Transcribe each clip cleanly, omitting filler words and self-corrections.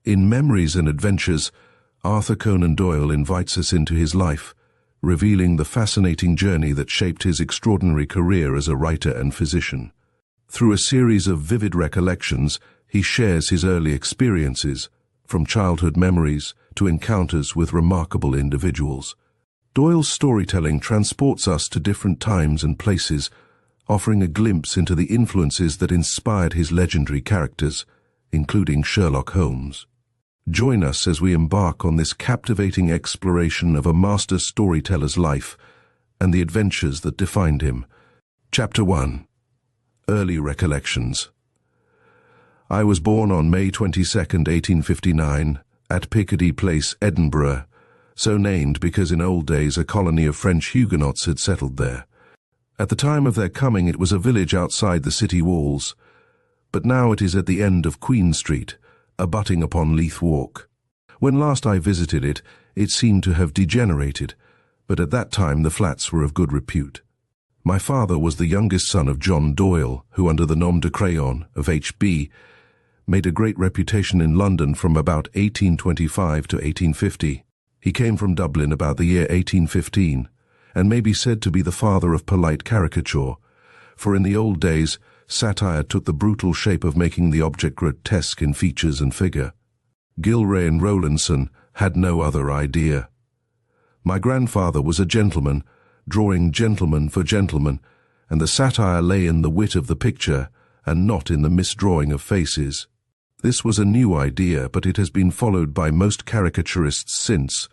In Memories and Adventures, Arthur Conan Doyle invites us into his life, revealing the fascinating journey that shaped his extraordinary career as a writer and physician. Through a series of vivid recollections, he shares his early experiences, from childhood memories to encounters with remarkable individuals. Doyle's storytelling transports us to different times and places, offering a glimpse into the influences that inspired his legendary characters, including Sherlock Holmes. Join us as we embark on this captivating exploration of a master storyteller's life and the adventures that defined him. Chapter 1. Early Recollections. I was born on May 22, 1859, at Piccadilly Place, Edinburgh, so named because in old days a colony of French Huguenots had settled there. At the time of their coming it was a village outside the city walls, but now it is at the end of Queen Street, abutting upon Leith Walk. When last I visited it, it seemed to have degenerated, but at that time the flats were of good repute. My father was the youngest son of John Doyle, who under the nom de crayon of H.B. made a great reputation in London from about 1825 to 1850. He came from Dublin about the year 1815, and may be said to be the father of polite caricature, for in the old days satire took the brutal shape of making the object grotesque in features and figure. Gilray and Rowlandson had no other idea. My grandfather was a gentleman, drawing gentleman for gentleman, and the satire lay in the wit of the picture and not in the misdrawing of faces. This was a new idea, but it has been followed by most caricaturists since,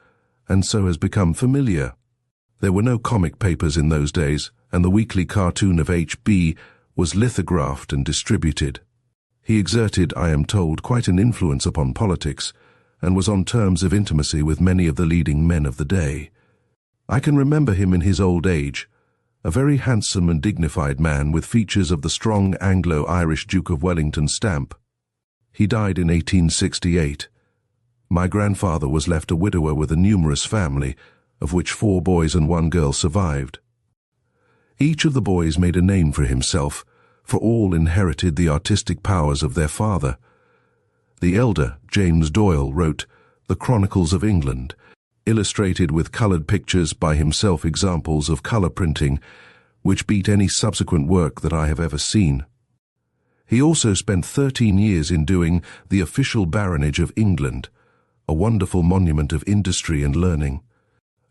and so has become familiar. There were no comic papers in those days, and the weekly cartoon of H.B. was lithographed and distributed. He exerted, I am told, quite an influence upon politics, and was on terms of intimacy with many of the leading men of the day. I can remember him in his old age, a very handsome and dignified man with features of the strong Anglo-Irish Duke of Wellington stamp. He died in 1868. My grandfather was left a widower with a numerous family, of which 4 boys and 1 girl survived. Each of the boys made a name for himself, for all inherited the artistic powers of their father. The elder, James Doyle, wrote The Chronicles of England, illustrated with coloured pictures by himself, examples of colour printing, which beat any subsequent work that I have ever seen. He also spent 13 years in doing The Official Baronage of England, a wonderful monument of industry and learning.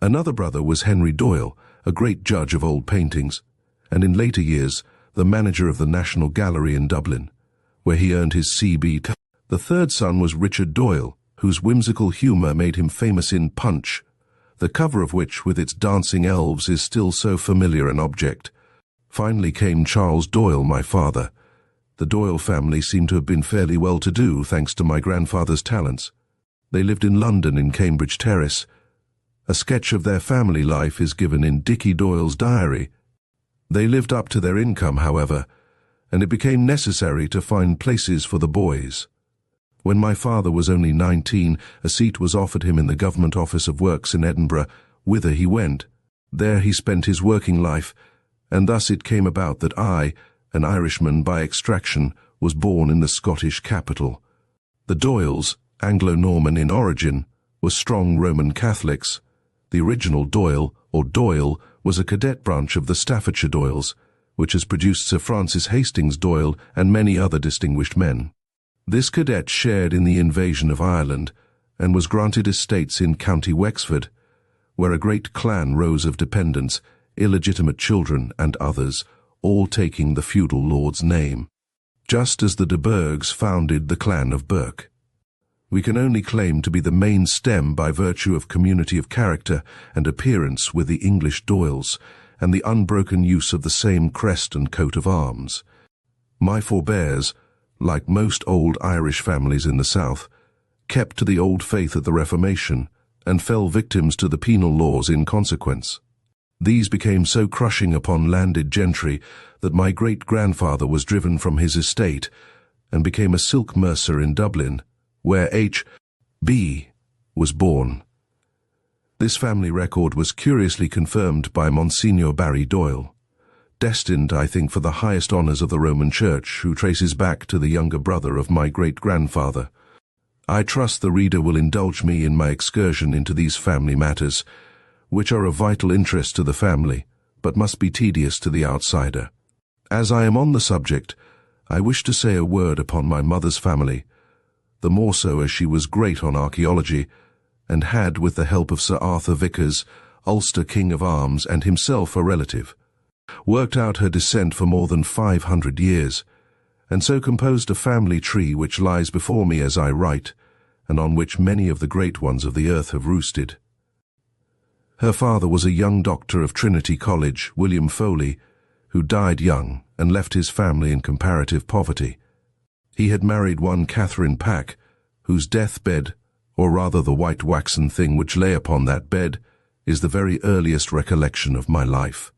Another brother was Henry Doyle, a great judge of old paintings, and in later years the manager of the National Gallery in Dublin, where he earned his C.B. The third son was Richard Doyle, whose whimsical humour made him famous in Punch, the cover of which, with its dancing elves, is still so familiar an object. Finally came Charles Doyle, my father. The Doyle family seemed to have been fairly well-to-do, thanks to my grandfather's talents. They lived in London in Cambridge Terrace. A sketch of their family life is given in Dickie Doyle's diary. They lived up to their income, however, and it became necessary to find places for the boys. When my father was only 19, a seat was offered him in the Government Office of Works in Edinburgh, whither he went. There he spent his working life, and thus it came about that I, an Irishman by extraction, was born in the Scottish capital. The Doyles, Anglo-Norman in origin, were strong Roman Catholics. The original Doyle, or Doyle, was a cadet branch of the Staffordshire Doyles, which has produced Sir Francis Hastings Doyle and many other distinguished men. This cadet shared in the invasion of Ireland, and was granted estates in County Wexford, where a great clan rose of dependents, illegitimate children and others, all taking the feudal lord's name, just as the de Burghs founded the clan of Burke. We can only claim to be the main stem by virtue of community of character and appearance with the English Doyles, and the unbroken use of the same crest and coat of arms. My forebears, like most old Irish families in the south, kept to the old faith of the Reformation, and fell victims to the penal laws in consequence. These became so crushing upon landed gentry that my great-grandfather was driven from his estate, and became a silk mercer in Dublin, where H.B. was born. This family record was curiously confirmed by Monsignor Barry Doyle, destined, I think, for the highest honours of the Roman Church, who traces back to the younger brother of my great-grandfather. I trust the reader will indulge me in my excursion into these family matters, which are of vital interest to the family, but must be tedious to the outsider. As I am on the subject, I wish to say a word upon my mother's family, the more so as she was great on archaeology, and had, with the help of Sir Arthur Vickers, Ulster King of Arms and himself a relative, worked out her descent for more than 500 years, and so composed a family tree which lies before me as I write, and on which many of the great ones of the earth have roosted. Her father was a young doctor of Trinity College, William Foley, who died young and left his family in comparative poverty. He had married one Catherine Pack, whose deathbed, or rather the white waxen thing which lay upon that bed, is the very earliest recollection of my life.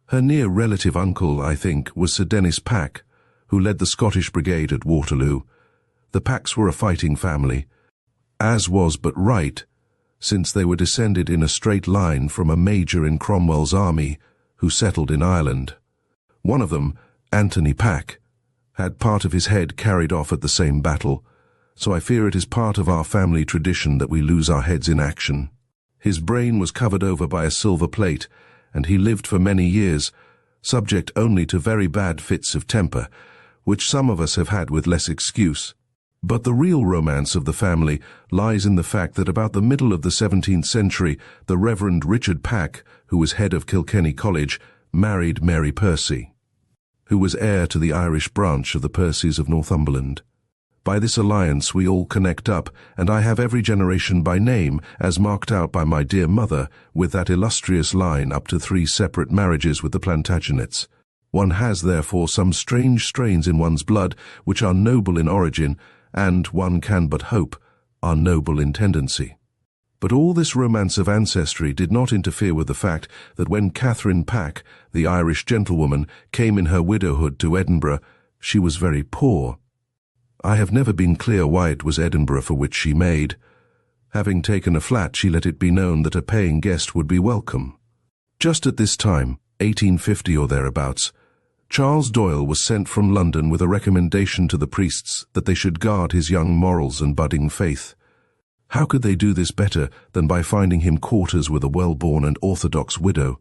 Her near relative uncle, I think, was Sir Dennis Pack, who led the Scottish Brigade at Waterloo. The Packs were a fighting family, as was but right, since they were descended in a straight line from a major in Cromwell's army who settled in Ireland. One of them, Anthony Pack, had part of his head carried off at the same battle, so I fear it is part of our family tradition that we lose our heads in action. His brain was covered over by a silver plate, and he lived for many years, subject only to very bad fits of temper, which some of us have had with less excuse. But the real romance of the family lies in the fact that about the middle of the 17th century, the Reverend Richard Pack, who was head of Kilkenny College, married Mary Percy, who was heir to the Irish branch of the Percys of Northumberland. By this alliance we all connect up, and I have every generation by name, as marked out by my dear mother, with that illustrious line up to 3 separate marriages with the Plantagenets. One has therefore some strange strains in one's blood which are noble in origin, and, one can but hope, are noble in tendency. But all this romance of ancestry did not interfere with the fact that when Catherine Pack, the Irish gentlewoman, came in her widowhood to Edinburgh, she was very poor. I have never been clear why it was Edinburgh for which she made. Having taken a flat, she let it be known that a paying guest would be welcome. Just at this time, 1850 or thereabouts, Charles Doyle was sent from London with a recommendation to the priests that they should guard his young morals and budding faith. How could they do this better than by finding him quarters with a well-born and orthodox widow?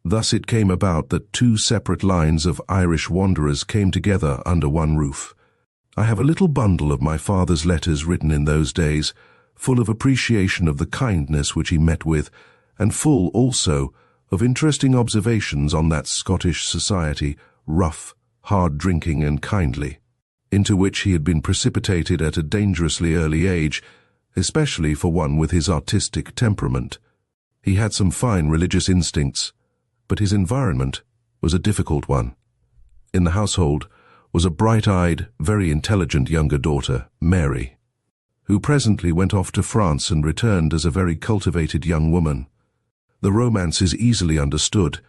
Thus it came about that 2 separate lines of Irish wanderers came together under one roof. I have a little bundle of my father's letters written in those days, full of appreciation of the kindness which he met with, and full also of interesting observations on that Scottish society, rough, hard-drinking and kindly, into which he had been precipitated at a dangerously early age, especially for one with his artistic temperament. He had some fine religious instincts, but his environment was a difficult one. In the household was a bright-eyed, very intelligent younger daughter, Mary, who presently went off to France and returned as a very cultivated young woman. The romance is easily understood,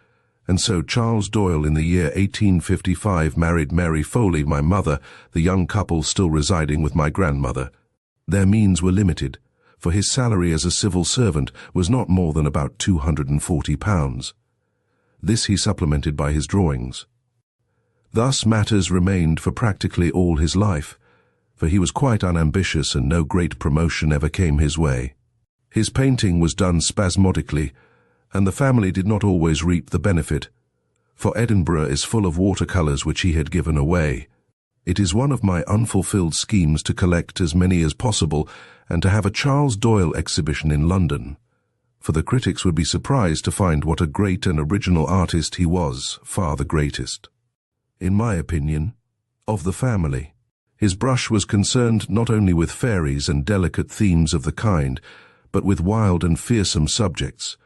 and so Charles Doyle in the year 1855 married Mary Foley, my mother, the young couple still residing with my grandmother. Their means were limited, for his salary as a civil servant was not more than about £240. This he supplemented by his drawings. Thus matters remained for practically all his life, for he was quite unambitious and no great promotion ever came his way. His painting was done spasmodically, and the family did not always reap the benefit, for Edinburgh is full of watercolours which he had given away. It is one of my unfulfilled schemes to collect as many as possible and to have a Charles Doyle exhibition in London, for the critics would be surprised to find what a great and original artist he was, far the greatest, in my opinion, of the family. His brush was concerned not only with fairies and delicate themes of the kind, but with wild and fearsome subjects,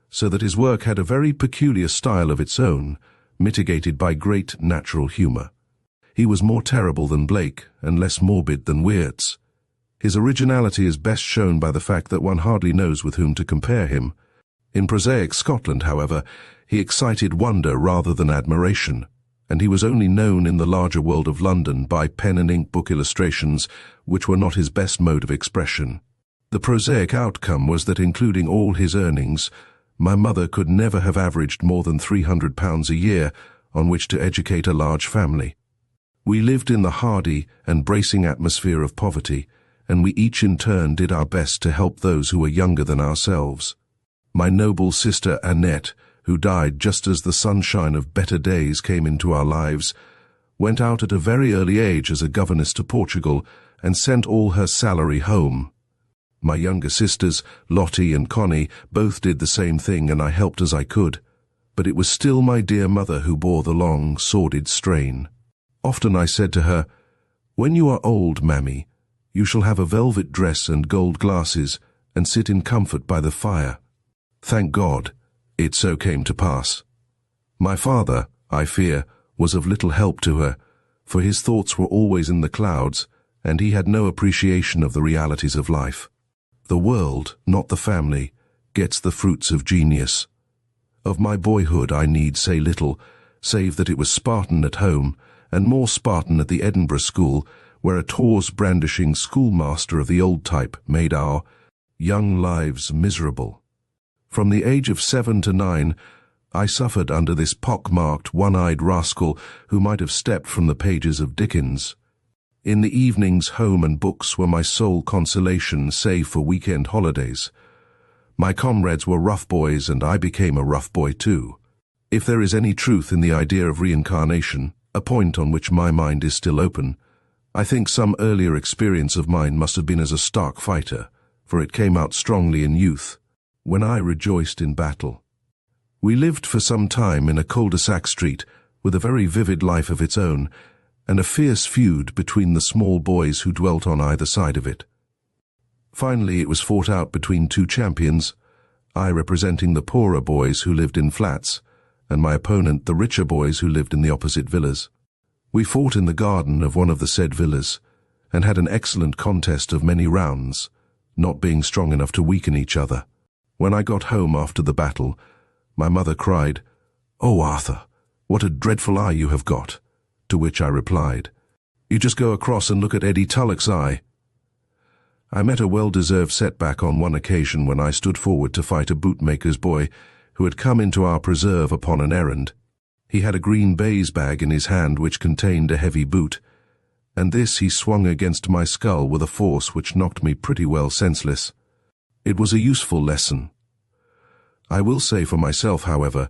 so that his work had a very peculiar style of its own, mitigated by great natural humour. He was more terrible than Blake and less morbid than Wiertz. His originality is best shown by the fact that one hardly knows with whom to compare him. In prosaic Scotland, however, he excited wonder rather than admiration, and he was only known in the larger world of London by pen and ink book illustrations, which were not his best mode of expression. The prosaic outcome was that, including all his earnings, my mother could never have averaged more than £300 a year on which to educate a large family. We lived in the hardy and bracing atmosphere of poverty, and we each in turn did our best to help those who were younger than ourselves. My noble sister Annette, who died just as the sunshine of better days came into our lives, went out at a very early age as a governess to Portugal and sent all her salary home. My younger sisters, Lottie and Connie, both did the same thing, and I helped as I could. But it was still my dear mother who bore the long, sordid strain. Often I said to her, "When you are old, Mammy, you shall have a velvet dress and gold glasses and sit in comfort by the fire." Thank God, it so came to pass. My father, I fear, was of little help to her, for his thoughts were always in the clouds, and he had no appreciation of the realities of life. The world, not the family, gets the fruits of genius. Of my boyhood I need say little, save that it was Spartan at home, and more Spartan at the Edinburgh School, where a tawse-brandishing schoolmaster of the old type made our young lives miserable. From the age of 7 to 9, I suffered under this pock-marked, one-eyed rascal who might have stepped from the pages of Dickens. In the evenings, home and books were my sole consolation, save for weekend holidays. My comrades were rough boys, and I became a rough boy too. If there is any truth in the idea of reincarnation, a point on which my mind is still open, I think some earlier experience of mine must have been as a stark fighter, for it came out strongly in youth, when I rejoiced in battle. We lived for some time in a cul-de-sac street with a very vivid life of its own, and a fierce feud between the small boys who dwelt on either side of it. Finally, it was fought out between two champions, I representing the poorer boys who lived in flats, and my opponent the richer boys who lived in the opposite villas. We fought in the garden of one of the said villas, and had an excellent contest of many rounds, not being strong enough to weaken each other. When I got home after the battle, my mother cried, "Oh, Arthur, what a dreadful eye you have got," to which I replied, "You just go across and look at Eddie Tulloch's eye." I met a well-deserved setback on one occasion when I stood forward to fight a bootmaker's boy who had come into our preserve upon an errand. He had a green baize bag in his hand which contained a heavy boot, and this he swung against my skull with a force which knocked me pretty well senseless. It was a useful lesson. I will say for myself, however,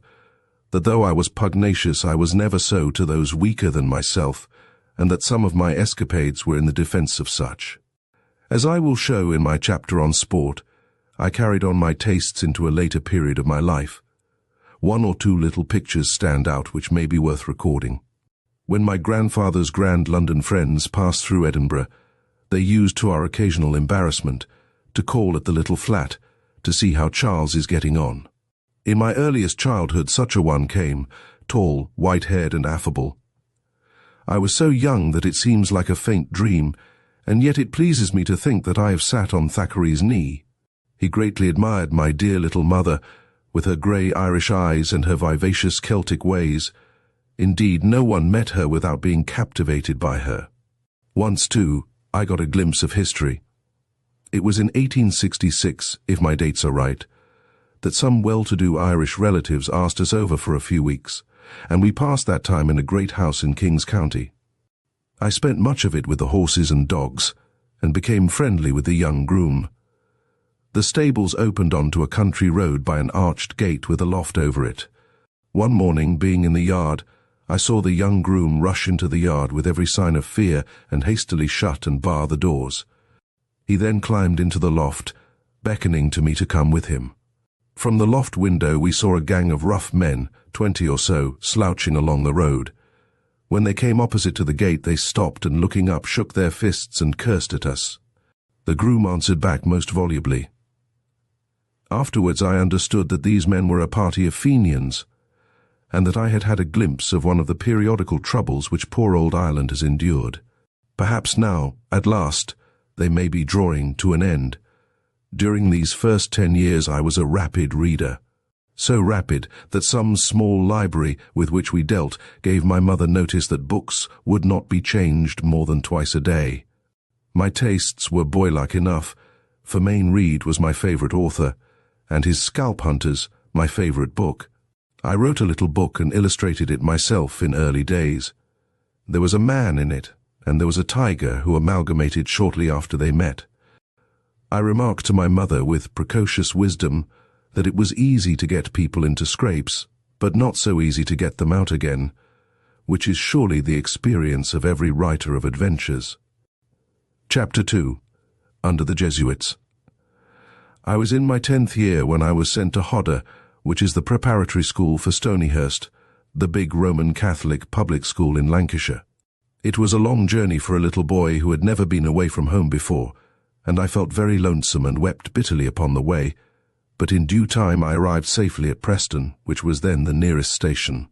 that though I was pugnacious, I was never so to those weaker than myself, and that some of my escapades were in the defense of such. As I will show in my chapter on sport, I carried on my tastes into a later period of my life. One or two little pictures stand out which may be worth recording. When my grandfather's grand London friends passed through Edinburgh, they used, to our occasional embarrassment, to call at the little flat to see how Charles is getting on. In my earliest childhood such a one came, tall, white-haired and affable. I was so young that it seems like a faint dream, and yet it pleases me to think that I have sat on Thackeray's knee. He greatly admired my dear little mother, with her grey Irish eyes and her vivacious Celtic ways. Indeed, no one met her without being captivated by her. Once, too, I got a glimpse of history. It was in 1866, if my dates are right, that some well-to-do Irish relatives asked us over for a few weeks, and we passed that time in a great house in King's County. I spent much of it with the horses and dogs, and became friendly with the young groom. The stables opened onto a country road by an arched gate with a loft over it. One morning, being in the yard, I saw the young groom rush into the yard with every sign of fear and hastily shut and bar the doors. He then climbed into the loft, beckoning to me to come with him. From the loft window we saw a gang of rough men, 20 or so, slouching along the road. When they came opposite to the gate, they stopped and, looking up, shook their fists and cursed at us. The groom answered back most volubly. Afterwards I understood that these men were a party of Fenians, and that I had had a glimpse of one of the periodical troubles which poor old Ireland has endured. Perhaps now, at last, they may be drawing to an end. During these first 10 years I was a rapid reader. So rapid that some small library with which we dealt gave my mother notice that books would not be changed more than twice a day. My tastes were boylike enough, for Mayne Reid was my favourite author, and his Scalp Hunters my favourite book. I wrote a little book and illustrated it myself in early days. There was a man in it, and there was a tiger who amalgamated shortly after they met. I remarked to my mother with precocious wisdom that it was easy to get people into scrapes, but not so easy to get them out again, which is surely the experience of every writer of adventures. Chapter 2. Under the Jesuits. I was in my 10th year when I was sent to Hodder, which is the preparatory school for Stonyhurst, the big Roman Catholic public school in Lancashire. It was a long journey for a little boy who had never been away from home before, and I felt very lonesome and wept bitterly upon the way, but in due time I arrived safely at Preston, which was then the nearest station.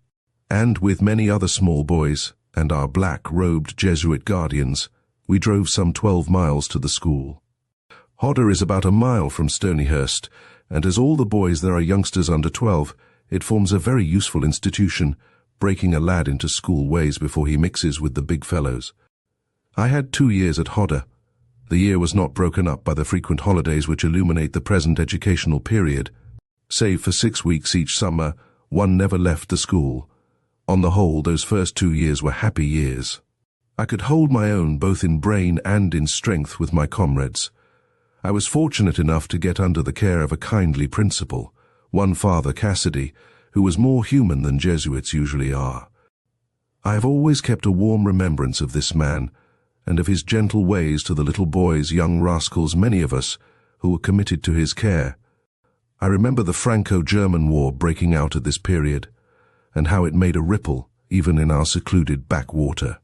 And with many other small boys, and our black-robed Jesuit guardians, we drove some 12 miles to the school. Hodder is about a mile from Stonyhurst, and as all the boys there are youngsters under 12, it forms a very useful institution, breaking a lad into school ways before he mixes with the big fellows. I had 2 years at Hodder. The year was not broken up by the frequent holidays which illuminate the present educational period. Save for 6 weeks each summer, one never left the school. On the whole, those first 2 years were happy years. I could hold my own both in brain and in strength with my comrades. I was fortunate enough to get under the care of a kindly principal, one Father Cassidy, who was more human than Jesuits usually are. I have always kept a warm remembrance of this man, and of his gentle ways to the little boys, young rascals, many of us, who were committed to his care. I remember the Franco-German War breaking out at this period, and how it made a ripple, even in our secluded backwater.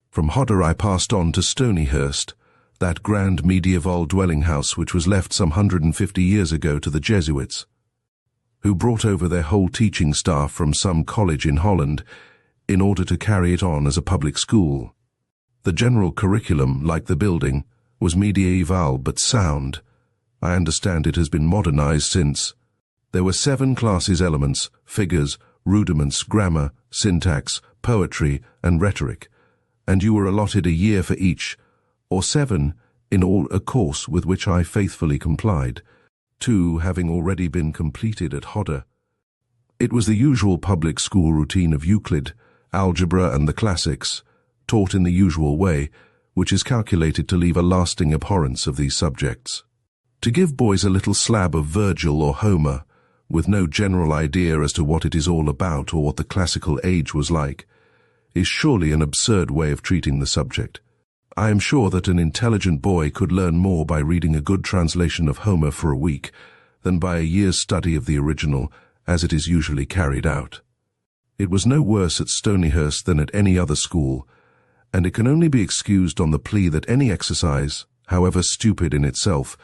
From Hodder I passed on to Stonyhurst, that grand medieval dwelling house which was left some 150 years ago to the Jesuits, who brought over their whole teaching staff from some college in Holland in order to carry it on as a public school. The general curriculum, like the building, was medieval but sound. I understand it has been modernized since. There were 7 classes: elements, figures, rudiments, grammar, syntax, poetry, and rhetoric, and you were allotted a year for each, or 7 in all, a course with which I faithfully complied, 2 having already been completed at Hodder. It was the usual public school routine of Euclid, algebra, and the classics, taught in the usual way, which is calculated to leave a lasting abhorrence of these subjects. To give boys a little slab of Virgil or Homer, with no general idea as to what it is all about or what the classical age was like, is surely an absurd way of treating the subject. I am sure that an intelligent boy could learn more by reading a good translation of Homer for a week than by a year's study of the original, as it is usually carried out. It was no worse at Stonyhurst than at any other school, and it can only be excused on the plea that any exercise, however stupid in itself,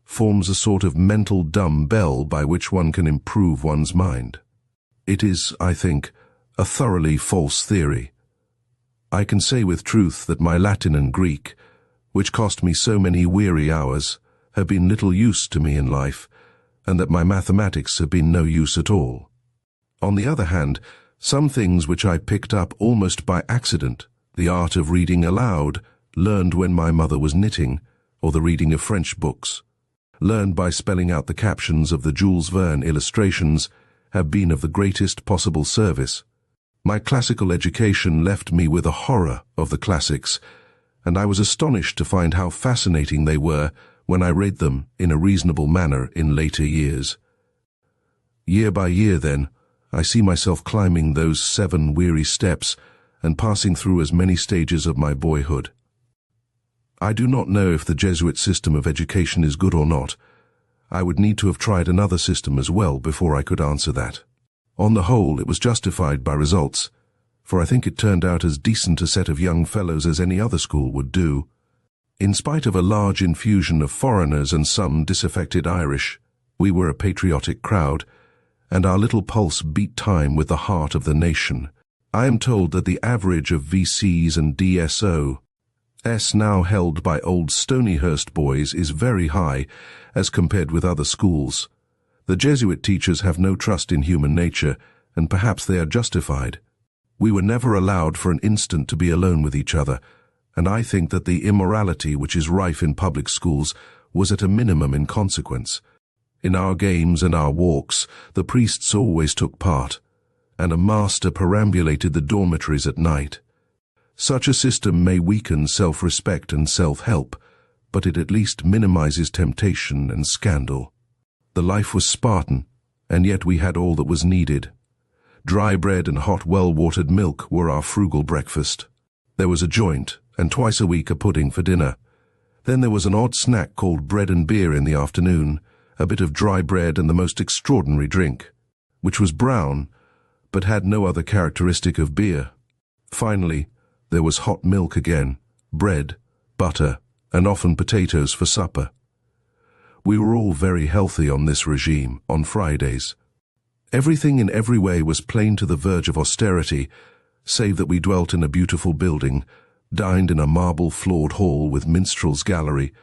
forms a sort of mental dumb bell by which one can improve one's mind. It is, I think, a thoroughly false theory. I can say with truth that my Latin and Greek, which cost me so many weary hours, have been little use to me in life, and that my mathematics have been no use at all. On the other hand, some things which I picked up almost by accident, the art of reading aloud, learned when my mother was knitting, or the reading of French books, learned by spelling out the captions of the Jules Verne illustrations, have been of the greatest possible service. My classical education left me with a horror of the classics, and I was astonished to find how fascinating they were when I read them in a reasonable manner in later years. Year by year, then, I see myself climbing those 7 weary steps and passing through as many stages of my boyhood. I do not know if the Jesuit system of education is good or not. I would need to have tried another system as well before I could answer that. On the whole, it was justified by results, for I think it turned out as decent a set of young fellows as any other school would do. In spite of a large infusion of foreigners and some disaffected Irish, we were a patriotic crowd, and our little pulse beat time with the heart of the nation. I am told that the average of VCs and DSOs now held by old Stonyhurst boys is very high as compared with other schools. The Jesuit teachers have no trust in human nature, and perhaps they are justified. We were never allowed for an instant to be alone with each other, and I think that the immorality which is rife in public schools was at a minimum in consequence. In our games and our walks, the priests always took part, and a master perambulated the dormitories at night. Such a system may weaken self-respect and self-help, but it at least minimizes temptation and scandal. The life was Spartan, and yet we had all that was needed. Dry bread and hot well-watered milk were our frugal breakfast. There was a joint, and twice a week a pudding for dinner. Then there was an odd snack called bread and beer in the afternoon, a bit of dry bread and the most extraordinary drink, which was brown, but had no other characteristic of beer. Finally, there was hot milk again, bread, butter, and often potatoes for supper. We were all very healthy on this regime, on Fridays. Everything in every way was plain to the verge of austerity, save that we dwelt in a beautiful building, dined in a marble-floored hall with minstrel's gallery,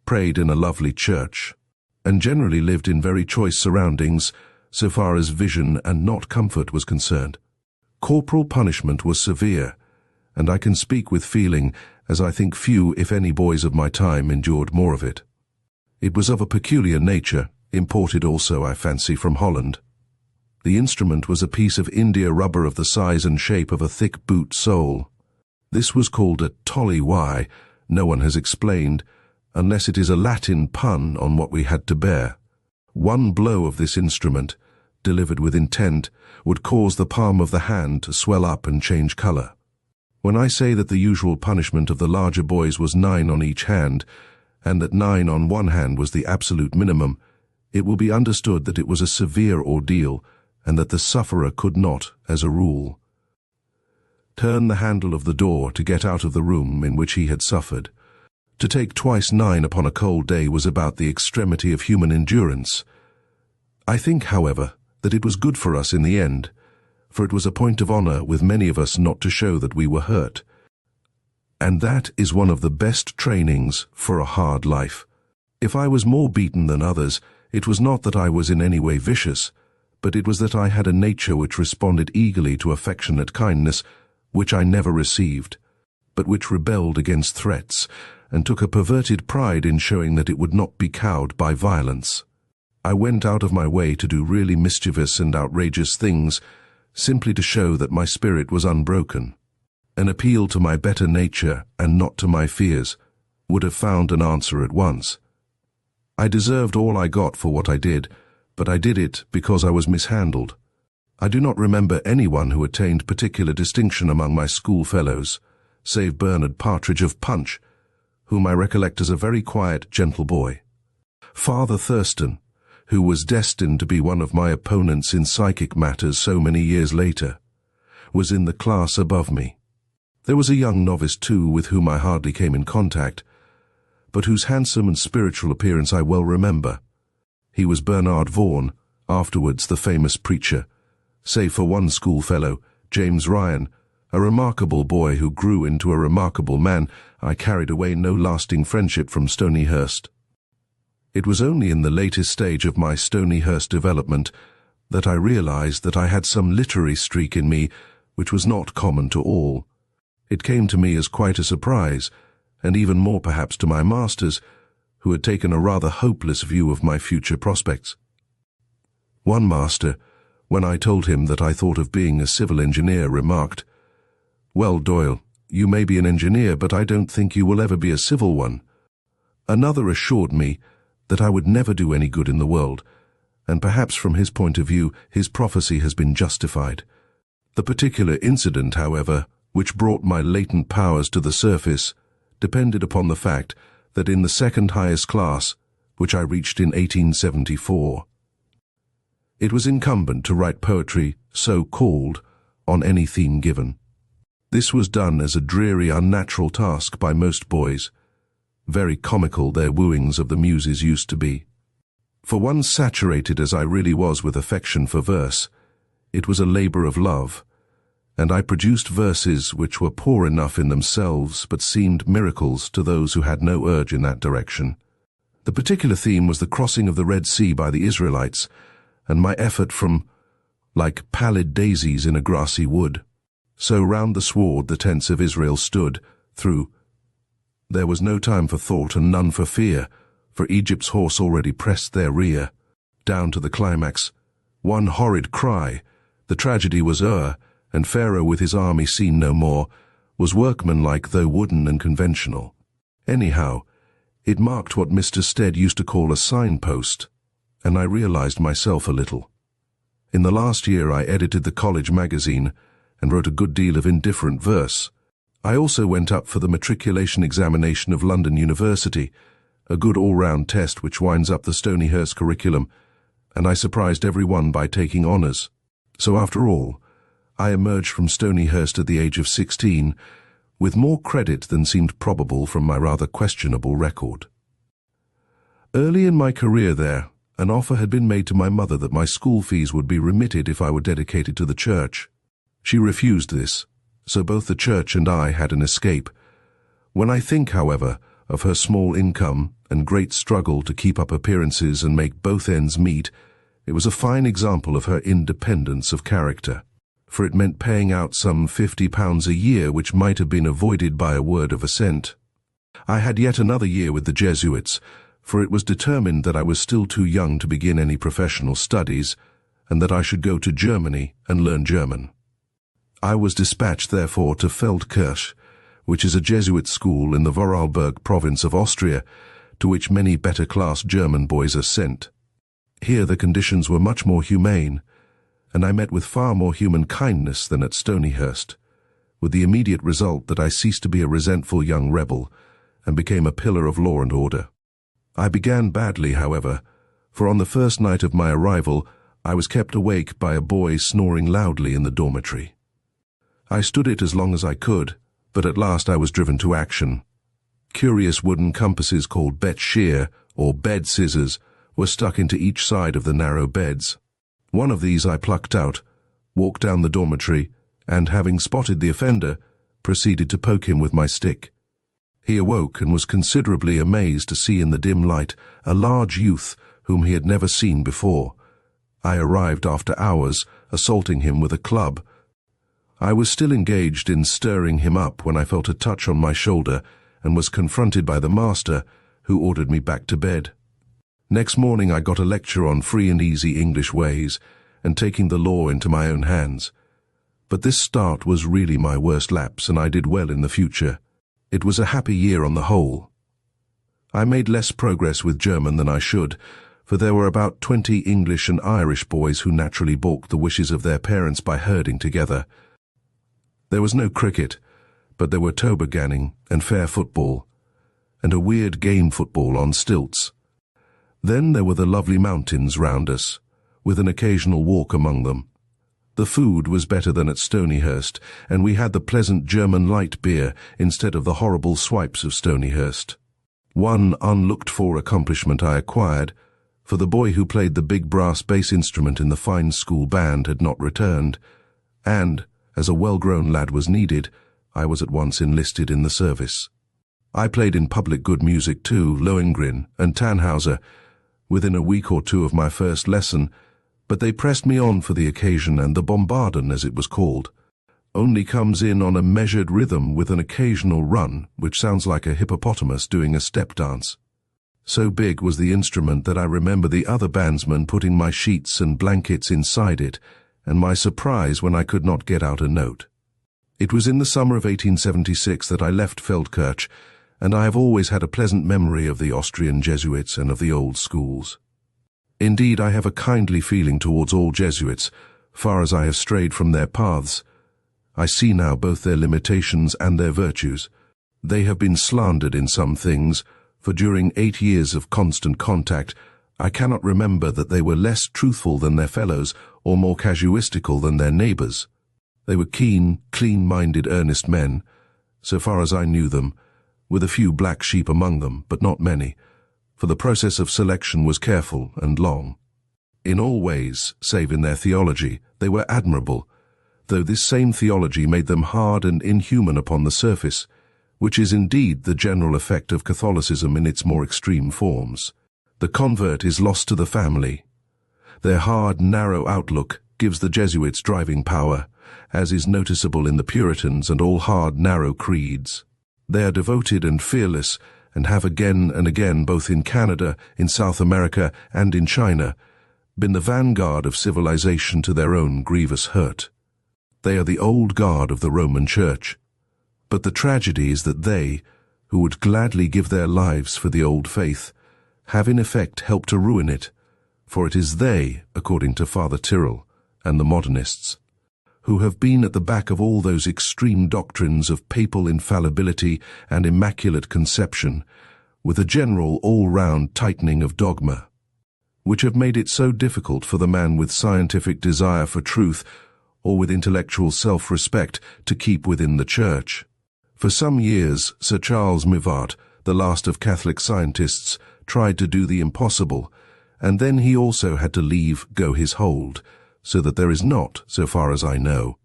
prayed in a lovely church, and generally lived in very choice surroundings so far as vision and not comfort was concerned. Corporal punishment was severe, and I can speak with feeling, as I think few, if any, boys of my time endured more of it. It was of a peculiar nature, imported also, I fancy, from Holland. The instrument was a piece of India rubber of the size and shape of a thick boot sole. This was called a tolly. Why, no one has explained, unless it is a Latin pun on what we had to bear. One blow of this instrument, delivered with intent, would cause the palm of the hand to swell up and change color. When I say that the usual punishment of the larger boys was 9 on each hand, and that 9 on one hand was the absolute minimum, it will be understood that it was a severe ordeal, and that the sufferer could not, as a rule, turn the handle of the door to get out of the room in which he had suffered. To take twice 9 upon a cold day was about the extremity of human endurance. I think, however, that it was good for us in the end, for it was a point of honor with many of us not to show that we were hurt. And that is one of the best trainings for a hard life. If I was more beaten than others, it was not that I was in any way vicious, but it was that I had a nature which responded eagerly to affectionate kindness, which I never received, but which rebelled against threats, and took a perverted pride in showing that it would not be cowed by violence. I went out of my way to do really mischievous and outrageous things, simply to show that my spirit was unbroken. An appeal to my better nature, and not to my fears, would have found an answer at once. I deserved all I got for what I did, but I did it because I was mishandled. I do not remember anyone who attained particular distinction among my schoolfellows, save Bernard Partridge of Punch, whom I recollect as a very quiet, gentle boy. Father Thurston, who was destined to be one of my opponents in psychic matters so many years later, was in the class above me. There was a young novice, too, with whom I hardly came in contact, but whose handsome and spiritual appearance I well remember. He was Bernard Vaughan, afterwards the famous preacher, save for one schoolfellow, James Ryan, a remarkable boy who grew into a remarkable man. I carried away no lasting friendship from Stonyhurst. It was only in the latest stage of my Stonyhurst development that I realized that I had some literary streak in me which was not common to all. It came to me as quite a surprise, and even more perhaps to my masters, who had taken a rather hopeless view of my future prospects. One master, when I told him that I thought of being a civil engineer, remarked, "Well, Doyle, you may be an engineer, but I don't think you will ever be a civil one." Another assured me that I would never do any good in the world, and perhaps from his point of view his prophecy has been justified. The particular incident, however, which brought my latent powers to the surface, depended upon the fact that in the second highest class, which I reached in 1874, it was incumbent to write poetry, so called, on any theme given. This was done as a dreary, unnatural task by most boys. Very comical their wooings of the muses used to be. For one saturated as I really was with affection for verse, it was a labor of love, and I produced verses which were poor enough in themselves but seemed miracles to those who had no urge in that direction. The particular theme was the crossing of the Red Sea by the Israelites, and my effort from, like pallid daisies in a grassy wood, so round the sward the tents of Israel stood, through. There was no time for thought and none for fear, for Egypt's horse already pressed their rear. Down to the climax, one horrid cry, the tragedy was o'er, and Pharaoh with his army seen no more, was workmanlike though wooden and conventional. Anyhow, it marked what Mr. Stead used to call a signpost, and I realized myself a little. In the last year I edited the college magazine and wrote a good deal of indifferent verse. I also went up for the matriculation examination of London University, a good all-round test which winds up the Stonyhurst curriculum, and I surprised everyone by taking honours. So after all, I emerged from Stonyhurst at the age of 16, with more credit than seemed probable from my rather questionable record. Early in my career there, an offer had been made to my mother that my school fees would be remitted if I were dedicated to the church. She refused this, so both the church and I had an escape. When I think, however, of her small income and great struggle to keep up appearances and make both ends meet, it was a fine example of her independence of character, for it meant paying out some £50 a year which might have been avoided by a word of assent. I had yet another year with the Jesuits, for it was determined that I was still too young to begin any professional studies, and that I should go to Germany and learn German. I was dispatched, therefore, to Feldkirch, which is a Jesuit school in the Vorarlberg province of Austria, to which many better-class German boys are sent. Here the conditions were much more humane, and I met with far more human kindness than at Stonyhurst, with the immediate result that I ceased to be a resentful young rebel and became a pillar of law and order. I began badly, however, for on the first night of my arrival I was kept awake by a boy snoring loudly in the dormitory. I stood it as long as I could, but at last I was driven to action. Curious wooden compasses called bet-shear, or bed scissors, were stuck into each side of the narrow beds. One of these I plucked out, walked down the dormitory, and, having spotted the offender, proceeded to poke him with my stick. He awoke and was considerably amazed to see in the dim light a large youth whom he had never seen before. I arrived after hours, assaulting him with a club. I was still engaged in stirring him up when I felt a touch on my shoulder and was confronted by the master, who ordered me back to bed. Next morning I got a lecture on free and easy English ways and taking the law into my own hands. But this start was really my worst lapse, and I did well in the future. It was a happy year on the whole. I made less progress with German than I should, for there were about 20 English and Irish boys who naturally balked the wishes of their parents by herding together. There was no cricket, but there were tobogganing and fair football, and a weird game football on stilts. Then there were the lovely mountains round us, with an occasional walk among them. The food was better than at Stonyhurst, and we had the pleasant German light beer instead of the horrible swipes of Stonyhurst. One unlooked-for accomplishment I acquired, for the boy who played the big brass bass instrument in the fine school band had not returned, and, as a well-grown lad was needed, I was at once enlisted in the service. I played in public good music too, Lohengrin and Tannhauser, within a week or two of my first lesson, but they pressed me on for the occasion, and the bombarden, as it was called, only comes in on a measured rhythm with an occasional run, which sounds like a hippopotamus doing a step dance. So big was the instrument that I remember the other bandsmen putting my sheets and blankets inside it, and my surprise when I could not get out a note. It was in the summer of 1876 that I left Feldkirch, and I have always had a pleasant memory of the Austrian Jesuits and of the old schools. Indeed, I have a kindly feeling towards all Jesuits, far as I have strayed from their paths. I see now both their limitations and their virtues. They have been slandered in some things, for during 8 years of constant contact, I cannot remember that they were less truthful than their fellows or more casuistical than their neighbours. They were keen, clean-minded, earnest men, so far as I knew them, with a few black sheep among them, but not many, for the process of selection was careful and long. In all ways, save in their theology, they were admirable, though this same theology made them hard and inhuman upon the surface, which is indeed the general effect of Catholicism in its more extreme forms. The convert is lost to the family. Their hard, narrow outlook gives the Jesuits driving power, as is noticeable in the Puritans and all hard, narrow creeds. They are devoted and fearless, and have again and again, both in Canada, in South America, and in China, been the vanguard of civilization to their own grievous hurt. They are the old guard of the Roman Church. But the tragedy is that they, who would gladly give their lives for the old faith, have in effect helped to ruin it, for it is they, according to Father Tyrrell and the modernists, who have been at the back of all those extreme doctrines of papal infallibility and immaculate conception, with a general all-round tightening of dogma, which have made it so difficult for the man with scientific desire for truth or with intellectual self-respect to keep within the Church. For some years, Sir Charles Mivart, the last of Catholic scientists, tried to do the impossible, and then he also had to leave go his hold, so that there is not, so far as I know,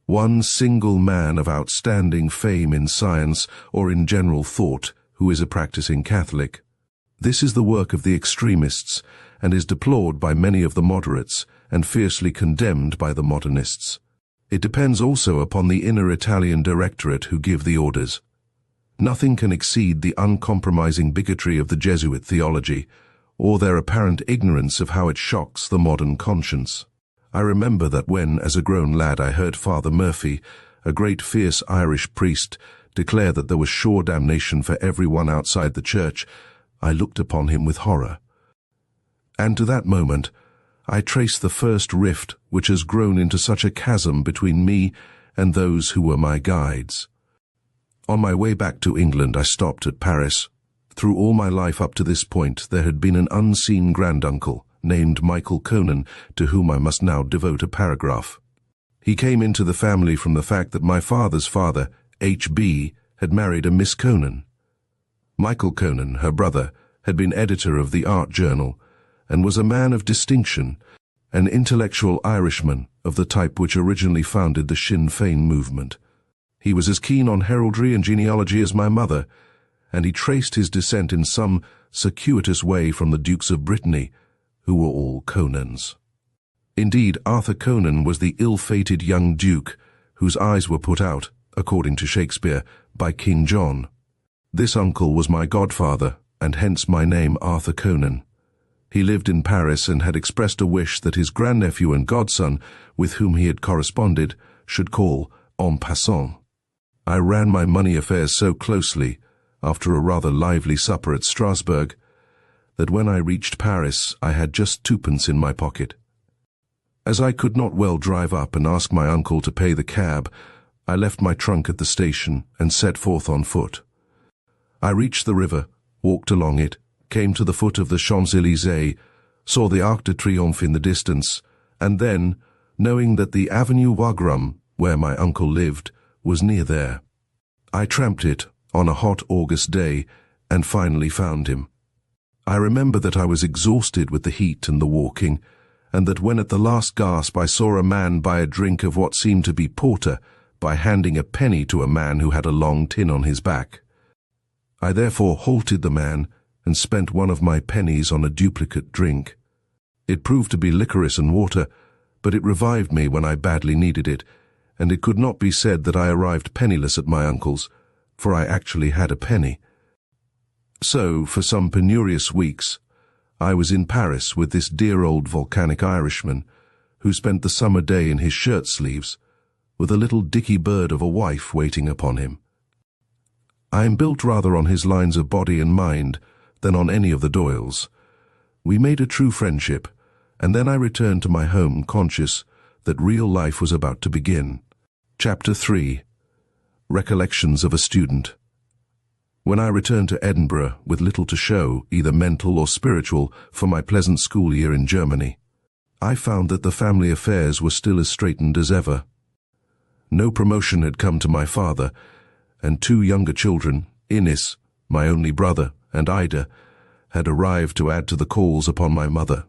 one single man of outstanding fame in science or in general thought who is a practicing Catholic. This is the work of the extremists, and is deplored by many of the moderates, and fiercely condemned by the modernists. It depends also upon the inner Italian directorate who give the orders. Nothing can exceed the uncompromising bigotry of the Jesuit theology, or their apparent ignorance of how it shocks the modern conscience. I remember that when, as a grown lad, I heard Father Murphy, a great fierce Irish priest, declare that there was sure damnation for everyone outside the Church, I looked upon him with horror. And to that moment, I traced the first rift which has grown into such a chasm between me and those who were my guides. On my way back to England, I stopped at Paris. Through all my life up to this point, there had been an unseen granduncle named Michael Conan, to whom I must now devote a paragraph. He came into the family from the fact that my father's father, H.B., had married a Miss Conan. Michael Conan, her brother, had been editor of the Art Journal, and was a man of distinction, an intellectual Irishman of the type which originally founded the Sinn Féin movement. He was as keen on heraldry and genealogy as my mother, and he traced his descent in some circuitous way from the Dukes of Brittany, who were all Conans. Indeed, Arthur Conan was the ill-fated young duke, whose eyes were put out, according to Shakespeare, by King John. This uncle was my godfather, and hence my name Arthur Conan. He lived in Paris and had expressed a wish that his grandnephew and godson, with whom he had corresponded, should call en passant. I ran my money affairs so closely, after a rather lively supper at Strasbourg, that when I reached Paris I had just twopence in my pocket. As I could not well drive up and ask my uncle to pay the cab, I left my trunk at the station and set forth on foot. I reached the river, walked along it, came to the foot of the Champs-Élysées, saw the Arc de Triomphe in the distance, and then, knowing that the Avenue Wagram, where my uncle lived, was near there, I tramped it on a hot August day and finally found him. I remember that I was exhausted with the heat and the walking, and that when at the last gasp I saw a man buy a drink of what seemed to be porter by handing a penny to a man who had a long tin on his back. I therefore halted the man and spent one of my pennies on a duplicate drink. It proved to be licorice and water, but it revived me when I badly needed it, and it could not be said that I arrived penniless at my uncle's, for I actually had a penny. So, for some penurious weeks, I was in Paris with this dear old volcanic Irishman, who spent the summer day in his shirt-sleeves, with a little dicky bird of a wife waiting upon him. I am built rather on his lines of body and mind than on any of the Doyles. We made a true friendship, and then I returned to my home conscious that real life was about to begin. Chapter 3. Recollections of a Student. When I returned to Edinburgh with little to show, either mental or spiritual, for my pleasant school year in Germany, I found that the family affairs were still as straitened as ever. No promotion had come to my father, and two younger children, Innes, my only brother, and Ida, had arrived to add to the calls upon my mother.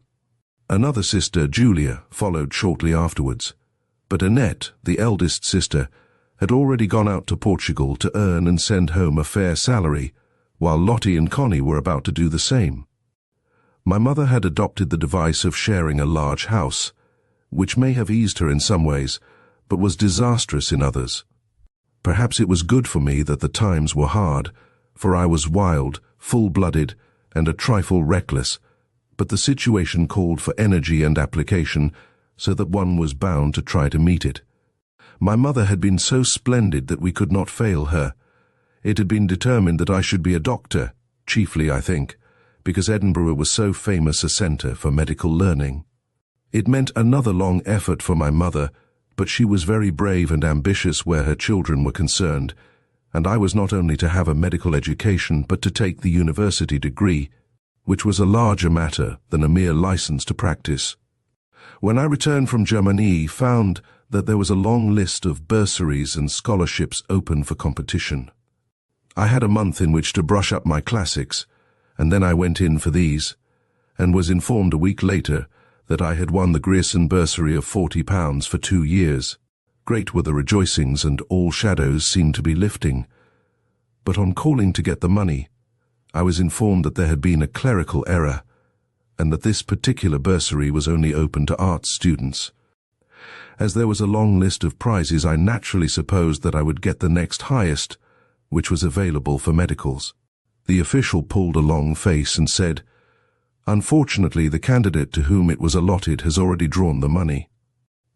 Another sister, Julia, followed shortly afterwards, but Annette, the eldest sister, had already gone out to Portugal to earn and send home a fair salary, while Lottie and Connie were about to do the same. My mother had adopted the device of sharing a large house, which may have eased her in some ways, but was disastrous in others. Perhaps it was good for me that the times were hard, for I was wild, full-blooded, and a trifle reckless, but the situation called for energy and application, so that one was bound to try to meet it. My mother had been so splendid that we could not fail her. It had been determined that I should be a doctor, chiefly, I think, because Edinburgh was so famous a centre for medical learning. It meant another long effort for my mother, but she was very brave and ambitious where her children were concerned, and I was not only to have a medical education but to take the university degree, which was a larger matter than a mere license to practice. When I returned from Germany, found that there was a long list of bursaries and scholarships open for competition. I had a month in which to brush up my classics, and then I went in for these, and was informed a week later that I had won the Grierson bursary of £40 for 2 years. Great were the rejoicings, and all shadows seemed to be lifting. But on calling to get the money, I was informed that there had been a clerical error, and that this particular bursary was only open to arts students. As there was a long list of prizes, I naturally supposed that I would get the next highest, which was available for medicals. The official pulled a long face and said, "Unfortunately, the candidate to whom it was allotted has already drawn the money."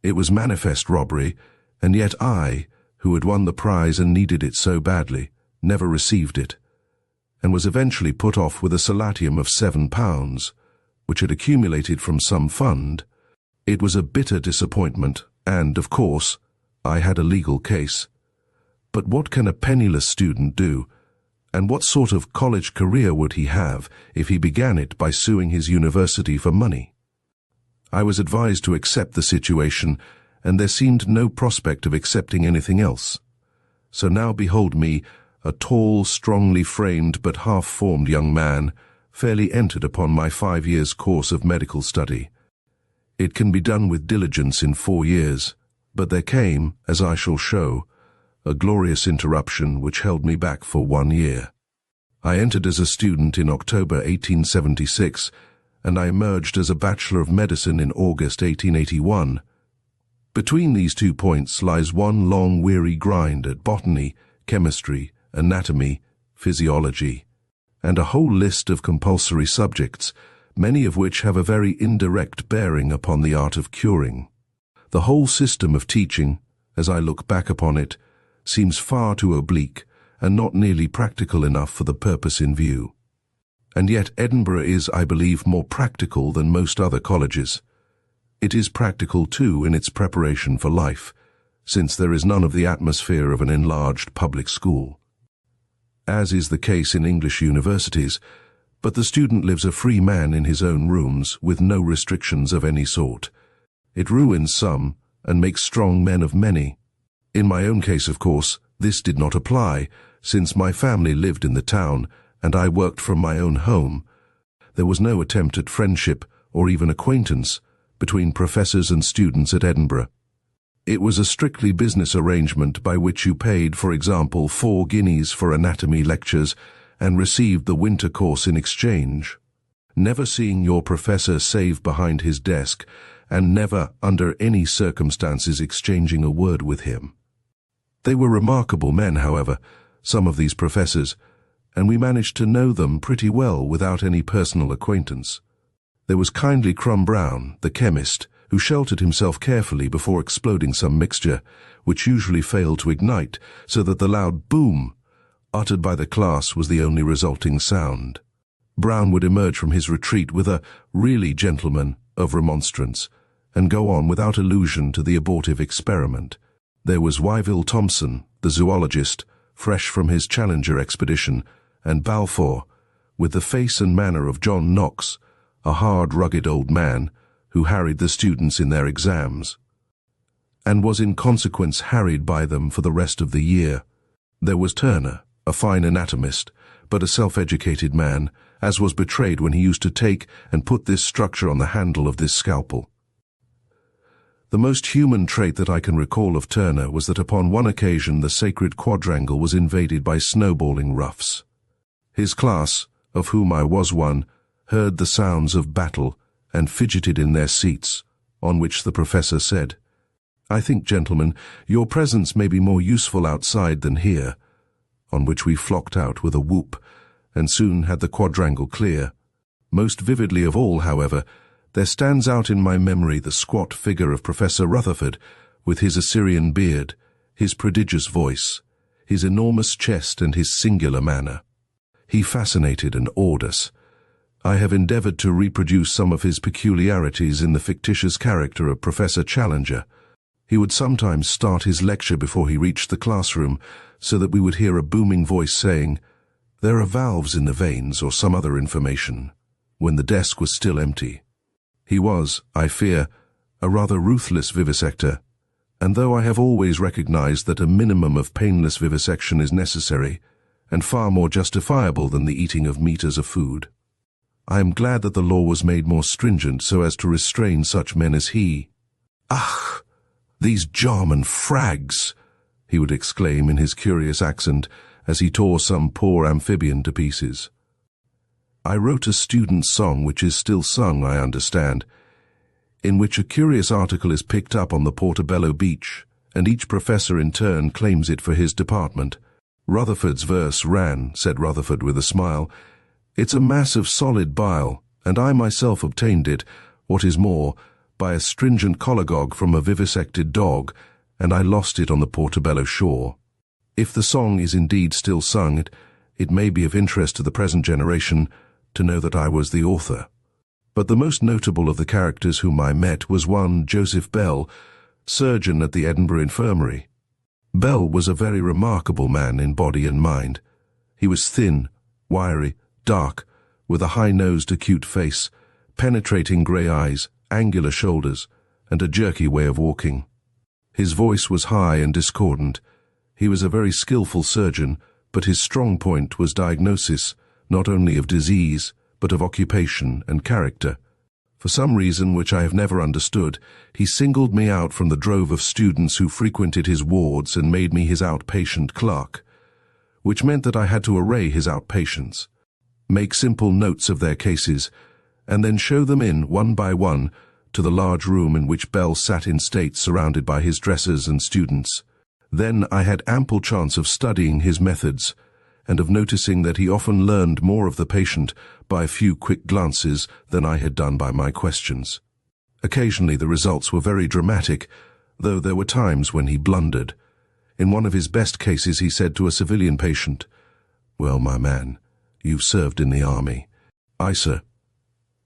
It was manifest robbery, and yet I, who had won the prize and needed it so badly, never received it, and was eventually put off with a solatium of £7, which had accumulated from some fund. It was a bitter disappointment, and, of course, I had a legal case. But what can a penniless student do? And what sort of college career would he have if he began it by suing his university for money? I was advised to accept the situation, and there seemed no prospect of accepting anything else. So now behold me, a tall, strongly framed but half-formed young man, fairly entered upon my 5 years' course of medical study. It can be done with diligence in 4 years, but there came, as I shall show, a glorious interruption which held me back for 1 year. I entered as a student in October 1876, and I emerged as a Bachelor of Medicine in August 1881. Between these 2 points lies one long weary grind at botany, chemistry, anatomy, physiology, and a whole list of compulsory subjects, many of which have a very indirect bearing upon the art of curing. The whole system of teaching, as I look back upon it, seems far too oblique and not nearly practical enough for the purpose in view. And yet Edinburgh is, I believe, more practical than most other colleges. It is practical, too, in its preparation for life, since there is none of the atmosphere of an enlarged public school, as is the case in English universities, but the student lives a free man in his own rooms with no restrictions of any sort. It ruins some and makes strong men of many. In my own case, of course, this did not apply, since my family lived in the town and I worked from my own home. There was no attempt at friendship or even acquaintance between professors and students at Edinburgh. It was a strictly business arrangement by which you paid, for example, 4 guineas for anatomy lectures and received the winter course in exchange, never seeing your professor save behind his desk and never, under any circumstances, exchanging a word with him. They were remarkable men, however, some of these professors, and we managed to know them pretty well without any personal acquaintance. There was kindly Crum Brown, the chemist, who sheltered himself carefully before exploding some mixture, which usually failed to ignite, so that the loud boom uttered by the class was the only resulting sound. Brown would emerge from his retreat with a "really, gentlemen" of remonstrance, and go on without allusion to the abortive experiment. There was Wyville Thompson, the zoologist, fresh from his Challenger expedition, and Balfour, with the face and manner of John Knox, a hard, rugged old man who harried the students in their exams, and was in consequence harried by them for the rest of the year. There was Turner, a fine anatomist, but a self-educated man, as was betrayed when he used to take and put this structure on the handle of this scalpel. The most human trait that I can recall of Turner was that upon one occasion the sacred quadrangle was invaded by snowballing roughs. His class, of whom I was one, heard the sounds of battle and fidgeted in their seats, on which the professor said, "I think, gentlemen, your presence may be more useful outside than here," on which we flocked out with a whoop, and soon had the quadrangle clear. Most vividly of all, however, there stands out in my memory the squat figure of Professor Rutherford, with his Assyrian beard, his prodigious voice, his enormous chest and his singular manner. He fascinated and awed us. I have endeavored to reproduce some of his peculiarities in the fictitious character of Professor Challenger. He would sometimes start his lecture before he reached the classroom, so that we would hear a booming voice saying, "There are valves in the veins," or some other information, when the desk was still empty. He was, I fear, a rather ruthless vivisector, and though I have always recognized that a minimum of painless vivisection is necessary, and far more justifiable than the eating of meat as a food, I am glad that the law was made more stringent so as to restrain such men as he. "Ach, these German frags!" he would exclaim in his curious accent as he tore some poor amphibian to pieces. I wrote a student's song which is still sung, I understand, in which a curious article is picked up on the Portobello beach, and each professor in turn claims it for his department. Rutherford's verse ran, said Rutherford with a smile, "It's a mass of solid bile, and I myself obtained it, what is more, by a stringent cholagogue from a vivisected dog, and I lost it on the Portobello shore." If the song is indeed still sung, it may be of interest to the present generation to know that I was the author. But the most notable of the characters whom I met was one Joseph Bell, surgeon at the Edinburgh Infirmary. Bell was a very remarkable man in body and mind. He was thin, wiry, dark, with a high-nosed, acute face, penetrating grey eyes, angular shoulders, and a jerky way of walking. His voice was high and discordant. He was a very skillful surgeon, but his strong point was diagnosis, not only of disease, but of occupation and character. For some reason which I have never understood, he singled me out from the drove of students who frequented his wards and made me his outpatient clerk, which meant that I had to array his outpatients, make simple notes of their cases, and then show them in, one by one, to the large room in which Bell sat in state surrounded by his dressers and students. Then I had ample chance of studying his methods, and of noticing that he often learned more of the patient by a few quick glances than I had done by my questions. Occasionally the results were very dramatic, though there were times when he blundered. In one of his best cases he said to a civilian patient, "Well, my man, you've served in the army." "Aye, sir."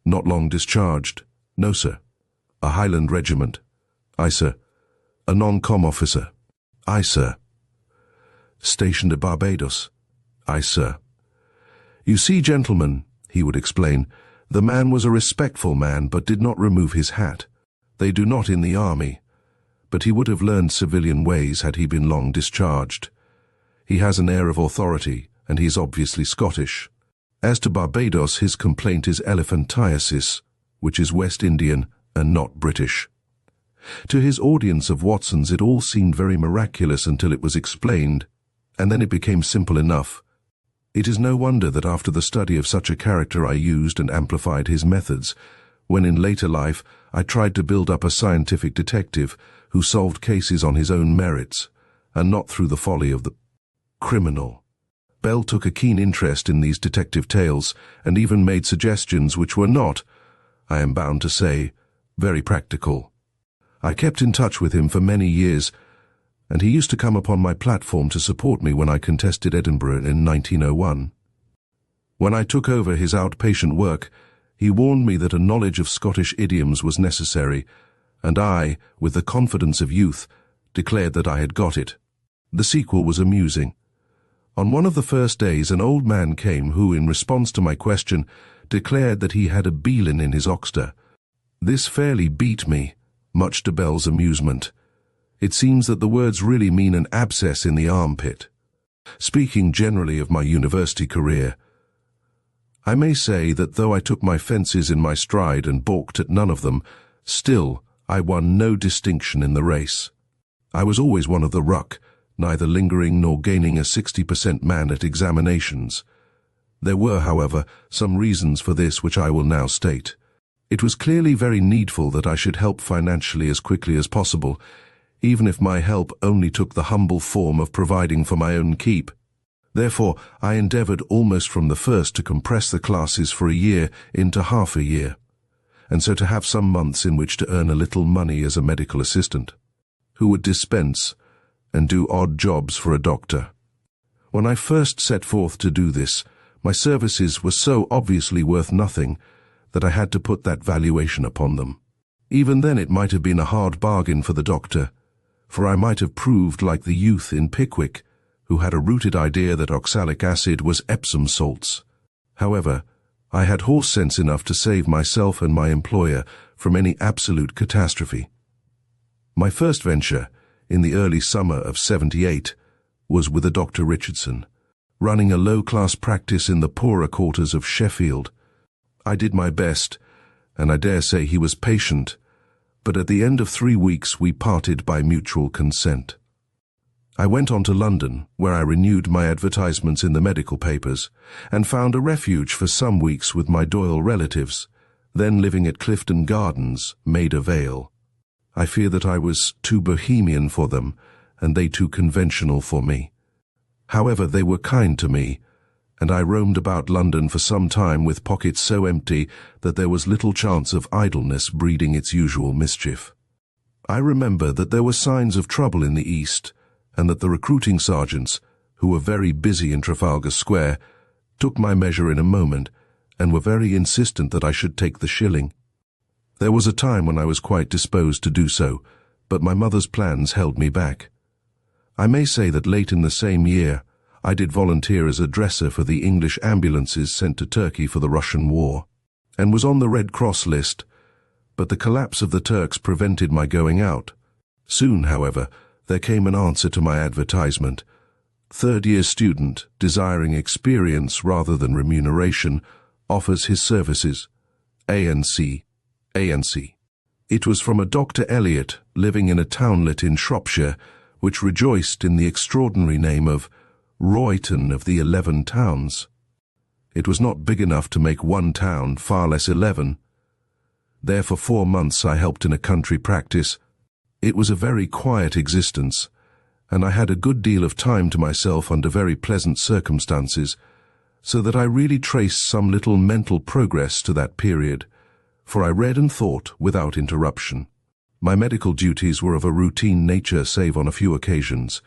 "Not long discharged?" "No, sir." "A Highland regiment?" "Aye, sir." "A non-com officer?" "Aye, sir." "Stationed at Barbados?" "Aye, sir." "You see, gentlemen," he would explain, "the man was a respectful man, but did not remove his hat. They do not in the army. But he would have learned civilian ways had he been long discharged. He has an air of authority, and he is obviously Scottish. As to Barbados, his complaint is elephantiasis, which is West Indian and not British." To his audience of Watson's it all seemed very miraculous until it was explained, and then it became simple enough. It is no wonder that after the study of such a character I used and amplified his methods, when in later life I tried to build up a scientific detective who solved cases on his own merits, and not through the folly of the criminal. Bell took a keen interest in these detective tales, and even made suggestions which were not, I am bound to say, very practical. I kept in touch with him for many years, and he used to come upon my platform to support me when I contested Edinburgh in 1901. When I took over his outpatient work, he warned me that a knowledge of Scottish idioms was necessary, and I, with the confidence of youth, declared that I had got it. The sequel was amusing. On one of the first days, an old man came who, in response to my question, declared that he had a beelin in his oxter. This fairly beat me, much to Bell's amusement. It seems that the words really mean an abscess in the armpit. Speaking generally of my university career, I may say that though I took my fences in my stride and balked at none of them, still I won no distinction in the race. I was always one of the ruck, neither lingering nor gaining a 60% man at examinations. There were, however, some reasons for this which I will now state. It was clearly very needful that I should help financially as quickly as possible, even if my help only took the humble form of providing for my own keep. Therefore, I endeavoured almost from the first to compress the classes for a year into half a year, and so to have some months in which to earn a little money as a medical assistant. who would dispense and do odd jobs for a doctor. When I first set forth to do this, my services were so obviously worth nothing that I had to put that valuation upon them. Even then it might have been a hard bargain for the doctor, for I might have proved like the youth in Pickwick, who had a rooted idea that oxalic acid was Epsom salts. However, I had horse sense enough to save myself and my employer from any absolute catastrophe. My first venture, in the early summer of '78, was with a Dr. Richardson, running a low-class practice in the poorer quarters of Sheffield. I did my best, and I dare say he was patient, but at the end of 3 weeks we parted by mutual consent. I went on to London, where I renewed my advertisements in the medical papers, and found a refuge for some weeks with my Doyle relatives, then living at Clifton Gardens, Maida Vale. I fear that I was too bohemian for them, and they too conventional for me. However, they were kind to me, and I roamed about London for some time with pockets so empty that there was little chance of idleness breeding its usual mischief. I remember that there were signs of trouble in the East, and that the recruiting sergeants, who were very busy in Trafalgar Square, took my measure in a moment, and were very insistent that I should take the shilling. There was a time when I was quite disposed to do so, but my mother's plans held me back. I may say that late in the same year, I did volunteer as a dresser for the English ambulances sent to Turkey for the Russian war, and was on the Red Cross list, but the collapse of the Turks prevented my going out. Soon, however, there came an answer to my advertisement. Third-year student, desiring experience rather than remuneration, offers his services. ANC. It was from a Dr. Elliot living in a townlet in Shropshire, which rejoiced in the extraordinary name of Royton of the 11 towns. It was not big enough to make one town, far less 11. There for 4 months I helped in a country practice. It was a very quiet existence, and I had a good deal of time to myself under very pleasant circumstances, so that I really traced some little mental progress to that period, for I read and thought without interruption. My medical duties were of a routine nature save on a few occasions.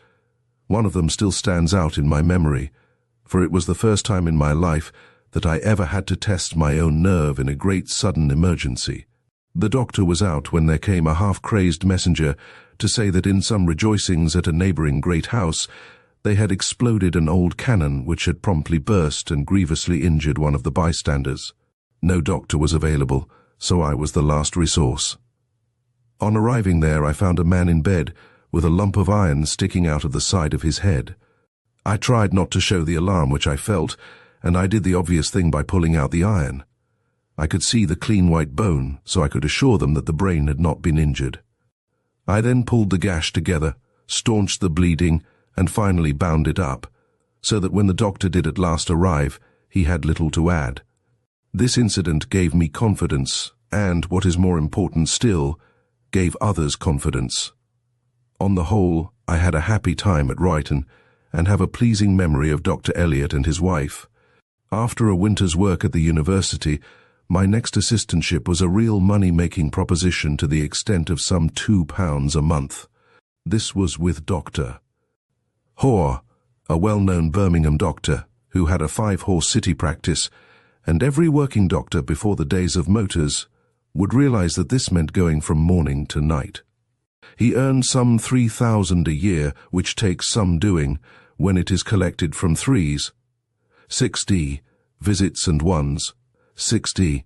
One of them still stands out in my memory, for it was the first time in my life that I ever had to test my own nerve in a great sudden emergency. The doctor was out when there came a half-crazed messenger to say that in some rejoicings at a neighbouring great house they had exploded an old cannon which had promptly burst and grievously injured one of the bystanders. No doctor was available, so I was the last resource. On arriving there I found a man in bed with a lump of iron sticking out of the side of his head. I tried not to show the alarm which I felt, and I did the obvious thing by pulling out the iron. I could see the clean white bone, so I could assure them that the brain had not been injured. I then pulled the gash together, staunched the bleeding, and finally bound it up, so that when the doctor did at last arrive, he had little to add. This incident gave me confidence, and, what is more important still, gave others confidence. On the whole, I had a happy time at Royton, and have a pleasing memory of Dr. Elliot and his wife. After a winter's work at the university, my next assistantship was a real money-making proposition to the extent of some £2 a month. This was with Dr. Hoare, a well-known Birmingham doctor, who had a 5-horse city practice, and every working doctor before the days of motors would realize that this meant going from morning to night. He earned some 3,000 a year, which takes some doing, when it is collected from threes. 6d, visits and ones, 6d,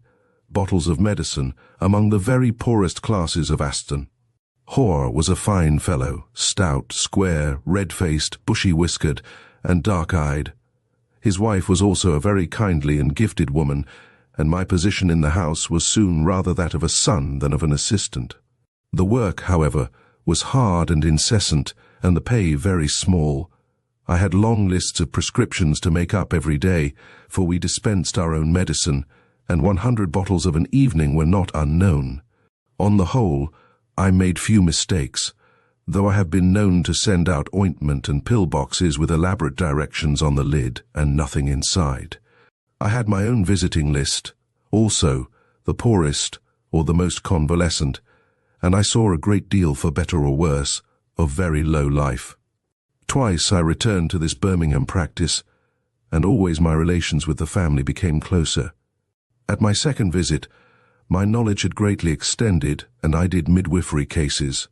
bottles of medicine, among the very poorest classes of Aston. Hoare was a fine fellow, stout, square, red-faced, bushy-whiskered, and dark-eyed. His wife was also a very kindly and gifted woman, and my position in the house was soon rather that of a son than of an assistant. The work, however, was hard and incessant, and the pay very small. I had long lists of prescriptions to make up every day, for we dispensed our own medicine, and 100 bottles of an evening were not unknown. On the whole, I made few mistakes, though I have been known to send out ointment and pill boxes with elaborate directions on the lid and nothing inside. I had my own visiting list, also the poorest or the most convalescent, and I saw a great deal for better or worse, of very low life. Twice I returned to this Birmingham practice, and always my relations with the family became closer. At my second visit, my knowledge had greatly extended, and I did midwifery cases,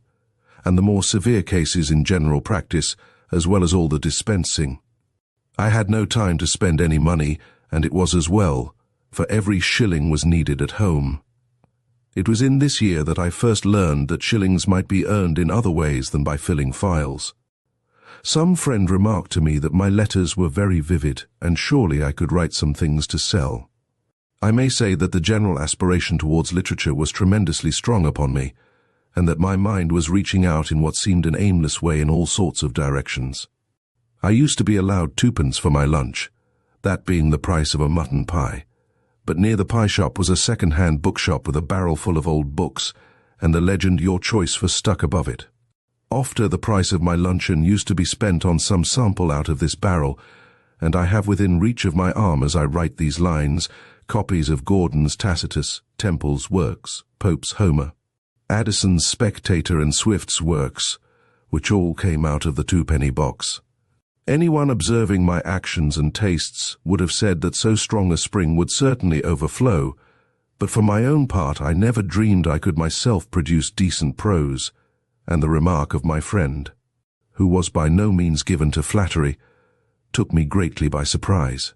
and the more severe cases in general practice, as well as all the dispensing. I had no time to spend any money, and it was as well, for every shilling was needed at home. It was in this year that I first learned that shillings might be earned in other ways than by filling files. Some friend remarked to me that my letters were very vivid, and surely I could write some things to sell. I may say that the general aspiration towards literature was tremendously strong upon me, and that my mind was reaching out in what seemed an aimless way in all sorts of directions. I used to be allowed 2p for my lunch, that being the price of a mutton pie. But near the pie shop was a second-hand bookshop with a barrel full of old books, and the legend "Your Choice" was stuck above it. Often the price of my luncheon used to be spent on some sample out of this barrel, and I have within reach of my arm as I write these lines copies of Gordon's Tacitus, Temple's Works, Pope's Homer, Addison's Spectator, and Swift's works, which all came out of the 2p box. Anyone observing my actions and tastes would have said that so strong a spring would certainly overflow, but for my own part I never dreamed I could myself produce decent prose, and the remark of my friend, who was by no means given to flattery, took me greatly by surprise.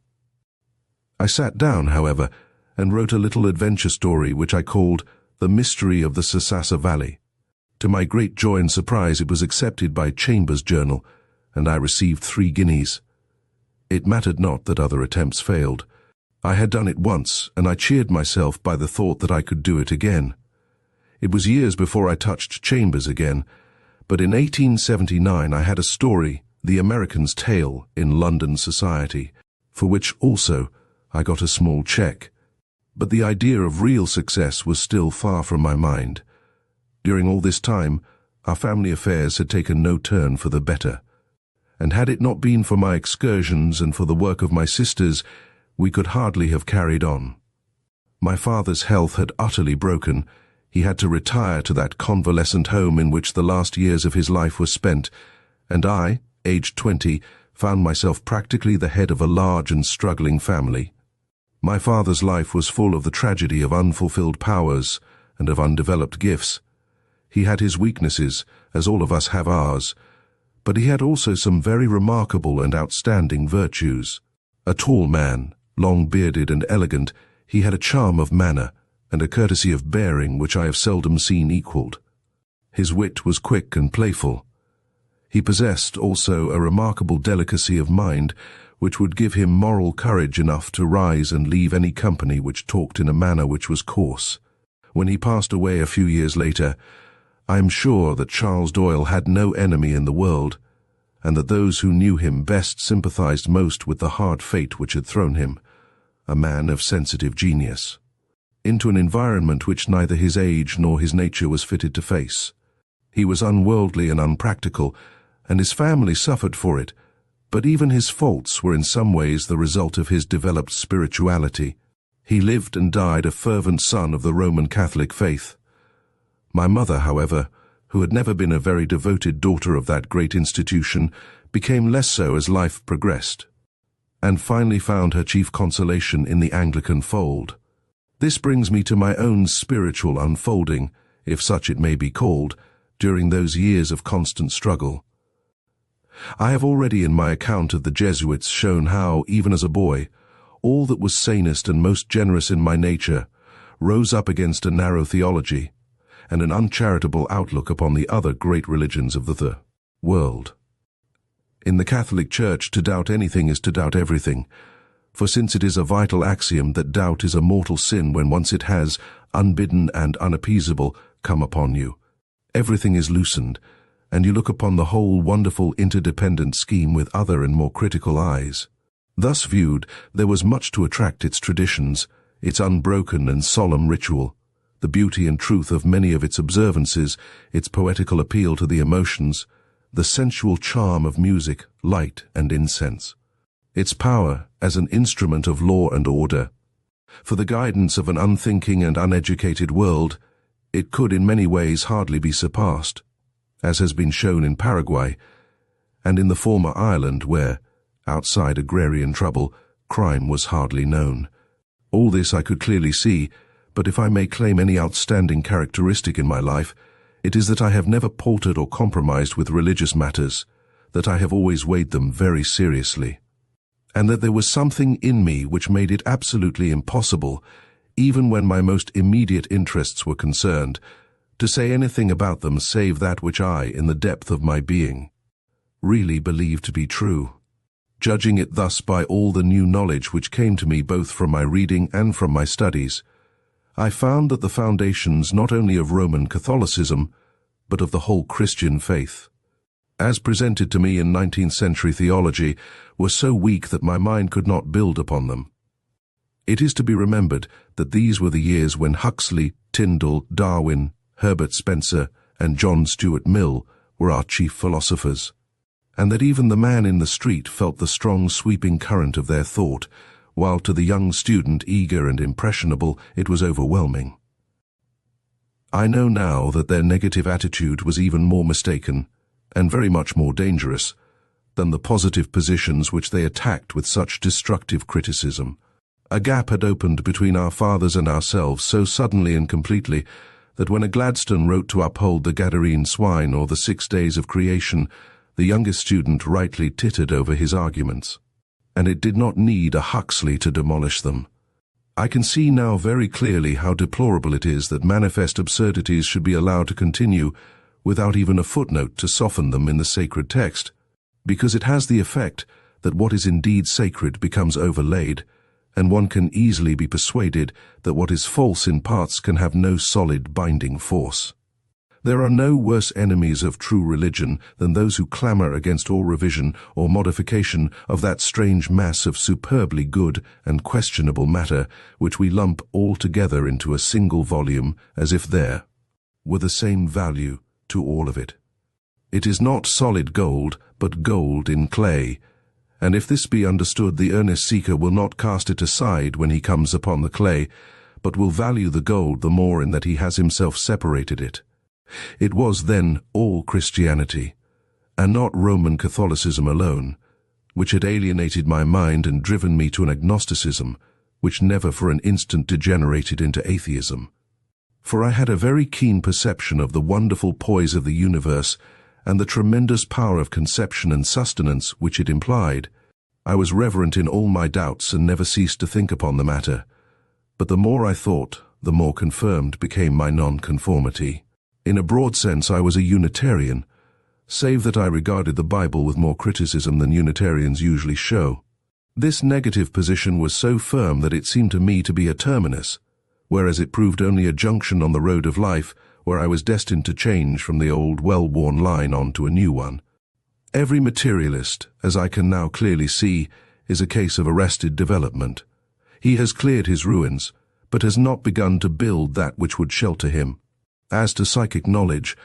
I sat down, however, and wrote a little adventure story which I called The Mystery of the Sasassa Valley. To my great joy and surprise it was accepted by Chambers' Journal, and I received 3 guineas. It mattered not that other attempts failed. I had done it once, and I cheered myself by the thought that I could do it again. It was years before I touched Chambers again, but in 1879 I had a story, The American's Tale, in London society, for which also I got a small cheque. But the idea of real success was still far from my mind. During all this time, our family affairs had taken no turn for the better, and had it not been for my excursions and for the work of my sisters, we could hardly have carried on. My father's health had utterly broken. He had to retire to that convalescent home in which the last years of his life were spent, and I, aged 20, found myself practically the head of a large and struggling family. My father's life was full of the tragedy of unfulfilled powers and of undeveloped gifts. He had his weaknesses, as all of us have ours, but he had also some very remarkable and outstanding virtues. A tall man, long-bearded and elegant, he had a charm of manner and a courtesy of bearing which I have seldom seen equalled. His wit was quick and playful. He possessed also a remarkable delicacy of mind which would give him moral courage enough to rise and leave any company which talked in a manner which was coarse. When he passed away a few years later, I am sure that Charles Doyle had no enemy in the world, and that those who knew him best sympathized most with the hard fate which had thrown him, a man of sensitive genius, into an environment which neither his age nor his nature was fitted to face. He was unworldly and unpractical, and his family suffered for it, but even his faults were in some ways the result of his developed spirituality. He lived and died a fervent son of the Roman Catholic faith. My mother, however, who had never been a very devoted daughter of that great institution, became less so as life progressed, and finally found her chief consolation in the Anglican fold. This brings me to my own spiritual unfolding, if such it may be called, during those years of constant struggle. I have already in my account of the Jesuits shown how, even as a boy, all that was sanest and most generous in my nature rose up against a narrow theology and an uncharitable outlook upon the other great religions of the world. In the Catholic Church, to doubt anything is to doubt everything, for since it is a vital axiom that doubt is a mortal sin when once it has, unbidden and unappeasable, come upon you, everything is loosened, and you look upon the whole wonderful interdependent scheme with other and more critical eyes. Thus viewed, there was much to attract its traditions, its unbroken and solemn ritual, the beauty and truth of many of its observances, its poetical appeal to the emotions, the sensual charm of music, light, and incense, its power as an instrument of law and order. For the guidance of an unthinking and uneducated world, it could in many ways hardly be surpassed. as has been shown in Paraguay, and in the former Ireland where, outside agrarian trouble, crime was hardly known. All this I could clearly see, but if I may claim any outstanding characteristic in my life, it is that I have never paltered or compromised with religious matters, that I have always weighed them very seriously, and that there was something in me which made it absolutely impossible, even when my most immediate interests were concerned, to say anything about them save that which I, in the depth of my being, really believed to be true. Judging it thus by all the new knowledge which came to me both from my reading and from my studies, I found that the foundations not only of Roman Catholicism, but of the whole Christian faith, as presented to me in 19th century theology, were so weak that my mind could not build upon them. It is to be remembered that these were the years when Huxley, Tyndall, Darwin, Herbert Spencer, and John Stuart Mill were our chief philosophers, and that even the man in the street felt the strong sweeping current of their thought, while to the young student, eager and impressionable, it was overwhelming. I know now that their negative attitude was even more mistaken, and very much more dangerous, than the positive positions which they attacked with such destructive criticism. A gap had opened between our fathers and ourselves so suddenly and completely that when a Gladstone wrote to uphold the Gadarene swine or the 6 days of creation, the youngest student rightly tittered over his arguments, and it did not need a Huxley to demolish them. I can see now very clearly how deplorable it is that manifest absurdities should be allowed to continue without even a footnote to soften them in the sacred text, because it has the effect that what is indeed sacred becomes overlaid, and one can easily be persuaded that what is false in parts can have no solid binding force. There are no worse enemies of true religion than those who clamor against all revision or modification of that strange mass of superbly good and questionable matter which we lump all together into a single volume as if there were the same value to all of it. It is not solid gold, but gold in clay, and if this be understood, the earnest seeker will not cast it aside when he comes upon the clay, but will value the gold the more in that he has himself separated it. It was then all Christianity, and not Roman Catholicism alone, which had alienated my mind and driven me to an agnosticism, which never for an instant degenerated into atheism. For I had a very keen perception of the wonderful poise of the universe and the tremendous power of conception and sustenance which it implied. I was reverent in all my doubts and never ceased to think upon the matter, but the more I thought, the more confirmed became my nonconformity. In a broad sense, I was a Unitarian, save that I regarded the Bible with more criticism than Unitarians usually show. This negative position was so firm that it seemed to me to be a terminus, whereas it proved only a junction on the road of life where I was destined to change from the old well-worn line onto a new one. Every materialist, as I can now clearly see, is a case of arrested development. He has cleared his ruins, but has not begun to build that which would shelter him. As to psychic knowledge,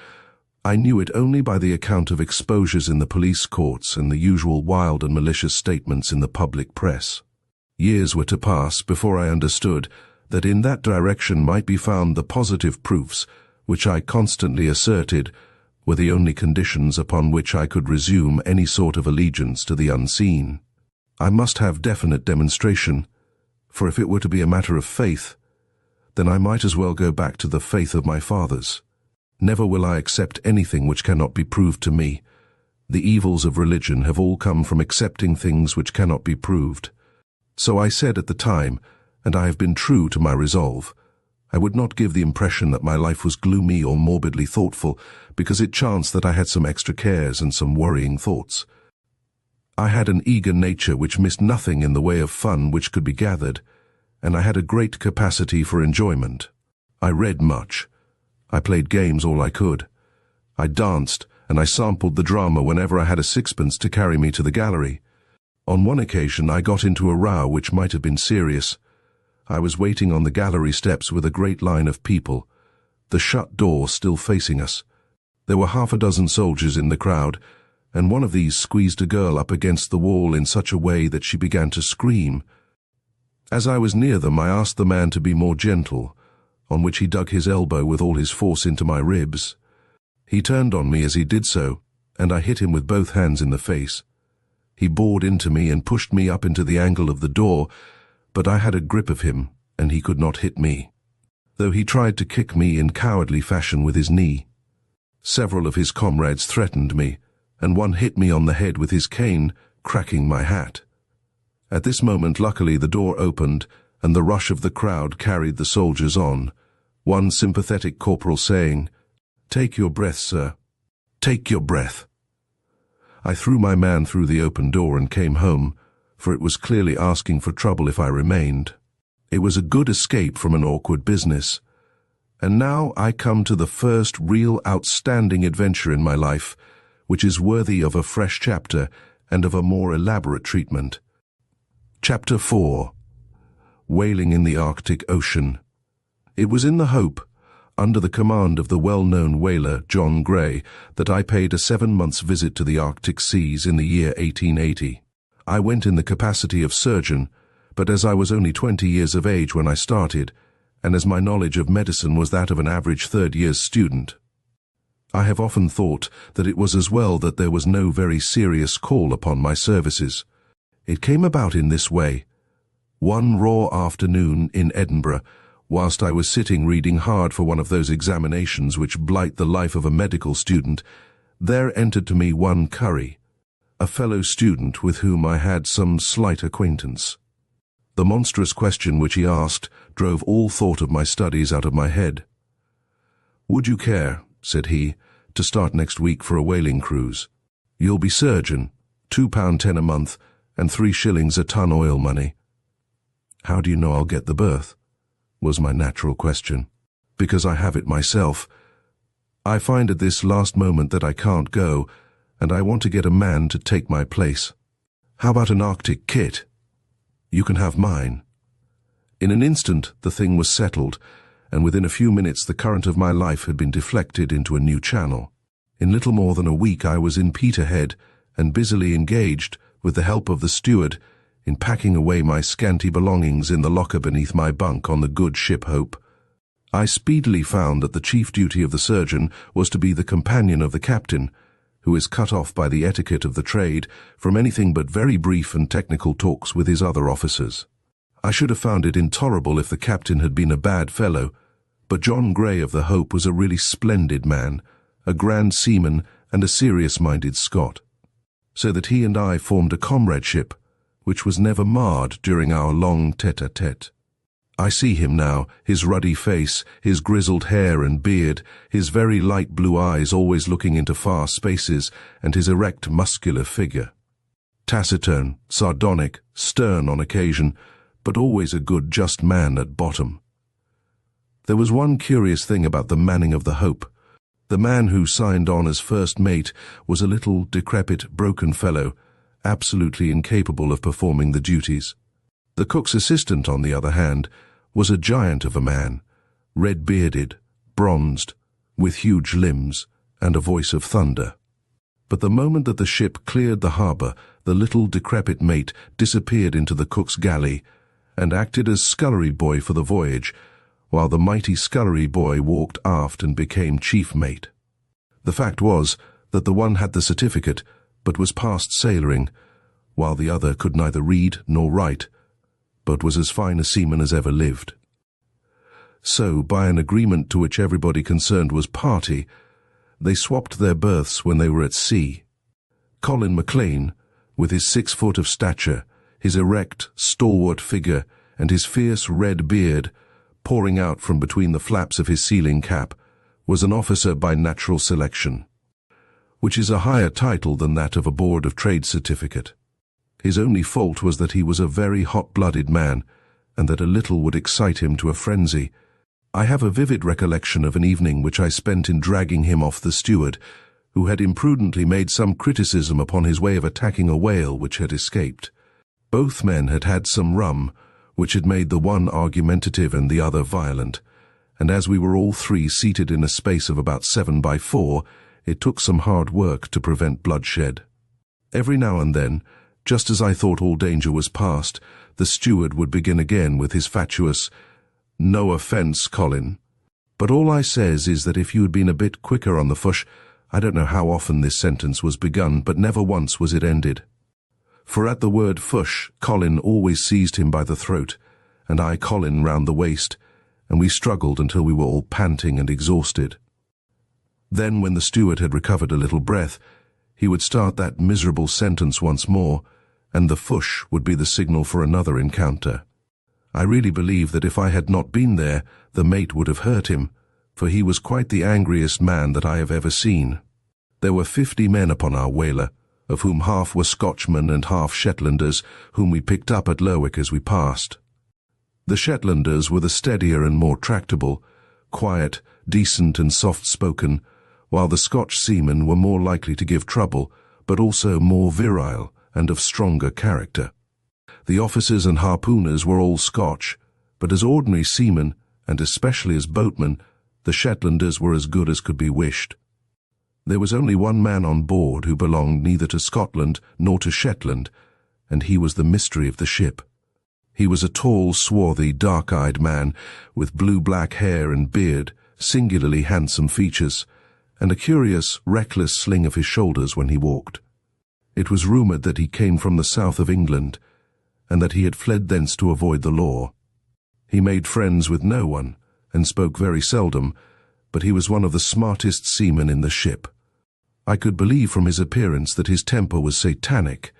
I knew it only by the account of exposures in the police courts and the usual wild and malicious statements in the public press. Years were to pass before I understood that in that direction might be found the positive proofs which I constantly asserted were the only conditions upon which I could resume any sort of allegiance to the unseen. I must have definite demonstration, for if it were to be a matter of faith, then I might as well go back to the faith of my fathers. Never will I accept anything which cannot be proved to me. The evils of religion have all come from accepting things which cannot be proved. So I said at the time, and I have been true to my resolve, I would not give the impression that my life was gloomy or morbidly thoughtful, because it chanced that I had some extra cares and some worrying thoughts. I had an eager nature which missed nothing in the way of fun which could be gathered, and I had a great capacity for enjoyment. I read much. I played games all I could. I danced, and I sampled the drama whenever I had a sixpence to carry me to the gallery. On one occasion I got into a row which might have been serious. I was waiting on the gallery steps with a great line of people, the shut door still facing us. There were 6 soldiers in the crowd, and one of these squeezed a girl up against the wall in such a way that she began to scream. As I was near them, I asked the man to be more gentle, on which he dug his elbow with all his force into my ribs. He turned on me as he did so, and I hit him with both hands in the face. He bored into me and pushed me up into the angle of the door, but I had a grip of him, and he could not hit me, though he tried to kick me in cowardly fashion with his knee. Several of his comrades threatened me, and one hit me on the head with his cane, cracking my hat. At this moment, luckily, the door opened, and the rush of the crowd carried the soldiers on, one sympathetic corporal saying, "Take your breath, sir. Take your breath." I threw my man through the open door and came home, for it was clearly asking for trouble if I remained. It was a good escape from an awkward business. And now I come to the first real outstanding adventure in my life, which is worthy of a fresh chapter and of a more elaborate treatment. Chapter 4. Whaling in the Arctic Ocean. It was in the Hope, under the command of the well-known whaler John Gray, that I paid a 7-month visit to the Arctic seas in the year 1880. I went in the capacity of surgeon, but as I was only 20 years of age when I started, and as my knowledge of medicine was that of an average third-year's student, I have often thought that it was as well that there was no very serious call upon my services. It came about in this way. One raw afternoon in Edinburgh, whilst I was sitting reading hard for one of those examinations which blight the life of a medical student, there entered to me one Curry, a fellow student with whom I had some slight acquaintance. The monstrous question which he asked drove all thought of my studies out of my head. "Would you care," said he, "to start next week for a whaling cruise? You'll be surgeon, £2.10 a month, and 3 shillings a ton oil money." "How do you know I'll get the berth?" was my natural question. "Because I have it myself. I find at this last moment that I can't go, and I want to get a man to take my place." "How about an Arctic kit?" "You can have mine." In an instant the thing was settled, and within a few minutes the current of my life had been deflected into a new channel. In little more than a week I was in Peterhead, and busily engaged, with the help of the steward, in packing away my scanty belongings in the locker beneath my bunk on the good ship Hope. I speedily found that the chief duty of the surgeon was to be the companion of the captain, who is cut off by the etiquette of the trade from anything but very brief and technical talks with his other officers. I should have found it intolerable if the captain had been a bad fellow, but John Gray of the Hope was a really splendid man, a grand seaman and a serious-minded Scot, so that he and I formed a comradeship which was never marred during our long tete-a-tete. I see him now, his ruddy face, his grizzled hair and beard, his very light blue eyes always looking into far spaces, and his erect muscular figure. Taciturn, sardonic, stern on occasion, but always a good just man at bottom. There was one curious thing about the manning of the Hope. The man who signed on as first mate was a little decrepit, broken fellow, absolutely incapable of performing the duties. The cook's assistant, on the other hand, was a giant of a man, red-bearded, bronzed, with huge limbs and a voice of thunder. But the moment that the ship cleared the harbour, the little decrepit mate disappeared into the cook's galley and acted as scullery boy for the voyage, while the mighty scullery boy walked aft and became chief mate. The fact was that the one had the certificate, but was past sailoring, while the other could neither read nor write, but was as fine a seaman as ever lived. So, by an agreement to which everybody concerned was party, they swapped their berths when they were at sea. Colin MacLean, with his 6 foot of stature, his erect, stalwart figure, and his fierce red beard pouring out from between the flaps of his sealing cap, was an officer by natural selection, which is a higher title than that of a Board of Trade certificate. His only fault was that he was a very hot-blooded man, and that a little would excite him to a frenzy. I have a vivid recollection of an evening which I spent in dragging him off the steward, who had imprudently made some criticism upon his way of attacking a whale which had escaped. Both men had had some rum, which had made the one argumentative and the other violent, and as we were all three seated in a space of about 7 by 4, it took some hard work to prevent bloodshed. Every now and then, just as I thought all danger was past, the steward would begin again with his fatuous, "No offence, Colin," But all I says is that if you had been a bit quicker on the fush, I don't know how often this sentence was begun, but never once was it ended. For at the word fush, Colin always seized him by the throat, and I Colin round the waist, and we struggled until we were all panting and exhausted. Then, when the steward had recovered a little breath, he would start that miserable sentence once more, and the fush would be the signal for another encounter. I really believe that if I had not been there, the mate would have hurt him, for he was quite the angriest man that I have ever seen. There were 50 men upon our whaler, of whom half were Scotchmen and half Shetlanders, whom we picked up at Lerwick as we passed. The Shetlanders were the steadier and more tractable, quiet, decent and soft-spoken, while the Scotch seamen were more likely to give trouble, but also more virile and of stronger character. The officers and harpooners were all Scotch, but as ordinary seamen, and especially as boatmen, the Shetlanders were as good as could be wished. There was only one man on board who belonged neither to Scotland nor to Shetland, and he was the mystery of the ship. He was a tall, swarthy, dark-eyed man, with blue-black hair and beard, singularly handsome features, and a curious, reckless sling of his shoulders when he walked. It was rumoured that he came from the south of England, and that he had fled thence to avoid the law. He made friends with no one, and spoke very seldom, but he was one of the smartest seamen in the ship. I could believe from his appearance that his temper was satanic,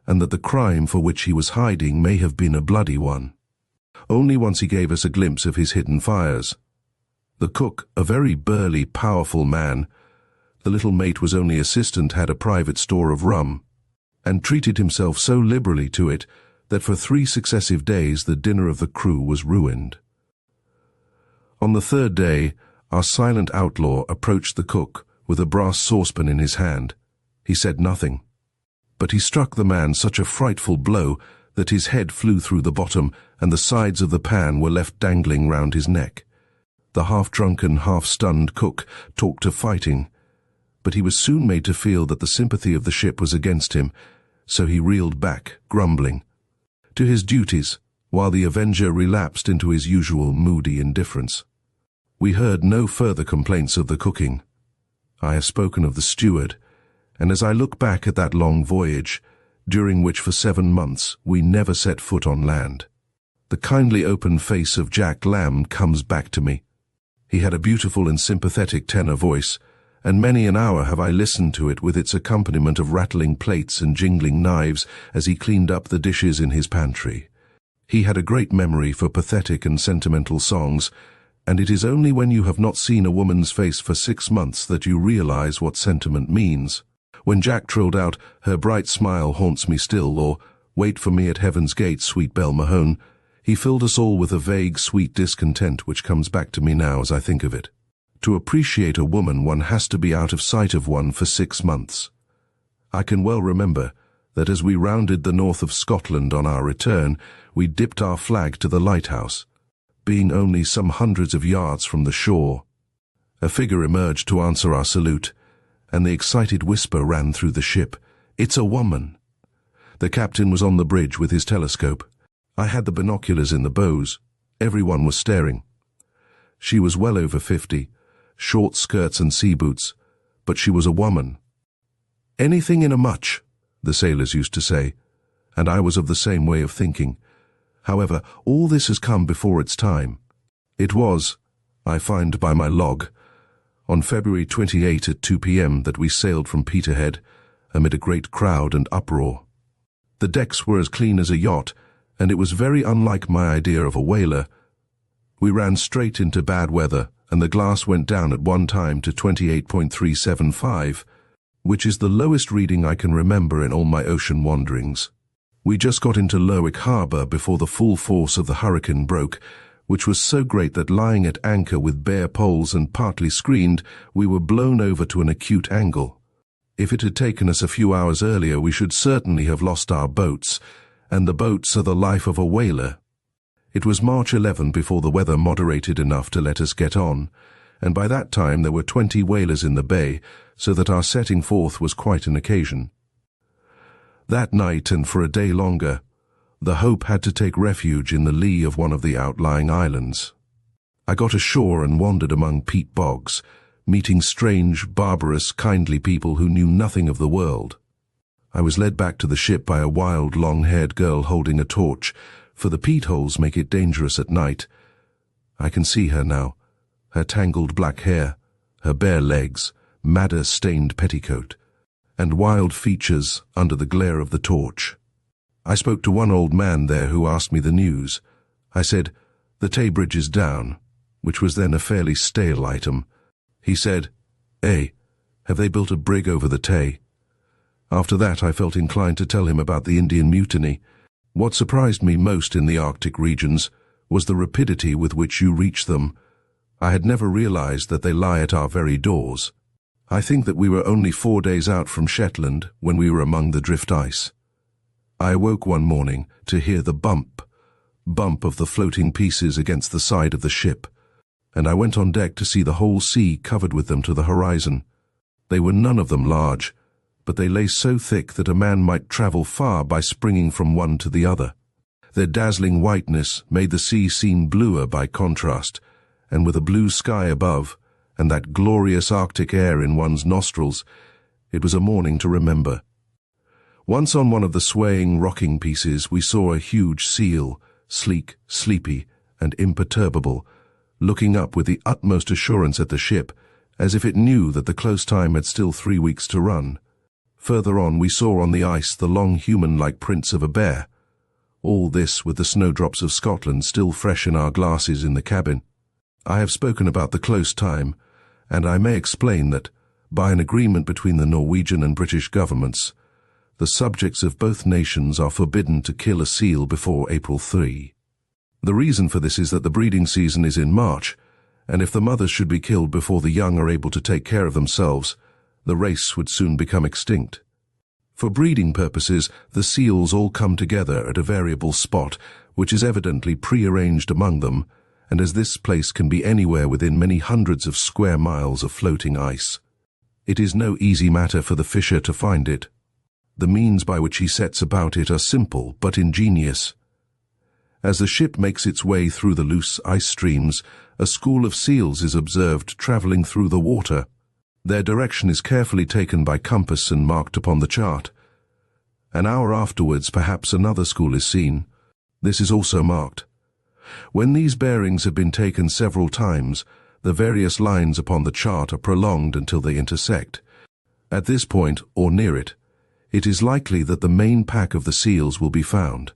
and that the crime for which he was hiding may have been a bloody one. Only once he gave us a glimpse of his hidden fires. The cook, a very burly, powerful man, the little mate was only assistant, had a private store of rum, and treated himself so liberally to it that for 3 successive days the dinner of the crew was ruined. On the 3rd day, our silent outlaw approached the cook with a brass saucepan in his hand. He said nothing, but he struck the man such a frightful blow that his head flew through the bottom and the sides of the pan were left dangling round his neck. The half-drunken, half-stunned cook talked of fighting, but he was soon made to feel that the sympathy of the ship was against him, so he reeled back, grumbling, to his duties, while the Avenger relapsed into his usual moody indifference. We heard no further complaints of the cooking. I have spoken of the steward, and as I look back at that long voyage, during which for 7 months we never set foot on land, the kindly open face of Jack Lamb comes back to me. He had a beautiful and sympathetic tenor voice, and many an hour have I listened to it with its accompaniment of rattling plates and jingling knives as he cleaned up the dishes in his pantry. He had a great memory for pathetic and sentimental songs, and it is only when you have not seen a woman's face for 6 months that you realize what sentiment means. When Jack trilled out, "Her bright smile haunts me still," or "Wait for me at heaven's gate, sweet Belle Mahone," he filled us all with a vague, sweet discontent which comes back to me now as I think of it. To appreciate a woman, one has to be out of sight of one for 6 months. I can well remember that as we rounded the north of Scotland on our return, we dipped our flag to the lighthouse. Being only some hundreds of yards from the shore, a figure emerged to answer our salute, and the excited whisper ran through the ship, "It's a woman." The captain was on the bridge with his telescope. I had the binoculars in the bows. Everyone was staring. She was well over 50, short skirts and sea boots, but she was a woman. "Anything in a much," the sailors used to say, and I was of the same way of thinking. However, all this has come before its time. It was, I find by my log, on February 28 at 2 p.m. that we sailed from Peterhead, amid a great crowd and uproar. The decks were as clean as a yacht, and it was very unlike my idea of a whaler. We ran straight into bad weather, and the glass went down at one time to 28.375, which is the lowest reading I can remember in all my ocean wanderings. We just got into Lerwick Harbour before the full force of the hurricane broke, which was so great that lying at anchor with bare poles and partly screened, we were blown over to an acute angle. If it had taken us a few hours earlier, we should certainly have lost our boats, and the boats are the life of a whaler. It was March 11 before the weather moderated enough to let us get on, and by that time there were 20 whalers in the bay, so that our setting forth was quite an occasion. That night, and for a day longer, the Hope had to take refuge in the lee of one of the outlying islands. I got ashore and wandered among peat bogs, meeting strange, barbarous, kindly people who knew nothing of the world. I was led back to the ship by a wild, long-haired girl holding a torch, for the peat holes make it dangerous at night. I can see her now, her tangled black hair, her bare legs, madder-stained petticoat, and wild features under the glare of the torch. I spoke to one old man there who asked me the news. I said, "The Tay Bridge is down," which was then a fairly stale item. He said, have they built a brig over the Tay?" After that I felt inclined to tell him about the Indian Mutiny. What surprised me most in the Arctic regions was the rapidity with which you reach them. I had never realized that they lie at our very doors. I think that we were only 4 days out from Shetland when we were among the drift ice. I awoke one morning to hear the bump of the floating pieces against the side of the ship, and I went on deck to see the whole sea covered with them to the horizon. They were none of them large, but they lay so thick that a man might travel far by springing from one to the other. Their dazzling whiteness made the sea seem bluer by contrast, and with a blue sky above, and that glorious Arctic air in one's nostrils, it was a morning to remember. Once on one of the swaying, rocking pieces, we saw a huge seal, sleek, sleepy, and imperturbable, looking up with the utmost assurance at the ship, as if it knew that the close time had still 3 weeks to run. Further on we saw on the ice the long human-like prints of a bear. All this with the snowdrops of Scotland still fresh in our glasses in the cabin. I have spoken about the close time, and I may explain that, by an agreement between the Norwegian and British governments, the subjects of both nations are forbidden to kill a seal before April 3. The reason for this is that the breeding season is in March, and if the mothers should be killed before the young are able to take care of themselves, the race would soon become extinct. For breeding purposes, the seals all come together at a variable spot, which is evidently pre-arranged among them, and as this place can be anywhere within many hundreds of square miles of floating ice, it is no easy matter for the fisher to find it. The means by which he sets about it are simple but ingenious. As the ship makes its way through the loose ice streams, a school of seals is observed traveling through the water. Their direction is carefully taken by compass and marked upon the chart. An hour afterwards, perhaps another school is seen. This is also marked. When these bearings have been taken several times, the various lines upon the chart are prolonged until they intersect. At this point, or near it, it is likely that the main pack of the seals will be found.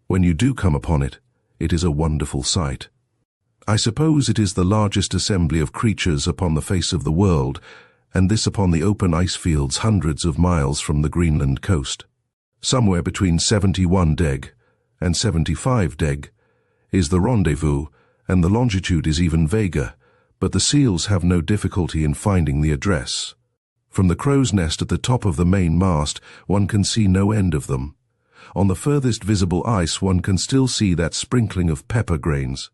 When you do come upon it, it is a wonderful sight. I suppose it is the largest assembly of creatures upon the face of the world, and this upon the open ice fields hundreds of miles from the Greenland coast. Somewhere between 71 deg and 75 deg is the rendezvous, and the longitude is even vaguer, but the seals have no difficulty in finding the address. From the crow's nest at the top of the main mast, one can see no end of them. On the furthest visible ice, one can still see that sprinkling of pepper grains.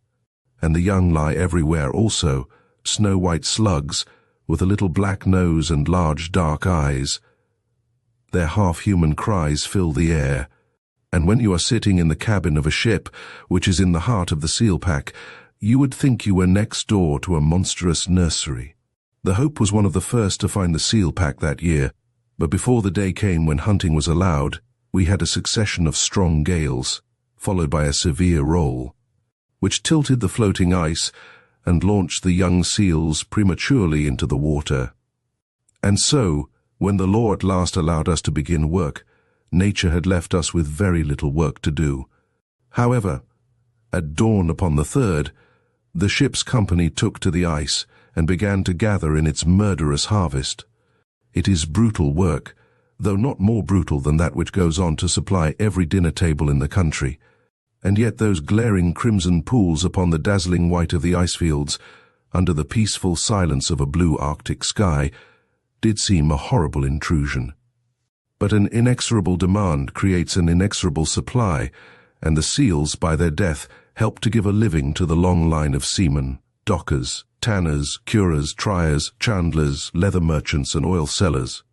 And the young lie everywhere also, snow-white slugs, with a little black nose and large dark eyes. Their half-human cries fill the air, and when you are sitting in the cabin of a ship, which is in the heart of the seal pack, you would think you were next door to a monstrous nursery. The Hope was one of the first to find the seal pack that year, but before the day came when hunting was allowed, we had a succession of strong gales, followed by a severe roll, which tilted the floating ice and launched the young seals prematurely into the water. And so, when the law at last allowed us to begin work, nature had left us with very little work to do. However, at dawn upon the 3rd, the ship's company took to the ice and began to gather in its murderous harvest. It is brutal work, though not more brutal than that which goes on to supply every dinner table in the country, and yet those glaring crimson pools upon the dazzling white of the ice fields, under the peaceful silence of a blue Arctic sky, did seem a horrible intrusion. But an inexorable demand creates an inexorable supply, and the seals, by their death, help to give a living to the long line of seamen, dockers, tanners, curers, tryers, chandlers, leather merchants, and oil sellers,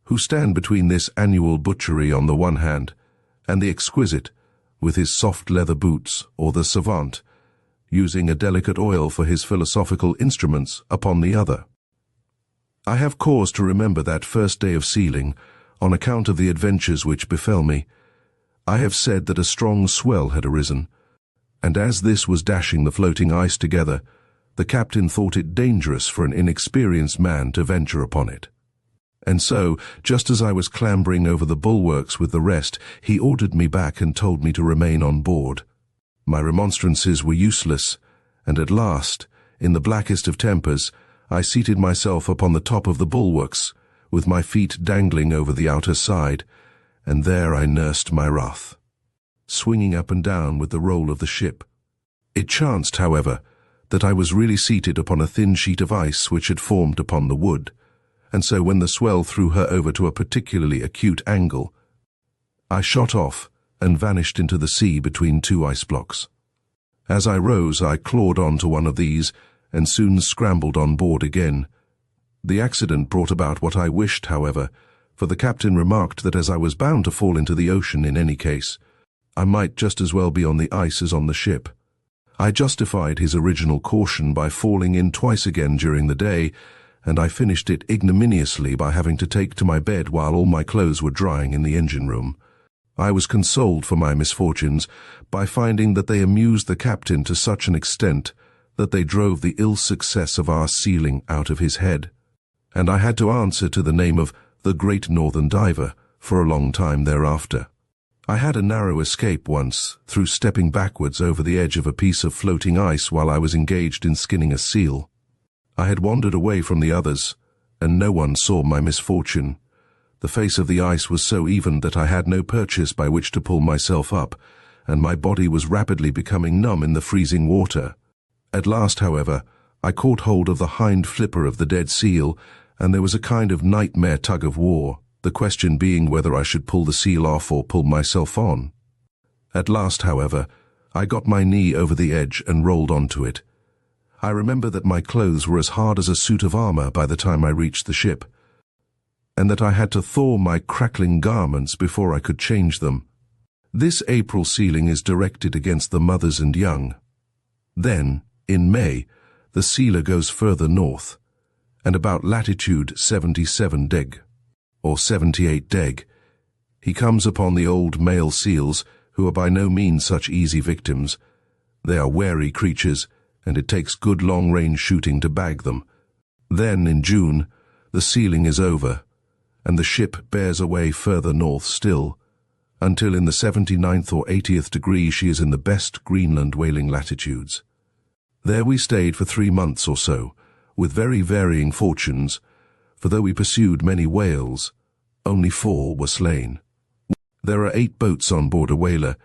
who stand between this annual butchery on the one hand, and the exquisite, with his soft leather boots, or the savant, using a delicate oil for his philosophical instruments upon the other. I have cause to remember that first day of sealing, on account of the adventures which befell me. I have said that a strong swell had arisen, and as this was dashing the floating ice together, the captain thought it dangerous for an inexperienced man to venture upon it. And so, just as I was clambering over the bulwarks with the rest, he ordered me back and told me to remain on board. My remonstrances were useless, and at last, in the blackest of tempers, I seated myself upon the top of the bulwarks, with my feet dangling over the outer side, and there I nursed my wrath, swinging up and down with the roll of the ship. It chanced, however, that I was really seated upon a thin sheet of ice which had formed upon the wood, and so when the swell threw her over to a particularly acute angle, I shot off and vanished into the sea between two ice blocks. As I rose, I clawed on to one of these, and soon scrambled on board again. The accident brought about what I wished, however, for the captain remarked that as I was bound to fall into the ocean in any case, I might just as well be on the ice as on the ship. I justified his original caution by falling in twice again during the day, and I finished it ignominiously by having to take to my bed while all my clothes were drying in the engine room. I was consoled for my misfortunes by finding that they amused the captain to such an extent that they drove the ill success of our sealing out of his head, and I had to answer to the name of the Great Northern Diver for a long time thereafter. I had a narrow escape once through stepping backwards over the edge of a piece of floating ice while I was engaged in skinning a seal. I had wandered away from the others, and no one saw my misfortune. The face of the ice was so even that I had no purchase by which to pull myself up, and my body was rapidly becoming numb in the freezing water. At last, however, I caught hold of the hind flipper of the dead seal, and there was a kind of nightmare tug-of-war, the question being whether I should pull the seal off or pull myself on. At last, however, I got my knee over the edge and rolled onto it. I remember that my clothes were as hard as a suit of armor by the time I reached the ship, and that I had to thaw my crackling garments before I could change them. This April sealing is directed against the mothers and young. Then, in May, the sealer goes further north, and about latitude 77 deg, or 78 deg, he comes upon the old male seals, who are by no means such easy victims. They are wary creatures, and it takes good long-range shooting to bag them. Then, in June, the sealing is over, and the ship bears away further north still, until in the 79th or 80th degree she is in the best Greenland whaling latitudes. There we stayed for 3 months or so, with very varying fortunes, for though we pursued many whales, only 4 were slain. There are 8 boats on board a whaler,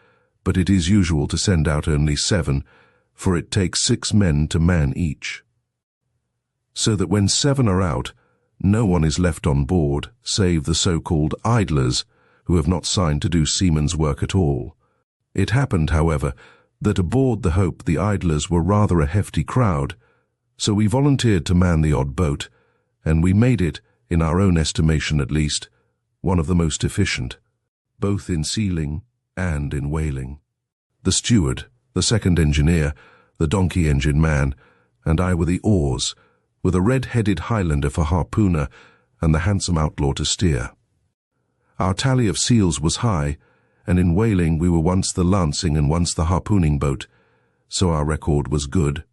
but it is usual to send out only 7, for it takes 6 men to man each. So that when 7 are out, no one is left on board save the so-called idlers, who have not signed to do seaman's work at all. It happened, however, that aboard the Hope the idlers were rather a hefty crowd, so we volunteered to man the odd boat, and we made it, in our own estimation at least, one of the most efficient, both in sealing and in whaling. The steward, the second engineer, the donkey engine man, and I were the oars, with a red-headed Highlander for harpooner and the handsome outlaw to steer. Our tally of seals was high, and in whaling we were once the lancing and once the harpooning boat, so our record was good.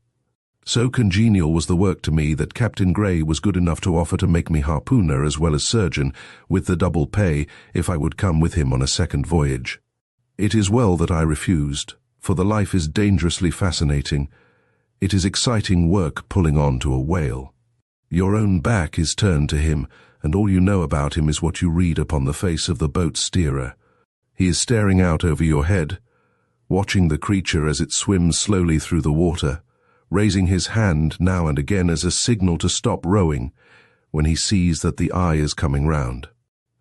So congenial was the work to me that Captain Grey was good enough to offer to make me harpooner as well as surgeon, with the double pay, if I would come with him on a second voyage. It is well that I refused, for the life is dangerously fascinating. It is exciting work pulling on to a whale. Your own back is turned to him, and all you know about him is what you read upon the face of the boat steerer. He is staring out over your head, watching the creature as it swims slowly through the water, raising his hand now and again as a signal to stop rowing when he sees that the eye is coming round,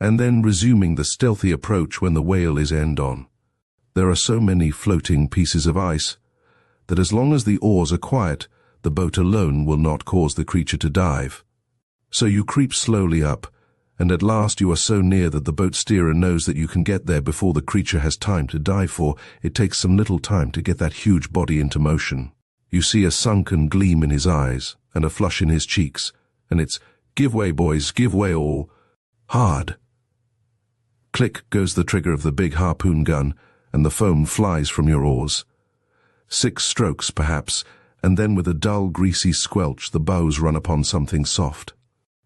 and then resuming the stealthy approach when the whale is end on. There are so many floating pieces of ice that as long as the oars are quiet, the boat alone will not cause the creature to dive. So you creep slowly up, and at last you are so near that the boat steerer knows that you can get there before the creature has time to dive, for it takes some little time to get that huge body into motion. You see a sunken gleam in his eyes and a flush in his cheeks, and it's, "Give way, boys, give way all." Hard. Click goes the trigger of the big harpoon gun, and the foam flies from your oars. 6 strokes, perhaps, and then with a dull, greasy squelch the bows run upon something soft.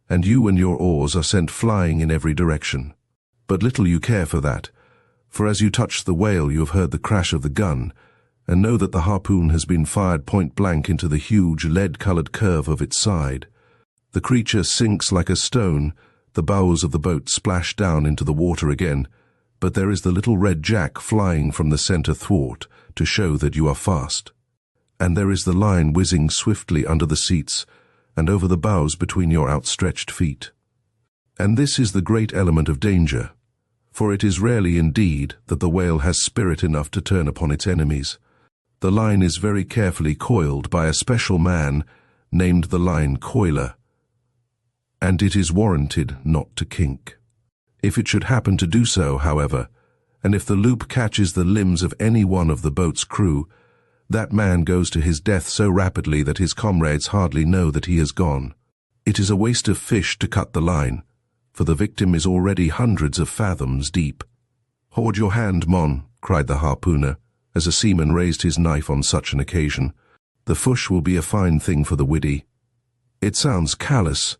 And you and your oars are sent flying in every direction. But little you care for that, for as you touch the whale you have heard the crash of the gun, and know that the harpoon has been fired point-blank into the huge lead-colored curve of its side. The creature sinks like a stone, the bows of the boat splash down into the water again, but there is the little red jack flying from the center thwart to show that you are fast. And there is the line whizzing swiftly under the seats and over the bows between your outstretched feet. And this is the great element of danger, for it is rarely indeed that the whale has spirit enough to turn upon its enemies. The line is very carefully coiled by a special man named the line coiler, and it is warranted not to kink. If it should happen to do so, however, and if the loop catches the limbs of any one of the boat's crew, that man goes to his death so rapidly that his comrades hardly know that he has gone. It is a waste of fish to cut the line, for the victim is already hundreds of fathoms deep. "Hold your hand, Mon," cried the harpooner, as a seaman raised his knife on such an occasion. "The fush will be a fine thing for the widdy." It sounds callous,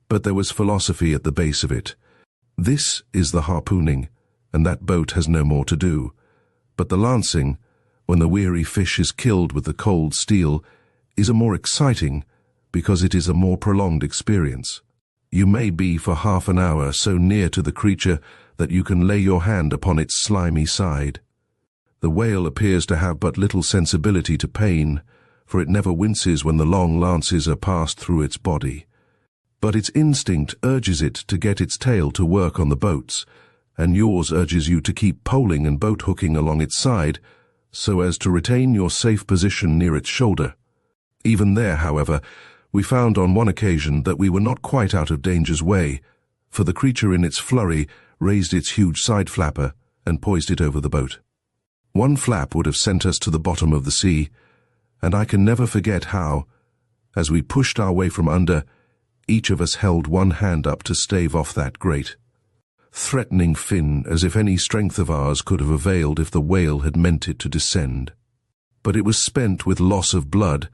but there was philosophy at the base of it. This is the harpooning, and that boat has no more to do. But the lancing, when the weary fish is killed with the cold steel, is a more exciting, because it is a more prolonged experience. You may be for half an hour so near to the creature that you can lay your hand upon its slimy side. The whale appears to have but little sensibility to pain, for it never winces when the long lances are passed through its body. But its instinct urges it to get its tail to work on the boats, and yours urges you to keep poling and boat hooking along its side, so as to retain your safe position near its shoulder. Even there, however, we found on one occasion that we were not quite out of danger's way, for the creature in its flurry raised its huge side flapper and poised it over the boat. One flap would have sent us to the bottom of the sea, and I can never forget how, as we pushed our way from under, each of us held one hand up to stave off that great, threatening fin, as if any strength of ours could have availed if the whale had meant it to descend. But it was spent with loss of blood,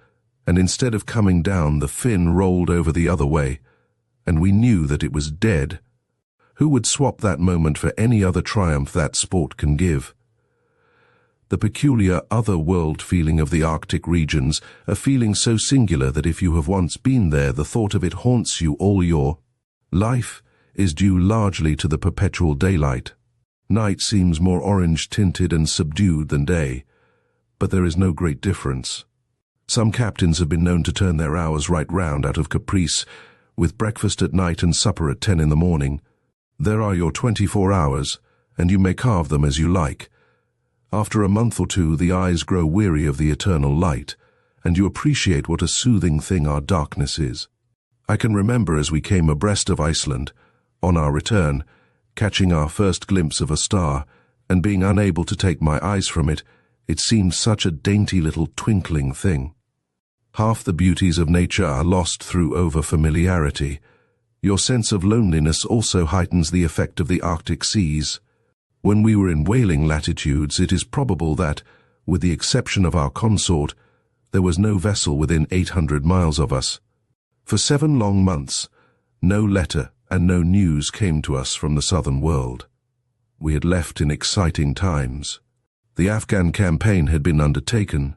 and instead of coming down, the fin rolled over the other way, and we knew that it was dead. Who would swap that moment for any other triumph that sport can give? The peculiar other-world feeling of the Arctic regions, a feeling so singular that if you have once been there, the thought of it haunts you all your life, is due largely to the perpetual daylight. Night seems more orange-tinted and subdued than day, but there is no great difference. Some captains have been known to turn their hours right round out of caprice, with breakfast at night and supper at 10 in the morning. There are your 24 hours, and you may carve them as you like. After a month or two, the eyes grow weary of the eternal light, and you appreciate what a soothing thing our darkness is. I can remember as we came abreast of Iceland, on our return, catching our first glimpse of a star, and being unable to take my eyes from it, it seemed such a dainty little twinkling thing. Half the beauties of nature are lost through over-familiarity. Your sense of loneliness also heightens the effect of the Arctic seas. When we were in whaling latitudes, it is probable that, with the exception of our consort, there was no vessel within 800 miles of us. For 7 long months, no letter and no news came to us from the southern world. We had left in exciting times. The Afghan campaign had been undertaken,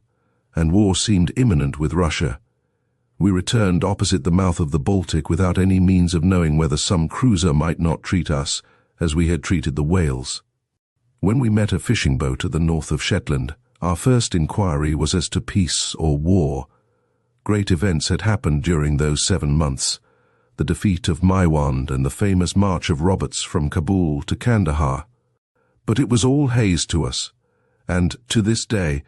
and war seemed imminent with Russia. We returned opposite the mouth of the Baltic without any means of knowing whether some cruiser might not treat us as we had treated the whales. When we met a fishing boat at the north of Shetland, our first inquiry was as to peace or war. Great events had happened during those 7 months. The defeat of Maiwand and the famous march of Roberts from Kabul to Kandahar. But it was all haze to us, and to this day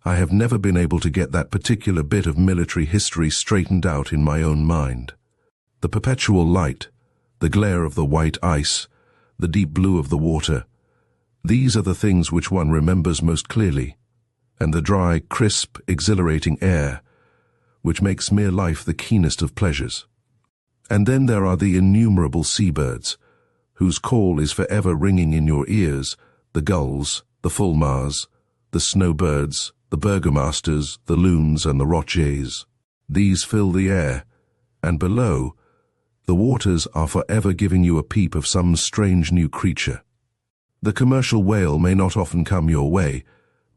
I have never been able to get that particular bit of military history straightened out in my own mind. The perpetual light, the glare of the white ice, the deep blue of the water, these are the things which one remembers most clearly, and the dry, crisp, exhilarating air, which makes mere life the keenest of pleasures. And then there are the innumerable seabirds, whose call is forever ringing in your ears, the gulls, the fulmars, the snowbirds, the burgomasters, the loons, and the rotjays. These fill the air, and below, the waters are forever giving you a peep of some strange new creature. The commercial whale may not often come your way,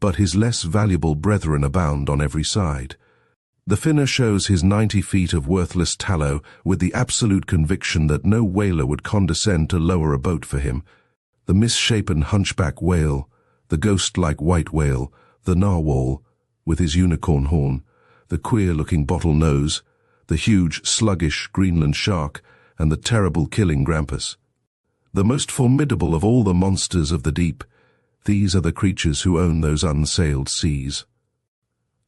but his less valuable brethren abound on every side. The finner shows his 90 feet of worthless tallow with the absolute conviction that no whaler would condescend to lower a boat for him. The misshapen hunchback whale, the ghost-like white whale, the narwhal, with his unicorn horn, the queer-looking bottle nose, the huge, sluggish Greenland shark, and the terrible killing grampus. The most formidable of all the monsters of the deep, these are the creatures who own those unsailed seas.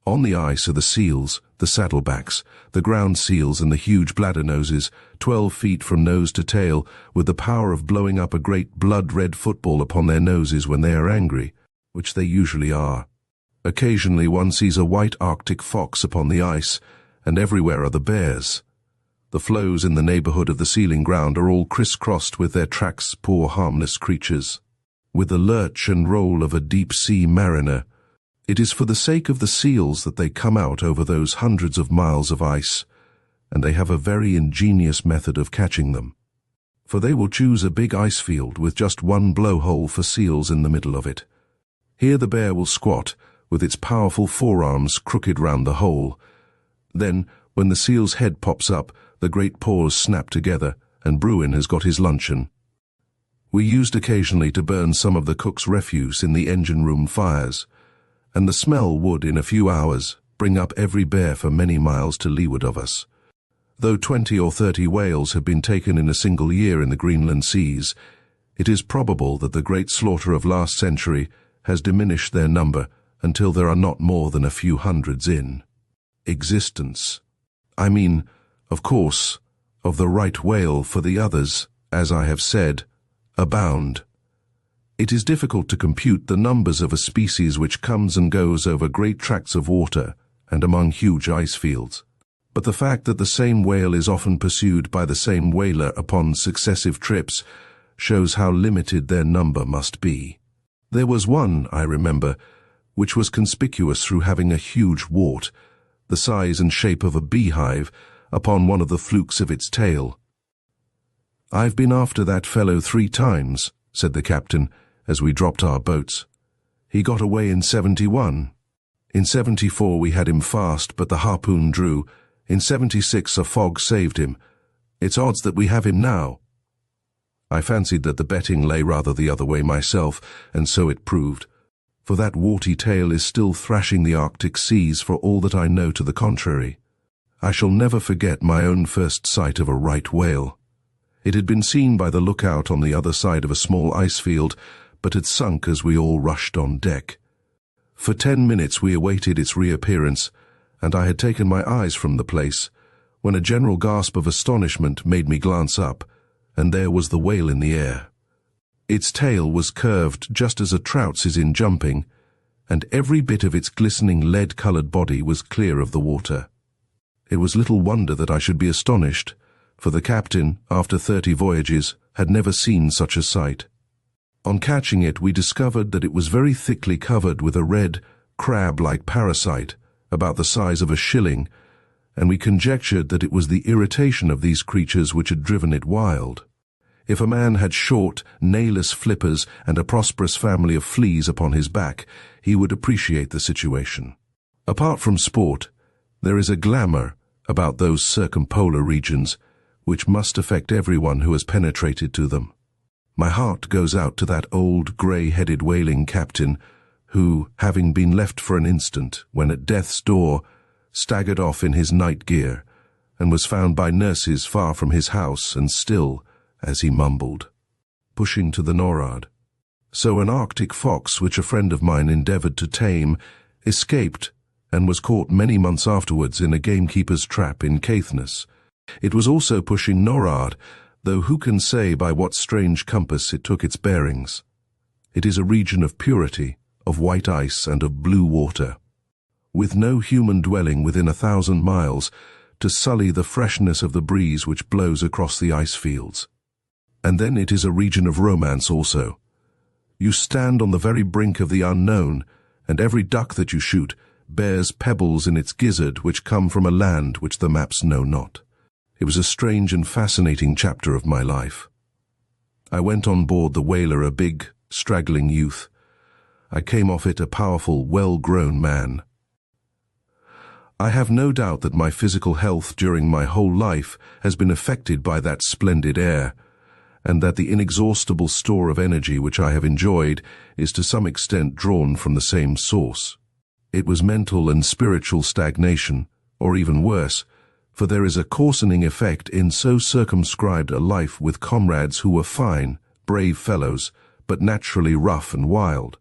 On the ice are the seals, the saddlebacks, the ground seals, and the huge bladdernoses, 12 feet from nose to tail, with the power of blowing up a great blood-red football upon their noses when they are angry, which they usually are. Occasionally one sees a white Arctic fox upon the ice, and everywhere are the bears. The floes in the neighborhood of the sealing ground are all crisscrossed with their tracks, poor harmless creatures. With the lurch and roll of a deep-sea mariner, it is for the sake of the seals that they come out over those hundreds of miles of ice, and they have a very ingenious method of catching them. For they will choose a big ice field with just one blowhole for seals in the middle of it. Here the bear will squat, with its powerful forearms crooked round the hole. Then, when the seal's head pops up, the great paws snap together, and Bruin has got his luncheon. We used occasionally to burn some of the cook's refuse in the engine-room fires, and the smell would, in a few hours, bring up every bear for many miles to leeward of us. Though 20 or 30 whales have been taken in a single year in the Greenland seas, it is probable that the great slaughter of last century has diminished their number until there are not more than a few hundreds in existence. I mean, of course, of the right whale, for the others, as I have said, abound. It is difficult to compute the numbers of a species which comes and goes over great tracts of water and among huge ice fields. But the fact that the same whale is often pursued by the same whaler upon successive trips shows how limited their number must be. There was one, I remember, which was conspicuous through having a huge wart, the size and shape of a beehive, upon one of the flukes of its tail. "I've been after that fellow 3 times, said the captain, as we dropped our boats. "He got away in 71. In 74 we had him fast, but the harpoon drew. In 76 a fog saved him. It's odds that we have him now." I fancied that the betting lay rather the other way myself, and so it proved, for that warty tail is still thrashing the Arctic seas for all that I know to the contrary. I shall never forget my own first sight of a right whale. It had been seen by the lookout on the other side of a small ice field, but had sunk as we all rushed on deck. For 10 minutes we awaited its reappearance, and I had taken my eyes from the place, when a general gasp of astonishment made me glance up, and there was the whale in the air. Its tail was curved just as a trout's is in jumping, and every bit of its glistening lead-colored body was clear of the water. It was little wonder that I should be astonished, for the captain, after 30 voyages, had never seen such a sight. On catching it, we discovered that it was very thickly covered with a red, crab-like parasite, about the size of a shilling, and we conjectured that it was the irritation of these creatures which had driven it wild. If a man had short, nailless flippers and a prosperous family of fleas upon his back, he would appreciate the situation. Apart from sport, there is a glamour about those circumpolar regions, which must affect everyone who has penetrated to them. My heart goes out to that old grey-headed whaling captain who, having been left for an instant when at death's door, staggered off in his night gear and was found by nurses far from his house and still, as he mumbled, pushing to the Norad. So an Arctic fox, which a friend of mine endeavoured to tame, escaped and was caught many months afterwards in a gamekeeper's trap in Caithness. It was also pushing Norad, though who can say by what strange compass it took its bearings. It is a region of purity, of white ice and of blue water. with no human dwelling within 1,000 miles to sully the freshness of the breeze which blows across the ice fields. And then it is a region of romance also. You stand on the very brink of the unknown, and every duck that you shoot bears pebbles in its gizzard which come from a land which the maps know not. It was a strange and fascinating chapter of my life. I went on board the whaler a big, straggling youth. I came off it a powerful, well-grown man. I have no doubt that my physical health during my whole life has been affected by that splendid air, and that the inexhaustible store of energy which I have enjoyed is to some extent drawn from the same source. It was mental and spiritual stagnation, or even worse, for there is a coarsening effect in so circumscribed a life with comrades who were fine, brave fellows, but naturally rough and wild.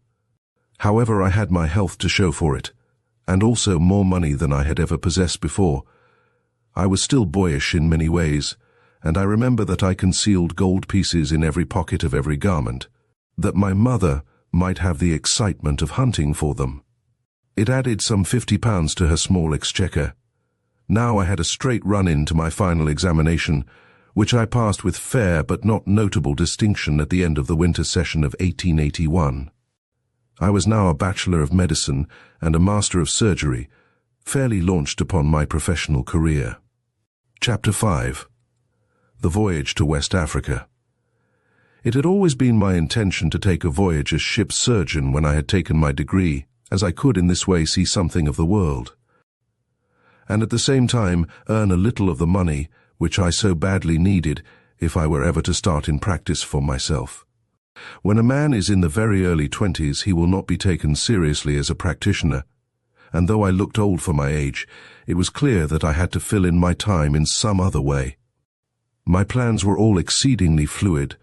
However, I had my health to show for it, and also more money than I had ever possessed before. I was still boyish in many ways, and I remember that I concealed gold pieces in every pocket of every garment, that my mother might have the excitement of hunting for them. It added some £50 to her small exchequer. Now I had a straight run-in to my final examination, which I passed with fair but not notable distinction at the end of the winter session of 1881. I was now a Bachelor of Medicine and a Master of Surgery, fairly launched upon my professional career. Chapter 5. The Voyage to West Africa. It had always been my intention to take a voyage as ship's surgeon when I had taken my degree, as I could in this way see something of the world, and at the same time earn a little of the money which I so badly needed if I were ever to start in practice for myself. When a man is in the very early 20s, he will not be taken seriously as a practitioner, and though I looked old for my age, it was clear that I had to fill in my time in some other way. My plans were all exceedingly fluid,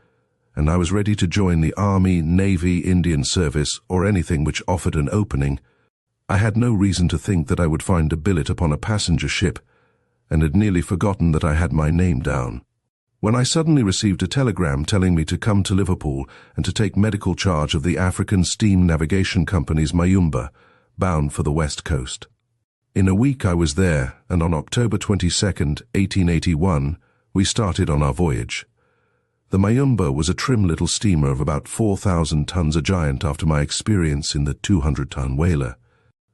and I was ready to join the Army, Navy, Indian Service, or anything which offered an opening. I had no reason to think that I would find a billet upon a passenger ship, and had nearly forgotten that I had my name down, when I suddenly received a telegram telling me to come to Liverpool and to take medical charge of the African Steam Navigation Company's Mayumba, bound for the west coast. In a week I was there, and on October 22nd, 1881, we started on our voyage. The Mayumba was a trim little steamer of about 4,000 tons, a giant after my experience in the 200-ton whaler.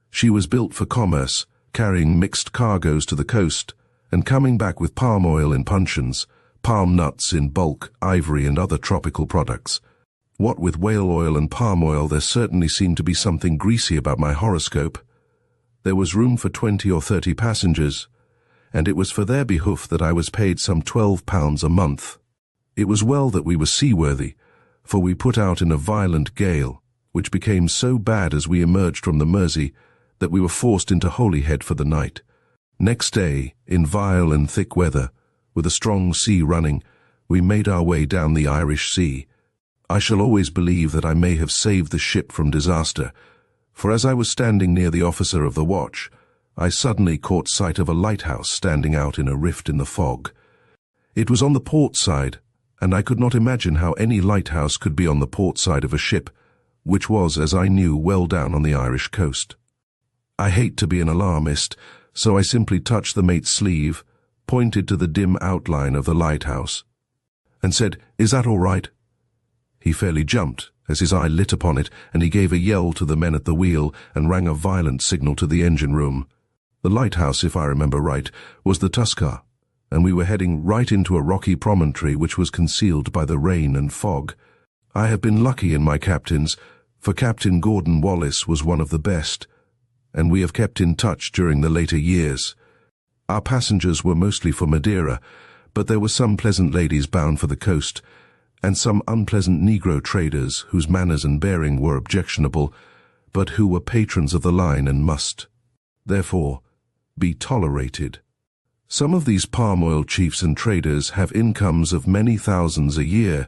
She was built for commerce, carrying mixed cargoes to the coast, and coming back with palm oil in puncheons, palm nuts in bulk, ivory and other tropical products. What with whale oil and palm oil, there certainly seemed to be something greasy about my horoscope. There was room for 20 or 30 passengers, and it was for their behoof that I was paid some £12 a month. It was well that we were seaworthy, for we put out in a violent gale, which became so bad as we emerged from the Mersey that we were forced into Holyhead for the night. Next day, in vile and thick weather, with a strong sea running, we made our way down the Irish Sea. I shall always believe that I may have saved the ship from disaster, for as I was standing near the officer of the watch, I suddenly caught sight of a lighthouse standing out in a rift in the fog. It was on the port side, and I could not imagine how any lighthouse could be on the port side of a ship, which was, as I knew, well down on the Irish coast. I hate to be an alarmist, so I simply touched the mate's sleeve, pointed to the dim outline of the lighthouse, and said, "Is that all right?" He fairly jumped as his eye lit upon it, and he gave a yell to the men at the wheel and rang a violent signal to the engine room. The lighthouse, if I remember right, was the Tuskar, and we were heading right into a rocky promontory which was concealed by the rain and fog. I have been lucky in my captains, for Captain Gordon Wallace was one of the best, and we have kept in touch during the later years. Our passengers were mostly for Madeira, but there were some pleasant ladies bound for the coast, and some unpleasant Negro traders whose manners and bearing were objectionable, but who were patrons of the line and must, therefore, be tolerated. Some of these palm oil chiefs and traders have incomes of many thousands a year,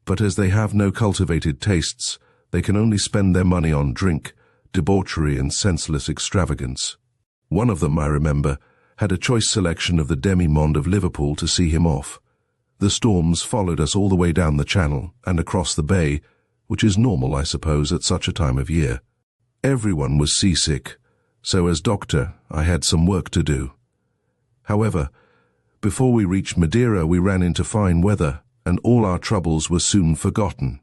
but as they have no cultivated tastes, they can only spend their money on drink, debauchery and senseless extravagance. One of them, I remember, had a choice selection of the demi-monde of Liverpool to see him off. The storms followed us all the way down the channel and across the bay, which is normal, I suppose, at such a time of year. Everyone was seasick, so as doctor I had some work to do. However, before we reached Madeira we ran into fine weather, and all our troubles were soon forgotten.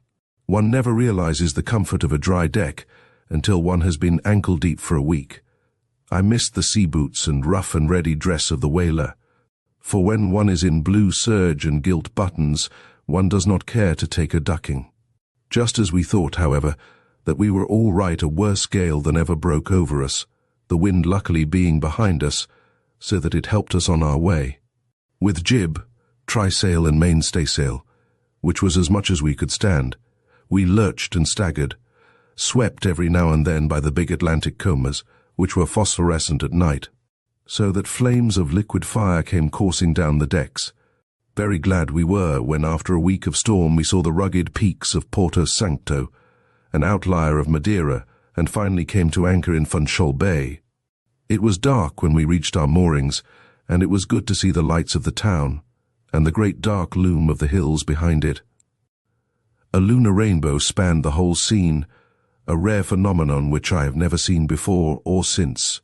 One never realizes the comfort of a dry deck until one has been ankle-deep for a week. I missed the sea boots and rough and ready dress of the whaler, for when one is in blue serge and gilt buttons, one does not care to take a ducking. Just as we thought, however, that we were all right, a worse gale than ever broke over us, the wind luckily being behind us, so that it helped us on our way. With jib, trysail and mainstaysail, which was as much as we could stand, we lurched and staggered, swept every now and then by the big Atlantic combers, which were phosphorescent at night, so that flames of liquid fire came coursing down the decks. Very glad we were when, after a week of storm, we saw the rugged peaks of Porto Sancto, an outlier of Madeira, and finally came to anchor in Funchal Bay. It was dark when we reached our moorings, and it was good to see the lights of the town, and the great dark loom of the hills behind it. A lunar rainbow spanned the whole scene, a rare phenomenon which I have never seen before or since.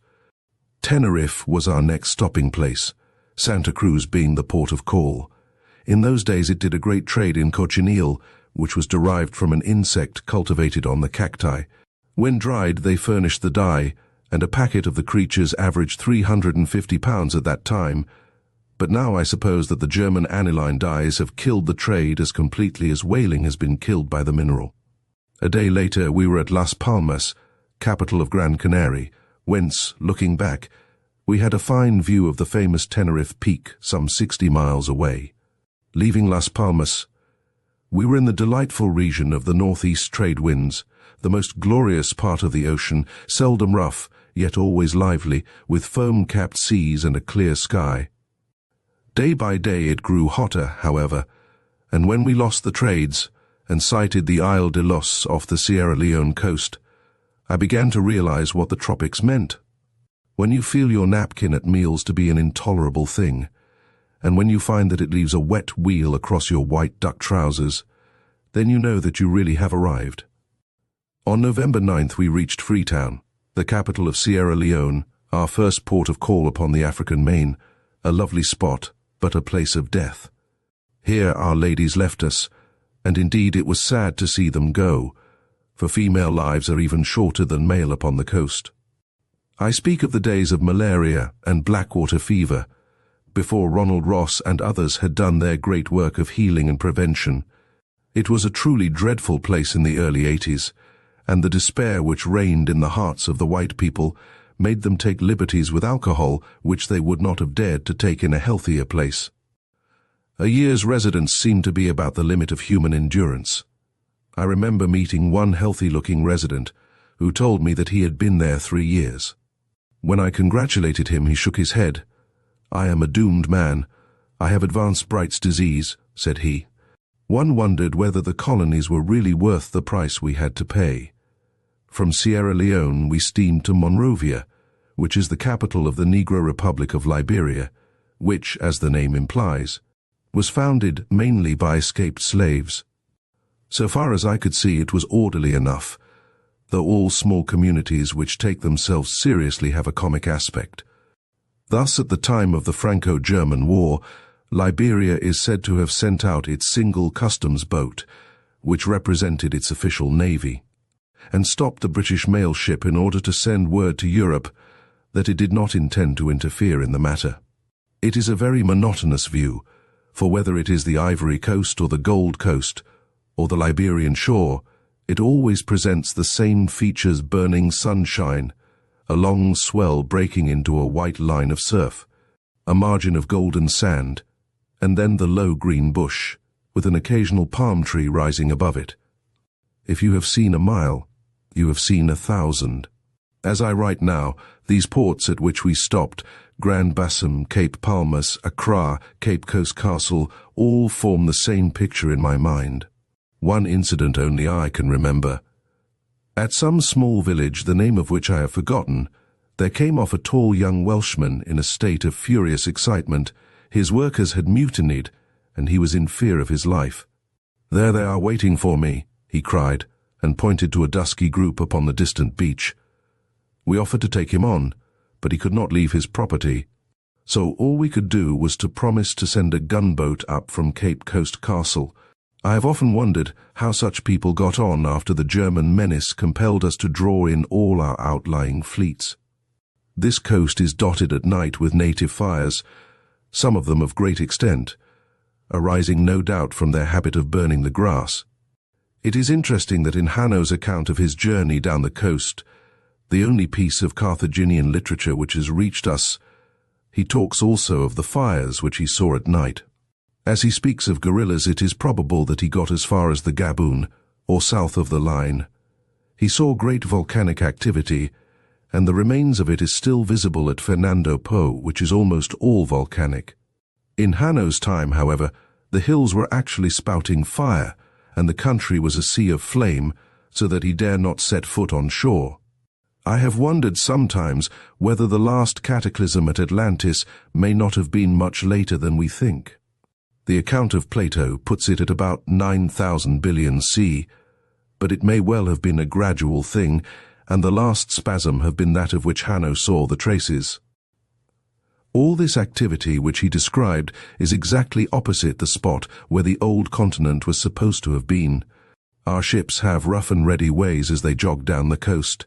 Tenerife was our next stopping place, Santa Cruz being the port of call. In those days it did a great trade in cochineal, which was derived from an insect cultivated on the cacti. When dried, they furnished the dye, and a packet of the creatures averaged 350 pounds at that time, but now I suppose that the German aniline dyes have killed the trade as completely as whaling has been killed by the mineral. A day later we were at Las Palmas, capital of Gran Canary, whence, looking back, we had a fine view of the famous Tenerife Peak some 60 miles away. Leaving Las Palmas, we were in the delightful region of the northeast trade winds, the most glorious part of the ocean, seldom rough, yet always lively, with foam-capped seas and a clear sky. Day by day it grew hotter, however, and when we lost the trades and sighted the Isle de Los off the Sierra Leone coast, I began to realize what the tropics meant. When you feel your napkin at meals to be an intolerable thing, and when you find that it leaves a wet wheal across your white duck trousers, then you know that you really have arrived. On November 9th we reached Freetown, the capital of Sierra Leone, our first port of call upon the African main, a lovely spot, but a place of death. Here our ladies left us, and indeed it was sad to see them go, for female lives are even shorter than male upon the coast. I speak of the days of malaria and blackwater fever, before Ronald Ross and others had done their great work of healing and prevention. It was a truly dreadful place in the early 80s, and the despair which reigned in the hearts of the white people made them take liberties with alcohol which they would not have dared to take in a healthier place. A year's residence seemed to be about the limit of human endurance. I remember meeting one healthy-looking resident who told me that he had been there 3 years. When I congratulated him, he shook his head. "I am a doomed man. I have advanced Bright's disease," said he. One wondered whether the colonies were really worth the price we had to pay. From Sierra Leone we steamed to Monrovia, which is the capital of the Negro Republic of Liberia, which, as the name implies, was founded mainly by escaped slaves. So far as I could see, it was orderly enough, though all small communities which take themselves seriously have a comic aspect. Thus, at the time of the Franco-German War, Liberia is said to have sent out its single customs boat, which represented its official navy, and stopped the British mail ship in order to send word to Europe that it did not intend to interfere in the matter. It is a very monotonous view, for whether it is the Ivory Coast or the Gold Coast, or the Liberian shore, it always presents the same features: burning sunshine, a long swell breaking into a white line of surf, a margin of golden sand, and then the low green bush, with an occasional palm tree rising above it. If you have seen a mile, you have seen 1,000. As I write now, these ports at which we stopped, Grand Bassam, Cape Palmas, Accra, Cape Coast Castle, all form the same picture in my mind. One incident only I can remember. At some small village, the name of which I have forgotten, there came off a tall young Welshman in a state of furious excitement. His workers had mutinied, and he was in fear of his life. "There they are waiting for me," he cried, and pointed to a dusky group upon the distant beach. We offered to take him on, but he could not leave his property, so all we could do was to promise to send a gunboat up from Cape Coast Castle. I have often wondered how such people got on after the German menace compelled us to draw in all our outlying fleets. This coast is dotted at night with native fires, some of them of great extent, arising no doubt from their habit of burning the grass. It is interesting that in Hanno's account of his journey down the coast, the only piece of Carthaginian literature which has reached us, he talks also of the fires which he saw at night. As he speaks of guerrillas, it is probable that he got as far as the Gaboon, or south of the line. He saw great volcanic activity, and the remains of it is still visible at Fernando Po, which is almost all volcanic. In Hanno's time, however, the hills were actually spouting fire, and the country was a sea of flame, so that he dare not set foot on shore. I have wondered sometimes whether the last cataclysm at Atlantis may not have been much later than we think. The account of Plato puts it at about 9,000 billion C, but it may well have been a gradual thing, and the last spasm have been that of which Hanno saw the traces. All this activity which he described is exactly opposite the spot where the old continent was supposed to have been. Our ships have rough and ready ways as they jog down the coast.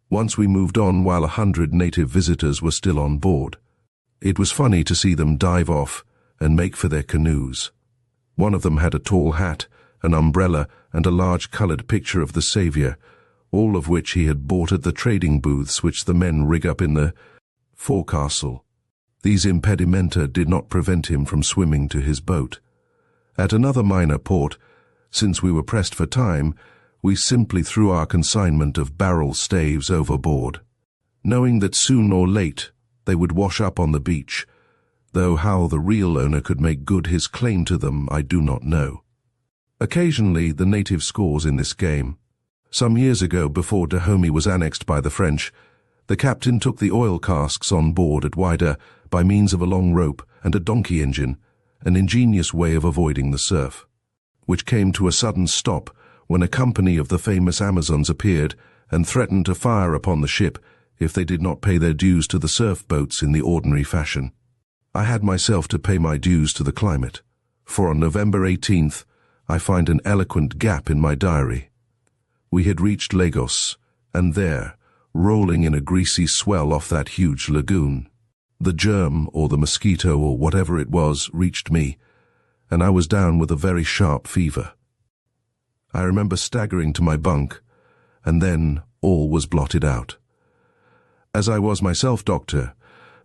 Once we moved on while 100 native visitors were still on board. It was funny to see them dive off and make for their canoes. One of them had a tall hat, an umbrella, and a large coloured picture of the Saviour, all of which he had bought at the trading booths which the men rig up in the forecastle. These impedimenta did not prevent him from swimming to his boat. At another minor port, since we were pressed for time, we simply threw our consignment of barrel staves overboard, knowing that soon or late they would wash up on the beach, though how the real owner could make good his claim to them I do not know. Occasionally the native scores in this game. Some years ago, before Dahomey was annexed by the French, the captain took the oil casks on board at Whydah by means of a long rope and a donkey engine, an ingenious way of avoiding the surf, which came to a sudden stop when a company of the famous Amazons appeared and threatened to fire upon the ship if they did not pay their dues to the surf boats in the ordinary fashion. I had myself to pay my dues to the climate, for on November 18th I find an eloquent gap in my diary. We had reached Lagos, and there, rolling in a greasy swell off that huge lagoon, the germ or the mosquito or whatever it was reached me, and I was down with a very sharp fever. I remember staggering to my bunk, and then all was blotted out. As I was myself doctor,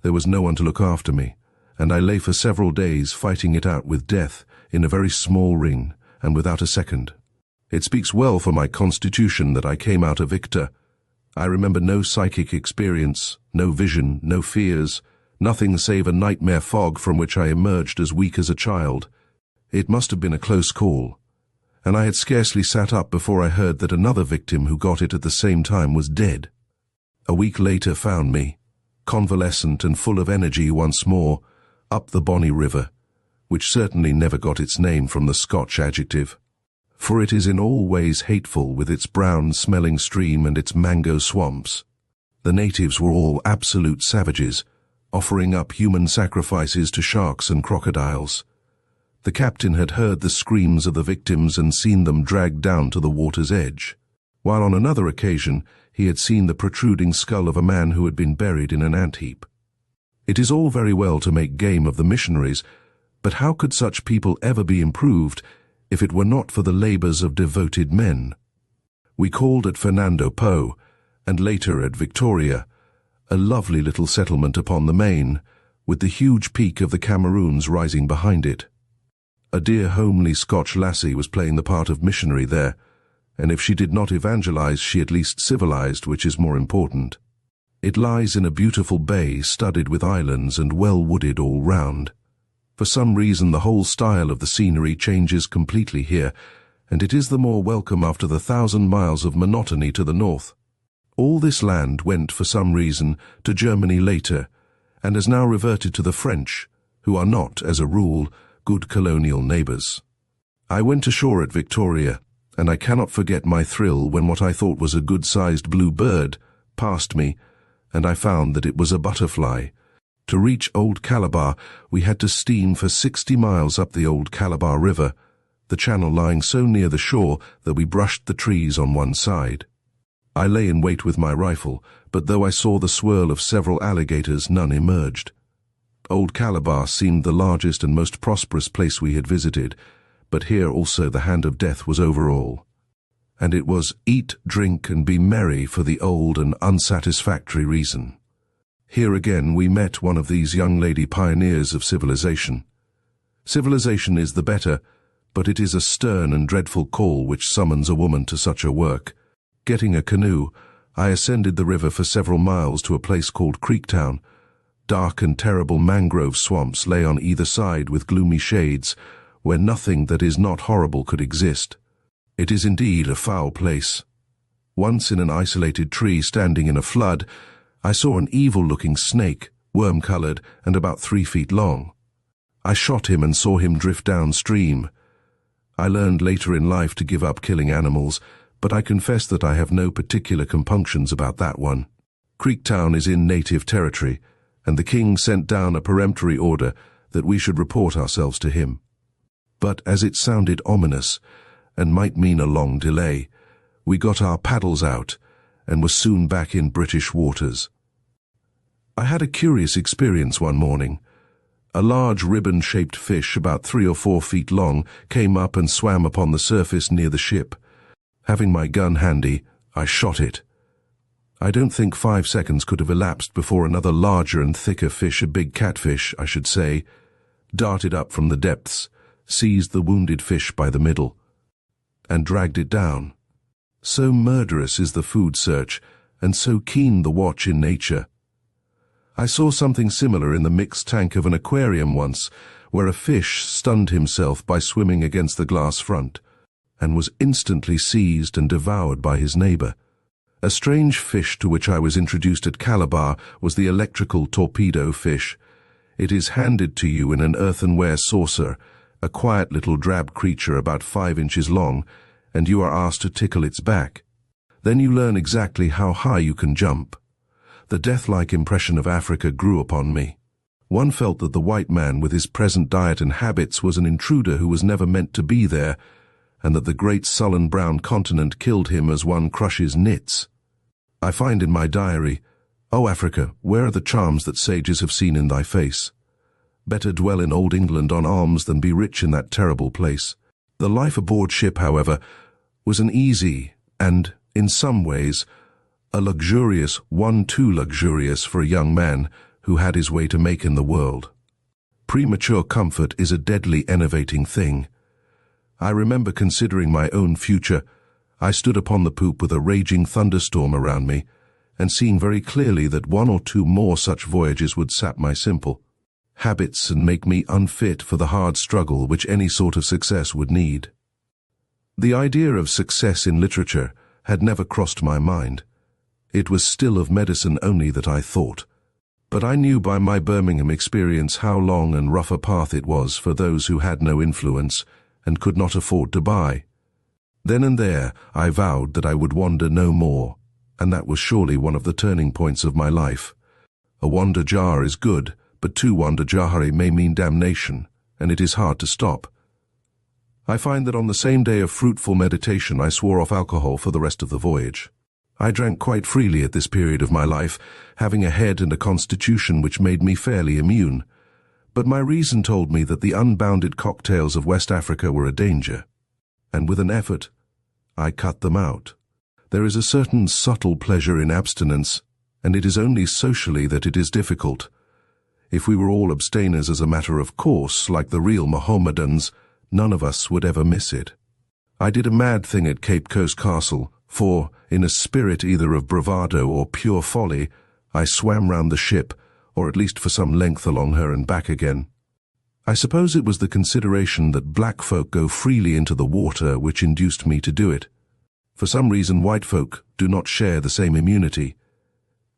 there was no one to look after me, and I lay for several days fighting it out with death in a very small ring and without a second. It speaks well for my constitution that I came out a victor. I remember no psychic experience, no vision, no fears, nothing save a nightmare fog from which I emerged as weak as a child. It must have been a close call, and I had scarcely sat up before I heard that another victim who got it at the same time was dead. A week later found me, convalescent and full of energy once more, up the Bonny River, which certainly never got its name from the Scotch adjective, for it is in all ways hateful with its brown-smelling stream and its mango swamps. The natives were all absolute savages, offering up human sacrifices to sharks and crocodiles. The captain had heard the screams of the victims and seen them dragged down to the water's edge, while on another occasion he had seen the protruding skull of a man who had been buried in an ant-heap. It is all very well to make game of the missionaries, but how could such people ever be improved if it were not for the labours of devoted men? We called at Fernando Po, and later at Victoria, a lovely little settlement upon the main, with the huge peak of the Cameroons rising behind it. A dear homely Scotch lassie was playing the part of missionary there, and if she did not evangelize, she at least civilized, which is more important. It lies in a beautiful bay studded with islands and well wooded all round. For some reason the whole style of the scenery changes completely here, and it is the more welcome after the 1,000 miles of monotony to the north. All this land went for some reason to Germany later, and has now reverted to the French, who are not, as a rule, good colonial neighbours. I went ashore at Victoria, and I cannot forget my thrill when what I thought was a good-sized blue bird past me, and I found that it was a butterfly. To reach Old Calabar, we had to steam for 60 miles up the Old Calabar River, the channel lying so near the shore that we brushed the trees on one side. I lay in wait with my rifle, but though I saw the swirl of several alligators, none emerged. Old Calabar seemed the largest and most prosperous place we had visited, but here also the hand of death was over all. And it was eat, drink, and be merry for the old and unsatisfactory reason. Here again we met one of these young lady pioneers of civilization. Civilization is the better, but it is a stern and dreadful call which summons a woman to such a work. Getting a canoe, I ascended the river for several miles to a place called Creektown. Dark and terrible mangrove swamps lay on either side with gloomy shades, where nothing that is not horrible could exist. It is indeed a foul place. Once in an isolated tree standing in a flood, I saw an evil-looking snake, worm-colored and about 3 feet long. I shot him and saw him drift downstream. I learned later in life to give up killing animals, but I confess that I have no particular compunctions about that one. Creektown is in native territory, and the king sent down a peremptory order that we should report ourselves to him. But as it sounded ominous, and might mean a long delay, we got our paddles out, and were soon back in British waters. I had a curious experience one morning. A large ribbon-shaped fish about 3 or 4 feet long came up and swam upon the surface near the ship. Having my gun handy, I shot it. I don't think 5 seconds could have elapsed before another larger and thicker fish, a big catfish, I should say, darted up from the depths, seized the wounded fish by the middle, and dragged it down. So murderous is the food search, and so keen the watch in nature. I saw something similar in the mixed tank of an aquarium once, where a fish stunned himself by swimming against the glass front, and was instantly seized and devoured by his neighbor. A strange fish to which I was introduced at Calabar was the electrical torpedo fish. It is handed to you in an earthenware saucer, a quiet little drab creature about 5 inches long, and you are asked to tickle its back. Then you learn exactly how high you can jump. The death-like impression of Africa grew upon me. One felt that the white man with his present diet and habits was an intruder who was never meant to be there, and that the great sullen brown continent killed him as one crushes nits. I find in my diary, "O Africa, where are the charms that sages have seen in thy face? Better dwell in old England on alms than be rich in that terrible place." The life aboard ship, however, was an easy and, in some ways, a luxurious one too luxurious for a young man who had his way to make in the world. Premature comfort is a deadly enervating thing. I remember considering my own future. I stood upon the poop with a raging thunderstorm around me, and seeing very clearly that 1 or 2 more such voyages would sap my simple habits and make me unfit for the hard struggle which any sort of success would need. The idea of success in literature had never crossed my mind. It was still of medicine only that I thought. But I knew by my Birmingham experience how long and rough a path it was for those who had no influence and could not afford to buy. Then and there I vowed that I would wander no more, and that was surely one of the turning points of my life. A wander jar is good, but 2 wander jahari may mean damnation, and it is hard to stop. I find that on the same day of fruitful meditation I swore off alcohol for the rest of the voyage. I drank quite freely at this period of my life, having a head and a constitution which made me fairly immune. But my reason told me that the unbounded cocktails of West Africa were a danger, and with an effort I cut them out. There is a certain subtle pleasure in abstinence, and it is only socially that it is difficult. If we were all abstainers as a matter of course, like the real Mohammedans, none of us would ever miss it. I did a mad thing at Cape Coast Castle, for, in a spirit either of bravado or pure folly, I swam round the ship, or at least for some length along her and back again. I suppose it was the consideration that black folk go freely into the water which induced me to do it. For some reason white folk do not share the same immunity.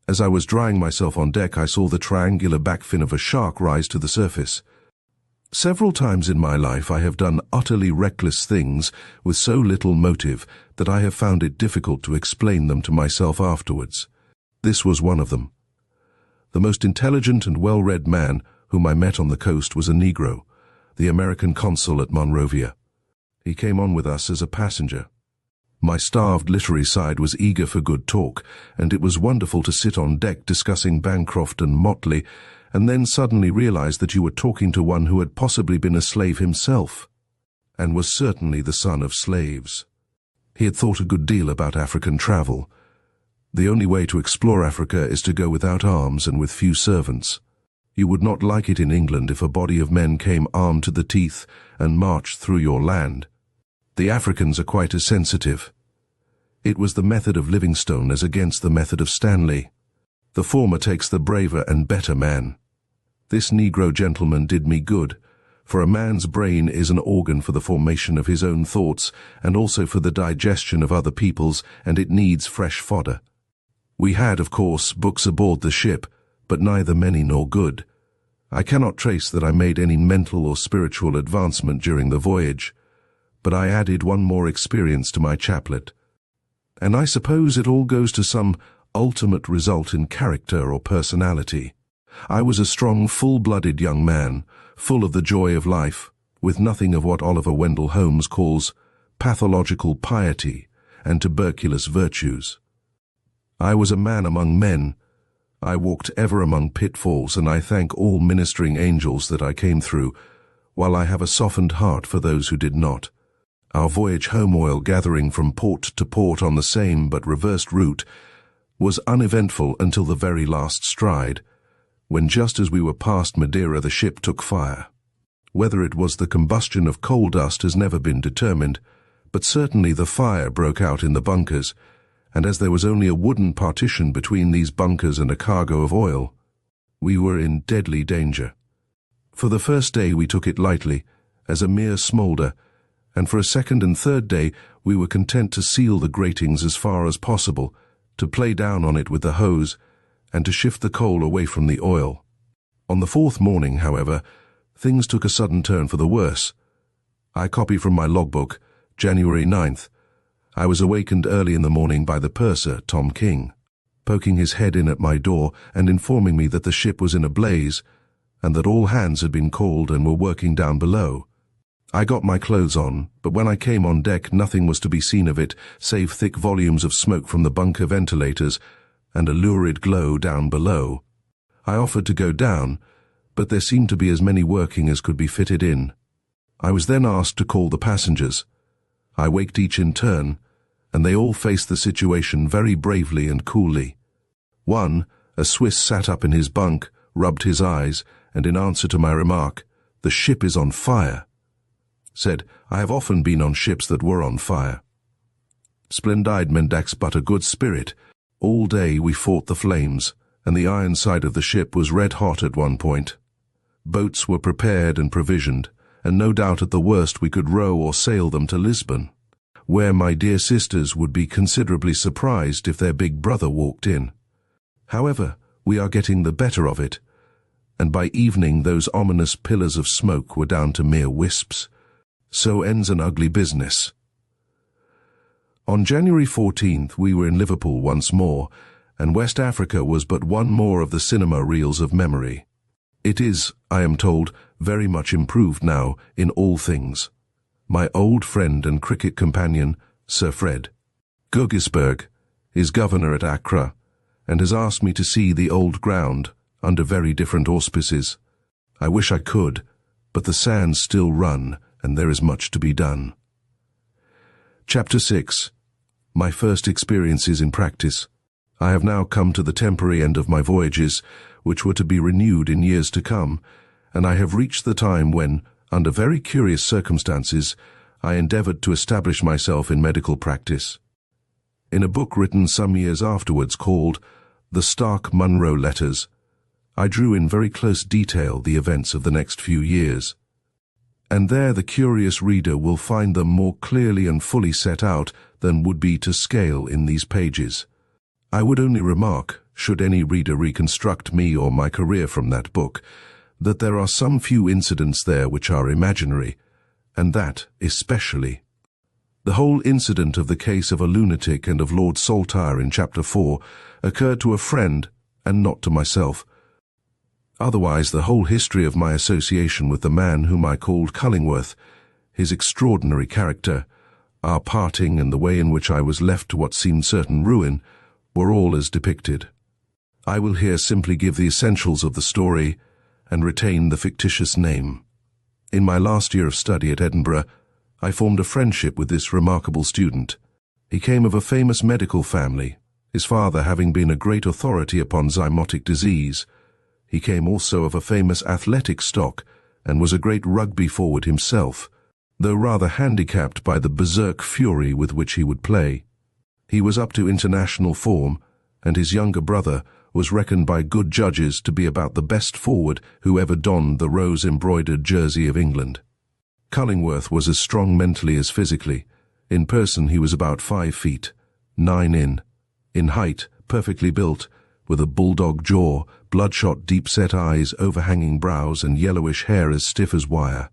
As I was drying myself on deck, I saw the triangular back fin of a shark rise to the surface. Several times in my life I have done utterly reckless things with so little motive that I have found it difficult to explain them to myself afterwards. This was one of them. The most intelligent and well-read man whom I met on the coast was a Negro, the American consul at Monrovia. He came on with us as a passenger. My starved literary side was eager for good talk, and it was wonderful to sit on deck discussing Bancroft and Motley, and then suddenly realize that you were talking to one who had possibly been a slave himself, and was certainly the son of slaves. He had thought a good deal about African travel. The only way to explore Africa is to go without arms and with few servants. You would not like it in England if a body of men came armed to the teeth and marched through your land. The Africans are quite as sensitive. It was the method of Livingstone as against the method of Stanley. The former takes the braver and better man. This Negro gentleman did me good, for a man's brain is an organ for the formation of his own thoughts and also for the digestion of other people's, and it needs fresh fodder. We had, of course, books aboard the ship, but neither many nor good. I cannot trace that I made any mental or spiritual advancement during the voyage, but I added one more experience to my chaplet. And I suppose it all goes to some ultimate result in character or personality. I was a strong, full-blooded young man, full of the joy of life, with nothing of what Oliver Wendell Holmes calls pathological piety and tuberculous virtues. I was a man among men. I walked ever among pitfalls, and I thank all ministering angels that I came through, while I have a softened heart for those who did not. Our voyage home, oil gathering from port to port on the same but reversed route, was uneventful until the very last stride, when just as we were past Madeira the ship took fire. Whether it was the combustion of coal dust has never been determined, but certainly the fire broke out in the bunkers, and as there was only a wooden partition between these bunkers and a cargo of oil, we were in deadly danger. For the first day we took it lightly, as a mere smoulder, and for a second and third day we were content to seal the gratings as far as possible, to play down on it with the hose, and to shift the coal away from the oil. On the fourth morning, however, things took a sudden turn for the worse. I copy from my logbook, January 9th. I was awakened early in the morning by the purser, Tom King, poking his head in at my door and informing me that the ship was in a blaze, and that all hands had been called and were working down below. I got my clothes on, but when I came on deck nothing was to be seen of it, save thick volumes of smoke from the bunker ventilators and a lurid glow down below. I offered to go down, but there seemed to be as many working as could be fitted in. I was then asked to call the passengers. I waked each in turn, and they all faced the situation very bravely and coolly. One, a Swiss, sat up in his bunk, rubbed his eyes, and in answer to my remark, "The ship is on fire," said, "I have often been on ships that were on fire." Splendide Mendax, but a good spirit. All day we fought the flames, and the iron side of the ship was red hot at one point. Boats were prepared and provisioned, and no doubt at the worst we could row or sail them to Lisbon, where my dear sisters would be considerably surprised if their big brother walked in. However, we are getting the better of it, and by evening those ominous pillars of smoke were down to mere wisps. So ends an ugly business. On January 14th we were in Liverpool once more, and West Africa was but one more of the cinema reels of memory. It is, I am told, very much improved now in all things. My old friend and cricket companion, Sir Fred Guggisberg, is governor at Accra, and has asked me to see the old ground under very different auspices. I wish I could, but the sands still run, and there is much to be done. Chapter 6. My first experiences in practice. I have now come to the temporary end of my voyages, which were to be renewed in years to come, and I have reached the time when, under very curious circumstances, I endeavored to establish myself in medical practice. In a book written some years afterwards called The Stark Munro Letters, I drew in very close detail the events of the next few years. And there the curious reader will find them more clearly and fully set out than would be to scale in these pages. I would only remark, should any reader reconstruct me or my career from that book, that there are some few incidents there which are imaginary, and that especially. The whole incident of the case of a lunatic and of Lord Saltire in Chapter 4 occurred to a friend and not to myself. Otherwise, the whole history of my association with the man whom I called Cullingworth, his extraordinary character, our parting and the way in which I was left to what seemed certain ruin, were all as depicted. I will here simply give the essentials of the story and retain the fictitious name. In my last year of study at Edinburgh, I formed a friendship with this remarkable student. He came of a famous medical family, his father having been a great authority upon zymotic disease. He came also of a famous athletic stock and was a great rugby forward himself, though rather handicapped by the berserk fury with which he would play. He was up to international form, and his younger brother was reckoned by good judges to be about the best forward who ever donned the rose-embroidered jersey of England. Cullingworth was as strong mentally as physically. In person he was about 5 feet, 9 in. In height, perfectly built, with a bulldog jaw, bloodshot deep-set eyes, overhanging brows, and yellowish hair as stiff as wire,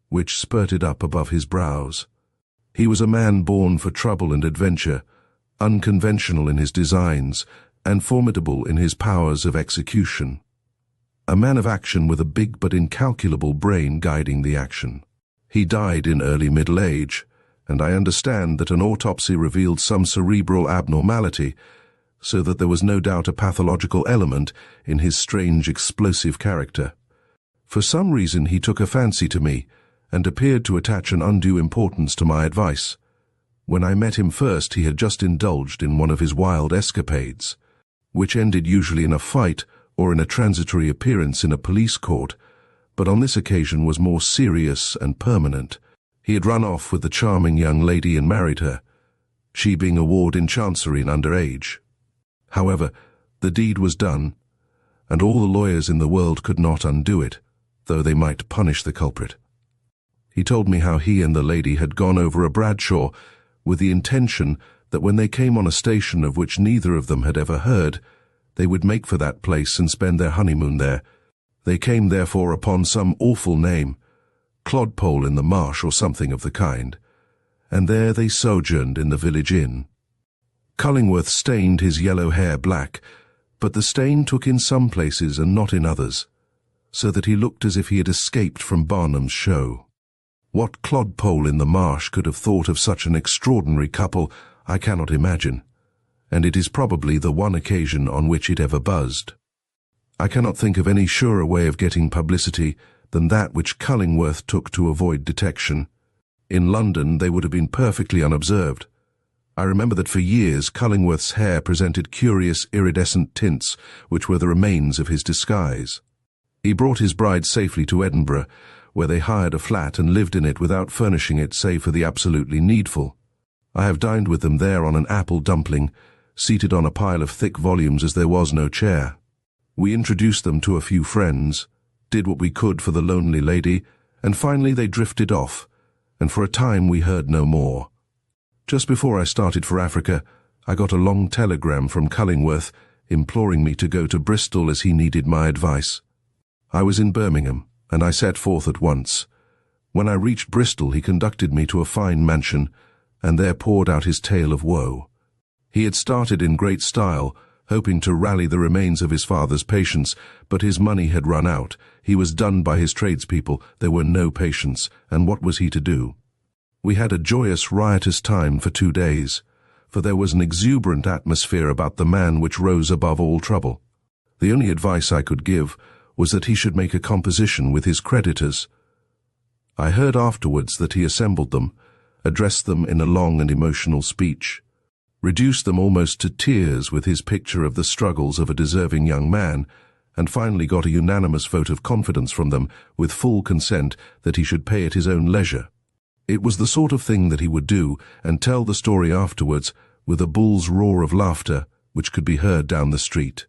which spurted up above his brows. He was a man born for trouble and adventure, unconventional in his designs, and formidable in his powers of execution. A man of action with a big but incalculable brain guiding the action. He died in early middle age, and I understand that an autopsy revealed some cerebral abnormality, so that there was no doubt a pathological element in his strange explosive character. For some reason he took a fancy to me, and appeared to attach an undue importance to my advice. When I met him first, he had just indulged in one of his wild escapades, which ended usually in a fight or in a transitory appearance in a police court, but on this occasion was more serious and permanent. He had run off with the charming young lady and married her, she being a ward in Chancery and under age. However, the deed was done, and all the lawyers in the world could not undo it, though they might punish the culprit. He told me how he and the lady had gone over a Bradshaw with the intention that when they came on a station of which neither of them had ever heard, they would make for that place and spend their honeymoon there. They came therefore upon some awful name, Clodpole in the Marsh or something of the kind, and there they sojourned in the village inn. Cullingworth stained his yellow hair black, but the stain took in some places and not in others, so that he looked as if he had escaped from Barnum's show. What Clodpole in the Marsh could have thought of such an extraordinary couple, I cannot imagine, and it is probably the one occasion on which it ever buzzed. I cannot think of any surer way of getting publicity than that which Cullingworth took to avoid detection. In London they would have been perfectly unobserved. I remember that for years Cullingworth's hair presented curious iridescent tints which were the remains of his disguise. He brought his bride safely to Edinburgh, where they hired a flat and lived in it without furnishing it save for the absolutely needful. I have dined with them there on an apple dumpling, seated on a pile of thick volumes as there was no chair. We introduced them to a few friends, did what we could for the lonely lady, and finally they drifted off, and for a time we heard no more. Just before I started for Africa, I got a long telegram from Cullingworth imploring me to go to Bristol as he needed my advice. I was in Birmingham, and I set forth at once. When I reached Bristol, he conducted me to a fine mansion, and there poured out his tale of woe. He had started in great style, hoping to rally the remains of his father's patients, but his money had run out. He was done by his tradespeople, there were no patients, and what was he to do? We had a joyous, riotous time for 2 days, for there was an exuberant atmosphere about the man which rose above all trouble. The only advice I could give was that he should make a composition with his creditors. I heard afterwards that he assembled them, addressed them in a long and emotional speech, reduced them almost to tears with his picture of the struggles of a deserving young man, and finally got a unanimous vote of confidence from them with full consent that he should pay at his own leisure. It was the sort of thing that he would do, and tell the story afterwards with a bull's roar of laughter which could be heard down the street.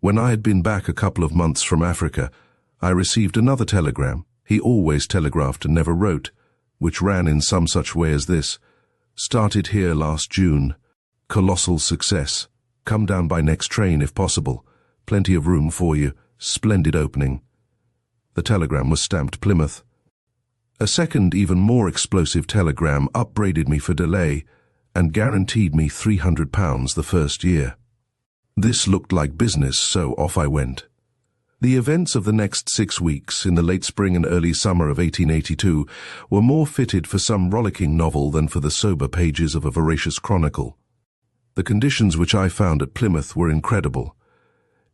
When I had been back a couple of months from Africa, I received another telegram. He always telegraphed and never wrote, which ran in some such way as this: "Started here last June. Colossal success. Come down by next train if possible. Plenty of room for you. Splendid opening." The telegram was stamped Plymouth. A second, even more explosive telegram upbraided me for delay and guaranteed me £300 the first year. This looked like business, so off I went. The events of the next 6 weeks, in the late spring and early summer of 1882, were more fitted for some rollicking novel than for the sober pages of a veracious chronicle. The conditions which I found at Plymouth were incredible.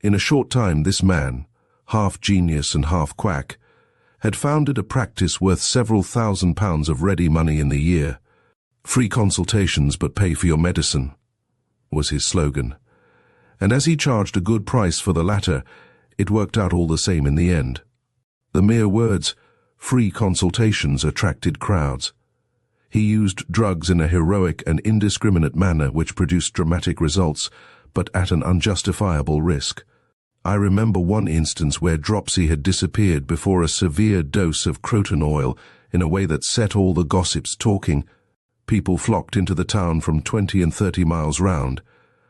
In a short time this man, half genius and half quack, had founded a practice worth several £1,000s of ready money in the year. "Free consultations, but pay for your medicine," was his slogan. And as he charged a good price for the latter, it worked out all the same in the end. The mere words, "free consultations," attracted crowds. He used drugs in a heroic and indiscriminate manner which produced dramatic results, but at an unjustifiable risk. I remember one instance where dropsy had disappeared before a severe dose of croton oil in a way that set all the gossips talking. People flocked into the town from 20 and 30 miles round,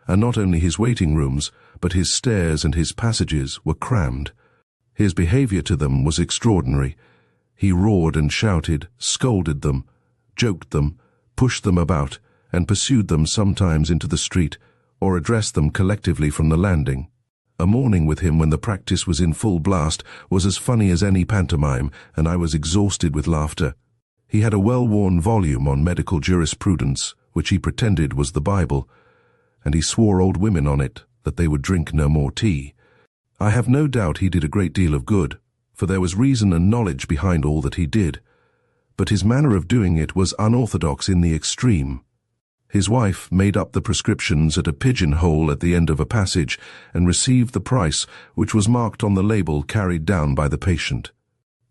and not only his waiting rooms, but his stairs and his passages were crammed. His behavior to them was extraordinary. He roared and shouted, scolded them, joked them, pushed them about, and pursued them sometimes into the street, or addressed them collectively from the landing. A morning with him when the practice was in full blast was as funny as any pantomime, and I was exhausted with laughter. He had a well-worn volume on medical jurisprudence, which he pretended was the Bible, and he swore old women on it that they would drink no more tea. I have no doubt he did a great deal of good, for there was reason and knowledge behind all that he did, but his manner of doing it was unorthodox in the extreme. His wife made up the prescriptions at a pigeon-hole at the end of a passage and received the price, which was marked on the label carried down by the patient.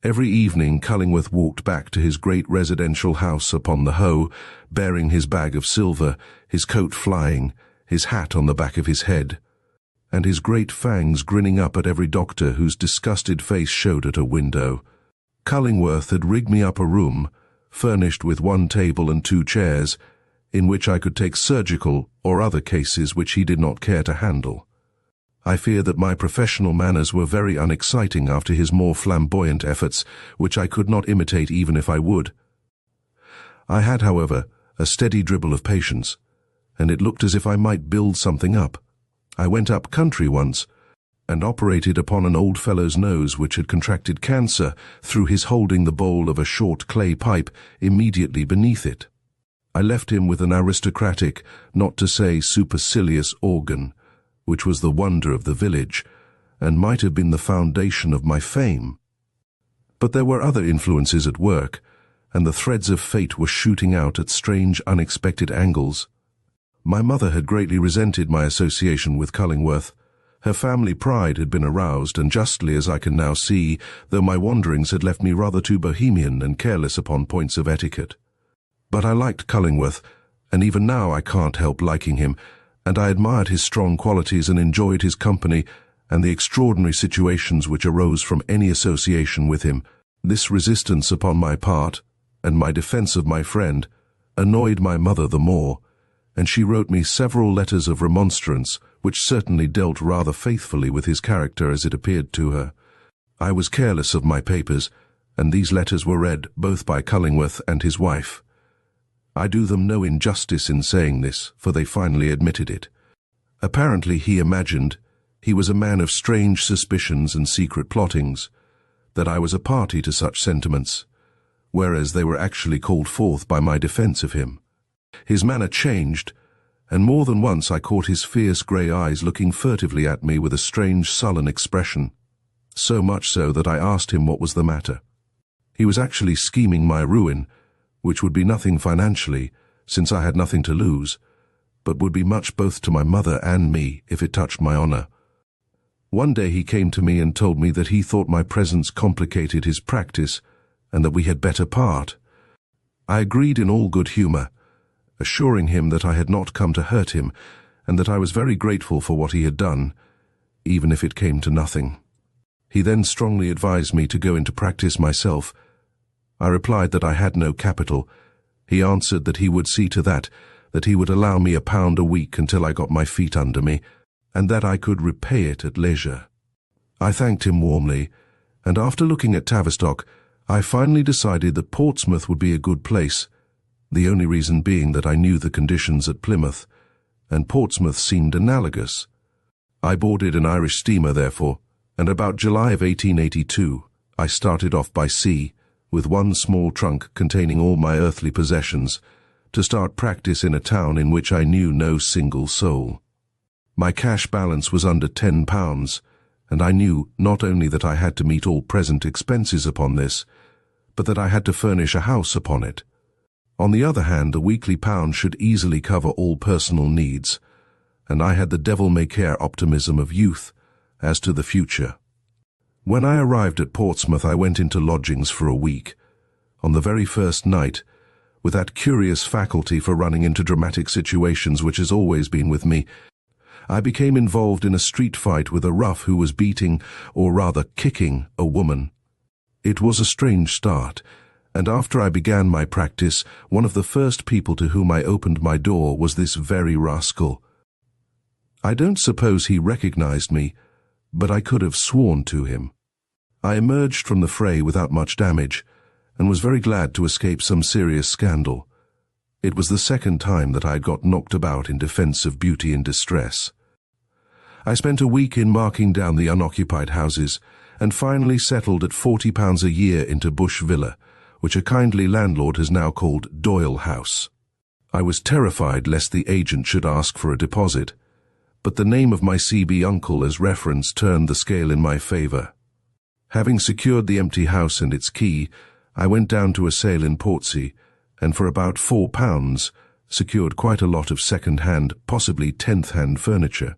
Every evening Cullingworth walked back to his great residential house upon the Hoe, bearing his bag of silver, his coat flying, his hat on the back of his head, and his great fangs grinning up at every doctor whose disgusted face showed at a window. Cullingworth had rigged me up a room, furnished with 1 table and 2 chairs, in which I could take surgical or other cases which he did not care to handle. I fear that my professional manners were very unexciting after his more flamboyant efforts, which I could not imitate even if I would. I had, however, a steady dribble of patience, and it looked as if I might build something up. I went up country once, and operated upon an old fellow's nose which had contracted cancer through his holding the bowl of a short clay pipe immediately beneath it. I left him with an aristocratic, not to say supercilious organ, which was the wonder of the village, and might have been the foundation of my fame. But there were other influences at work, and the threads of fate were shooting out at strange, unexpected angles. My mother had greatly resented my association with Cullingworth. Her family pride had been aroused, and justly, as I can now see, though my wanderings had left me rather too bohemian and careless upon points of etiquette. But I liked Cullingworth, and even now I can't help liking him, and I admired his strong qualities and enjoyed his company and the extraordinary situations which arose from any association with him. This resistance upon my part, and my defence of my friend, annoyed my mother the more, and she wrote me several letters of remonstrance, which certainly dealt rather faithfully with his character as it appeared to her. I was careless of my papers, and these letters were read both by Cullingworth and his wife. I do them no injustice in saying this, for they finally admitted it. Apparently he imagined he was a man of strange suspicions and secret plottings, that I was a party to such sentiments, whereas they were actually called forth by my defence of him. His manner changed, and more than once I caught his fierce grey eyes looking furtively at me with a strange sullen expression, so much so that I asked him what was the matter. He was actually scheming my ruin, which would be nothing financially, since I had nothing to lose, but would be much both to my mother and me if it touched my honour. One day he came to me and told me that he thought my presence complicated his practice, and that we had better part. I agreed in all good humour, assuring him that I had not come to hurt him, and that I was very grateful for what he had done, even if it came to nothing. He then strongly advised me to go into practice myself. I replied that I had no capital. He answered that he would see to that he would allow me £1 a week until I got my feet under me, and that I could repay it at leisure. I thanked him warmly, and after looking at Tavistock, I finally decided that Portsmouth would be a good place, the only reason being that I knew the conditions at Plymouth, and Portsmouth seemed analogous. I boarded an Irish steamer, therefore, and about July of 1882, I started off by sea, with one small trunk containing all my earthly possessions, to start practice in a town in which I knew no single soul. My cash balance was under £10, and I knew not only that I had to meet all present expenses upon this, but that I had to furnish a house upon it. On the other hand, the weekly pound should easily cover all personal needs, and I had the devil-may-care optimism of youth as to the future. When I arrived at Portsmouth, I went into lodgings for a week. On the very first night, with that curious faculty for running into dramatic situations which has always been with me, I became involved in a street fight with a rough who was beating, or rather kicking, a woman. It was a strange start, and after I began my practice, one of the first people to whom I opened my door was this very rascal. I don't suppose he recognized me, but I could have sworn to him. I emerged from the fray without much damage, and was very glad to escape some serious scandal. It was the second time that I had got knocked about in defense of beauty in distress. I spent a week in marking down the unoccupied houses, and finally settled at £40 a year into Bush Villa, which a kindly landlord has now called Doyle House. I was terrified lest the agent should ask for a deposit, but the name of my CB uncle as reference turned the scale in my favour. Having secured the empty house and its key, I went down to a sale in Portsea, and for about £4 secured quite a lot of second-hand, possibly tenth-hand furniture.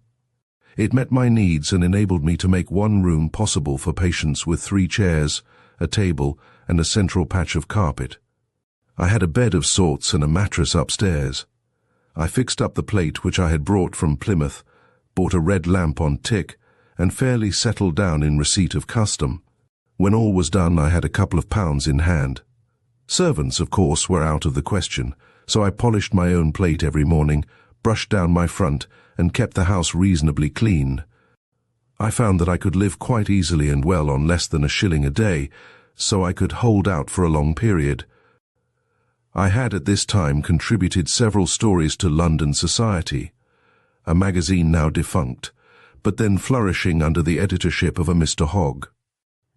It met my needs and enabled me to make one room possible for patients with 3 chairs, a table, and a central patch of carpet. I had a bed of sorts and a mattress upstairs. I fixed up the plate which I had brought from Plymouth, bought a red lamp on tick, and fairly settled down in receipt of custom. When all was done, I had a couple of pounds in hand. Servants, of course, were out of the question, so I polished my own plate every morning, brushed down my front, and kept the house reasonably clean. I found that I could live quite easily and well on less than £1 a day, so I could hold out for a long period. I had at this time contributed several stories to London Society, a magazine now defunct, but then flourishing under the editorship of a Mr. Hogg.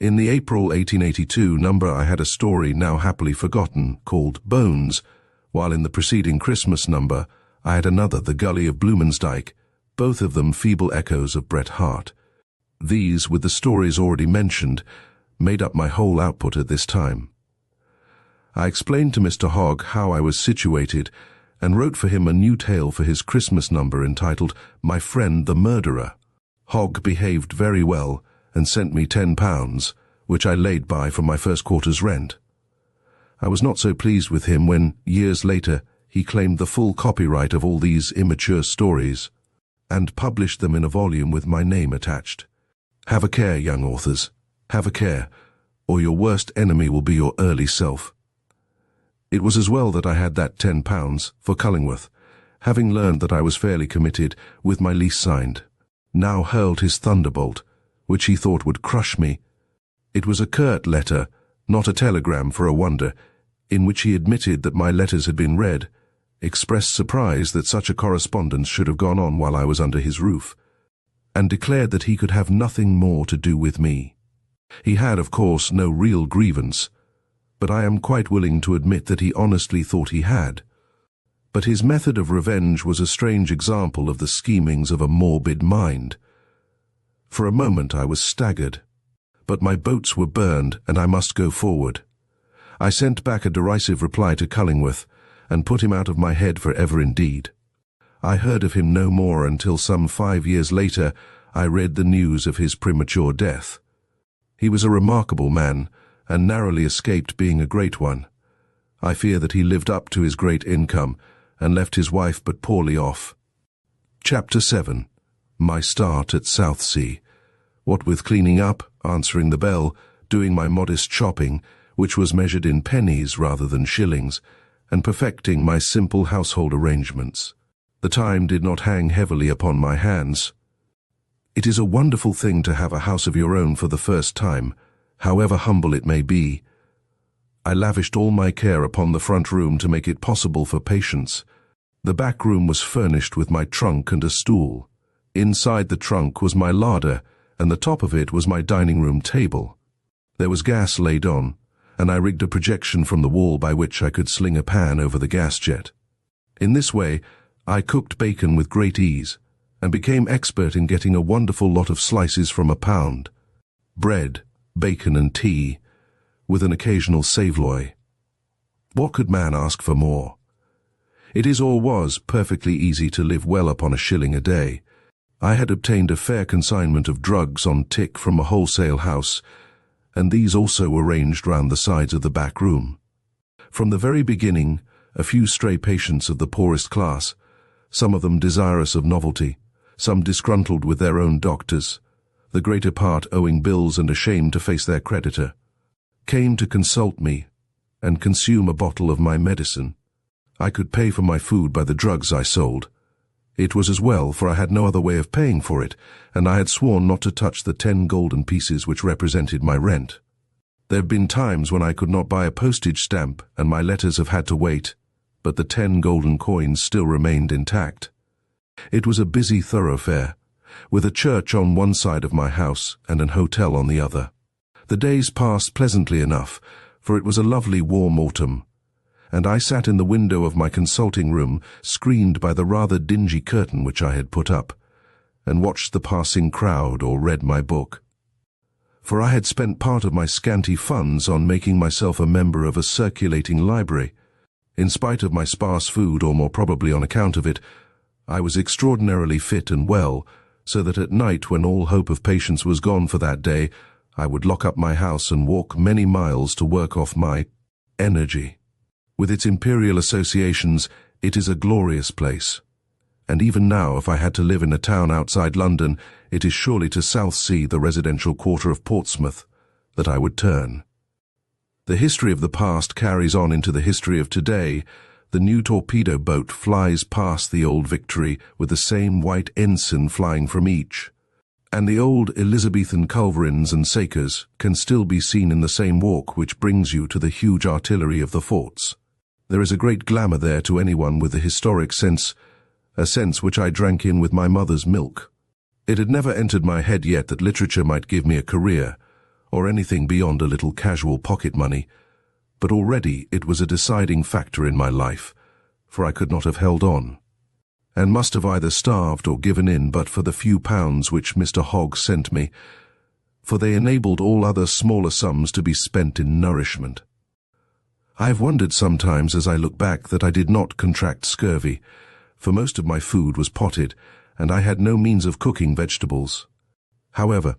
In the April 1882 number I had a story now happily forgotten called Bones, while in the preceding Christmas number I had another, The Gully of Blumansdyke, both of them feeble echoes of Bret Harte. These, with the stories already mentioned, made up my whole output at this time. I explained to Mr. Hogg how I was situated, and wrote for him a new tale for his Christmas number entitled My Friend the Murderer. Hogg behaved very well, and sent me £10, which I laid by for my first quarter's rent. I was not so pleased with him when, years later, he claimed the full copyright of all these immature stories, and published them in a volume with my name attached. Have a care, young authors, have a care, or your worst enemy will be your early self. It was as well that I had that £10 for Cullingworth, having learned that I was fairly committed, with my lease signed, now hurled his thunderbolt, which he thought would crush me. It was a curt letter, not a telegram for a wonder, in which he admitted that my letters had been read, expressed surprise that such a correspondence should have gone on while I was under his roof, and declared that he could have nothing more to do with me. He had, of course, no real grievance, but I am quite willing to admit that he honestly thought he had. But his method of revenge was a strange example of the schemings of a morbid mind. For a moment I was staggered, but my boats were burned and I must go forward. I sent back a derisive reply to Cullingworth, and put him out of my head for ever indeed. I heard of him no more until some 5 years later I read the news of his premature death. He was a remarkable man, and narrowly escaped being a great one. I fear that he lived up to his great income, and left his wife but poorly off. Chapter 7. My start at Southsea. What with cleaning up, answering the bell, doing my modest shopping, which was measured in pennies rather than shillings, and perfecting my simple household arrangements. The time did not hang heavily upon my hands. It is a wonderful thing to have a house of your own for the first time, however humble it may be, I lavished all my care upon the front room to make it possible for patience. The back room was furnished with my trunk and a stool. Inside the trunk was my larder, and the top of it was my dining room table. There was gas laid on, and I rigged a projection from the wall by which I could sling a pan over the gas jet. In this way, I cooked bacon with great ease, and became expert in getting a wonderful lot of slices from a pound. Bread, bacon and tea, with an occasional saveloy. What could man ask for more? It is or was perfectly easy to live well upon £1 a day. I had obtained a fair consignment of drugs on tick from a wholesale house, and these also were ranged round the sides of the back room. From the very beginning, a few stray patients of the poorest class, some of them desirous of novelty, some disgruntled with their own doctors, the greater part owing bills and ashamed to face their creditor, came to consult me and consume a bottle of my medicine. I could pay for my food by the drugs I sold. It was as well, for I had no other way of paying for it, and I had sworn not to touch the 10 golden pieces which represented my rent. There have been times when I could not buy a postage stamp, and my letters have had to wait, but the 10 golden coins still remained intact. It was a busy thoroughfare, with a church on one side of my house and an hotel on the other. The days passed pleasantly enough, for it was a lovely warm autumn, and I sat in the window of my consulting room, screened by the rather dingy curtain which I had put up, and watched the passing crowd or read my book. For I had spent part of my scanty funds on making myself a member of a circulating library. In spite of my sparse food, or more probably on account of it, I was extraordinarily fit and well, so that at night, when all hope of patience was gone for that day, I would lock up my house and walk many miles to work off my energy. With its imperial associations, it is a glorious place. And even now, if I had to live in a town outside London, it is surely to Southsea, the residential quarter of Portsmouth, that I would turn. The history of the past carries on into the history of today. The new torpedo boat flies past the old Victory with the same white ensign flying from each. And the old Elizabethan culverins and sakers can still be seen in the same walk which brings you to the huge artillery of the forts. There is a great glamour there to anyone with a historic sense, a sense which I drank in with my mother's milk. It had never entered my head yet that literature might give me a career, or anything beyond a little casual pocket money, but already it was a deciding factor in my life, for I could not have held on, and must have either starved or given in but for the few pounds which Mr. Hogg sent me, for they enabled all other smaller sums to be spent in nourishment. I have wondered sometimes as I look back that I did not contract scurvy, for most of my food was potted, and I had no means of cooking vegetables. However,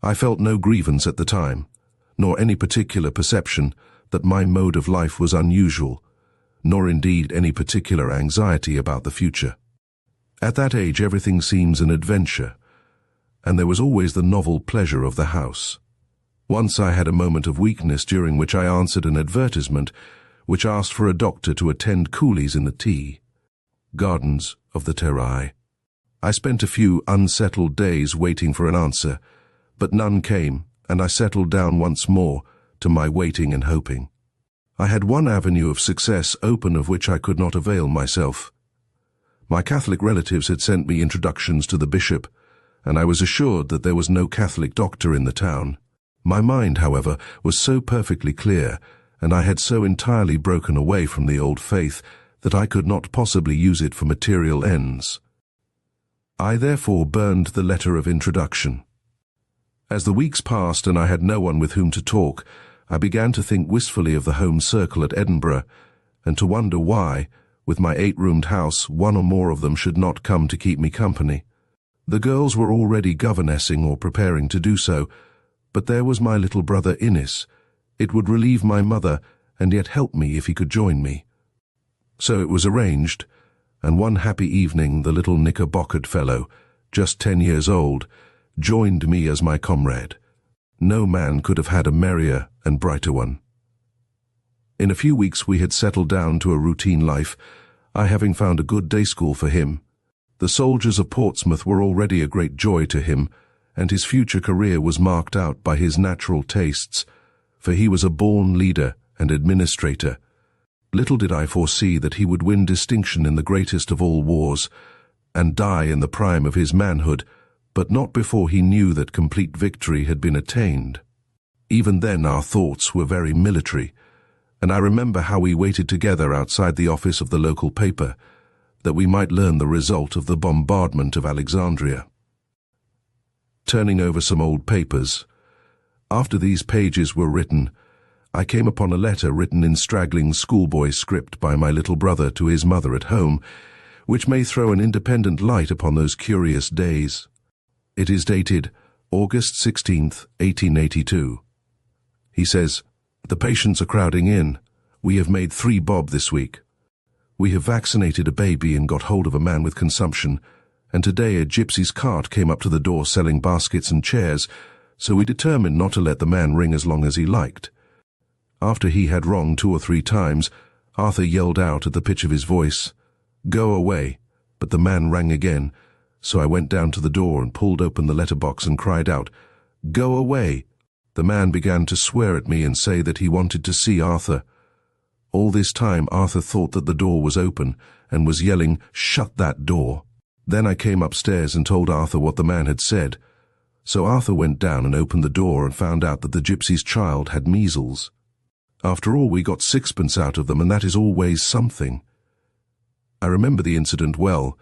I felt no grievance at the time, nor any particular perception that my mode of life was unusual, nor indeed any particular anxiety about the future. At that age everything seems an adventure, and there was always the novel pleasure of the house. Once I had a moment of weakness during which I answered an advertisement which asked for a doctor to attend coolies in the T. Gardens of the Terai. I spent a few unsettled days waiting for an answer, but none came, and I settled down once more to my waiting and hoping. I had one avenue of success open of which I could not avail myself. My Catholic relatives had sent me introductions to the bishop, and I was assured that there was no Catholic doctor in the town. My mind, however, was so perfectly clear, and I had so entirely broken away from the old faith, that I could not possibly use it for material ends. I therefore burned the letter of introduction. As the weeks passed and I had no one with whom to talk, I began to think wistfully of the home circle at Edinburgh, and to wonder why, with my 8-roomed house, one or more of them should not come to keep me company. The girls were already governessing or preparing to do so, but there was my little brother Innes. It would relieve my mother, and yet help me if he could join me. So it was arranged, and one happy evening the little knickerbockered fellow, just 10 years old, joined me as my comrade. No man could have had a merrier and brighter one. In a few weeks we had settled down to a routine life, I having found a good day school for him. The soldiers of Portsmouth were already a great joy to him, and his future career was marked out by his natural tastes, for he was a born leader and administrator. Little did I foresee that he would win distinction in the greatest of all wars, and die in the prime of his manhood, but not before he knew that complete victory had been attained. Even then our thoughts were very military, and I remember how we waited together outside the office of the local paper, that we might learn the result of the bombardment of Alexandria. Turning over some old papers, after these pages were written, I came upon a letter written in straggling schoolboy script by my little brother to his mother at home, which may throw an independent light upon those curious days. It is dated August 16th, 1882. He says, "The patients are crowding in. We have made 3 bob this week. We have vaccinated a baby and got hold of a man with consumption, and today a gypsy's cart came up to the door selling baskets and chairs, so we determined not to let the man ring as long as he liked. After he had rung 2 or 3 times, Arthur yelled out at the pitch of his voice, 'Go away,' but the man rang again, so I went down to the door and pulled open the letterbox and cried out, 'Go away.' The man began to swear at me and say that he wanted to see Arthur. All this time Arthur thought that the door was open and was yelling, 'Shut that door.' Then I came upstairs and told Arthur what the man had said. So Arthur went down and opened the door and found out that the gypsy's child had measles. After all, we got 6pence out of them, and that is always something. I remember the incident well,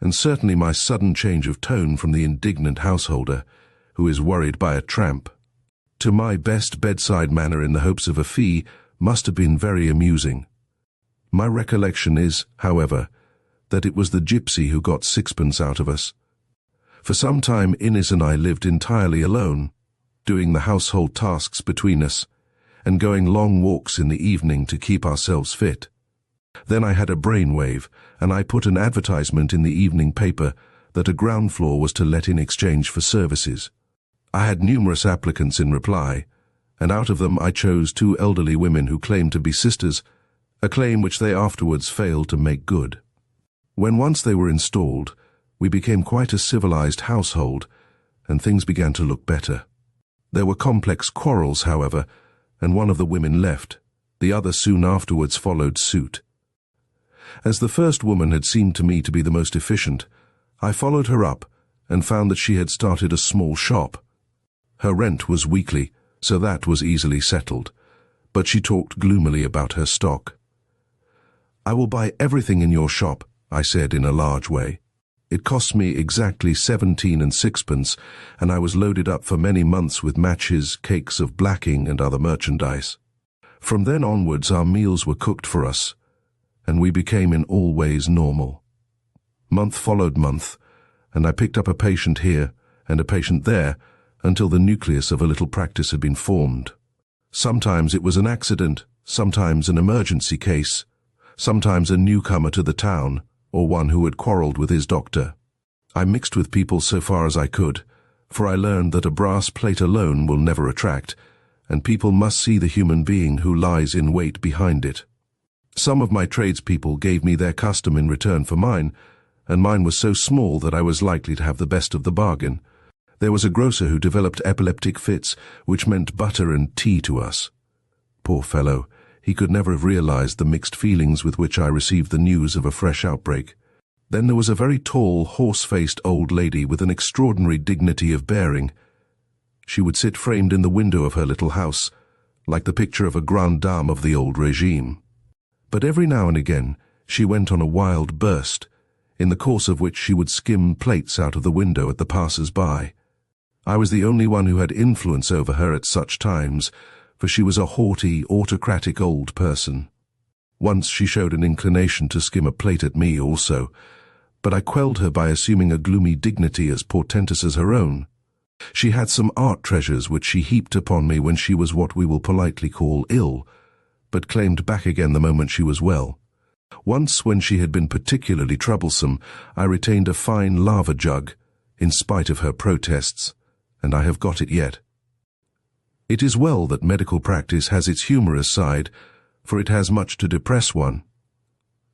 and certainly my sudden change of tone from the indignant householder, who is worried by a tramp, to my best bedside manner in the hopes of a fee must have been very amusing. My recollection is, however, that it was the gypsy who got 6pence out of us. For some time Innes and I lived entirely alone, doing the household tasks between us, and going long walks in the evening to keep ourselves fit. Then I had a brainwave, and I put an advertisement in the evening paper that a ground floor was to let in exchange for services. I had numerous applicants in reply, and out of them I chose 2 elderly women who claimed to be sisters, a claim which they afterwards failed to make good. When once they were installed, we became quite a civilized household, and things began to look better. There were complex quarrels, however, and one of the women left. The other soon afterwards followed suit. As the first woman had seemed to me to be the most efficient, I followed her up and found that she had started a small shop. Her rent was weekly, so that was easily settled, but she talked gloomily about her stock. "I will buy everything in your shop," I said in a large way. It cost me exactly 17 and 6pence, and I was loaded up for many months with matches, cakes of blacking, and other merchandise. From then onwards our meals were cooked for us, and we became in all ways normal. Month followed month, and I picked up a patient here and a patient there until the nucleus of a little practice had been formed. Sometimes it was an accident, sometimes an emergency case, sometimes a newcomer to the town, or one who had quarreled with his doctor. I mixed with people so far as I could, for I learned that a brass plate alone will never attract, and people must see the human being who lies in wait behind it. Some of my tradespeople gave me their custom in return for mine, and mine was so small that I was likely to have the best of the bargain. There was a grocer who developed epileptic fits, which meant butter and tea to us. Poor fellow, he could never have realized the mixed feelings with which I received the news of a fresh outbreak. Then there was a very tall, horse-faced old lady with an extraordinary dignity of bearing. She would sit framed in the window of her little house, like the picture of a grande dame of the old regime. But every now and again she went on a wild burst, in the course of which she would skim plates out of the window at the passers-by. I was the only one who had influence over her at such times, for she was a haughty, autocratic old person. Once she showed an inclination to skim a plate at me also, but I quelled her by assuming a gloomy dignity as portentous as her own. She had some art treasures which she heaped upon me when she was what we will politely call ill, but claimed back again the moment she was well. Once, when she had been particularly troublesome, I retained a fine lava jug, in spite of her protests, and I have got it yet. It is well that medical practice has its humorous side, for it has much to depress one.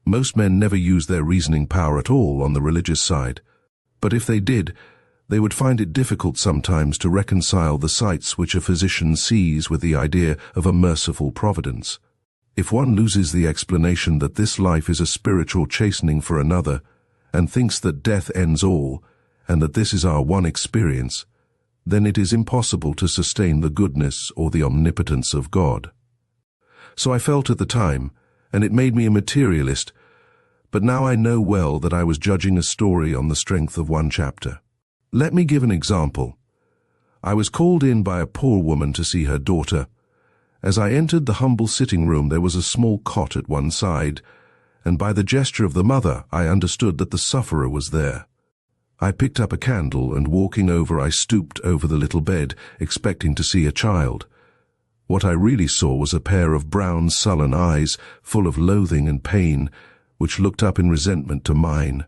Most men never use their reasoning power at all on the religious side, but if they did, They would find it difficult sometimes to reconcile the sights which a physician sees with the idea of a merciful providence. If one loses the explanation that this life is a spiritual chastening for another, and thinks that death ends all, and that this is our one experience, then it is impossible to sustain the goodness or the omnipotence of God. So I felt at the time, and it made me a materialist, but now I know well that I was judging a story on the strength of one chapter. Let me give an example. I was called in by a poor woman to see her daughter. As I entered the humble sitting room, there was a small cot at one side, and by the gesture of the mother, I understood that the sufferer was there. I picked up a candle, and walking over, I stooped over the little bed, expecting to see a child. What I really saw was a pair of brown, sullen eyes, full of loathing and pain, which looked up in resentment to mine.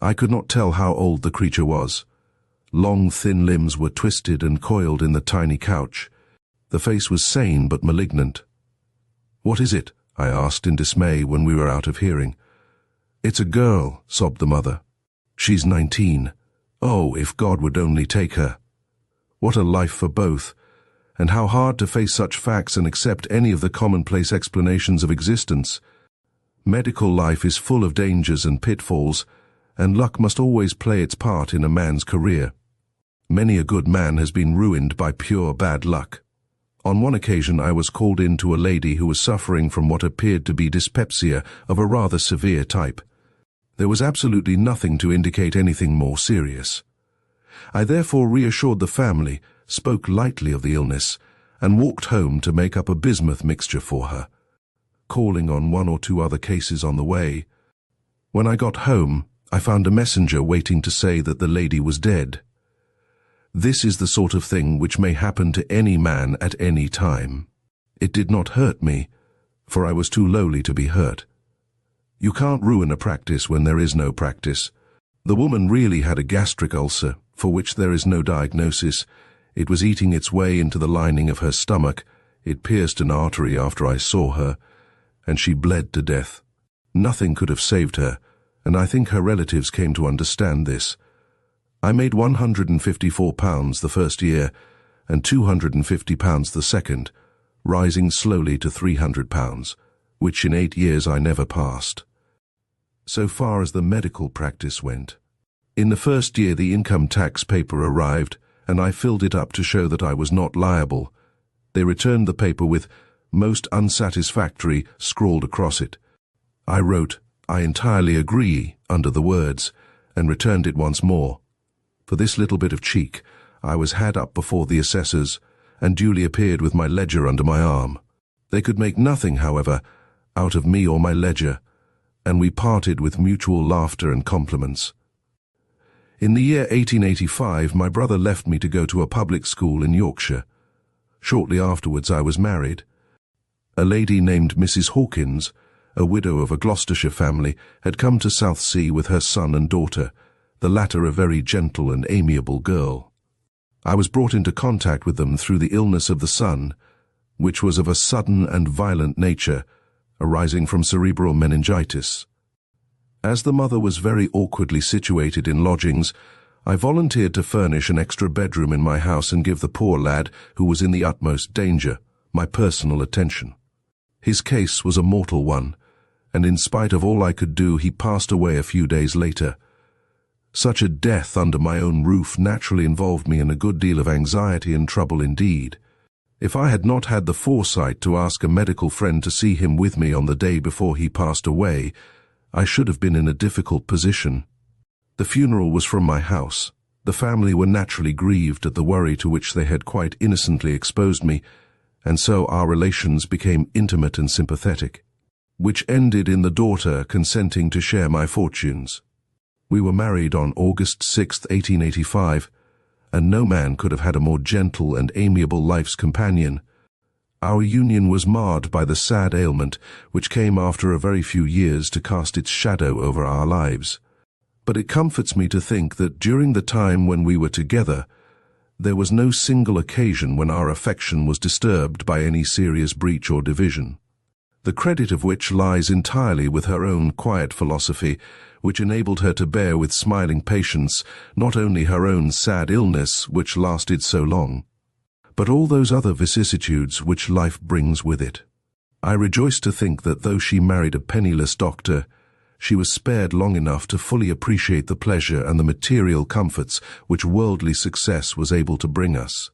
I could not tell how old the creature was. Long, thin limbs were twisted and coiled in the tiny couch. The face was sane but malignant. "What is it?" I asked in dismay when we were out of hearing. "It's a girl," sobbed the mother. "She's 19. Oh, if God would only take her." What a life for both, and how hard to face such facts and accept any of the commonplace explanations of existence. Medical life is full of dangers and pitfalls, and luck must always play its part in a man's career. Many a good man has been ruined by pure bad luck. On one occasion I was called in to a lady who was suffering from what appeared to be dyspepsia of a rather severe type. There was absolutely nothing to indicate anything more serious. I therefore reassured the family, spoke lightly of the illness, and walked home to make up a bismuth mixture for her, calling on one or two other cases on the way. When I got home, I found a messenger waiting to say that the lady was dead. This is the sort of thing which may happen to any man at any time. It did not hurt me, for I was too lowly to be hurt. You can't ruin a practice when there is no practice. The woman really had a gastric ulcer, for which there is no diagnosis. It was eating its way into the lining of her stomach. It pierced an artery after I saw her, and she bled to death. Nothing could have saved her, and I think her relatives came to understand this. I made £154 the first year, and £250 the second, rising slowly to £300, which in 8 years I never passed. So far as the medical practice went. In the first year the income tax paper arrived, and I filled it up to show that I was not liable. They returned the paper with "most unsatisfactory" scrawled across it. I wrote, "I entirely agree," under the words, and returned it once more. For this little bit of cheek, I was had up before the assessors, and duly appeared with my ledger under my arm. They could make nothing, however, out of me or my ledger, and we parted with mutual laughter and compliments. In the year 1885, my brother left me to go to a public school in Yorkshire. Shortly afterwards I was married. A lady named Mrs. Hawkins, a widow of a Gloucestershire family, had come to Southsea with her son and daughter, the latter a very gentle and amiable girl. I was brought into contact with them through the illness of the son, which was of a sudden and violent nature, arising from cerebral meningitis. As the mother was very awkwardly situated in lodgings, I volunteered to furnish an extra bedroom in my house and give the poor lad, who was in the utmost danger, my personal attention. His case was a mortal one, and in spite of all I could do, he passed away a few days later. Such a death under my own roof naturally involved me in a good deal of anxiety and trouble indeed. If I had not had the foresight to ask a medical friend to see him with me on the day before he passed away, I should have been in a difficult position. The funeral was from my house. The family were naturally grieved at the worry to which they had quite innocently exposed me, and so our relations became intimate and sympathetic, which ended in the daughter consenting to share my fortunes. We were married on August 6, 1885, and no man could have had a more gentle and amiable life's companion. Our union was marred by the sad ailment which came after a very few years to cast its shadow over our lives. But it comforts me to think that during the time when we were together, there was no single occasion when our affection was disturbed by any serious breach or division. the credit of which lies entirely with her own quiet philosophy, which enabled her to bear with smiling patience not only her own sad illness, which lasted so long, but all those other vicissitudes which life brings with it. I rejoice to think that though she married a penniless doctor, she was spared long enough to fully appreciate the pleasure and the material comforts which worldly success was able to bring us.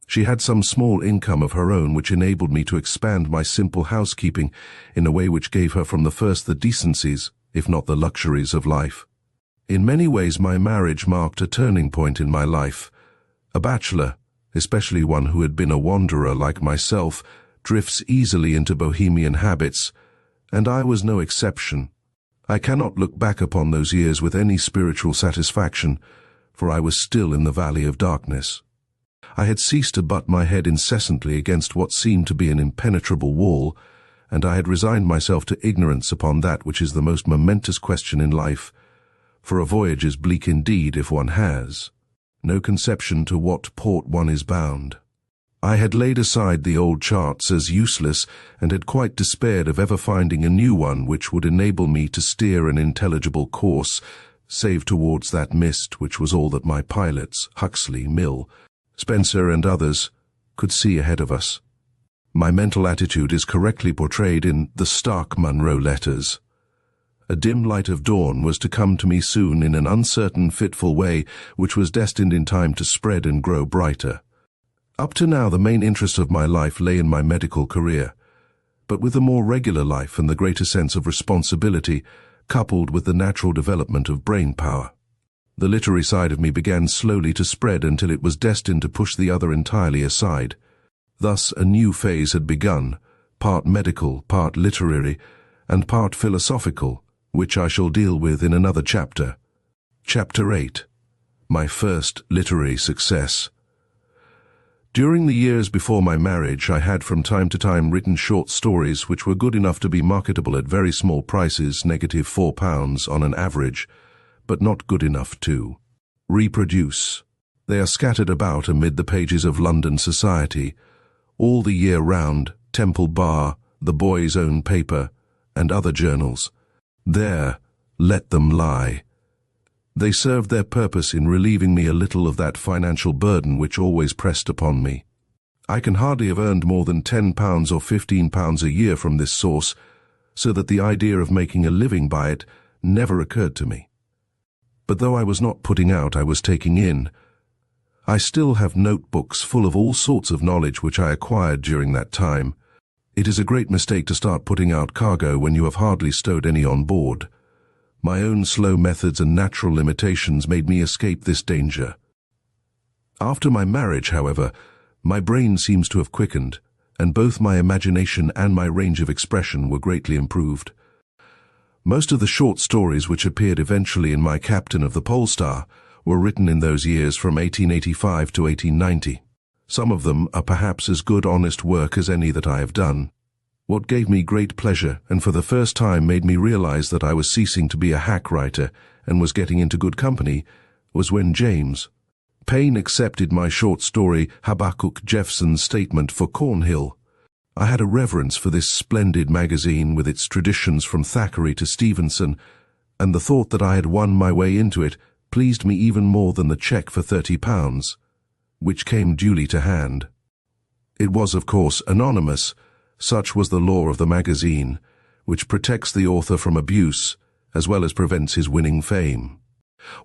She had some small income of her own which enabled me to expand my simple housekeeping in a way which gave her from the first the decencies, if not the luxuries, of life. In many ways my marriage marked a turning point in my life. A bachelor, especially one who had been a wanderer like myself, drifts easily into bohemian habits, and I was no exception. I cannot look back upon those years with any spiritual satisfaction, for I was still in the valley of darkness. I had ceased to butt my head incessantly against what seemed to be an impenetrable wall, and I had resigned myself to ignorance upon that which is the most momentous question in life, for a voyage is bleak indeed if one has no conception to what port one is bound. I had laid aside the old charts as useless and had quite despaired of ever finding a new one which would enable me to steer an intelligible course, save towards that mist which was all that my pilots, Huxley, Mill, Spencer and others, could see ahead of us. My mental attitude is correctly portrayed in the Stark Munro letters. A dim light of dawn was to come to me soon in an uncertain, fitful way which was destined in time to spread and grow brighter. Up to now the main interest of my life lay in my medical career, but with a more regular life and the greater sense of responsibility, coupled with the natural development of brain power, the literary side of me began slowly to spread until it was destined to push the other entirely aside. Thus a new phase had begun, part medical, part literary, and part philosophical, which I shall deal with in another chapter. Chapter 8. My first literary success. During the years before my marriage, I had from time to time written short stories which were good enough to be marketable at very small prices, -£4 on an average, but not good enough to reproduce. They are scattered about amid the pages of London society, all the year round, Temple Bar, the Boy's Own Paper, and other journals. There, let them lie. They served their purpose in relieving me a little of that financial burden which always pressed upon me. I can hardly have earned more than £10 or £15 a year from this source, so that the idea of making a living by it never occurred to me. But though I was not putting out, I was taking in. I still have notebooks full of all sorts of knowledge which I acquired during that time. It is a great mistake to start putting out cargo when you have hardly stowed any on board. My own slow methods and natural limitations made me escape this danger. After my marriage, however, my brain seems to have quickened, and both my imagination and my range of expression were greatly improved. Most of the short stories which appeared eventually in my Captain of the Polestar were written in those years from 1885 to 1890. Some of them are perhaps as good honest work as any that I have done. What gave me great pleasure, and for the first time made me realize that I was ceasing to be a hack writer and was getting into good company, was when James Payn accepted my short story Habakkuk Jeffson's Statement for Cornhill. I had a reverence for this splendid magazine with its traditions from Thackeray to Stevenson, and the thought that I had won my way into it pleased me even more than the cheque for £30, which came duly to hand. It was, of course, anonymous. Such was the law of the magazine, which protects the author from abuse, as well as prevents his winning fame.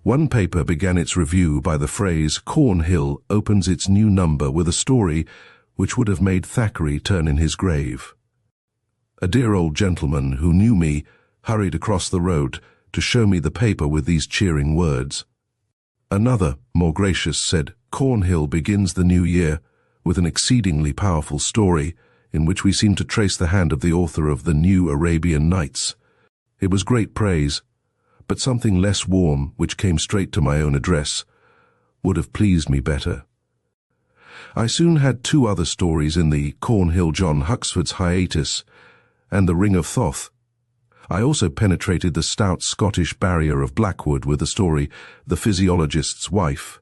One paper began its review by the phrase, "Cornhill opens its new number with a story which would have made Thackeray turn in his grave." A dear old gentleman who knew me hurried across the road to show me the paper with these cheering words. Another, more gracious, said, "Cornhill begins the new year with an exceedingly powerful story, in which we seem to trace the hand of the author of the New Arabian Nights." It was great praise, but something less warm, which came straight to my own address, would have pleased me better. I soon had two other stories in the Cornhill John Huxford's hiatus and the Ring of Thoth. I also penetrated the stout Scottish barrier of Blackwood with the story The Physiologist's Wife,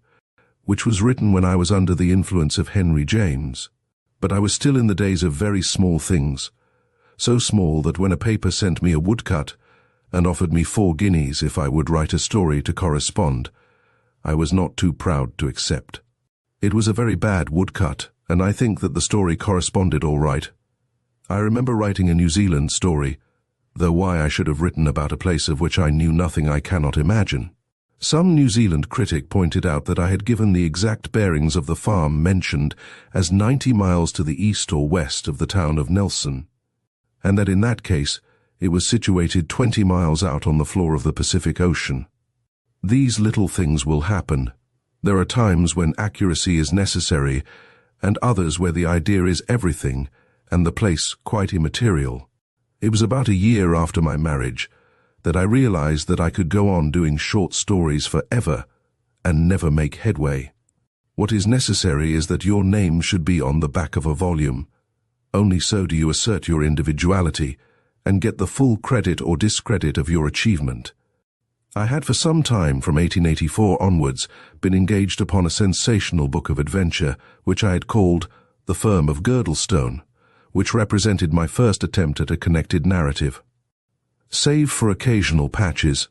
which was written when I was under the influence of Henry James. But I was still in the days of very small things, so small that when a paper sent me a woodcut and offered me 4 guineas if I would write a story to correspond, I was not too proud to accept. It was a very bad woodcut, and I think that the story corresponded all right. I remember writing a New Zealand story, though why I should have written about a place of which I knew nothing I cannot imagine. Some New Zealand critic pointed out that I had given the exact bearings of the farm mentioned as 90 miles to the east or west of the town of Nelson, and that in that case it was situated 20 miles out on the floor of the Pacific Ocean. These little things will happen. There are times when accuracy is necessary, and others where the idea is everything, and the place quite immaterial. It was about a year after my marriage that I realized that I could go on doing short stories forever and never make headway. What is necessary is that your name should be on the back of a volume. Only so do you assert your individuality and get the full credit or discredit of your achievement. I had for some time from 1884 onwards been engaged upon a sensational book of adventure which I had called The Firm of Girdlestone, which represented my first attempt at a connected narrative. Save for occasional patches,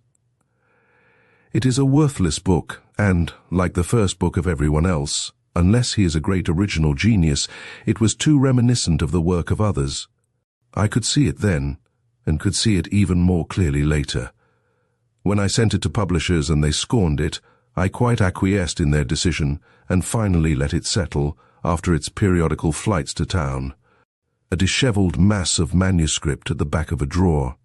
it is a worthless book, and, like the first book of everyone else, unless he is a great original genius, it was too reminiscent of the work of others. I could see it then, and could see it even more clearly later. When I sent it to publishers and they scorned it, I quite acquiesced in their decision and finally let it settle after its periodical flights to town, a dishevelled mass of manuscript at the back of a drawer.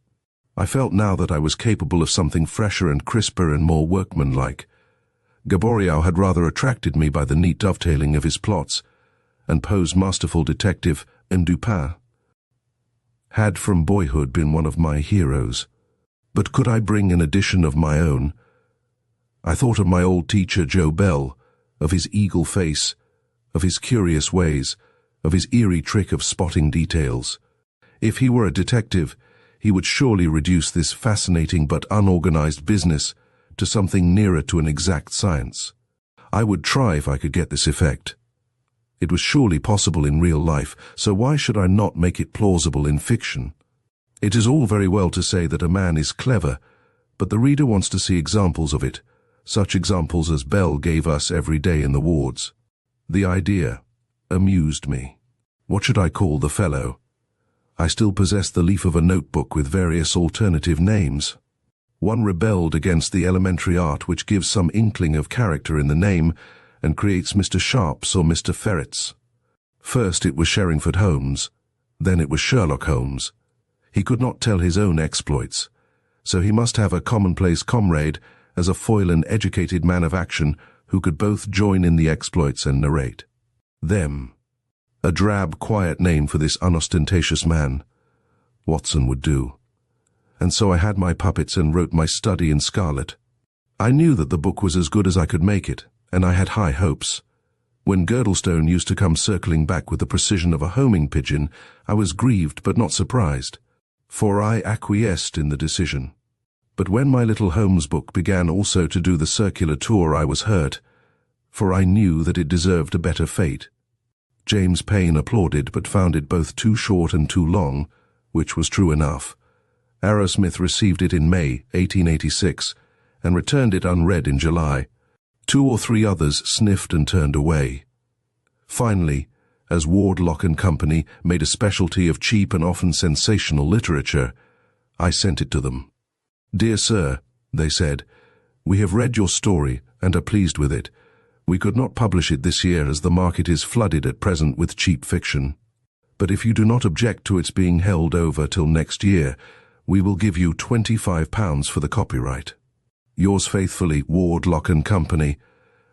I felt now that I was capable of something fresher and crisper and more workmanlike. Gaboriau had rather attracted me by the neat dovetailing of his plots, and Poe's masterful detective, M. Dupin, had from boyhood been one of my heroes. But could I bring an edition of my own? I thought of my old teacher Joe Bell, of his eagle face, of his curious ways, of his eerie trick of spotting details. If he were a detective, he would surely reduce this fascinating but unorganized business to something nearer to an exact science. I would try if I could get this effect. It was surely possible in real life, so why should I not make it plausible in fiction? It is all very well to say that a man is clever, but the reader wants to see examples of it, such examples as Bell gave us every day in the wards. The idea amused me. What should I call the fellow? I still possessed the leaf of a notebook with various alternative names. One rebelled against the elementary art which gives some inkling of character in the name and creates Mr. Sharps or Mr. Ferrets. First it was Sherringford Holmes, then it was Sherlock Holmes. He could not tell his own exploits, so he must have a commonplace comrade as a foil and educated man of action who could both join in the exploits and narrate them. A drab, quiet name for this unostentatious man. Watson would do. And so I had my puppets and wrote my study in scarlet. I knew that the book was as good as I could make it, and I had high hopes. When Girdlestone used to come circling back with the precision of a homing pigeon, I was grieved but not surprised, for I acquiesced in the decision. But when my little Holmes book began also to do the circular tour, I was hurt, for I knew that it deserved a better fate. James Payn applauded, but found it both too short and too long, which was true enough. Arrowsmith received it in May 1886, and returned it unread in July. 2 or 3 others sniffed and turned away. Finally, as Ward, Lock and Company made a specialty of cheap and often sensational literature, I sent it to them. "Dear Sir," they said, "we have read your story and are pleased with it. We could not publish it this year as the market is flooded at present with cheap fiction. But if you do not object to its being held over till next year, we will give you £25 for the copyright. Yours faithfully, Ward, Lock and Company,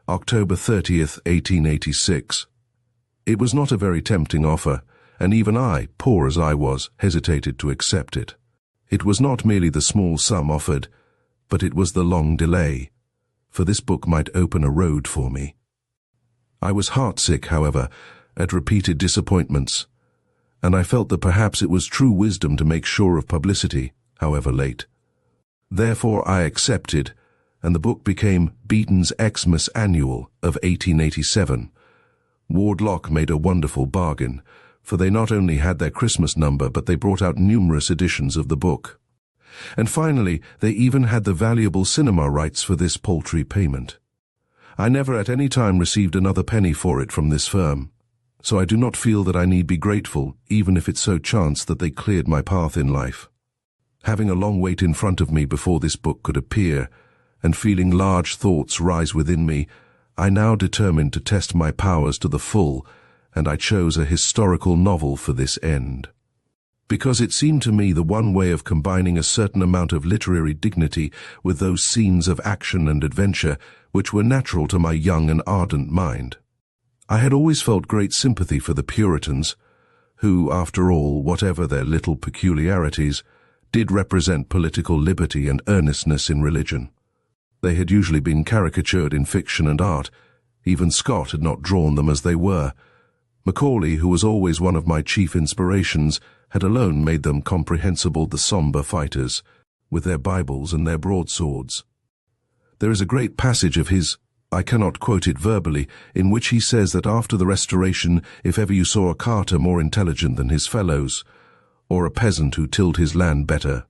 October 30th, 1886. It was not a very tempting offer, and even I, poor as I was, hesitated to accept it. It was not merely the small sum offered, but it was the long delay, for this book might open a road for me. I was heartsick, however, at repeated disappointments, and I felt that perhaps it was true wisdom to make sure of publicity, however late. Therefore I accepted, and the book became Beeton's Xmas Annual of 1887. Ward Lock made a wonderful bargain, for they not only had their Christmas number, but they brought out numerous editions of the book. And finally, they even had the valuable cinema rights for this paltry payment. I never at any time received another penny for it from this firm, so I do not feel that I need be grateful, even if it so chanced that they cleared my path in life. Having a long wait in front of me before this book could appear, and feeling large thoughts rise within me, I now determined to test my powers to the full, and I chose a historical novel for this end. Because it seemed to me the one way of combining a certain amount of literary dignity with those scenes of action and adventure which were natural to my young and ardent mind. I had always felt great sympathy for the Puritans, who, after all, whatever their little peculiarities, did represent political liberty and earnestness in religion. They had usually been caricatured in fiction and art. Even Scott had not drawn them as they were. Macaulay, who was always one of my chief inspirations, had alone made them comprehensible, the sombre fighters, with their Bibles and their broadswords. There is a great passage of his, I cannot quote it verbally, in which he says that after the Restoration, if ever you saw a carter more intelligent than his fellows, or a peasant who tilled his land better,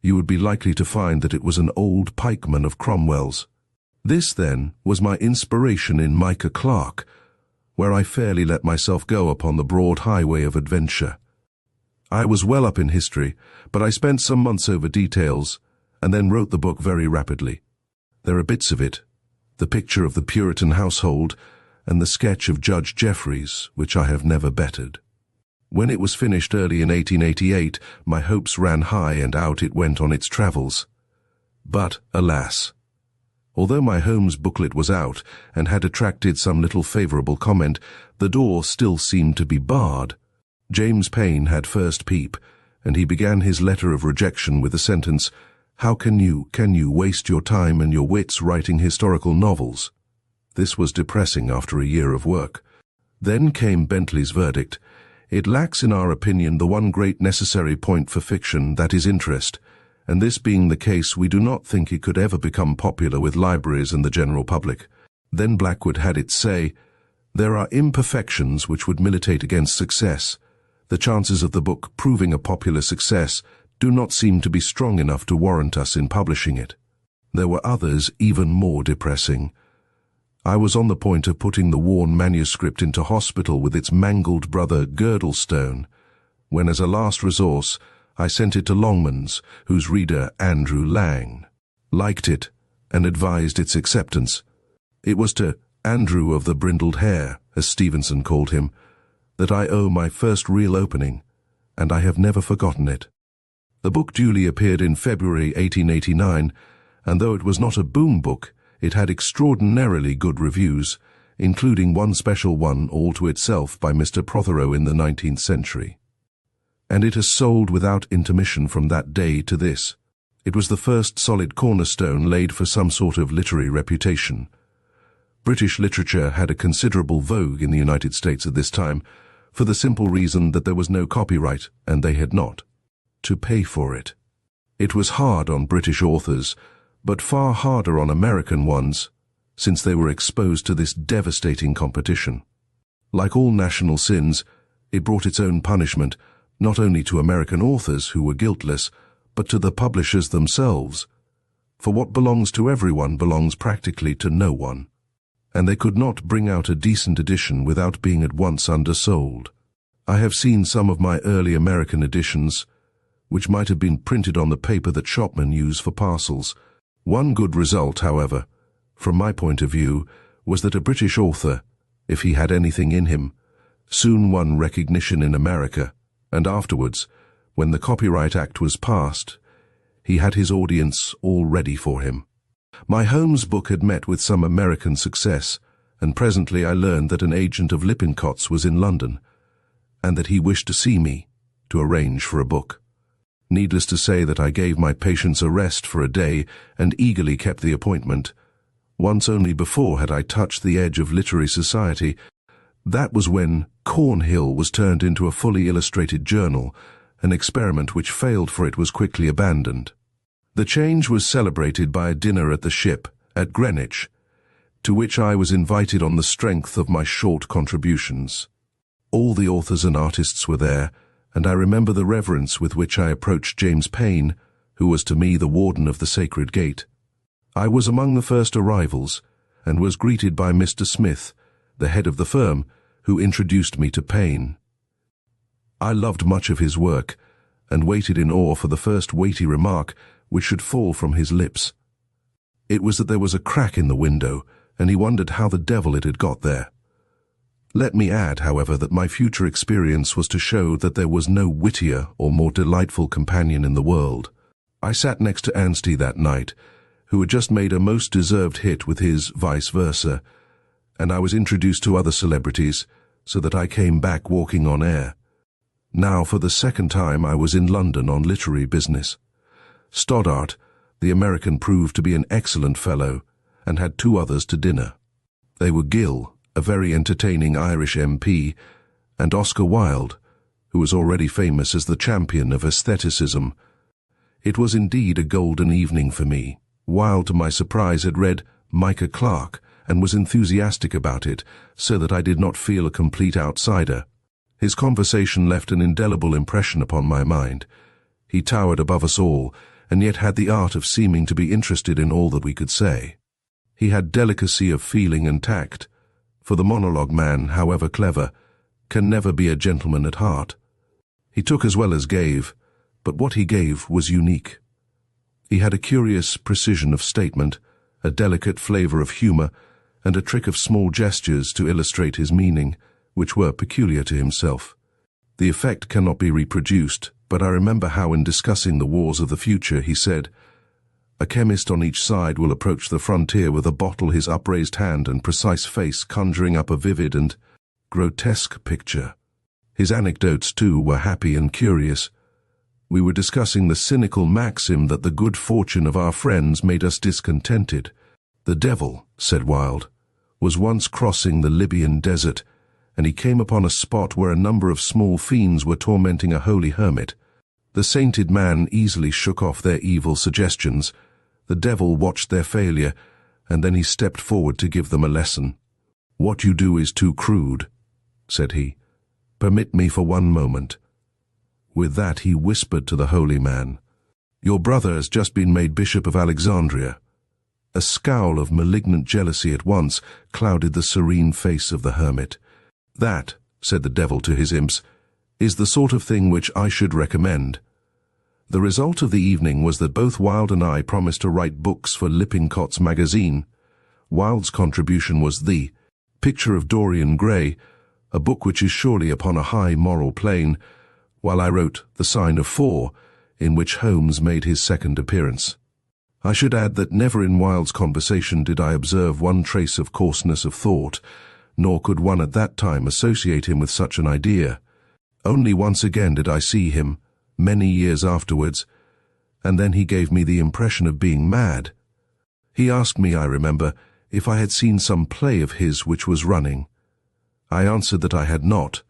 you would be likely to find that it was an old pikeman of Cromwell's. This, then, was my inspiration in Micah Clarke, where I fairly let myself go upon the broad highway of adventure. I was well up in history, but I spent some months over details, and then wrote the book very rapidly. There are bits of it, the picture of the Puritan household, and the sketch of Judge Jeffreys, which I have never bettered. When it was finished early in 1888, my hopes ran high, and out it went on its travels. But, alas! Although my Holmes booklet was out, and had attracted some little favourable comment, the door still seemed to be barred. James Payn had first peep, and he began his letter of rejection with the sentence, "How can you waste your time and your wits writing historical novels?" This was depressing after a year of work. Then came Bentley's verdict. It lacks, in our opinion, the one great necessary point for fiction, that is interest, and this being the case, we do not think it could ever become popular with libraries and the general public. Then Blackwood had it say, "There are imperfections which would militate against success. The chances of the book proving a popular success do not seem to be strong enough to warrant us in publishing it." There were others even more depressing. I was on the point of putting the worn manuscript into hospital with its mangled brother Girdlestone, when as a last resource I sent it to Longmans, whose reader, Andrew Lang, liked it and advised its acceptance. It was to Andrew of the brindled hair, as Stevenson called him, that I owe my first real opening, and I have never forgotten it. The book duly appeared in February 1889, and though it was not a boom book, it had extraordinarily good reviews, including one special one all to itself by Mr. Prothero in the 19th century. And it has sold without intermission from that day to this. It was the first solid cornerstone laid for some sort of literary reputation. British literature had a considerable vogue in the United States at this time, for the simple reason that there was no copyright, and they had not to pay for it. It was hard on British authors, but far harder on American ones, since they were exposed to this devastating competition. Like all national sins, it brought its own punishment, not only to American authors who were guiltless, but to the publishers themselves. For what belongs to everyone belongs practically to no one, and they could not bring out a decent edition without being at once undersold. I have seen some of my early American editions, which might have been printed on the paper that shopmen use for parcels. One good result, however, from my point of view, was that a British author, if he had anything in him, soon won recognition in America, and afterwards, when the Copyright Act was passed, he had his audience all ready for him. My Holmes book had met with some American success, and presently I learned that an agent of Lippincott's was in London, and that he wished to see me, to arrange for a book. Needless to say that I gave my patients a rest for a day and eagerly kept the appointment. Once only before had I touched the edge of literary society. That was when Cornhill was turned into a fully illustrated journal, an experiment which failed, for it was quickly abandoned. The change was celebrated by a dinner at the Ship at Greenwich, to which I was invited on the strength of my short contributions. All the authors and artists were there, and I remember the reverence with which I approached James Payn, who was to me the warden of the Sacred Gate. I was among the first arrivals, and was greeted by Mr. Smith, the head of the firm, who introduced me to Payn. I loved much of his work, and waited in awe for the first weighty remark which should fall from his lips. It was that there was a crack in the window, and he wondered how the devil it had got there. Let me add, however, that my future experience was to show that there was no wittier or more delightful companion in the world. I sat next to Anstey that night, who had just made a most deserved hit with his Vice Versa, and I was introduced to other celebrities, so that I came back walking on air. Now, for the second time, I was in London on literary business. Stoddart, the American, proved to be an excellent fellow, and had two others to dinner. They were Gill, a very entertaining Irish MP, and Oscar Wilde, who was already famous as the champion of aestheticism. It was indeed a golden evening for me. Wilde, to my surprise, had read Micah Clarke and was enthusiastic about it, so that I did not feel a complete outsider. His conversation left an indelible impression upon my mind. He towered above us all, and yet had the art of seeming to be interested in all that we could say. He had delicacy of feeling and tact, for the monologue man, however clever, can never be a gentleman at heart. He took as well as gave, but what he gave was unique. He had a curious precision of statement, a delicate flavor of humor, and a trick of small gestures to illustrate his meaning, which were peculiar to himself. The effect cannot be reproduced, but I remember how in discussing the wars of the future he said, "A chemist on each side will approach the frontier with a bottle, his upraised hand and precise face conjuring up a vivid and grotesque picture." His anecdotes, too, were happy and curious. We were discussing the cynical maxim that the good fortune of our friends made us discontented. "The devil," said Wilde, "was once crossing the Libyan desert, and he came upon a spot where a number of small fiends were tormenting a holy hermit. The sainted man easily shook off their evil suggestions. The devil watched their failure, and then he stepped forward to give them a lesson. 'What you do is too crude,' said he. 'Permit me for one moment.' With that he whispered to the holy man, 'Your brother has just been made Bishop of Alexandria.' A scowl of malignant jealousy at once clouded the serene face of the hermit. 'That,' said the devil to his imps, 'is the sort of thing which I should recommend.' The result of the evening was that both Wilde and I promised to write books for Lippincott's magazine. Wilde's contribution was The Picture of Dorian Gray, a book which is surely upon a high moral plane, while I wrote The Sign of Four, in which Holmes made his second appearance. I should add that never in Wilde's conversation did I observe one trace of coarseness of thought, nor could one at that time associate him with such an idea. Only once again did I see him, many years afterwards, and then he gave me the impression of being mad. He asked me, I remember, if I had seen some play of his which was running. I answered that I had not.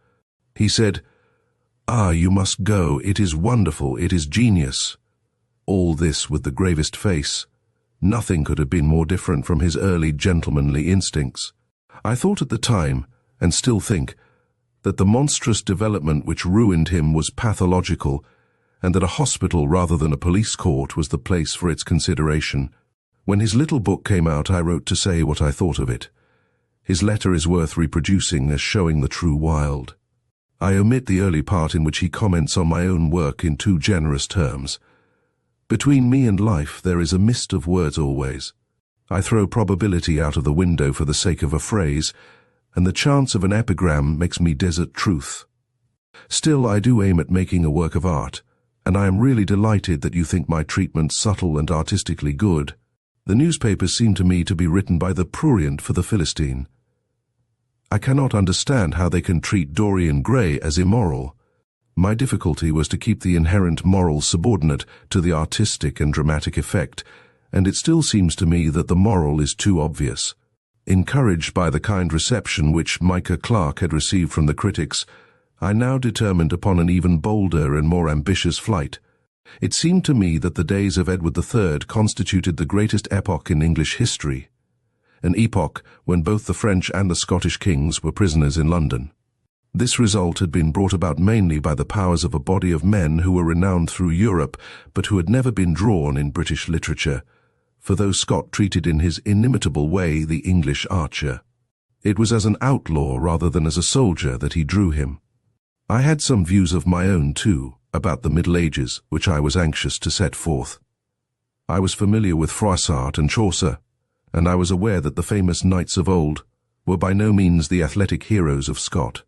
He said, "Ah, you must go, it is wonderful, it is genius." All this with the gravest face. Nothing could have been more different from his early gentlemanly instincts. I thought at the time, and still think, that the monstrous development which ruined him was pathological, and that a hospital rather than a police court was the place for its consideration. When his little book came out, I wrote to say what I thought of it. His letter is worth reproducing as showing the true Wilde. I omit the early part in which he comments on my own work in too generous terms. Between me and life there is a mist of words always. I throw probability out of the window for the sake of a phrase, and the chance of an epigram makes me desert truth. Still, I do aim at making a work of art, and I am really delighted that you think my treatment subtle and artistically good. The newspapers seem to me to be written by the prurient for the Philistine. I cannot understand how they can treat Dorian Gray as immoral. My difficulty was to keep the inherent moral subordinate to the artistic and dramatic effect, and it still seems to me that the moral is too obvious. Encouraged by the kind reception which Micah Clarke had received from the critics, I now determined upon an even bolder and more ambitious flight. It seemed to me that the days of Edward III constituted the greatest epoch in English history, an epoch when both the French and the Scottish kings were prisoners in London. This result had been brought about mainly by the powers of a body of men who were renowned through Europe, but who had never been drawn in British literature, for though Scott treated in his inimitable way the English archer, it was as an outlaw rather than as a soldier that he drew him. I had some views of my own, too, about the Middle Ages, which I was anxious to set forth. I was familiar with Froissart and Chaucer, and I was aware that the famous knights of old were by no means the athletic heroes of Scott,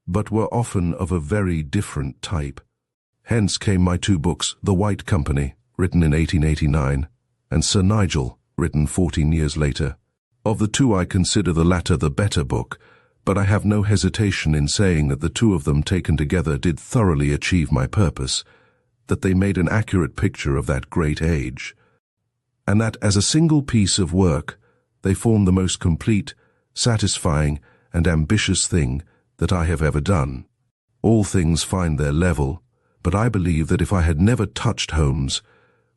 but were often of a very different type. Hence came my two books, The White Company, written in 1889, and Sir Nigel, written 14 years later. Of the two I consider the latter the better book, but I have no hesitation in saying that the two of them taken together did thoroughly achieve my purpose, that they made an accurate picture of that great age, and that as a single piece of work they form the most complete, satisfying, and ambitious thing that I have ever done. All things find their level, but I believe that if I had never touched Holmes,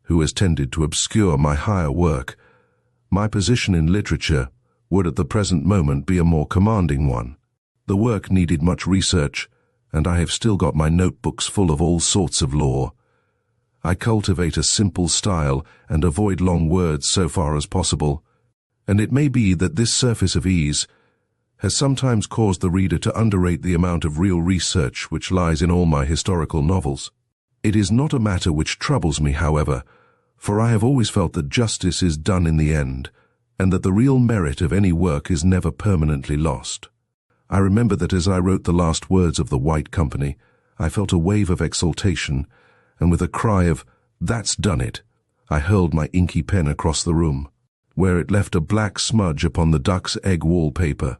who has tended to obscure my higher work, my position in literature would at the present moment be a more commanding one. The work needed much research, and I have still got my notebooks full of all sorts of lore. I cultivate a simple style and avoid long words so far as possible, and it may be that this surface of ease has sometimes caused the reader to underrate the amount of real research which lies in all my historical novels. It is not a matter which troubles me, however, for I have always felt that justice is done in the end, and that the real merit of any work is never permanently lost. I remember that as I wrote the last words of The White Company, I felt a wave of exultation, and with a cry of, "That's done it," I hurled my inky pen across the room, where it left a black smudge upon the duck's egg wallpaper.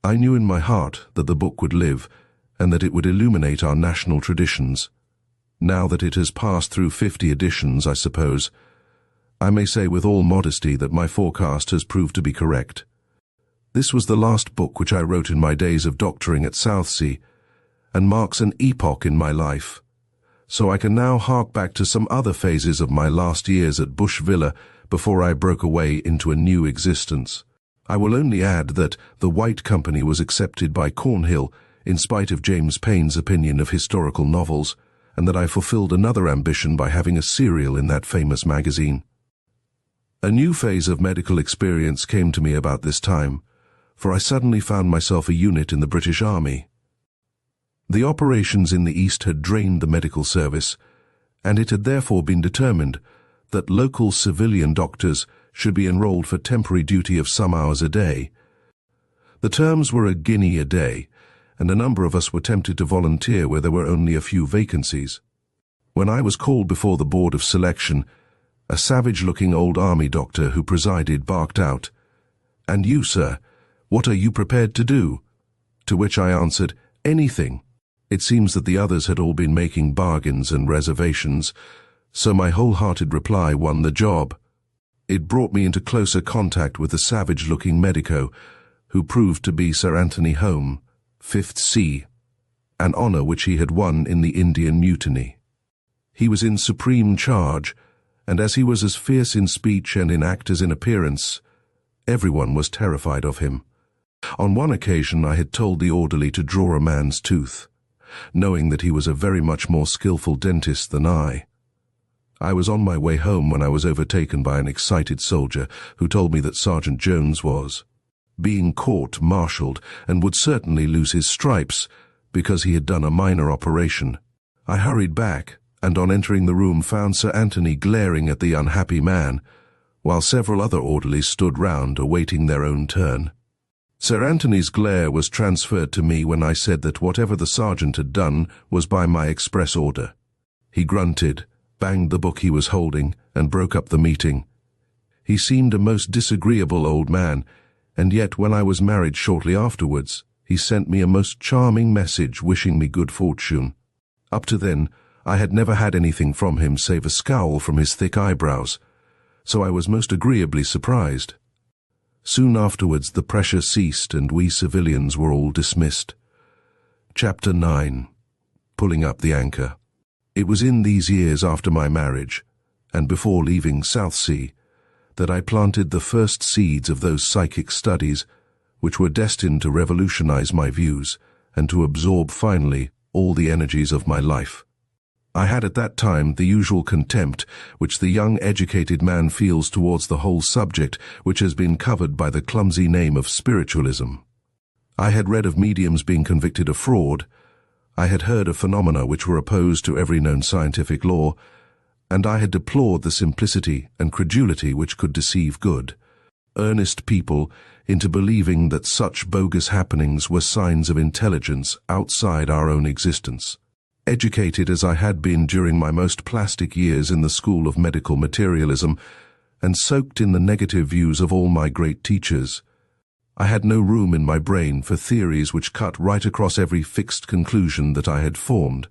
I knew in my heart that the book would live, and that it would illuminate our national traditions. Now that it has passed through 50 editions, I suppose, I may say with all modesty that my forecast has proved to be correct. This was the last book which I wrote in my days of doctoring at Southsea, and marks an epoch in my life. So I can now hark back to some other phases of my last years at Bush Villa before I broke away into a new existence. I will only add that The White Company was accepted by Cornhill in spite of James Payn's opinion of historical novels, and that I fulfilled another ambition by having a serial in that famous magazine. A new phase of medical experience came to me about this time, for I suddenly found myself a unit in the British Army. The operations in the East had drained the medical service, and it had therefore been determined that local civilian doctors should be enrolled for temporary duty of some hours a day. The terms were £1 a day, and a number of us were tempted to volunteer where there were only a few vacancies. When I was called before the board of selection, a savage-looking old army doctor who presided barked out, "And you, sir, what are you prepared to do?" To which I answered, "Anything." It seems that the others had all been making bargains and reservations, so my wholehearted reply won the job. It brought me into closer contact with the savage-looking medico, who proved to be Sir Anthony Home, 5th C, an honour which he had won in the Indian Mutiny. He was in supreme charge, and as he was as fierce in speech and in act as in appearance, everyone was terrified of him. On one occasion I had told the orderly to draw a man's tooth, knowing that he was a very much more skillful dentist than I. I was on my way home when I was overtaken by an excited soldier who told me that Sergeant Jones was being court-martialed and would certainly lose his stripes because he had done a minor operation. I hurried back, and on entering the room found Sir Anthony glaring at the unhappy man, while several other orderlies stood round awaiting their own turn. Sir Anthony's glare was transferred to me when I said that whatever the sergeant had done was by my express order. He grunted, banged the book he was holding, and broke up the meeting. He seemed a most disagreeable old man, and yet when I was married shortly afterwards, he sent me a most charming message wishing me good fortune. Up to then, I had never had anything from him save a scowl from his thick eyebrows, so I was most agreeably surprised. Soon afterwards the pressure ceased and we civilians were all dismissed. Chapter 9. Pulling up the anchor. It was in these years after my marriage, and before leaving Southsea, that I planted the first seeds of those psychic studies which were destined to revolutionize my views and to absorb finally all the energies of my life. I had at that time the usual contempt which the young educated man feels towards the whole subject which has been covered by the clumsy name of spiritualism. I had read of mediums being convicted of fraud, I had heard of phenomena which were opposed to every known scientific law, and I had deplored the simplicity and credulity which could deceive good, earnest people into believing that such bogus happenings were signs of intelligence outside our own existence. Educated as I had been during my most plastic years in the school of medical materialism, and soaked in the negative views of all my great teachers, I had no room in my brain for theories which cut right across every fixed conclusion that I had formed.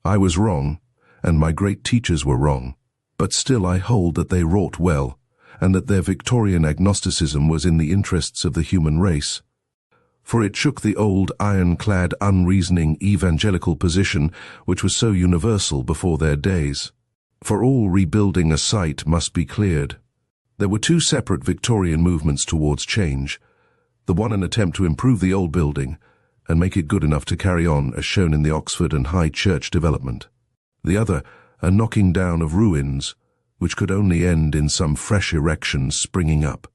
I was wrong, and my great teachers were wrong, but still I hold that they wrought well, and that their Victorian agnosticism was in the interests of the human race. For it shook the old ironclad, unreasoning evangelical position which was so universal before their days. For all rebuilding a site must be cleared. There were two separate Victorian movements towards change, the one an attempt to improve the old building and make it good enough to carry on as shown in the Oxford and High Church development. The other, a knocking down of ruins, which could only end in some fresh erection springing up.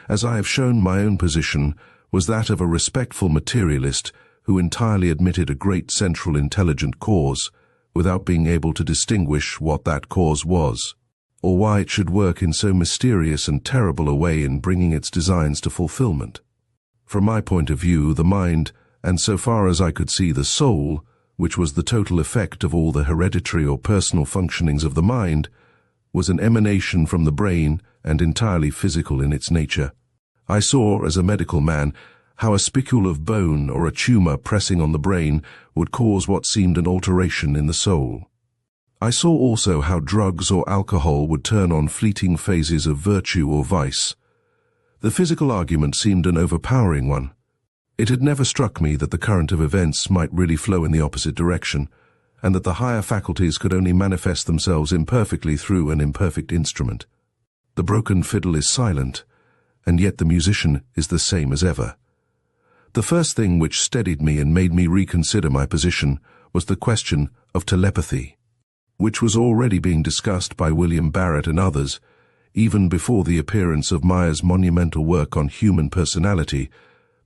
As I have shown, my own position was that of a respectful materialist who entirely admitted a great central intelligent cause without being able to distinguish what that cause was, or why it should work in so mysterious and terrible a way in bringing its designs to fulfillment. From my point of view, the mind, and so far as I could see the soul, which was the total effect of all the hereditary or personal functionings of the mind, was an emanation from the brain and entirely physical in its nature. I saw, as a medical man, how a spicule of bone or a tumour pressing on the brain would cause what seemed an alteration in the soul. I saw also how drugs or alcohol would turn on fleeting phases of virtue or vice. The physical argument seemed an overpowering one. It had never struck me that the current of events might really flow in the opposite direction, and that the higher faculties could only manifest themselves imperfectly through an imperfect instrument. The broken fiddle is silent, and yet the musician is the same as ever. The first thing which steadied me and made me reconsider my position was the question of telepathy, which was already being discussed by William Barrett and others, even before the appearance of Meyer's monumental work on human personality,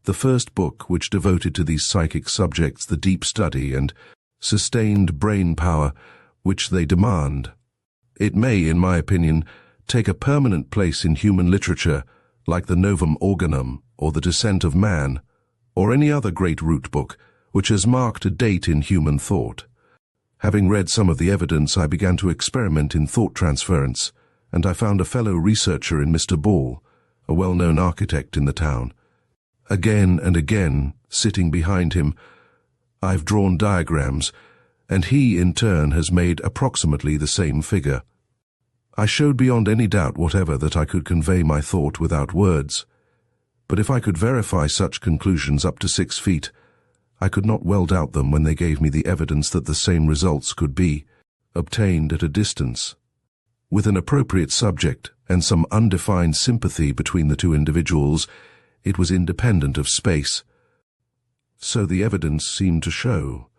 the first book which devoted to these psychic subjects the deep study and sustained brain power which they demand. It may, in my opinion, take a permanent place in human literature, like the Novum Organum or the Descent of Man, or any other great root book which has marked a date in human thought. Having read some of the evidence, I began to experiment in thought transference, and I found a fellow researcher in Mr. Ball, a well-known architect in the town. Again and again, sitting behind him, I've drawn diagrams, and he in turn has made approximately the same figure. I showed beyond any doubt whatever that I could convey my thought without words, but if I could verify such conclusions up to 6 feet, I could not well doubt them when they gave me the evidence that the same results could be obtained at a distance, with an appropriate subject and some undefined sympathy between the two individuals. It was independent of space. So the evidence seemed to show.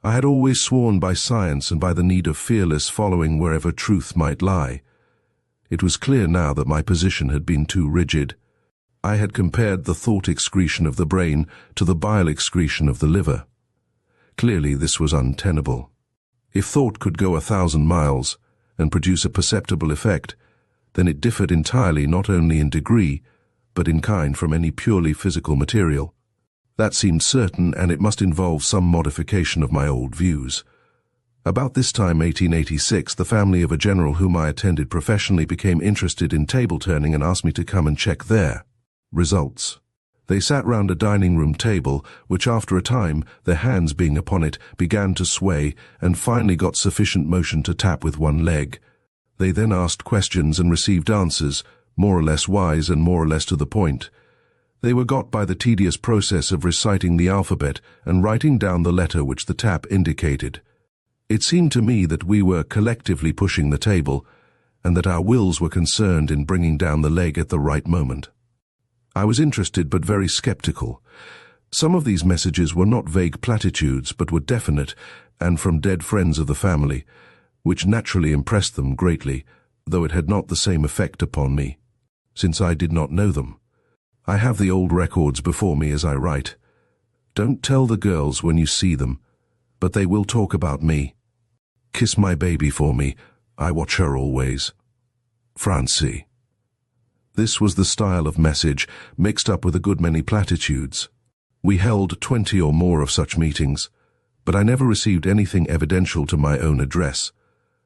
I had always sworn by science and by the need of fearless following wherever truth might lie. It was clear now that my position had been too rigid. I had compared the thought excretion of the brain to the bile excretion of the liver. Clearly this was untenable. If thought could go 1,000 miles and produce a perceptible effect, then it differed entirely not only in degree, but in kind from any purely physical material. That seemed certain, and it must involve some modification of my old views. About this time, 1886, the family of a general whom I attended professionally became interested in table turning and asked me to come and check their results. They sat round a dining-room table, which after a time, their hands being upon it, began to sway, and finally got sufficient motion to tap with one leg. They then asked questions and received answers, more or less wise and more or less to the point. They were got by the tedious process of reciting the alphabet and writing down the letter which the tap indicated. It seemed to me that we were collectively pushing the table, and that our wills were concerned in bringing down the leg at the right moment. I was interested but very skeptical. Some of these messages were not vague platitudes, but were definite and from dead friends of the family, which naturally impressed them greatly, though it had not the same effect upon me, since I did not know them. I have the old records before me as I write. Don't tell the girls when you see them, but they will talk about me. Kiss my baby for me, I watch her always. Francie. This was the style of message, mixed up with a good many platitudes. We held 20 or more of such meetings, but I never received anything evidential to my own address,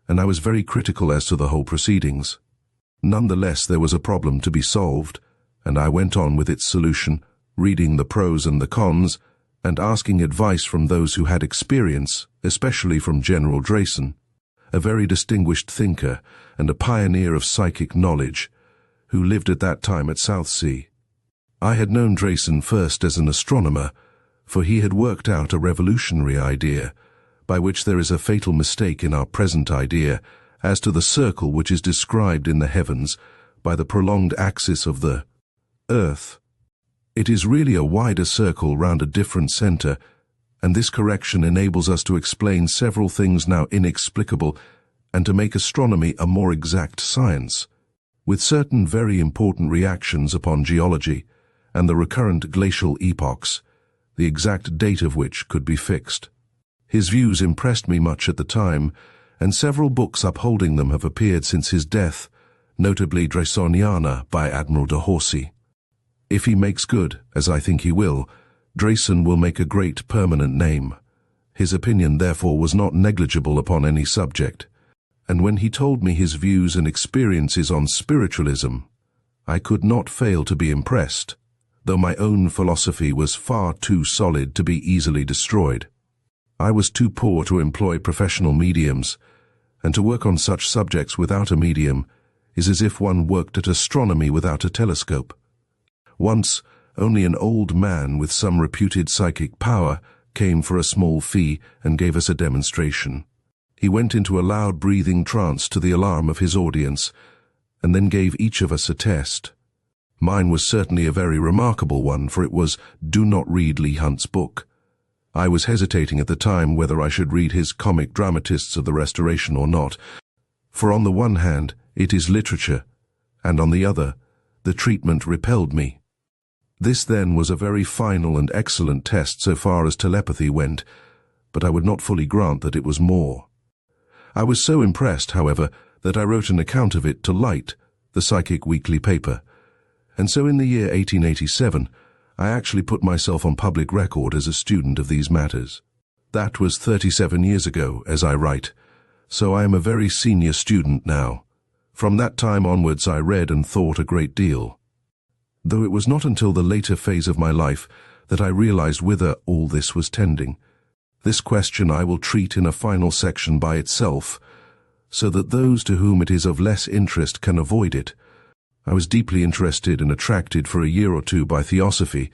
and I was very critical as to the whole proceedings. Nonetheless, there was a problem to be solved, and I went on with its solution, reading the pros and the cons, and asking advice from those who had experience, especially from General Drayson, a very distinguished thinker and a pioneer of psychic knowledge, who lived at that time at Southsea. I had known Drayson first as an astronomer, for he had worked out a revolutionary idea, by which there is a fatal mistake in our present idea as to the circle which is described in the heavens by the prolonged axis of the Earth. It is really a wider circle round a different center, and this correction enables us to explain several things now inexplicable and to make astronomy a more exact science, with certain very important reactions upon geology and the recurrent glacial epochs, the exact date of which could be fixed. His views impressed me much at the time, and several books upholding them have appeared since his death, notably Draysoniana by Admiral de Horsey. If he makes good, as I think he will, Drayson will make a great permanent name. His opinion, therefore, was not negligible upon any subject, and when he told me his views and experiences on spiritualism, I could not fail to be impressed, though my own philosophy was far too solid to be easily destroyed. I was too poor to employ professional mediums, and to work on such subjects without a medium is as if one worked at astronomy without a telescope. Once, only an old man with some reputed psychic power came for a small fee and gave us a demonstration. He went into a loud breathing trance to the alarm of his audience, and then gave each of us a test. Mine was certainly a very remarkable one, for it was "Do not read Leigh Hunt's book." I was hesitating at the time whether I should read his comic dramatists of the Restoration or not, for on the one hand it is literature, and on the other the treatment repelled me. This then was a very final and excellent test so far as telepathy went, but I would not fully grant that it was more. I was so impressed, however, that I wrote an account of it to Light, the psychic weekly paper, and so in the year 1887 I actually put myself on public record as a student of these matters. That was 37 years ago, as I write, so I am a very senior student now. From that time onwards I read and thought a great deal, though it was not until the later phase of my life that I realized whither all this was tending. This question I will treat in a final section by itself, so that those to whom it is of less interest can avoid it. I was deeply interested and attracted for a year or two by Theosophy,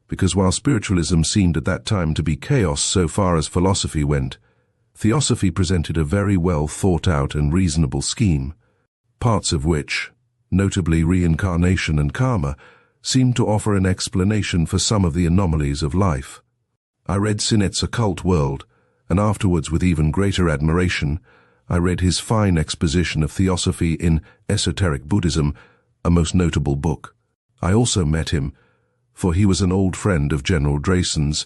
because while spiritualism seemed at that time to be chaos so far as philosophy went, Theosophy presented a very well thought out and reasonable scheme, parts of which, notably reincarnation and karma, seemed to offer an explanation for some of the anomalies of life. I read Sinnett's Occult World, and afterwards with even greater admiration, I read his fine exposition of Theosophy in Esoteric Buddhism, a most notable book. I also met him, for he was an old friend of General Drayson's,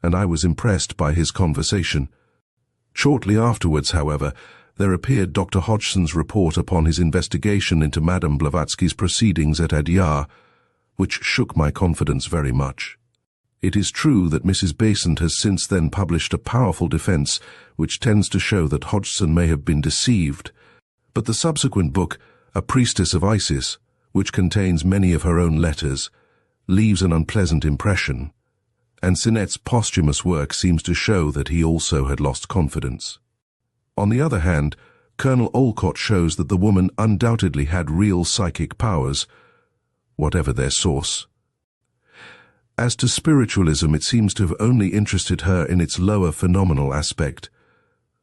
and I was impressed by his conversation. Shortly afterwards, however, there appeared Dr. Hodgson's report upon his investigation into Madame Blavatsky's proceedings at Adyar, which shook my confidence very much. It is true that Mrs. Besant has since then published a powerful defense which tends to show that Hodgson may have been deceived, but the subsequent book, A Priestess of Isis, which contains many of her own letters, leaves an unpleasant impression, and Sinnett's posthumous work seems to show that he also had lost confidence. On the other hand, Colonel Olcott shows that the woman undoubtedly had real psychic powers, whatever their source. As to spiritualism, it seems to have only interested her in its lower phenomenal aspect.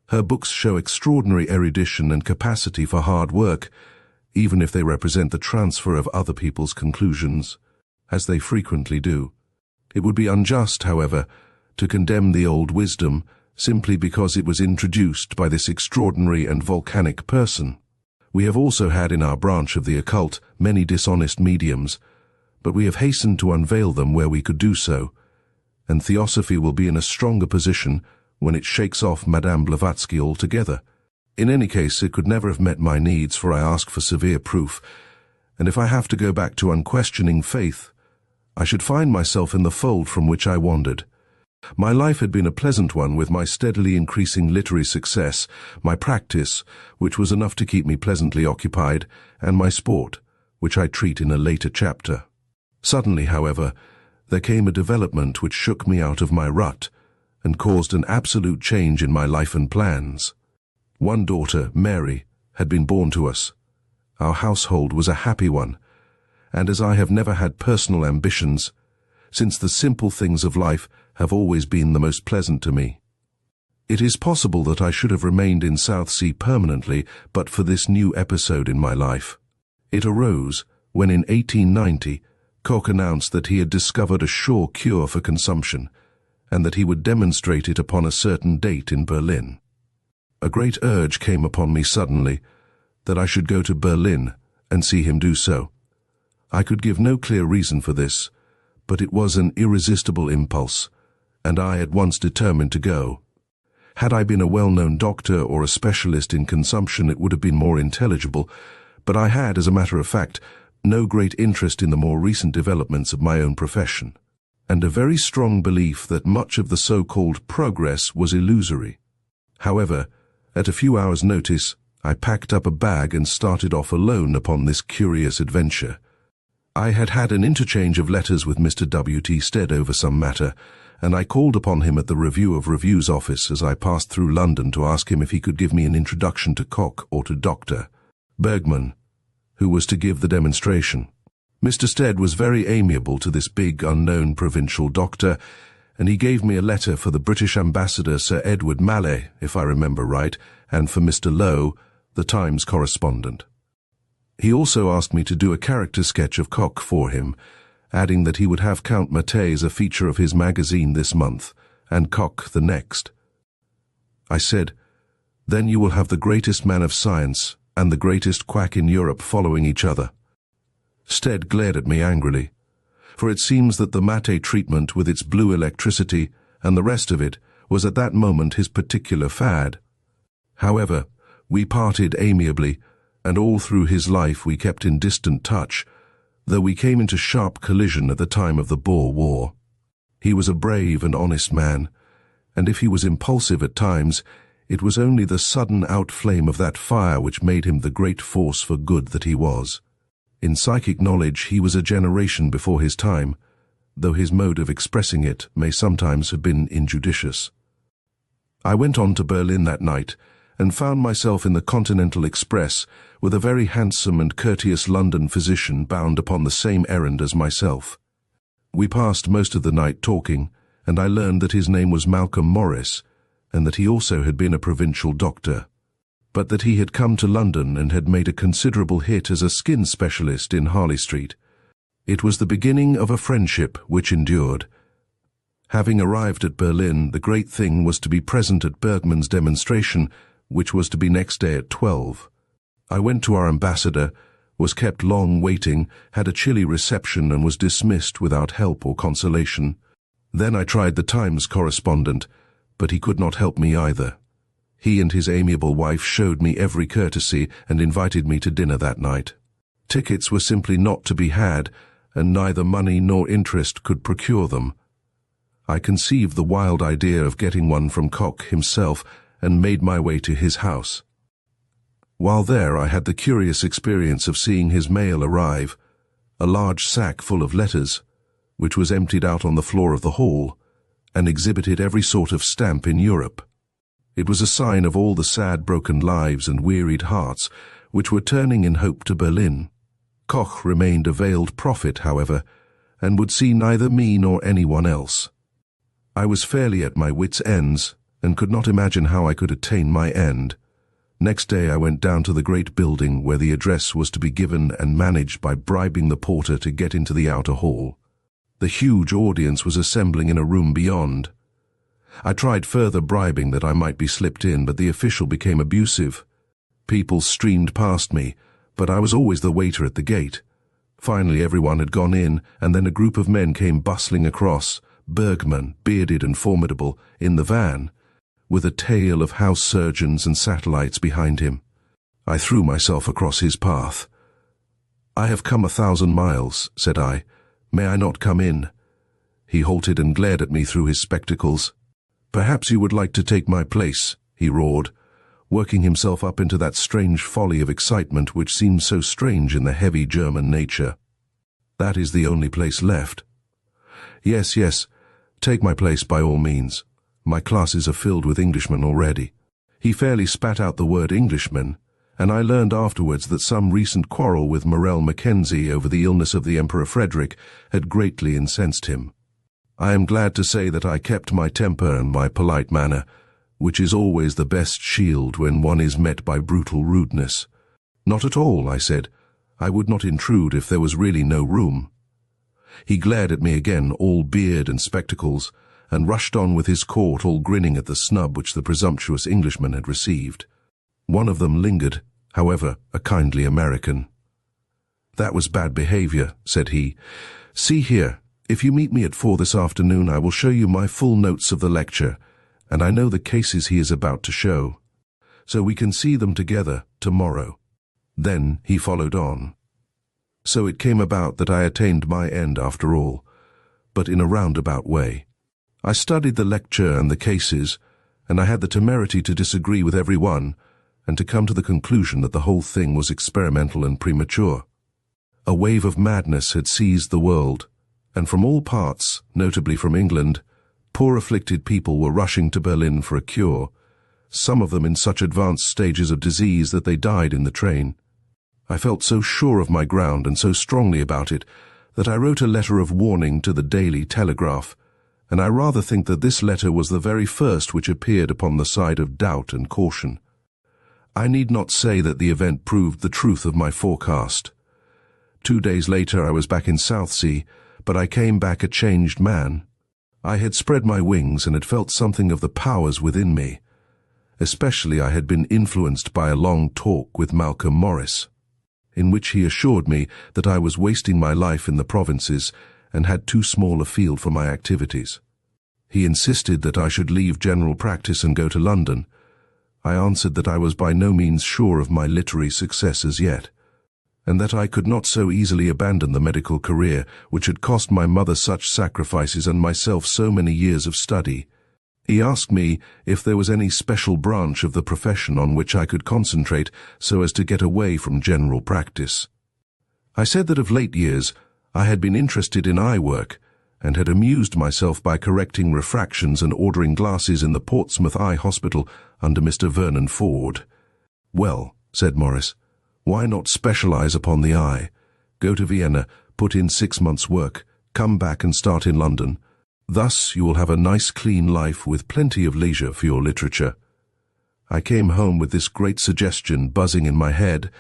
Her books show extraordinary erudition and capacity for hard work, even if they represent the transfer of other people's conclusions, as they frequently do. It would be unjust, however, to condemn the old wisdom simply because it was introduced by this extraordinary and volcanic person. We have also had in our branch of the occult many dishonest mediums, but we have hastened to unveil them where we could do so, and Theosophy will be in a stronger position when it shakes off Madame Blavatsky altogether. In any case, it could never have met my needs, for I ask for severe proof, and if I have to go back to unquestioning faith, I should find myself in the fold from which I wandered. My life had been a pleasant one, with my steadily increasing literary success, my practice, which was enough to keep me pleasantly occupied, and my sport, which I treat in a later chapter. Suddenly, however, there came a development which shook me out of my rut and caused an absolute change in my life and plans. One daughter, Mary, had been born to us. Our household was a happy one, and as I have never had personal ambitions, since the simple things of life have always been the most pleasant to me. It is possible that I should have remained in Southsea permanently but for this new episode in my life. It arose when in 1890 Koch announced that he had discovered a sure cure for consumption, and that he would demonstrate it upon a certain date in Berlin. A great urge came upon me suddenly that I should go to Berlin and see him do so. I could give no clear reason for this, but it was an irresistible impulse, and I at once determined to go. Had I been a well-known doctor or a specialist in consumption, it would have been more intelligible, but I had, as a matter of fact, no great interest in the more recent developments of my own profession, and a very strong belief that much of the so-called progress was illusory. However, at a few hours' notice, I packed up a bag and started off alone upon this curious adventure. I had had an interchange of letters with Mr. W.T. Stead over some matter, and I called upon him at the Review of Reviews office as I passed through London to ask him if he could give me an introduction to Koch or to Dr. Bergman, who was to give the demonstration. Mr. Stead was very amiable to this big, unknown provincial doctor, and he gave me a letter for the British ambassador, Sir Edward Mallet, if I remember right, and for Mr. Lowe, the Times correspondent. He also asked me to do a character sketch of Koch for him, adding that he would have Count Mattei as a feature of his magazine this month, and Koch the next. I said, "Then you will have the greatest man of science and the greatest quack in Europe following each other." Stead glared at me angrily, for it seems that the Mattei treatment with its blue electricity and the rest of it was at that moment his particular fad. However, we parted amiably, and all through his life we kept in distant touch, though we came into sharp collision at the time of the Boer War. He was a brave and honest man, and if he was impulsive at times, it was only the sudden outflame of that fire which made him the great force for good that he was. In psychic knowledge he was a generation before his time, though his mode of expressing it may sometimes have been injudicious. I went on to Berlin that night, and found myself in the Continental Express with a very handsome and courteous London physician bound upon the same errand as myself. We passed most of the night talking, and I learned that his name was Malcolm Morris, and that he also had been a provincial doctor, but that he had come to London and had made a considerable hit as a skin specialist in Harley Street. It was the beginning of a friendship which endured. Having arrived at Berlin, the great thing was to be present at Bergman's demonstration, which was to be next day at 12. I went to our ambassador, was kept long waiting, had a chilly reception, and was dismissed without help or consolation. Then I tried the Times correspondent, but he could not help me either. He and his amiable wife showed me every courtesy and invited me to dinner that night. Tickets were simply not to be had, and neither money nor interest could procure them. I conceived the wild idea of getting one from Koch himself, and made my way to his house. While there, I had the curious experience of seeing his mail arrive, a large sack full of letters, which was emptied out on the floor of the hall, and exhibited every sort of stamp in Europe. It was a sign of all the sad broken lives and wearied hearts which were turning in hope to Berlin. Koch remained a veiled prophet, however, and would see neither me nor anyone else. I was fairly at my wits' ends, and could not imagine how I could attain my end. Next day I went down to the great building where the address was to be given and managed by bribing the porter to get into the outer hall. The huge audience was assembling in a room beyond. I tried further bribing that I might be slipped in, but the official became abusive. People streamed past me, but I was always the waiter at the gate. Finally everyone had gone in, and then a group of men came bustling across, Bergman, bearded and formidable, in the van, with a tail of house surgeons and satellites behind him. I threw myself across his path. "I have come 1,000 miles, said I. "May I not come in?" He halted and glared at me through his spectacles. "Perhaps you would like to take my place," he roared, working himself up into that strange folly of excitement which seemed so strange in the heavy German nature. "That is the only place left." Yes, take my place by all means. My classes are filled with Englishmen already." He fairly spat out the word Englishman, and I learned afterwards that some recent quarrel with Morel Mackenzie over the illness of the Emperor Frederick had greatly incensed him. I am glad to say that I kept my temper and my polite manner, which is always the best shield when one is met by brutal rudeness. "Not at all," I said. "I would not intrude if there was really no room." He glared at me again, all beard and spectacles, and rushed on with his court, all grinning at the snub which the presumptuous Englishman had received. One of them lingered, however, a kindly American. "That was bad behavior," said he. "See here, if you meet me at 4 this afternoon, I will show you my full notes of the lecture, and I know the cases he is about to show. So we can see them together tomorrow." Then he followed on. So it came about that I attained my end after all, but in a roundabout way. I studied the lecture and the cases, and I had the temerity to disagree with every one, and to come to the conclusion that the whole thing was experimental and premature. A wave of madness had seized the world, and from all parts, notably from England, poor afflicted people were rushing to Berlin for a cure, some of them in such advanced stages of disease that they died in the train. I felt so sure of my ground and so strongly about it that I wrote a letter of warning to the Daily Telegraph, and I rather think that this letter was the very first which appeared upon the side of doubt and caution. I need not say that the event proved the truth of my forecast. 2 days later I was back in Southsea, but I came back a changed man. I had spread my wings and had felt something of the powers within me. Especially I had been influenced by a long talk with Malcolm Morris, in which he assured me that I was wasting my life in the provinces and had too small a field for my activities. He insisted that I should leave general practice and go to London. I answered that I was by no means sure of my literary success as yet, and that I could not so easily abandon the medical career which had cost my mother such sacrifices and myself so many years of study. He asked me if there was any special branch of the profession on which I could concentrate so as to get away from general practice. I said that of late years I had been interested in eye work and had amused myself by correcting refractions and ordering glasses in the Portsmouth Eye Hospital under Mr. Vernon Ford. "Well," said Morris, "why not specialize upon the eye? Go to Vienna, put in 6 months' work, come back and start in London. Thus you will have a nice clean life with plenty of leisure for your literature." I came home with this great suggestion buzzing in my head,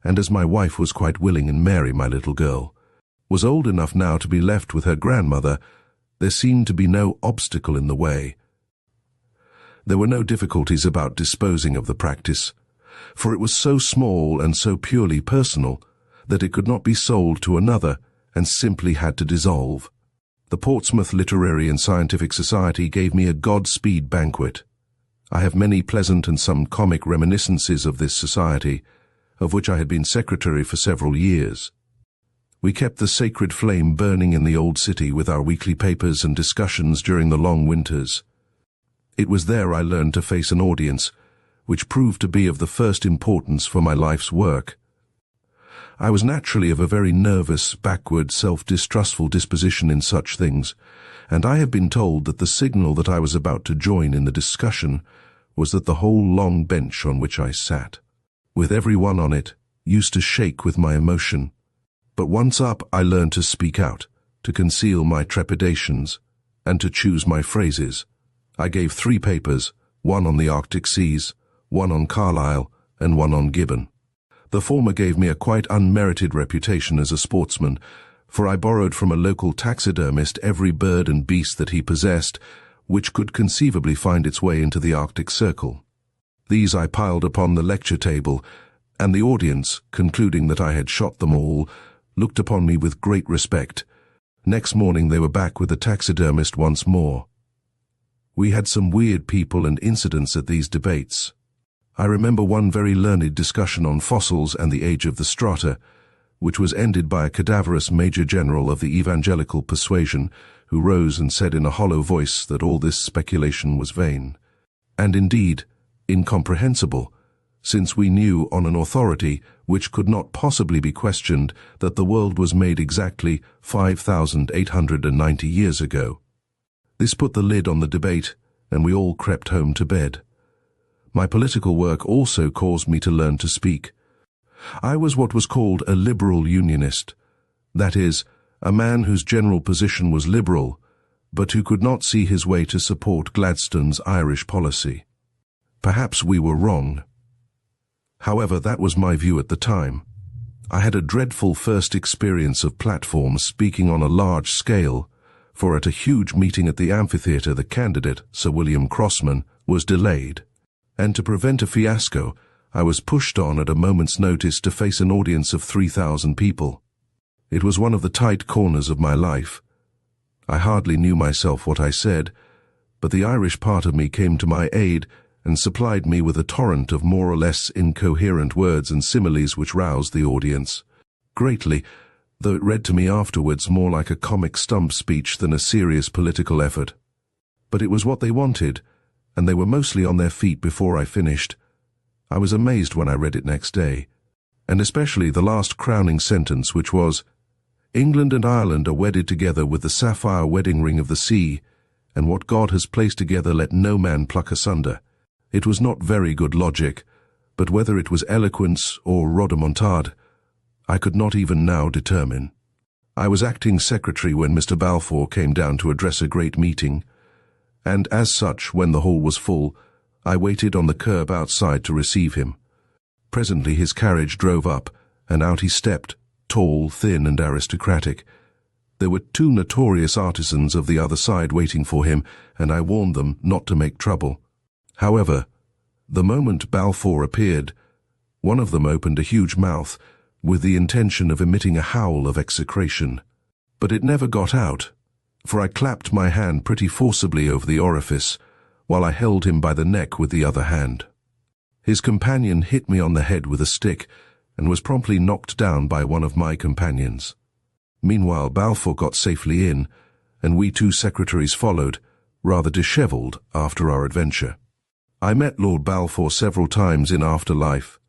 and as my wife was quite willing, and Mary, my little girl, was old enough now to be left with her grandmother, there seemed to be no obstacle in the way. There were no difficulties about disposing of the practice, for it was so small and so purely personal that it could not be sold to another and simply had to dissolve. The Portsmouth Literary and Scientific Society gave me a Godspeed banquet. I have many pleasant and some comic reminiscences of this society, of which I had been secretary for several years. We kept the sacred flame burning in the old city with our weekly papers and discussions during the long winters. It was there I learned to face an audience, which proved to be of the first importance for my life's work. I was naturally of a very nervous, backward, self-distrustful disposition in such things, and I have been told that the signal that I was about to join in the discussion was that the whole long bench on which I sat, with every one on it, used to shake with my emotion. But once up, I learned to speak out, to conceal my trepidations, and to choose my phrases. I gave 3 papers, one on the Arctic seas, one on Carlyle, and one on Gibbon. The former gave me a quite unmerited reputation as a sportsman, for I borrowed from a local taxidermist every bird and beast that he possessed, which could conceivably find its way into the Arctic Circle. These I piled upon the lecture table, and the audience, concluding that I had shot them all, looked upon me with great respect. Next morning they were back with the taxidermist once more. We had some weird people and incidents at these debates. I remember one very learned discussion on fossils and the age of the strata, which was ended by a cadaverous major general of the evangelical persuasion, who rose and said in a hollow voice that all this speculation was vain, and indeed incomprehensible, since we knew on an authority which could not possibly be questioned that the world was made exactly 5,890 years ago. This put the lid on the debate, and we all crept home to bed. My political work also caused me to learn to speak. I was what was called a liberal unionist, that is, a man whose general position was liberal, but who could not see his way to support Gladstone's Irish policy. Perhaps we were wrong. However, that was my view at the time. I had a dreadful first experience of platforms speaking on a large scale, for at a huge meeting at the amphitheatre the candidate, Sir William Crossman, was delayed, and to prevent a fiasco, I was pushed on at a moment's notice to face an audience of 3,000 people. It was one of the tight corners of my life. I hardly knew myself what I said, but the Irish part of me came to my aid and supplied me with a torrent of more or less incoherent words and similes which roused the audience greatly, though it read to me afterwards more like a comic stump speech than a serious political effort. But it was what they wanted, and they were mostly on their feet before I finished. I was amazed when I read it next day, and especially the last crowning sentence, which was, "England and Ireland are wedded together with the sapphire wedding ring of the sea, and what God has placed together let no man pluck asunder." It was not very good logic, but whether it was eloquence or rodomontade, I could not even now determine. I was acting secretary when Mr. Balfour came down to address a great meeting, and as such, when the hall was full, I waited on the curb outside to receive him. Presently his carriage drove up, and out he stepped, tall, thin, and aristocratic. There were 2 notorious artisans of the other side waiting for him, and I warned them not to make trouble. However, the moment Balfour appeared, one of them opened a huge mouth, with the intention of emitting a howl of execration. But it never got out, for I clapped my hand pretty forcibly over the orifice, while I held him by the neck with the other hand. His companion hit me on the head with a stick, and was promptly knocked down by one of my companions. Meanwhile, Balfour got safely in, and we 2 secretaries followed, rather dishevelled after our adventure. I met Lord Balfour several times in after life,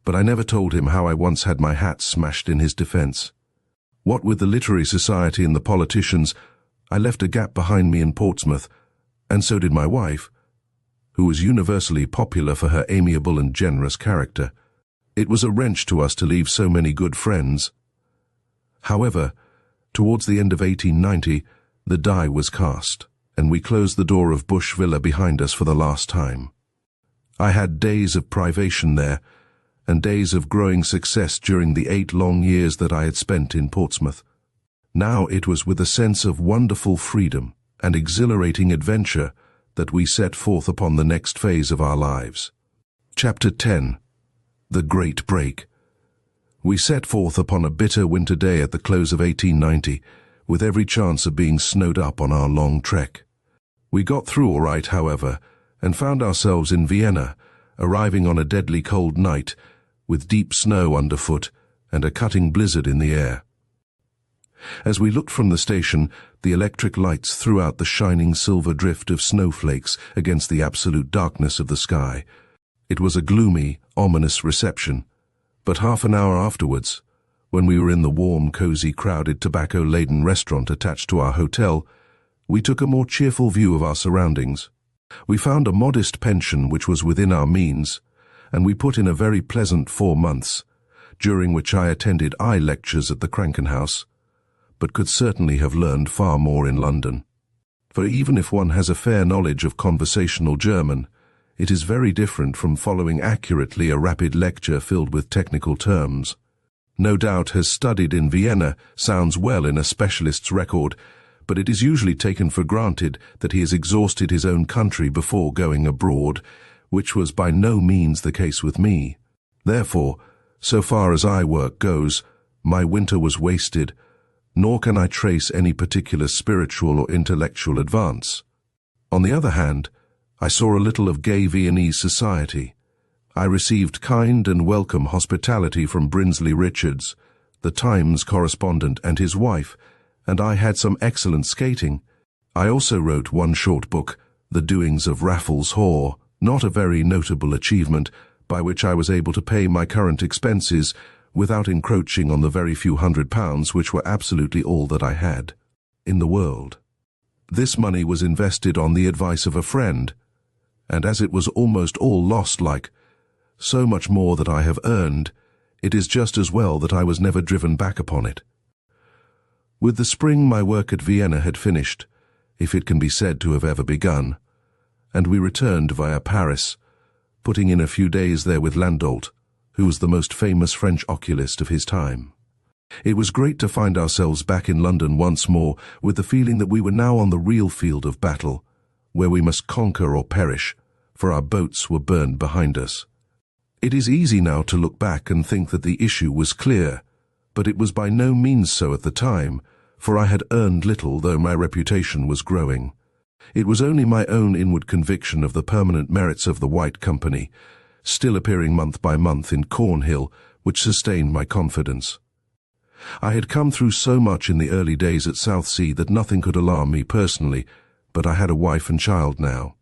but I never told him how I once had my hat smashed in his defence. What with the literary society and the politicians, I left a gap behind me in Portsmouth, and so did my wife, who was universally popular for her amiable and generous character. It was a wrench to us to leave so many good friends. However, towards the end of 1890, the die was cast, and we closed the door of Bush Villa behind us for the last time. I had days of privation there, and days of growing success during the 8 long years that I had spent in Portsmouth. Now it was with a sense of wonderful freedom and exhilarating adventure that we set forth upon the next phase of our lives. Chapter 10. The Great Break. We set forth upon a bitter winter day at the close of 1890, with every chance of being snowed up on our long trek. We got through all right, however, and found ourselves in Vienna, arriving on a deadly cold night, with deep snow underfoot and a cutting blizzard in the air. As we looked from the station, the electric lights threw out the shining silver drift of snowflakes against the absolute darkness of the sky. It was a gloomy, ominous reception, but half an hour afterwards, when we were in the warm, cosy, crowded, tobacco-laden restaurant attached to our hotel, we took a more cheerful view of our surroundings. We found a modest pension which was within our means, and we put in a very pleasant 4 months, during which I attended eye lectures at the Krankenhaus, but could certainly have learned far more in London. For even if one has a fair knowledge of conversational German, it is very different from following accurately a rapid lecture filled with technical terms. no doubt has studied in Vienna sounds well in a specialist's record, but it is usually taken for granted that he has exhausted his own country before going abroad, which was by no means the case with me. Therefore, so far as eye work goes, my winter was wasted, nor can I trace any particular spiritual or intellectual advance. On the other hand, I saw a little of gay Viennese society. I received kind and welcome hospitality from Brinsley Richards, the Times correspondent, and his wife, and I had some excellent skating. I also wrote one short book, The Doings of Raffles Haw, not a very notable achievement, by which I was able to pay my current expenses without encroaching on the very few £100 which were absolutely all that I had in the world. This money was invested on the advice of a friend, and as it was almost all lost, like so much more that I have earned, it is just as well that I was never driven back upon it. With the spring my work at Vienna had finished, if it can be said to have ever begun, and we returned via Paris, putting in a few days there with Landolt, who was the most famous French oculist of his time. It was great to find ourselves back in London once more, with the feeling that we were now on the real field of battle, where we must conquer or perish, for our boats were burned behind us. It is easy now to look back and think that the issue was clear, but it was by no means so at the time, for I had earned little, though my reputation was growing. It was only my own inward conviction of the permanent merits of the White Company, still appearing month by month in Cornhill, which sustained my confidence. I had come through so much in the early days at Southsea that nothing could alarm me personally, but I had a wife and child now,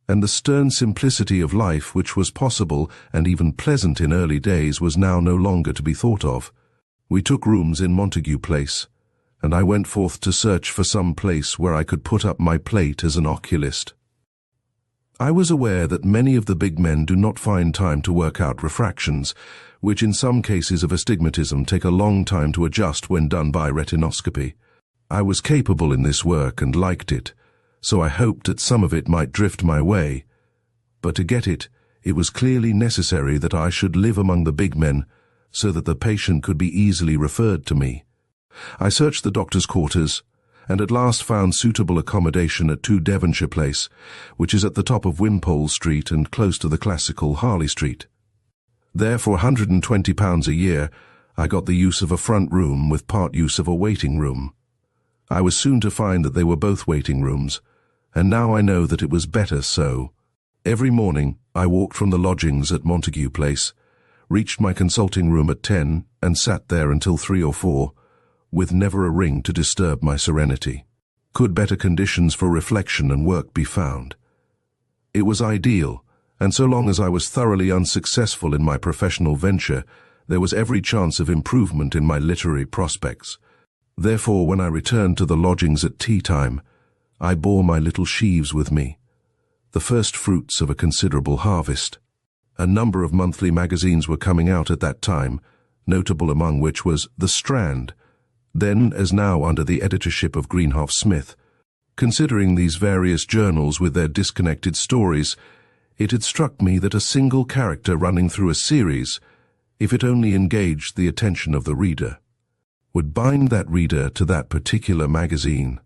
and the stern simplicity of life which was possible and even pleasant in early days was now no longer to be thought of. We took rooms in Montague Place, and I went forth to search for some place where I could put up my plate as an oculist. I was aware that many of the big men do not find time to work out refractions, which in some cases of astigmatism take a long time to adjust when done by retinoscopy. I was capable in this work and liked it, so I hoped that some of it might drift my way. But to get it, it was clearly necessary that I should live among the big men, so that the patient could be easily referred to me. I searched the doctor's quarters, and at last found suitable accommodation at 2 Devonshire Place, which is at the top of Wimpole Street and close to the classical Harley Street. There, for £120 a year, I got the use of a front room with part use of a waiting room. I was soon to find that they were both waiting rooms, and now I know that it was better so. Every morning I walked from the lodgings at Montague Place, reached my consulting room at 10, and sat there until 3 or 4, with never a ring to disturb my serenity. Could better conditions for reflection and work be found? It was ideal, and so long as I was thoroughly unsuccessful in my professional venture, there was every chance of improvement in my literary prospects. Therefore, when I returned to the lodgings at tea time, I bore my little sheaves with me, the first fruits of a considerable harvest. A number of monthly magazines were coming out at that time, notable among which was The Strand, then as now under the editorship of Greenhoff Smith. Considering these various journals with their disconnected stories, it had struck me that a single character running through a series, if it only engaged the attention of the reader, would bind that reader to that particular magazine.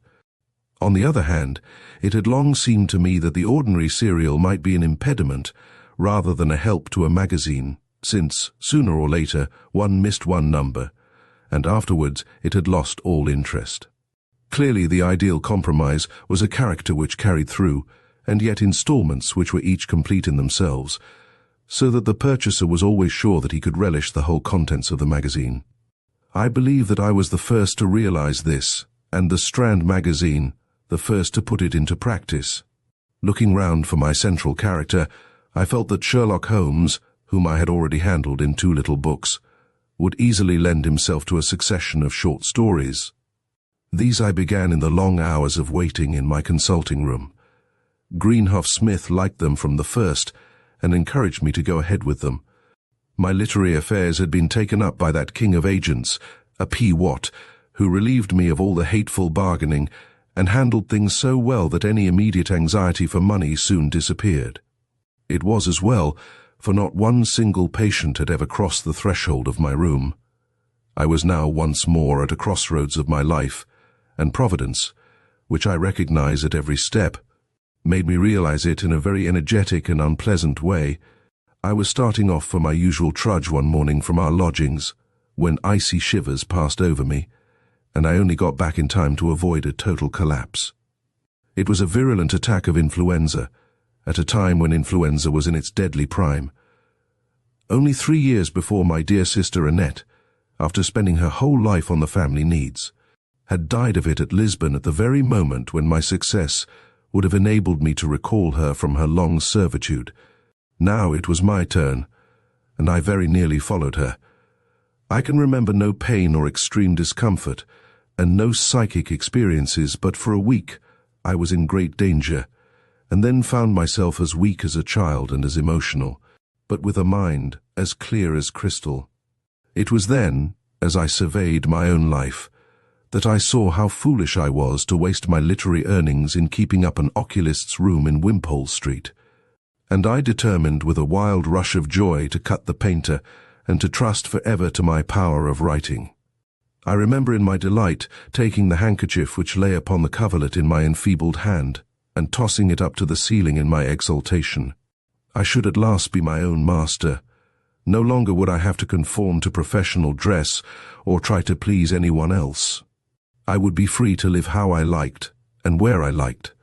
On the other hand, it had long seemed to me that the ordinary serial might be an impediment rather than a help to a magazine, since, sooner or later, one missed one number, and afterwards it had lost all interest. Clearly the ideal compromise was a character which carried through, and yet installments which were each complete in themselves, so that the purchaser was always sure that he could relish the whole contents of the magazine. I believe that I was the first to realize this, and the Strand magazine the first to put it into practice. Looking round for my central character, I felt that Sherlock Holmes, whom I had already handled in 2 little books, would easily lend himself to a succession of short stories. These I began in the long hours of waiting in my consulting room. Greenhoff Smith liked them from the first, and encouraged me to go ahead with them. My literary affairs had been taken up by that king of agents, a P. Watt, who relieved me of all the hateful bargaining, and handled things so well that any immediate anxiety for money soon disappeared. It was as well, for not one single patient had ever crossed the threshold of my room. I was now once more at a crossroads of my life, and Providence, which I recognize at every step, made me realize it in a very energetic and unpleasant way. I was starting off for my usual trudge one morning from our lodgings, when icy shivers passed over me, and I only got back in time to avoid a total collapse. It was a virulent attack of influenza, at a time when influenza was in its deadly prime. Only 3 years before, my dear sister Annette, after spending her whole life on the family needs, had died of it at Lisbon at the very moment when my success would have enabled me to recall her from her long servitude. Now it was my turn, and I very nearly followed her. I can remember no pain or extreme discomfort, and no psychic experiences, but for a week I was in great danger, and then found myself as weak as a child and as emotional, but with a mind as clear as crystal. It was then, as I surveyed my own life, that I saw how foolish I was to waste my literary earnings in keeping up an oculist's room in Wimpole Street, and I determined with a wild rush of joy to cut the painter and to trust forever to my power of writing. I remember in my delight taking the handkerchief which lay upon the coverlet in my enfeebled hand and tossing it up to the ceiling in my exultation. I should at last be my own master. No longer would I have to conform to professional dress or try to please anyone else. I would be free to live how I liked and where I liked.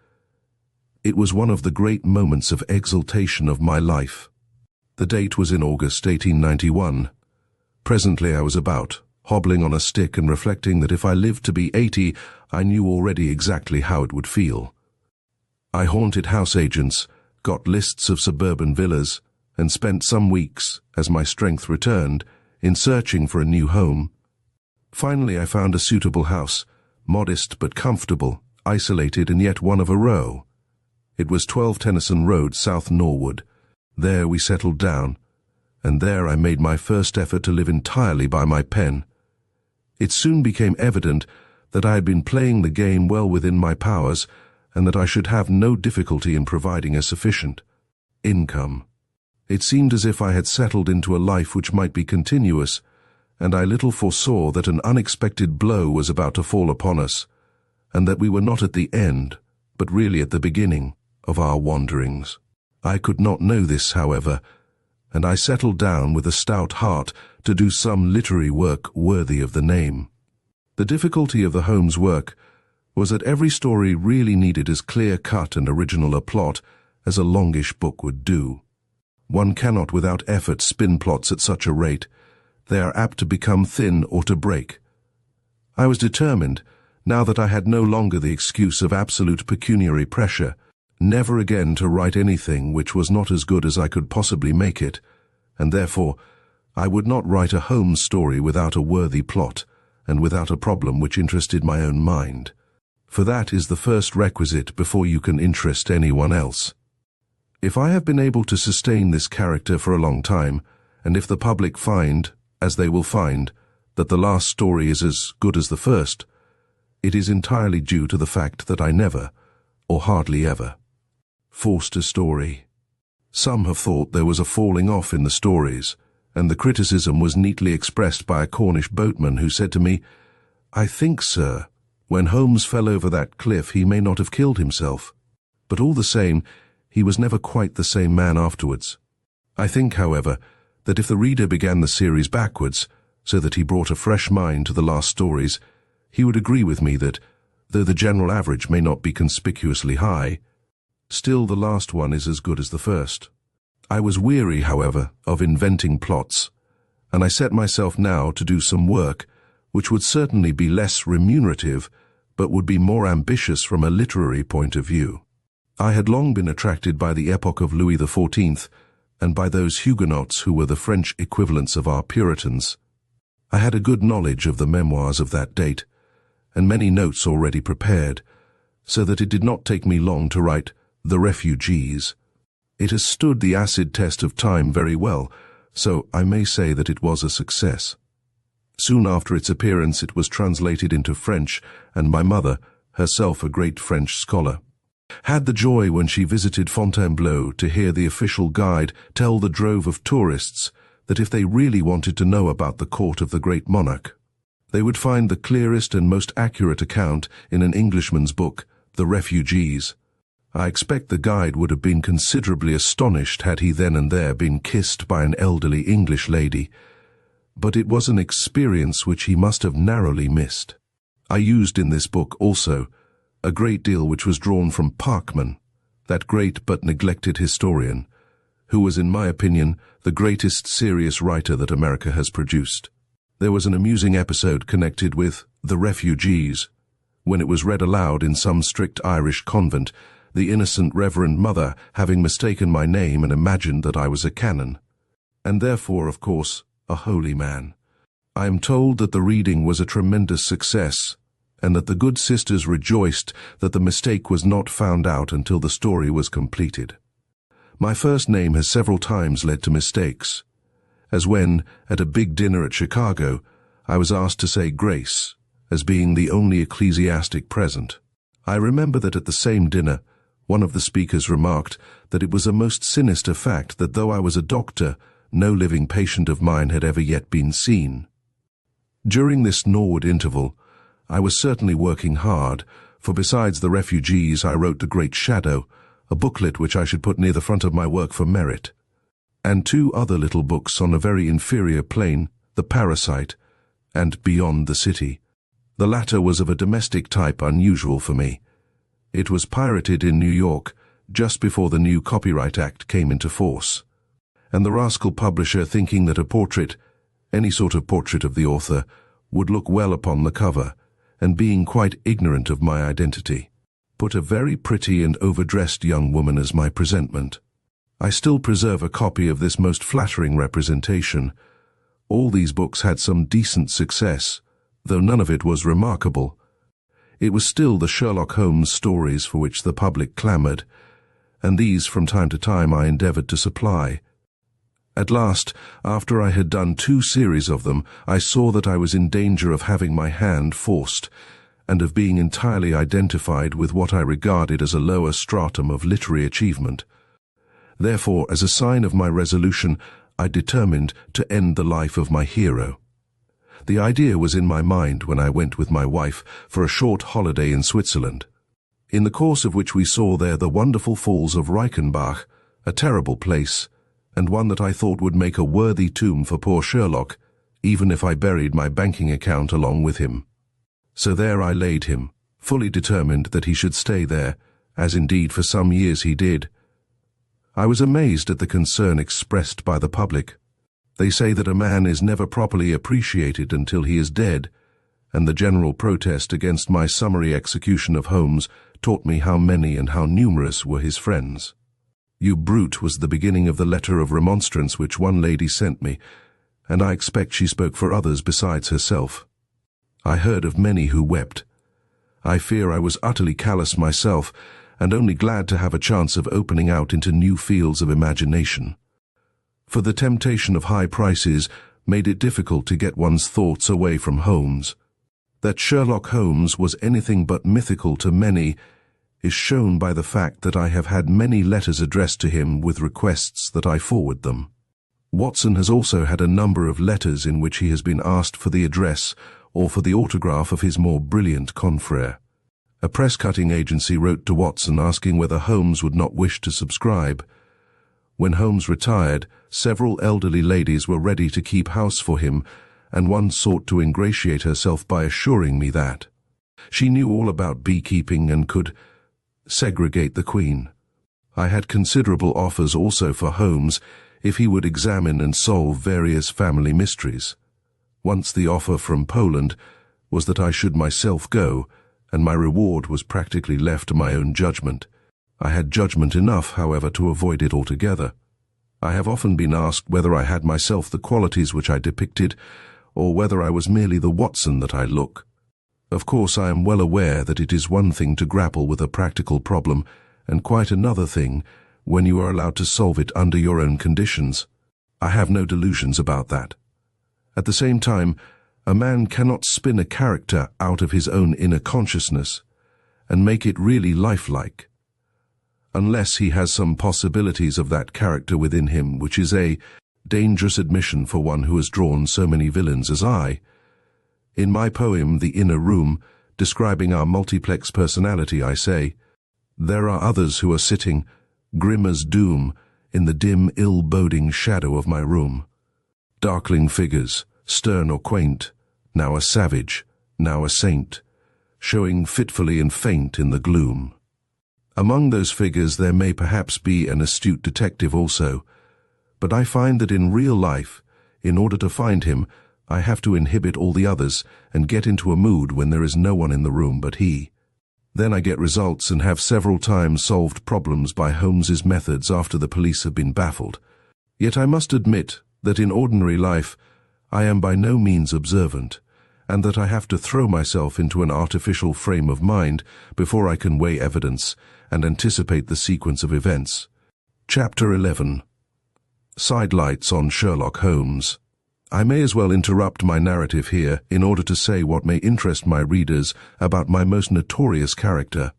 It was one of the great moments of exultation of my life. The date was in August 1891. Presently I was about, hobbling on a stick and reflecting that if I lived to be 80, I knew already exactly how it would feel. I haunted house agents, got lists of suburban villas, and spent some weeks, as my strength returned, in searching for a new home. Finally I found a suitable house, modest but comfortable, isolated and yet one of a row. It was 12 Tennyson Road, South Norwood. There we settled down, and there I made my first effort to live entirely by my pen. It soon became evident that I had been playing the game well within my powers, and that I should have no difficulty in providing a sufficient income. It seemed as if I had settled into a life which might be continuous, and I little foresaw that an unexpected blow was about to fall upon us, and that we were not at the end, but really at the beginning of our wanderings. I could not know this, however, and I settled down with a stout heart to do some literary work worthy of the name. The difficulty of the Holmes work was that every story really needed as clear-cut and original a plot as a longish book would do. One cannot without effort spin plots at such a rate. They are apt to become thin or to break. I was determined, now that I had no longer the excuse of absolute pecuniary pressure, never again to write anything which was not as good as I could possibly make it, and therefore I would not write a Holmes story without a worthy plot, and without a problem which interested my own mind. For that is the first requisite before you can interest anyone else. If I have been able to sustain this character for a long time, and if the public find, as they will find, that the last story is as good as the first, it is entirely due to the fact that I never, or hardly ever, forced a story. Some have thought there was a falling off in the stories, and the criticism was neatly expressed by a Cornish boatman who said to me, "I think, sir, when Holmes fell over that cliff he may not have killed himself, but all the same he was never quite the same man afterwards. I think, however, that if the reader began the series backwards, so that he brought a fresh mind to the last stories, he would agree with me that, though the general average may not be conspicuously high, still the last one is as good as the first." I was weary, however, of inventing plots, and I set myself now to do some work which would certainly be less remunerative, but would be more ambitious from a literary point of view. I had long been attracted by the epoch of Louis XIV, and by those Huguenots who were the French equivalents of our Puritans. I had a good knowledge of the memoirs of that date, and many notes already prepared, so that it did not take me long to write The Refugees. It has stood the acid test of time very well, so I may say that it was a success. Soon after its appearance it was translated into French, and my mother, herself a great French scholar, had the joy when she visited Fontainebleau to hear the official guide tell the drove of tourists that if they really wanted to know about the court of the great monarch, They would find the clearest and most accurate account in an Englishman's book, The Refugees. I expect the guide would have been considerably astonished had he then and there been kissed by an elderly English lady, but it was an experience which he must have narrowly missed. I used in this book also a great deal which was drawn from Parkman, that great but neglected historian, who was, in my opinion, the greatest serious writer that America has produced. There was an amusing episode connected with The Refugees, when it was read aloud in some strict Irish convent, the innocent Reverend Mother having mistaken my name and imagined that I was a canon, and therefore, of course, a holy man. I am told that the reading was a tremendous success, and that the good sisters rejoiced that the mistake was not found out until the story was completed. My first name has several times led to mistakes, as when, at a big dinner at Chicago, I was asked to say grace, as being the only ecclesiastic present. I remember that at the same dinner, one of the speakers remarked that it was a most sinister fact that though I was a doctor, no living patient of mine had ever yet been seen. During this Norwood interval, I was certainly working hard, for besides The Refugees I wrote The Great Shadow, a booklet which I should put near the front of my work for merit, and 2 other little books on a very inferior plane, The Parasite and Beyond the City. The latter was of a domestic type unusual for me. It was pirated in New York just before the new Copyright Act came into force, and the rascal publisher, thinking that a portrait, any sort of portrait of the author, would look well upon the cover, and being quite ignorant of my identity, put a very pretty and overdressed young woman as my presentment. I still preserve a copy of this most flattering representation. All these books had some decent success, though none of it was remarkable. It was still the Sherlock Holmes stories for which the public clamoured, and these from time to time I endeavoured to supply. At last, after I had done 2 series of them, I saw that I was in danger of having my hand forced, and of being entirely identified with what I regarded as a lower stratum of literary achievement. Therefore, as a sign of my resolution, I determined to end the life of my hero. The idea was in my mind when I went with my wife for a short holiday in Switzerland, in the course of which we saw there the wonderful falls of Reichenbach, a terrible place, and one that I thought would make a worthy tomb for poor Sherlock, even if I buried my banking account along with him. So there I laid him, fully determined that he should stay there, as indeed for some years he did. I was amazed at the concern expressed by the public. They say that a man is never properly appreciated until he is dead, and the general protest against my summary execution of Holmes taught me how many and how numerous were his friends. "You brute" was the beginning of the letter of remonstrance which one lady sent me, and I expect she spoke for others besides herself. I heard of many who wept. I fear I was utterly callous myself, and only glad to have a chance of opening out into new fields of imagination. For the temptation of high prices made it difficult to get one's thoughts away from Holmes. That Sherlock Holmes was anything but mythical to many is shown by the fact that I have had many letters addressed to him with requests that I forward them. Watson has also had a number of letters in which he has been asked for the address or for the autograph of his more brilliant confrère. A press-cutting agency wrote to Watson asking whether Holmes would not wish to subscribe. When Holmes retired, several elderly ladies were ready to keep house for him, and one sought to ingratiate herself by assuring me that she knew all about beekeeping and could segregate the queen. I had considerable offers also for Holmes if he would examine and solve various family mysteries. Once the offer from Poland was that I should myself go, and my reward was practically left to my own judgment. I had judgment enough, however, to avoid it altogether. I have often been asked whether I had myself the qualities which I depicted, or whether I was merely the Watson that I look. Of course, I am well aware that it is one thing to grapple with a practical problem, and quite another thing when you are allowed to solve it under your own conditions. I have no delusions about that. At the same time, a man cannot spin a character out of his own inner consciousness and make it really lifelike, unless he has some possibilities of that character within him, which is a dangerous admission for one who has drawn so many villains as I. In my poem, The Inner Room, describing our multiplex personality, I say, there are others who are sitting, grim as doom, in the dim, ill-boding shadow of my room. Darkling figures, stern or quaint, now a savage, now a saint, showing fitfully and faint in the gloom. Among those figures there may perhaps be an astute detective also, but I find that in real life, in order to find him, I have to inhibit all the others and get into a mood when there is no one in the room but he. Then I get results and have several times solved problems by Holmes's methods after the police have been baffled. Yet I must admit that in ordinary life I am by no means observant, and that I have to throw myself into an artificial frame of mind before I can weigh evidence and anticipate the sequence of events. Chapter 11. Sidelights on Sherlock Holmes. I may as well interrupt my narrative here in order to say what may interest my readers about my most notorious character.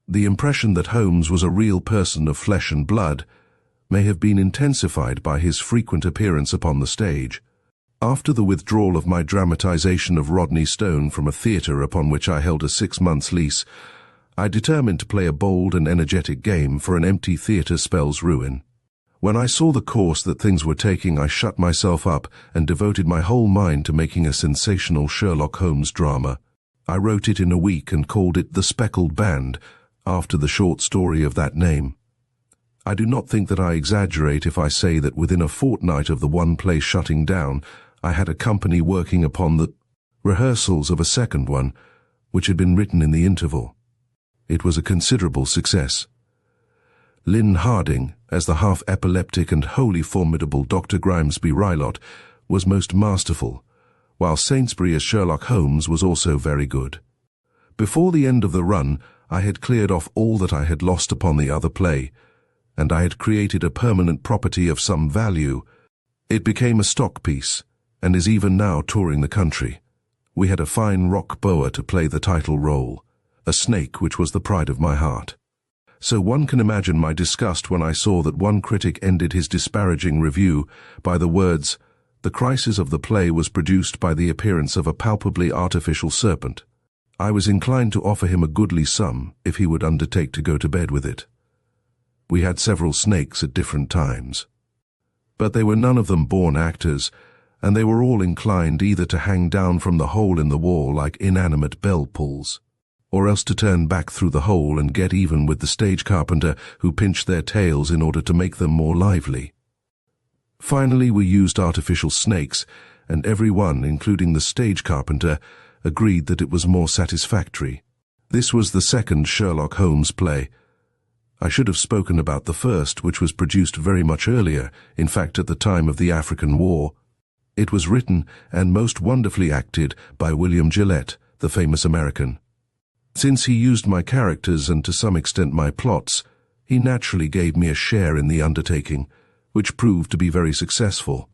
The impression that Holmes was a real person of flesh and blood may have been intensified by his frequent appearance upon the stage. After the withdrawal of my dramatization of Rodney Stone from a theatre upon which I held a 6-month lease, I determined to play a bold and energetic game, for an empty theatre spells ruin. When I saw the course that things were taking, I shut myself up and devoted my whole mind to making a sensational Sherlock Holmes drama. I wrote it in a week and called it The Speckled Band, after the short story of that name. I do not think that I exaggerate if I say that within a fortnight of the one play shutting down, I had a company working upon the rehearsals of a second one, which had been written in the interval. It was a considerable success. Lynn Harding, as the half-epileptic and wholly formidable Dr. Grimesby Rylott, was most masterful, while Saintsbury as Sherlock Holmes was also very good. Before the end of the run, I had cleared off all that I had lost upon the other play, and I had created a permanent property of some value. It became a stock piece, and is even now touring the country. We had a fine rock boa to play the title role, a snake which was the pride of my heart. So one can imagine my disgust when I saw that one critic ended his disparaging review by the words, "The crisis of the play was produced by the appearance of a palpably artificial serpent." I was inclined to offer him a goodly sum if he would undertake to go to bed with it. We had several snakes at different times, but they were none of them born actors, and they were all inclined either to hang down from the hole in the wall like inanimate bell pulls, or else to turn back through the hole and get even with the stage carpenter who pinched their tails in order to make them more lively. Finally, we used artificial snakes, and every one, including the stage carpenter, agreed that it was more satisfactory. This was the second Sherlock Holmes play. I should have spoken about the first, which was produced very much earlier, in fact at the time of the African War. It was written and most wonderfully acted by William Gillette, the famous American. Since he used my characters and to some extent my plots, he naturally gave me a share in the undertaking, which proved to be very successful.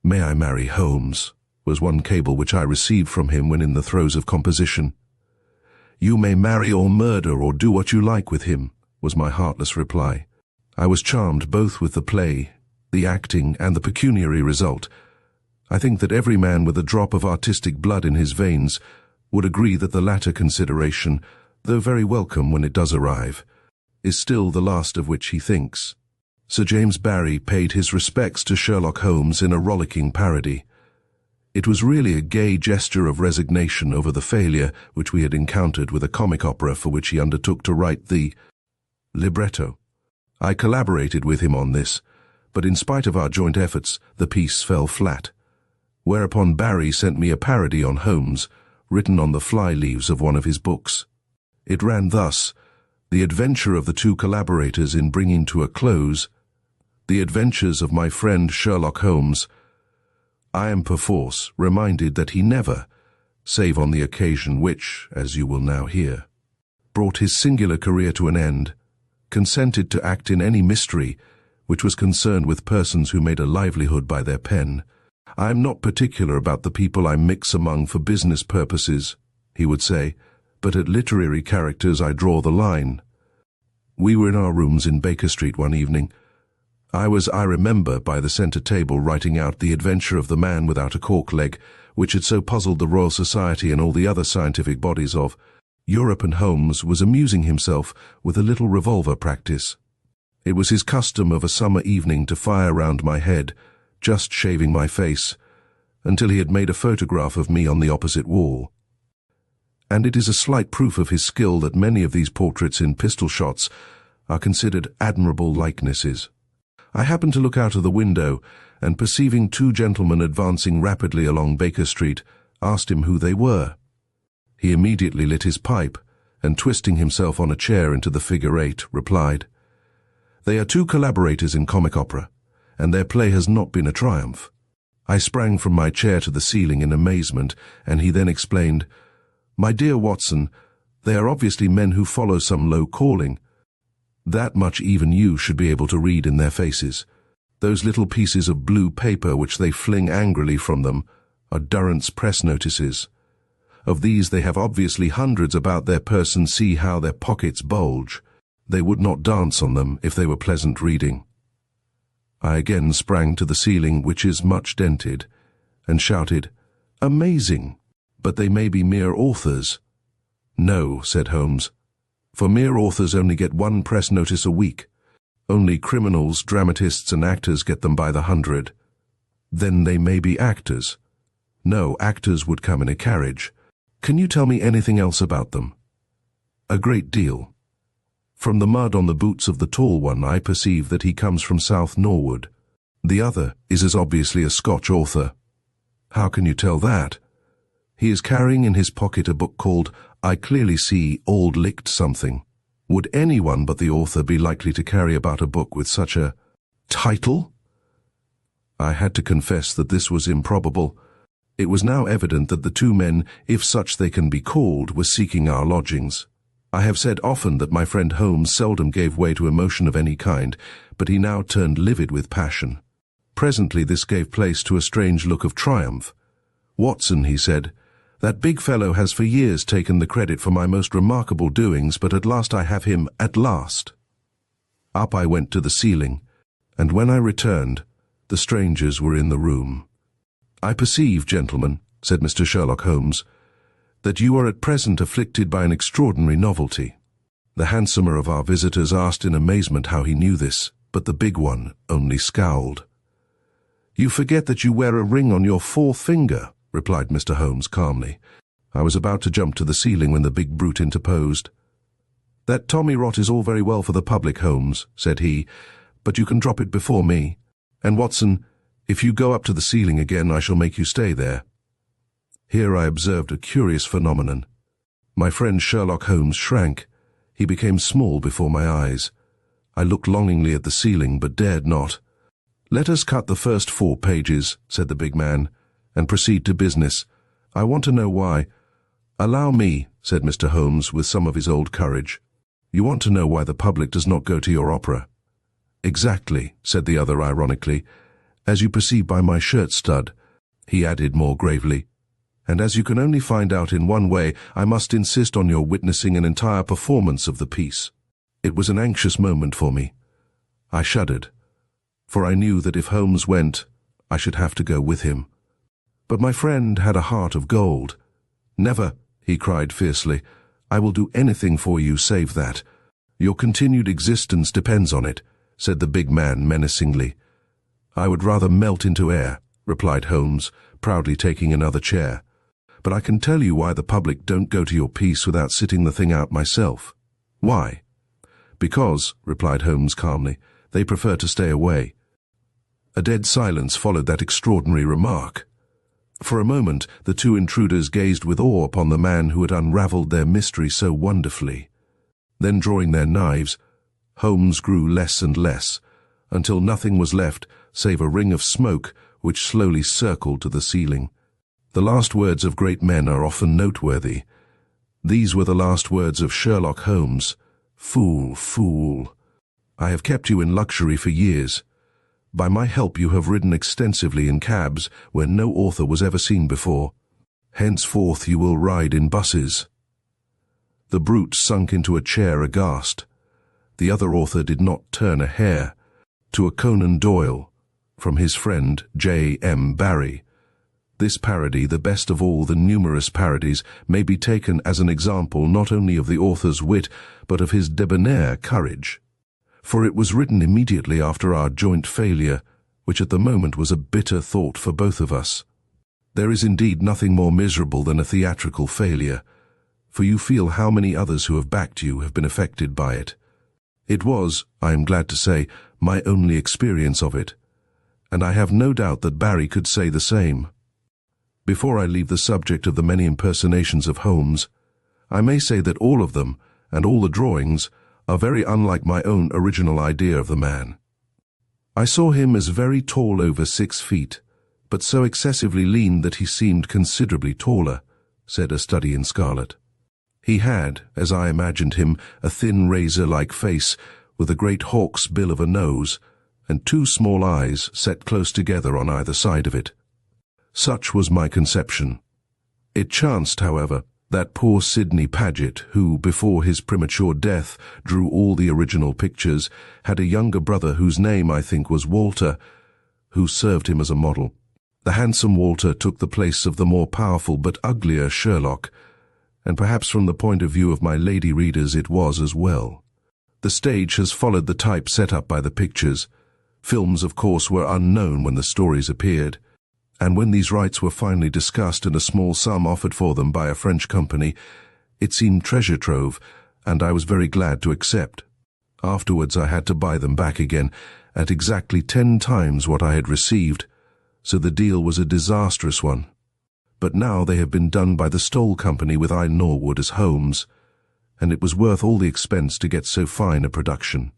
"May I marry Holmes?" was one cable which I received from him when in the throes of composition. "You may marry or murder or do what you like with him," was my heartless reply. I was charmed both with the play, the acting, and the pecuniary result. I think that every man with a drop of artistic blood in his veins would agree that the latter consideration, though very welcome when it does arrive, is still the last of which he thinks. Sir James Barrie paid his respects to Sherlock Holmes in a rollicking parody. It was really a gay gesture of resignation over the failure which we had encountered with a comic opera for which he undertook to write the libretto. I collaborated with him on this, but in spite of our joint efforts, the piece fell flat. Whereupon Barrie sent me a parody on Holmes, written on the fly-leaves of one of his books. It ran thus: "The adventure of the two collaborators in bringing to a close the adventures of my friend Sherlock Holmes. I am perforce reminded that he never, save on the occasion which, as you will now hear, brought his singular career to an end, consented to act in any mystery which was concerned with persons who made a livelihood by their pen. I am not particular about the people I mix among for business purposes," he would say, "but at literary characters I draw the line." We were in our rooms in Baker Street one evening. I remember, by the centre table writing out The Adventure of the Man Without a Cork Leg, which had so puzzled the Royal Society and all the other scientific bodies of Europe, and Holmes was amusing himself with a little revolver practice. It was his custom of a summer evening to fire round my head, just shaving my face, until he had made a photograph of me on the opposite wall. And it is a slight proof of his skill that many of these portraits in pistol shots are considered admirable likenesses. I happened to look out of the window, and perceiving two gentlemen advancing rapidly along Baker Street, asked him who they were. He immediately lit his pipe, and twisting himself on a chair into the figure 8, replied, "They are two collaborators in comic opera, and their play has not been a triumph." I sprang from my chair to the ceiling in amazement, and he then explained, "My dear Watson, they are obviously men who follow some low calling. That much even you should be able to read in their faces. Those little pieces of blue paper which they fling angrily from them are Durrant's press notices. Of these they have obviously hundreds about their person. See how their pockets bulge. They would not dance on them if they were pleasant reading." I again sprang to the ceiling, which is much dented, and shouted, "Amazing! But they may be mere authors." "No," said Holmes, "for mere authors only get one press notice a week. Only criminals, dramatists, and actors get them by the hundred." "Then they may be actors." "No, actors would come in a carriage. Can you tell me anything else about them?" "A great deal. From the mud on the boots of the tall one, I perceive that he comes from South Norwood. The other is as obviously a Scotch author." "How can you tell that?" "He is carrying in his pocket a book called I Clearly See Auld Licht Something. Would anyone but the author be likely to carry about a book with such a title?" I had to confess that this was improbable. It was now evident that the two men, if such they can be called, were seeking our lodgings. I have said often that my friend Holmes seldom gave way to emotion of any kind, but he now turned livid with passion. Presently this gave place to a strange look of triumph. "Watson," he said, "that big fellow has for years taken the credit for my most remarkable doings, but at last I have him, at last." Up I went to the ceiling, and when I returned, the strangers were in the room. "I perceive, gentlemen," said Mr. Sherlock Holmes, "that you are at present afflicted by an extraordinary novelty." The handsomer of our visitors asked in amazement how he knew this, but the big one only scowled. "You forget that you wear a ring on your fourth finger," replied Mr. Holmes calmly. I was about to jump to the ceiling when the big brute interposed. "That tommy rot is all very well for the public, Holmes," said he, "but you can drop it before me. And Watson, if you go up to the ceiling again, I shall make you stay there." Here I observed a curious phenomenon. My friend Sherlock Holmes shrank. He became small before my eyes. I looked longingly at the ceiling, but dared not. "Let us cut the first 4 pages," said the big man, "and proceed to business. I want to know why—" "Allow me," said Mr. Holmes with some of his old courage. "You want to know why the public does not go to your opera?" "Exactly," said the other ironically. "As you perceive by my shirt stud," he added more gravely. "And as you can only find out in one way, I must insist on your witnessing an entire performance of the piece." It was an anxious moment for me. I shuddered, for I knew that if Holmes went, I should have to go with him. But my friend had a heart of gold. "Never," he cried fiercely. "I will do anything for you save that. Your continued existence depends on it," said the big man menacingly. "I would rather melt into air," replied Holmes, proudly taking another chair. "But I can tell you why the public don't go to your piece without sitting the thing out myself." "Why?" "Because," replied Holmes calmly, "they prefer to stay away." A dead silence followed that extraordinary remark. For a moment the two intruders gazed with awe upon the man who had unravelled their mystery so wonderfully. Then, drawing their knives, Holmes grew less and less, until nothing was left save a ring of smoke which slowly circled to the ceiling. The last words of great men are often noteworthy. These were the last words of Sherlock Holmes. "Fool, fool! I have kept you in luxury for years. By my help you have ridden extensively in cabs where no author was ever seen before. Henceforth you will ride in buses." The brute sunk into a chair aghast. The other author did not turn a hair. To a Conan Doyle, from his friend J. M. Barrie. This parody, the best of all the numerous parodies, may be taken as an example not only of the author's wit, but of his debonair courage. For it was written immediately after our joint failure, which at the moment was a bitter thought for both of us. There is indeed nothing more miserable than a theatrical failure, for you feel how many others who have backed you have been affected by it. It was, I am glad to say, my only experience of it, and I have no doubt that Barrie could say the same. Before I leave the subject of the many impersonations of Holmes, I may say that all of them, and all the drawings, are very unlike my own original idea of the man. I saw him as very tall, over 6 feet, but so excessively lean that he seemed considerably taller, said A Study in Scarlet. He had, as I imagined him, a thin razor-like face, with a great hawk's bill of a nose, and 2 small eyes set close together on either side of it. Such was my conception. It chanced, however, that poor Sidney Paget, who, before his premature death, drew all the original pictures, had a younger brother whose name, I think, was Walter, who served him as a model. The handsome Walter took the place of the more powerful but uglier Sherlock, and perhaps from the point of view of my lady readers it was as well. The stage has followed the type set up by the pictures. Films, of course, were unknown when the stories appeared, and when these rights were finally discussed and a small sum offered for them by a French company, it seemed treasure trove, and I was very glad to accept. Afterwards I had to buy them back again, at exactly 10 times what I had received, so the deal was a disastrous one. But now they have been done by the Stoll Company with I. Norwood as Holmes, and it was worth all the expense to get so fine a production.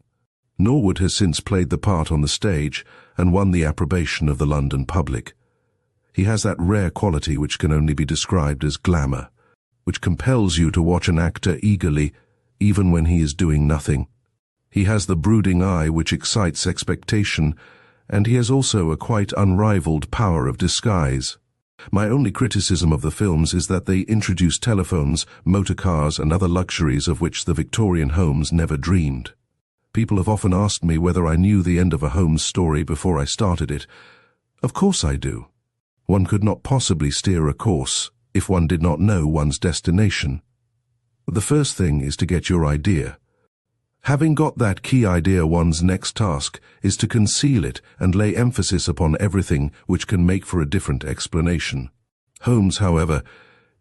Norwood has since played the part on the stage and won the approbation of the London public. He has that rare quality which can only be described as glamour, which compels you to watch an actor eagerly, even when he is doing nothing. He has the brooding eye which excites expectation, and he has also a quite unrivaled power of disguise. My only criticism of the films is that they introduce telephones, motor cars, and other luxuries of which the Victorian Holmes never dreamed. People have often asked me whether I knew the end of a Holmes story before I started it. Of course I do. One could not possibly steer a course if one did not know one's destination. The first thing is to get your idea. Having got that key idea, one's next task is to conceal it and lay emphasis upon everything which can make for a different explanation. Holmes, however,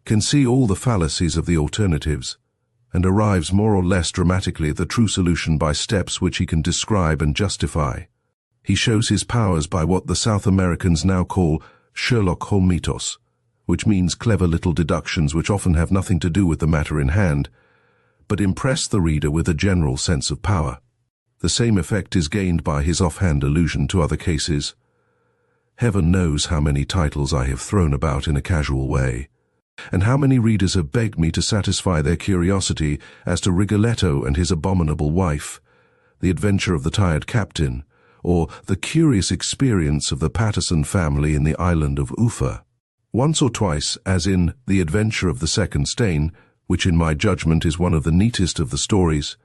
can see all the fallacies of the alternatives, and arrives more or less dramatically at the true solution by steps which he can describe and justify. He shows his powers by what the South Americans now call Sherlock Holmitos, which means clever little deductions which often have nothing to do with the matter in hand, but impress the reader with a general sense of power. The same effect is gained by his offhand allusion to other cases. Heaven knows how many titles I have thrown about in a casual way, and how many readers have begged me to satisfy their curiosity as to Rigoletto and his abominable wife, The Adventure of the Tired Captain, or The Curious Experience of the Patterson Family in the Island of Ufa. Once or twice, as in The Adventure of the Second Stain, which in my judgment is one of the neatest of the stories,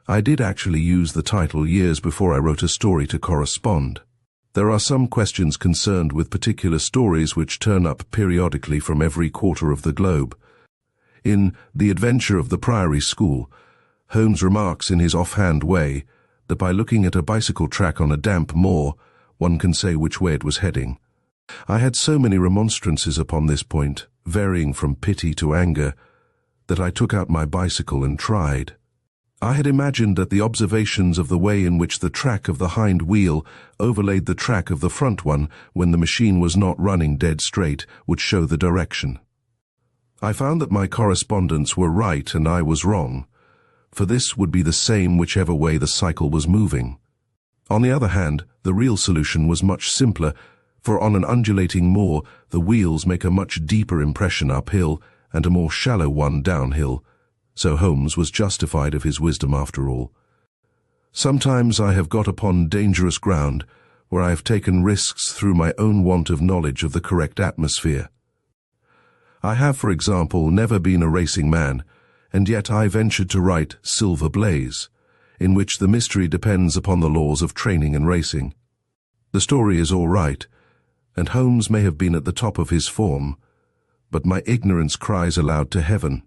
I did actually use the title years before I wrote a story to correspond. There are some questions concerned with particular stories which turn up periodically from every quarter of the globe. In The Adventure of the Priory School, Holmes remarks in his offhand way that by looking at a bicycle track on a damp moor, one can say which way it was heading. I had so many remonstrances upon this point, varying from pity to anger, that I took out my bicycle and tried. I had imagined that the observations of the way in which the track of the hind wheel overlaid the track of the front one when the machine was not running dead straight would show the direction. I found that my correspondents were right and I was wrong, for this would be the same whichever way the cycle was moving. On the other hand, the real solution was much simpler, for on an undulating moor the wheels make a much deeper impression uphill and a more shallow one downhill, so Holmes was justified of his wisdom after all. Sometimes I have got upon dangerous ground, where I have taken risks through my own want of knowledge of the correct atmosphere. I have, for example, never been a racing man, and yet I ventured to write Silver Blaze, in which the mystery depends upon the laws of training and racing. The story is all right, and Holmes may have been at the top of his form, but my ignorance cries aloud to heaven.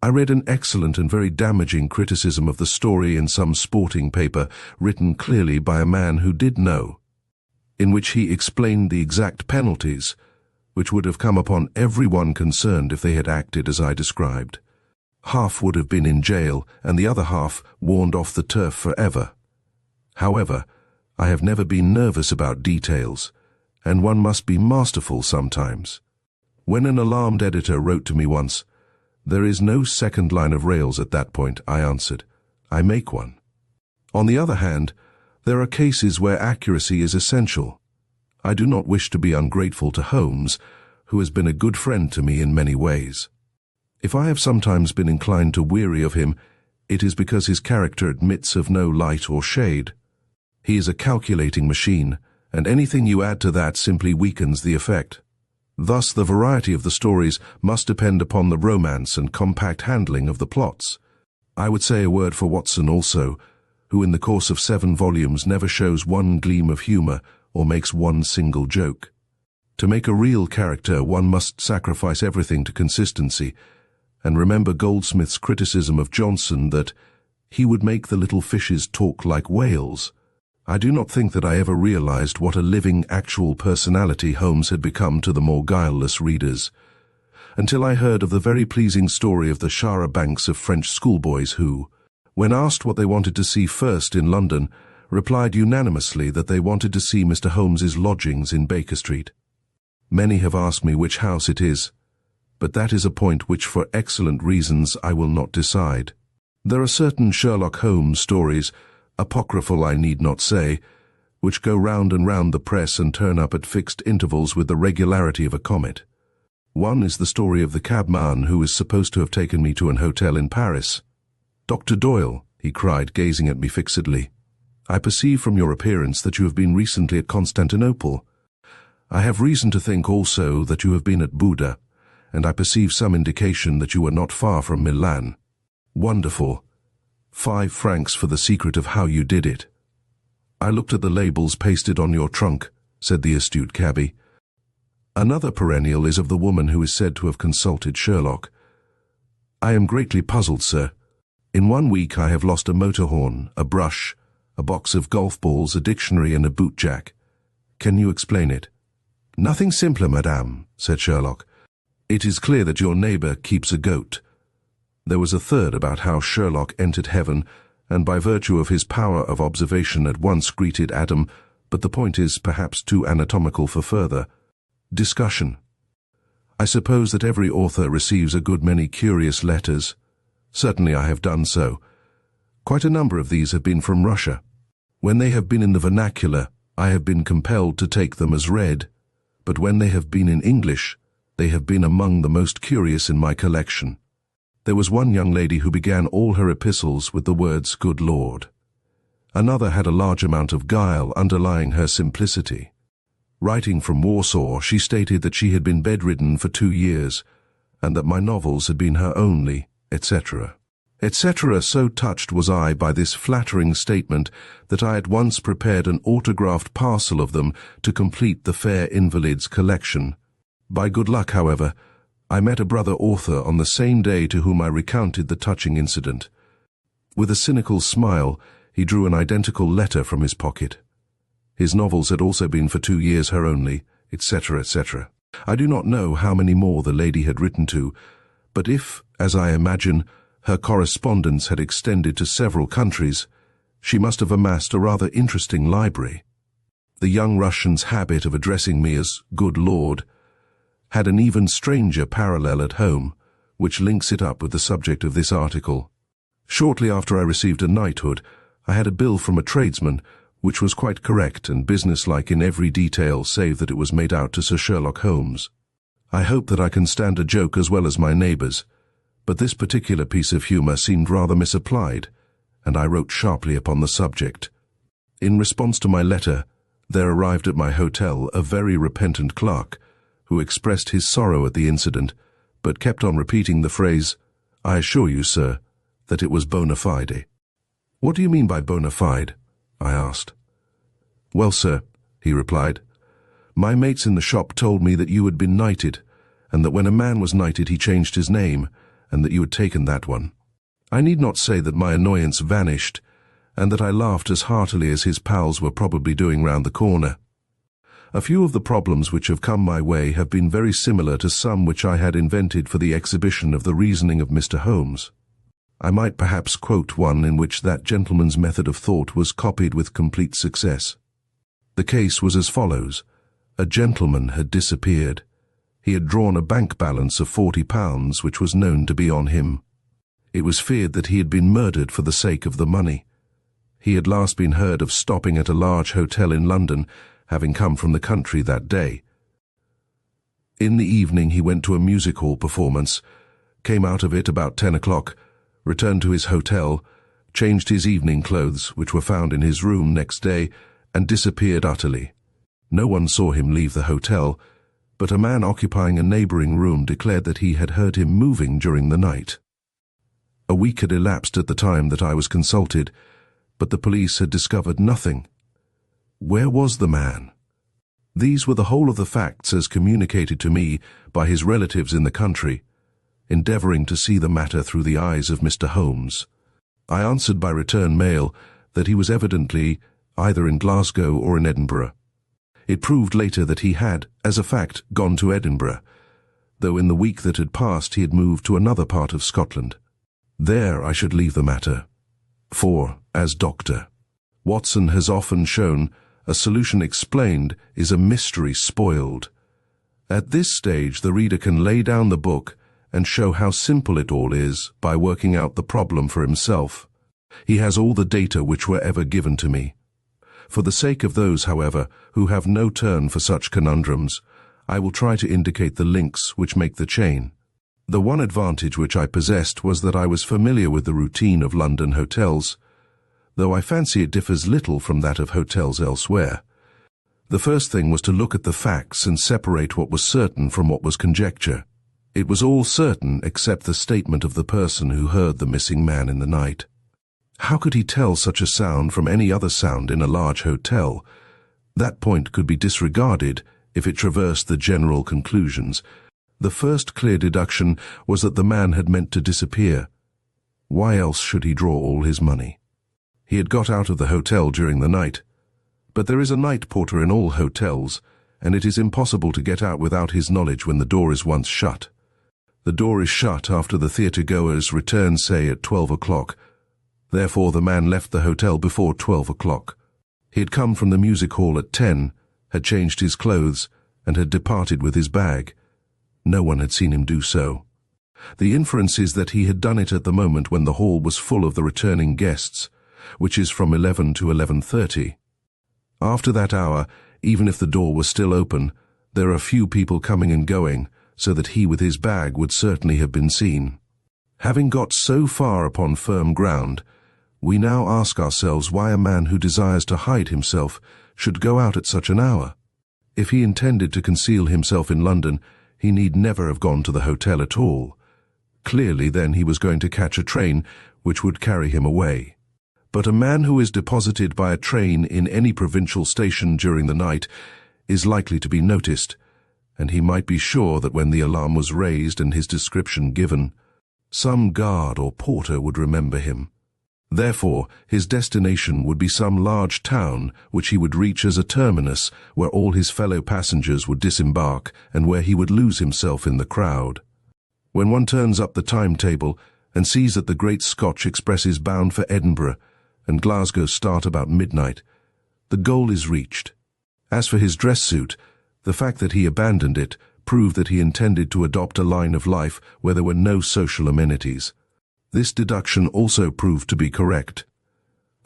I read an excellent and very damaging criticism of the story in some sporting paper, written clearly by a man who did know, in which he explained the exact penalties which would have come upon everyone concerned if they had acted as I described. Half would have been in jail, and the other half warned off the turf forever. However, I have never been nervous about details, and one must be masterful sometimes. When an alarmed editor wrote to me once, "There is no second line of rails at that point," I answered, "I make one." On the other hand, there are cases where accuracy is essential. I do not wish to be ungrateful to Holmes, who has been a good friend to me in many ways. If I have sometimes been inclined to weary of him, it is because his character admits of no light or shade. He is a calculating machine, and anything you add to that simply weakens the effect. Thus, the variety of the stories must depend upon the romance and compact handling of the plots. I would say a word for Watson also, who in the course of 7 volumes never shows one gleam of humor or makes one single joke. To make a real character, one must sacrifice everything to consistency, and remember Goldsmith's criticism of Johnson that he would make the little fishes talk like whales. I do not think that I ever realized what a living, actual personality Holmes had become to the more guileless readers, until I heard of the very pleasing story of the char a bancs of French schoolboys who, when asked what they wanted to see first in London, replied unanimously that they wanted to see Mr. Holmes's lodgings in Baker Street. Many have asked me which house it is, but that is a point which for excellent reasons I will not decide. There are certain Sherlock Holmes stories, apocryphal I need not say, which go round and round the press and turn up at fixed intervals with the regularity of a comet. One is the story of the cabman who is supposed to have taken me to an hotel in Paris. "Dr. Doyle," he cried, gazing at me fixedly, "I perceive from your appearance that you have been recently at Constantinople. I have reason to think also that you have been at Buda, and I perceive some indication that you were not far from Milan. Wonderful. 5 francs for the secret of how you did it." "I looked at the labels pasted on your trunk," said the astute cabby. Another perennial is of the woman who is said to have consulted Sherlock. "I am greatly puzzled, sir. In 1 week I have lost a motor horn, a brush, a box of golf balls, a dictionary, and a boot jack. Can you explain it?" "Nothing simpler, madame," said Sherlock. "It is clear that your neighbor keeps a goat." There was a third about how Sherlock entered heaven, and by virtue of his power of observation at once greeted Adam, but the point is perhaps too anatomical for further discussion. I suppose that every author receives a good many curious letters. Certainly I have done so. Quite a number of these have been from Russia. When they have been in the vernacular, I have been compelled to take them as read, but when they have been in English, they have been among the most curious in my collection. There was one young lady who began all her epistles with the words, "Good Lord." Another had a large amount of guile underlying her simplicity. Writing from Warsaw, she stated that she had been bedridden for 2 years, and that my novels had been her only, etc. etc. So touched was I by this flattering statement that I at once prepared an autographed parcel of them to complete the fair invalid's collection. By good luck, however, I met a brother author on the same day to whom I recounted the touching incident. With a cynical smile, he drew an identical letter from his pocket. His novels had also been for 2 years her only, etc., etc. I do not know how many more the lady had written to, but if, as I imagine, her correspondence had extended to several countries, she must have amassed a rather interesting library. The young Russian's habit of addressing me as "Good Lord" had an even stranger parallel at home, which links it up with the subject of this article. Shortly after I received a knighthood, I had a bill from a tradesman, which was quite correct and businesslike in every detail save that it was made out to Sir Sherlock Holmes. I hope that I can stand a joke as well as my neighbours, but this particular piece of humour seemed rather misapplied, and I wrote sharply upon the subject. In response to my letter, there arrived at my hotel a very repentant clerk, who expressed his sorrow at the incident, but kept on repeating the phrase, "I assure you, sir, that it was bona fide." "What do you mean by bona fide?" I asked. "Well, sir," he replied, My mates in the shop told me that you had been knighted, and that when a man was knighted he changed his name, and that you had taken that one. I need not say that my annoyance vanished, and that I laughed as heartily as his pals were probably doing round the corner. A few of the problems which have come my way have been very similar to some which I had invented for the exhibition of the reasoning of Mr. Holmes. I might perhaps quote one in which that gentleman's method of thought was copied with complete success. The case was as follows. A gentleman had disappeared. He had drawn a bank balance of £40 which was known to be on him. It was feared that he had been murdered for the sake of the money. He had last been heard of stopping at a large hotel in London, having come from the country that day. In the evening he went to a music hall performance, came out of it about 10 o'clock, returned to his hotel, changed his evening clothes, which were found in his room next day, and disappeared utterly. No one saw him leave the hotel, but a man occupying a neighbouring room declared that he had heard him moving during the night. A week had elapsed at the time that I was consulted, but the police had discovered nothing. Where was the man? These were the whole of the facts as communicated to me by his relatives in the country, endeavouring to see the matter through the eyes of Mr. Holmes. I answered by return mail that he was evidently either in Glasgow or in Edinburgh. It proved later that he had, as a fact, gone to Edinburgh, though in the week that had passed he had moved to another part of Scotland. There I should leave the matter, for, as Dr. Watson has often shown, a solution explained is a mystery spoiled. At this stage the reader can lay down the book and show how simple it all is by working out the problem for himself. He has all the data which were ever given to me. For the sake of those, however, who have no turn for such conundrums, I will try to indicate the links which make the chain. The one advantage which I possessed was that I was familiar with the routine of London hotels, though I fancy it differs little from that of hotels elsewhere. The first thing was to look at the facts and separate what was certain from what was conjecture. It was all certain except the statement of the person who heard the missing man in the night. How could he tell such a sound from any other sound in a large hotel? That point could be disregarded if it traversed the general conclusions. The first clear deduction was that the man had meant to disappear. Why else should he draw all his money? He had got out of the hotel during the night. But there is a night porter in all hotels, and it is impossible to get out without his knowledge when the door is once shut. The door is shut after the theatre-goers return, say, at 12 o'clock. Therefore the man left the hotel before 12 o'clock. He had come from the music hall at 10, had changed his clothes, and had departed with his bag. No one had seen him do so. The inference is that he had done it at the moment when the hall was full of the returning guests, which is from 11 to 11:30. After that hour, even if the door was still open, there are few people coming and going, so that he with his bag would certainly have been seen. Having got so far upon firm ground, we now ask ourselves why a man who desires to hide himself should go out at such an hour. If he intended to conceal himself in London, he need never have gone to the hotel at all. Clearly, then, he was going to catch a train which would carry him away. But a man who is deposited by a train in any provincial station during the night is likely to be noticed, and he might be sure that when the alarm was raised and his description given, some guard or porter would remember him. Therefore, his destination would be some large town which he would reach as a terminus where all his fellow passengers would disembark and where he would lose himself in the crowd. When one turns up the timetable and sees that the Great Scotch Express is bound for Edinburgh and Glasgow start about midnight, the goal is reached. As for his dress suit, the fact that he abandoned it proved that he intended to adopt a line of life where there were no social amenities. This deduction also proved to be correct.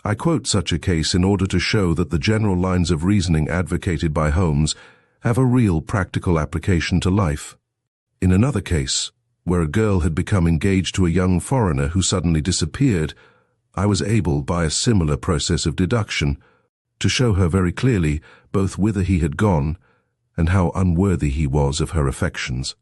I quote such a case in order to show that the general lines of reasoning advocated by Holmes have a real practical application to life. In another case, where a girl had become engaged to a young foreigner who suddenly disappeared, I was able, by a similar process of deduction, to show her very clearly both whither he had gone and how unworthy he was of her affections.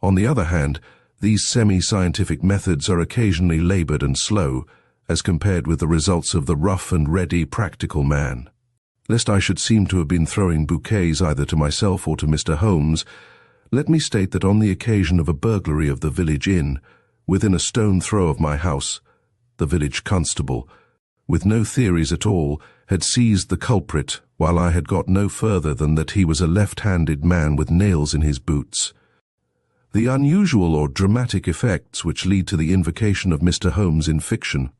On the other hand, these semi-scientific methods are occasionally laboured and slow, as compared with the results of the rough and ready practical man. Lest I should seem to have been throwing bouquets either to myself or to Mr. Holmes, let me state that on the occasion of a burglary of the village inn, within a stone throw of my house, the village constable, with no theories at all, had seized the culprit, while I had got no further than that he was a left-handed man with nails in his boots. The unusual or dramatic effects which lead to the invocation of Mr. Holmes in fiction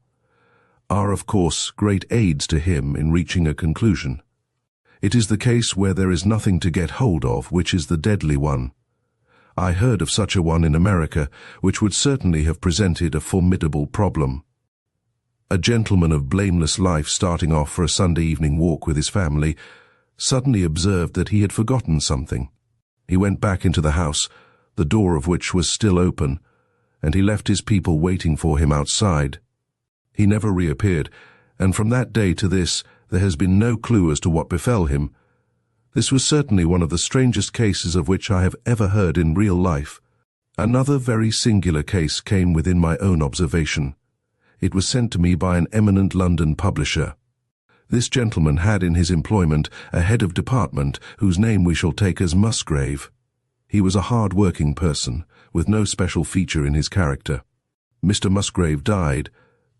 are, of course, great aids to him in reaching a conclusion. It is the case where there is nothing to get hold of which is the deadly one. I heard of such a one in America, which would certainly have presented a formidable problem. A gentleman of blameless life starting off for a Sunday evening walk with his family suddenly observed that he had forgotten something. He went back into the house, the door of which was still open, and he left his people waiting for him outside. He never reappeared, and from that day to this there has been no clue as to what befell him. This was certainly one of the strangest cases of which I have ever heard in real life. Another very singular case came within my own observation. It was sent to me by an eminent London publisher. This gentleman had in his employment a head of department whose name we shall take as Musgrave. He was a hard-working person, with no special feature in his character. Mr. Musgrave died,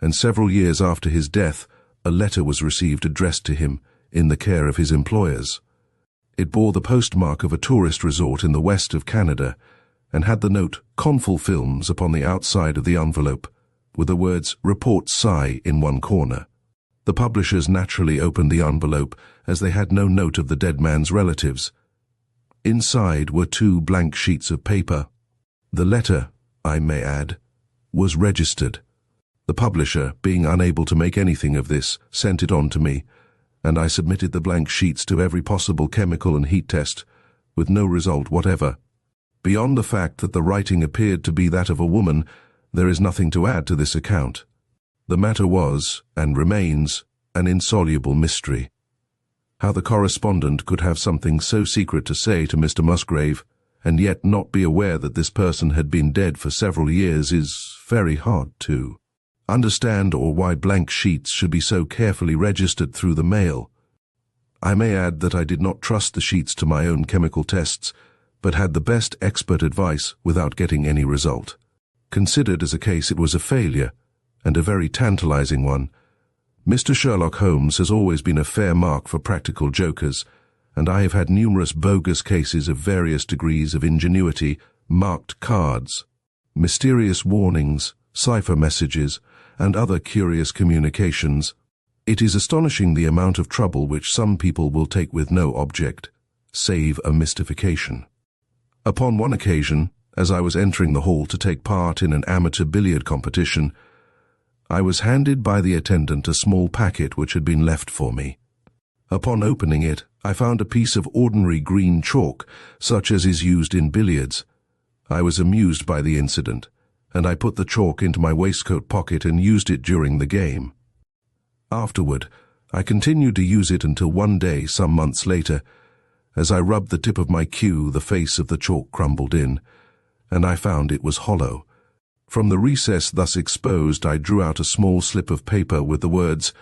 and several years after his death, a letter was received addressed to him in the care of his employers. It bore the postmark of a tourist resort in the west of Canada, and had the note "Conful Films" upon the outside of the envelope, with the words "Report Psy" in one corner. The publishers naturally opened the envelope, as they had no note of the dead man's relatives. Inside were 2 blank sheets of paper. The letter, I may add, was registered. The publisher, being unable to make anything of this, sent it on to me, and I submitted the blank sheets to every possible chemical and heat test, with no result whatever. Beyond the fact that the writing appeared to be that of a woman, there is nothing to add to this account. The matter was, and remains, an insoluble mystery. How the correspondent could have something so secret to say to Mr. Musgrave, and yet not be aware that this person had been dead for several years, is very hard to understand, or why blank sheets should be so carefully registered through the mail. I may add that I did not trust the sheets to my own chemical tests, but had the best expert advice without getting any result. Considered as a case, it was a failure, and a very tantalizing one. Mr. Sherlock Holmes has always been a fair mark for practical jokers, and I have had numerous bogus cases of various degrees of ingenuity, marked cards, mysterious warnings, cipher messages, and other curious communications. It is astonishing the amount of trouble which some people will take with no object, save a mystification. Upon one occasion, as I was entering the hall to take part in an amateur billiard competition, I was handed by the attendant a small packet which had been left for me. Upon opening it, I found a piece of ordinary green chalk, such as is used in billiards. I was amused by the incident, and I put the chalk into my waistcoat pocket and used it during the game. Afterward, I continued to use it until one day, some months later, as I rubbed the tip of my cue, the face of the chalk crumbled in, and I found it was hollow. From the recess thus exposed, I drew out a small slip of paper with the words,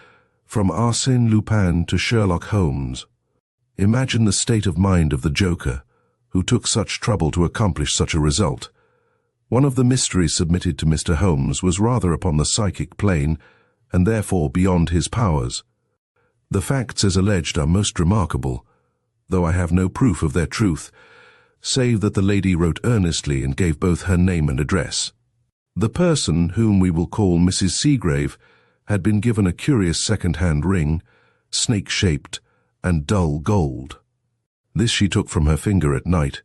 "From Arsène Lupin to Sherlock Holmes." Imagine the state of mind of the joker, who took such trouble to accomplish such a result. One of the mysteries submitted to Mr. Holmes was rather upon the psychic plane, and therefore beyond his powers. The facts as alleged are most remarkable, though I have no proof of their truth, save that the lady wrote earnestly and gave both her name and address. The person, whom we will call Mrs. Seagrave, had been given a curious second-hand ring, snake-shaped and dull gold. This she took from her finger at night.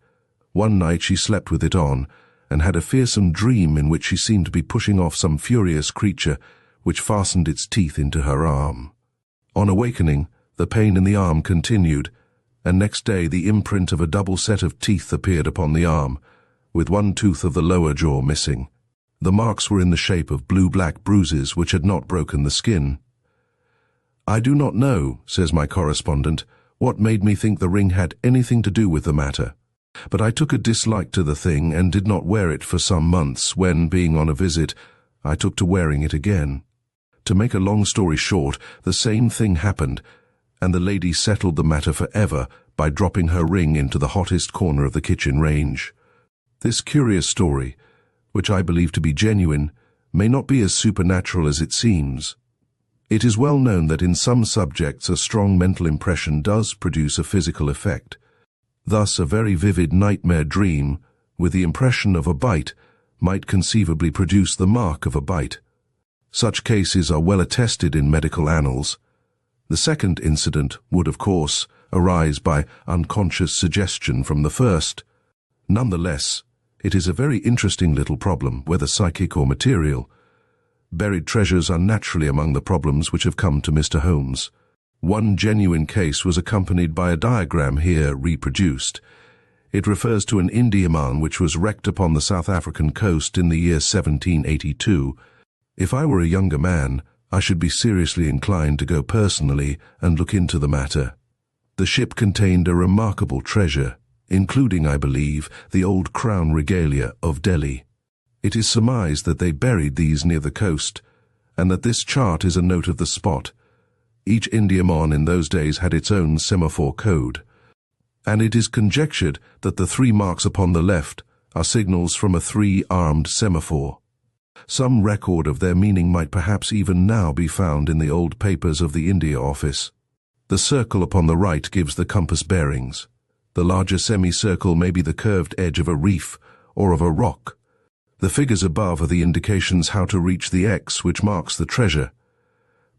One night she slept with it on, and had a fearsome dream in which she seemed to be pushing off some furious creature which fastened its teeth into her arm. On awakening, the pain in the arm continued, and next day the imprint of a double set of teeth appeared upon the arm, with one tooth of the lower jaw missing. The marks were in the shape of blue-black bruises which had not broken the skin. "I do not know," says my correspondent, "what made me think the ring had anything to do with the matter, but I took a dislike to the thing and did not wear it for some months, when, being on a visit, I took to wearing it again. To make a long story short, the same thing happened, and the lady settled the matter forever by dropping her ring into the hottest corner of the kitchen range. This curious story, which I believe to be genuine, may not be as supernatural as it seems. It is well known that in some subjects a strong mental impression does produce a physical effect. Thus, a very vivid nightmare dream, with the impression of a bite, might conceivably produce the mark of a bite. Such cases are well attested in medical annals. The second incident would, of course, arise by unconscious suggestion from the first. Nonetheless, it is a very interesting little problem, whether psychic or material. Buried treasures are naturally among the problems which have come to Mr. Holmes. One genuine case was accompanied by a diagram here reproduced. It refers to an Indiaman which was wrecked upon the South African coast in the year 1782. If I were a younger man, I should be seriously inclined to go personally and look into the matter. The ship contained a remarkable treasure, including, I believe, the old crown regalia of Delhi. It is surmised that they buried these near the coast, and that this chart is a note of the spot. Each Indiaman in those days had its own semaphore code, and it is conjectured that the 3 marks upon the left are signals from a 3-armed semaphore. Some record of their meaning might perhaps even now be found in the old papers of the India Office. The circle upon the right gives the compass bearings. The larger semicircle may be the curved edge of a reef or of a rock. The figures above are the indications how to reach the X which marks the treasure.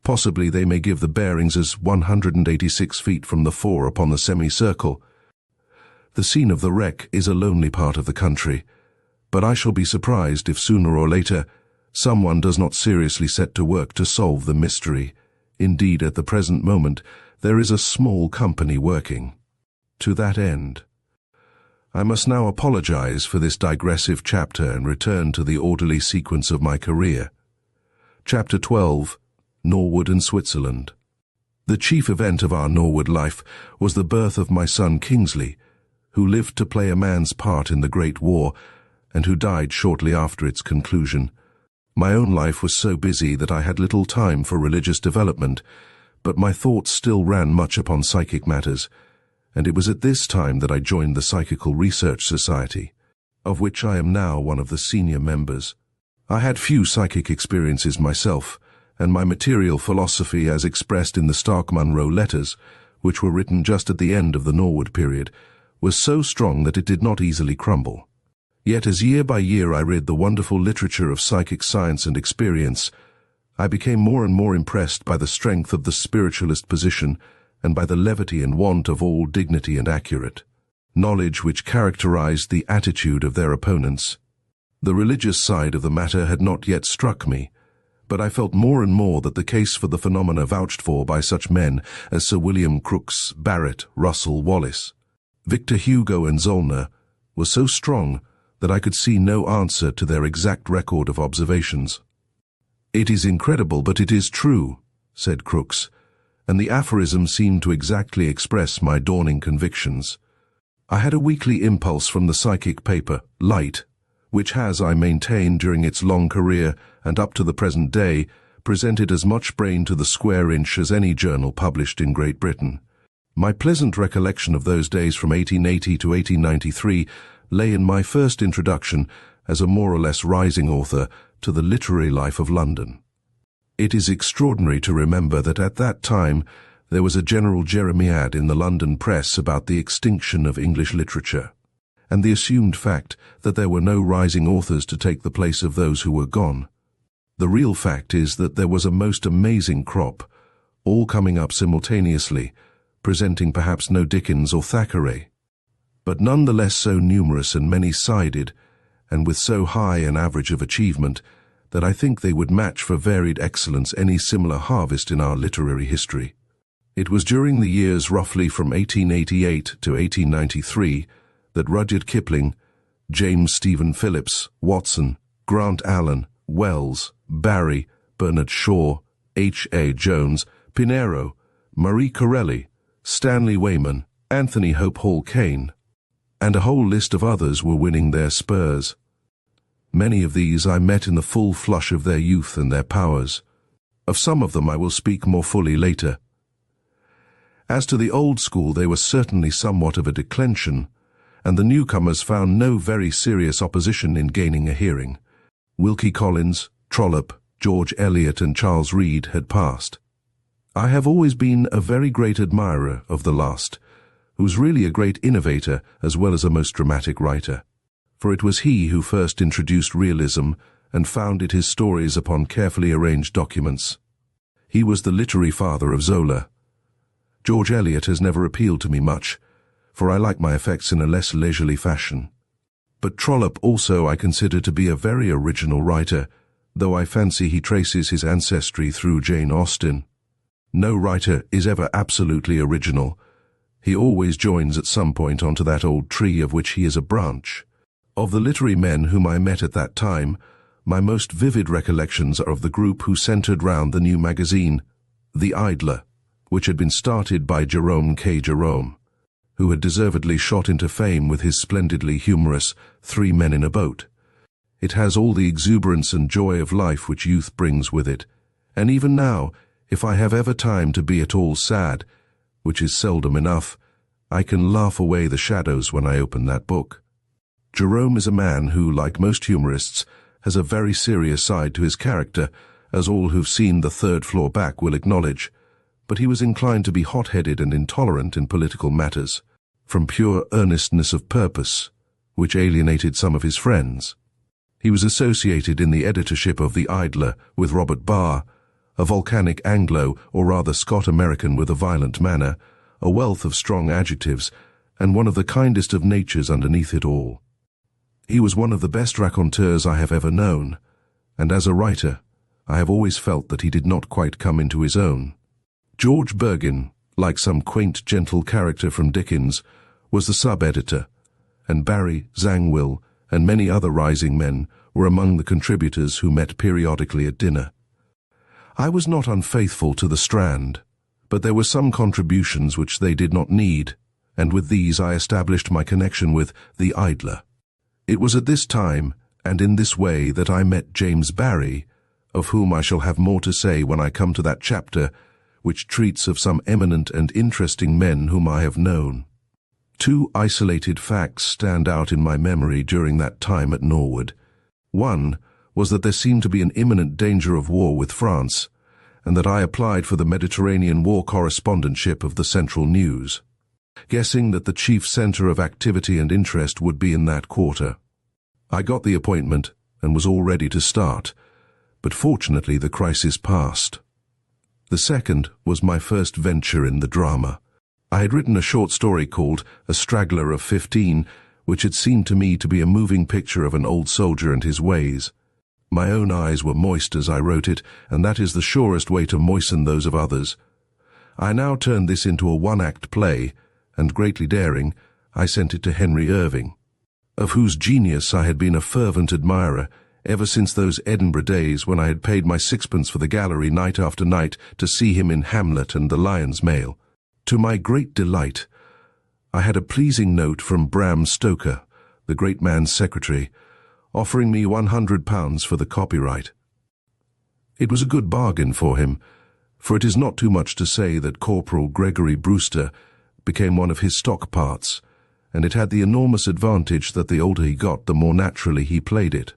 Possibly they may give the bearings as 186 feet from the 4 upon the semicircle. The scene of the wreck is a lonely part of the country, but I shall be surprised if sooner or later someone does not seriously set to work to solve the mystery. Indeed, at the present moment, there is a small company working. To that end, I must now apologize for this digressive chapter and return to the orderly sequence of my career. Chapter 12. Norwood and Switzerland. The chief event of our Norwood life was the birth of my son Kingsley, who lived to play a man's part in the Great War, and who died shortly after its conclusion. My own life was so busy that I had little time for religious development, but my thoughts still ran much upon psychic matters, and it was at this time that I joined the Psychical Research Society, of which I am now one of the senior members. I had few psychic experiences myself, and my material philosophy as expressed in the Stark-Munro letters, which were written just at the end of the Norwood period, was so strong that it did not easily crumble. Yet as year by year I read the wonderful literature of psychic science and experience, I became more and more impressed by the strength of the spiritualist position and by the levity and want of all dignity and accurate knowledge which characterized the attitude of their opponents. The religious side of the matter had not yet struck me, but I felt more and more that the case for the phenomena vouched for by such men as Sir William Crookes, Barrett, Russell, Wallace, Victor Hugo and Zollner was so strong that I could see no answer to their exact record of observations. "It is incredible, but it is true," said Crookes, and the aphorism seemed to exactly express my dawning convictions. I had a weekly impulse from the psychic paper, Light, which has, I maintain, during its long career and up to the present day, presented as much brain to the square inch as any journal published in Great Britain. My pleasant recollection of those days from 1880 to 1893 lay in my first introduction as a more or less rising author to the literary life of London. It is extraordinary to remember that at that time there was a general jeremiad in the London press about the extinction of English literature, and the assumed fact that there were no rising authors to take the place of those who were gone. The real fact is that there was a most amazing crop, all coming up simultaneously, presenting perhaps no Dickens or Thackeray, but none the less so numerous and many-sided, and with so high an average of achievement, that I think they would match for varied excellence any similar harvest in our literary history. It was during the years roughly from 1888 to 1893 that Rudyard Kipling, James Stephen Phillips, Watson, Grant Allen, Wells, Barrie, Bernard Shaw, H.A. Jones, Pinero, Marie Corelli, Stanley Weyman, Anthony Hope Hall Caine, and a whole list of others were winning their spurs. Many of these I met in the full flush of their youth and their powers. Of some of them I will speak more fully later. As to the old school, they were certainly somewhat of a declension, and the newcomers found no very serious opposition in gaining a hearing. Wilkie Collins, Trollope, George Eliot and Charles Reade had passed. I have always been a very great admirer of the last, who was really a great innovator as well as a most dramatic writer, for it was he who first introduced realism and founded his stories upon carefully arranged documents. He was the literary father of Zola. George Eliot has never appealed to me much, for I like my effects in a less leisurely fashion. But Trollope also I consider to be a very original writer, though I fancy he traces his ancestry through Jane Austen. No writer is ever absolutely original. He always joins at some point onto that old tree of which he is a branch. Of the literary men whom I met at that time, my most vivid recollections are of the group who centered round the new magazine, The Idler, which had been started by Jerome K. Jerome, who had deservedly shot into fame with his splendidly humorous Three Men in a Boat. It has all the exuberance and joy of life which youth brings with it, and even now, if I have ever time to be at all sad, which is seldom enough, I can laugh away the shadows when I open that book. Jerome is a man who, like most humorists, has a very serious side to his character, as all who've seen The Third Floor Back will acknowledge, but he was inclined to be hot-headed and intolerant in political matters, from pure earnestness of purpose, which alienated some of his friends. He was associated in the editorship of The Idler with Robert Barr, a volcanic Anglo, or rather Scot-American with a violent manner, a wealth of strong adjectives, and one of the kindest of natures underneath it all. He was one of the best raconteurs I have ever known, and as a writer, I have always felt that he did not quite come into his own. George Bergin, like some quaint, gentle character from Dickens, was the sub-editor, and Barry, Zangwill, and many other rising men were among the contributors who met periodically at dinner. I was not unfaithful to the Strand, but there were some contributions which they did not need, and with these I established my connection with The Idler. It was at this time, and in this way, that I met James Barrie, of whom I shall have more to say when I come to that chapter which treats of some eminent and interesting men whom I have known. Two isolated facts stand out in my memory during that time at Norwood. One was that there seemed to be an imminent danger of war with France, and that I applied for the Mediterranean War Correspondentship of the Central News, guessing that the chief center of activity and interest would be in that quarter. I got the appointment and was all ready to start, but fortunately the crisis passed. The second was my first venture in the drama. I had written a short story called A Straggler of 15, which had seemed to me to be a moving picture of an old soldier and his ways. My own eyes were moist as I wrote it, and that is the surest way to moisten those of others. I now turned this into a one-act play, and greatly daring, I sent it to Henry Irving, of whose genius I had been a fervent admirer ever since those Edinburgh days when I had paid my sixpence for the gallery night after night to see him in Hamlet and The Lion's Mail. To my great delight, I had a pleasing note from Bram Stoker, the great man's secretary, offering me £100 for the copyright. It was a good bargain for him, for it is not too much to say that Corporal Gregory Brewster became one of his stock parts, and it had the enormous advantage that the older he got, the more naturally he played it.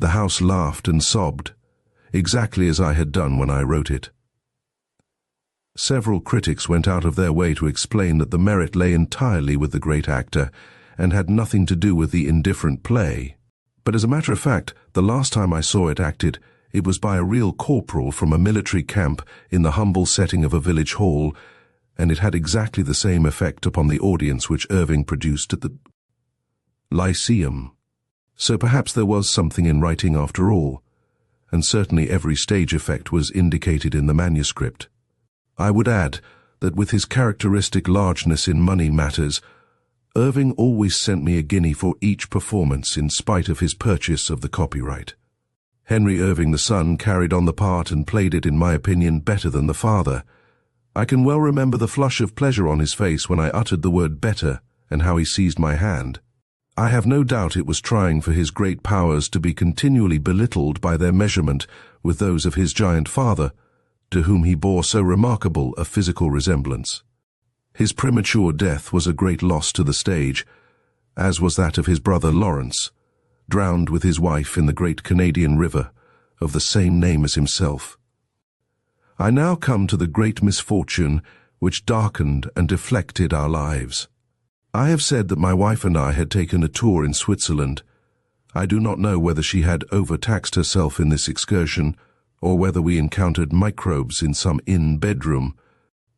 The house laughed and sobbed, exactly as I had done when I wrote it. Several critics went out of their way to explain that the merit lay entirely with the great actor and had nothing to do with the indifferent play. But as a matter of fact, the last time I saw it acted, it was by a real corporal from a military camp in the humble setting of a village hall, and it had exactly the same effect upon the audience which Irving produced at the Lyceum. So perhaps there was something in writing after all, and certainly every stage effect was indicated in the manuscript. I would add that with his characteristic largeness in money matters, Irving always sent me a guinea for each performance in spite of his purchase of the copyright. Henry Irving the son carried on the part and played it, in my opinion, better than the father. I can well remember the flush of pleasure on his face when I uttered the word better, and how he seized my hand. I have no doubt it was trying for his great powers to be continually belittled by their measurement with those of his giant father, to whom he bore so remarkable a physical resemblance. His premature death was a great loss to the stage, as was that of his brother Lawrence, drowned with his wife in the great Canadian river of the same name as himself. I now come to the great misfortune which darkened and deflected our lives. I have said that my wife and I had taken a tour in Switzerland. I do not know whether she had overtaxed herself in this excursion, or whether we encountered microbes in some inn bedroom,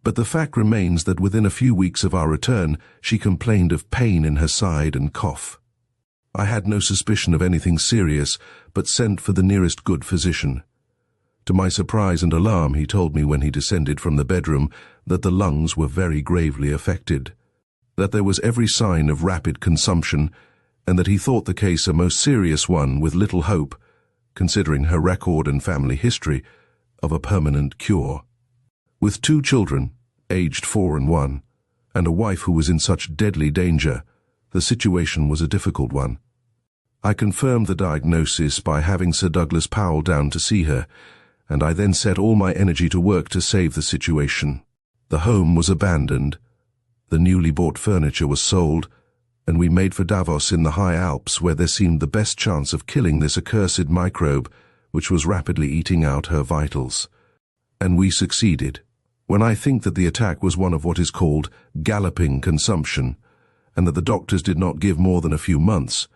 but the fact remains that within a few weeks of our return she complained of pain in her side and cough. I had no suspicion of anything serious, but sent for the nearest good physician. To my surprise and alarm, he told me when he descended from the bedroom that the lungs were very gravely affected, that there was every sign of rapid consumption, and that he thought the case a most serious one with little hope, considering her record and family history, of a permanent cure. With 2 children, aged 4 and 1, and a wife who was in such deadly danger, the situation was a difficult one. I confirmed the diagnosis by having Sir Douglas Powell down to see her, and I then set all my energy to work to save the situation. The home was abandoned, the newly bought furniture was sold, and we made for Davos in the high Alps, where there seemed the best chance of killing this accursed microbe, which was rapidly eating out her vitals. And we succeeded. When I think that the attack was one of what is called galloping consumption, and that the doctors did not give more than a few months,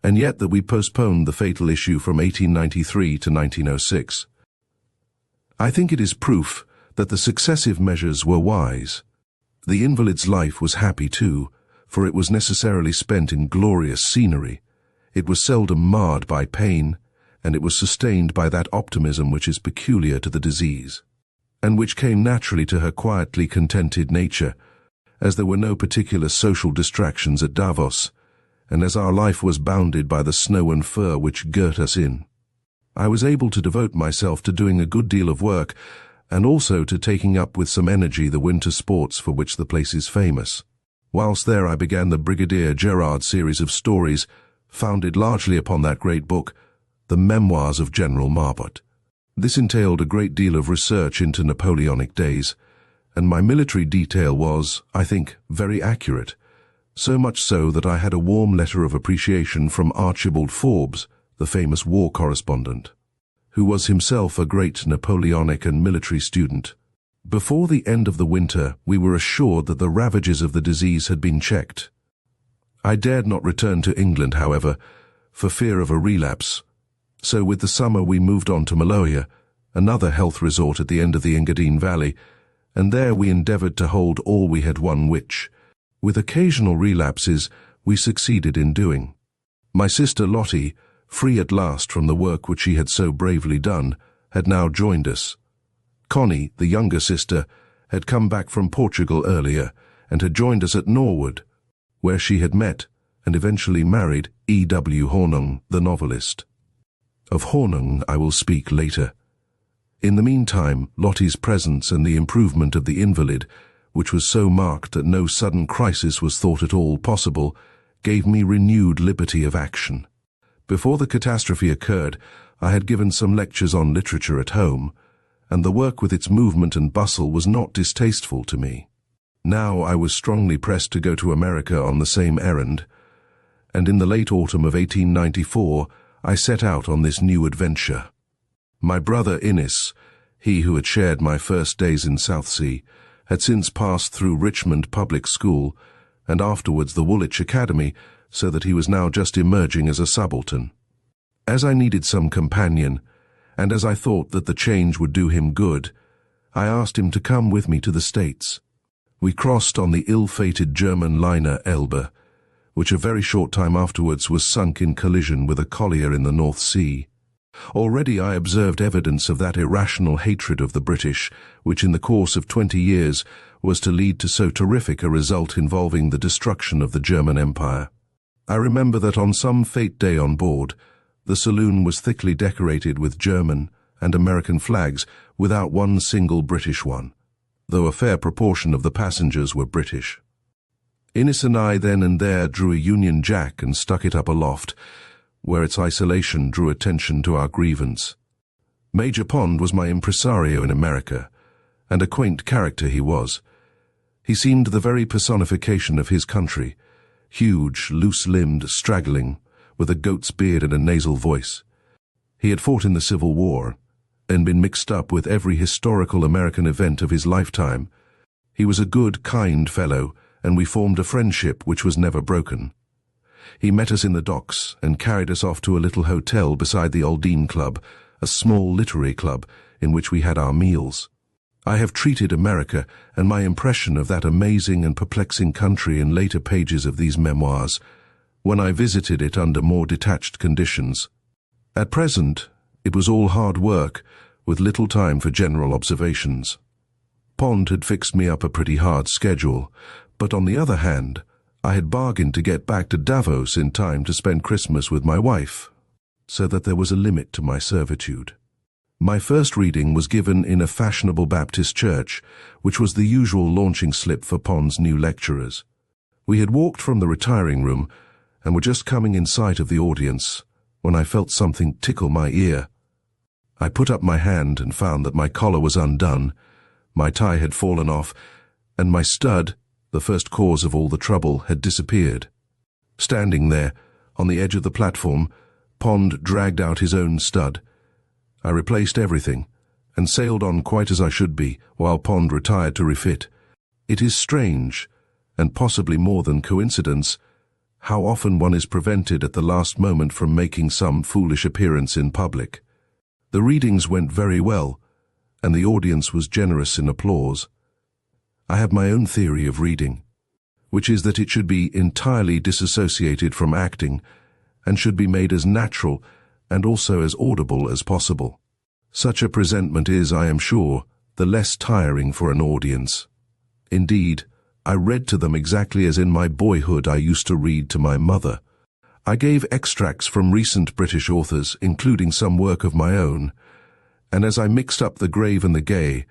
and yet that we postponed the fatal issue from 1893 to 1906. I think it is proof that the successive measures were wise. The invalid's life was happy too, for it was necessarily spent in glorious scenery. It was seldom marred by pain, and it was sustained by that optimism which is peculiar to the disease, and which came naturally to her quietly contented nature, as there were no particular social distractions at Davos, and as our life was bounded by the snow and fur which girt us in. I was able to devote myself to doing a good deal of work, and also to taking up with some energy the winter sports for which the place is famous. Whilst there I began the Brigadier Gerard series of stories, founded largely upon that great book, The Memoirs of General Marbot. This entailed a great deal of research into Napoleonic days, and my military detail was, I think, very accurate, so much so that I had a warm letter of appreciation from Archibald Forbes, the famous war correspondent, who was himself a great Napoleonic and military student. Before the end of the winter, we were assured that the ravages of the disease had been checked. I dared not return to England, however, for fear of a relapse, so with the summer we moved on to Maloja, another health resort at the end of the Engadine Valley, and there we endeavoured to hold all we had won which, with occasional relapses, we succeeded in doing. My sister Lottie, free at last from the work which she had so bravely done, had now joined us. Connie, the younger sister, had come back from Portugal earlier and had joined us at Norwood, where she had met and eventually married E.W. Hornung, the novelist. Of Hornung I will speak later. In the meantime, Lottie's presence and the improvement of the invalid, which was so marked that no sudden crisis was thought at all possible, gave me renewed liberty of action. Before the catastrophe occurred, I had given some lectures on literature at home, and the work with its movement and bustle was not distasteful to me. Now I was strongly pressed to go to America on the same errand, and in the late autumn of 1894 I set out on this new adventure. My brother Innes, he who had shared my first days in Southsea, had since passed through Richmond Public School and afterwards the Woolwich Academy, so that he was now just emerging as a subaltern. As I needed some companion, and as I thought that the change would do him good, I asked him to come with me to the States. We crossed on the ill-fated German liner Elbe, which a very short time afterwards was sunk in collision with a collier in the North Sea. Already I observed evidence of that irrational hatred of the British, which in the course of 20 years was to lead to so terrific a result involving the destruction of the German Empire. I remember that on some fete day on board, the saloon was thickly decorated with German and American flags without one single British one, though a fair proportion of the passengers were British. Innes and I then and there drew a Union Jack and stuck it up aloft, where its isolation drew attention to our grievance. Major Pond was my impresario in America, and a quaint character he was. He seemed the very personification of his country, huge, loose-limbed, straggling, with a goat's beard and a nasal voice. He had fought in the Civil War and been mixed up with every historical American event of his lifetime. He was a good, kind fellow, and we formed a friendship which was never broken. He met us in the docks and carried us off to a little hotel beside the Aldine Club, a small literary club in which we had our meals. I have treated America and my impression of that amazing and perplexing country in later pages of these memoirs, when I visited it under more detached conditions. At present, it was all hard work, with little time for general observations. Pond had fixed me up a pretty hard schedule, but on the other hand, I had bargained to get back to Davos in time to spend Christmas with my wife, so that there was a limit to my servitude. My first reading was given in a fashionable Baptist church, which was the usual launching slip for Pond's new lecturers. We had walked from the retiring room and were just coming in sight of the audience when I felt something tickle my ear. I put up my hand and found that my collar was undone, my tie had fallen off, and my stud, the first cause of all the trouble, had disappeared. Standing there, on the edge of the platform, Pond dragged out his own stud. I replaced everything, and sailed on quite as I should be, while Pond retired to refit. It is strange, and possibly more than coincidence, how often one is prevented at the last moment from making some foolish appearance in public. The readings went very well, and the audience was generous in applause. I have my own theory of reading, which is that it should be entirely disassociated from acting, and should be made as natural and also as audible as possible. Such a presentment is, I am sure, the less tiring for an audience. Indeed, I read to them exactly as in my boyhood I used to read to my mother. I gave extracts from recent British authors, including some work of my own, and as I mixed up the grave and the gay,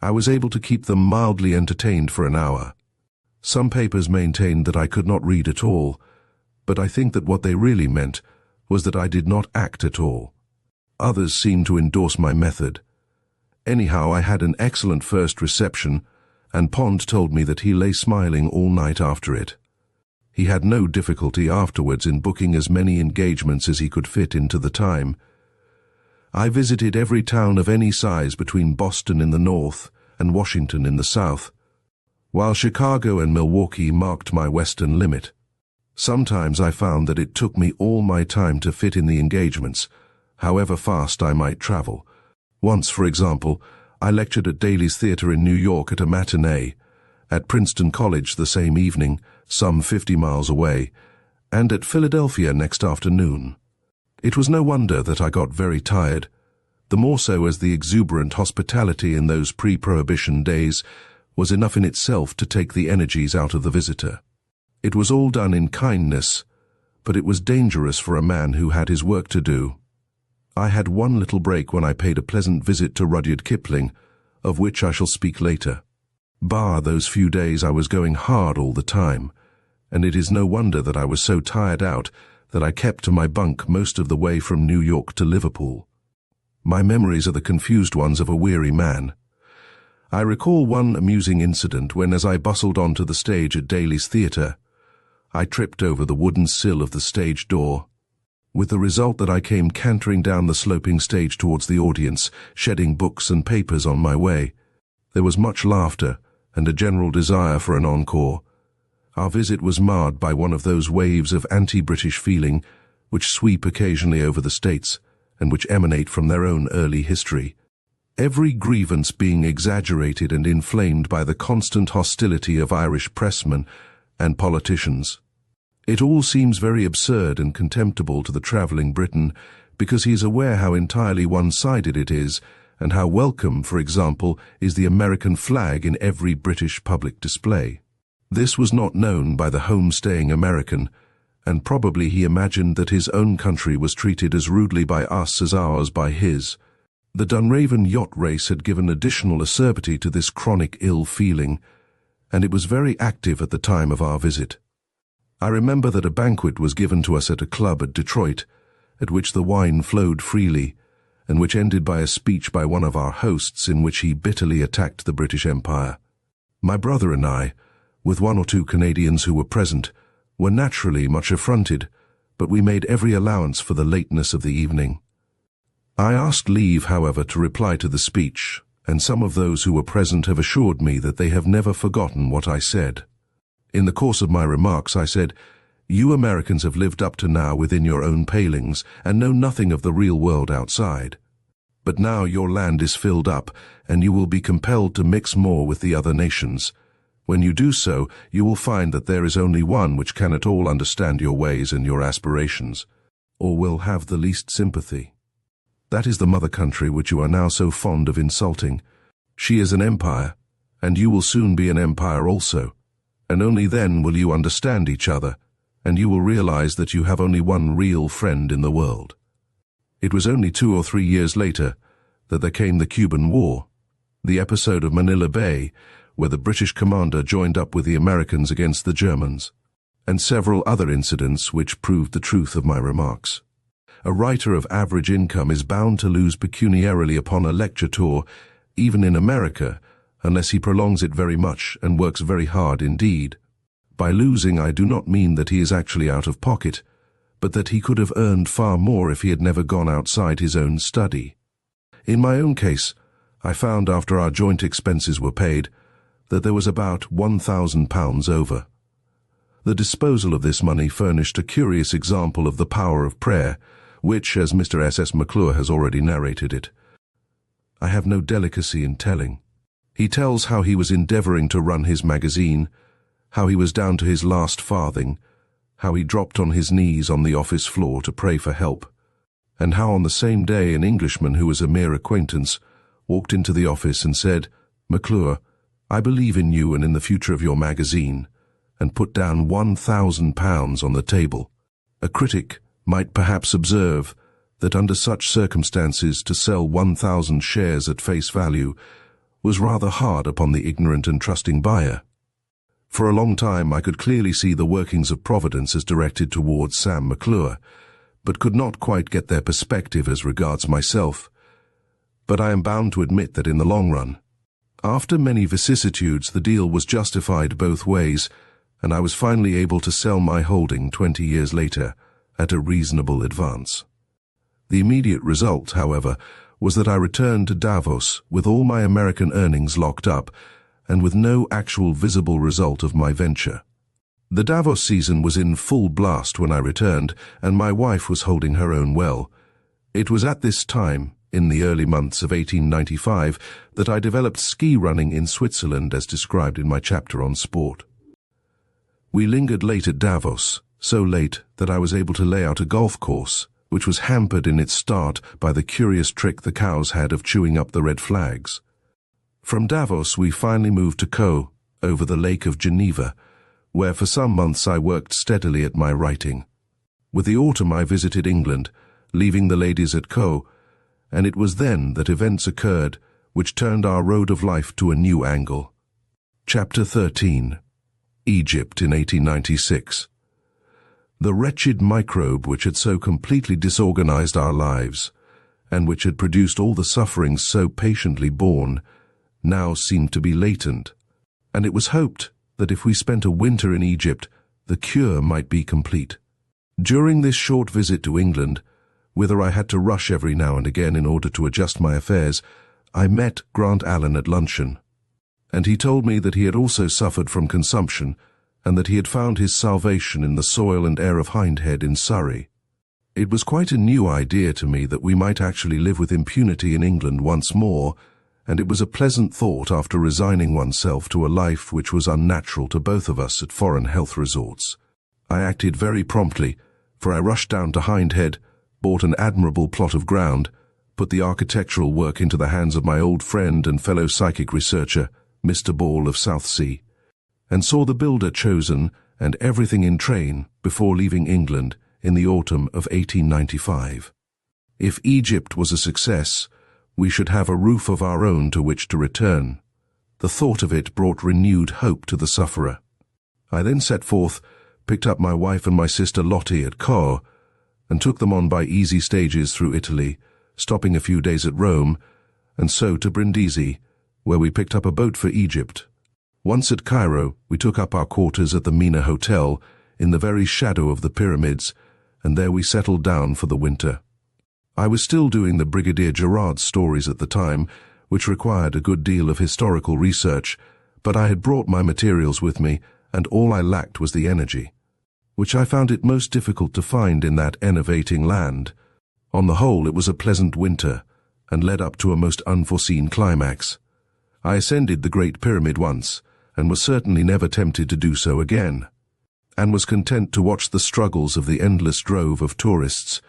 I was able to keep them mildly entertained for an hour. Some papers maintained that I could not read at all, but I think that what they really meant was that I did not act at all. Others seemed to endorse my method. Anyhow, I had an excellent first reception, and Pond told me that he lay smiling all night after it. He had no difficulty afterwards in booking as many engagements as he could fit into the time. I visited every town of any size between Boston in the north and Washington in the south, while Chicago and Milwaukee marked my western limit. Sometimes I found that it took me all my time to fit in the engagements, however fast I might travel. Once, for example, I lectured at Daly's Theatre in New York at a matinee, at Princeton College the same evening, some 50 miles away, and at Philadelphia next afternoon. It was no wonder that I got very tired, the more so as the exuberant hospitality in those pre-prohibition days was enough in itself to take the energies out of the visitor. It was all done in kindness, but it was dangerous for a man who had his work to do. I had one little break when I paid a pleasant visit to Rudyard Kipling, of which I shall speak later. Bar those few days I was going hard all the time, and it is no wonder that I was so tired out that I kept to my bunk most of the way from New York to Liverpool. My memories are the confused ones of a weary man. I recall one amusing incident when, as I bustled onto the stage at Daly's Theatre, I tripped over the wooden sill of the stage door, with the result that I came cantering down the sloping stage towards the audience, shedding books and papers on my way. There was much laughter and a general desire for an encore. Our visit was marred by one of those waves of anti-British feeling which sweep occasionally over the States and which emanate from their own early history, every grievance being exaggerated and inflamed by the constant hostility of Irish pressmen and politicians. It all seems very absurd and contemptible to the travelling Briton because he is aware how entirely one-sided it is and how welcome, for example, is the American flag in every British public display. This was not known by the home-staying American, and probably he imagined that his own country was treated as rudely by us as ours by his. The Dunraven yacht race had given additional acerbity to this chronic ill feeling, and it was very active at the time of our visit. I remember that a banquet was given to us at a club at Detroit, at which the wine flowed freely, and which ended by a speech by one of our hosts in which he bitterly attacked the British Empire. My brother and I, with one or two Canadians who were present, were naturally much affronted, but we made every allowance for the lateness of the evening. I asked leave, however, to reply to the speech, and some of those who were present have assured me that they have never forgotten what I said. In the course of my remarks, I said, "You Americans have lived up to now within your own palings and know nothing of the real world outside. But now your land is filled up, and you will be compelled to mix more with the other nations. When you do so, you will find that there is only one which can at all understand your ways and your aspirations, or will have the least sympathy. That is the mother country which you are now so fond of insulting. She is an empire, and you will soon be an empire also, and only then will you understand each other, and you will realize that you have only one real friend in the world." It was only 2 or 3 years later that there came the Cuban War, the episode of Manila Bay, where the British commander joined up with the Americans against the Germans, and several other incidents which proved the truth of my remarks. A writer of average income is bound to lose pecuniarily upon a lecture tour, even in America, unless he prolongs it very much and works very hard indeed. By losing, I do not mean that he is actually out of pocket, but that he could have earned far more if he had never gone outside his own study. In my own case, I found after our joint expenses were paid that there was about £1,000 over. The disposal of this money furnished a curious example of the power of prayer, which, as Mr. S. McClure has already narrated it, I have no delicacy in telling. He tells how he was endeavoring to run his magazine, how he was down to his last farthing, how he dropped on his knees on the office floor to pray for help, and how on the same day an Englishman who was a mere acquaintance walked into the office and said, "McClure, I believe in you and in the future of your magazine," and put down £1,000 on the table. A critic might perhaps observe that under such circumstances to sell 1,000 shares at face value was rather hard upon the ignorant and trusting buyer. For a long time I could clearly see the workings of Providence as directed towards Sam McClure, but could not quite get their perspective as regards myself. But I am bound to admit that in the long run, after many vicissitudes, the deal was justified both ways, and I was finally able to sell my holding 20 years later at a reasonable advance. The immediate result, however, was that I returned to Davos with all my American earnings locked up and with no actual visible result of my venture. The Davos season was in full blast when I returned, and my wife was holding her own well. It was at this time, in the early months of 1895, that I developed ski running in Switzerland as described in my chapter on sport. We lingered late at Davos, so late that I was able to lay out a golf course, which was hampered in its start by the curious trick the cows had of chewing up the red flags. From Davos we finally moved to Caux, over the Lake of Geneva, where for some months I worked steadily at my writing. With the autumn I visited England, leaving the ladies at Caux, and it was then that events occurred which turned our road of life to a new angle. Chapter 13. Egypt in 1896. The wretched microbe which had so completely disorganized our lives, and which had produced all the sufferings so patiently borne, now seemed to be latent, and it was hoped that if we spent a winter in Egypt, the cure might be complete. During this short visit to England, whither I had to rush every now and again in order to adjust my affairs, I met Grant Allen at luncheon, and he told me that he had also suffered from consumption, and that he had found his salvation in the soil and air of Hindhead in Surrey. It was quite a new idea to me that we might actually live with impunity in England once more, and it was a pleasant thought after resigning oneself to a life which was unnatural to both of us at foreign health resorts. I acted very promptly, for I rushed down to Hindhead, bought an admirable plot of ground, put the architectural work into the hands of my old friend and fellow psychic researcher, Mr. Ball of Southsea, and saw the builder chosen and everything in train before leaving England in the autumn of 1895. If Egypt was a success, we should have a roof of our own to which to return. The thought of it brought renewed hope to the sufferer. I then set forth, picked up my wife and my sister Lottie at Caux, and took them on by easy stages through Italy, stopping a few days at Rome, and so to Brindisi, where we picked up a boat for Egypt. Once at Cairo, we took up our quarters at the Mina Hotel, in the very shadow of the pyramids, and there we settled down for the winter. I was still doing the Brigadier Gerard stories at the time, which required a good deal of historical research, but I had brought my materials with me, and all I lacked was the energy, which I found it most difficult to find in that enervating land. On the whole, it was a pleasant winter, and led up to a most unforeseen climax. I ascended the Great Pyramid once, and was certainly never tempted to do so again, and was content to watch the struggles of the endless drove of tourists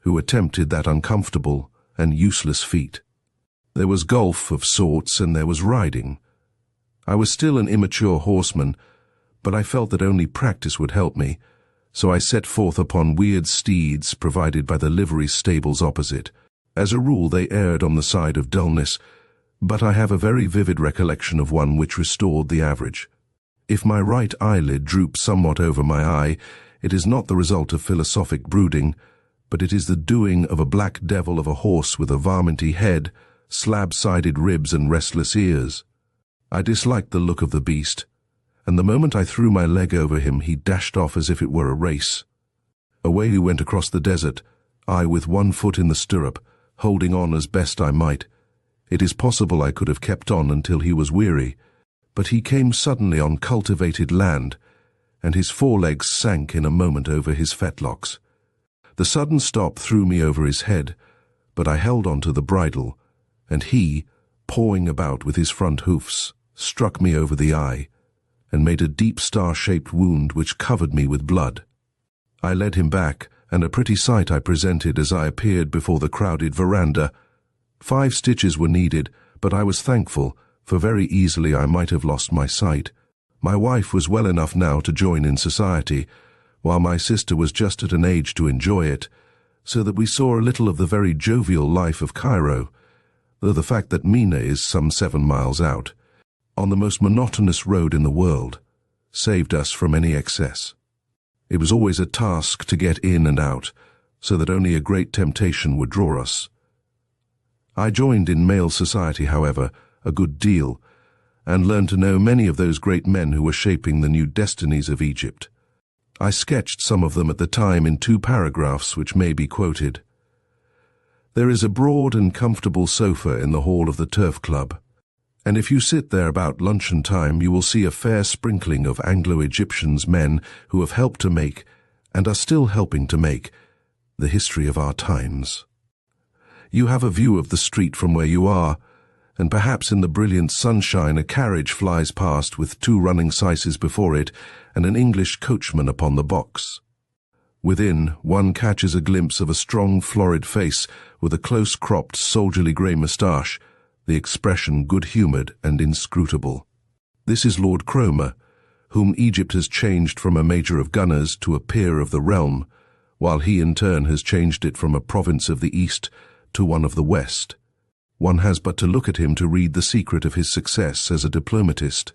who attempted that uncomfortable and useless feat. There was golf of sorts, and there was riding. I was still an immature horseman, but I felt that only practice would help me, so I set forth upon weird steeds provided by the livery stables opposite. As a rule, they erred on the side of dullness, but I have a very vivid recollection of one which restored the average. If my right eyelid droops somewhat over my eye, it is not the result of philosophic brooding, but it is the doing of a black devil of a horse with a varminty head, slab-sided ribs and restless ears. I disliked the look of the beast, and the moment I threw my leg over him, he dashed off as if it were a race. Away he went across the desert, I with one foot in the stirrup, holding on as best I might. It is possible I could have kept on until he was weary, but he came suddenly on cultivated land, and his forelegs sank in a moment over his fetlocks. The sudden stop threw me over his head, but I held on to the bridle, and he, pawing about with his front hoofs, struck me over the eye, and made a deep star-shaped wound which covered me with blood. I led him back, and a pretty sight I presented as I appeared before the crowded veranda. 5 stitches were needed, but I was thankful, for very easily I might have lost my sight. My wife was well enough now to join in society, while my sister was just at an age to enjoy it, so that we saw a little of the very jovial life of Cairo, though the fact that Mina is some 7 miles out, on the most monotonous road in the world, saved us from any excess. It was always a task to get in and out, so that only a great temptation would draw us. I joined in male society, however, a good deal, and learned to know many of those great men who were shaping the new destinies of Egypt. I sketched some of them at the time in 2 paragraphs which may be quoted. There is a broad and comfortable sofa in the hall of the Turf Club, and if you sit there about luncheon time, you will see a fair sprinkling of Anglo-Egyptians, men who have helped to make, and are still helping to make, the history of our times. You have a view of the street from where you are, and perhaps in the brilliant sunshine a carriage flies past with 2 running syces before it and an English coachman upon the box. Within, one catches a glimpse of a strong, florid face with a close-cropped, soldierly grey moustache, the expression good-humoured and inscrutable. This is Lord Cromer, whom Egypt has changed from a major of gunners to a peer of the realm, while he in turn has changed it from a province of the East to one of the West. One has but to look at him to read the secret of his success as a diplomatist.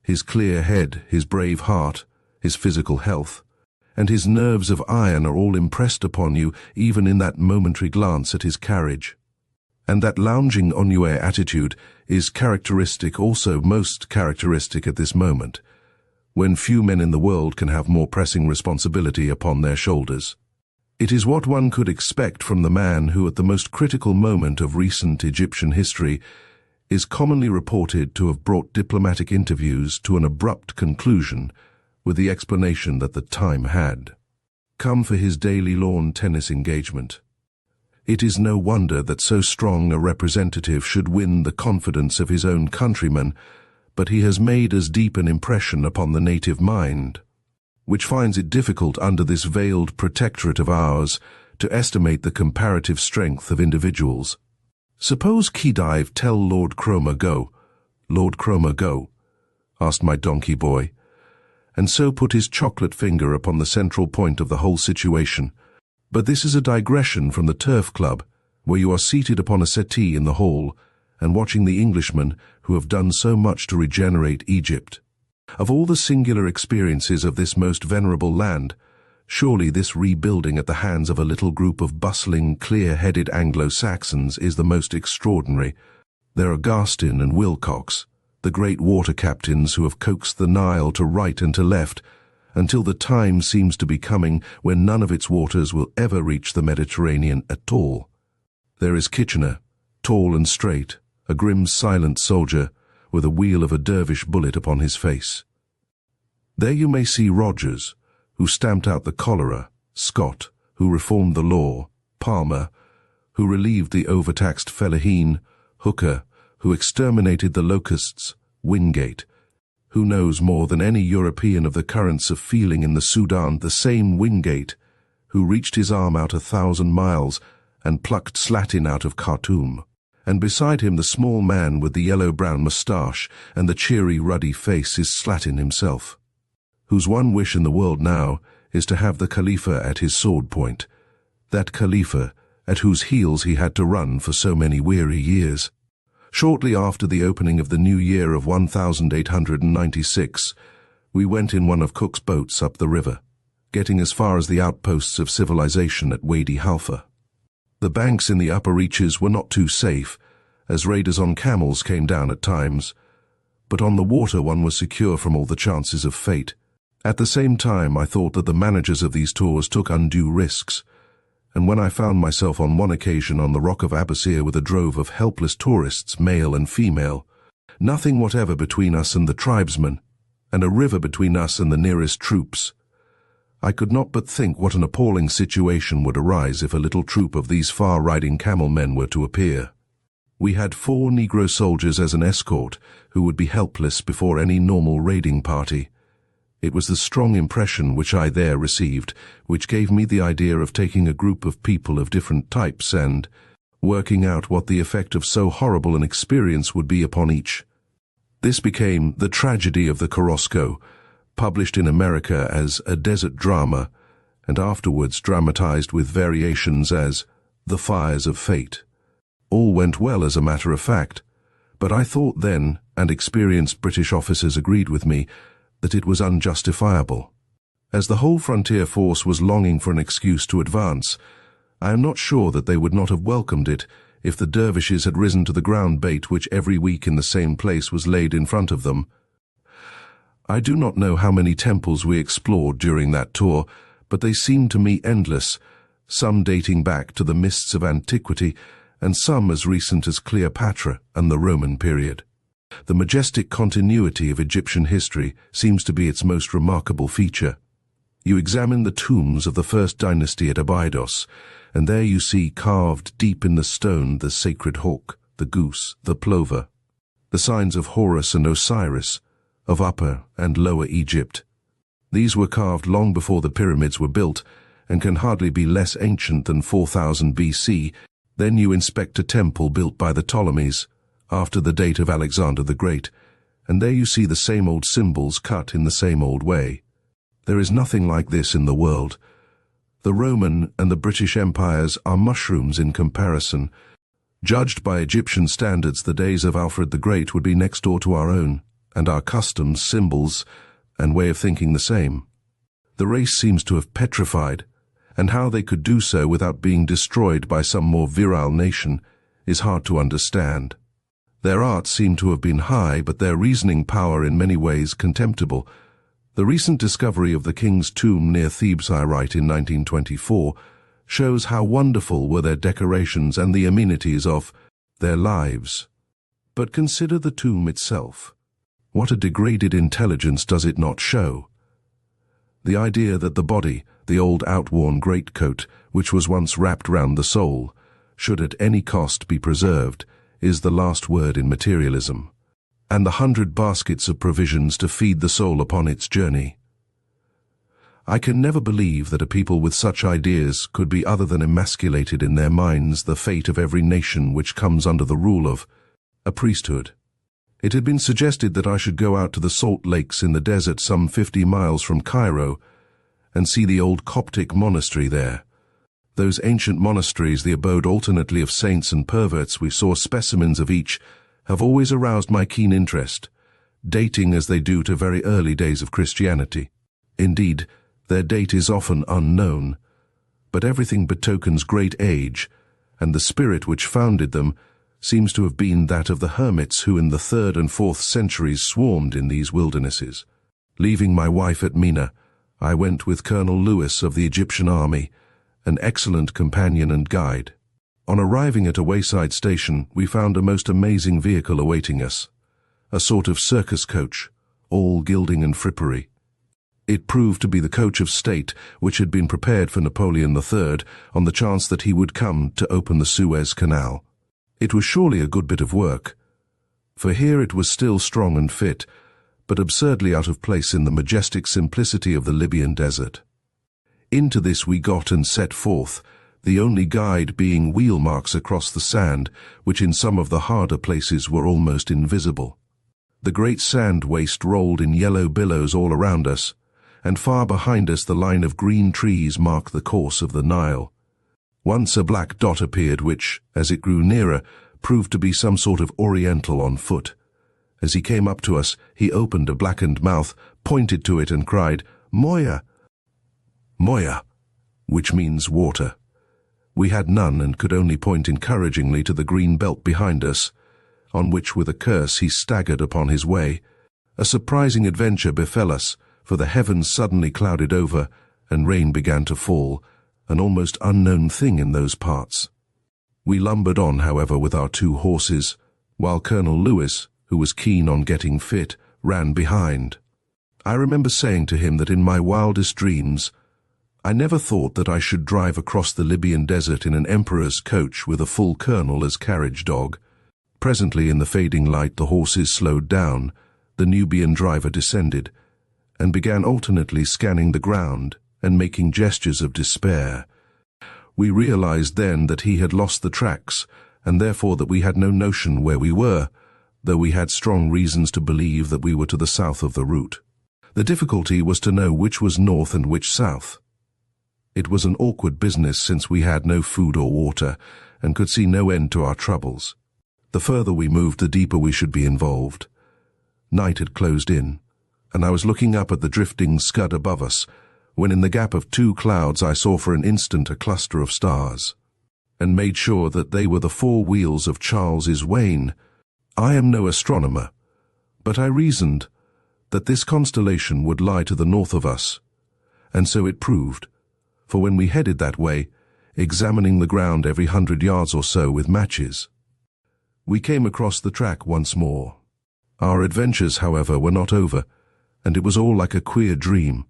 His clear head, his brave heart, his physical health, and his nerves of iron are all impressed upon you even in that momentary glance at his carriage. And that lounging ennuyé attitude is characteristic, also most characteristic at this moment, when few men in the world can have more pressing responsibility upon their shoulders. It is what one could expect from the man who, at the most critical moment of recent Egyptian history, is commonly reported to have brought diplomatic interviews to an abrupt conclusion with the explanation that the time had come for his daily lawn tennis engagement. It is no wonder that so strong a representative should win the confidence of his own countrymen, but he has made as deep an impression upon the native mind, which finds it difficult under this veiled protectorate of ours to estimate the comparative strength of individuals. Suppose Khedive tell Lord Cromer go, Lord Cromer go, asked my donkey boy, and so put his chocolate finger upon the central point of the whole situation. But this is a digression from the Turf Club, where you are seated upon a settee in the hall and watching the Englishmen who have done so much to regenerate Egypt. Of all the singular experiences of this most venerable land, surely this rebuilding at the hands of a little group of bustling, clear-headed Anglo-Saxons is the most extraordinary. There are Garstin and Wilcox, the great water captains who have coaxed the Nile to right and to left, until the time seems to be coming when none of its waters will ever reach the Mediterranean at all. There is Kitchener, tall and straight, a grim, silent soldier, with a wheel of a dervish bullet upon his face. There you may see Rogers, who stamped out the cholera, Scott, who reformed the law, Palmer, who relieved the overtaxed Fellaheen, Hooker, who exterminated the locusts, Wingate, who knows more than any European of the currents of feeling in the Sudan, the same Wingate, who reached his arm out 1,000 miles and plucked Slatin out of Khartoum, and beside him the small man with the yellow-brown moustache and the cheery, ruddy face is Slatin himself, whose one wish in the world now is to have the Khalifa at his sword point, that Khalifa at whose heels he had to run for so many weary years. Shortly after the opening of the new year of 1896, we went in one of Cook's boats up the river, getting as far as the outposts of civilization at Wadi Halfa. The banks in the upper reaches were not too safe, as raiders on camels came down at times, but on the water one was secure from all the chances of fate. At the same time, I thought that the managers of these tours took undue risks, and when I found myself on one occasion on the Rock of Abusir with a drove of helpless tourists, male and female, nothing whatever between us and the tribesmen, and a river between us and the nearest troops, I could not but think what an appalling situation would arise if a little troop of these far-riding camel men were to appear. We had 4 Negro soldiers as an escort, who would be helpless before any normal raiding party. It was the strong impression which I there received, which gave me the idea of taking a group of people of different types and working out what the effect of so horrible an experience would be upon each. This became The Tragedy of the Korosko, published in America as a desert drama, and afterwards dramatized with variations as The Fires of Fate. All went well as a matter of fact, but I thought then, and experienced British officers agreed with me, that it was unjustifiable. As the whole frontier force was longing for an excuse to advance, I am not sure that they would not have welcomed it if the dervishes had risen to the ground bait which every week in the same place was laid in front of them. I do not know how many temples we explored during that tour, but they seemed to me endless, some dating back to the mists of antiquity, and some as recent as Cleopatra and the Roman period. The majestic continuity of Egyptian history seems to be its most remarkable feature. You examine the tombs of the first dynasty at Abydos, and there you see carved deep in the stone the sacred hawk, the goose, the plover, the signs of Horus and Osiris, of Upper and Lower Egypt. These were carved long before the pyramids were built, and can hardly be less ancient than 4000 BC. Then you inspect a temple built by the Ptolemies, after the date of Alexander the Great, and there you see the same old symbols cut in the same old way. There is nothing like this in the world. The Roman and the British empires are mushrooms in comparison. Judged by Egyptian standards, the days of Alfred the Great would be next door to our own, and our customs, symbols, and way of thinking the same. The race seems to have petrified, and how they could do so without being destroyed by some more virile nation is hard to understand. Their art seemed to have been high, but their reasoning power in many ways contemptible. The recent discovery of the king's tomb near Thebes, I write, in 1924, shows how wonderful were their decorations and the amenities of their lives. But consider the tomb itself. What a degraded intelligence does it not show? The idea that the body, the old outworn greatcoat, which was once wrapped round the soul, should at any cost be preserved, is the last word in materialism, and the 100 baskets of provisions to feed the soul upon its journey. I can never believe that a people with such ideas could be other than emasculated in their minds the fate of every nation which comes under the rule of a priesthood. It had been suggested that I should go out to the salt lakes in the desert some 50 miles from Cairo and see the old Coptic monastery there. Those ancient monasteries, the abode alternately of saints and perverts, we saw specimens of each, have always aroused my keen interest, dating as they do to very early days of Christianity. Indeed, their date is often unknown, but everything betokens great age, and the spirit which founded them seems to have been that of the hermits who in the 3rd and 4th centuries swarmed in these wildernesses. Leaving my wife at Mina, I went with Colonel Lewis of the Egyptian army, an excellent companion and guide. On arriving at a wayside station, we found a most amazing vehicle awaiting us, a sort of circus coach, all gilding and frippery. It proved to be the coach of state which had been prepared for Napoleon III on the chance that he would come to open the Suez Canal. It was surely a good bit of work, for here it was still strong and fit, but absurdly out of place in the majestic simplicity of the Libyan desert. Into this we got and set forth, the only guide being wheel marks across the sand, which in some of the harder places were almost invisible. The great sand waste rolled in yellow billows all around us, and far behind us the line of green trees marked the course of the Nile. Once a black dot appeared which, as it grew nearer, proved to be some sort of Oriental on foot. As he came up to us, he opened a blackened mouth, pointed to it and cried, "Moya!" Moya, which means water. We had none and could only point encouragingly to the green belt behind us, on which with a curse he staggered upon his way. A surprising adventure befell us, for the heavens suddenly clouded over and rain began to fall, an almost unknown thing in those parts. We lumbered on, however, with our 2 horses, while Colonel Lewis, who was keen on getting fit, ran behind. I remember saying to him that in my wildest dreams I never thought that I should drive across the Libyan desert in an emperor's coach with a full colonel as carriage dog. Presently, in the fading light, the horses slowed down, the Nubian driver descended, and began alternately scanning the ground and making gestures of despair. We realized then that he had lost the tracks, and therefore that we had no notion where we were, though we had strong reasons to believe that we were to the south of the route. The difficulty was to know which was north and which south. It was an awkward business since we had no food or water, and could see no end to our troubles. The further we moved, the deeper we should be involved. Night had closed in, and I was looking up at the drifting scud above us, when in the gap of 2 clouds I saw for an instant a cluster of stars, and made sure that they were the 4 wheels of Charles's Wain. I am no astronomer, but I reasoned that this constellation would lie to the north of us, and so it proved, for when we headed that way, examining the ground every 100 yards or so with matches, we came across the track once more. Our adventures, however, were not over, and it was all like a queer dream.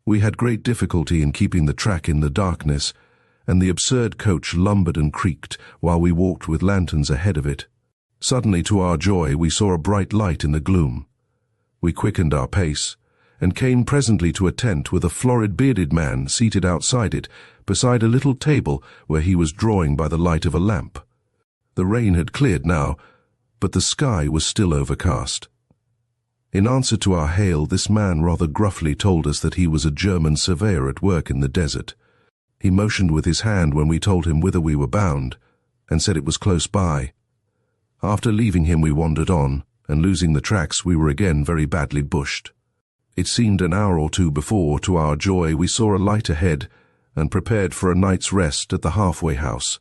We had great difficulty in keeping the track in the darkness, and the absurd coach lumbered and creaked while we walked with lanterns ahead of it. Suddenly, to our joy, we saw a bright light in the gloom. We quickened our pace, and came presently to a tent with a florid bearded man seated outside it, beside a little table where he was drawing by the light of a lamp. The rain had cleared now, but the sky was still overcast. In answer to our hail, this man rather gruffly told us that he was a German surveyor at work in the desert. He motioned with his hand when we told him whither we were bound, and said it was close by. After leaving him we wandered on, and losing the tracks we were again very badly bushed. It seemed an hour or 2 before, to our joy, we saw a light ahead, and prepared for a night's rest at the halfway house,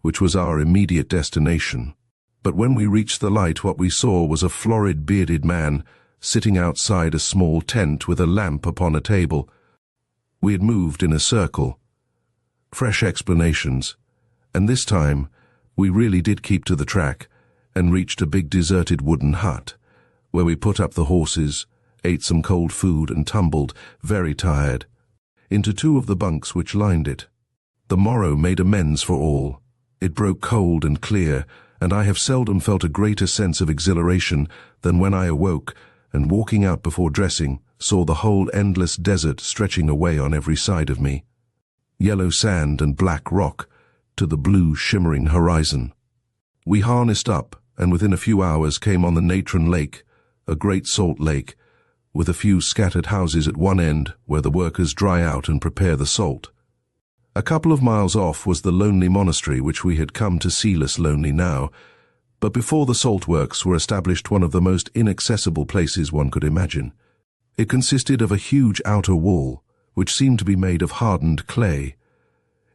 which was our immediate destination. But when we reached the light, what we saw was a florid bearded man sitting outside a small tent with a lamp upon a table. We had moved in a circle. Fresh explanations, and this time we really did keep to the track, and reached a big deserted wooden hut, where we put up the horses, ate some cold food, and tumbled, very tired, into 2 of the bunks which lined it. The morrow made amends for all. It broke cold and clear, and I have seldom felt a greater sense of exhilaration than when I awoke, and walking out before dressing, saw the whole endless desert stretching away on every side of me, yellow sand and black rock, to the blue shimmering horizon. We harnessed up, and within a few hours came on the Natron Lake, a great salt lake, with a few scattered houses at one end where the workers dry out and prepare the salt. A couple of miles off was the lonely monastery which we had come to see, less lonely now, but before the salt works were established one of the most inaccessible places one could imagine. It consisted of a huge outer wall, which seemed to be made of hardened clay.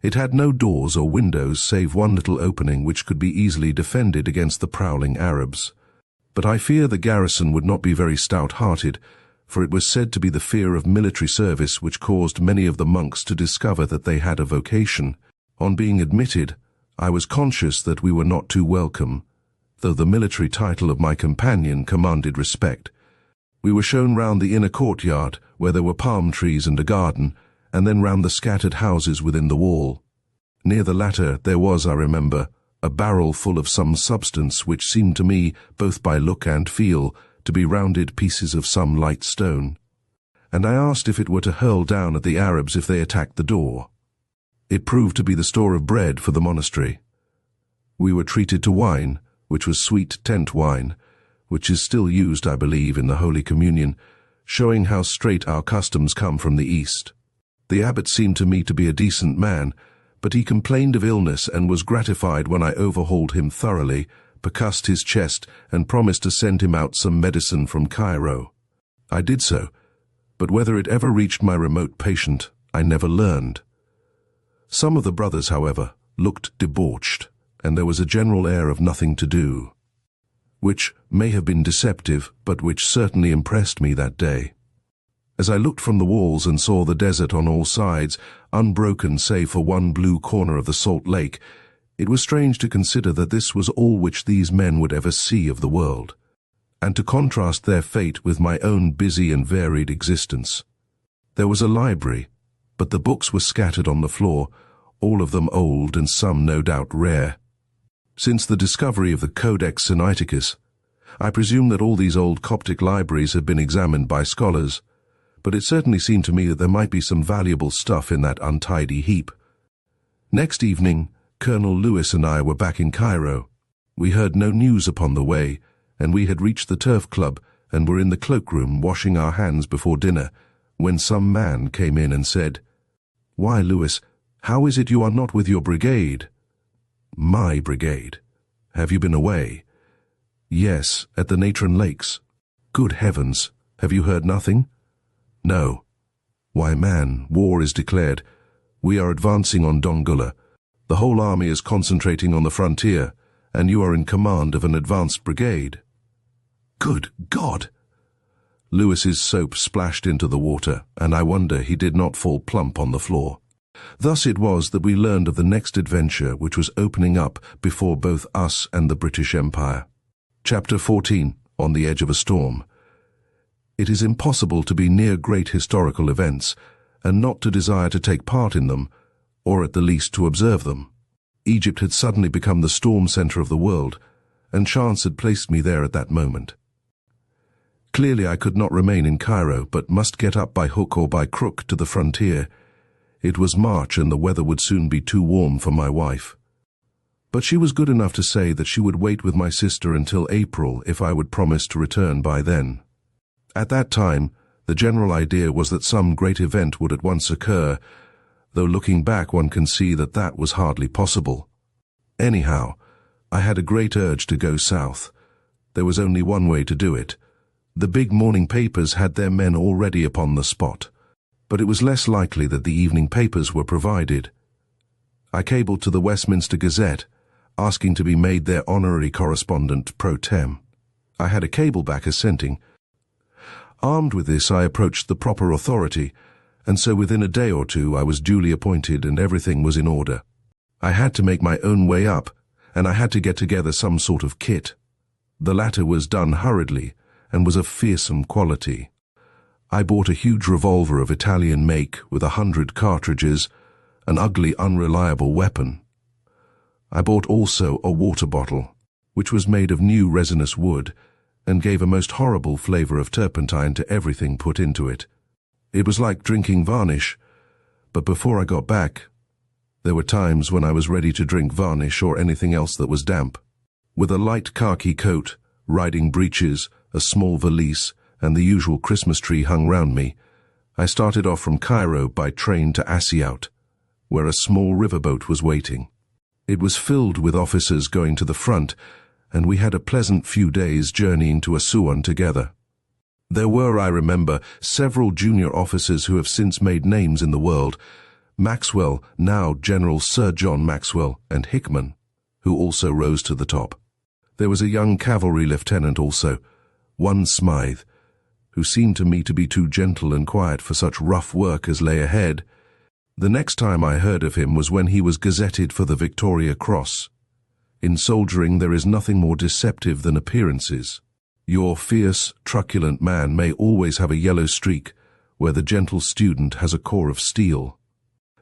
It had no doors or windows save one little opening which could be easily defended against the prowling Arabs. But I fear the garrison would not be very stout-hearted, for it was said to be the fear of military service which caused many of the monks to discover that they had a vocation. On being admitted, I was conscious that we were not too welcome, though the military title of my companion commanded respect. We were shown round the inner courtyard, where there were palm trees and a garden, and then round the scattered houses within the wall. Near the latter there was, I remember, a barrel full of some substance which seemed to me, both by look and feel, to be rounded pieces of some light stone, and I asked if it were to hurl down at the Arabs if they attacked the door. It proved to be the store of bread for the monastery. We were treated to wine, which was sweet tent wine, which is still used, I believe, in the Holy Communion, showing how straight our customs come from the East. The abbot seemed to me to be a decent man, but he complained of illness and was gratified when I overhauled him thoroughly, percussed his chest, and promised to send him out some medicine from Cairo. I did so, but whether it ever reached my remote patient, I never learned. Some of the brothers, however, looked debauched, and there was a general air of nothing to do, which may have been deceptive, but which certainly impressed me that day. As I looked from the walls and saw the desert on all sides, unbroken save for one blue corner of the salt lake, it was strange to consider that this was all which these men would ever see of the world, and to contrast their fate with my own busy and varied existence. There was a library, but the books were scattered on the floor, all of them old and some no doubt rare. Since the discovery of the Codex Sinaiticus, I presume that all these old Coptic libraries have been examined by scholars, but it certainly seemed to me that there might be some valuable stuff in that untidy heap. Next evening, Colonel Lewis and I were back in Cairo. We heard no news upon the way, and we had reached the turf club and were in the cloakroom washing our hands before dinner, when some man came in and said, "Why, Lewis, how is it you are not with your brigade?" "My brigade? Have you been away?" "Yes, at the Natron Lakes." "Good heavens, have you heard nothing?" "No." "Why, man, war is declared. We are advancing on Dongola. The whole army is concentrating on the frontier, and you are in command of an advanced brigade." "Good God!" Lewis's soap splashed into the water, and I wonder he did not fall plump on the floor. Thus it was that we learned of the next adventure which was opening up before both us and the British Empire. Chapter 14, On the Edge of a Storm. It is impossible to be near great historical events, and not to desire to take part in them, or at the least to observe them. Egypt had suddenly become the storm center of the world, and chance had placed me there at that moment. Clearly I could not remain in Cairo, but must get up by hook or by crook to the frontier. It was March, and the weather would soon be too warm for my wife. But she was good enough to say that she would wait with my sister until April if I would promise to return by then. At that time, the general idea was that some great event would at once occur, though looking back one can see that that was hardly possible. Anyhow, I had a great urge to go south. There was only one way to do it. The big morning papers had their men already upon the spot, but it was less likely that the evening papers were provided. I cabled to the Westminster Gazette, asking to be made their honorary correspondent pro tem. I had a cable back assenting. Armed with this, I approached the proper authority, and so within a day or two I was duly appointed and everything was in order. I had to make my own way up, and I had to get together some sort of kit. The latter was done hurriedly, and was of fearsome quality. I bought a huge revolver of Italian make with 100 cartridges, an ugly, unreliable weapon. I bought also a water bottle, which was made of new resinous wood, and gave a most horrible flavor of turpentine to everything put into it. It was like drinking varnish, but before I got back, there were times when I was ready to drink varnish or anything else that was damp. With a light khaki coat, riding breeches, a small valise, and the usual Christmas tree hung round me, I started off from Cairo by train to Assiut, where a small riverboat was waiting. It was filled with officers going to the front, and we had a pleasant few days journeying to Assuan together. There were, I remember, several junior officers who have since made names in the world, Maxwell, now General Sir John Maxwell, and Hickman, who also rose to the top. There was a young cavalry lieutenant also, one Smythe, who seemed to me to be too gentle and quiet for such rough work as lay ahead. The next time I heard of him was when he was gazetted for the Victoria Cross. In soldiering there is nothing more deceptive than appearances. Your fierce, truculent man may always have a yellow streak, where the gentle student has a core of steel.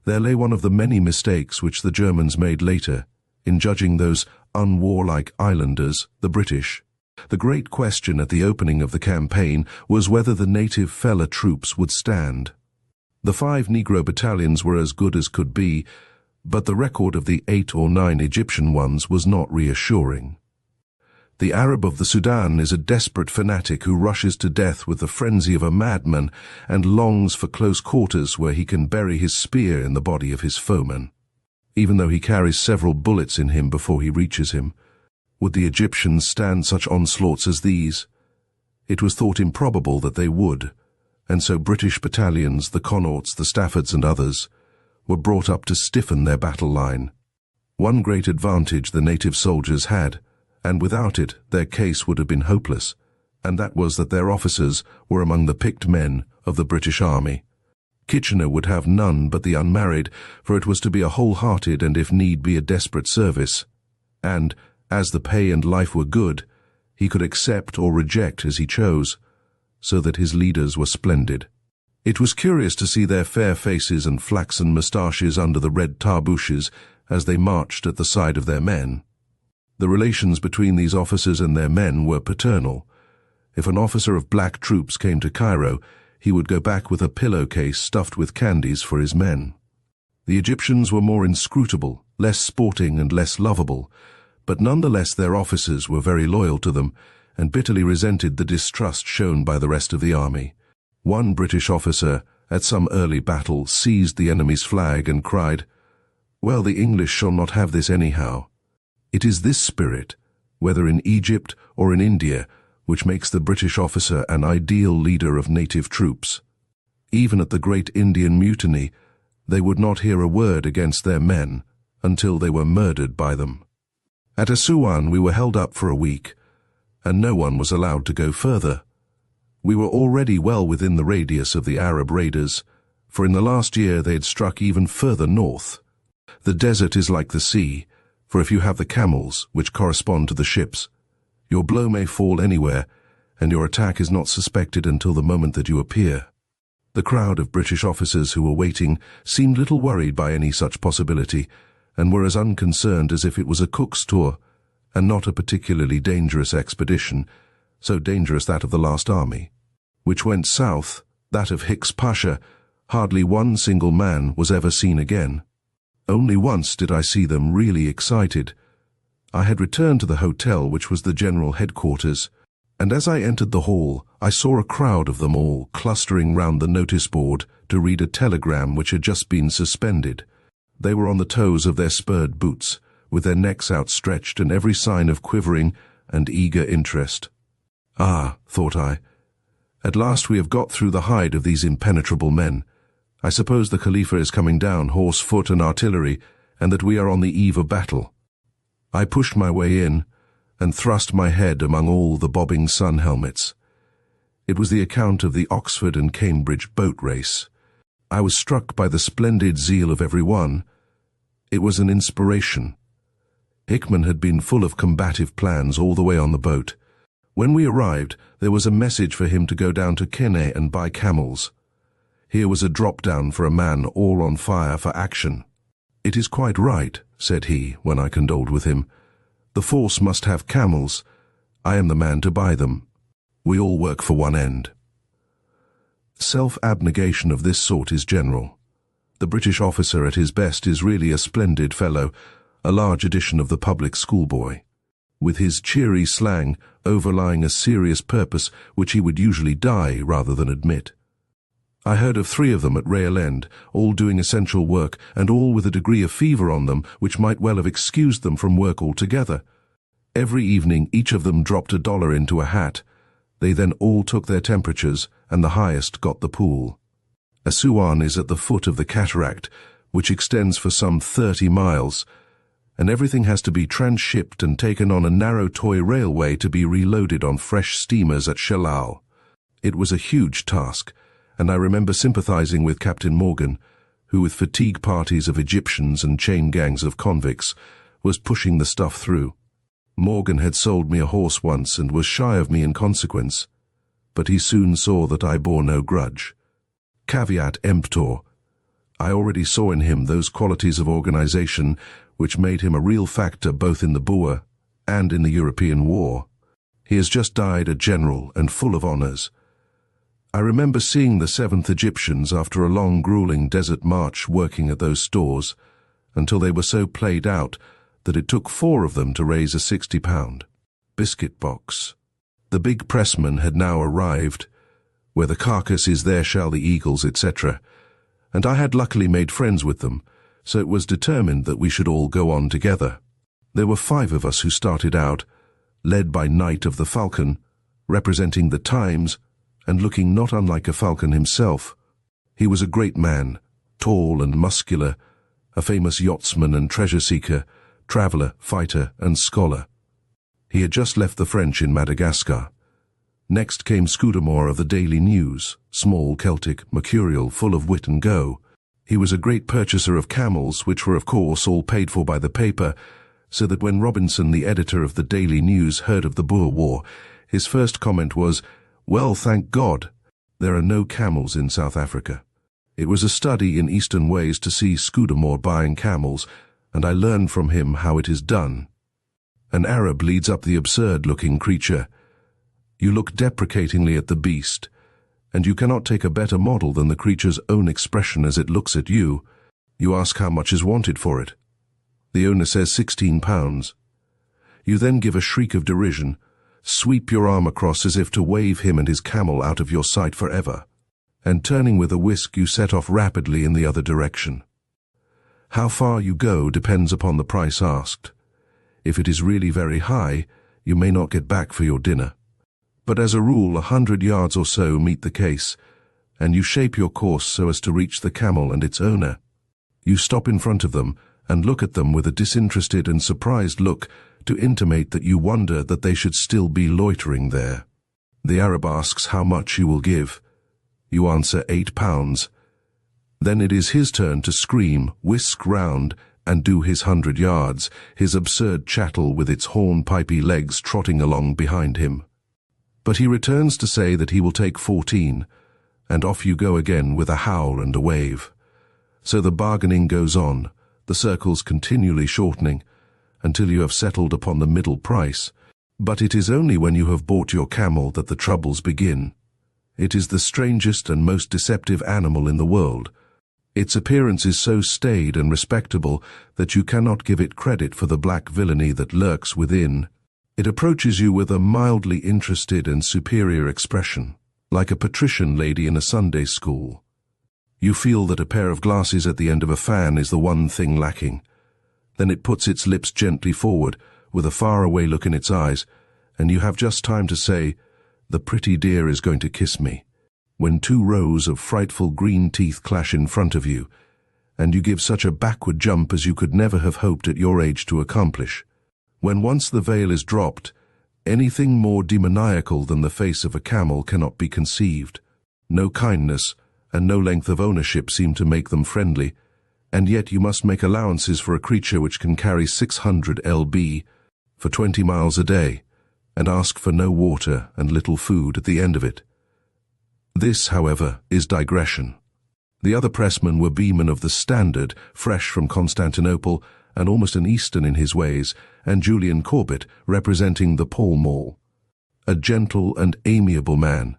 There lay one of the many mistakes which the Germans made later, in judging those unwarlike islanders, the British. The great question at the opening of the campaign was whether the native fella troops would stand. The 5 Negro battalions were as good as could be, but the record of the 8 or 9 Egyptian ones was not reassuring. The Arab of the Sudan is a desperate fanatic who rushes to death with the frenzy of a madman and longs for close quarters where he can bury his spear in the body of his foeman, even though he carries several bullets in him before he reaches him. Would the Egyptians stand such onslaughts as these? It was thought improbable that they would, and so British battalions, the Connaughts, the Staffords and others, were brought up to stiffen their battle line. One great advantage the native soldiers had, and without it their case would have been hopeless, and that was that their officers were among the picked men of the British Army. Kitchener would have none but the unmarried, for it was to be a wholehearted and if need be a desperate service, and, as the pay and life were good, he could accept or reject as he chose, so that his leaders were splendid. It was curious to see their fair faces and flaxen moustaches under the red tarbooshes as they marched at the side of their men. The relations between these officers and their men were paternal. If an officer of black troops came to Cairo, he would go back with a pillowcase stuffed with candies for his men. The Egyptians were more inscrutable, less sporting and less lovable, but nonetheless their officers were very loyal to them and bitterly resented the distrust shown by the rest of the army. One British officer, at some early battle, seized the enemy's flag and cried, "Well, the English shall not have this anyhow." It is this spirit, whether in Egypt or in India, which makes the British officer an ideal leader of native troops. Even at the Great Indian Mutiny, they would not hear a word against their men until they were murdered by them. At Assuan we were held up for a week, and no one was allowed to go further. We were already well within the radius of the Arab raiders, for in the last year they had struck even further north. The desert is like the sea, for if you have the camels, which correspond to the ships, your blow may fall anywhere, and your attack is not suspected until the moment that you appear. The crowd of British officers who were waiting seemed little worried by any such possibility, and were as unconcerned as if it was a Cook's tour, and not a particularly dangerous expedition, so dangerous that of the last army, which went south, that of Hicks Pasha. Hardly one single man was ever seen again. Only once did I see them really excited. I had returned to the hotel, which was the general headquarters, and as I entered the hall, I saw a crowd of them all clustering round the notice board to read a telegram which had just been suspended. They were on the toes of their spurred boots, with their necks outstretched and every sign of quivering and eager interest. Ah, thought I, at last we have got through the hide of these impenetrable men. I suppose the Khalifa is coming down, horse, foot and artillery, and that we are on the eve of battle. I pushed my way in, and thrust my head among all the bobbing sun helmets. It was the account of the Oxford and Cambridge boat race. I was struck by the splendid zeal of every one. It was an inspiration. Hickman had been full of combative plans all the way on the boat. When we arrived, there was a message for him to go down to Kenne and buy camels. Here was a drop-down for a man all on fire for action. "It is quite right," said he, when I condoled with him. "The force must have camels. I am the man to buy them. We all work for one end." Self-abnegation of this sort is general. The British officer at his best is really a splendid fellow, a large edition of the public schoolboy, with his cheery slang overlying a serious purpose which he would usually die rather than admit. I heard of 3 of them at Rail End, all doing essential work, and all with a degree of fever on them which might well have excused them from work altogether. Every evening each of them dropped $1 into a hat. They then all took their temperatures, and the highest got the pool. Assuan is at the foot of the cataract, which extends for some 30 miles, and everything has to be transshipped and taken on a narrow toy railway to be reloaded on fresh steamers at Shellal. It was a huge task, and I remember sympathizing with Captain Morgan, who with fatigue parties of Egyptians and chain gangs of convicts was pushing the stuff through. Morgan had sold me a horse once and was shy of me in consequence, but he soon saw that I bore no grudge. Caveat emptor. I already saw in him those qualities of organization which made him a real factor both in the Boer and in the European War. He has just died a general and full of honors. I remember seeing the 7th Egyptians after a long, grueling desert march working at those stores, until they were so played out that it took 4 of them to raise a 60-pound biscuit box. The big pressman had now arrived, where the carcass is there shall the eagles, etc., and I had luckily made friends with them, so it was determined that we should all go on together. There were 5 of us who started out, led by Knight of the Falcon, representing the Times, and looking not unlike a falcon himself. He was a great man, tall and muscular, a famous yachtsman and treasure-seeker, traveller, fighter, and scholar. He had just left the French in Madagascar. Next came Scudamore of the Daily News, small, Celtic, mercurial, full of wit and go. He was a great purchaser of camels, which were of course all paid for by the paper, so that when Robinson, the editor of the Daily News, heard of the Boer War, his first comment was, "Well, thank God, there are no camels in South Africa." It was a study in Eastern ways to see Scudamore buying camels, and I learned from him how it is done. An Arab leads up the absurd-looking creature. You look deprecatingly at the beast, and you cannot take a better model than the creature's own expression as it looks at you. You ask how much is wanted for it. The owner says 16 pounds. You then give a shriek of derision, sweep your arm across as if to wave him and his camel out of your sight forever, and turning with a whisk you set off rapidly in the other direction. How far you go depends upon the price asked. If it is really very high, you may not get back for your dinner. But as a rule 100 yards or so meet the case, and you shape your course so as to reach the camel and its owner. You stop in front of them and look at them with a disinterested and surprised look to intimate that you wonder that they should still be loitering there. The Arab asks how much you will give. You answer 8 pounds. Then it is his turn to scream, whisk round, and do his 100 yards, his absurd chattel with its hornpipey legs trotting along behind him. But he returns to say that he will take 14, and off you go again with a howl and a wave. So the bargaining goes on, the circles continually shortening, until you have settled upon the middle price. But it is only when you have bought your camel that the troubles begin. It is the strangest and most deceptive animal in the world. Its appearance is so staid and respectable that you cannot give it credit for the black villainy that lurks within. It approaches you with a mildly interested and superior expression, like a patrician lady in a Sunday school. You feel that a pair of glasses at the end of a fan is the one thing lacking. Then it puts its lips gently forward, with a faraway look in its eyes, and you have just time to say, "The pretty dear is going to kiss me," when 2 rows of frightful green teeth clash in front of you, and you give such a backward jump as you could never have hoped at your age to accomplish. When once the veil is dropped, anything more demoniacal than the face of a camel cannot be conceived. No kindness and no length of ownership seem to make them friendly, and yet you must make allowances for a creature which can carry 600 lb for 20 miles a day, and ask for no water and little food at the end of it. This, however, is digression. The other pressmen were Beeman of the Standard, fresh from Constantinople, and almost an Eastern in his ways, and Julian Corbett, representing the Pall Mall, a gentle and amiable man,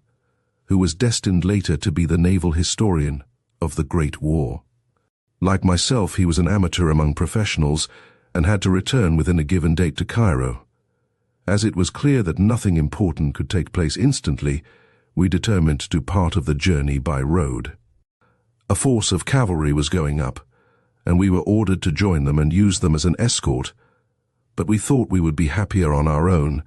who was destined later to be the naval historian of the Great War. Like myself, he was an amateur among professionals, and had to return within a given date to Cairo. As it was clear that nothing important could take place instantly, we determined to do part of the journey by road. A force of cavalry was going up, and we were ordered to join them and use them as an escort, but we thought we would be happier on our own,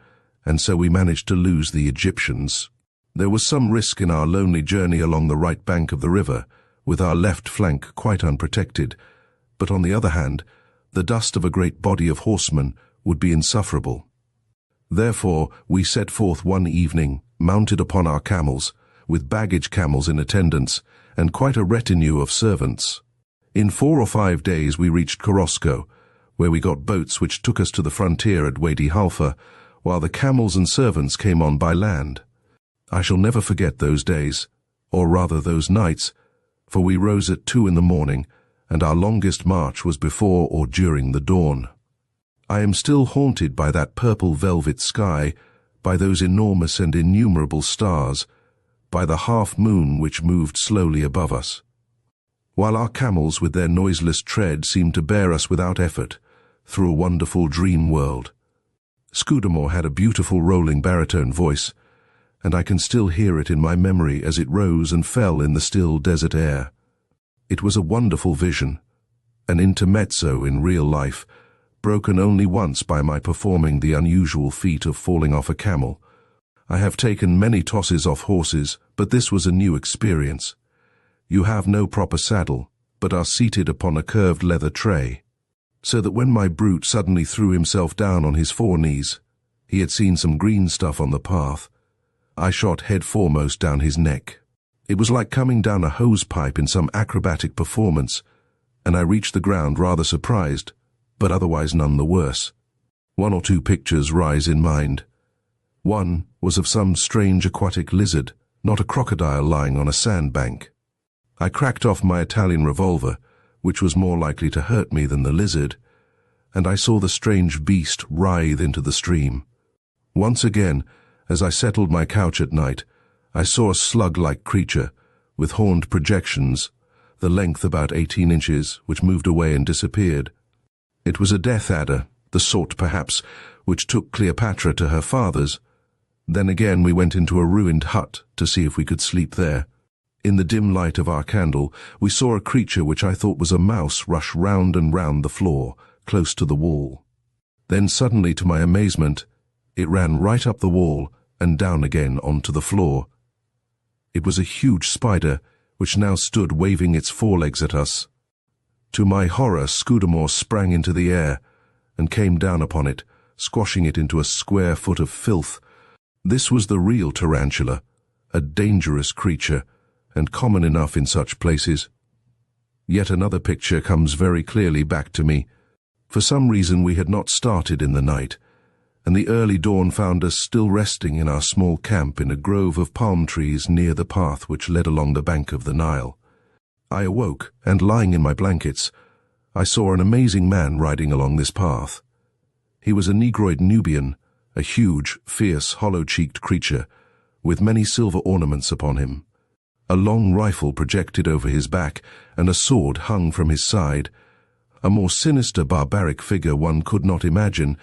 and so we managed to lose the Egyptians. There was some risk in our lonely journey along the right bank of the river, with our left flank quite unprotected, but on the other hand, the dust of a great body of horsemen would be insufferable. Therefore, we set forth one evening, mounted upon our camels, with baggage camels in attendance, and quite a retinue of servants. In 4 or 5 days we reached Korosko, where we got boats which took us to the frontier at Wadi Halfa, while the camels and servants came on by land. I shall never forget those days, or rather those nights, for we rose at 2 in the morning, and our longest march was before or during the dawn. I am still haunted by that purple velvet sky, by those enormous and innumerable stars, by the half-moon which moved slowly above us. While our camels with their noiseless tread seemed to bear us without effort, through a wonderful dream world. Scudamore had a beautiful rolling baritone voice, and I can still hear it in my memory as it rose and fell in the still desert air. It was a wonderful vision, an intermezzo in real life, broken only once by my performing the unusual feat of falling off a camel. I have taken many tosses off horses, but this was a new experience. You have no proper saddle, but are seated upon a curved leather tray, so that when my brute suddenly threw himself down on his foreknees, he had seen some green stuff on the path, I shot head foremost down his neck. It was like coming down a hose pipe in some acrobatic performance, and I reached the ground rather surprised, but otherwise none the worse. 1 or 2 pictures rise in mind. One was of some strange aquatic lizard, not a crocodile lying on a sandbank. I cracked off my Italian revolver, which was more likely to hurt me than the lizard, and I saw the strange beast writhe into the stream. Once again, as I settled my couch at night, I saw a slug-like creature, with horned projections, the length about 18 inches, which moved away and disappeared. It was a death adder, the sort, perhaps, which took Cleopatra to her father's. Then again we went into a ruined hut to see if we could sleep there. In the dim light of our candle, we saw a creature which I thought was a mouse rush round and round the floor, close to the wall. Then suddenly, to my amazement, it ran right up the wall and down again onto the floor. It was a huge spider, which now stood waving its forelegs at us. To my horror, Scudamore sprang into the air and came down upon it, squashing it into a square foot of filth. This was the real tarantula, a dangerous creature, and common enough in such places. Yet another picture comes very clearly back to me. For some reason we had not started in the night, and the early dawn found us still resting in our small camp in a grove of palm trees near the path which led along the bank of the Nile. I awoke, and lying in my blankets, I saw an amazing man riding along this path. He was a Negroid Nubian, a huge, fierce, hollow-cheeked creature, with many silver ornaments upon him. A long rifle projected over his back, and a sword hung from his side. A more sinister, barbaric figure one could not imagine,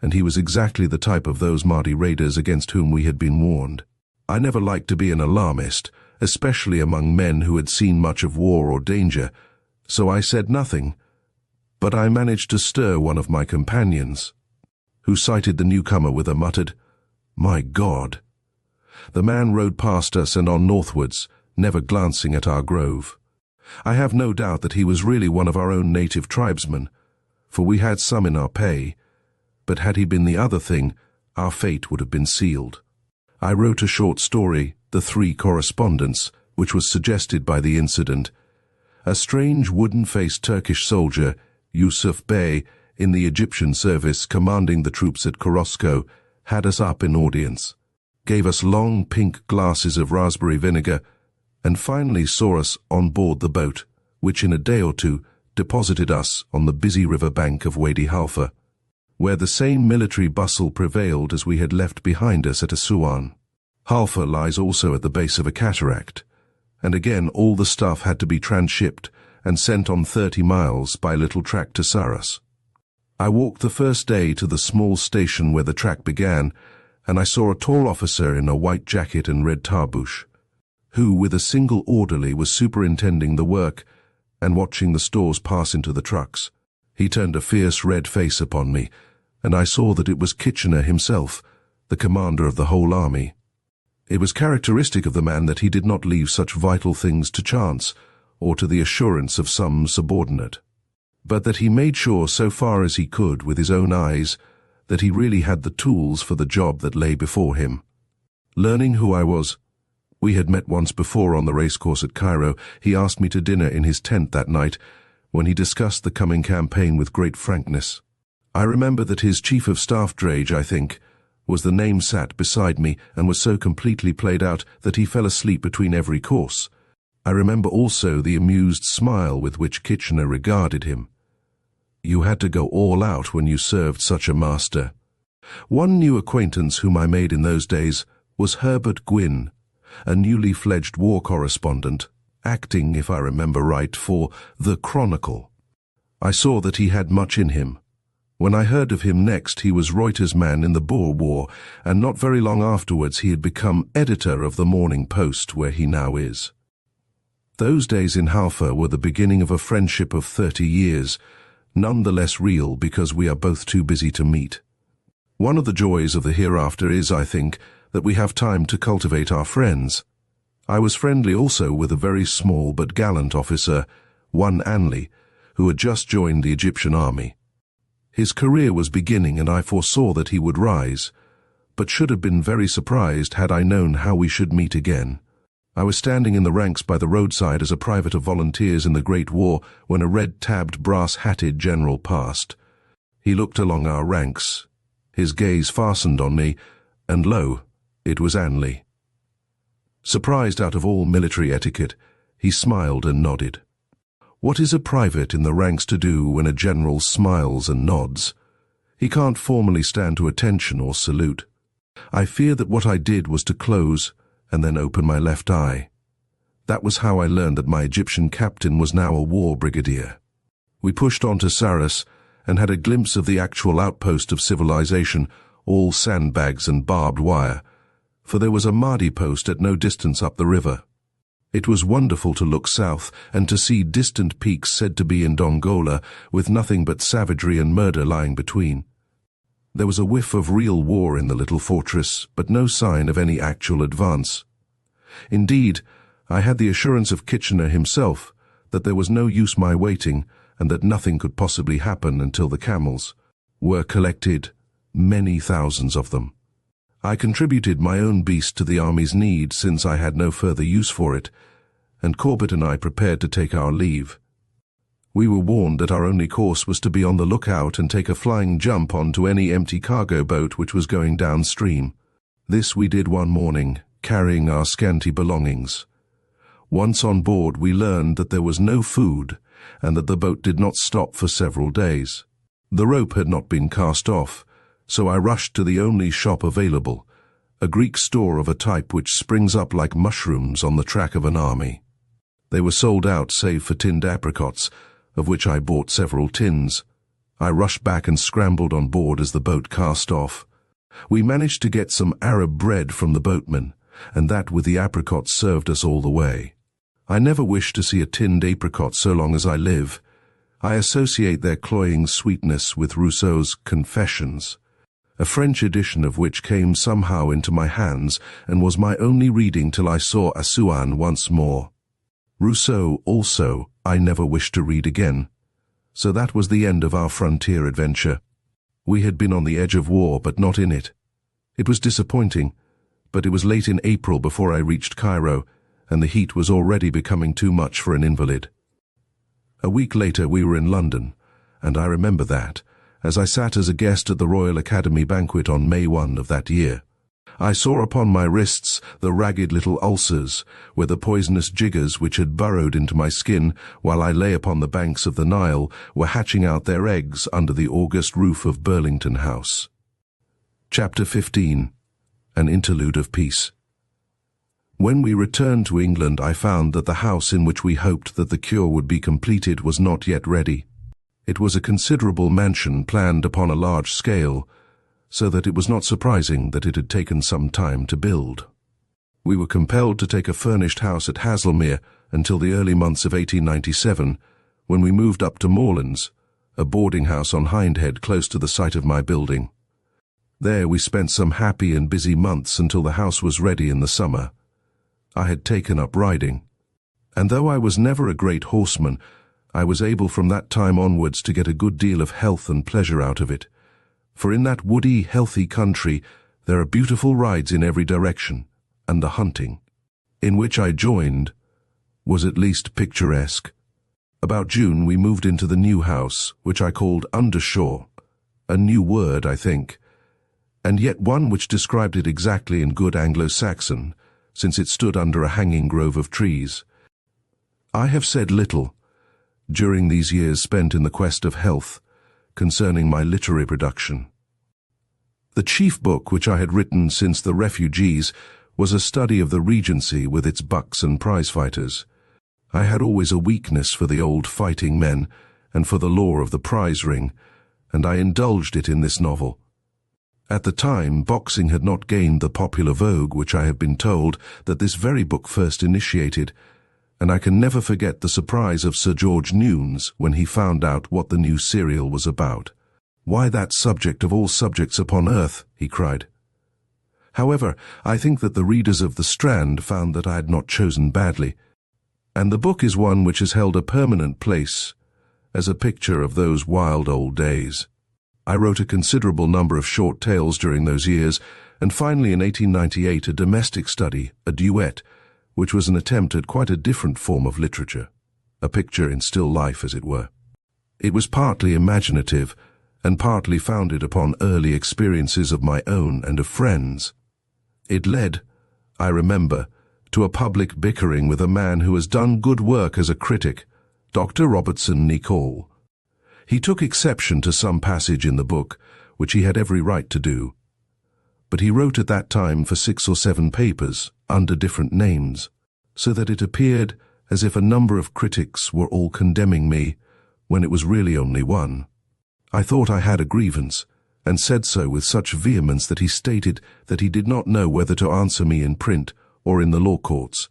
and he was exactly the type of those Mahdi raiders against whom we had been warned. I never liked to be an alarmist, especially among men who had seen much of war or danger, so I said nothing, but I managed to stir one of my companions, who sighted the newcomer with a muttered, "My God." The man rode past us and on northwards, never glancing at our grove. I have no doubt that he was really one of our own native tribesmen, for we had some in our pay, but had he been the other thing, our fate would have been sealed. I wrote a short story, The Three Correspondents, which was suggested by the incident. A strange wooden-faced Turkish soldier, Yusuf Bey, in the Egyptian service commanding the troops at Korosko, had us up in audience, gave us long pink glasses of raspberry vinegar, and finally saw us on board the boat, which in a day or 2 deposited us on the busy river bank of Wadi Halfa, where the same military bustle prevailed as we had left behind us at Assuan. Halfa lies also at the base of a cataract, and again all the stuff had to be transshipped and sent on 30 miles by little track to Saras. I walked the first day to the small station where the track began, and I saw a tall officer in a white jacket and red tarbouche, who with a single orderly was superintending the work and watching the stores pass into the trucks. He turned a fierce red face upon me, and I saw that it was Kitchener himself, the commander of the whole army. It was characteristic of the man that he did not leave such vital things to chance, or to the assurance of some subordinate. but that he made sure so far as he could with his own eyes that he really had the tools for the job that lay before him. Learning who I was, we had met once before on the racecourse at Cairo. He asked me to dinner in his tent that night, when he discussed the coming campaign with great frankness. I remember that his chief of staff, Drage, I think, was the name, sat beside me and was so completely played out that he fell asleep between every course. I remember also the amused smile with which Kitchener regarded him. You had to go all out when you served such a master. One new acquaintance whom I made in those days was Herbert Gwynne, a newly fledged war correspondent, acting, if I remember right, for The Chronicle. I saw that he had much in him. When I heard of him next, he was Reuter's man in the Boer War, and not very long afterwards he had become editor of the Morning Post, where he now is. Those days in Halfa were the beginning of a friendship of 30 years, none the less real because we are both too busy to meet. One of the joys of the hereafter is, I think, that we have time to cultivate our friends. I was friendly also with a very small but gallant officer, one Anley, who had just joined the Egyptian army. His career was beginning and I foresaw that he would rise, but should have been very surprised had I known how we should meet again. I was standing in the ranks by the roadside as a private of volunteers in the Great War when a red-tabbed, brass-hatted general passed. He looked along our ranks. His gaze fastened on me, and lo, it was Anley. Surprised out of all military etiquette, he smiled and nodded. What is a private in the ranks to do when a general smiles and nods? He can't formally stand to attention or salute. I fear that what I did was to close and then open my left eye. That was how I learned that my Egyptian captain was now a war brigadier. We pushed on to Saras and had a glimpse of the actual outpost of civilization, all sandbags and barbed wire, for there was a Mahdi post at no distance up the river. It was wonderful to look south and to see distant peaks said to be in Dongola, with nothing but savagery and murder lying between. There was a whiff of real war in the little fortress, but no sign of any actual advance. Indeed, I had the assurance of Kitchener himself that there was no use my waiting and that nothing could possibly happen until the camels were collected, many thousands of them. I contributed my own beast to the army's need since I had no further use for it, and Corbett and I prepared to take our leave. We were warned that our only course was to be on the lookout and take a flying jump onto any empty cargo boat which was going downstream. This we did one morning, carrying our scanty belongings. Once on board, we learned that there was no food and that the boat did not stop for several days. The rope had not been cast off, so I rushed to the only shop available, a Greek store of a type which springs up like mushrooms on the track of an army. They were sold out save for tinned apricots, of which I bought several tins. I rushed back and scrambled on board as the boat cast off. We managed to get some Arab bread from the boatman, and that with the apricots served us all the way. I never wish to see a tinned apricot so long as I live. I associate their cloying sweetness with Rousseau's Confessions, a French edition of which came somehow into my hands and was my only reading till I saw Assouan once more. Rousseau also I never wished to read again. So that was the end of our frontier adventure. We had been on the edge of war, but not in it. It was disappointing, but it was late in April before I reached Cairo, and the heat was already becoming too much for an invalid. A week later we were in London, and I remember that, as I sat as a guest at the Royal Academy banquet on May 1 of that year. I saw upon my wrists the ragged little ulcers, where the poisonous jiggers which had burrowed into my skin while I lay upon the banks of the Nile were hatching out their eggs under the august roof of Burlington House. Chapter 15. An Interlude of Peace. When we returned to England, I found that the house in which we hoped that the cure would be completed was not yet ready. It was a considerable mansion planned upon a large scale, so that it was not surprising that it had taken some time to build. We were compelled to take a furnished house at Haslemere until the early months of 1897, when we moved up to Moorlands, a boarding house on Hindhead close to the site of my building. There we spent some happy and busy months until the house was ready in the summer. I had taken up riding, and though I was never a great horseman, I was able from that time onwards to get a good deal of health and pleasure out of it. For in that woody, healthy country, there are beautiful rides in every direction, and the hunting, in which I joined, was at least picturesque. About June we moved into the new house, which I called Undershaw, a new word, I think, and yet one which described it exactly in good Anglo-Saxon, since it stood under a hanging grove of trees. I have said little, during these years spent in the quest of health, concerning my literary production. The chief book which I had written since The Refugees was a study of the Regency with its bucks and prize-fighters. I had always a weakness for the old fighting men and for the lore of the prize ring, and I indulged it in this novel. At the time, boxing had not gained the popular vogue which I have been told that this very book first initiated, and I can never forget the surprise of Sir George Newnes when he found out what the new serial was about. "Why, that subject of all subjects upon earth," he cried. However, I think that the readers of The Strand found that I had not chosen badly, and the book is one which has held a permanent place as a picture of those wild old days. I wrote a considerable number of short tales during those years, and finally in 1898 a domestic study, a duet, which was an attempt at quite a different form of literature, a picture in still life, as it were. It was partly imaginative, and partly founded upon early experiences of my own and of friends. It led, I remember, to a public bickering with a man who has done good work as a critic, Dr. Robertson Nicoll. He took exception to some passage in the book, which he had every right to do, but he wrote at that time for 6 or 7 papers, under different names, so that it appeared as if a number of critics were all condemning me, when it was really only one. I thought I had a grievance, and said so with such vehemence that he stated that he did not know whether to answer me in print or in the law courts.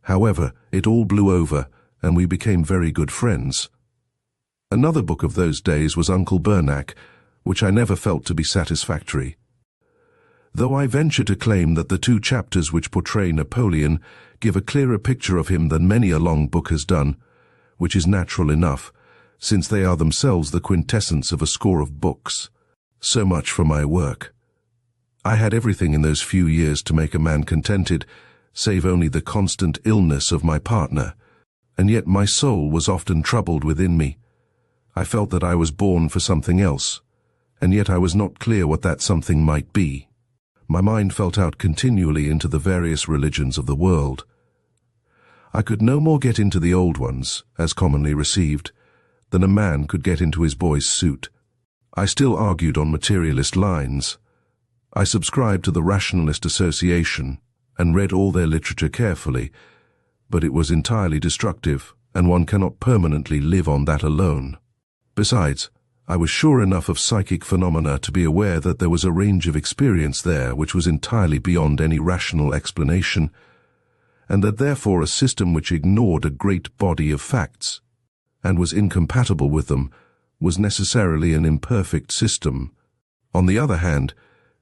However, it all blew over, and we became very good friends. Another book of those days was Uncle Bernac, which I never felt to be satisfactory. Though I venture to claim that the 2 chapters which portray Napoleon give a clearer picture of him than many a long book has done, which is natural enough, since they are themselves the quintessence of a score of books. So much for my work. I had everything in those few years to make a man contented, save only the constant illness of my partner, and yet my soul was often troubled within me. I felt that I was born for something else, and yet I was not clear what that something might be. My mind felt out continually into the various religions of the world. I could no more get into the old ones, as commonly received, than a man could get into his boy's suit. I still argued on materialist lines. I subscribed to the Rationalist Association and read all their literature carefully, but it was entirely destructive, and one cannot permanently live on that alone. Besides, I was sure enough of psychic phenomena to be aware that there was a range of experience there which was entirely beyond any rational explanation, and that therefore a system which ignored a great body of facts, and was incompatible with them, was necessarily an imperfect system. On the other hand,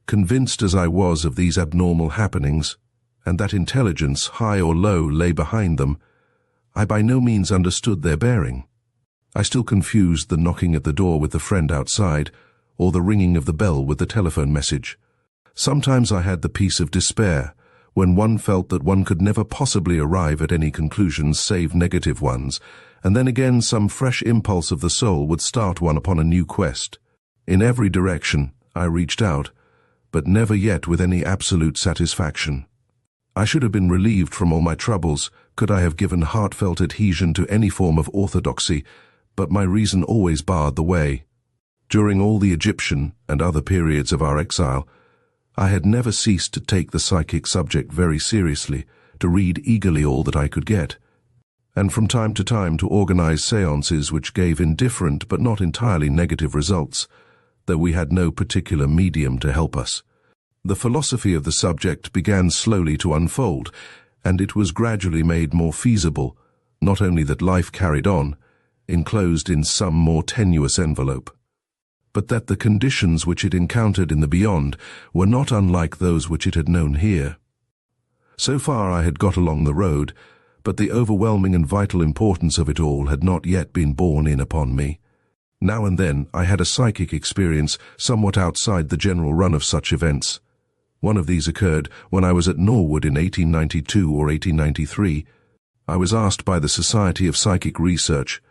convinced as I was of these abnormal happenings, and that intelligence, high or low, lay behind them, I by no means understood their bearing. I still confused the knocking at the door with the friend outside, or the ringing of the bell with the telephone message. Sometimes I had the peace of despair, when one felt that one could never possibly arrive at any conclusions save negative ones, and then again some fresh impulse of the soul would start one upon a new quest. In every direction I reached out, but never yet with any absolute satisfaction. I should have been relieved from all my troubles could I have given heartfelt adhesion to any form of orthodoxy, but my reason always barred the way. During all the Egyptian and other periods of our exile, I had never ceased to take the psychic subject very seriously, to read eagerly all that I could get, and from time to time to organize séances which gave indifferent but not entirely negative results, though we had no particular medium to help us. The philosophy of the subject began slowly to unfold, and it was gradually made more feasible, not only that life carried on, enclosed in some more tenuous envelope, but that the conditions which it encountered in the beyond were not unlike those which it had known here. So far I had got along the road, but the overwhelming and vital importance of it all had not yet been borne in upon me. Now and then I had a psychic experience somewhat outside the general run of such events. One of these occurred when I was at Norwood in 1892 or 1893. I was asked by the Society of Psychic Research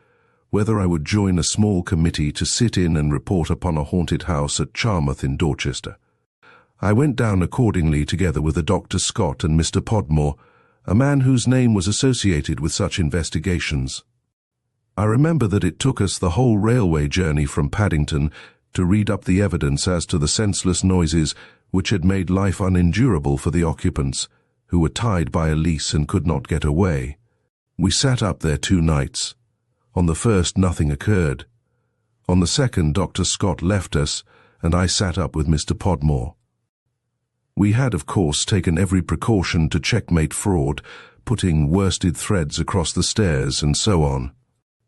whether I would join a small committee to sit in and report upon a haunted house at Charmouth in Dorchester. I went down accordingly together with a Dr. Scott and Mr. Podmore, a man whose name was associated with such investigations. I remember that it took us the whole railway journey from Paddington to read up the evidence as to the senseless noises which had made life unendurable for the occupants, who were tied by a lease and could not get away. We sat up there 2 nights. On the first, nothing occurred. On the second, Dr. Scott left us, and I sat up with Mr. Podmore. We had, of course, taken every precaution to checkmate fraud, putting worsted threads across the stairs and so on.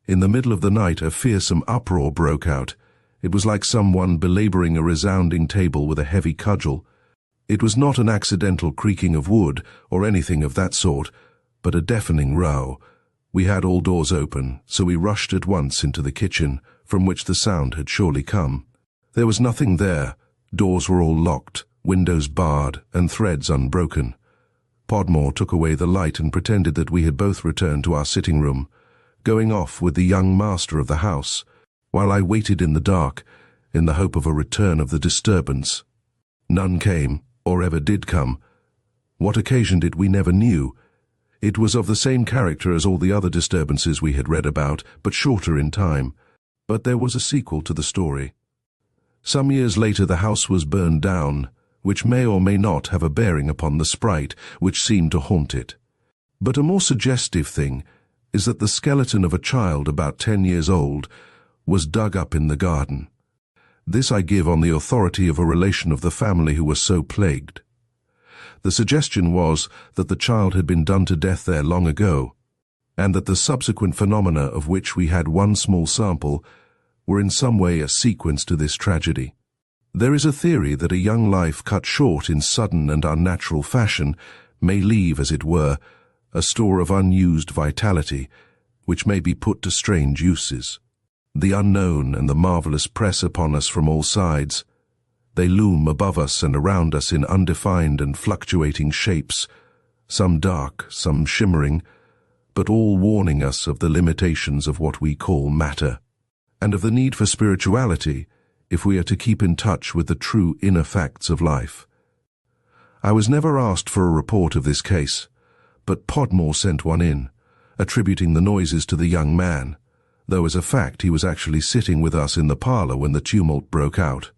In the middle of the night, a fearsome uproar broke out. It was like someone belaboring a resounding table with a heavy cudgel. It was not an accidental creaking of wood or anything of that sort, but a deafening row. We had all doors open, so we rushed at once into the kitchen, from which the sound had surely come. There was nothing there. Doors were all locked, windows barred, and threads unbroken. Podmore took away the light and pretended that we had both returned to our sitting room, going off with the young master of the house, while I waited in the dark, in the hope of a return of the disturbance. None came, or ever did come. What occasioned it we never knew. It was of the same character as all the other disturbances we had read about, but shorter in time. But there was a sequel to the story. Some years later the house was burned down, which may or may not have a bearing upon the sprite which seemed to haunt it. But a more suggestive thing is that the skeleton of a child about 10 years old was dug up in the garden. This I give on the authority of a relation of the family who was so plagued. The suggestion was that the child had been done to death there long ago, and that the subsequent phenomena of which we had one small sample were in some way a sequence to this tragedy. There is a theory that a young life cut short in sudden and unnatural fashion may leave, as it were, a store of unused vitality, which may be put to strange uses. The unknown and the marvelous press upon us from all sides. They loom above us and around us in undefined and fluctuating shapes, some dark, some shimmering, but all warning us of the limitations of what we call matter, and of the need for spirituality if we are to keep in touch with the true inner facts of life. I was never asked for a report of this case, but Podmore sent one in, attributing the noises to the young man, though as a fact he was actually sitting with us in the parlour when the tumult broke out.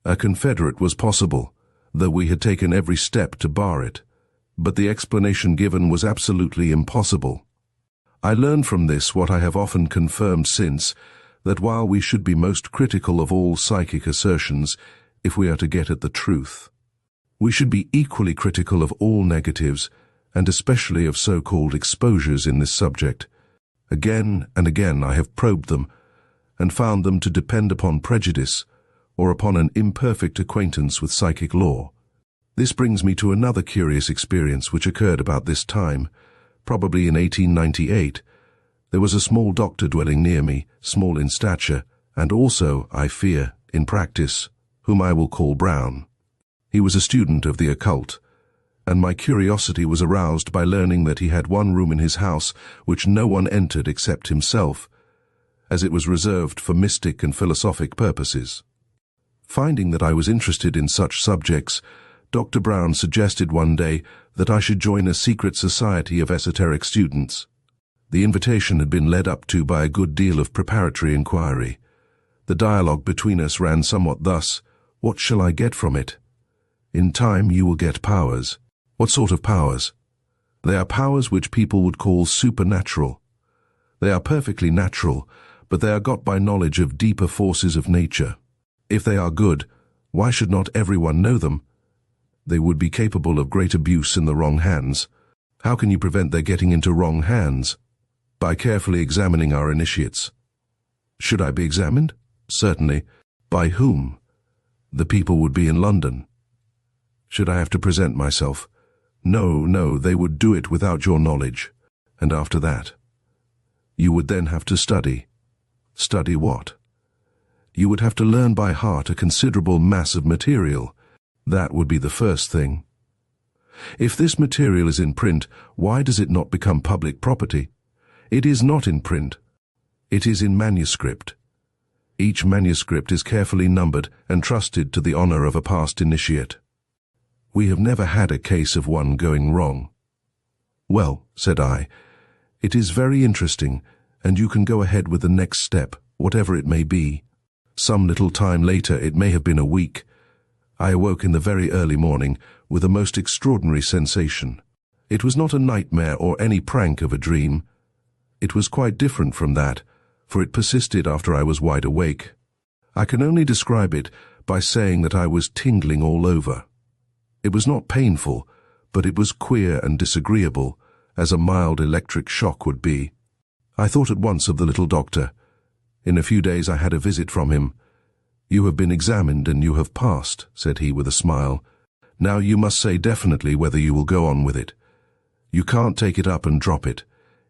A confederate was possible, though we had taken every step to bar it, but the explanation given was absolutely impossible. I learned from this what I have often confirmed since, that while we should be most critical of all psychic assertions if we are to get at the truth, we should be equally critical of all negatives, and especially of so-called exposures in this subject. Again and again I have probed them, and found them to depend upon prejudice, or upon an imperfect acquaintance with psychic law. This brings me to another curious experience which occurred about this time, probably in 1898. There was a small doctor dwelling near me, small in stature, and also, I fear, in practice, whom I will call Brown. He was a student of the occult, and my curiosity was aroused by learning that he had one room in his house which no one entered except himself, as it was reserved for mystic and philosophic purposes. Finding that I was interested in such subjects, Dr. Brown suggested one day that I should join a secret society of esoteric students. The invitation had been led up to by a good deal of preparatory inquiry. The dialogue between us ran somewhat thus: "What shall I get from it?" "In time you will get powers." "What sort of powers?" "They are powers which people would call supernatural. They are perfectly natural, but they are got by knowledge of deeper forces of nature. If they are good, why should not everyone know them? They would be capable of great abuse in the wrong hands. How can you prevent their getting into wrong hands? By carefully examining our initiates." "Should I be examined?" "Certainly." "By whom?" "The people would be in London." "Should I have to present myself?" No, they would do it without your knowledge. And after that? You would then have to study. Study what? You would have to learn by heart a considerable mass of material. That would be the first thing. If this material is in print, why does it not become public property? It is not in print. It is in manuscript. Each manuscript is carefully numbered and trusted to the honor of a past initiate. We have never had a case of one going wrong. Well, said I, it is very interesting, and you can go ahead with the next step, whatever it may be. Some little time later, it may have been a week, I awoke in the very early morning with a most extraordinary sensation. It was not a nightmare or any prank of a dream. It was quite different from that, for it persisted after I was wide awake. I can only describe it by saying that I was tingling all over. It was not painful, but it was queer and disagreeable, as a mild electric shock would be. I thought at once of the little doctor. In a few days I had a visit from him. "You have been examined and you have passed," said he with a smile. "Now you must say definitely whether you will go on with it. You can't take it up and drop it.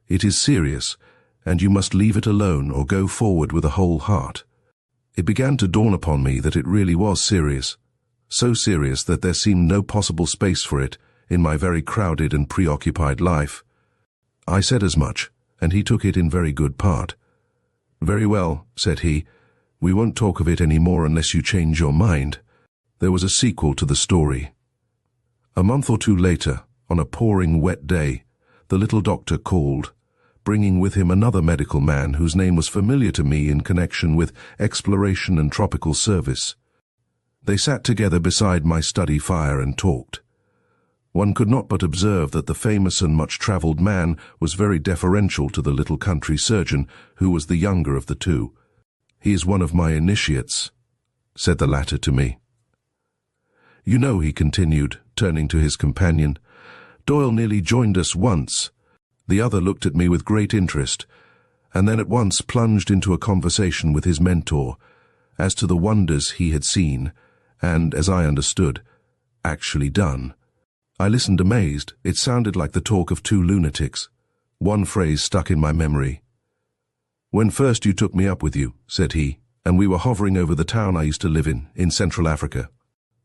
It is serious, and you must leave it alone or go forward with a whole heart." It began to dawn upon me that it really was serious, so serious that there seemed no possible space for it in my very crowded and preoccupied life. I said as much, and he took it in very good part. "Very well," said he, "we won't talk of it any more unless you change your mind." There was a sequel to the story. A month or two later, on a pouring wet day, the little doctor called, bringing with him another medical man whose name was familiar to me in connection with exploration and tropical service. They sat together beside my study fire and talked. One could not but observe that the famous and much-travelled man was very deferential to the little country surgeon, who was the younger of the two. "He is one of my initiates," said the latter to me. "You know," he continued, turning to his companion, "Doyle nearly joined us once." The other looked at me with great interest, and then at once plunged into a conversation with his mentor as to the wonders he had seen, and, as I understood, actually done. I listened amazed. It sounded like the talk of two lunatics. One phrase stuck in my memory. "When first you took me up with you," said he, "and we were hovering over the town I used to live in Central Africa,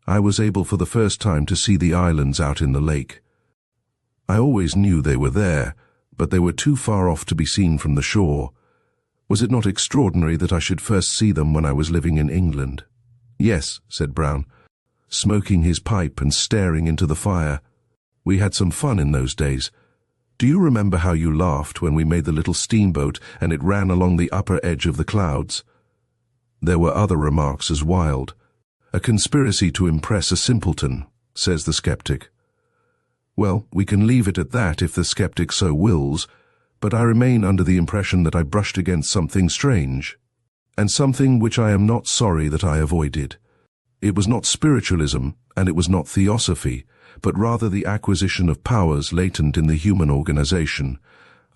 I was able for the first time to see the islands out in the lake. I always knew they were there, but they were too far off to be seen from the shore. Was it not extraordinary that I should first see them when I was living in England?" "Yes," said Brown, smoking his pipe and staring into the fire. "We had some fun in those days. Do you remember how you laughed when we made the little steamboat and it ran along the upper edge of the clouds?" There were other remarks as wild. "A conspiracy to impress a simpleton," says the skeptic. Well, we can leave it at that if the skeptic so wills, but I remain under the impression that I brushed against something strange, and something which I am not sorry that I avoided. It was not spiritualism, and it was not theosophy, but rather the acquisition of powers latent in the human organization,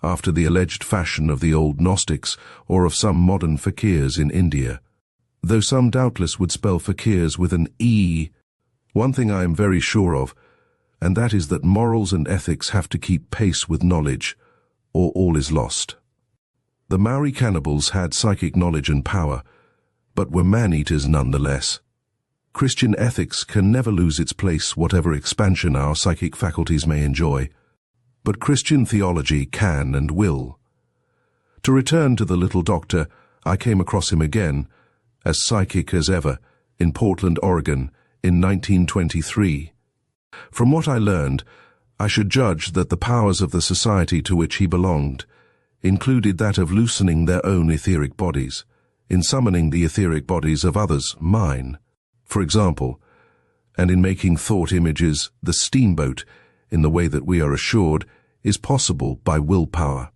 after the alleged fashion of the old Gnostics or of some modern fakirs in India, though some doubtless would spell fakirs with an E. One thing I am very sure of, and that is that morals and ethics have to keep pace with knowledge, or all is lost. The Maori cannibals had psychic knowledge and power, but were man-eaters nonetheless. Christian ethics can never lose its place whatever expansion our psychic faculties may enjoy, but Christian theology can and will. To return to the little doctor, I came across him again, as psychic as ever, in Portland, Oregon, in 1923. From what I learned, I should judge that the powers of the society to which he belonged included that of loosening their own etheric bodies, in summoning the etheric bodies of others, mine, for example, and in making thought images. The steamboat, in the way that we are assured, is possible by willpower.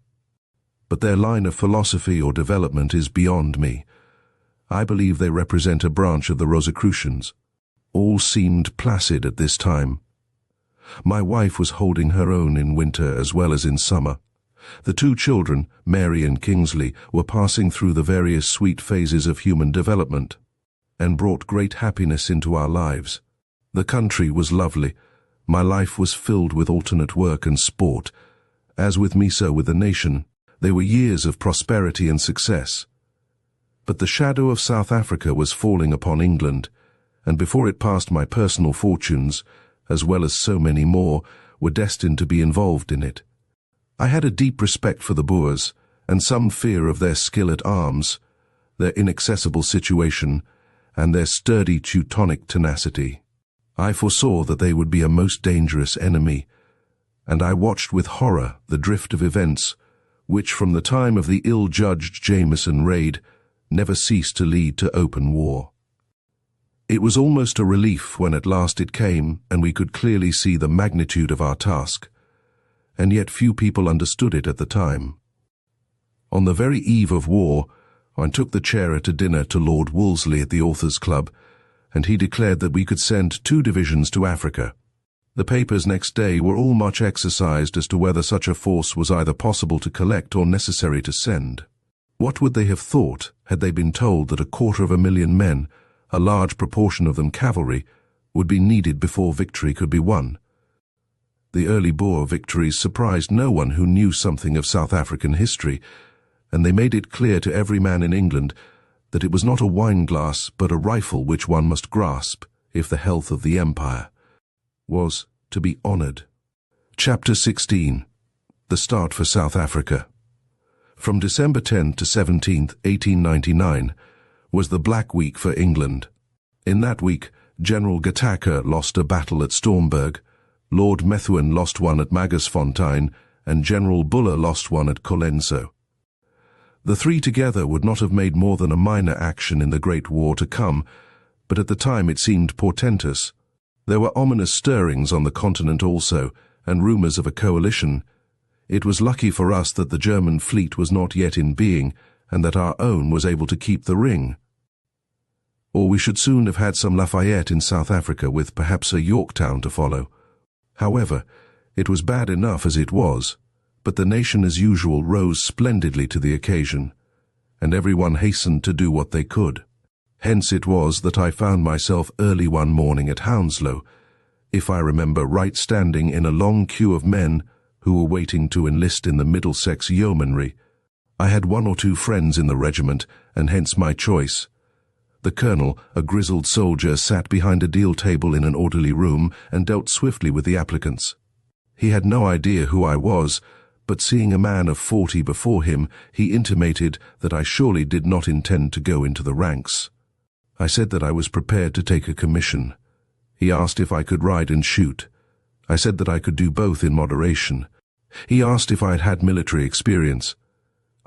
But their line of philosophy or development is beyond me. I believe they represent a branch of the Rosicrucians. All seemed placid at this time. My wife was holding her own in winter as well as in summer. The two children, Mary and Kingsley, were passing through the various sweet phases of human development, and brought great happiness into our lives. The country was lovely. My life was filled with alternate work and sport, As with me, so with the nation, they were years of prosperity and success. But the shadow of South Africa was falling upon England, and before it passed, my personal fortunes, as well as so many more, were destined to be involved in it. I had a deep respect for the Boers, and some fear of their skill at arms, their inaccessible situation, and their sturdy Teutonic tenacity. I foresaw that they would be a most dangerous enemy, and I watched with horror the drift of events, which from the time of the ill-judged Jameson raid never ceased to lead to open war. It was almost a relief when at last it came and we could clearly see the magnitude of our task, and yet few people understood it at the time. On the very eve of war, I took the chair at a dinner to Lord Wolseley at the Authors' Club, and he declared that we could send 2 divisions to Africa. The papers next day were all much exercised as to whether such a force was either possible to collect or necessary to send. What would they have thought had they been told that 250,000 men, a large proportion of them cavalry, would be needed before victory could be won? The early Boer victories surprised no one who knew something of South African history, and they made it clear to every man in England that it was not a wine-glass but a rifle which one must grasp if the health of the empire was to be honoured. Chapter 16. The Start for South Africa. From December 10 to 17, 1899, was the Black Week for England. In that week, General Gataker lost a battle at Stormberg, Lord Methuen lost one at Magersfontein, and General Buller lost one at Colenso. The 3 together would not have made more than a minor action in the Great War to come, but at the time it seemed portentous. There were ominous stirrings on the continent also, and rumours of a coalition. It was lucky for us that the German fleet was not yet in being, and that our own was able to keep the ring. Or we should soon have had some Lafayette in South Africa, with perhaps a Yorktown to follow. However, it was bad enough as it was, but the nation as usual rose splendidly to the occasion, and everyone hastened to do what they could. Hence it was that I found myself early one morning at Hounslow, if I remember right, standing in a long queue of men who were waiting to enlist in the Middlesex Yeomanry. I had 1 or 2 friends in the regiment, and hence my choice. The colonel, a grizzled soldier, sat behind a deal table in an orderly room and dealt swiftly with the applicants. He had no idea who I was, but seeing a man of 40 before him, he intimated that I surely did not intend to go into the ranks. I said that I was prepared to take a commission. He asked if I could ride and shoot. I said that I could do both in moderation. He asked if I had had military experience.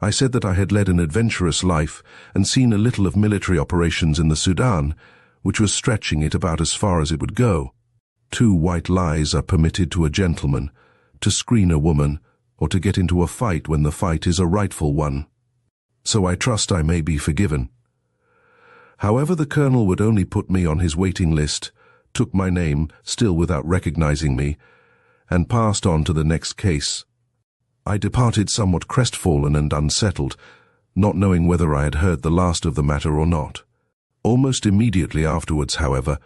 I said that I had led an adventurous life and seen a little of military operations in the Sudan, which was stretching it about as far as it would go. 2 white lies are permitted to a gentleman, to screen a woman, or to get into a fight when the fight is a rightful one. So I trust I may be forgiven. However, the colonel would only put me on his waiting list, took my name, still without recognizing me, and passed on to the next case. I departed somewhat crestfallen and unsettled, not knowing whether I had heard the last of the matter or not. Almost immediately afterwards, however,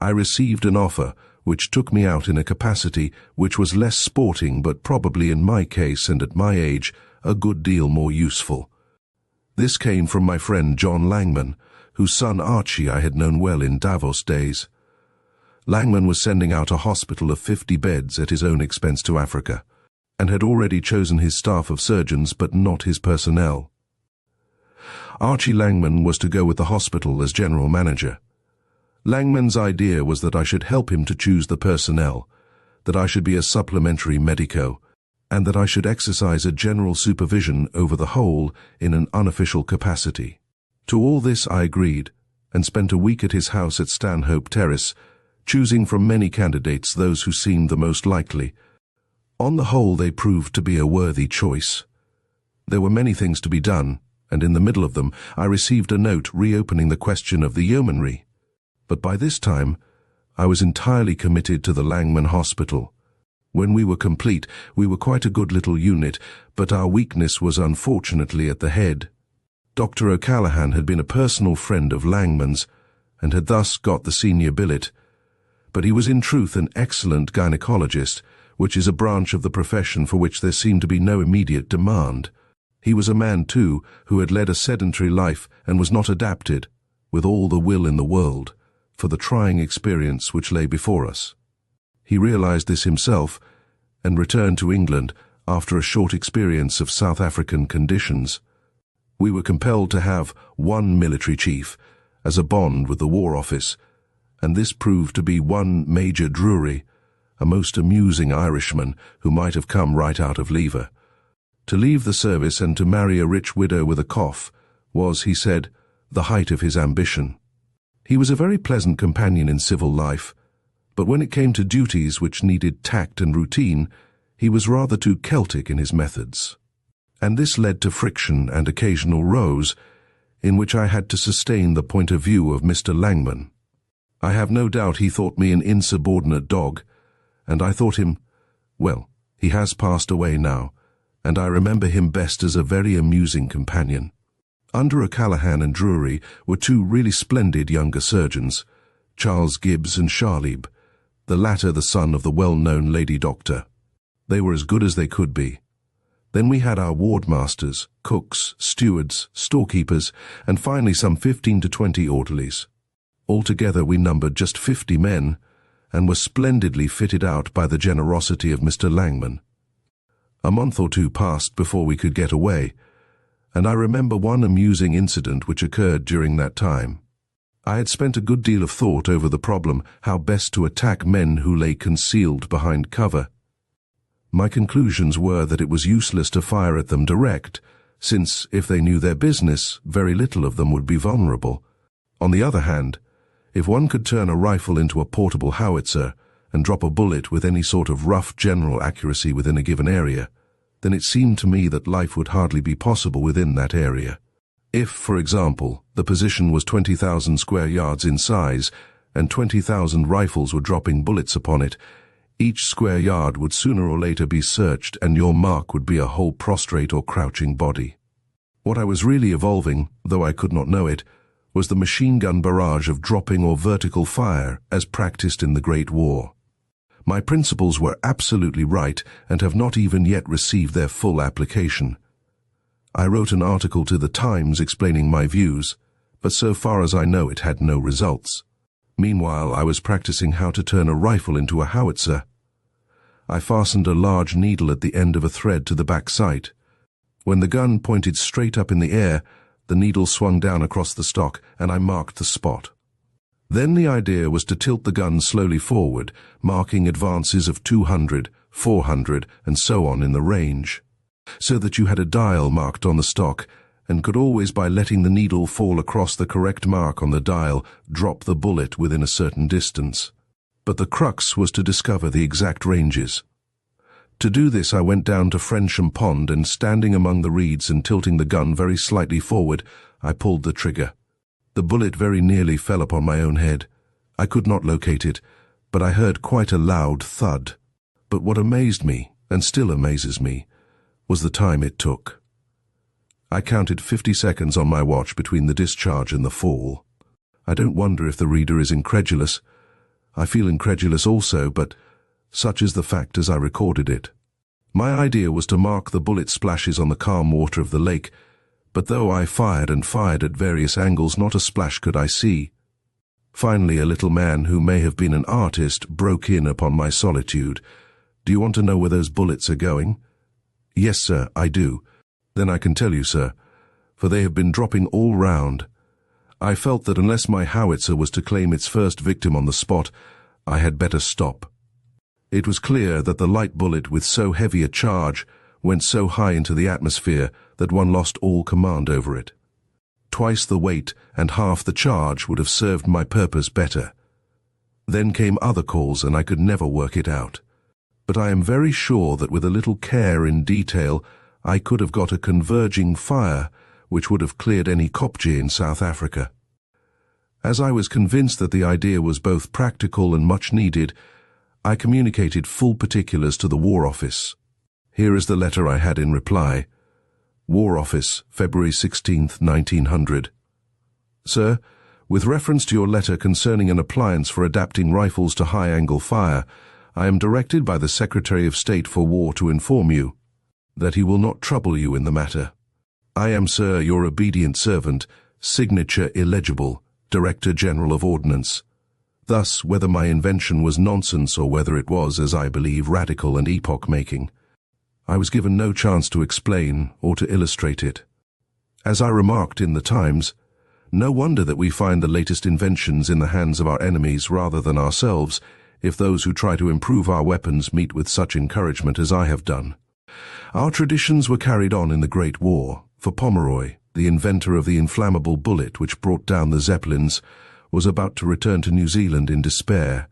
I received an offer which took me out in a capacity which was less sporting, but probably in my case and at my age a good deal more useful. This came from my friend John Langman, whose son Archie I had known well in Davos days. Langman was sending out a hospital of 50 beds at his own expense to Africa, and had already chosen his staff of surgeons but not his personnel. Archie Langman was to go with the hospital as general manager. Langman's idea was that I should help him to choose the personnel, that I should be a supplementary medico, and that I should exercise a general supervision over the whole in an unofficial capacity. To all this I agreed, and spent a week at his house at Stanhope Terrace, choosing from many candidates those who seemed the most likely. On the whole, they proved to be a worthy choice. There were many things to be done, and in the middle of them I received a note reopening the question of the yeomanry. But by this time, I was entirely committed to the Langman Hospital. When we were complete, we were quite a good little unit, but our weakness was unfortunately at the head. Dr. O'Callaghan had been a personal friend of Langman's, and had thus got the senior billet, but he was in truth an excellent gynecologist, which is a branch of the profession for which there seemed to be no immediate demand. He was a man, too, who had led a sedentary life and was not adapted, with all the will in the world, for the trying experience which lay before us. He realized this himself and returned to England after a short experience of South African conditions. We were compelled to have one military chief as a bond with the War Office, and this proved to be one Major Drury, a most amusing Irishman who might have come right out of Lever. To leave the service and to marry a rich widow with a cough was, he said, the height of his ambition. He was a very pleasant companion in civil life, but when it came to duties which needed tact and routine, he was rather too Celtic in his methods. And this led to friction and occasional rows, in which I had to sustain the point of view of Mr. Langman. I have no doubt he thought me an insubordinate dog, and I thought him, well, he has passed away now, and I remember him best as a very amusing companion. Under O'Callaghan and Drury were two really splendid younger surgeons, Charles Gibbs and Charlieb, the latter the son of the well-known lady doctor. They were as good as they could be. Then we had our ward-masters, cooks, stewards, storekeepers, and finally some 15 to 20 orderlies. Altogether we numbered just 50 men, and were splendidly fitted out by the generosity of Mr. Langman. A month or two passed before we could get away, and I remember one amusing incident which occurred during that time. I had spent a good deal of thought over the problem how best to attack men who lay concealed behind cover. My conclusions were that it was useless to fire at them direct, since, if they knew their business, very little of them would be vulnerable. On the other hand, if one could turn a rifle into a portable howitzer and drop a bullet with any sort of rough general accuracy within a given area, then it seemed to me that life would hardly be possible within that area. If, for example, the position was 20,000 square yards in size and 20,000 rifles were dropping bullets upon it, each square yard would sooner or later be searched and your mark would be a whole prostrate or crouching body. What I was really evolving, though I could not know it, was the machine gun barrage of dropping or vertical fire as practiced in the Great War. My principles were absolutely right and have not even yet received their full application. I wrote an article to the Times explaining my views, but so far as I know it had no results. Meanwhile, I was practicing how to turn a rifle into a howitzer. I fastened a large needle at the end of a thread to the back sight. When the gun pointed straight up in the air, the needle swung down across the stock and I marked the spot. Then the idea was to tilt the gun slowly forward, marking advances of 200, 400, and so on in the range, so that you had a dial marked on the stock and could always, by letting the needle fall across the correct mark on the dial, drop the bullet within a certain distance. But the crux was to discover the exact ranges. To do this I went down to Frensham Pond and, standing among the reeds and tilting the gun very slightly forward, I pulled the trigger. The bullet very nearly fell upon my own head. I could not locate it, but I heard quite a loud thud. But what amazed me, and still amazes me, was the time it took. I counted 50 seconds on my watch between the discharge and the fall. I don't wonder if the reader is incredulous. I feel incredulous also, but such is the fact as I recorded it. My idea was to mark the bullet splashes on the calm water of the lake, but though I fired and fired at various angles, not a splash could I see. Finally, a little man who may have been an artist broke in upon my solitude. "Do you want to know where those bullets are going?" "Yes, sir, I do." "Then I can tell you, sir, for they have been dropping all round." I felt that unless my howitzer was to claim its first victim on the spot, I had better stop. It was clear that the light bullet with so heavy a charge went so high into the atmosphere that one lost all command over it. Twice the weight and half the charge would have served my purpose better. Then came other calls and I could never work it out. But I am very sure that with a little care in detail I could have got a converging fire which would have cleared any kopje in South Africa. As I was convinced that the idea was both practical and much needed, I communicated full particulars to the War Office. Here is the letter I had in reply. War Office, February 16th, 1900. Sir, with reference to your letter concerning an appliance for adapting rifles to high-angle fire, I am directed by the Secretary of State for War to inform you that he will not trouble you in the matter. I am, sir, your obedient servant, signature illegible, Director General of Ordnance. Thus, whether my invention was nonsense or whether it was, as I believe, radical and epoch-making, I was given no chance to explain or to illustrate it. As I remarked in the Times, no wonder that we find the latest inventions in the hands of our enemies rather than ourselves, if those who try to improve our weapons meet with such encouragement as I have done. Our traditions were carried on in the Great War, for Pomeroy, the inventor of the inflammable bullet which brought down the Zeppelins, was about to return to New Zealand in despair,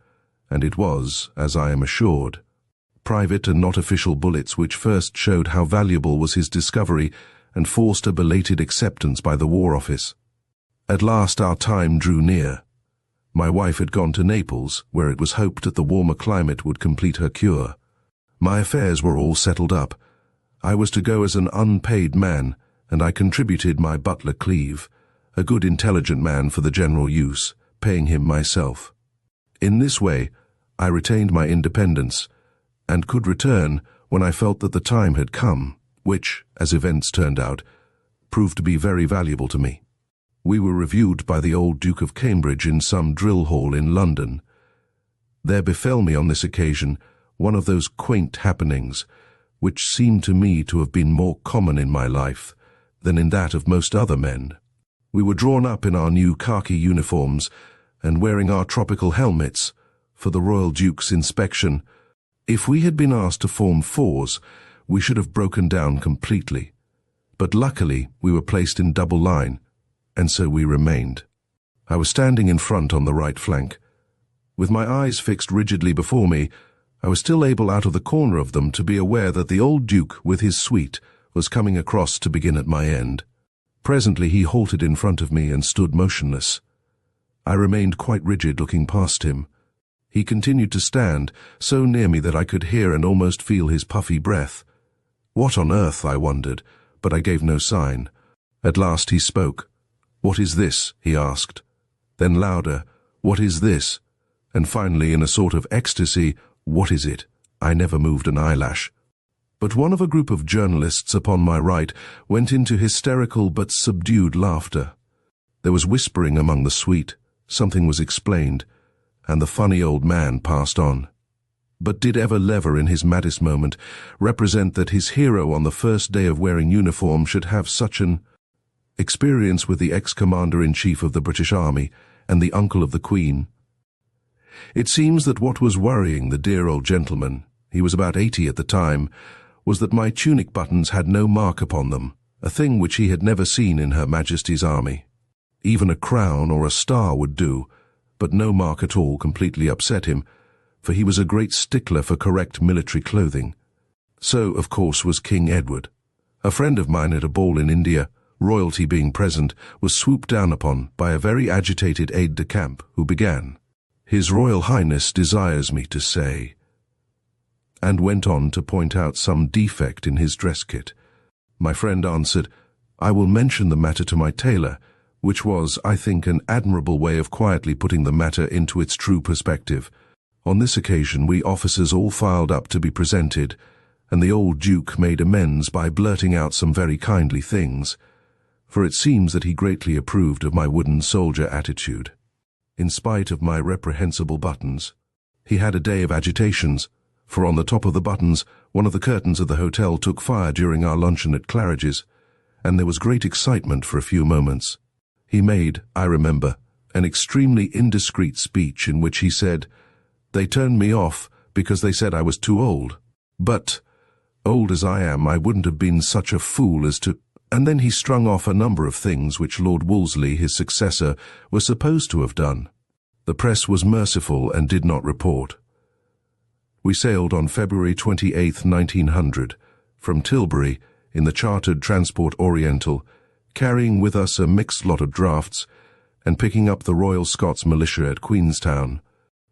and it was, as I am assured, private and not official bullets which first showed how valuable was his discovery and forced a belated acceptance by the War Office. At last our time drew near. My wife had gone to Naples, where it was hoped that the warmer climate would complete her cure. My affairs were all settled up. I was to go as an unpaid man, and I contributed my butler Cleve, a good intelligent man for the general use, paying him myself. In this way, I retained my independence, and could return when I felt that the time had come, which, as events turned out, proved to be very valuable to me. We were reviewed by the old Duke of Cambridge in some drill hall in London. There befell me on this occasion one of those quaint happenings which seemed to me to have been more common in my life than in that of most other men. We were drawn up in our new khaki uniforms and wearing our tropical helmets for the Royal Duke's inspection. If we had been asked to form fours, we should have broken down completely. But luckily we were placed in double line, and so we remained. I was standing in front on the right flank. With my eyes fixed rigidly before me, I was still able out of the corner of them to be aware that the old Duke with his suite was coming across to begin at my end. Presently he halted in front of me and stood motionless. I remained quite rigid, looking past him. He continued to stand, so near me that I could hear and almost feel his puffy breath. What on earth, I wondered, but I gave no sign. At last he spoke. "What is this?" he asked. Then louder, "What is this?" And finally, in a sort of ecstasy, "What is it?" I never moved an eyelash. But one of a group of journalists upon my right went into hysterical but subdued laughter. There was whispering among the suite, something was explained, and the funny old man passed on. But did ever Lever in his maddest moment represent that his hero on the first day of wearing uniform should have such an experience with the ex-commander-in-chief of the British Army and the uncle of the Queen? It seems that what was worrying the dear old gentleman, he was about 80 at the time, was that my tunic buttons had no mark upon them, a thing which he had never seen in Her Majesty's army. Even a crown or a star would do, but no mark at all completely upset him, for he was a great stickler for correct military clothing. So, of course, was King Edward. A friend of mine at a ball in India, royalty being present, was swooped down upon by a very agitated aide-de-camp who began, "His Royal Highness desires me to say," and went on to point out some defect in his dress kit. My friend answered, "I will mention the matter to my tailor," which was, I think, an admirable way of quietly putting the matter into its true perspective. On this occasion we officers all filed up to be presented, and the old Duke made amends by blurting out some very kindly things, for it seems that he greatly approved of my wooden soldier attitude. In spite of my reprehensible buttons, he had a day of agitations, for on the top of the buttons one of the curtains of the hotel took fire during our luncheon at Claridge's, and there was great excitement for a few moments. He made, I remember, an extremely indiscreet speech in which he said, "They turned me off because they said I was too old. But, old as I am, I wouldn't have been such a fool as to—" And then he strung off a number of things which Lord Wolseley, his successor, was supposed to have done. The press was merciful and did not report. We sailed on February 28, 1900, from Tilbury in the chartered Transport Oriental, carrying with us a mixed lot of drafts, and picking up the Royal Scots Militia at Queenstown,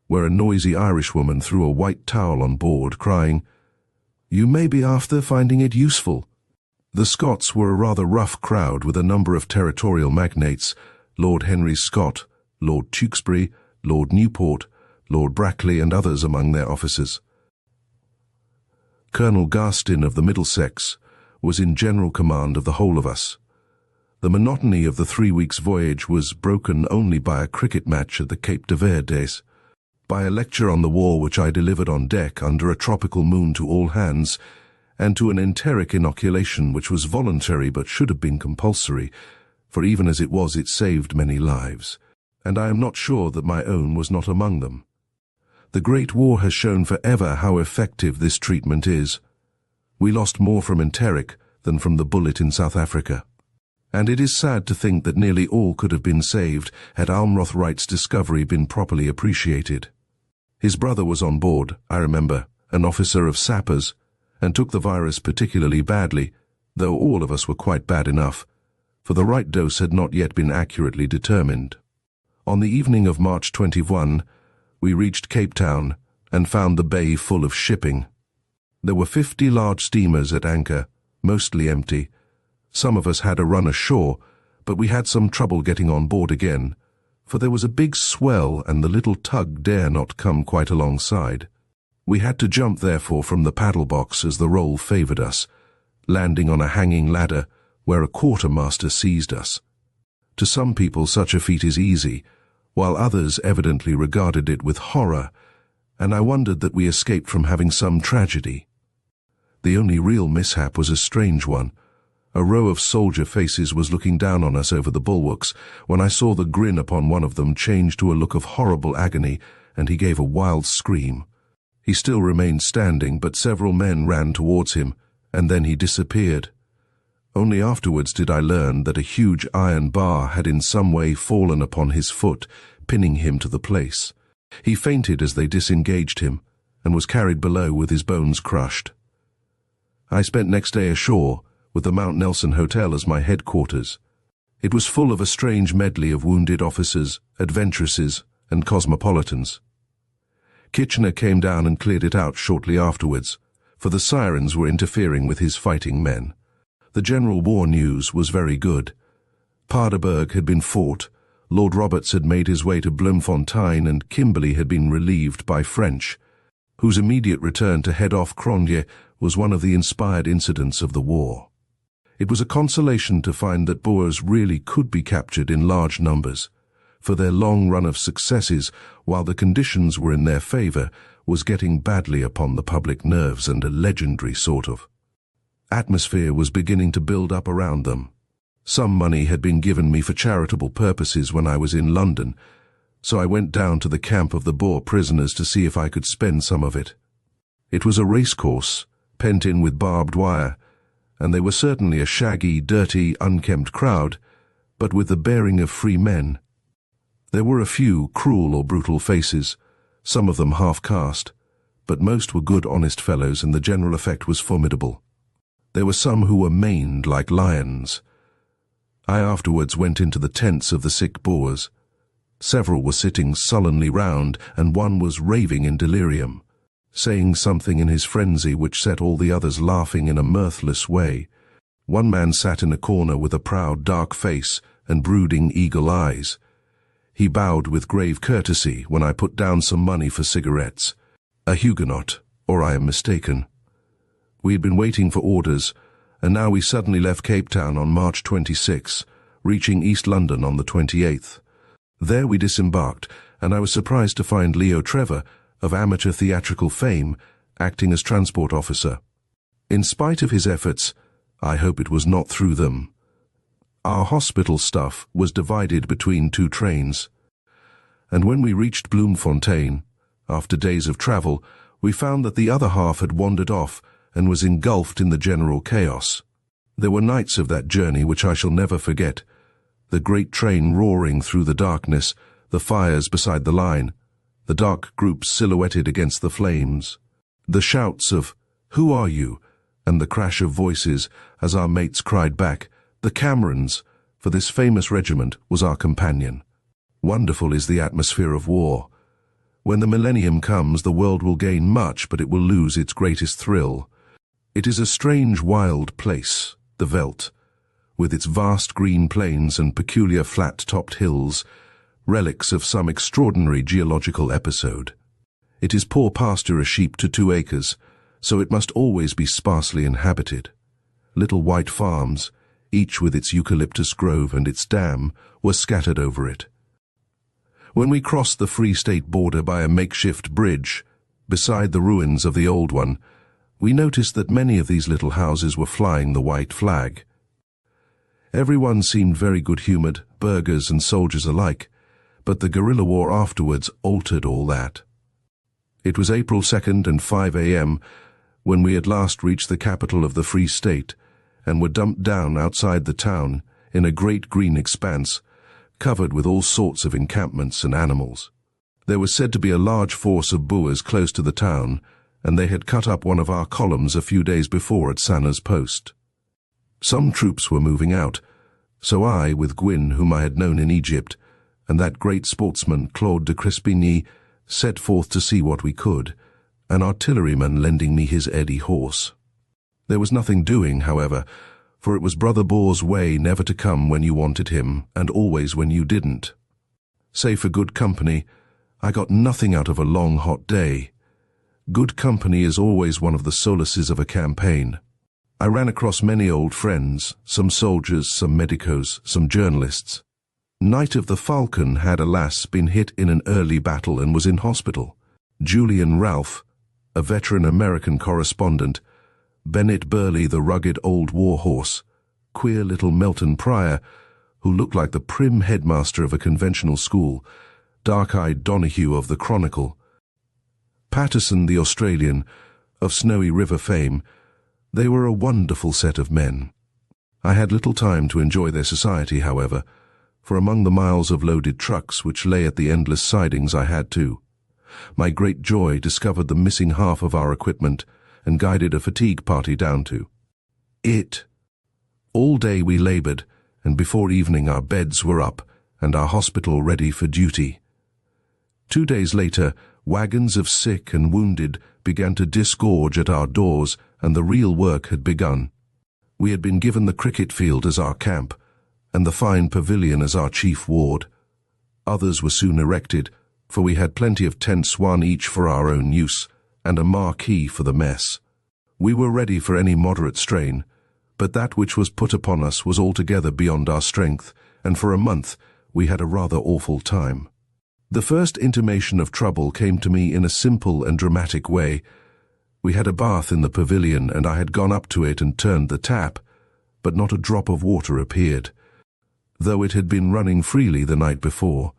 where a noisy Irishwoman threw a white towel on board, crying, "You may be after finding it useful." The Scots were a rather rough crowd with a number of territorial magnates, Lord Henry Scott, Lord Tewkesbury, Lord Newport, Lord Brackley and others among their officers. Colonel Garstin of the Middlesex was in general command of the whole of us. The monotony of the 3 weeks' voyage was broken only by a cricket match at the Cape de Verdes, by a lecture on the war which I delivered on deck under a tropical moon to all hands, and to an enteric inoculation which was voluntary but should have been compulsory, for even as it was, it saved many lives, and I am not sure that my own was not among them. The Great War has shown forever how effective this treatment is. We lost more from enteric than from the bullet in South Africa. And it is sad to think that nearly all could have been saved had Almroth Wright's discovery been properly appreciated. His brother was on board, I remember, an officer of sappers, and took the virus particularly badly, though all of us were quite bad enough, for the right dose had not yet been accurately determined. On the evening of March 21, we reached Cape Town and found the bay full of shipping. There were 50 large steamers at anchor, mostly empty. Some of us had a run ashore, but we had some trouble getting on board again, for there was a big swell and the little tug dare not come quite alongside. We had to jump therefore from the paddle box as the roll favoured us, landing on a hanging ladder where a quartermaster seized us. To some people such a feat is easy, while others evidently regarded it with horror, and I wondered that we escaped from having some tragedy. The only real mishap was a strange one. A row of soldier faces was looking down on us over the bulwarks when I saw the grin upon one of them change to a look of horrible agony, and he gave a wild scream. He still remained standing, but several men ran towards him, and then he disappeared. Only afterwards did I learn that a huge iron bar had in some way fallen upon his foot, pinning him to the place. He fainted as they disengaged him, and was carried below with his bones crushed. I spent next day ashore, with the Mount Nelson Hotel as my headquarters. It was full of a strange medley of wounded officers, adventuresses, and cosmopolitans. Kitchener came down and cleared it out shortly afterwards, for the sirens were interfering with his fighting men. The general war news was very good. Paardeberg had been fought, Lord Roberts had made his way to Bloemfontein, and Kimberley had been relieved by French, whose immediate return to head off Cronje was one of the inspired incidents of the war. It was a consolation to find that Boers really could be captured in large numbers, for their long run of successes, while the conditions were in their favour, was getting badly upon the public nerves, and a legendary sort of atmosphere was beginning to build up around them. Some money had been given me for charitable purposes when I was in London, so I went down to the camp of the Boer prisoners to see if I could spend some of it. It was a racecourse, pent in with barbed wire, and they were certainly a shaggy, dirty, unkempt crowd, but with the bearing of free men. There were a few cruel or brutal faces, some of them half-caste, but most were good, honest fellows, and the general effect was formidable. There were some who were maned like lions. I afterwards went into the tents of the sick Boers. Several were sitting sullenly round, and one was raving in delirium, saying something in his frenzy which set all the others laughing in a mirthless way. One man sat in a corner with a proud, dark face and brooding, eagle eyes. He bowed with grave courtesy when I put down some money for cigarettes. A Huguenot, or I am mistaken. We had been waiting for orders, and now we suddenly left Cape Town on March 26, reaching East London on the 28th. There we disembarked, and I was surprised to find Leo Trevor, of amateur theatrical fame, acting as transport officer. In spite of his efforts, I hope it was not through them, our hospital stuff was divided between 2 trains, and when we reached Bloemfontein, after days of travel, we found that the other half had wandered off and was engulfed in the general chaos. There were nights of that journey which I shall never forget, the great train roaring through the darkness, the fires beside the line, the dark groups silhouetted against the flames, the shouts of, "Who are you?" and the crash of voices as our mates cried back, "The Camerons," for this famous regiment was our companion. Wonderful is the atmosphere of war. When the millennium comes, the world will gain much, but it will lose its greatest thrill. It is a strange, wild place, the veldt, with its vast green plains and peculiar flat-topped hills, relics of some extraordinary geological episode. It is poor pasture a sheep to 2 acres, so it must always be sparsely inhabited. Little white farms, each with its eucalyptus grove and its dam, were scattered over it. When we crossed the Free State border by a makeshift bridge, beside the ruins of the old one, we noticed that many of these little houses were flying the white flag. Everyone seemed very good-humored, burghers and soldiers alike, but the guerrilla war afterwards altered all that. It was April 2nd and 5 a.m. when we at last reached the capital of the Free State and were dumped down outside the town in a great green expanse covered with all sorts of encampments and animals. There was said to be a large force of Boers close to the town, and they had cut up one of our columns a few days before at Sanna's post. Some troops were moving out, so I, with Gwyn, whom I had known in Egypt, and that great sportsman Claude de Crespigny, set forth to see what we could, an artilleryman lending me his Eddie horse. There was nothing doing, however, for it was Brother Boer's way never to come when you wanted him, and always when you didn't. Save for good company, I got nothing out of a long hot day. Good company is always one of the solaces of a campaign. I ran across many old friends, some soldiers, some medicos, some journalists. Knight of the Falcon had, alas, been hit in an early battle and was in hospital. Julian Ralph, a veteran American correspondent, Bennett Burley, the rugged old war horse, queer little Melton Pryor, who looked like the prim headmaster of a conventional school, dark-eyed Donahue of the Chronicle, Patterson the Australian, of Snowy River fame. They were a wonderful set of men. I had little time to enjoy their society, however, for among the miles of loaded trucks which lay at the endless sidings I had to. My great joy discovered the missing half of our equipment and guided a fatigue party down to it. All day we labored, and before evening our beds were up and our hospital ready for duty. 2 days later, wagons of sick and wounded began to disgorge at our doors, and the real work had begun. We had been given the cricket field as our camp, and the fine pavilion as our chief ward. Others were soon erected, for we had plenty of tents, one each for our own use, and a marquee for the mess. We were ready for any moderate strain, but that which was put upon us was altogether beyond our strength, and for a month we had a rather awful time. The first intimation of trouble came to me in a simple and dramatic way. We had a bath in the pavilion, and I had gone up to it and turned the tap, but not a drop of water appeared, though it had been running freely the night before.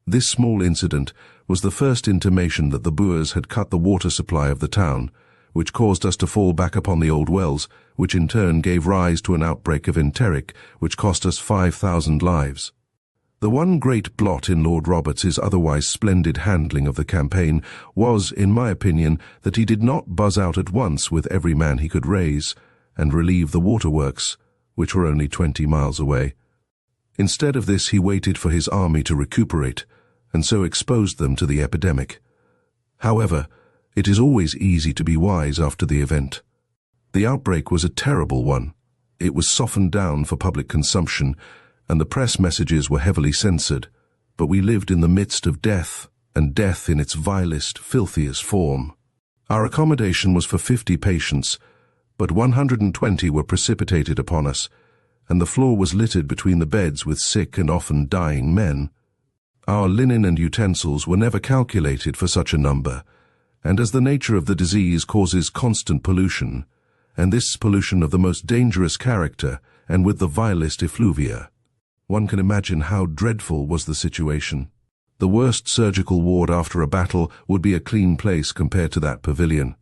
This small incident was the first intimation that the Boers had cut the water supply of the town, which caused us to fall back upon the old wells, which in turn gave rise to an outbreak of enteric, which cost us 5,000 lives. The one great blot in Lord Roberts's otherwise splendid handling of the campaign was, in my opinion, that he did not buzz out at once with every man he could raise, and relieve the waterworks, which were only 20 miles away. Instead of this, he waited for his army to recuperate, and so exposed them to the epidemic. However, it is always easy to be wise after the event. The outbreak was a terrible one. It was softened down for public consumption, and the press messages were heavily censored, but we lived in the midst of death, and death in its vilest, filthiest form. Our accommodation was for 50 patients, but 120 were precipitated upon us, and the floor was littered between the beds with sick and often dying men. Our linen and utensils were never calculated for such a number, and as the nature of the disease causes constant pollution, and this pollution of the most dangerous character and with the vilest effluvia, one can imagine how dreadful was the situation. The worst surgical ward after a battle would be a clean place compared to that pavilion.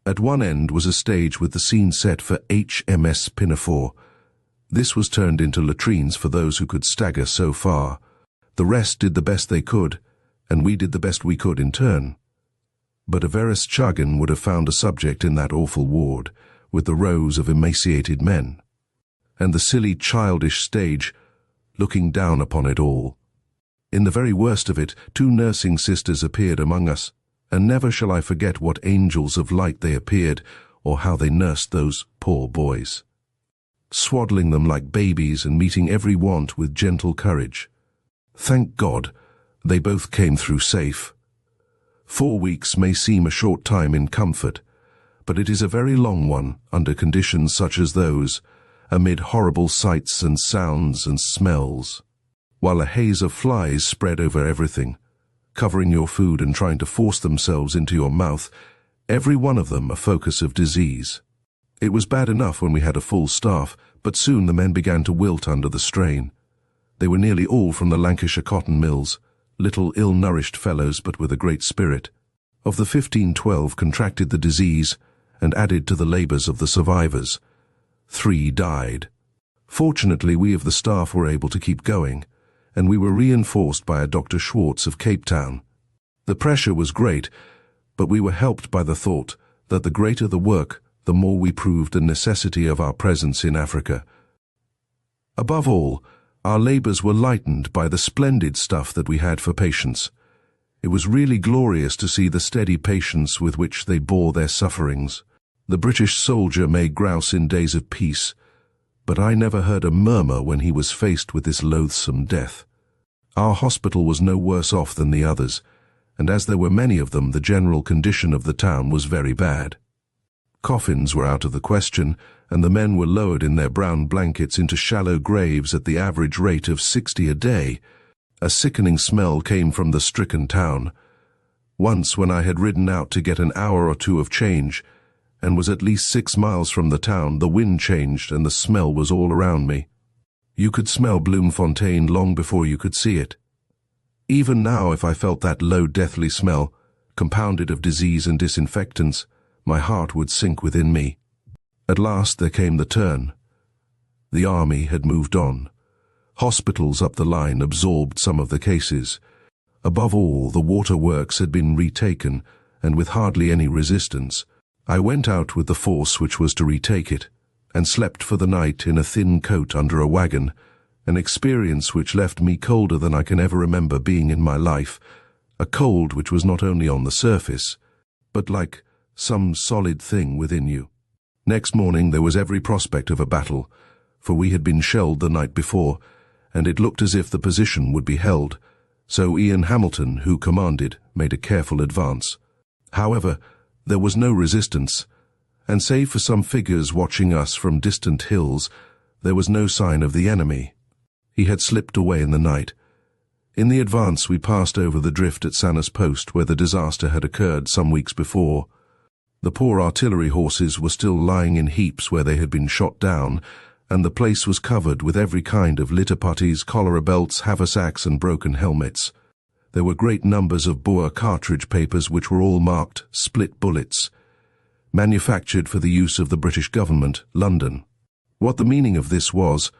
At one end was a stage with the scene set for HMS Pinafore. This was turned into latrines for those who could stagger so far. The rest did the best they could, and we did the best we could in turn. But Verestchagin would have found a subject in that awful ward, with the rows of emaciated men, and the silly childish stage looking down upon it all. In the very worst of it, 2 nursing sisters appeared among us, and never shall I forget what angels of light they appeared, or how they nursed those poor boys, swaddling them like babies and meeting every want with gentle courage. Thank God, they both came through safe. 4 weeks may seem a short time in comfort, but it is a very long one under conditions such as those, amid horrible sights and sounds and smells, while a haze of flies spread over everything, covering your food and trying to force themselves into your mouth, every one of them a focus of disease. It was bad enough when we had a full staff, but soon the men began to wilt under the strain. They were nearly all from the Lancashire cotton mills, little ill-nourished fellows but with a great spirit. Of the 15-12 contracted the disease and added to the labours of the survivors. 3 died. Fortunately, we of the staff were able to keep going, and we were reinforced by a Dr. Schwartz of Cape Town. The pressure was great, but we were helped by the thought that the greater the work, the more we proved the necessity of our presence in Africa. Above all, our labours were lightened by the splendid stuff that we had for patients. It was really glorious to see the steady patience with which they bore their sufferings. The British soldier may grouse in days of peace, but I never heard a murmur when he was faced with this loathsome death. Our hospital was no worse off than the others, and as there were many of them, the general condition of the town was very bad. Coffins were out of the question, and the men were lowered in their brown blankets into shallow graves at the average rate of 60 a day. A sickening smell came from the stricken town. Once, when I had ridden out to get an hour or two of change, and was at least 6 miles from the town, the wind changed and the smell was all around me. You could smell Bloemfontein long before you could see it. Even now, if I felt that low, deathly smell, compounded of disease and disinfectants, my heart would sink within me. At last there came the turn. The army had moved on. Hospitals up the line absorbed some of the cases. Above all, the waterworks had been retaken, and with hardly any resistance. I went out with the force which was to retake it, and slept for the night in a thin coat under a wagon, an experience which left me colder than I can ever remember being in my life, a cold which was not only on the surface, but like some solid thing within you. Next morning there was every prospect of a battle, for we had been shelled the night before, and it looked as if the position would be held, so Ian Hamilton, who commanded, made a careful advance. However, there was no resistance, and save for some figures watching us from distant hills, there was no sign of the enemy. He had slipped away in the night. In the advance we passed over the drift at Sanna's Post, where the disaster had occurred some weeks before. The poor artillery horses were still lying in heaps where they had been shot down, and the place was covered with every kind of litter putties, cholera belts, haversacks, and broken helmets. There were great numbers of Boer cartridge papers which were all marked split bullets, manufactured for the use of the British government, London. What the meaning of this was,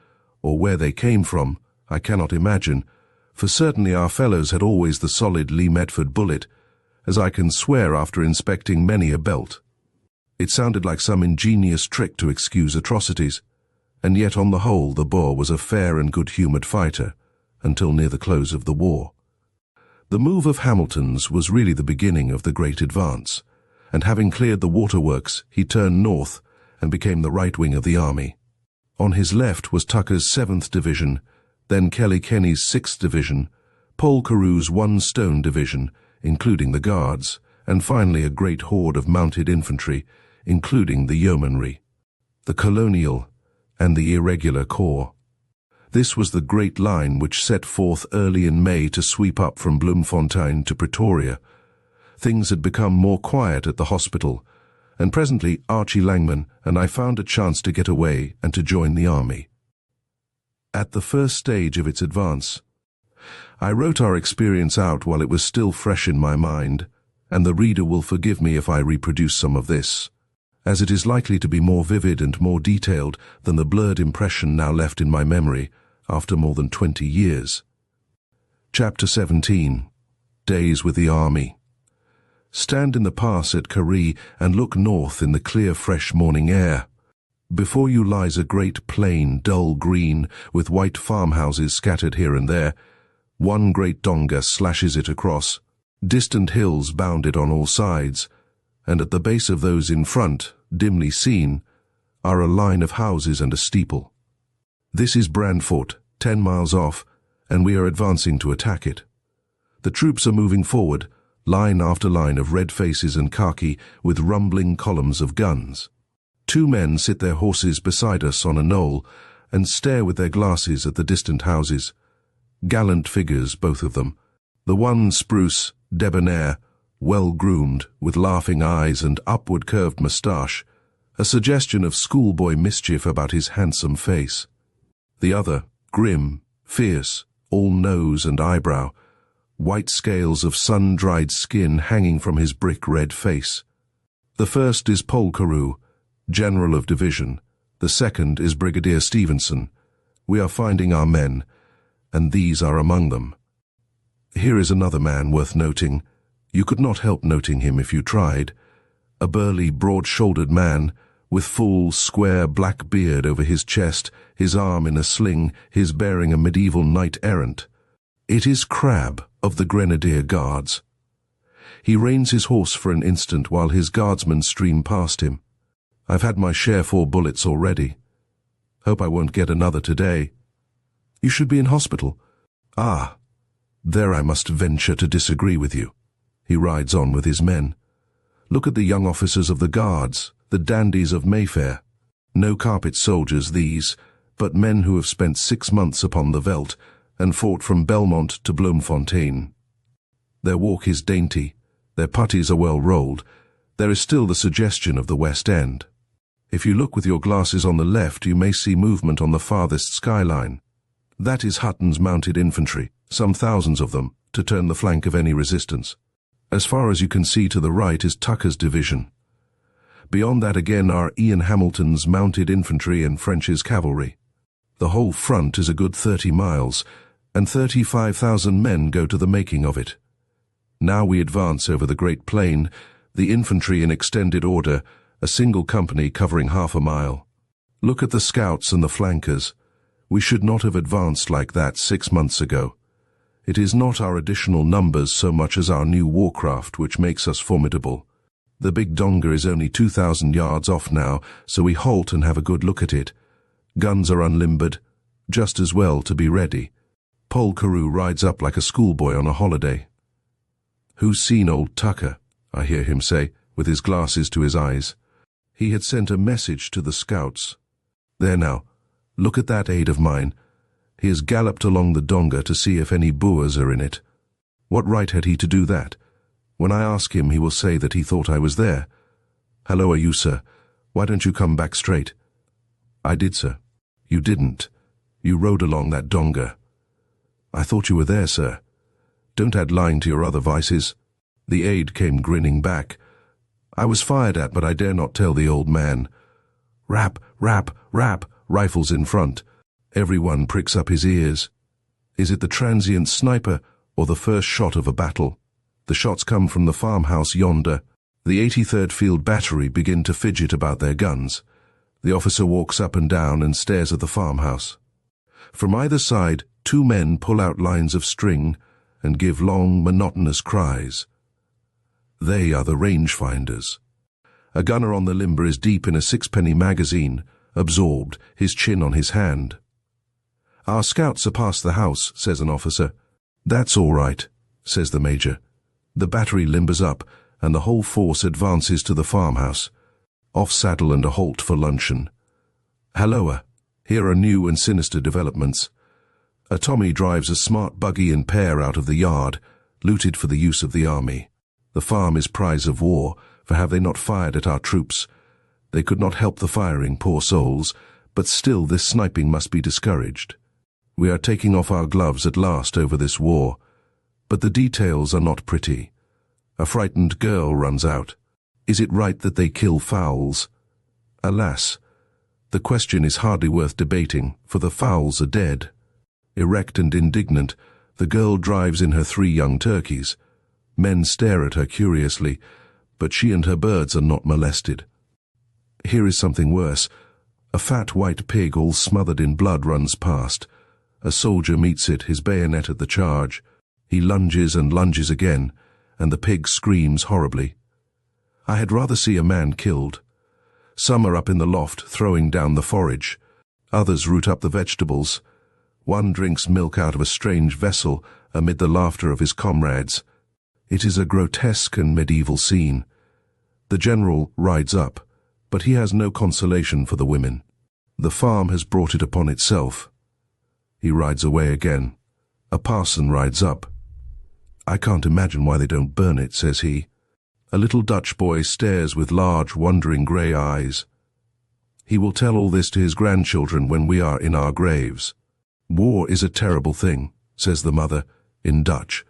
or where they came from, I cannot imagine, for certainly our fellows had always the solid Lee Metford bullet, as I can swear after inspecting many a belt. It sounded like some ingenious trick to excuse atrocities, and yet on the whole the Boer was a fair and good-humoured fighter, until near the close of the war. The move of Hamilton's was really the beginning of the great advance, and having cleared the waterworks, he turned north and became the right wing of the army. On his left was Tucker's 7th Division, then Kelly Kenny's 6th Division, Paul Carew's 1 Stone Division, including the Guards, and finally a great horde of mounted infantry, including the Yeomanry, the Colonial, and the Irregular Corps. This was the great line which set forth early in May to sweep up from Bloemfontein to Pretoria. Things had become more quiet at the hospital, and presently Archie Langman and I found a chance to get away and to join the army. At the first stage of its advance, I wrote our experience out while it was still fresh in my mind, and the reader will forgive me if I reproduce some of this, as it is likely to be more vivid and more detailed than the blurred impression now left in my memory after more than 20 years. Chapter 17. Days with the Army. Stand in the pass at Karee and look north in the clear, fresh morning air. Before you lies a great plain, dull green, with white farmhouses scattered here and there. One great donga slashes it across. Distant hills bound it on all sides, and at the base of those in front, dimly seen, are a line of houses and a steeple. This is Brandfort, 10 miles off, and we are advancing to attack it. The troops are moving forward, line after line of red faces and khaki with rumbling columns of guns. 2 men sit their horses beside us on a knoll and stare with their glasses at the distant houses. Gallant figures, both of them. The one spruce, debonair, well-groomed, with laughing eyes and upward-curved moustache, a suggestion of schoolboy mischief about his handsome face. The other, grim, fierce, all nose and eyebrow, white scales of sun-dried skin hanging from his brick-red face. The first is Paul Carew, General of Division. The second is Brigadier Stevenson. We are finding our men, and these are among them. Here is another man worth noting. You could not help noting him if you tried. A burly, broad-shouldered man, with full, square black beard over his chest, his arm in a sling, his bearing a medieval knight-errant. It is Crabbe of the Grenadier Guards. He reins his horse for an instant while his guardsmen stream past him. I've had my share 4 bullets already. Hope I won't get another today. You should be in hospital. Ah, there I must venture to disagree with you. He rides on with his men. Look at the young officers of the Guards, the dandies of Mayfair. No carpet soldiers these, but men who have spent 6 months upon the veldt and fought from Belmont to Bloemfontein. Their walk is dainty, their puttees are well rolled. There is still the suggestion of the West End. If you look with your glasses on the left, you may see movement on the farthest skyline. That is Hutton's mounted infantry, some thousands of them, to turn the flank of any resistance. As far as you can see to the right is Tucker's division. Beyond that again are Ian Hamilton's mounted infantry and French's cavalry. The whole front is a good 30 miles, and 35,000 men go to the making of it. Now we advance over the Great Plain, the infantry in extended order, a single company covering half a mile. Look at the scouts and the flankers. We should not have advanced like that 6 months ago. It is not our additional numbers so much as our new warcraft which makes us formidable. The big donga is only 2,000 yards off now, so we halt and have a good look at it. Guns are unlimbered, just as well to be ready. Paul Carew rides up like a schoolboy on a holiday. "Who's seen old Tucker?" I hear him say, with his glasses to his eyes. He had sent a message to the scouts. There now, look at that aide of mine. He has galloped along the donga to see if any Boers are in it. What right had he to do that? When I ask him, he will say that he thought I was there. "Hello, are you, sir? Why don't you come back straight?" "I did, sir." "You didn't. You rode along that donga." "I thought you were there, sir." "Don't add lying to your other vices." The aide came grinning back. "I was fired at, but I dare not tell the old man." Rap, rap, rap, rifles in front. Everyone pricks up his ears. Is it the transient sniper or the first shot of a battle? The shots come from the farmhouse yonder. The 83rd Field Battery begin to fidget about their guns. The officer walks up and down and stares at the farmhouse. From either side, 2 men pull out lines of string and give long, monotonous cries. They are the rangefinders. A gunner on the limber is deep in a 6-penny magazine, absorbed, his chin on his hand. "Our scouts are past the house," says an officer. "That's all right," says the major. The battery limbers up, and the whole force advances to the farmhouse. Off saddle and a halt for luncheon. Halloa, here are new and sinister developments. A Tommy drives a smart buggy and pair out of the yard, looted for the use of the army. The farm is prize of war, for have they not fired at our troops? They could not help the firing, poor souls, but still this sniping must be discouraged. We are taking off our gloves at last over this war, but the details are not pretty. A frightened girl runs out. Is it right that they kill fowls? Alas, the question is hardly worth debating, for the fowls are dead. Erect and indignant, the girl drives in her 3 young turkeys. Men stare at her curiously, but she and her birds are not molested. Here is something worse. A fat white pig all smothered in blood runs past. A soldier meets it, his bayonet at the charge. He lunges and lunges again, and the pig screams horribly. I had rather see a man killed. Some are up in the loft, throwing down the forage. Others root up the vegetables. One drinks milk out of a strange vessel amid the laughter of his comrades. It is a grotesque and medieval scene. The general rides up, but he has no consolation for the women. The farm has brought it upon itself. He rides away again. A parson rides up. "I can't imagine why they don't burn it," says he. A little Dutch boy stares with large, wondering grey eyes. He will tell all this to his grandchildren when we are in our graves. "War is a terrible thing," says the mother, in Dutch.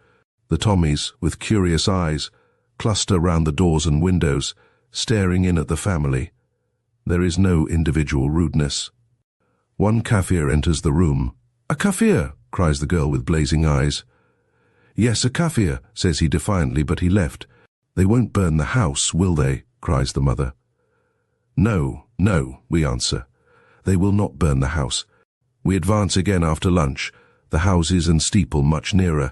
The Tommies, with curious eyes, cluster round the doors and windows, staring in at the family. There is no individual rudeness. One Kaffir enters the room. "A Kaffir!" cries the girl with blazing eyes. "Yes, a Kaffir," says he defiantly, but he left. "They won't burn the house, will they?" cries the mother. "No, no," we answer. "They will not burn the house." We advance again after lunch, the houses and steeple much nearer.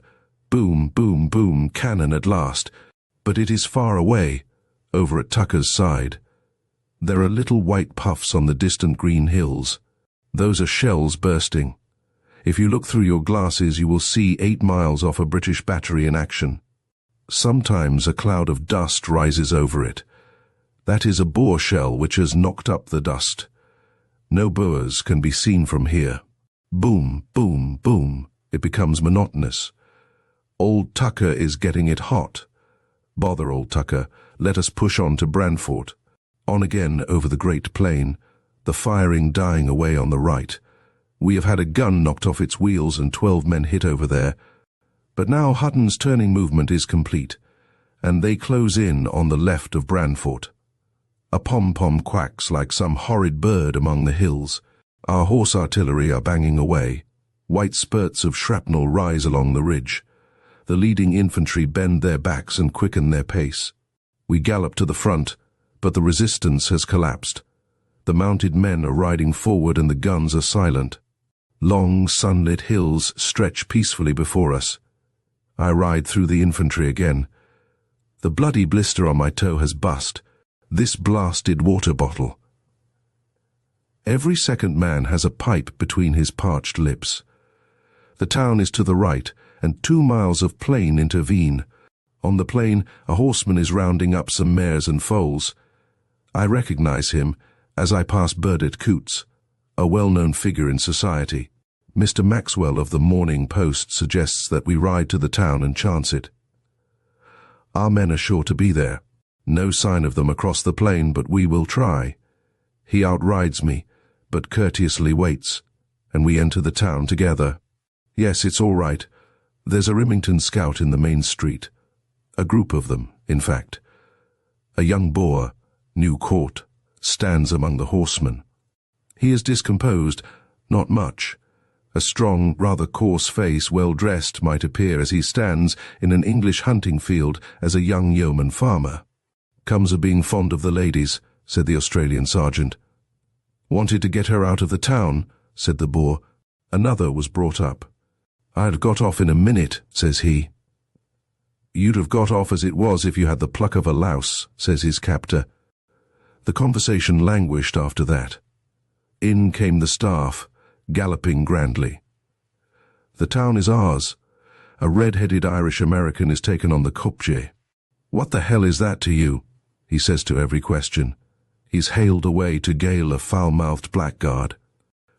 Boom, boom, boom, cannon at last. But it is far away, over at Tucker's side. There are little white puffs on the distant green hills. Those are shells bursting. If you look through your glasses, you will see 8 miles off a British battery in action. Sometimes a cloud of dust rises over it. That is a Boer shell which has knocked up the dust. No Boers can be seen from here. Boom, boom, boom. It becomes monotonous. Old Tucker is getting it hot. Bother old Tucker. Let us push on to Brandfort. On again over the Great Plain, the firing dying away on the right. We have had a gun knocked off its wheels and 12 men hit over there. But now Hutton's turning movement is complete, and they close in on the left of Brandfort. A pom-pom quacks like some horrid bird among the hills. Our horse artillery are banging away. White spurts of shrapnel rise along the ridge. The leading infantry bend their backs and quicken their pace. We gallop to the front, but the resistance has collapsed. The mounted men are riding forward and the guns are silent. Long, sunlit hills stretch peacefully before us. I ride through the infantry again. The bloody blister on my toe has bust. This blasted water bottle. Every second man has a pipe between his parched lips. The town is to the right, and 2 miles of plain intervene. On the plain, a horseman is rounding up some mares and foals. I recognize him as I pass Burdett Coutts, a well-known figure in society. Mr. Maxwell of the Morning Post suggests that we ride to the town and chance it. Our men are sure to be there. No sign of them across the plain, but we will try. He outrides me, but courteously waits, and we enter the town together. Yes, it's all right. There's a Remington scout in the main street. A group of them, in fact. A young Boer, new caught, stands among the horsemen. He is discomposed, not much. A strong, rather coarse face, well-dressed, might appear as he stands in an English hunting field as a young yeoman farmer. "Comes of being fond of the ladies," said the Australian sergeant. "Wanted to get her out of the town," said the Boer. Another was brought up. "I'd got off in a minute," says he. "You'd have got off as it was if you had the pluck of a louse," says his captor. The conversation languished after that. In came the staff, galloping grandly. "The town is ours. A red-headed Irish-American is taken on the Kopje. What the hell is that to you?" he says to every question. He's hailed away to gale a foul-mouthed blackguard.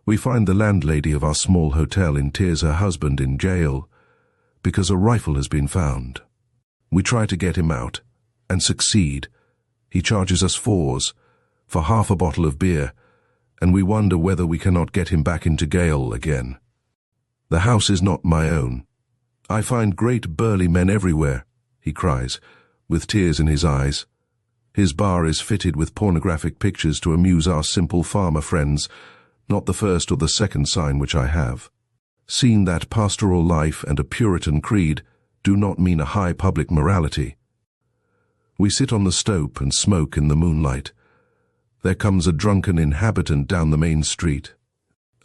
We find the landlady of our small hotel in tears her husband in jail because a rifle has been found. We try to get him out, and succeed. He charges us 4s for half a bottle of beer, and we wonder whether we cannot get him back into gaol again. The house is not my own. I find great burly men everywhere, he cries, with tears in his eyes. His bar is fitted with pornographic pictures to amuse our simple farmer friends, not the first or the second sign which I have. Seen that pastoral life and a Puritan creed do not mean a high public morality. We sit on the stoep and smoke in the moonlight. There comes a drunken inhabitant down the main street.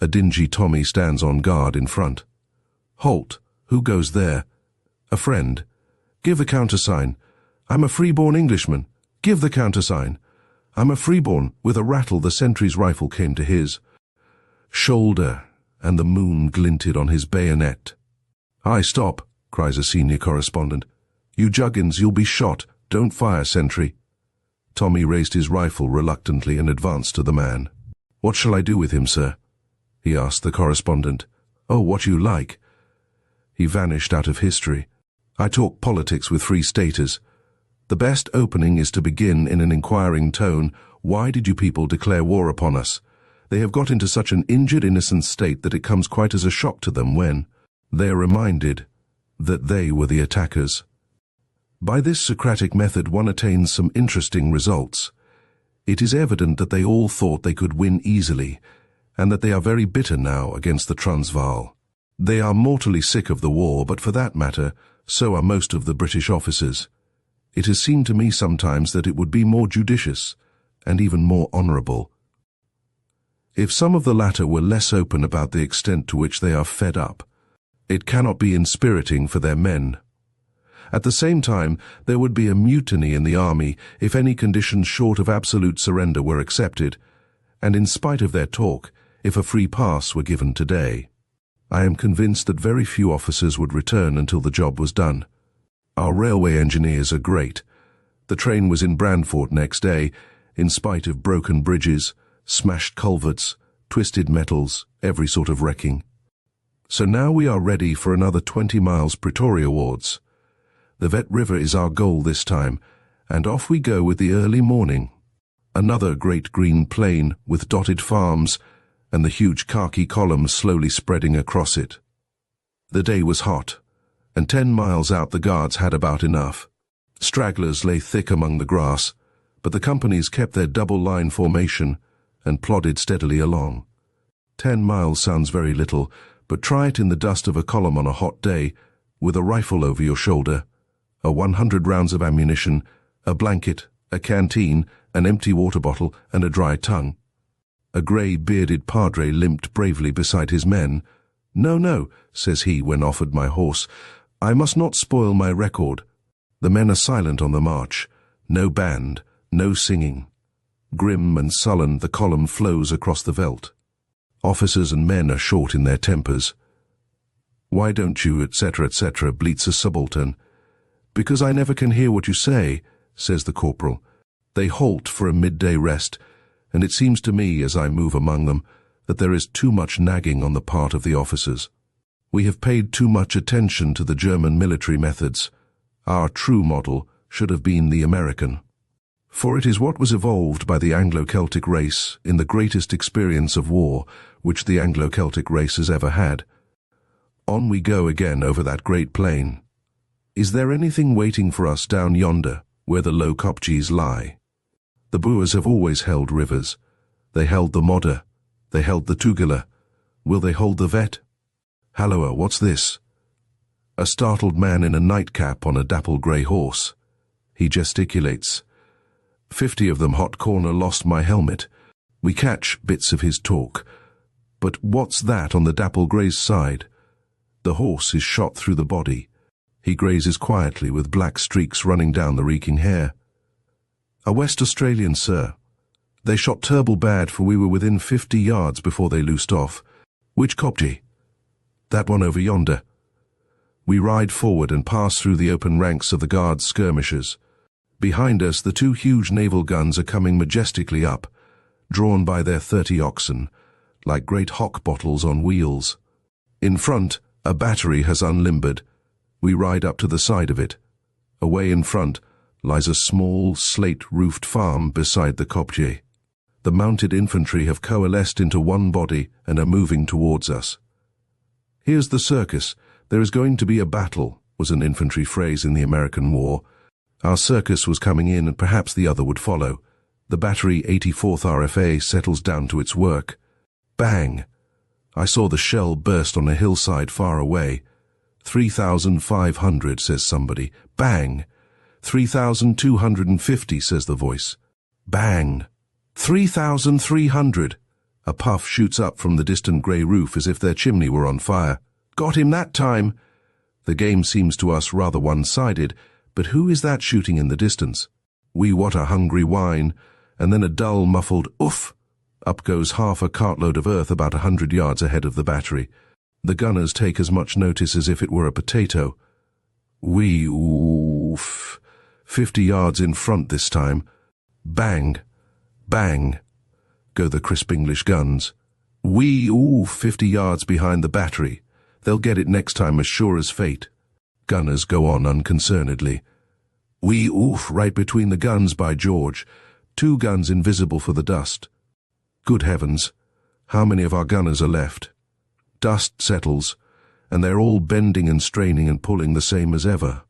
A dingy Tommy stands on guard in front. "Halt! Who goes there?" "A friend." "Give the countersign." "I'm a free-born Englishman." "Give the countersign." "I'm a freeborn." With a rattle the sentry's rifle came to his shoulder, and the moon glinted on his bayonet. "Hi, stop," cries a senior correspondent. "You juggins, you'll be shot. Don't fire, sentry." Tommy raised his rifle reluctantly and advanced to the man. "What shall I do with him, sir?" he asked the correspondent. "Oh, what you like." He vanished out of history. I talk politics with Free Staters. The best opening is to begin in an inquiring tone. Why did you people declare war upon us? They have got into such an injured, innocent state that it comes quite as a shock to them when they are reminded that they were the attackers. By this Socratic method one attains some interesting results. It is evident that they all thought they could win easily, and that they are very bitter now against the Transvaal. They are mortally sick of the war, but for that matter, so are most of the British officers. It has seemed to me sometimes that it would be more judicious, and even more honourable, if some of the latter were less open about the extent to which they are fed up. It cannot be inspiriting for their men. At the same time, there would be a mutiny in the army if any conditions short of absolute surrender were accepted, and in spite of their talk, if a free pass were given today. I am convinced that very few officers would return until the job was done. Our railway engineers are great. The train was in Brandfort next day, in spite of broken bridges, smashed culverts, twisted metals, every sort of wrecking. So now we are ready for another 20 miles Pretoria wards. The Vet River is our goal this time, and off we go with the early morning. Another great green plain with dotted farms, and the huge khaki columns slowly spreading across it. The day was hot, and 10 miles out the guards had about enough. Stragglers lay thick among the grass, but the companies kept their double-line formation and plodded steadily along. 10 miles sounds very little, but try it in the dust of a column on a hot day, with a rifle over your shoulder, 100 rounds of ammunition, a blanket, a canteen, an empty water bottle, and a dry tongue. A grey, bearded padre limped bravely beside his men. "No, no," says he when offered my horse. "I must not spoil my record." The men are silent on the march. No band, no singing. Grim and sullen, the column flows across the veldt. Officers and men are short in their tempers. "Why don't you, etc., etc., bleats a subaltern. "Because I never can hear what you say," says the corporal. They halt for a midday rest, and it seems to me, as I move among them, that there is too much nagging on the part of the officers. We have paid too much attention to the German military methods. Our true model should have been the American. For it is what was evolved by the Anglo-Celtic race in the greatest experience of war which the Anglo-Celtic race has ever had. On we go again over that great plain. Is there anything waiting for us down yonder, where the low kopjes lie? The Boers have always held rivers. They held the Modder. They held the Tugela. Will they hold the Vet? Halloa, what's this? A startled man in a nightcap on a dapple-grey horse. He gesticulates. 50 of them hot corner lost my helmet. We catch bits of his talk. But what's that on the dapple-grey's side? The horse is shot through the body. He grazes quietly with black streaks running down the reeking hair. A West Australian, sir. They shot turble bad, for we were within 50 yards before they loosed off. Which kopje? That one over yonder. We ride forward and pass through the open ranks of the guards' skirmishers. Behind us, the 2 huge naval guns are coming majestically up, drawn by their 30 oxen, like great hock bottles on wheels. In front, a battery has unlimbered. We ride up to the side of it. Away in front lies a small, slate-roofed farm beside the kopje. The mounted infantry have coalesced into one body and are moving towards us. "Here's the circus. There is going to be a battle," was an infantry phrase in the American War. Our circus was coming in, and perhaps the other would follow. The battery 84th RFA settles down to its work. Bang! I saw the shell burst on a hillside far away. 3,500, says somebody. Bang! 3,250, says the voice. Bang! 3,300! A puff shoots up from the distant grey roof as if their chimney were on fire. Got him that time! The game seems to us rather one-sided, but who is that shooting in the distance? Wee what a hungry whine, and then a dull, muffled oof. Up goes half a cartload of earth about 100 yards ahead of the battery. The gunners take as much notice as if it were a potato. Wee ooh, Oof! 50 yards in front this time. Bang! Bang! Go the crisp English guns. Ooh, 50 yards behind the battery. They'll get it next time as sure as fate. Gunners go on unconcernedly. Oof, right between the guns, by George. 2 guns invisible for the dust. Good heavens, how many of our gunners are left? Dust settles, and they're all bending and straining and pulling the same as ever.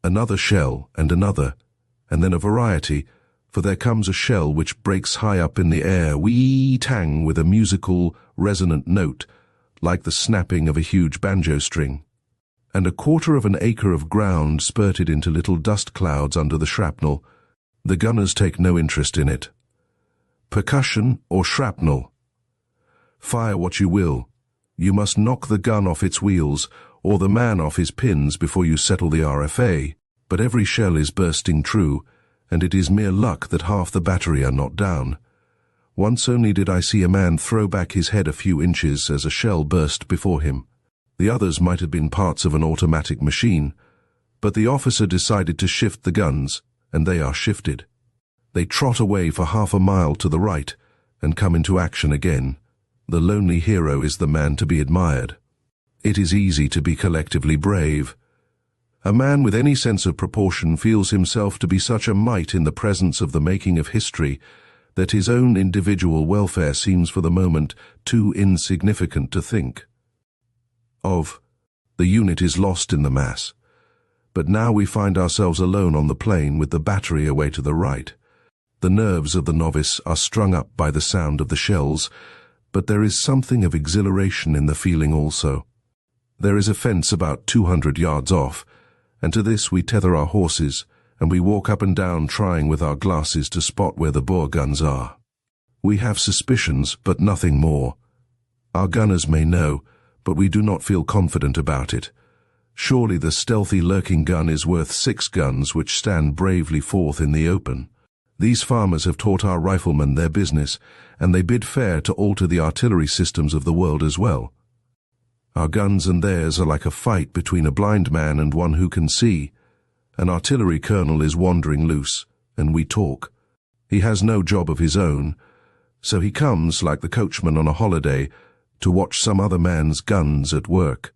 Another shell, and then a variety, for there comes a shell which breaks high up in the air, wee-tang, with a musical, resonant note, like the snapping of a huge banjo string. And a quarter of an acre of ground spurted into little dust clouds under the shrapnel. The gunners take no interest in it. Percussion or shrapnel? Fire what you will. You must knock the gun off its wheels, or the man off his pins before you settle the RFA, but every shell is bursting true, and it is mere luck that half the battery are not down. Once only did I see a man throw back his head a few inches as a shell burst before him. The others might have been parts of an automatic machine, but the officer decided to shift the guns, and they are shifted. They trot away for half a mile to the right, and come into action again. The lonely hero is the man to be admired. It is easy to be collectively brave. A man with any sense of proportion feels himself to be such a mite in the presence of the making of history that his own individual welfare seems for the moment too insignificant to think of. The unit is lost in the mass. But now we find ourselves alone on the plain with the battery away to the right. The nerves of the novice are strung up by the sound of the shells, but there is something of exhilaration in the feeling also. There is a fence about 200 yards off, and to this we tether our horses, and we walk up and down trying with our glasses to spot where the Boer guns are. We have suspicions, but nothing more. Our gunners may know, but we do not feel confident about it. Surely the stealthy lurking gun is worth 6 guns which stand bravely forth in the open. These farmers have taught our riflemen their business, and they bid fair to alter the artillery systems of the world as well. Our guns and theirs are like a fight between a blind man and one who can see. An artillery colonel is wandering loose, and we talk. He has no job of his own, so he comes, like the coachman on a holiday, to watch some other man's guns at work.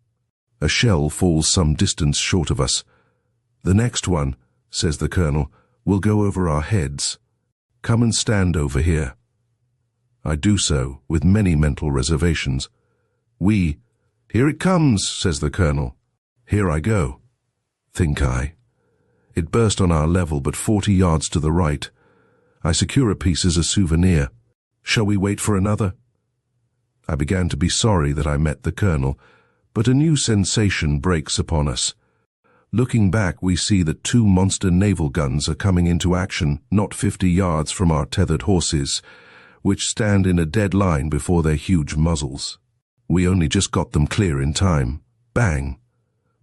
A shell falls some distance short of us. "The next one," says the colonel, "will go over our heads. Come and stand over here." I do so, with many mental reservations. "Here it comes," says the colonel. Here I go, think I. It burst on our level, but 40 yards to the right. I secure a piece as a souvenir. Shall we wait for another? I began to be sorry that I met the colonel, but a new sensation breaks upon us. Looking back, we see that 2 monster naval guns are coming into action not 50 yards from our tethered horses, which stand in a dead line before their huge muzzles. We only just got them clear in time. Bang!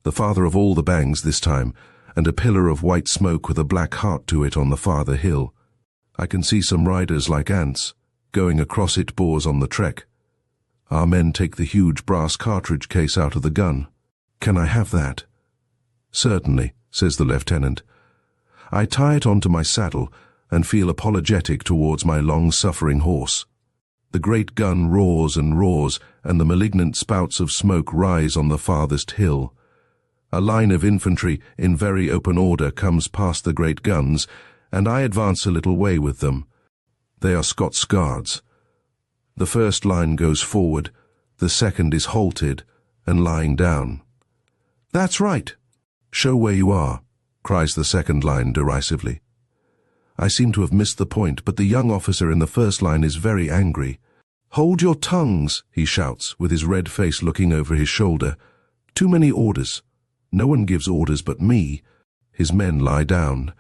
The father of all the bangs this time, and a pillar of white smoke with a black heart to it on the farther hill. I can see some riders like ants. Going across it bores on the trek. Our men take the huge brass cartridge case out of the gun. "Can I have that?" "Certainly," says the lieutenant. I tie it onto my saddle and feel apologetic towards my long-suffering horse. The great gun roars and roars, and the malignant spouts of smoke rise on the farthest hill. A line of infantry in very open order comes past the great guns, and I advance a little way with them. They are Scots Guards. The first line goes forward, the second is halted and lying down. "That's right. Show where you are," cries the second line derisively. I seem to have missed the point, but the young officer in the first line is very angry. "Hold your tongues," he shouts, with his red face looking over his shoulder. "Too many orders. No one gives orders but me." His men lie down.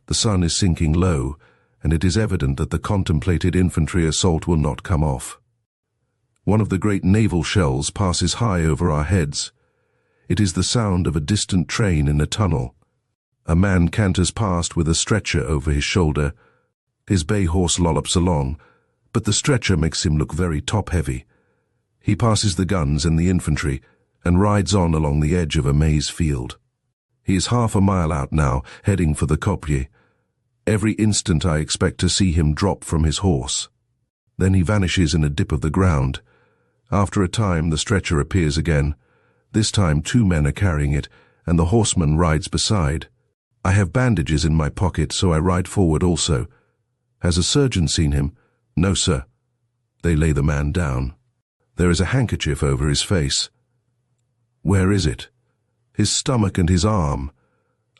The sun is sinking low, and it is evident that the contemplated infantry assault will not come off. One of the great naval shells passes high over our heads. It is the sound of a distant train in a tunnel. A man canters past with a stretcher over his shoulder. His bay horse lollops along, but the stretcher makes him look very top-heavy. He passes the guns and the infantry, and rides on along the edge of a maize field. He is half a mile out now, heading for the kopje. Every instant I expect to see him drop from his horse. Then he vanishes in a dip of the ground. After a time the stretcher appears again. This time 2 men are carrying it, and the horseman rides beside. I have bandages in my pocket, so I ride forward also. Has a surgeon seen him? No, sir. They lay the man down. There is a handkerchief over his face. Where is it? His stomach and his arm.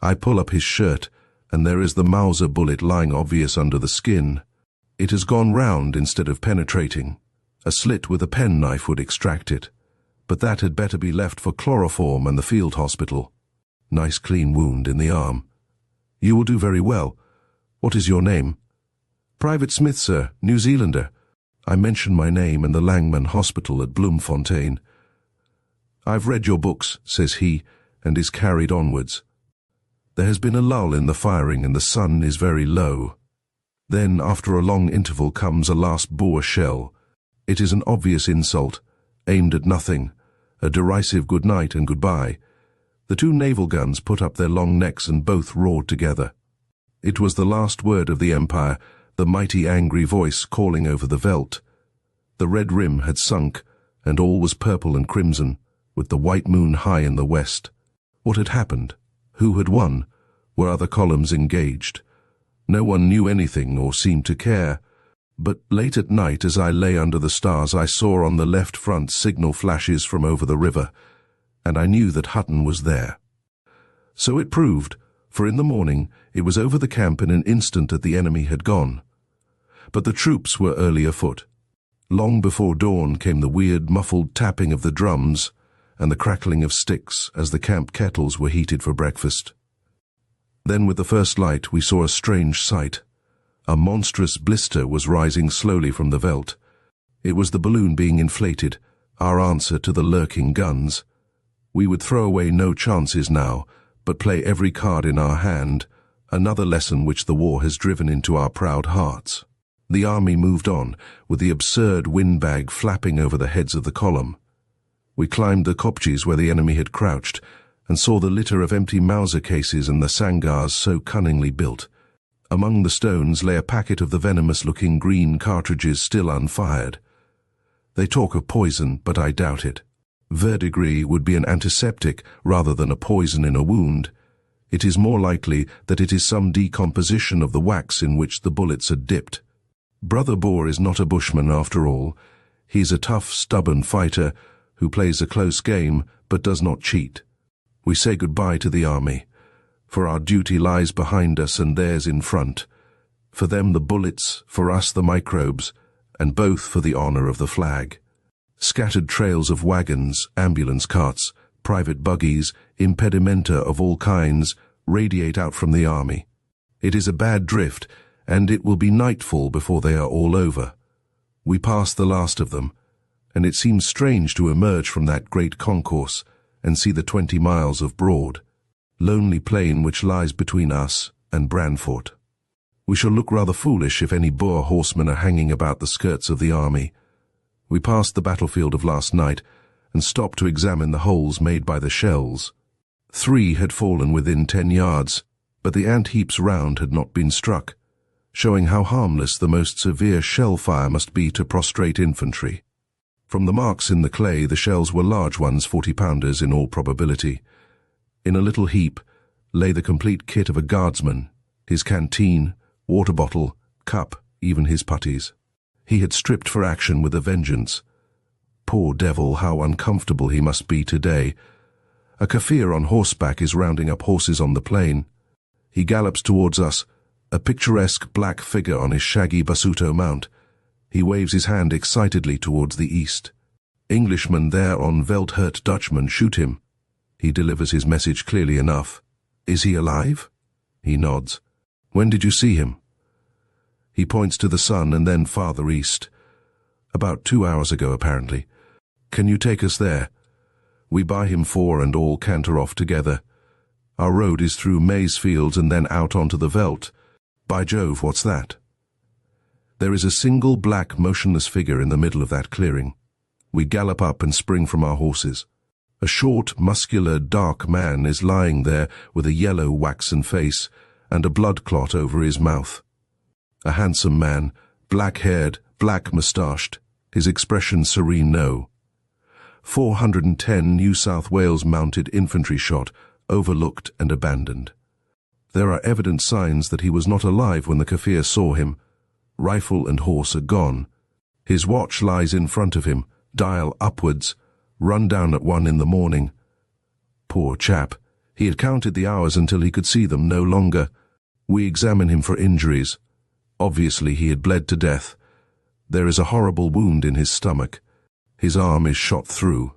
I pull up his shirt, and there is the Mauser bullet lying obvious under the skin. It has gone round instead of penetrating. A slit with a penknife would extract it, but that had better be left for chloroform and the field hospital. Nice clean wound in the arm. You will do very well. What is your name? Private Smith, sir, New Zealander. I mention my name and the Langman Hospital at Bloemfontein. I've read your books, says he, and is carried onwards. There has been a lull in the firing and the sun is very low. Then, after a long interval, comes a last Boer shell. It is an obvious insult, aimed at nothing, a derisive good night and goodbye. The 2 naval guns put up their long necks and both roared together. It was the last word of the Empire, the mighty angry voice calling over the veldt. The red rim had sunk, and all was purple and crimson, with the white moon high in the west. What had happened? Who had won? Were other columns engaged? No one knew anything or seemed to care. But late at night, as I lay under the stars, I saw on the left front signal flashes from over the river, and I knew that Hutton was there. So it proved, for in the morning it was over the camp in an instant that the enemy had gone. But the troops were early afoot. Long before dawn came the weird muffled tapping of the drums and the crackling of sticks as the camp kettles were heated for breakfast. Then with the first light we saw a strange sight. A monstrous blister was rising slowly from the veldt. It was the balloon being inflated, our answer to the lurking guns. We would throw away no chances now, but play every card in our hand, another lesson which the war has driven into our proud hearts. The army moved on, with the absurd windbag flapping over the heads of the column. We climbed the kopjes where the enemy had crouched, and saw the litter of empty Mauser cases and the sangars so cunningly built. Among the stones lay a packet of the venomous-looking green cartridges still unfired. They talk of poison, but I doubt it. Verdigris would be an antiseptic rather than a poison in a wound. It is more likely that it is some decomposition of the wax in which the bullets had dipped. Brother Boer is not a bushman after all. He's a tough, stubborn fighter who plays a close game but does not cheat. We say goodbye to the army, for our duty lies behind us and theirs in front. For them the bullets, for us the microbes, and both for the honor of the flag. Scattered trails of wagons, ambulance carts, private buggies, impedimenta of all kinds radiate out from the army. It is a bad drift, and it will be nightfall before they are all over. We pass the last of them, and it seems strange to emerge from that great concourse and see the 20 miles of broad, lonely plain which lies between us and Brandfort. We shall look rather foolish if any Boer horsemen are hanging about the skirts of the army. We passed the battlefield of last night and stopped to examine the holes made by the shells. 3 had fallen within 10 yards, but the ant heaps round had not been struck, showing how harmless the most severe shell fire must be to prostrate infantry. From the marks in the clay, the shells were large ones, 40-pounders in all probability. In a little heap lay the complete kit of a guardsman, his canteen, water bottle, cup, even his puttees. He had stripped for action with a vengeance. Poor devil, how uncomfortable he must be today. A Kaffir on horseback is rounding up horses on the plain. He gallops towards us, a picturesque black figure on his shaggy Basuto mount. He waves his hand excitedly towards the east. Englishmen there on veldt-hurt Dutchman shoot him. He delivers his message clearly enough. Is he alive? He nods. When did you see him? He points to the sun and then farther east. About 2 hours ago, apparently. Can you take us there? We buy him 4 and all canter off together. Our road is through maize fields and then out onto the veldt. By Jove, what's that? There is a single black, motionless figure in the middle of that clearing. We gallop up and spring from our horses. A short, muscular, dark man is lying there with a yellow waxen face and a blood clot over his mouth. A handsome man, black-haired, black-moustached, his expression serene. No. 410 New South Wales Mounted Infantry shot, overlooked and abandoned. There are evident signs that he was not alive when the Kaffir saw him. Rifle and horse are gone. His watch lies in front of him, dial upwards, run down at 1 in the morning. Poor chap. He had counted the hours until he could see them no longer. We examine him for injuries. Obviously he had bled to death. There is a horrible wound in his stomach. His arm is shot through.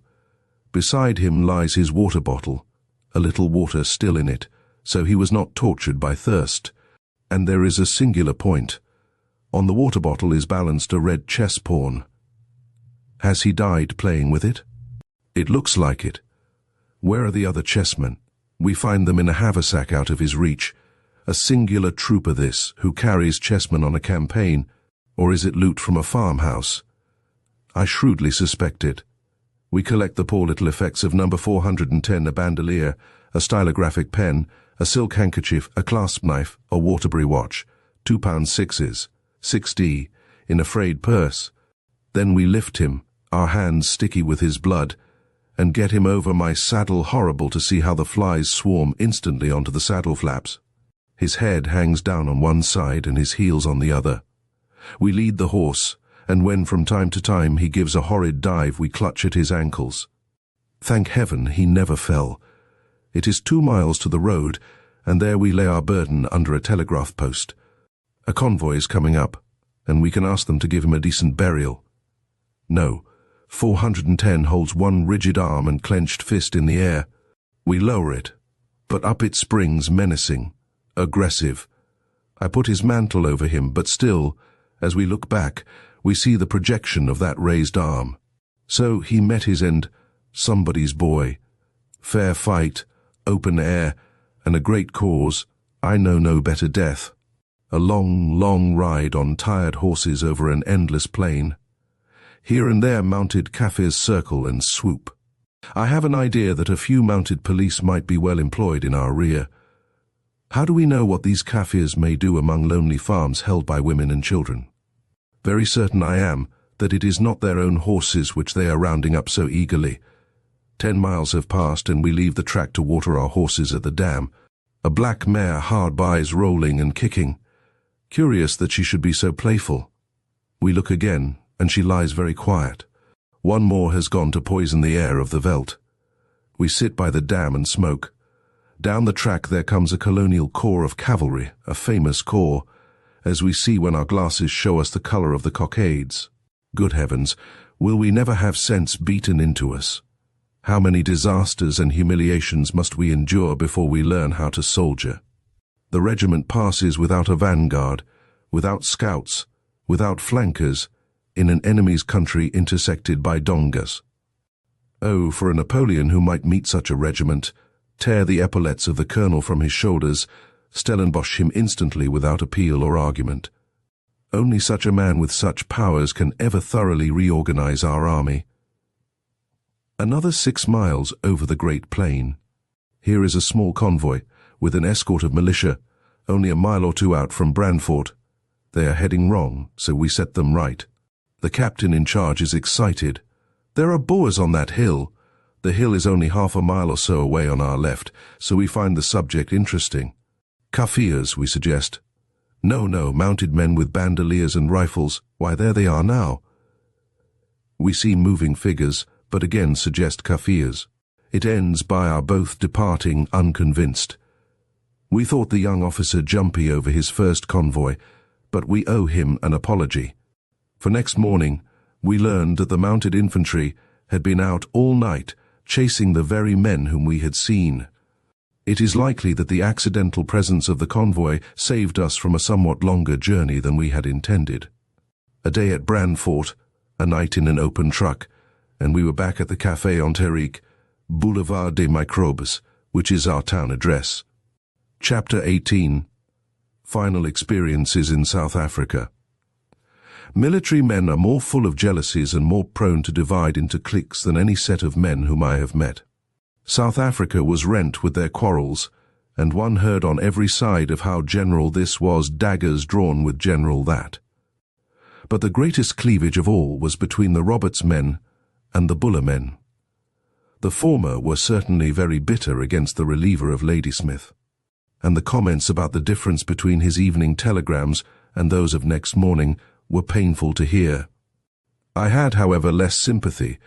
Beside him lies his water bottle, a little water still in it, so he was not tortured by thirst. And there is a singular point. On the water bottle is balanced a red chess pawn. Has he died playing with it? It looks like it. Where are the other chessmen? We find them in a haversack out of his reach. A singular trooper this, who carries chessmen on a campaign, or is it loot from a farmhouse? I shrewdly suspect it. We collect the poor little effects of number 410, a bandolier, a stylographic pen, a silk handkerchief, a clasp knife, a Waterbury watch, £2.6s, 6d, in a frayed purse. Then we lift him, our hands sticky with his blood, and get him over my saddle. Horrible to see how the flies swarm instantly onto the saddle flaps. His head hangs down on one side and his heels on the other. We lead the horse, and when from time to time he gives a horrid dive, we clutch at his ankles. Thank heaven he never fell. It is 2 miles to the road, and there we lay our burden under a telegraph post. A convoy is coming up, and we can ask them to give him a decent burial. No, 410 holds one rigid arm and clenched fist in the air. We lower it, but up it springs, menacing, aggressive. I put his mantle over him, but still, as we look back, we see the projection of that raised arm. So he met his end, somebody's boy. Fair fight, open air, and a great cause. I know no better death. A long, long ride on tired horses over an endless plain. Here and there mounted Kaffirs circle and swoop. I have an idea that a few mounted police might be well employed in our rear. How do we know what these Kaffirs may do among lonely farms held by women and children? Very certain I am that it is not their own horses which they are rounding up so eagerly. 10 miles have passed and we leave the track to water our horses at the dam. A black mare hard by is rolling and kicking. Curious that she should be so playful. We look again, and she lies very quiet. One more has gone to poison the air of the veldt. We sit by the dam and smoke. Down the track there comes a colonial corps of cavalry, a famous corps, as we see when our glasses show us the colour of the cockades. Good heavens, will we never have sense beaten into us? How many disasters and humiliations must we endure before we learn how to soldier? The regiment passes without a vanguard, without scouts, without flankers, in an enemy's country intersected by dongas. Oh, for a Napoleon who might meet such a regiment, tear the epaulets of the colonel from his shoulders, Stellenbosch him instantly without appeal or argument. Only such a man with such powers can ever thoroughly reorganize our army. Another 6 miles over the Great Plain. Here is a small convoy, with an escort of militia, only a mile or two out from Brandfort. They are heading wrong, so we set them right. The captain in charge is excited. There are Boers on that hill. The hill is only half a mile or so away on our left, so we find the subject interesting. Kaffirs, we suggest. No, mounted men with bandoliers and rifles. Why, there they are now. We see moving figures, but again suggest Kaffirs. It ends by our both departing unconvinced. We thought the young officer jumpy over his first convoy, but we owe him an apology. For next morning, we learned that the mounted infantry had been out all night chasing the very men whom we had seen. It is likely that the accidental presence of the convoy saved us from a somewhat longer journey than we had intended. A day at Brandfort, a night in an open truck, and we were back at the Café Enterique, Boulevard des Microbes, which is our town address. Chapter 18. Final Experiences in South Africa. Military men are more full of jealousies and more prone to divide into cliques than any set of men whom I have met. South Africa was rent with their quarrels, and one heard on every side of how general this was, daggers drawn with general that. But the greatest cleavage of all was between the Roberts men and the Buller men. The former were certainly very bitter against the reliever of Ladysmith, and the comments about the difference between his evening telegrams and those of next morning were painful to hear. I had, however, less sympathy,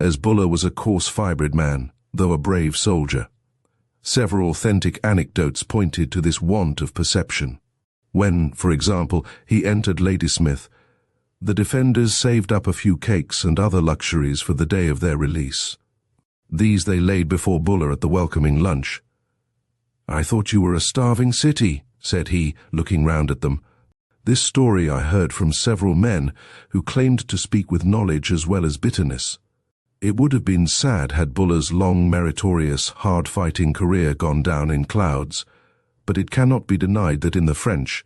as Buller was a coarse-fibred man, though a brave soldier. Several authentic anecdotes pointed to this want of perception. When, for example, he entered Ladysmith, the defenders saved up a few cakes and other luxuries for the day of their release. These they laid before Buller at the welcoming lunch. "I thought you were a starving city," said he, looking round at them. This story I heard from several men who claimed to speak with knowledge as well as bitterness. It would have been sad had Buller's long, meritorious, hard-fighting career gone down in clouds, but it cannot be denied that in the French,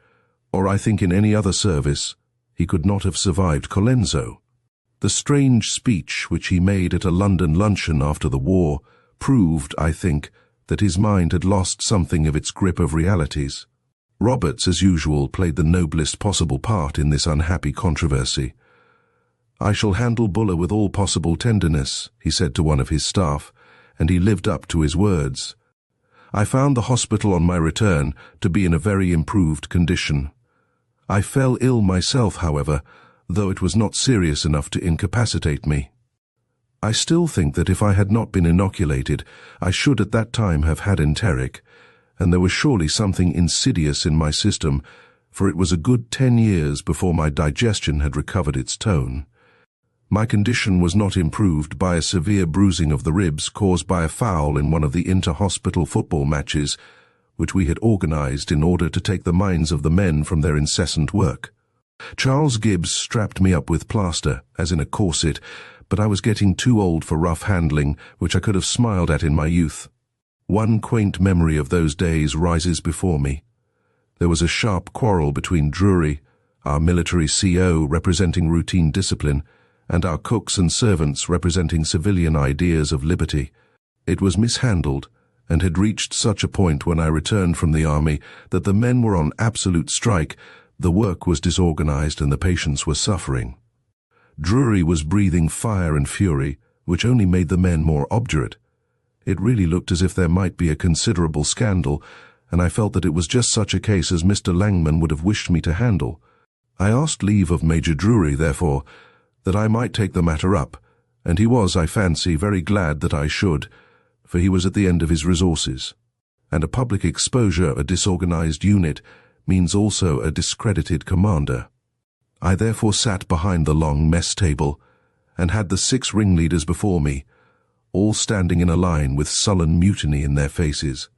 or I think in any other service, he could not have survived Colenso. The strange speech which he made at a London luncheon after the war proved, I think, that his mind had lost something of its grip of realities. Roberts, as usual, played the noblest possible part in this unhappy controversy. "I shall handle Buller with all possible tenderness," he said to one of his staff, and he lived up to his words. I found the hospital on my return to be in a very improved condition. I fell ill myself, however, though it was not serious enough to incapacitate me. I still think that if I had not been inoculated, I should at that time have had enteric, and there was surely something insidious in my system, for it was a good 10 years before my digestion had recovered its tone. My condition was not improved by a severe bruising of the ribs caused by a foul in one of the inter-hospital football matches, which we had organized in order to take the minds of the men from their incessant work. Charles Gibbs strapped me up with plaster, as in a corset, but I was getting too old for rough handling, which I could have smiled at in my youth. One quaint memory of those days rises before me. There was a sharp quarrel between Drury, our military CO representing routine discipline, and our cooks and servants representing civilian ideas of liberty. It was mishandled, and had reached such a point when I returned from the army that the men were on absolute strike, the work was disorganized and the patients were suffering. Drury was breathing fire and fury, which only made the men more obdurate. It really looked as if there might be a considerable scandal, and I felt that it was just such a case as Mr. Langman would have wished me to handle. I asked leave of Major Drury, therefore, that I might take the matter up, and he was, I fancy, very glad that I should, for he was at the end of his resources, and a public exposure of a disorganized unit means also a discredited commander. I therefore sat behind the long mess table, and had the 6 ringleaders before me, all standing in a line with sullen mutiny in their faces.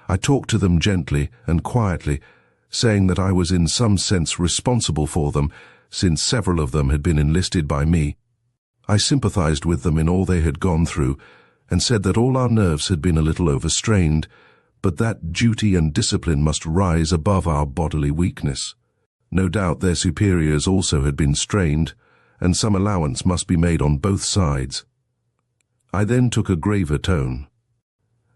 I talked to them gently and quietly, saying that I was in some sense responsible for them, since several of them had been enlisted by me. I sympathized with them in all they had gone through, and said that all our nerves had been a little overstrained, but that duty and discipline must rise above our bodily weakness. No doubt their superiors also had been strained, and some allowance must be made on both sides. I then took a graver tone.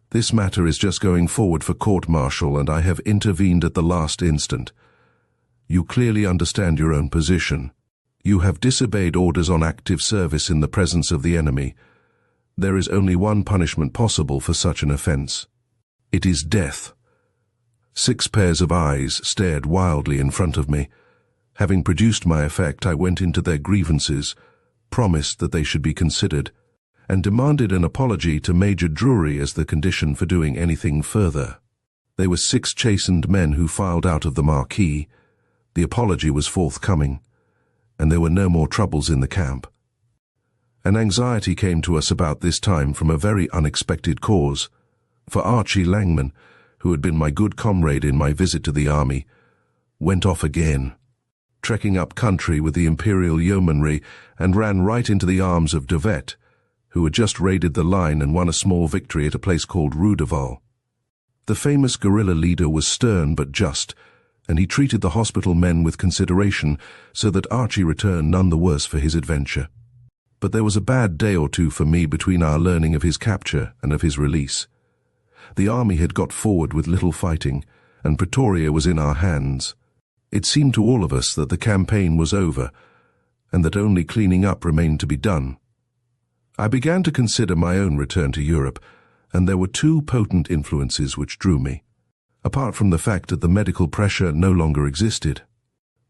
"This matter is just going forward for court-martial, and I have intervened at the last instant. You clearly understand your own position. You have disobeyed orders on active service in the presence of the enemy. There is only one punishment possible for such an offense. It is death." 6 pairs of eyes stared wildly in front of me. Having produced my effect, I went into their grievances, promised that they should be considered, and demanded an apology to Major Drury as the condition for doing anything further. They were 6 chastened men who filed out of the marquee. The apology was forthcoming, and there were no more troubles in the camp. An anxiety came to us about this time from a very unexpected cause, for Archie Langman, who had been my good comrade in my visit to the army, went off again, trekking up country with the Imperial Yeomanry, and ran right into the arms of De Wet, who had just raided the line and won a small victory at a place called Rudeval. The famous guerrilla leader was stern but just, and he treated the hospital men with consideration, so that Archie returned none the worse for his adventure. But there was a bad day or two for me between our learning of his capture and of his release. The army had got forward with little fighting, and Pretoria was in our hands. It seemed to all of us that the campaign was over, and that only cleaning up remained to be done. I began to consider my own return to Europe, and there were two potent influences which drew me, apart from the fact that the medical pressure no longer existed.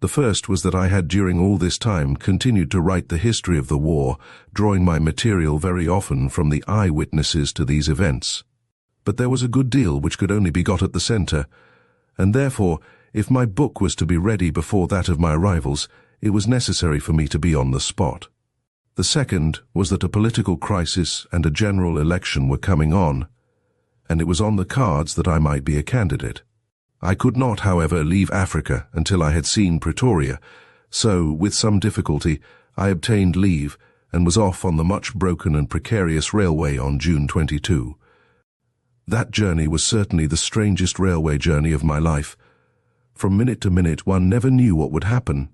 The first was that I had during all this time continued to write the history of the war, drawing my material very often from the eyewitnesses to these events. But there was a good deal which could only be got at the centre, and therefore, if my book was to be ready before that of my rivals, it was necessary for me to be on the spot. The second was that a political crisis and a general election were coming on, and it was on the cards that I might be a candidate. I could not, however, leave Africa until I had seen Pretoria, so, with some difficulty, I obtained leave and was off on the much broken and precarious railway on June 22. That journey was certainly the strangest railway journey of my life. From minute to minute one never knew what would happen.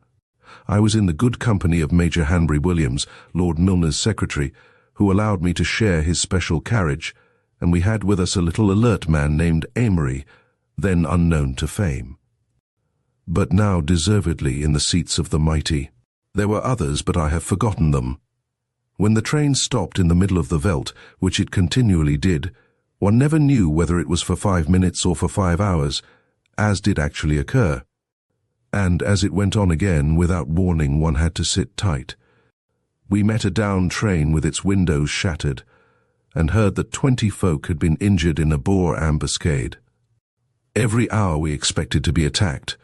I was in the good company of Major Hanbury Williams, Lord Milner's secretary, who allowed me to share his special carriage, and we had with us a little alert man named Amory, then unknown to fame, but now deservedly in the seats of the mighty. There were others, but I have forgotten them. When the train stopped in the middle of the veldt, which it continually did, one never knew whether it was for 5 minutes or for 5 hours, as did actually occur. And as it went on again, without warning, one had to sit tight. We met a down train with its windows shattered, and heard that 20 folk had been injured in a Boer ambuscade. Every hour we expected to be attacked.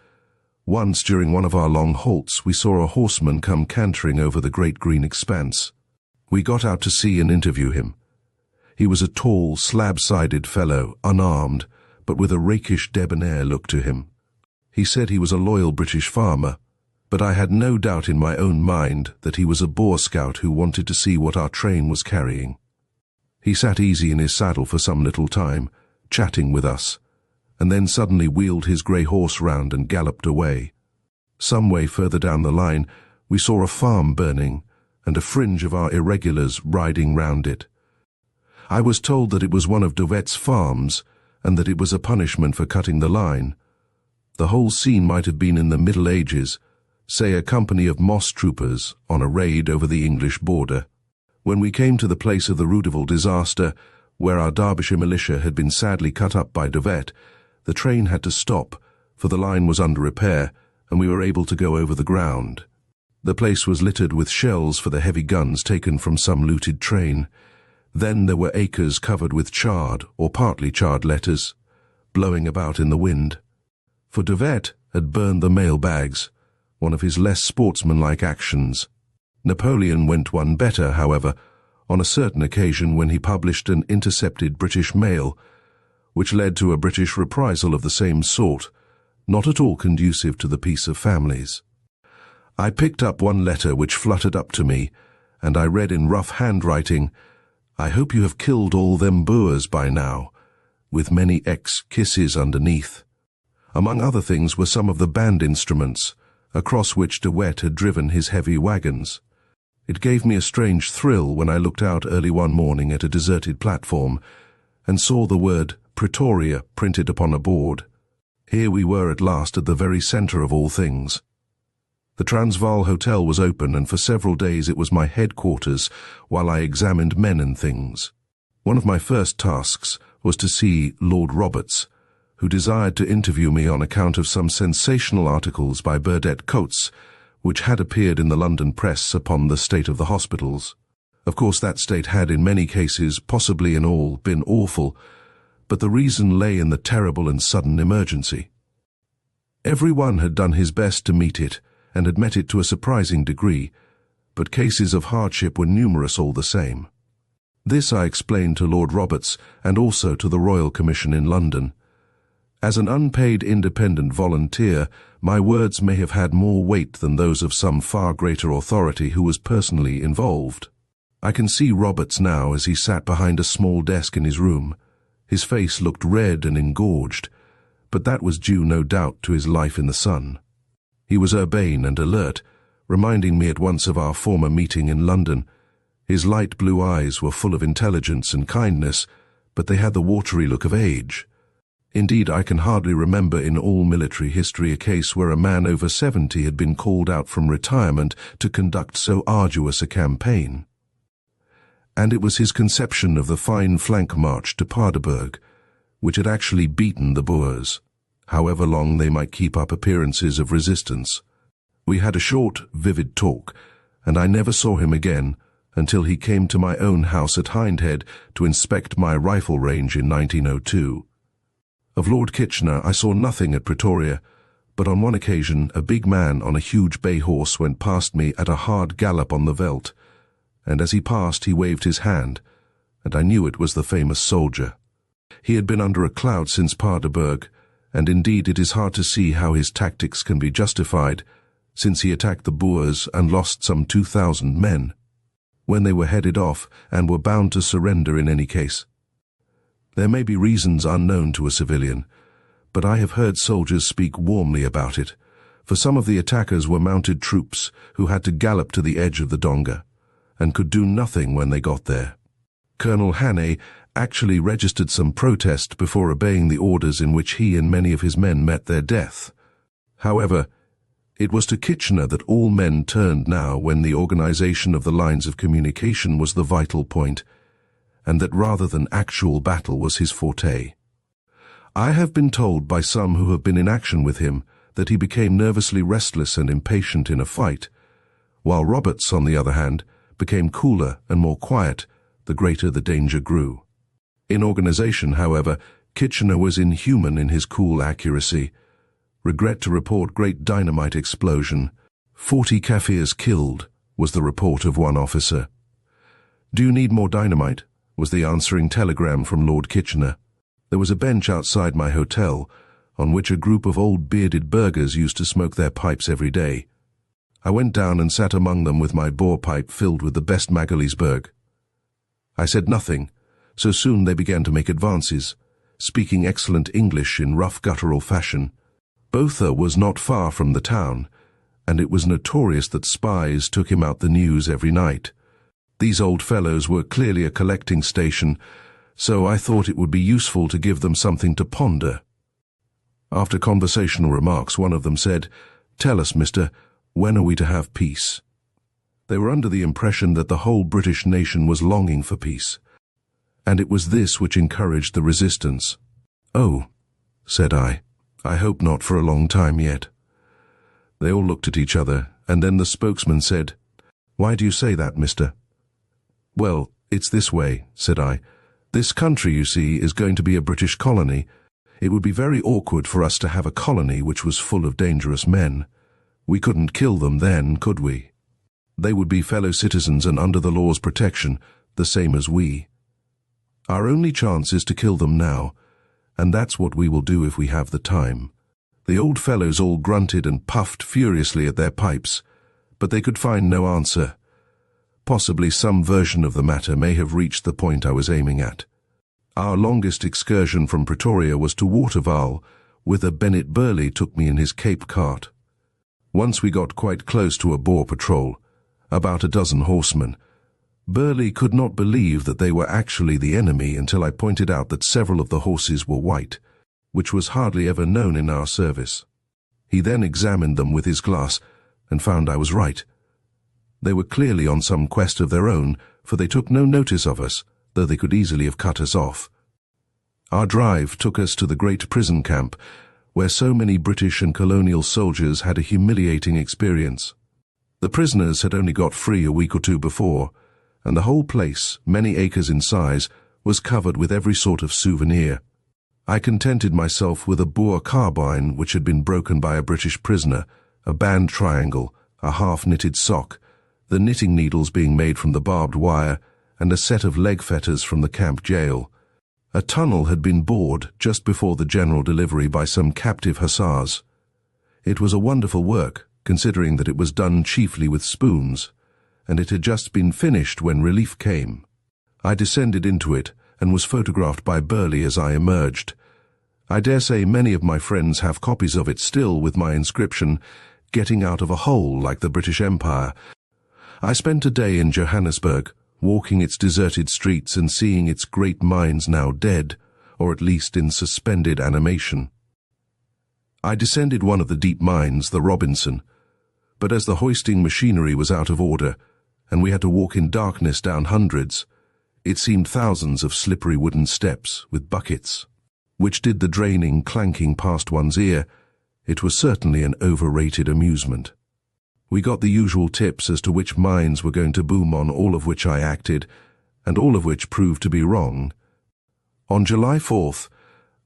Once, during one of our long halts, we saw a horseman come cantering over the great green expanse. We got out to see and interview him. He was a tall, slab-sided fellow, unarmed, but with a rakish, debonair look to him. He said he was a loyal British farmer, but I had no doubt in my own mind that he was a Boer scout who wanted to see what our train was carrying. He sat easy in his saddle for some little time, chatting with us, and then suddenly wheeled his grey horse round and galloped away. Some way further down the line, we saw a farm burning, and a fringe of our irregulars riding round it. I was told that it was one of De Wet's farms, and that it was a punishment for cutting the line. The whole scene might have been in the Middle Ages, say a company of moss troopers on a raid over the English border. When we came to the place of the Rudeville disaster, where our Derbyshire militia had been sadly cut up by De Wet, the train had to stop, for the line was under repair, and we were able to go over the ground. The place was littered with shells for the heavy guns taken from some looted train. Then there were acres covered with charred or partly charred letters, blowing about in the wind. For De Wet had burned the mail bags, one of his less sportsmanlike actions. Napoleon went one better, however, on a certain occasion when he published an intercepted British mail, which led to a British reprisal of the same sort, not at all conducive to the peace of families. I picked up one letter which fluttered up to me, and I read in rough handwriting, "I hope you have killed all them Boers by now," with many kisses underneath. Among other things were some of the band instruments, across which De Wet had driven his heavy wagons. It gave me a strange thrill when I looked out early one morning at a deserted platform, and saw the word Pretoria printed upon a board. Here we were at last at the very centre of all things. The Transvaal Hotel was open, and for several days it was my headquarters while I examined men and things. One of my first tasks was to see Lord Roberts, who desired to interview me on account of some sensational articles by Burdett Coates, which had appeared in the London press upon the state of the hospitals. Of course, that state had in many cases, possibly in all, been awful, but the reason lay in the terrible and sudden emergency. Every one had done his best to meet it, and had met it to a surprising degree, but cases of hardship were numerous all the same. This I explained to Lord Roberts, and also to the Royal Commission in London. As an unpaid independent volunteer, my words may have had more weight than those of some far greater authority who was personally involved. I can see Roberts now as he sat behind a small desk in his room. His face looked red and engorged, but that was due no doubt to his life in the sun. He was urbane and alert, reminding me at once of our former meeting in London, His light blue eyes were full of intelligence and kindness, but they had the watery look of age. Indeed, I can hardly remember in all military history a case where a man over 70 had been called out from retirement to conduct so arduous a campaign. And it was his conception of the fine flank march to Paardeberg, which had actually beaten the Boers, however long they might keep up appearances of resistance. We had a short, vivid talk, and I never saw him again until he came to my own house at Hindhead to inspect my rifle range in 1902. Of Lord Kitchener I saw nothing at Pretoria, but on one occasion a big man on a huge bay horse went past me at a hard gallop on the veldt, and as he passed he waved his hand, and I knew it was the famous soldier. He had been under a cloud since Paardeberg, and indeed it is hard to see how his tactics can be justified, since he attacked the Boers and lost some 2,000 men, when they were headed off and were bound to surrender in any case. There may be reasons unknown to a civilian, but I have heard soldiers speak warmly about it, for some of the attackers were mounted troops who had to gallop to the edge of the donga, and could do nothing when they got there. Colonel Hannay actually registered some protest before obeying the orders in which he and many of his men met their death. However, it was to Kitchener that all men turned now when the organization of the lines of communication was the vital point, and that rather than actual battle was his forte. I have been told by some who have been in action with him that he became nervously restless and impatient in a fight, while Roberts, on the other hand, became cooler and more quiet the greater the danger grew. In organization, however, Kitchener was inhuman in his cool accuracy. Regret to report great dynamite explosion. 40 Kaffirs killed, was the report of one officer. Do you need more dynamite? Was the answering telegram from Lord Kitchener. There was a bench outside my hotel, on which a group of old bearded burghers used to smoke their pipes every day. I went down and sat among them with my Boer pipe filled with the best Magaliesberg. I said nothing, so soon they began to make advances, speaking excellent English in rough guttural fashion. Botha was not far from the town, and it was notorious that spies took him out the news every night. These old fellows were clearly a collecting station, so I thought it would be useful to give them something to ponder. After conversational remarks, one of them said, "Tell us, mister, when are we to have peace?" They were under the impression that the whole British nation was longing for peace, and it was this which encouraged the resistance. "Oh," said I hope not for a long time yet." They all looked at each other, and then the spokesman said, "Why do you say that, mister?" "Well, it's this way," said I. "This country, you see, is going to be a British colony. It would be very awkward for us to have a colony which was full of dangerous men. We couldn't kill them then, could we? They would be fellow citizens and under the law's protection, the same as we. Our only chance is to kill them now, and that's what we will do if we have the time." The old fellows all grunted and puffed furiously at their pipes, but they could find no answer. Possibly some version of the matter may have reached the point I was aiming at. Our longest excursion from Pretoria was to Waterval, whither Bennett Burleigh took me in his Cape cart. Once we got quite close to a Boer patrol, about a dozen horsemen. Burleigh could not believe that they were actually the enemy until I pointed out that several of the horses were white, which was hardly ever known in our service. He then examined them with his glass and found I was right. They were clearly on some quest of their own, for they took no notice of us, though they could easily have cut us off. Our drive took us to the great prison camp, where so many British and colonial soldiers had a humiliating experience. The prisoners had only got free a week or two before, and the whole place, many acres in size, was covered with every sort of souvenir. I contented myself with a Boer carbine which had been broken by a British prisoner, a band triangle, a half-knitted sock, the knitting needles being made from the barbed wire, and a set of leg fetters from the camp jail. A tunnel had been bored just before the general delivery by some captive hussars. It was a wonderful work, considering that it was done chiefly with spoons, and it had just been finished when relief came. I descended into it and was photographed by Burleigh as I emerged. I dare say many of my friends have copies of it still with my inscription, "Getting out of a hole like the British Empire." I spent a day in Johannesburg, walking its deserted streets and seeing its great minds now dead, or at least in suspended animation. I descended one of the deep mines, the Robinson, but as the hoisting machinery was out of order, and we had to walk in darkness down hundreds, it seemed thousands of slippery wooden steps with buckets, which did the draining clanking past one's ear. It was certainly an overrated amusement. We got the usual tips as to which mines were going to boom on, all of which I acted, and all of which proved to be wrong. On July 4th,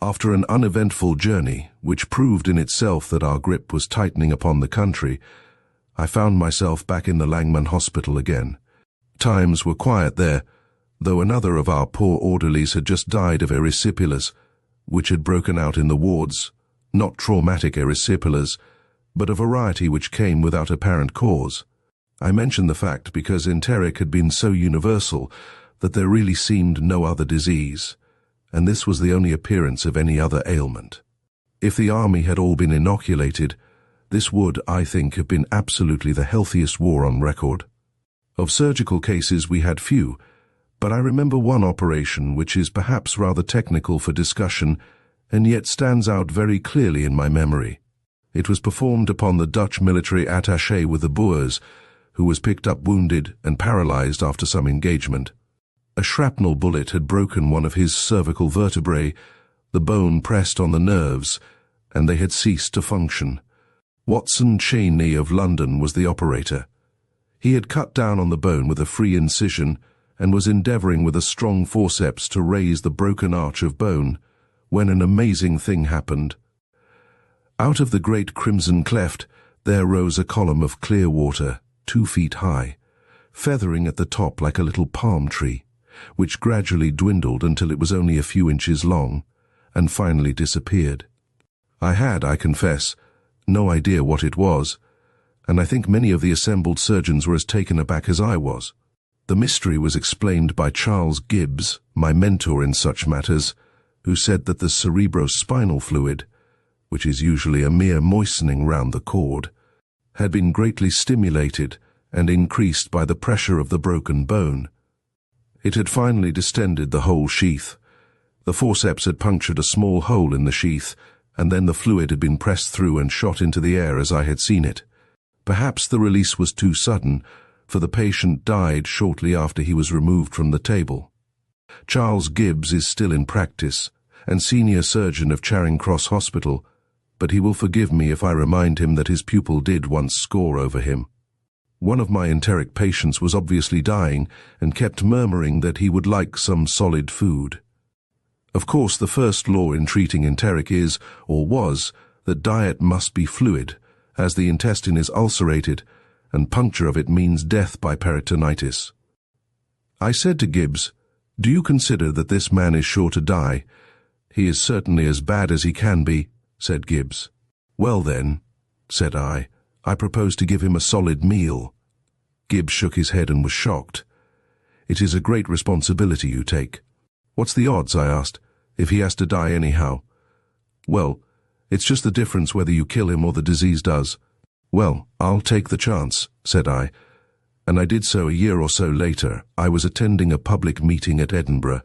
after an uneventful journey, which proved in itself that our grip was tightening upon the country, I found myself back in the Langman Hospital again. Times were quiet there, though another of our poor orderlies had just died of erysipelas, which had broken out in the wards, not traumatic erysipelas, but a variety which came without apparent cause. I mention the fact because enteric had been so universal that there really seemed no other disease, and this was the only appearance of any other ailment. If the army had all been inoculated, this would, I think, have been absolutely the healthiest war on record. Of surgical cases we had few, but I remember one operation which is perhaps rather technical for discussion and yet stands out very clearly in my memory. It was performed upon the Dutch military attaché with the Boers, who was picked up wounded and paralyzed after some engagement. A shrapnel bullet had broken one of his cervical vertebrae, the bone pressed on the nerves, and they had ceased to function. Watson Cheney of London was the operator. He had cut down on the bone with a free incision and was endeavoring with a strong forceps to raise the broken arch of bone, when an amazing thing happened. Out of the great crimson cleft there rose a column of clear water, 2 feet high, feathering at the top like a little palm tree, which gradually dwindled until it was only a few inches long, and finally disappeared. I had, I confess, no idea what it was, and I think many of the assembled surgeons were as taken aback as I was. The mystery was explained by Charles Gibbs, my mentor in such matters, who said that the cerebrospinal fluid, which is usually a mere moistening round the cord, had been greatly stimulated and increased by the pressure of the broken bone. It had finally distended the whole sheath. The forceps had punctured a small hole in the sheath, and then the fluid had been pressed through and shot into the air as I had seen it. Perhaps the release was too sudden, for the patient died shortly after he was removed from the table. Charles Gibbs is still in practice, and senior surgeon of Charing Cross Hospital, but he will forgive me if I remind him that his pupil did once score over him. One of my enteric patients was obviously dying and kept murmuring that he would like some solid food. Of course, the first law in treating enteric is, or was, that diet must be fluid, as the intestine is ulcerated, and puncture of it means death by peritonitis. I said to Gibbs, "Do you consider that this man is sure to die?" "He is certainly as bad as he can be," said Gibbs. "Well then," said I propose to give him a solid meal." Gibbs shook his head and was shocked. "It is a great responsibility you take." "What's the odds," I asked, "if he has to die anyhow?" "Well, it's just the difference whether you kill him or the disease does." "Well, I'll take the chance," said I, and I did so a year or so later. I was attending a public meeting at Edinburgh,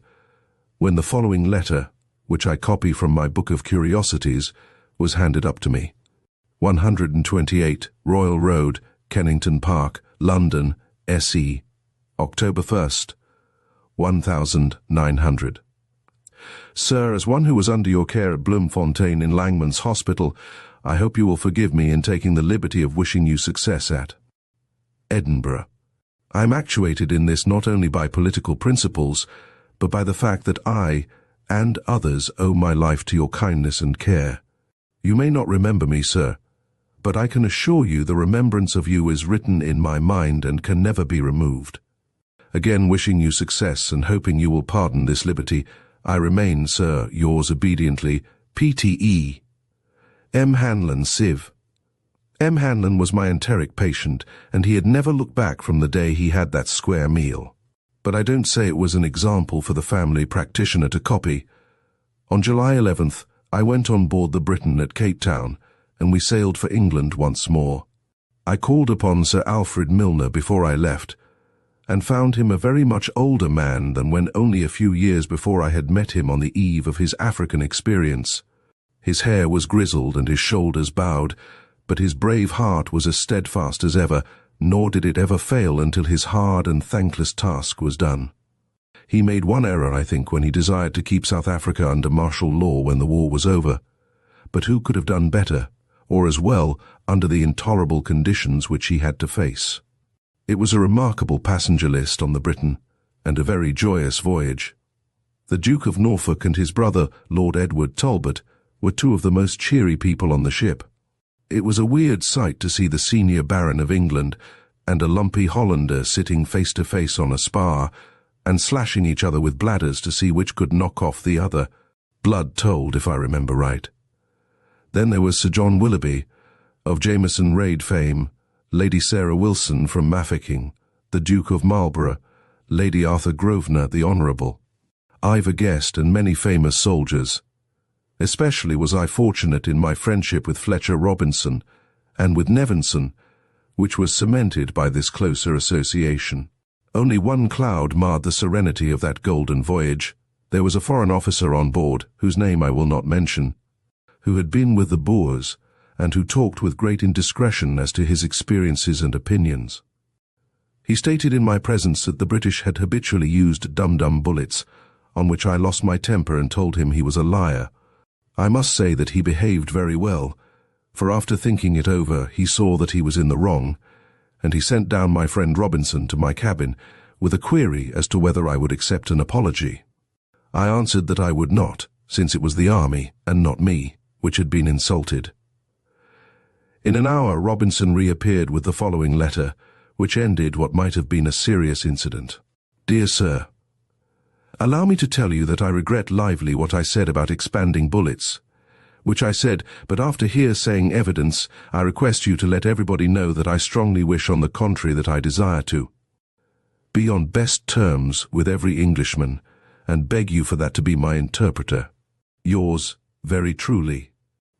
when the following letter, which I copy from my Book of Curiosities, was handed up to me. 128 Royal Road, Kennington Park, London, SE, October 1st, 1900. Sir, as one who was under your care at Bloemfontein in Langman's Hospital, I hope you will forgive me in taking the liberty of wishing you success at Edinburgh. I am actuated in this not only by political principles, but by the fact that I and others owe my life to your kindness and care. You may not remember me, sir, but I can assure you the remembrance of you is written in my mind and can never be removed. Again wishing you success and hoping you will pardon this liberty, I remain, sir, yours obediently, P.T.E. M. Hanlon, Civ. M. Hanlon was my enteric patient, and he had never looked back from the day he had that square meal. But I don't say it was an example for the family practitioner to copy. On July 11th, I went on board the Briton at Cape Town, and we sailed for England once more. I called upon Sir Alfred Milner before I left, and found him a very much older man than when only a few years before I had met him on the eve of his African experience. His hair was grizzled and his shoulders bowed, but his brave heart was as steadfast as ever, nor did it ever fail until his hard and thankless task was done. He made one error, I think, when he desired to keep South Africa under martial law when the war was over. But who could have done better, or as well, under the intolerable conditions which he had to face? It was a remarkable passenger list on the Britain, and a very joyous voyage. The Duke of Norfolk and his brother, Lord Edward Talbot, were two of the most cheery people on the ship. It was a weird sight to see the senior Baron of England and a lumpy Hollander sitting face to face on a spar and slashing each other with bladders to see which could knock off the other. Blood told, if I remember right. Then there was Sir John Willoughby, of Jameson Raid fame, Lady Sarah Wilson from Mafeking, the Duke of Marlborough, Lady Arthur Grosvenor the Honourable, Ivor Guest, and many famous soldiers. Especially was I fortunate in my friendship with Fletcher Robinson and with Nevinson, which was cemented by this closer association. Only one cloud marred the serenity of that golden voyage. There was a foreign officer on board, whose name I will not mention, who had been with the Boers, and who talked with great indiscretion as to his experiences and opinions. He stated in my presence that the British had habitually used dum-dum bullets, on which I lost my temper and told him he was a liar. I must say that he behaved very well, for after thinking it over he saw that he was in the wrong, and he sent down my friend Robinson to my cabin with a query as to whether I would accept an apology. I answered that I would not, since it was the army, and not me, which had been insulted. In an hour Robinson reappeared with the following letter, which ended what might have been a serious incident. Dear Sir, allow me to tell you that I regret lively what I said about expanding bullets, which I said, but after hearsaying evidence, I request you to let everybody know that I strongly wish on the contrary that I desire to be on best terms with every Englishman, and beg you for that to be my interpreter. Yours, very truly.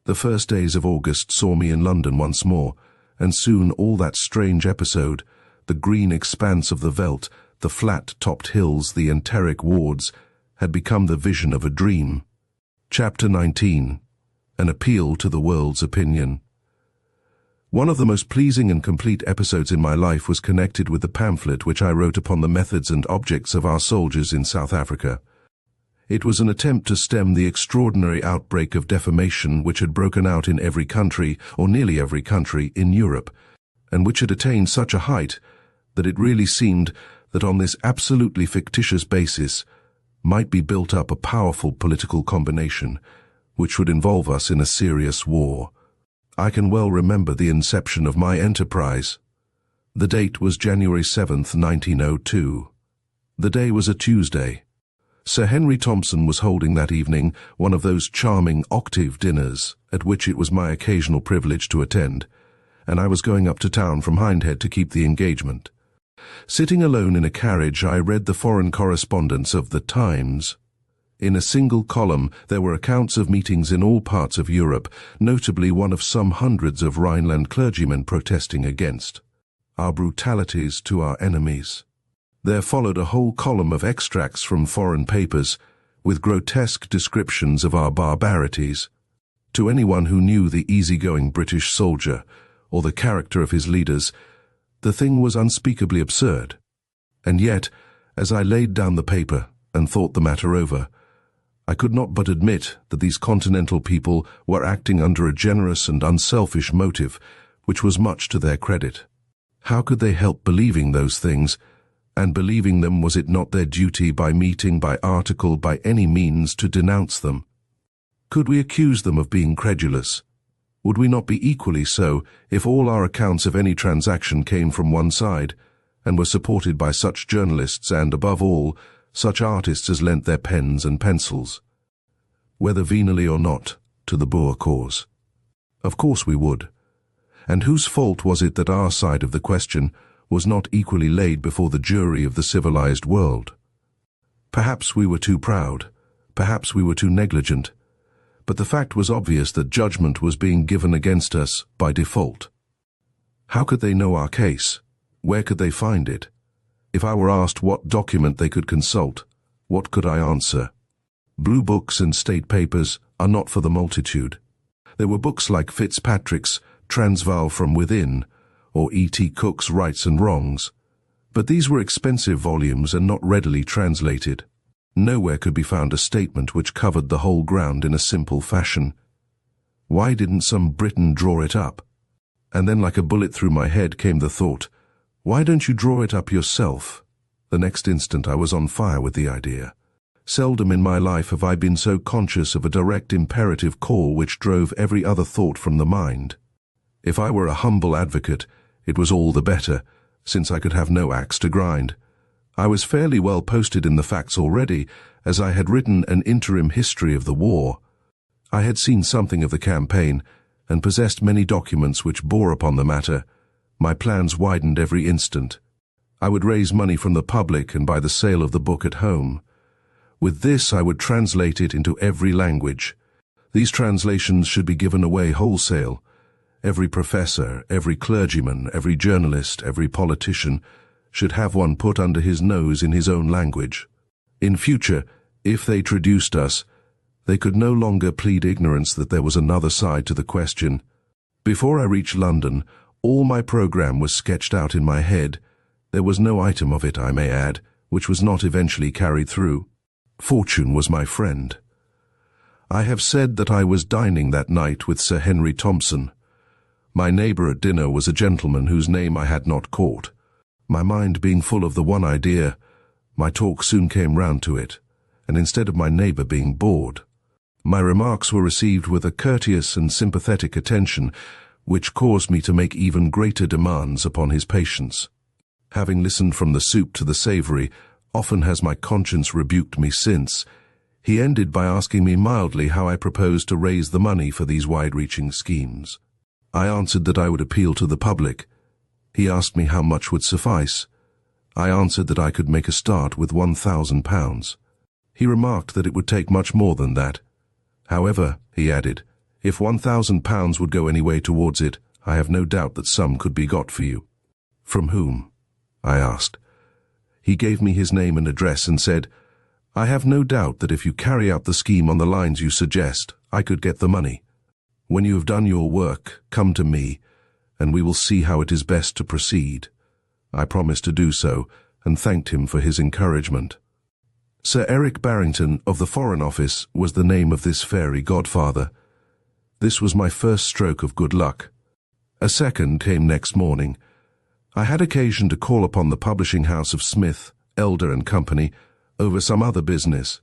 The first days of August saw me in London once more, and soon all that strange episode, the green expanse of the veldt, the flat-topped hills, the enteric wards, had become the vision of a dream. Chapter 19. An appeal to the world's opinion. One of the most pleasing and complete episodes in my life was connected with the pamphlet which I wrote upon the methods and objects of our soldiers in South Africa. It was an attempt to stem the extraordinary outbreak of defamation which had broken out in every country, or nearly every country, in Europe, and which had attained such a height that it really seemed that on this absolutely fictitious basis might be built up a powerful political combination which would involve us in a serious war. I can well remember the inception of my enterprise. The date was January 7th, 1902. The day was a Tuesday. Sir Henry Thompson was holding that evening one of those charming octave dinners at which it was my occasional privilege to attend, and I was going up to town from Hindhead to keep the engagement. Sitting alone in a carriage, I read the foreign correspondence of the Times. In a single column there were accounts of meetings in all parts of Europe, notably one of some hundreds of Rhineland clergymen protesting against our brutalities to our enemies. There followed a whole column of extracts from foreign papers, with grotesque descriptions of our barbarities. To anyone who knew the easygoing British soldier, or the character of his leaders, the thing was unspeakably absurd. And yet, as I laid down the paper and thought the matter over, I could not but admit that these continental people were acting under a generous and unselfish motive, which was much to their credit. How could they help believing those things? And believing them, was it not their duty by meeting, by article, by any means to denounce them? Could we accuse them of being credulous? Would we not be equally so if all our accounts of any transaction came from one side, and were supported by such journalists and, above all, such artists as lent their pens and pencils, whether venally or not, to the Boer cause? Of course we would. And whose fault was it that our side of the question was not equally laid before the jury of the civilized world? Perhaps we were too proud, perhaps we were too negligent, but the fact was obvious that judgment was being given against us by default. How could they know our case? Where could they find it? If I were asked what document they could consult, what could I answer? Blue books and state papers are not for the multitude. There were books like Fitzpatrick's Transvaal from Within, or E.T. Cook's Rights and Wrongs. But these were expensive volumes and not readily translated. Nowhere could be found a statement which covered the whole ground in a simple fashion. Why didn't some Briton draw it up? And then like a bullet through my head came the thought, why don't you draw it up yourself? The next instant I was on fire with the idea. Seldom in my life have I been so conscious of a direct imperative call which drove every other thought from the mind. If I were a humble advocate, it was all the better, since I could have no axe to grind. I was fairly well posted in the facts already, as I had written an interim history of the war. I had seen something of the campaign, and possessed many documents which bore upon the matter. My plans widened every instant. I would raise money from the public and by the sale of the book at home. With this I would translate it into every language. These translations should be given away wholesale. Every professor, every clergyman, every journalist, every politician should have one put under his nose in his own language. In future, if they traduced us, they could no longer plead ignorance that there was another side to the question. Before I reached London, all my programme was sketched out in my head. There was no item of it, I may add, which was not eventually carried through. Fortune was my friend. I have said that I was dining that night with Sir Henry Thompson. My neighbour at dinner was a gentleman whose name I had not caught. My mind being full of the one idea, my talk soon came round to it, and instead of my neighbour being bored, my remarks were received with a courteous and sympathetic attention, which caused me to make even greater demands upon his patience. Having listened from the soup to the savoury, often has my conscience rebuked me since, he ended by asking me mildly how I proposed to raise the money for these wide-reaching schemes. I answered that I would appeal to the public. He asked me how much would suffice. I answered that I could make a start with £1,000. He remarked that it would take much more than that. However, he added, if £1,000 would go any way towards it, I have no doubt that some could be got for you. From whom? I asked. He gave me his name and address and said, I have no doubt that if you carry out the scheme on the lines you suggest, I could get the money. When you have done your work, come to me, and we will see how it is best to proceed. I promised to do so, and thanked him for his encouragement. Sir Eric Barrington of the Foreign Office was the name of this fairy godfather. This was my first stroke of good luck. A second came next morning. I had occasion to call upon the publishing house of Smith, Elder and Company over some other business,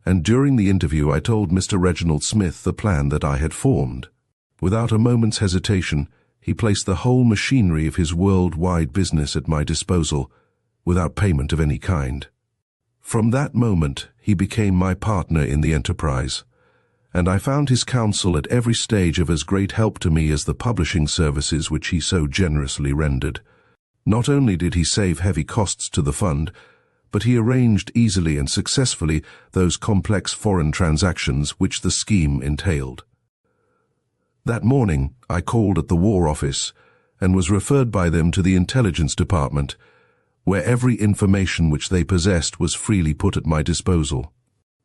and during the interview I told Mr. Reginald Smith the plan that I had formed. Without a moment's hesitation, he placed the whole machinery of his world-wide business at my disposal, without payment of any kind. From that moment he became my partner in the enterprise, and I found his counsel at every stage of as great help to me as the publishing services which he so generously rendered. Not only did he save heavy costs to the fund, but he arranged easily and successfully those complex foreign transactions which the scheme entailed. That morning I called at the War Office and was referred by them to the Intelligence Department, where every information which they possessed was freely put at my disposal.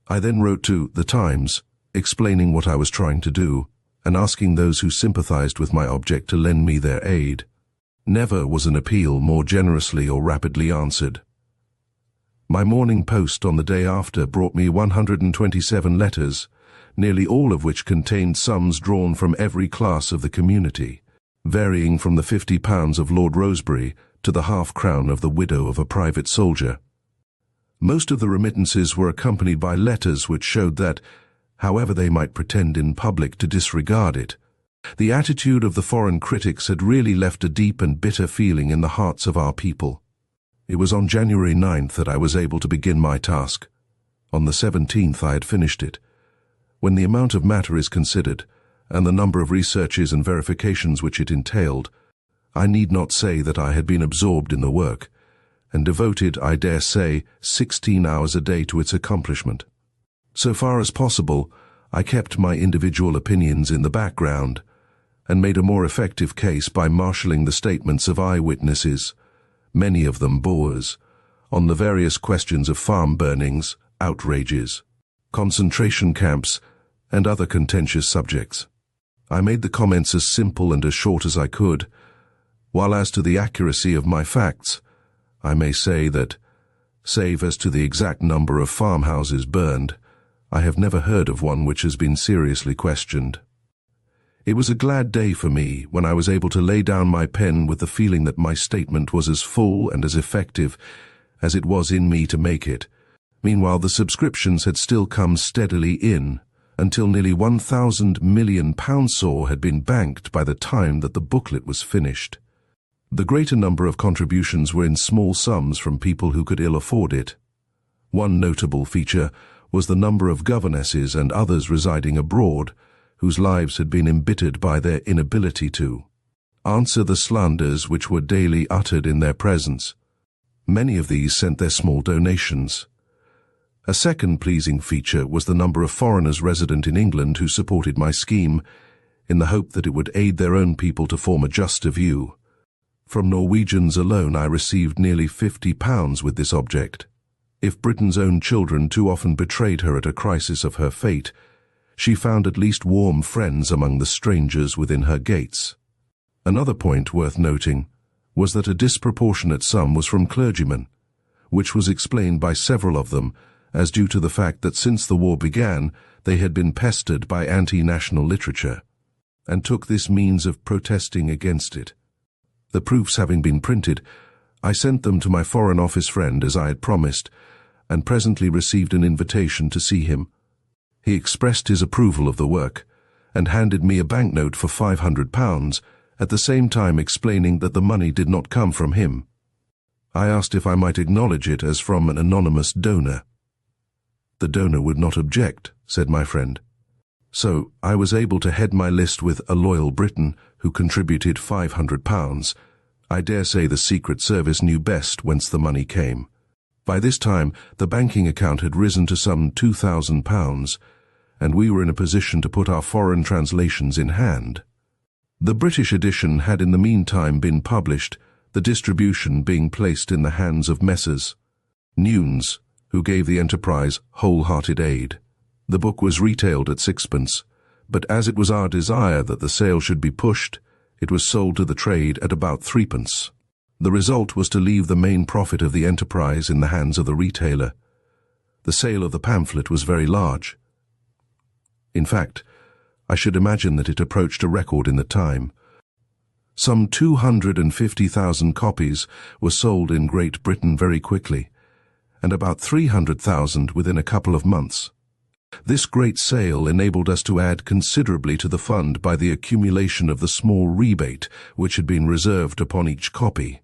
I then wrote to The Times, explaining what I was trying to do, and asking those who sympathized with my object to lend me their aid. Never was an appeal more generously or rapidly answered. My Morning Post on the day after brought me 127 letters, nearly all of which contained sums drawn from every class of the community, varying from the £50 of Lord Rosebery to the half-crown of the widow of a private soldier. Most of the remittances were accompanied by letters which showed that, however they might pretend in public to disregard it, the attitude of the foreign critics had really left a deep and bitter feeling in the hearts of our people. It was on January 9th that I was able to begin my task. On the 17th I had finished it. When the amount of matter is considered, and the number of researches and verifications which it entailed, I need not say that I had been absorbed in the work, and devoted, I dare say, 16 hours a day to its accomplishment. So far as possible, I kept my individual opinions in the background, and made a more effective case by marshalling the statements of eyewitnesses, many of them Boers, on the various questions of farm burnings, outrages, concentration camps, and other contentious subjects. I made the comments as simple and as short as I could, while as to the accuracy of my facts, I may say that, save as to the exact number of farmhouses burned, I have never heard of one which has been seriously questioned. It was a glad day for me when I was able to lay down my pen with the feeling that my statement was as full and as effective as it was in me to make it. Meanwhile, the subscriptions had still come steadily in, until nearly £1,000 million had been banked by the time that the booklet was finished. The greater number of contributions were in small sums from people who could ill afford it. One notable feature was the number of governesses and others residing abroad, whose lives had been embittered by their inability to answer the slanders which were daily uttered in their presence. Many of these sent their small donations. A second pleasing feature was the number of foreigners resident in England who supported my scheme, in the hope that it would aid their own people to form a juster view. From Norwegians alone I received nearly £50 with this object. If Britain's own children too often betrayed her at a crisis of her fate, she found at least warm friends among the strangers within her gates. Another point worth noting was that a disproportionate sum was from clergymen, which was explained by several of them as due to the fact that since the war began they had been pestered by anti-national literature, and took this means of protesting against it. The proofs having been printed, I sent them to my Foreign Office friend as I had promised, and presently received an invitation to see him. He expressed his approval of the work, and handed me a banknote for £500, at the same time explaining that the money did not come from him. I asked if I might acknowledge it as from an anonymous donor. The donor would not object, said my friend. So I was able to head my list with a loyal Briton who contributed £500. I dare say the Secret Service knew best whence the money came. By this time, the banking account had risen to some £2,000, and we were in a position to put our foreign translations in hand. The British edition had in the meantime been published, the distribution being placed in the hands of Messrs. Nunes, who gave the enterprise wholehearted aid. The book was retailed at sixpence, but as it was our desire that the sale should be pushed, it was sold to the trade at about threepence. The result was to leave the main profit of the enterprise in the hands of the retailer. The sale of the pamphlet was very large. In fact, I should imagine that it approached a record in the time. Some 250,000 copies were sold in Great Britain very quickly, and about 300,000 within a couple of months. This great sale enabled us to add considerably to the fund by the accumulation of the small rebate which had been reserved upon each copy.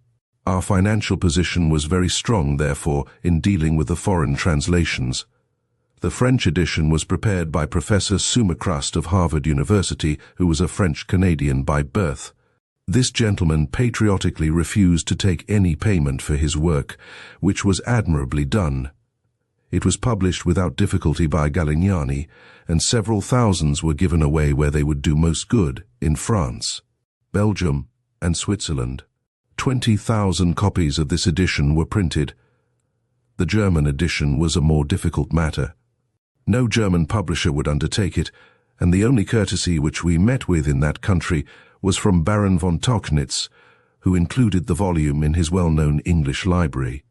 Our financial position was very strong, therefore, in dealing with the foreign translations. The French edition was prepared by Professor Sumichrast of Harvard University, who was a French-Canadian by birth. This gentleman patriotically refused to take any payment for his work, which was admirably done. It was published without difficulty by Galignani, and several thousands were given away where they would do most good, in France, Belgium, and Switzerland. 20,000 copies of this edition were printed. The German edition was a more difficult matter. No German publisher would undertake it, and the only courtesy which we met with in that country was from Baron von Tauchnitz, who included the volume in his well-known English library.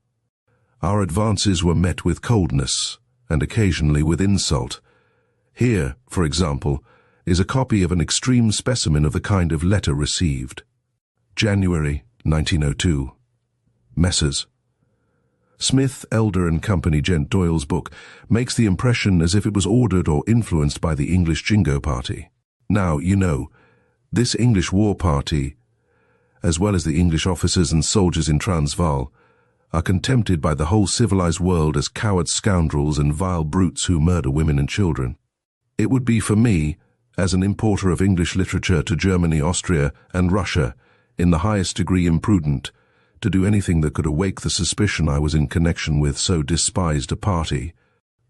Our advances were met with coldness, and occasionally with insult. Here, for example, is a copy of an extreme specimen of the kind of letter received. January 1902. Messrs. Smith, Elder and Company. Gent Doyle's book makes the impression as if it was ordered or influenced by the English Jingo Party. Now, you know, this English war party, as well as the English officers and soldiers in Transvaal, are contempted by the whole civilized world as coward scoundrels and vile brutes who murder women and children. It would be for me, as an importer of English literature to Germany, Austria, and Russia, in the highest degree imprudent, to do anything that could awake the suspicion I was in connection with so despised a party.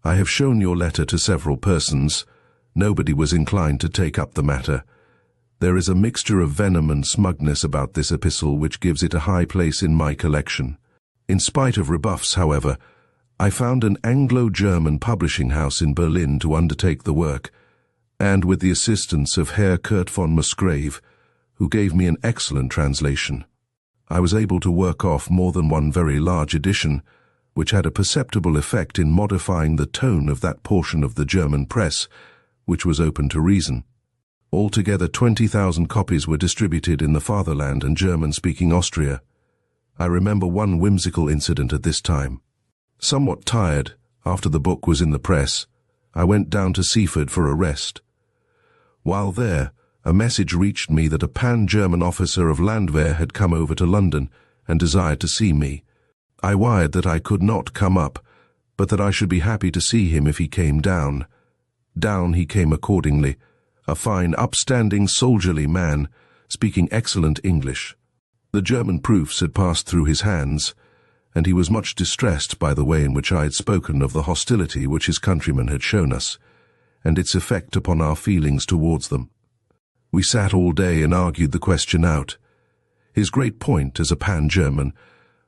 I have shown your letter to several persons. Nobody was inclined to take up the matter. There is a mixture of venom and smugness about this epistle which gives it a high place in my collection. In spite of rebuffs, however, I found an Anglo-German publishing house in Berlin to undertake the work, and with the assistance of Herr Kurt von Musgrave, who gave me an excellent translation, I was able to work off more than one very large edition, which had a perceptible effect in modifying the tone of that portion of the German press, which was open to reason. Altogether 20,000 copies were distributed in the fatherland and German-speaking Austria. I remember one whimsical incident at this time. Somewhat tired, after the book was in the press, I went down to Seaford for a rest. While there, a message reached me that a pan-German officer of Landwehr had come over to London and desired to see me. I wired that I could not come up, but that I should be happy to see him if he came down. Down he came accordingly, a fine, upstanding, soldierly man, speaking excellent English. The German proofs had passed through his hands, and he was much distressed by the way in which I had spoken of the hostility which his countrymen had shown us, and its effect upon our feelings towards them. We sat all day and argued the question out. His great point as a pan-German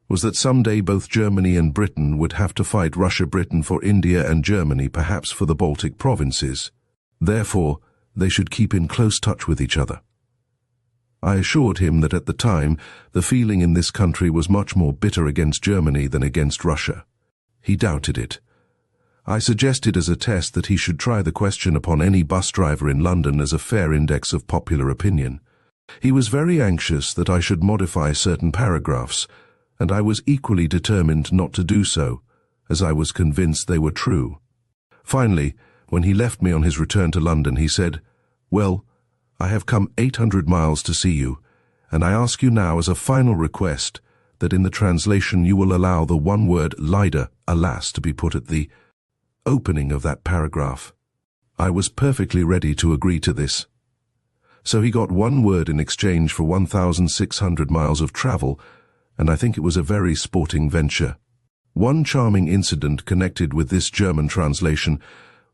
was that some day both Germany and Britain would have to fight Russia-Britain for India and Germany, perhaps for the Baltic provinces. Therefore, they should keep in close touch with each other. I assured him that at the time, the feeling in this country was much more bitter against Germany than against Russia. He doubted it. I suggested as a test that he should try the question upon any bus driver in London as a fair index of popular opinion. He was very anxious that I should modify certain paragraphs, and I was equally determined not to do so, as I was convinced they were true. Finally, when he left me on his return to London, he said, "Well, I have come 800 miles to see you, and I ask you now as a final request that in the translation you will allow the one word leider, alas, to be put at the opening of that paragraph." I was perfectly ready to agree to this. So he got one word in exchange for 1,600 miles of travel, and I think it was a very sporting venture. One charming incident connected with this German translation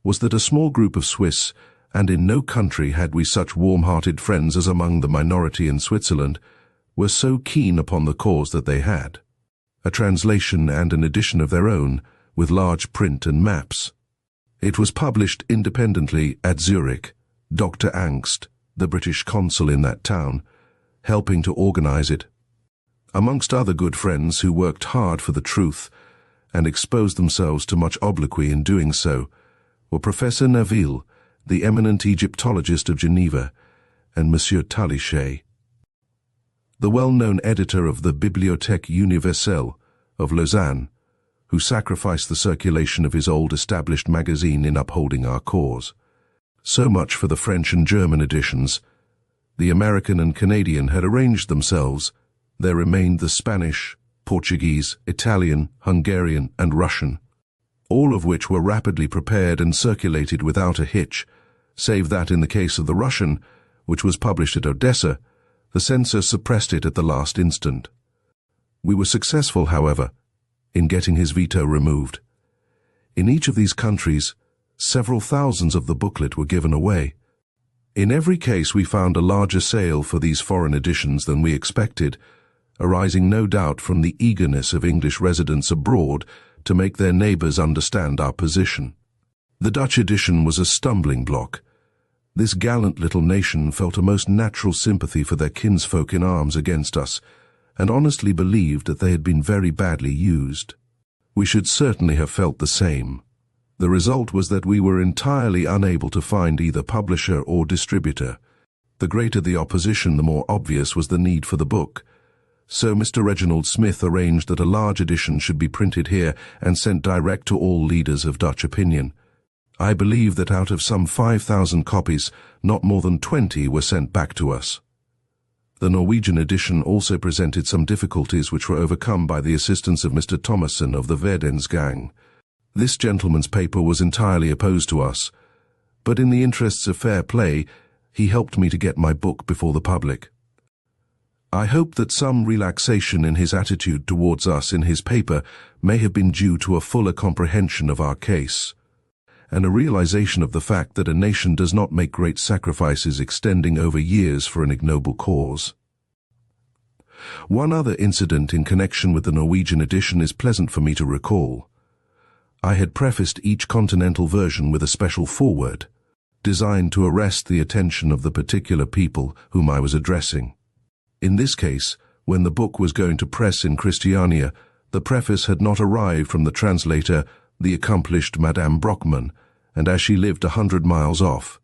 was that a small group of Swiss, and in no country had we such warm-hearted friends as among the minority in Switzerland, were so keen upon the cause that they had a translation and an edition of their own, with large print and maps. It was published independently at Zurich, Dr. Angst, the British consul in that town, helping to organize it. Amongst other good friends who worked hard for the truth and exposed themselves to much obloquy in doing so were Professor Naville, the eminent Egyptologist of Geneva, and Monsieur Talichet, the well-known editor of the Bibliothèque Universelle of Lausanne, who sacrificed the circulation of his old established magazine in upholding our cause. So much for the French and German editions. The American and Canadian had arranged themselves. There remained the Spanish, Portuguese, Italian, Hungarian, and Russian, all of which were rapidly prepared and circulated without a hitch, save that in the case of the Russian, which was published at Odessa, the censor suppressed it at the last instant. We were successful, however, in getting his veto removed. In each of these countries, several thousands of the booklet were given away. In every case we found a larger sale for these foreign editions than we expected, arising no doubt from the eagerness of English residents abroad to make their neighbours understand our position. The Dutch edition was a stumbling block. This gallant little nation felt a most natural sympathy for their kinsfolk in arms against us, and honestly believed that they had been very badly used. We should certainly have felt the same. The result was that we were entirely unable to find either publisher or distributor. The greater the opposition, the more obvious was the need for the book. So Mr. Reginald Smith arranged that a large edition should be printed here and sent direct to all leaders of Dutch opinion. I believe that out of some 5,000 copies, not more than 20 were sent back to us. The Norwegian edition also presented some difficulties which were overcome by the assistance of Mr. Thomason of the Verdensgang. This gentleman's paper was entirely opposed to us, but in the interests of fair play, he helped me to get my book before the public. I hope that some relaxation in his attitude towards us in his paper may have been due to a fuller comprehension of our case, and a realization of the fact that a nation does not make great sacrifices extending over years for an ignoble cause. One other incident in connection with the Norwegian edition is pleasant for me to recall. I had prefaced each continental version with a special foreword, designed to arrest the attention of the particular people whom I was addressing. In this case, when the book was going to press in Christiania, the preface had not arrived from the translator, the accomplished Madame Brockman, and as she lived 100 miles off,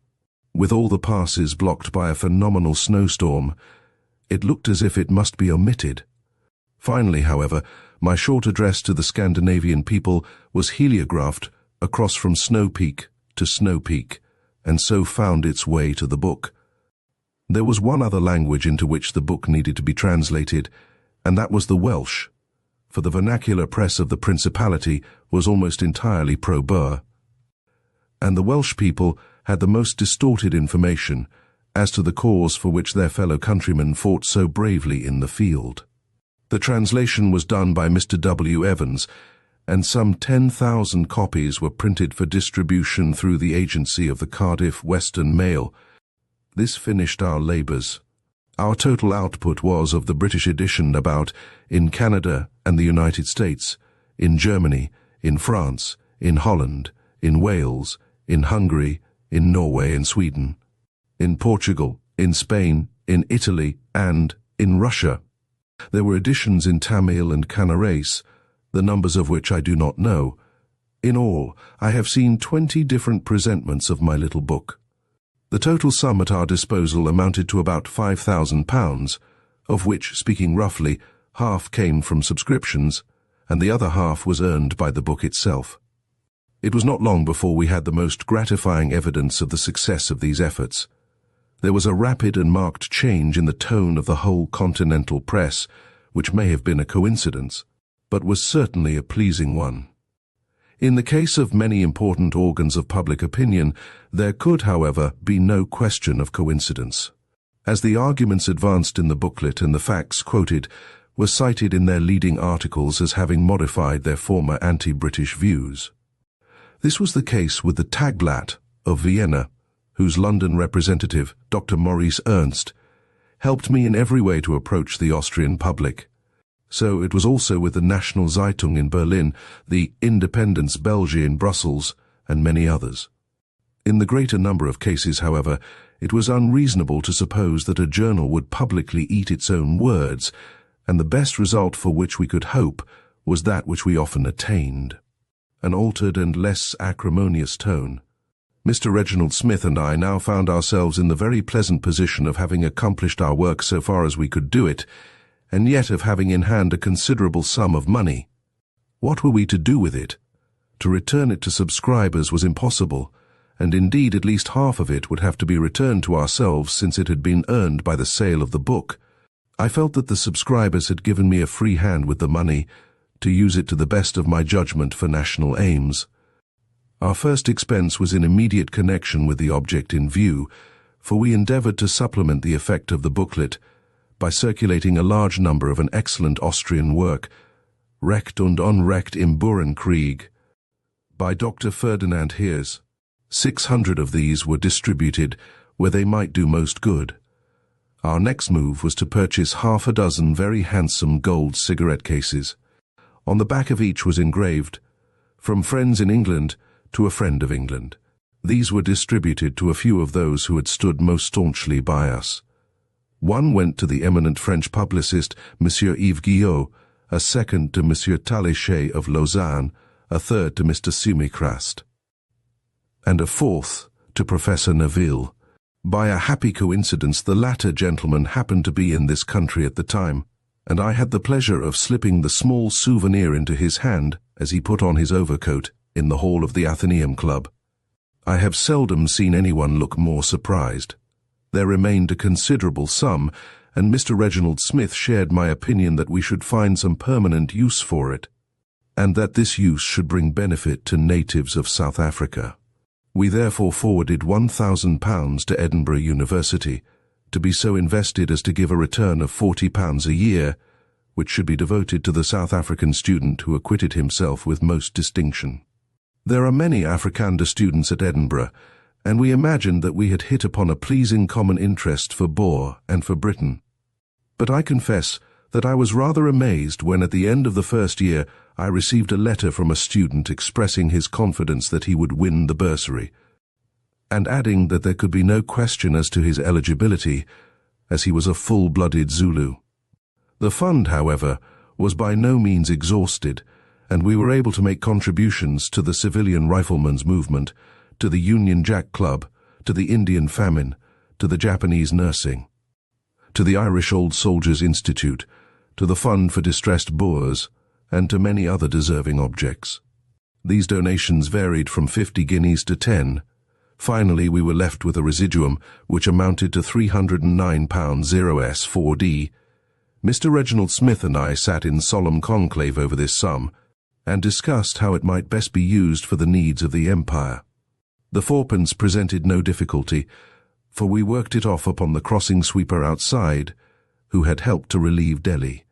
with all the passes blocked by a phenomenal snowstorm, it looked as if it must be omitted. Finally, however, my short address to the Scandinavian people was heliographed across from Snow Peak to Snow Peak, and so found its way to the book. There was one other language into which the book needed to be translated, and that was the Welsh, for the vernacular press of the Principality was almost entirely pro-Boer. And the Welsh people had the most distorted information as to the cause for which their fellow countrymen fought so bravely in the field. The translation was done by Mr. W. Evans, and some 10,000 copies were printed for distribution through the agency of the Cardiff Western Mail. This finished our labours. Our total output was of the British edition about in Canada and the United States, in Germany, in France, in Holland, in Wales, in Hungary, in Norway and Sweden, in Portugal, in Spain, in Italy, and in Russia. There were editions in Tamil and Kannarese, the numbers of which I do not know. In all, I have seen 20 different presentments of my little book. The total sum at our disposal amounted to about £5,000, of which, speaking roughly, half came from subscriptions, and the other half was earned by the book itself. It was not long before we had the most gratifying evidence of the success of these efforts. There was a rapid and marked change in the tone of the whole continental press, which may have been a coincidence, but was certainly a pleasing one. In the case of many important organs of public opinion, there could, however, be no question of coincidence, as the arguments advanced in the booklet and the facts quoted were cited in their leading articles as having modified their former anti-British views. This was the case with the Tagblatt of Vienna, whose London representative, Dr. Maurice Ernst, helped me in every way to approach the Austrian public. So it was also with the National Zeitung in Berlin, the Independence Belge in Brussels, and many others. In the greater number of cases, however, it was unreasonable to suppose that a journal would publicly eat its own words, and the best result for which we could hope was that which we often attained: an altered and less acrimonious tone. Mr. Reginald Smith and I now found ourselves in the very pleasant position of having accomplished our work so far as we could do it, and yet of having in hand a considerable sum of money. What were we to do with it? To return it to subscribers was impossible, and indeed at least half of it would have to be returned to ourselves since it had been earned by the sale of the book. I felt that the subscribers had given me a free hand with the money, to use it to the best of my judgment for national aims. Our first expense was in immediate connection with the object in view, for we endeavoured to supplement the effect of the booklet by circulating a large number of an excellent Austrian work, Recht und Unrecht im Burenkrieg, by Dr. Ferdinand Heers. 600 of these were distributed where they might do most good. Our next move was to purchase half a dozen very handsome gold cigarette cases. On the back of each was engraved, "From friends in England to a friend of England." These were distributed to a few of those who had stood most staunchly by us. One went to the eminent French publicist, Monsieur Yves Guillot, a second to Monsieur Talichet of Lausanne, a third to Mr. Sumicrast, and a fourth to Professor Neville. By a happy coincidence, the latter gentleman happened to be in this country at the time, and I had the pleasure of slipping the small souvenir into his hand as he put on his overcoat in the hall of the Athenaeum Club. I have seldom seen anyone look more surprised. There remained a considerable sum, and Mr. Reginald Smith shared my opinion that we should find some permanent use for it, and that this use should bring benefit to natives of South Africa. We therefore forwarded £1,000 to Edinburgh University, to be so invested as to give a return of £40 a year, which should be devoted to the South African student who acquitted himself with most distinction. There are many Afrikander students at Edinburgh, and we imagined that we had hit upon a pleasing common interest for Boer and for Britain. But I confess, that I was rather amazed when at the end of the first year I received a letter from a student expressing his confidence that he would win the bursary, and adding that there could be no question as to his eligibility, as he was a full-blooded Zulu. The fund, however, was by no means exhausted, and we were able to make contributions to the Civilian Riflemen's Movement, to the Union Jack Club, to the Indian Famine, to the Japanese Nursing, to the Irish Old Soldiers Institute, to the Fund for Distressed Boers, and to many other deserving objects. These donations varied from 50 guineas to 10. Finally, we were left with a residuum which amounted to £309 4D. Mr. Reginald Smith and I sat in solemn conclave over this sum and discussed how it might best be used for the needs of the Empire. The fourpence presented no difficulty, for we worked it off upon the crossing sweeper outside, who had helped to relieve Delhi.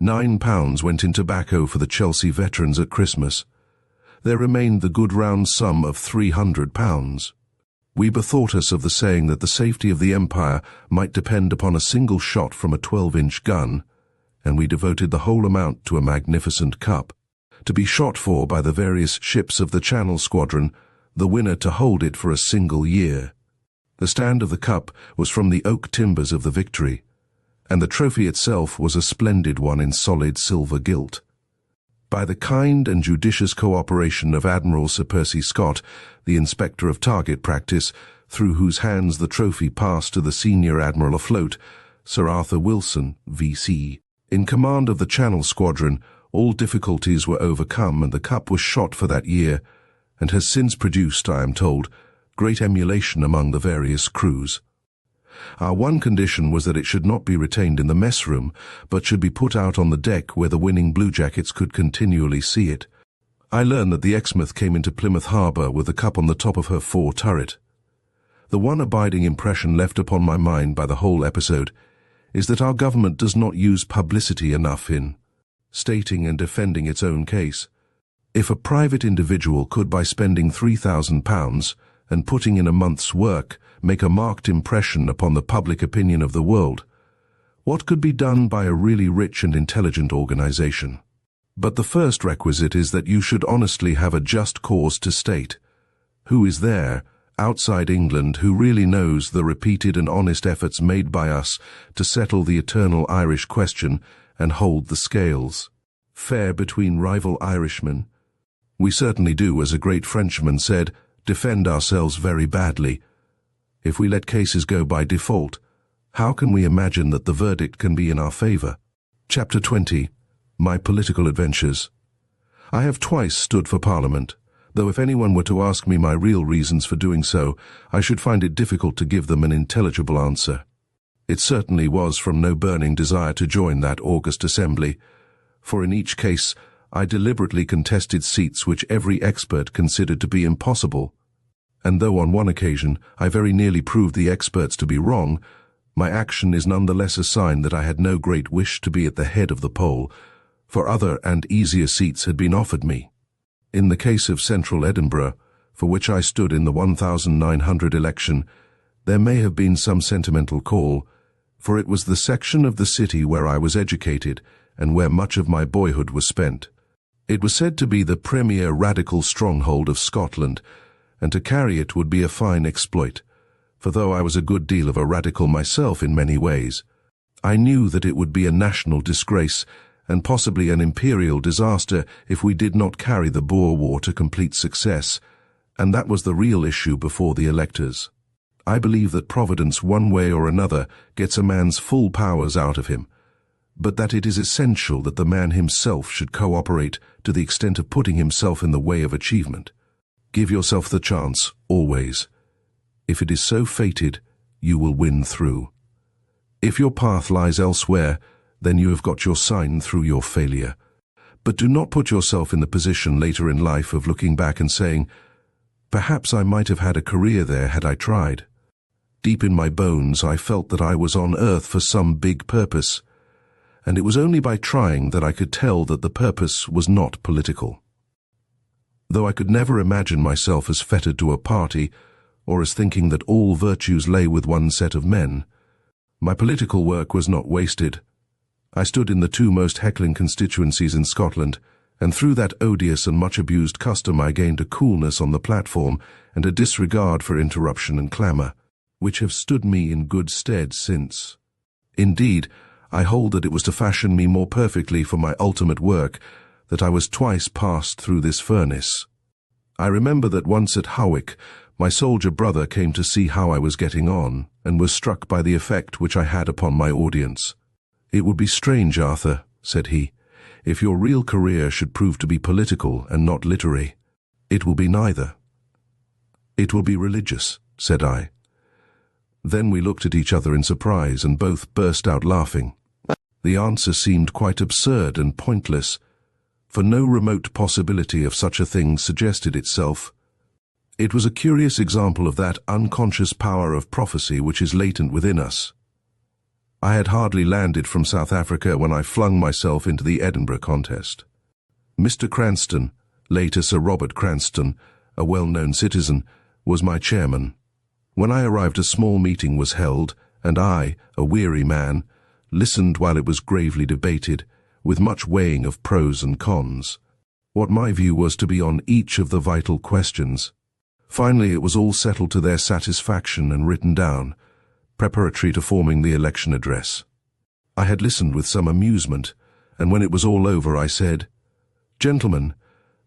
£9 went in tobacco for the Chelsea veterans at Christmas. There remained the good round sum of £300. We bethought us of the saying that the safety of the Empire might depend upon a single shot from a 12-inch gun, and we devoted the whole amount to a magnificent cup, to be shot for by the various ships of the Channel Squadron, the winner to hold it for a single year. The stand of the cup was from the oak timbers of the Victory, and the trophy itself was a splendid one in solid silver gilt. By the kind and judicious cooperation of Admiral Sir Percy Scott, the Inspector of Target Practice, through whose hands the trophy passed to the senior admiral afloat, Sir Arthur Wilson, V.C., in command of the Channel Squadron, all difficulties were overcome and the cup was shot for that year, and has since produced, I am told, great emulation among the various crews. Our one condition was that it should not be retained in the mess room, but should be put out on the deck where the winning bluejackets could continually see it. I learned that the Exmouth came into Plymouth Harbour with the cup on the top of her fore turret. The one abiding impression left upon my mind by the whole episode is that our government does not use publicity enough in stating and defending its own case. If a private individual could, by spending £3,000 and putting in a month's work, make a marked impression upon the public opinion of the world, what could be done by a really rich and intelligent organization? But the first requisite is that you should honestly have a just cause to state. Who is there, outside England, who really knows the repeated and honest efforts made by us to settle the eternal Irish question and hold the scales fair between rival Irishmen? We certainly do, as a great Frenchman said, defend ourselves very badly. If we let cases go by default, how can we imagine that the verdict can be in our favor? Chapter 20. My Political Adventures. I have twice stood for Parliament, though if anyone were to ask me my real reasons for doing so, I should find it difficult to give them an intelligible answer. It certainly was from no burning desire to join that august assembly, for in each case I deliberately contested seats which every expert considered to be impossible. And though on one occasion I very nearly proved the experts to be wrong, my action is none the less a sign that I had no great wish to be at the head of the poll, for other and easier seats had been offered me. In the case of Central Edinburgh, for which I stood in the 1900 election, there may have been some sentimental call, for it was the section of the city where I was educated and where much of my boyhood was spent. It was said to be the premier radical stronghold of Scotland, and to carry it would be a fine exploit, for though I was a good deal of a radical myself in many ways, I knew that it would be a national disgrace and possibly an imperial disaster if we did not carry the Boer War to complete success, and that was the real issue before the electors. I believe that Providence, one way or another, gets a man's full powers out of him, but that it is essential that the man himself should cooperate to the extent of putting himself in the way of achievement. Give yourself the chance, always. If it is so fated, you will win through. If your path lies elsewhere, then you have got your sign through your failure. But do not put yourself in the position later in life of looking back and saying, perhaps I might have had a career there had I tried. Deep in my bones, I felt that I was on earth for some big purpose, and it was only by trying that I could tell that the purpose was not political. Though I could never imagine myself as fettered to a party, or as thinking that all virtues lay with one set of men, my political work was not wasted. I stood in the two most heckling constituencies in Scotland, and through that odious and much-abused custom I gained a coolness on the platform and a disregard for interruption and clamour, which have stood me in good stead since. Indeed, I hold that it was to fashion me more perfectly for my ultimate work that I was twice passed through this furnace. I remember that once at Hawick, my soldier brother came to see how I was getting on, and was struck by the effect which I had upon my audience. "It would be strange, Arthur," said he, "if your real career should prove to be political and not literary. It will be neither." "It will be religious," said I. Then we looked at each other in surprise and both burst out laughing. The answer seemed quite absurd and pointless, for no remote possibility of such a thing suggested itself. It was a curious example of that unconscious power of prophecy which is latent within us. I had hardly landed from South Africa when I flung myself into the Edinburgh contest. Mr. Cranston, later Sir Robert Cranston, a well-known citizen, was my chairman. When I arrived, a small meeting was held, and I, a weary man, listened while it was gravely debated, with much weighing of pros and cons. What my view was to be on each of the vital questions. Finally, it was all settled to their satisfaction and written down, preparatory to forming the election address. I had listened with some amusement, and when it was all over I said, "Gentlemen,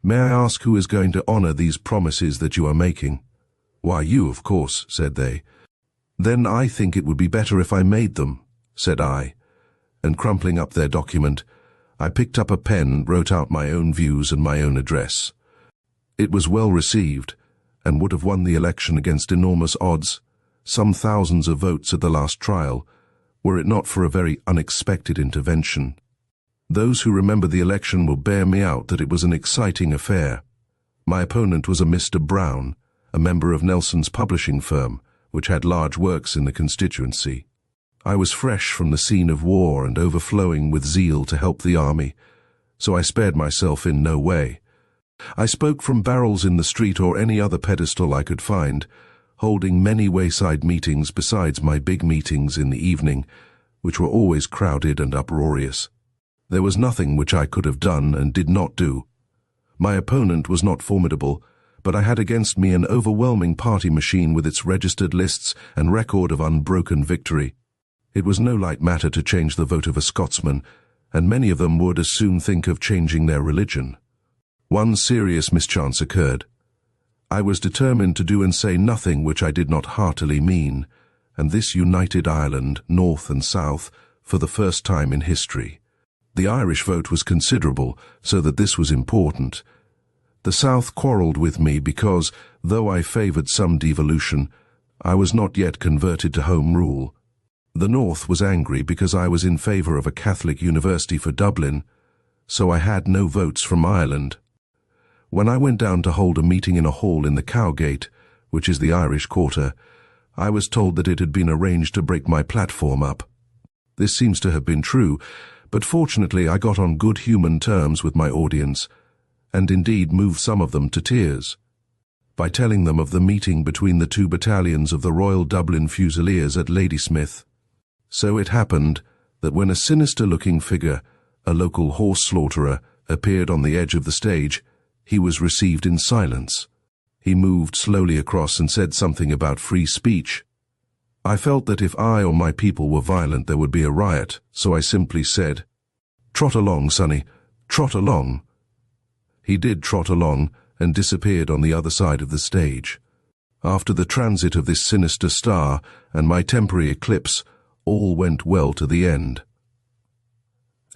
may I ask who is going to honour these promises that you are making?" "Why, you, of course," said they. "Then I think it would be better if I made them," said I, and crumpling up their document, I picked up a pen, wrote out my own views and my own address. It was well received, and would have won the election against enormous odds, some thousands of votes at the last trial, were it not for a very unexpected intervention. Those who remember the election will bear me out that it was an exciting affair. My opponent was a Mr. Brown, a member of Nelson's publishing firm, which had large works in the constituency. I was fresh from the scene of war and overflowing with zeal to help the army, so I spared myself in no way. I spoke from barrels in the street or any other pedestal I could find, holding many wayside meetings besides my big meetings in the evening, which were always crowded and uproarious. There was nothing which I could have done and did not do. My opponent was not formidable, but I had against me an overwhelming party machine with its registered lists and record of unbroken victory. It was no light matter to change the vote of a Scotsman, and many of them would as soon think of changing their religion. One serious mischance occurred. I was determined to do and say nothing which I did not heartily mean, and this united Ireland, north and south, for the first time in history. The Irish vote was considerable, so that this was important. The South quarrelled with me because, though I favoured some devolution, I was not yet converted to Home Rule. The North was angry because I was in favour of a Catholic university for Dublin, so I had no votes from Ireland. When I went down to hold a meeting in a hall in the Cowgate, which is the Irish quarter, I was told that it had been arranged to break my platform up. This seems to have been true, but fortunately I got on good human terms with my audience, and indeed moved some of them to tears, by telling them of the meeting between the two battalions of the Royal Dublin Fusiliers at Ladysmith. So it happened that when a sinister-looking figure, a local horse slaughterer, appeared on the edge of the stage, he was received in silence. He moved slowly across and said something about free speech. I felt that if I or my people were violent there would be a riot, so I simply said, "Trot along, sonny, trot along." He did trot along and disappeared on the other side of the stage. After the transit of this sinister star and my temporary eclipse, all went well to the end.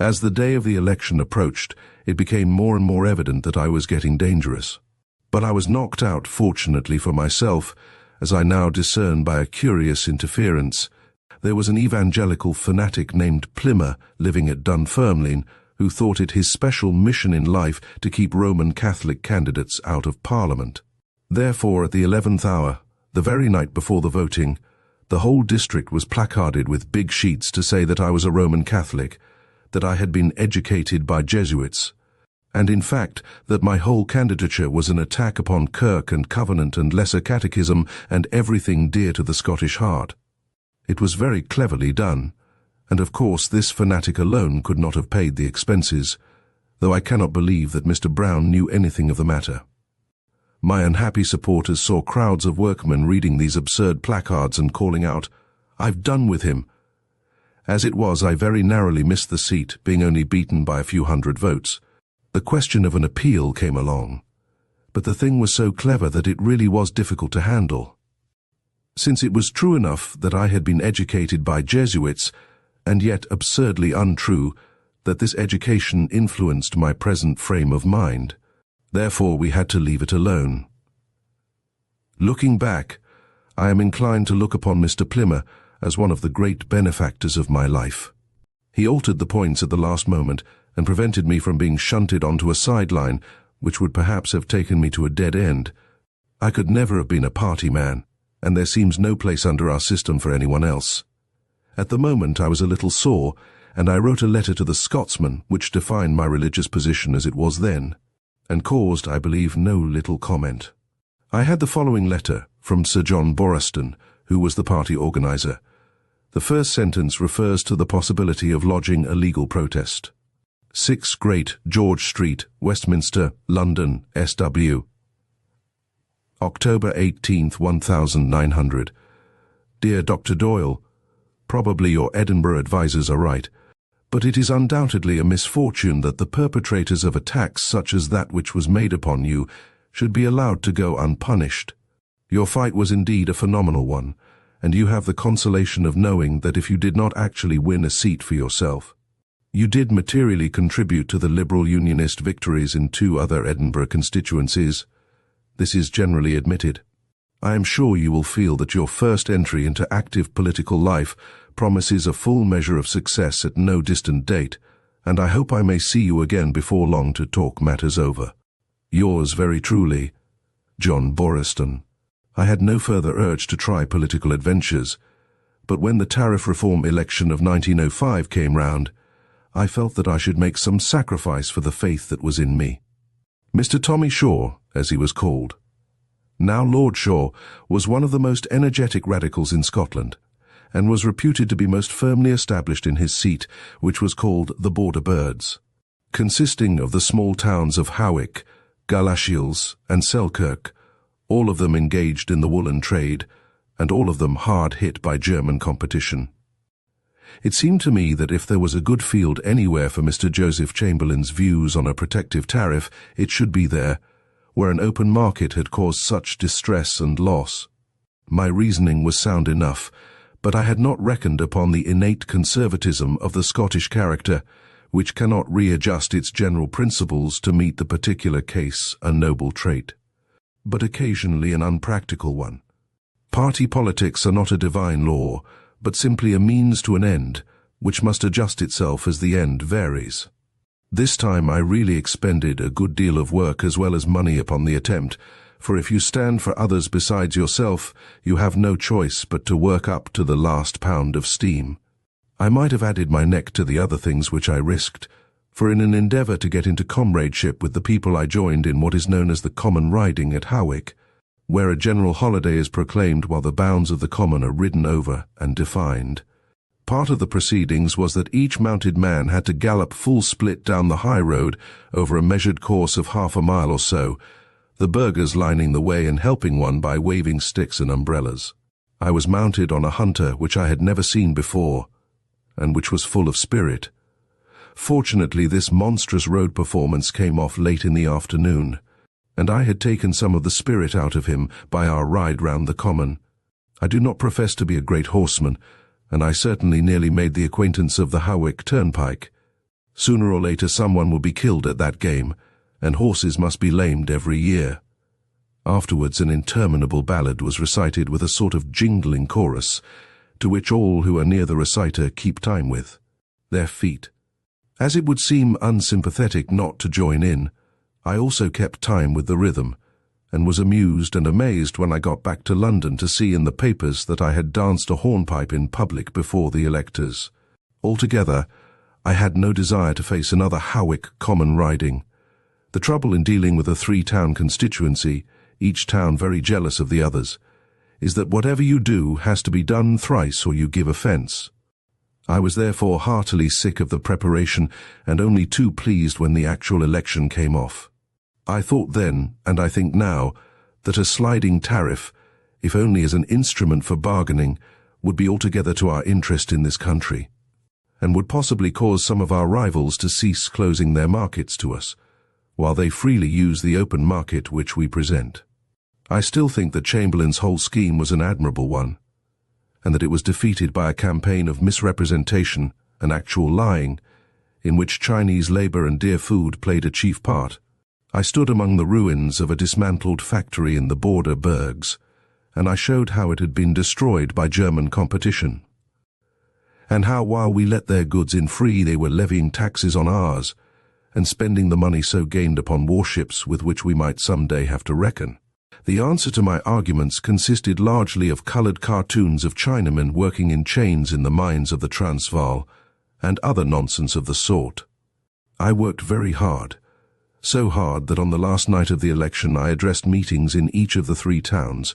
As the day of the election approached, it became more and more evident that I was getting dangerous. But I was knocked out, fortunately for myself, as I now discern by a curious interference. There was an evangelical fanatic named Plimmer living at Dunfermline who thought it his special mission in life to keep Roman Catholic candidates out of Parliament. Therefore, at the 11th hour, the very night before the voting, the whole district was placarded with big sheets to say that I was a Roman Catholic, that I had been educated by Jesuits, and in fact that my whole candidature was an attack upon Kirk and Covenant and Lesser Catechism and everything dear to the Scottish heart. It was very cleverly done, And of course this fanatic alone could not have paid the expenses, though I cannot believe that Mr. Brown knew anything of the matter. My unhappy supporters saw crowds of workmen reading these absurd placards and calling out, "I've done with him." As it was, I very narrowly missed the seat, being only beaten by a few hundred votes. The question of an appeal came along, but the thing was so clever that it really was difficult to handle. Since it was true enough that I had been educated by Jesuits, and yet absurdly untrue that this education influenced my present frame of mind. Therefore we had to leave it alone. Looking back, I am inclined to look upon Mr. Plimmer as one of the great benefactors of my life. He altered the points at the last moment and prevented me from being shunted onto a sideline, which would perhaps have taken me to a dead end. I could never have been a party man, and there seems no place under our system for anyone else. At the moment I was a little sore, and I wrote a letter to the Scotsman which defined my religious position as it was then, and caused, I believe, no little comment. I had the following letter from Sir John Boraston, who was the party organizer. The first sentence refers to the possibility of lodging a legal protest. 6 Great George Street, Westminster, London, SW. October 18th, 1900. Dear Dr. Doyle, probably your Edinburgh advisers are right, but it is undoubtedly a misfortune that the perpetrators of attacks such as that which was made upon you should be allowed to go unpunished. Your fight was indeed a phenomenal one, and you have the consolation of knowing that if you did not actually win a seat for yourself, you did materially contribute to the Liberal Unionist victories in 2 other Edinburgh constituencies. This is generally admitted. I am sure you will feel that your first entry into active political life promises a full measure of success at no distant date, and I hope I may see you again before long to talk matters over. Yours very truly, John Boraston. I had no further urge to try political adventures, but when the tariff reform election of 1905 came round, I felt that I should make some sacrifice for the faith that was in me. Mr. Tommy Shaw, as he was called, now Lord Shaw, was one of the most energetic radicals in Scotland, and was reputed to be most firmly established in his seat, which was called the Border Birds, consisting of the small towns of Howick, Galashiels, and Selkirk, all of them engaged in the woolen trade, and all of them hard hit by German competition. It seemed to me that if there was a good field anywhere for Mr. Joseph Chamberlain's views on a protective tariff, it should be there, where an open market had caused such distress and loss. My reasoning was sound enough, but I had not reckoned upon the innate conservatism of the Scottish character, which cannot readjust its general principles to meet the particular case, a noble trait, but occasionally an unpractical one. Party politics are not a divine law, but simply a means to an end, which must adjust itself as the end varies. This time I really expended a good deal of work as well as money upon the attempt, for if you stand for others besides yourself, you have no choice but to work up to the last pound of steam. I might have added my neck to the other things which I risked, for in an endeavour to get into comradeship with the people I joined in what is known as the common riding at Howick, where a general holiday is proclaimed while the bounds of the common are ridden over and defined. Part of the proceedings was that each mounted man had to gallop full split down the high road over a measured course of half a mile or so, the burghers lining the way and helping one by waving sticks and umbrellas. I was mounted on a hunter which I had never seen before, and which was full of spirit. Fortunately, this monstrous road performance came off late in the afternoon, and I had taken some of the spirit out of him by our ride round the common. I do not profess to be a great horseman, and I certainly nearly made the acquaintance of the Howick Turnpike. Sooner or later someone will be killed at that game, and horses must be lamed every year. Afterwards an interminable ballad was recited with a sort of jingling chorus, to which all who are near the reciter keep time with their feet. As it would seem unsympathetic not to join in, I also kept time with the rhythm, and was amused and amazed when I got back to London to see in the papers that I had danced a hornpipe in public before the electors. Altogether, I had no desire to face another Howick common riding. The trouble in dealing with a 3-town constituency, each town very jealous of the others, is that whatever you do has to be done thrice or you give offence. I was therefore heartily sick of the preparation and only too pleased when the actual election came off. I thought then, and I think now, that a sliding tariff, if only as an instrument for bargaining, would be altogether to our interest in this country, and would possibly cause some of our rivals to cease closing their markets to us, while they freely use the open market which we present. I still think that Chamberlain's whole scheme was an admirable one, and that it was defeated by a campaign of misrepresentation and actual lying, in which Chinese labor and dear food played a chief part. I stood among the ruins of a dismantled factory in the border burgs, and I showed how it had been destroyed by German competition, and how while we let their goods in free, they were levying taxes on ours, and spending the money so gained upon warships with which we might some day have to reckon. The answer to my arguments consisted largely of colored cartoons of Chinamen working in chains in the mines of the Transvaal, and other nonsense of the sort. I worked very hard, so hard that on the last night of the election I addressed meetings in each of the 3 towns,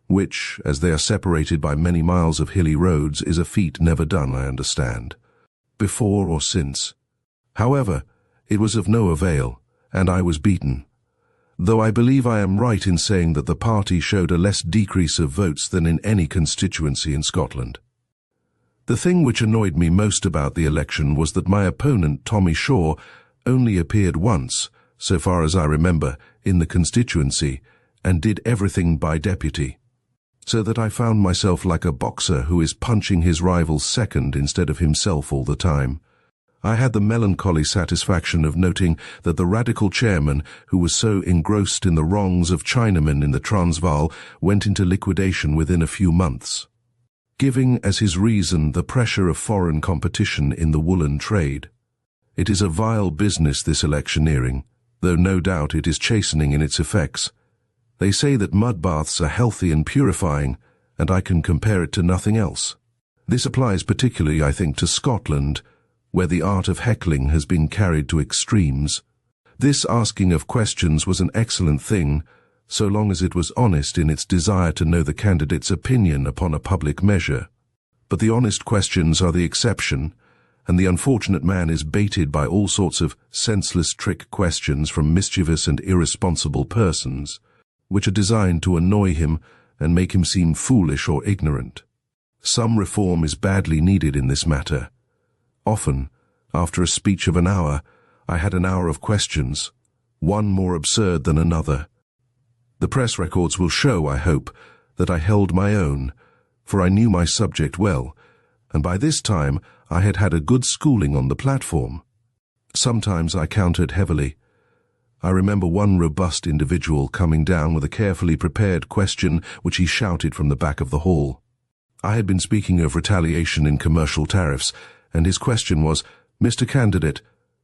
which, as they are separated by many miles of hilly roads, is a feat never done, I understand, before or since. However, it was of no avail, and I was beaten, though I believe I am right in saying that the party showed a less decrease of votes than in any constituency in Scotland. The thing which annoyed me most about the election was that my opponent, Tommy Shaw, only appeared once, so far as I remember, in the constituency, and did everything by deputy, so that I found myself like a boxer who is punching his rival's second instead of himself all the time. I had the melancholy satisfaction of noting that the radical chairman, who was so engrossed in the wrongs of Chinamen in the Transvaal, went into liquidation within a few months, giving as his reason the pressure of foreign competition in the woolen trade. It is a vile business, this electioneering, though no doubt it is chastening in its effects. They say that mud baths are healthy and purifying, and I can compare it to nothing else. This applies particularly, I think, to Scotland, where the art of heckling has been carried to extremes. This asking of questions was an excellent thing, so long as it was honest in its desire to know the candidate's opinion upon a public measure. But the honest questions are the exception, and the unfortunate man is baited by all sorts of senseless trick questions from mischievous and irresponsible persons, which are designed to annoy him and make him seem foolish or ignorant. Some reform is badly needed in this matter. Often, after a speech of an hour, I had an hour of questions, one more absurd than another. The press records will show, I hope, that I held my own, for I knew my subject well, and by this time I had had a good schooling on the platform. Sometimes I countered heavily. I remember one robust individual coming down with a carefully prepared question which he shouted from the back of the hall. I had been speaking of retaliation in commercial tariffs, and his question was, "Mr. Candidate,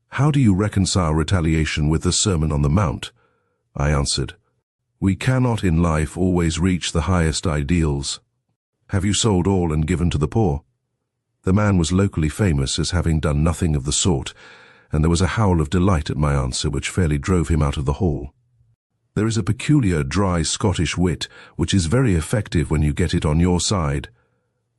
how do you reconcile retaliation with the Sermon on the Mount?" I answered, "We cannot in life always reach the highest ideals. Have you sold all and given to the poor?" The man was locally famous as having done nothing of the sort, and there was a howl of delight at my answer which fairly drove him out of the hall. There is a peculiar dry Scottish wit which is very effective when you get it on your side.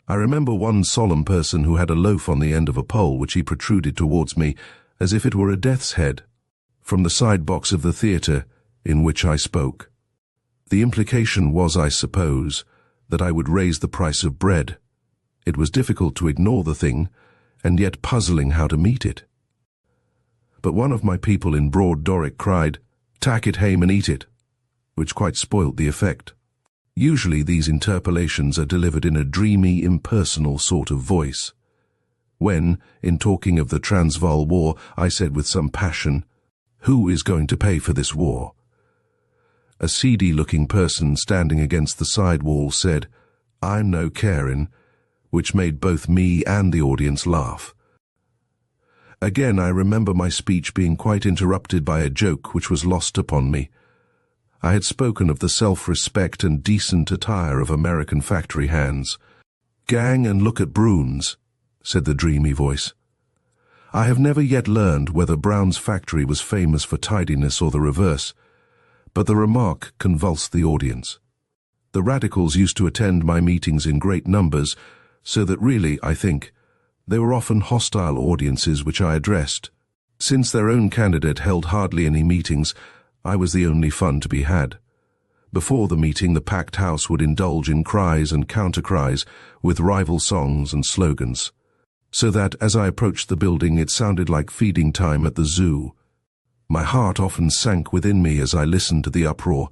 I remember one solemn person who had a loaf on the end of a pole which he protruded towards me as if it were a death's head, from the side box of the theatre in which I spoke. The implication was, I suppose, that I would raise the price of bread. It was difficult to ignore the thing, and yet puzzling how to meet it. But one of my people in Broad Doric cried, "Tack it hame and eat it," which quite spoilt the effect. Usually these interpellations are delivered in a dreamy, impersonal sort of voice. When, in talking of the Transvaal War, I said with some passion, "Who is going to pay for this war?" A seedy-looking person standing against the side wall said, "I'm no carin'," which made both me and the audience laugh. Again, I remember my speech being quite interrupted by a joke which was lost upon me. I had spoken of the self-respect and decent attire of American factory hands. "Gang and look at Brown's," said the dreamy voice. I have never yet learned whether Brown's factory was famous for tidiness or the reverse, but the remark convulsed the audience. The radicals used to attend my meetings in great numbers, so that really, I think, They were often hostile audiences which I addressed. Since their own candidate held hardly any meetings, I was the only fun to be had. Before the meeting, the packed house would indulge in cries and counter-cries with rival songs and slogans, so that as I approached the building it sounded like feeding time at the zoo. My heart often sank within me as I listened to the uproar,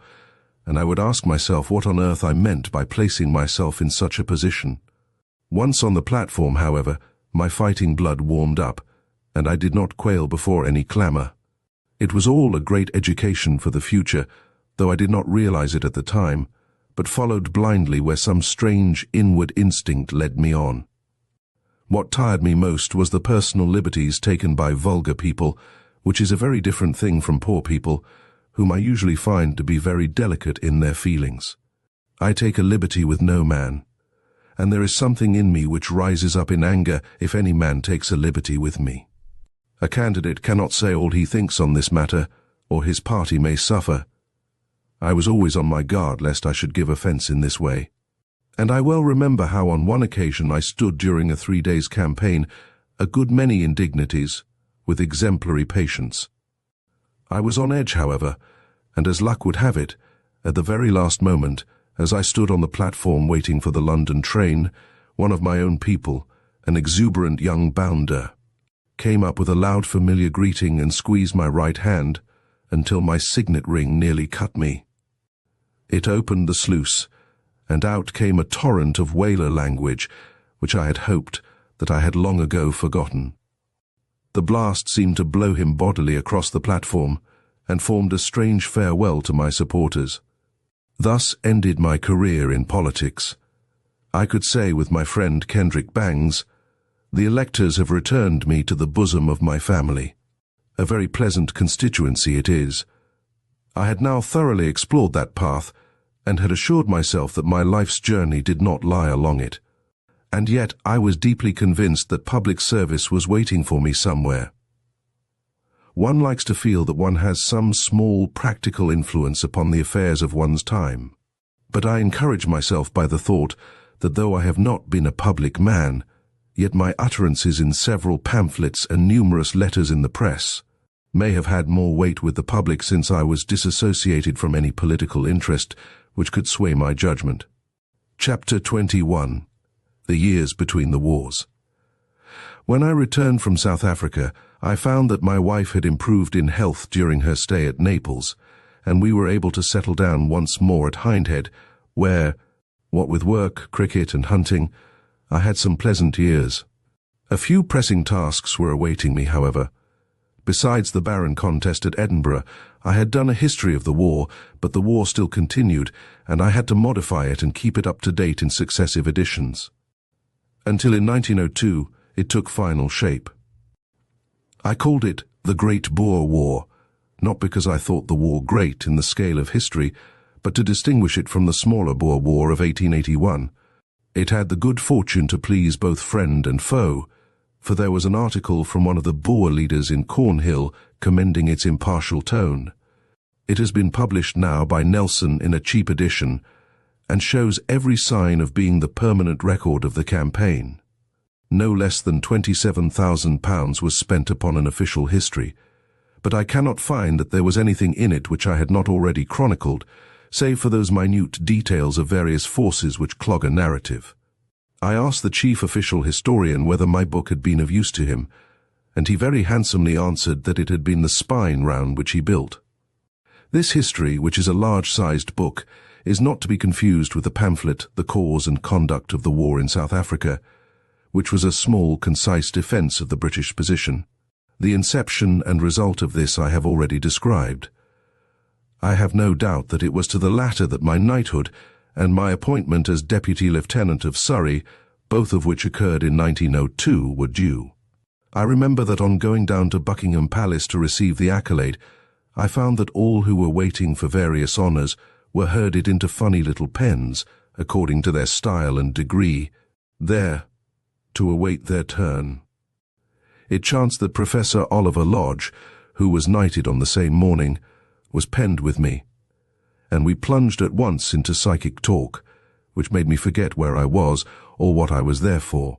and I would ask myself what on earth I meant by placing myself in such a position. Once on the platform, however, my fighting blood warmed up, and I did not quail before any clamor. It was all a great education for the future, though I did not realize it at the time, but followed blindly where some strange inward instinct led me on. What tired me most was the personal liberties taken by vulgar people, which is a very different thing from poor people, whom I usually find to be very delicate in their feelings. I take a liberty with no man, and there is something in me which rises up in anger if any man takes a liberty with me. A candidate cannot say all he thinks on this matter, or his party may suffer. I was always on my guard lest I should give offence in this way, and I well remember how on one occasion I stood during a 3 days campaign a good many indignities with exemplary patience. I was on edge, however, and as luck would have it, at the very last moment, as I stood on the platform waiting for the London train, one of my own people, an exuberant young bounder, came up with a loud familiar greeting and squeezed my right hand until my signet ring nearly cut me. It opened the sluice, and out came a torrent of whaler language, which I had hoped that I had long ago forgotten. The blast seemed to blow him bodily across the platform, and formed a strange farewell to my supporters. Thus ended my career in politics. I could say with my friend Kendrick Bangs, "The electors have returned me to the bosom of my family." A very pleasant constituency it is. I had now thoroughly explored that path, and had assured myself that my life's journey did not lie along it. And yet I was deeply convinced that public service was waiting for me somewhere. One likes to feel that one has some small practical influence upon the affairs of one's time. But I encourage myself by the thought that though I have not been a public man, yet my utterances in several pamphlets and numerous letters in the press may have had more weight with the public since I was disassociated from any political interest which could sway my judgment. Chapter 21. The Years Between the Wars. When I returned from South Africa, I found that my wife had improved in health during her stay at Naples, and we were able to settle down once more at Hindhead, where, what with work, cricket and hunting, I had some pleasant years. A few pressing tasks were awaiting me, however. Besides the Baron contest at Edinburgh, I had done a history of the war, but the war still continued, and I had to modify it and keep it up to date in successive editions. Until in 1902, it took final shape. I called it the Great Boer War, not because I thought the war great in the scale of history, but to distinguish it from the smaller Boer War of 1881. It had the good fortune to please both friend and foe, for there was an article from one of the Boer leaders in Cornhill commending its impartial tone. It has been published now by Nelson in a cheap edition, and shows every sign of being the permanent record of the campaign. No less than £27,000 was spent upon an official history, but I cannot find that there was anything in it which I had not already chronicled, save for those minute details of various forces which clog a narrative. I asked the chief official historian whether my book had been of use to him, and he very handsomely answered that it had been the spine round which he built. This history, which is a large-sized book, is not to be confused with the pamphlet The Cause and Conduct of the War in South Africa, which was a small, concise defence of the British position. The inception and result of this I have already described. I have no doubt that it was to the latter that my knighthood and my appointment as Deputy Lieutenant of Surrey, both of which occurred in 1902, were due. I remember that on going down to Buckingham Palace to receive the accolade, I found that all who were waiting for various honours were herded into funny little pens, according to their style and degree, there to await their turn. It chanced that Professor Oliver Lodge, who was knighted on the same morning, was penned with me, and we plunged at once into psychic talk, which made me forget where I was or what I was there for.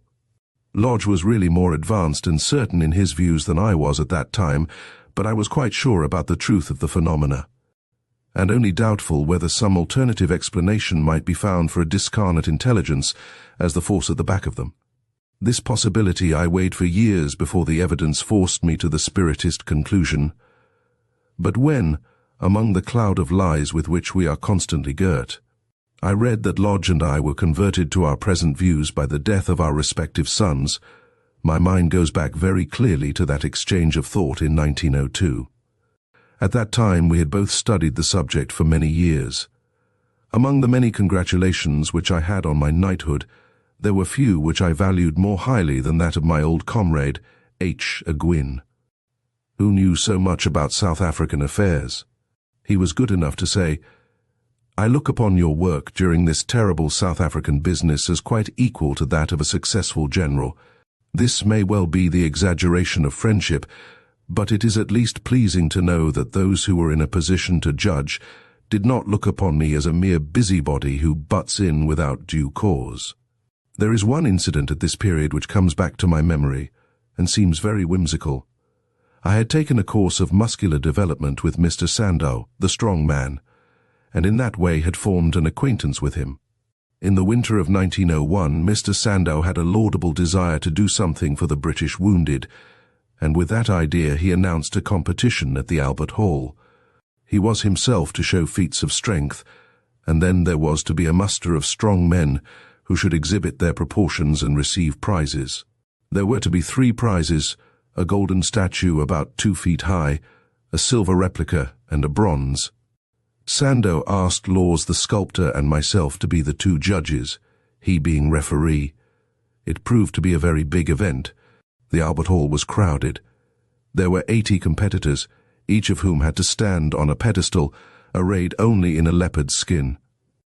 Lodge was really more advanced and certain in his views than I was at that time, but I was quite sure about the truth of the phenomena, and only doubtful whether some alternative explanation might be found for a discarnate intelligence as the force at the back of them. This possibility I weighed for years before the evidence forced me to the spiritist conclusion. But when, among the cloud of lies with which we are constantly girt, I read that Lodge and I were converted to our present views by the death of our respective sons, my mind goes back very clearly to that exchange of thought in 1902. At that time we had both studied the subject for many years. Among the many congratulations which I had on my knighthood, there were few which I valued more highly than that of my old comrade, H. Gwyn, who knew so much about South African affairs. He was good enough to say, "I look upon your work during this terrible South African business as quite equal to that of a successful general. This may well be the exaggeration of friendship, but it is at least pleasing to know that those who were in a position to judge did not look upon me as a mere busybody who butts in without due cause." There is one incident at this period which comes back to my memory and seems very whimsical. I had taken a course of muscular development with Mr. Sandow, the strong man, and in that way had formed an acquaintance with him. In the winter of 1901, Mr. Sandow had a laudable desire to do something for the British wounded, and with that idea he announced a competition at the Albert Hall. He was himself to show feats of strength, and then there was to be a muster of strong men who should exhibit their proportions and receive prizes. There were to be 3 prizes, a golden statue about 2 feet high, a silver replica, and a bronze. Sandow asked Laws the sculptor and myself to be the 2 judges, he being referee. It proved to be a very big event. The Albert Hall was crowded. There were 80 competitors, each of whom had to stand on a pedestal, arrayed only in a leopard's skin.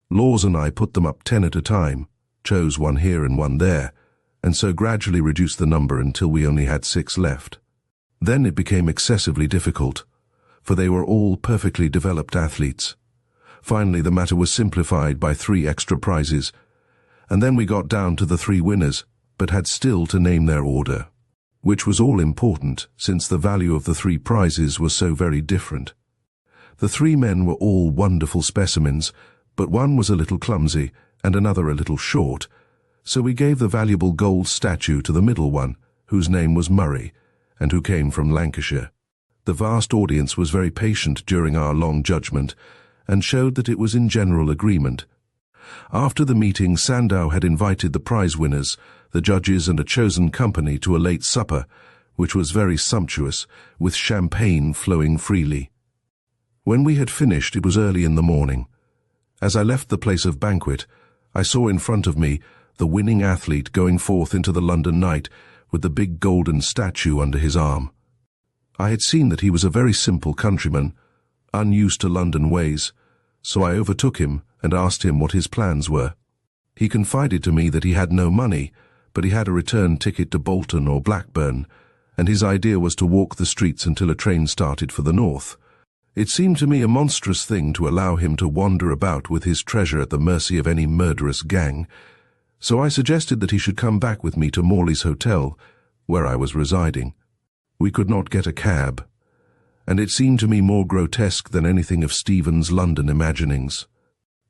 Laws and I put them up 10 at a time, chose one here and one there, and so gradually reduced the number until we only had 6 left. Then it became excessively difficult, for they were all perfectly developed athletes. Finally the matter was simplified by 3 extra prizes, and then we got down to the 3 winners, but had still to name their order, which was all important since the value of the 3 prizes was so very different. The 3 men were all wonderful specimens, but one was a little clumsy and another a little short, so we gave the valuable gold statue to the middle one, whose name was Murray, and who came from Lancashire. The vast audience was very patient during our long judgment, and showed that it was in general agreement. After the meeting, Sandow had invited the prize winners, the judges and a chosen company to a late supper, which was very sumptuous, with champagne flowing freely. When we had finished, it was early in the morning. As I left the place of banquet, I saw in front of me the winning athlete going forth into the London night with the big golden statue under his arm. I had seen that he was a very simple countryman, unused to London ways, so I overtook him and asked him what his plans were. He confided to me that he had no money, but he had a return ticket to Bolton or Blackburn, and his idea was to walk the streets until a train started for the north. It seemed to me a monstrous thing to allow him to wander about with his treasure at the mercy of any murderous gang, so I suggested that he should come back with me to Morley's Hotel, where I was residing. We could not get a cab, and it seemed to me more grotesque than anything of Stephen's London imaginings,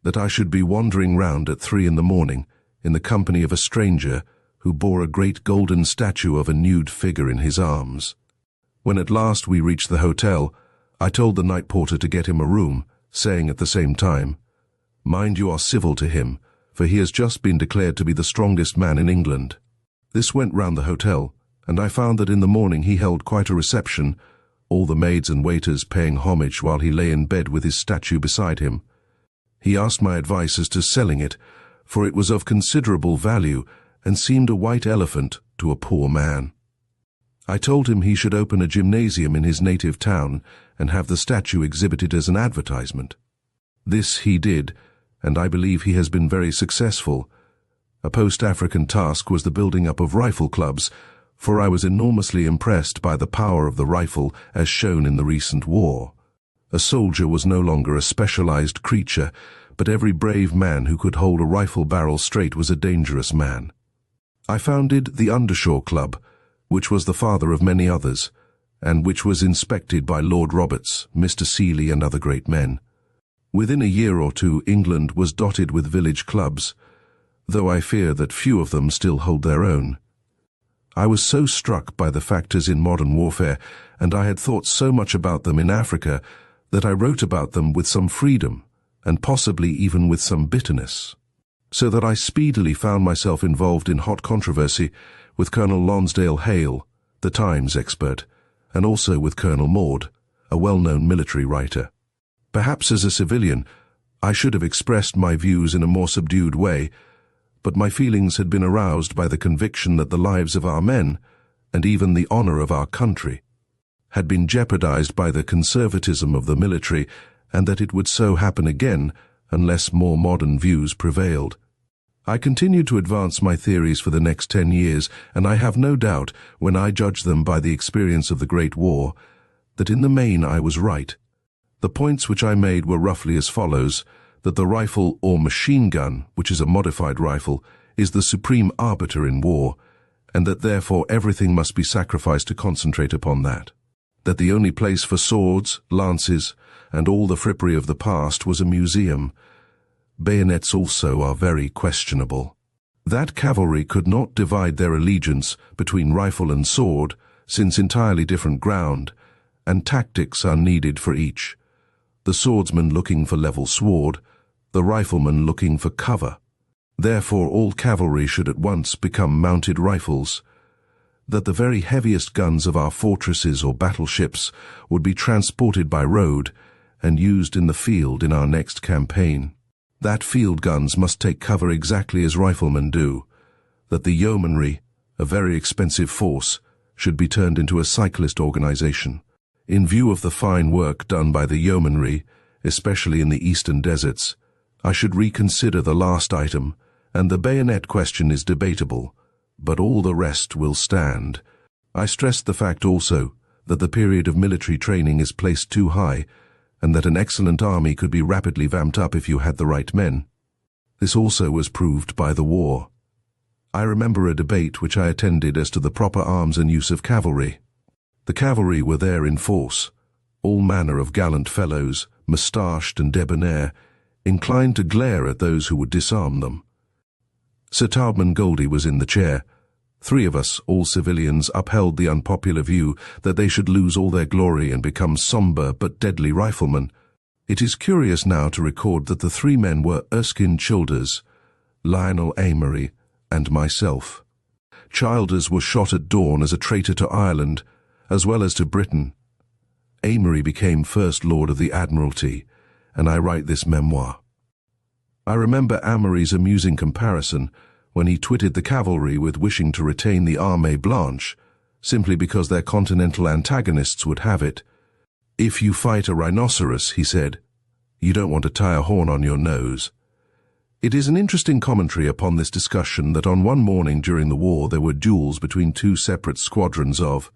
that I should be wandering round at 3 in the morning in the company of a stranger who bore a great golden statue of a nude figure in his arms. When at last we reached the hotel, I told the night porter to get him a room, saying at the same time, "Mind you are civil to him, for he has just been declared to be the strongest man in England." This went round the hotel, and I found that in the morning he held quite a reception, all the maids and waiters paying homage while he lay in bed with his statue beside him. He asked my advice as to selling it, for it was of considerable value and seemed a white elephant to a poor man. I told him he should open a gymnasium in his native town and have the statue exhibited as an advertisement. This he did, and I believe he has been very successful. A post-African task was the building up of rifle clubs, for I was enormously impressed by the power of the rifle as shown in the recent war. A soldier was no longer a specialized creature, but every brave man who could hold a rifle barrel straight was a dangerous man. I founded the Undershaw Club, which was the father of many others, and which was inspected by Lord Roberts, Mr. Seeley, and other great men. Within a year or two, England was dotted with village clubs, though I fear that few of them still hold their own. I was so struck by the factors in modern warfare, and I had thought so much about them in Africa, that I wrote about them with some freedom, and possibly even with some bitterness. So that I speedily found myself involved in hot controversy with Colonel Lonsdale Hale, the Times expert, and also with Colonel Maud, a well-known military writer. Perhaps as a civilian, I should have expressed my views in a more subdued way, but my feelings had been aroused by the conviction that the lives of our men, and even the honor of our country, had been jeopardized by the conservatism of the military, and that it would so happen again unless more modern views prevailed. I continued to advance my theories for the next 10 years, and I have no doubt, when I judge them by the experience of the Great War, that in the main I was right. The points which I made were roughly as follows: that the rifle or machine gun, which is a modified rifle, is the supreme arbiter in war, and that therefore everything must be sacrificed to concentrate upon that. That the only place for swords, lances, and all the frippery of the past was a museum. Bayonets also are very questionable. That cavalry could not divide their allegiance between rifle and sword, since entirely different ground, and tactics are needed for each. The swordsman looking for level sword, the rifleman looking for cover. Therefore all cavalry should at once become mounted rifles. That the very heaviest guns of our fortresses or battleships would be transported by road and used in the field in our next campaign. That field guns must take cover exactly as riflemen do. That the yeomanry, a very expensive force, should be turned into a cyclist organization. In view of the fine work done by the yeomanry, especially in the eastern deserts, I should reconsider the last item, and the bayonet question is debatable, but all the rest will stand. I stressed the fact also that the period of military training is placed too high, and that an excellent army could be rapidly vamped up if you had the right men. This also was proved by the war. I remember a debate which I attended as to the proper arms and use of cavalry. The cavalry were there in force, all manner of gallant fellows, moustached and debonair, inclined to glare at those who would disarm them. Sir Taubman Goldie was in the chair. 3 of us, all civilians, upheld the unpopular view that they should lose all their glory and become sombre but deadly riflemen. It is curious now to record that the 3 men were Erskine Childers, Lionel Amery, and myself. Childers was shot at dawn as a traitor to Ireland, as well as to Britain. Amery became First Lord of the Admiralty, and I write this memoir. I remember Amery's amusing comparison when he twitted the cavalry with wishing to retain the Armée Blanche, simply because their continental antagonists would have it. If you fight a rhinoceros, he said, you don't want to tie a horn on your nose. It is an interesting commentary upon this discussion that on one morning during the war there were duels between 2 separate squadrons of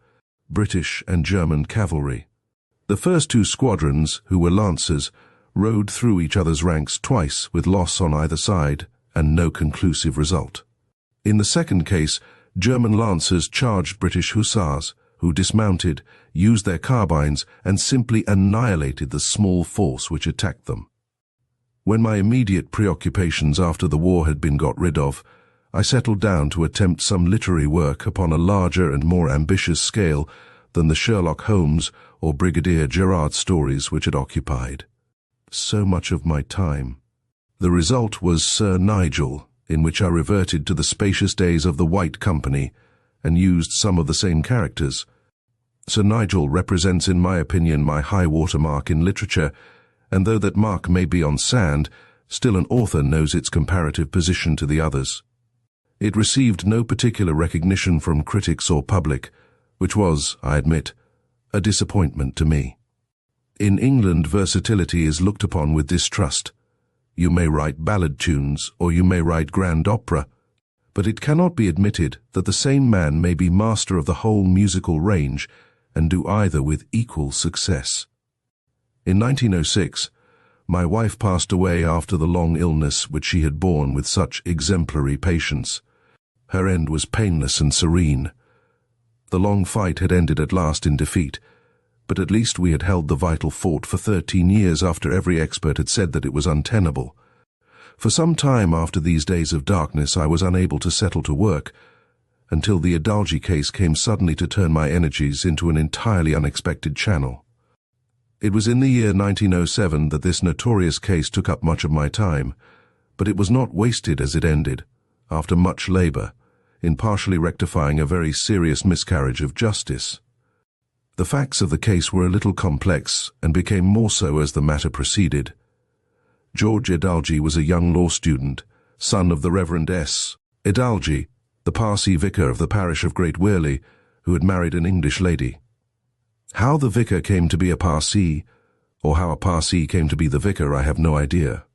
British and German cavalry. The first 2 squadrons, who were lancers, rode through each other's ranks twice with loss on either side and no conclusive result. In the second case, German lancers charged British hussars, who dismounted, used their carbines, and simply annihilated the small force which attacked them. When my immediate preoccupations after the war had been got rid of, I settled down to attempt some literary work upon a larger and more ambitious scale than the Sherlock Holmes or Brigadier Gerard stories which had occupied so much of my time. The result was Sir Nigel, in which I reverted to the spacious days of the White Company and used some of the same characters. Sir Nigel represents, in my opinion, my high water mark in literature, and though that mark may be on sand, still an author knows its comparative position to the others. It received no particular recognition from critics or public, which was, I admit, a disappointment to me. In England, versatility is looked upon with distrust. You may write ballad tunes, or you may write grand opera, but it cannot be admitted that the same man may be master of the whole musical range and do either with equal success. In 1906, my wife passed away after the long illness which she had borne with such exemplary patience. Her end was painless and serene. The long fight had ended at last in defeat, but at least we had held the vital fort for 13 years after every expert had said that it was untenable. For some time after these days of darkness I was unable to settle to work, until the Adalji case came suddenly to turn my energies into an entirely unexpected channel. It was in the year 1907 that this notorious case took up much of my time, but it was not wasted as it ended, after much labor, in partially rectifying a very serious miscarriage of justice. The facts of the case were a little complex and became more so as the matter proceeded. George Adalji was a young law student, son of the Reverend S. Adalji, the Parsi vicar of the parish of Great Worley, who had married an English lady. How the vicar came to be a Parsi, or how a Parsi came to be the vicar, I have no idea.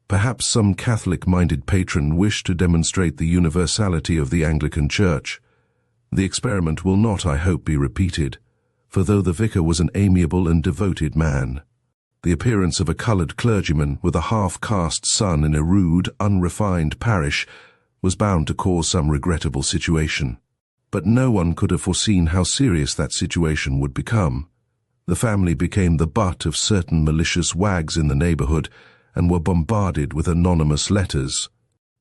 Perhaps some Catholic-minded patron wished to demonstrate the universality of the Anglican Church. The experiment will not, I hope, be repeated, for though the vicar was an amiable and devoted man, the appearance of a coloured clergyman with a half-caste son in a rude, unrefined parish was bound to cause some regrettable situation. But no one could have foreseen how serious that situation would become. The family became the butt of certain malicious wags in the neighbourhood and were bombarded with anonymous letters,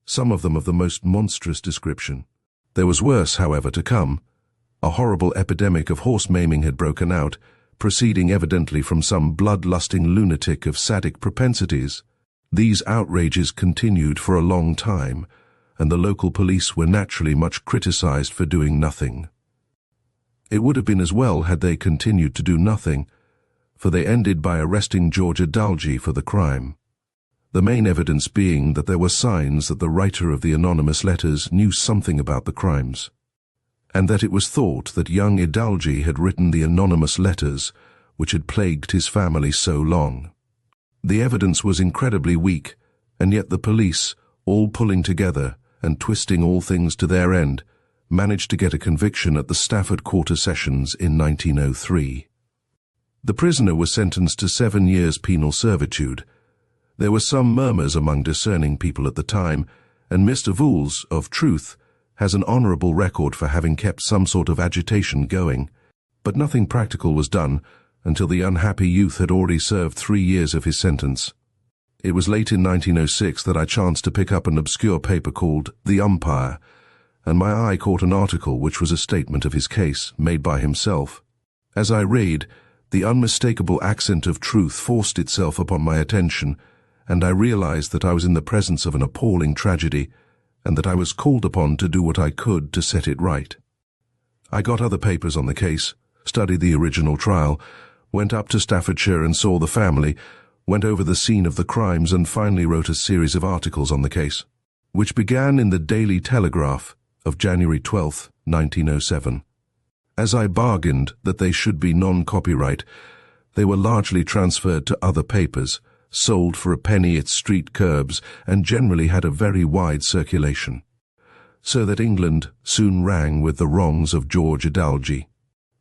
some of them of the most monstrous description. There was worse, however, to come. A horrible epidemic of horse maiming had broken out, proceeding evidently from some blood-lusting lunatic of Sadic propensities. These outrages continued for a long time, and the local police were naturally much criticized for doing nothing. It would have been as well had they continued to do nothing, for they ended by arresting George Adalji for the crime. The main evidence being that there were signs that the writer of the anonymous letters knew something about the crimes, and that it was thought that young Adalji had written the anonymous letters which had plagued his family so long. The evidence was incredibly weak, and yet the police, all pulling together and twisting all things to their end, managed to get a conviction at the Stafford Quarter Sessions in 1903. The prisoner was sentenced to 7 years penal servitude. There were some murmurs among discerning people at the time, and Mr. Vooles, of Truth, has an honourable record for having kept some sort of agitation going, but nothing practical was done until the unhappy youth had already served 3 years of his sentence. It was late in 1906 that I chanced to pick up an obscure paper called The Umpire, and my eye caught an article which was a statement of his case, made by himself. As I read, the unmistakable accent of truth forced itself upon my attention, and I realized that I was in the presence of an appalling tragedy, and that I was called upon to do what I could to set it right. I got other papers on the case, studied the original trial, went up to Staffordshire and saw the family, went over the scene of the crimes, and finally wrote a series of articles on the case, which began in the Daily Telegraph of January 12, 1907. As I bargained that they should be non-copyright, they were largely transferred to other papers, sold for a penny at street curbs, and generally had a very wide circulation, so that England soon rang with the wrongs of George Adalji.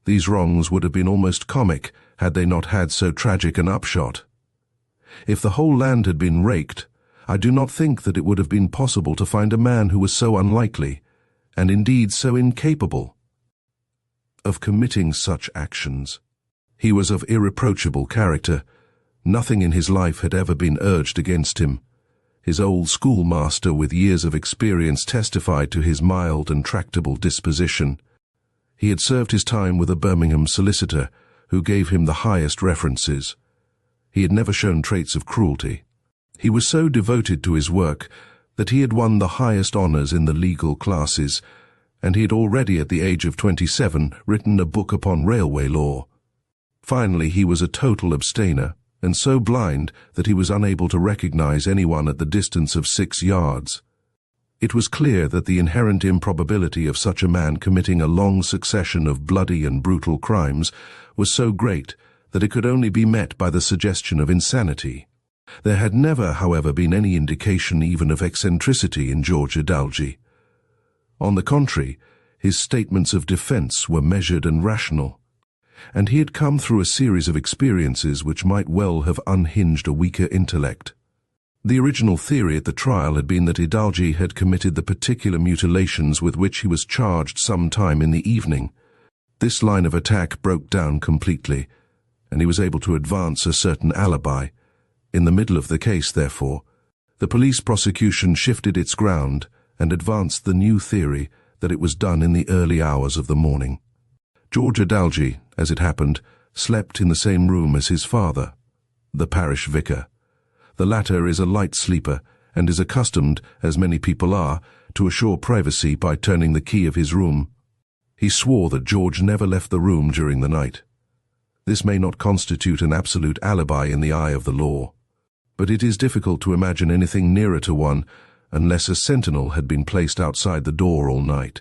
These wrongs would have been almost comic had they not had so tragic an upshot. If the whole land had been raked, I do not think that it would have been possible to find a man who was so unlikely, and indeed so incapable, of committing such actions. He was of irreproachable character. Nothing in his life had ever been urged against him. His old schoolmaster with years of experience testified to his mild and tractable disposition. He had served his time with a Birmingham solicitor, who gave him the highest references. He had never shown traits of cruelty. He was so devoted to his work that he had won the highest honours in the legal classes, and he had already at the age of 27 written a book upon railway law. Finally, he was a total abstainer, and so blind that he was unable to recognize anyone at the distance of 6 yards. It was clear that the inherent improbability of such a man committing a long succession of bloody and brutal crimes was so great that it could only be met by the suggestion of insanity. There had never, however, been any indication even of eccentricity in George Adalji. On the contrary, his statements of defense were measured and rational, and he had come through a series of experiences which might well have unhinged a weaker intellect. The original theory at the trial had been that Hidalgi had committed the particular mutilations with which he was charged sometime in the evening. This line of attack broke down completely, and he was able to advance a certain alibi. In the middle of the case, therefore, the police prosecution shifted its ground and advanced the new theory that it was done in the early hours of the morning. George Hidalgi, as it happened, slept in the same room as his father, the parish vicar. The latter is a light sleeper and is accustomed, as many people are, to assure privacy by turning the key of his room. He swore that George never left the room during the night. This may not constitute an absolute alibi in the eye of the law, but it is difficult to imagine anything nearer to one unless a sentinel had been placed outside the door all night.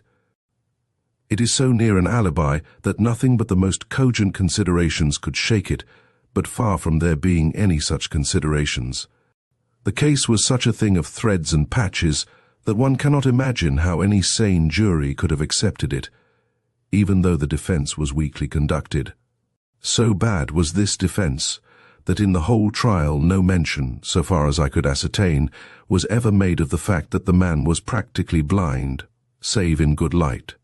It is so near an alibi that nothing but the most cogent considerations could shake it, but far from there being any such considerations. The case was such a thing of threads and patches that one cannot imagine how any sane jury could have accepted it, even though the defense was weakly conducted. So bad was this defense that in the whole trial no mention, so far as I could ascertain, was ever made of the fact that the man was practically blind, save in good light.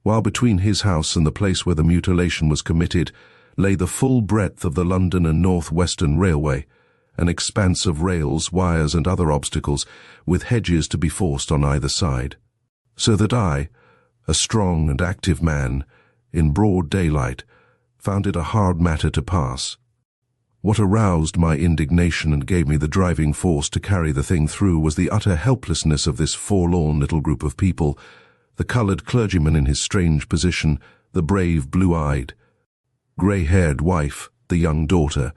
While between his house and the place where the mutilation was committed lay the full breadth of the London and North Western Railway, an expanse of rails, wires and other obstacles, with hedges to be forced on either side. So that I, a strong and active man, in broad daylight, found it a hard matter to pass. What aroused my indignation and gave me the driving force to carry the thing through was the utter helplessness of this forlorn little group of people, the coloured clergyman in his strange position, the brave blue-eyed, grey-haired wife, the young daughter,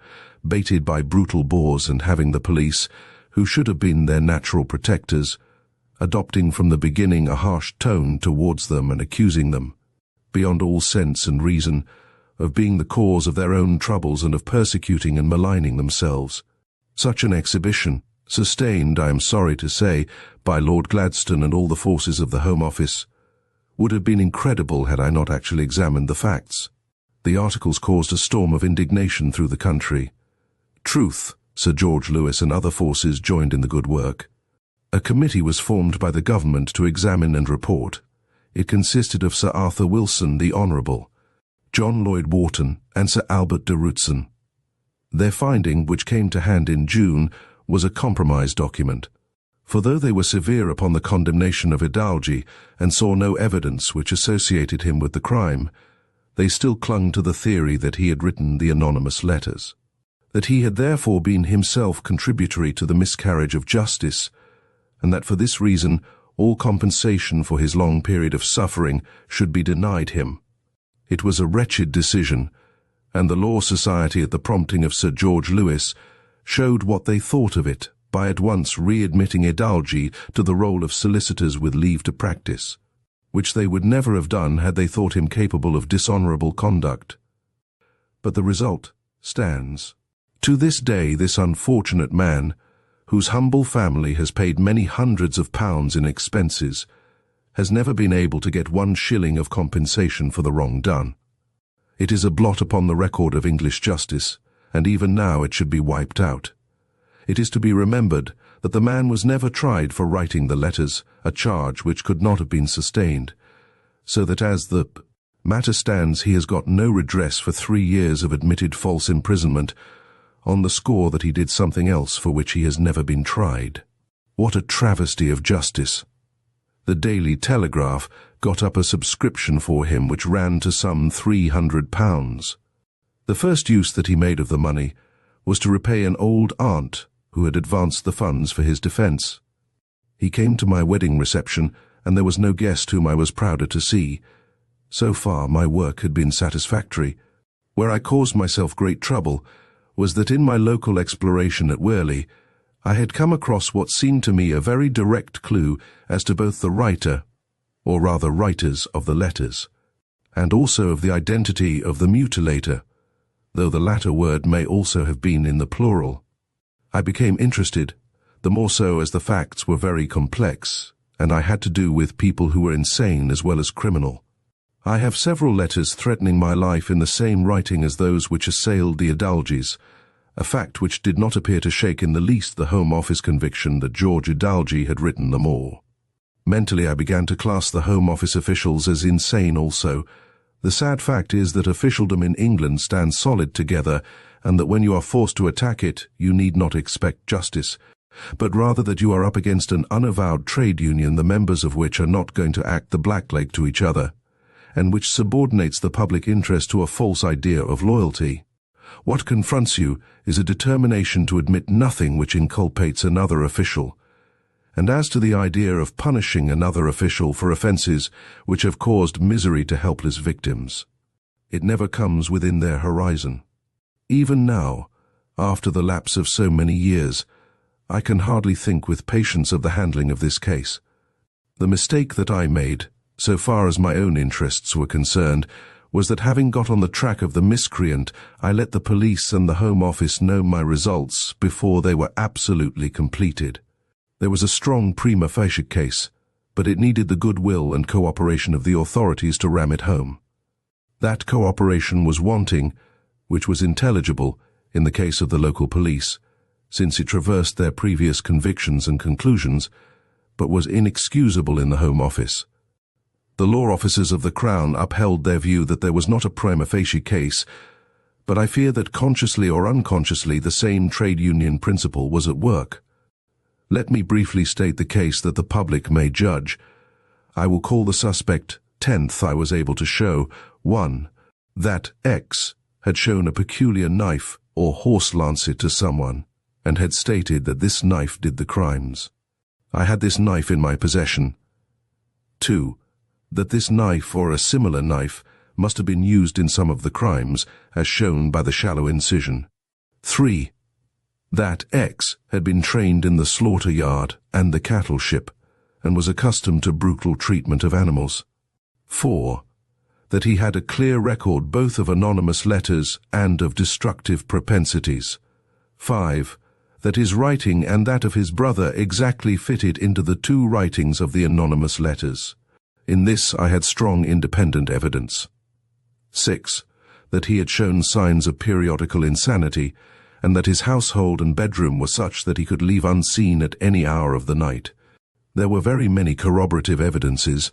baited by brutal boors and having the police, who should have been their natural protectors, adopting from the beginning a harsh tone towards them and accusing them, beyond all sense and reason, of being the cause of their own troubles and of persecuting and maligning themselves. Such an exhibition, sustained, I am sorry to say, by Lord Gladstone and all the forces of the Home Office, would have been incredible had I not actually examined the facts. The articles caused a storm of indignation through the country. Truth, Sir George Lewis and other forces joined in the good work. A committee was formed by the government to examine and report. It consisted of Sir Arthur Wilson, the Honourable, John Lloyd Wharton, and Sir Albert de Rutzen. Their finding, which came to hand in June, was a compromise document. For though they were severe upon the condemnation of Hidalgi and saw no evidence which associated him with the crime, they still clung to the theory that he had written the anonymous letters, that he had therefore been himself contributory to the miscarriage of justice, and that for this reason all compensation for his long period of suffering should be denied him. It was a wretched decision, and the Law Society, at the prompting of Sir George Lewis, showed what they thought of it by at once readmitting Hidalgi to the role of solicitors with leave to practice, which they would never have done had they thought him capable of dishonourable conduct. But the result stands. To this day this unfortunate man, whose humble family has paid many hundreds of pounds in expenses, has never been able to get 1 shilling of compensation for the wrong done. It is a blot upon the record of English justice, and even now it should be wiped out. It is to be remembered that the man was never tried for writing the letters, a charge which could not have been sustained, so that as the matter stands he has got no redress for 3 years of admitted false imprisonment, on the score that he did something else for which he has never been tried. What a travesty of justice! The Daily Telegraph got up a subscription for him which ran to some £300. The first use that he made of the money was to repay an old aunt who had advanced the funds for his defence. He came to my wedding reception, and there was no guest whom I was prouder to see. So far my work had been satisfactory. Where I caused myself great trouble was that in my local exploration at Worley, I had come across what seemed to me a very direct clue as to both the writer, or rather writers of the letters, and also of the identity of the mutilator, though the latter word may also have been in the plural. I became interested, the more so as the facts were very complex, and I had to do with people who were insane as well as criminal. I have several letters threatening my life in the same writing as those which assailed the Hidalgis, a fact which did not appear to shake in the least the Home Office conviction that George Idalgi had written them all. Mentally, I began to class the Home Office officials as insane also. The sad fact is that officialdom in England stands solid together, and that when you are forced to attack it, you need not expect justice, but rather that you are up against an unavowed trade union, the members of which are not going to act the blackleg to each other, and which subordinates the public interest to a false idea of loyalty. What confronts you is a determination to admit nothing which inculpates another official. And as to the idea of punishing another official for offences which have caused misery to helpless victims, it never comes within their horizon. Even now, after the lapse of so many years, I can hardly think with patience of the handling of this case. The mistake that I made, so far as my own interests were concerned, was that having got on the track of the miscreant, I let the police and the Home Office know my results before they were absolutely completed. There was a strong prima facie case, but it needed the goodwill and cooperation of the authorities to ram it home. That cooperation was wanting, which was intelligible in the case of the local police, since it traversed their previous convictions and conclusions, but was inexcusable in the Home Office. The law officers of the Crown upheld their view that there was not a prima facie case, but I fear that consciously or unconsciously the same trade union principle was at work. Let me briefly state the case that the public may judge. I will call the suspect 10th I was able to show. 1. That X had shown a peculiar knife or horse lancet to someone, and had stated that this knife did the crimes. I had this knife in my possession. 2. That this knife or a similar knife must have been used in some of the crimes, as shown by the shallow incision. 3. That X had been trained in the slaughter yard and the cattle ship, and was accustomed to brutal treatment of animals. 4. That he had a clear record both of anonymous letters and of destructive propensities. 5. That his writing and that of his brother exactly fitted into the two writings of the anonymous letters. In this I had strong independent evidence. 6. That he had shown signs of periodical insanity, and that his household and bedroom were such that he could leave unseen at any hour of the night. There were very many corroborative evidences,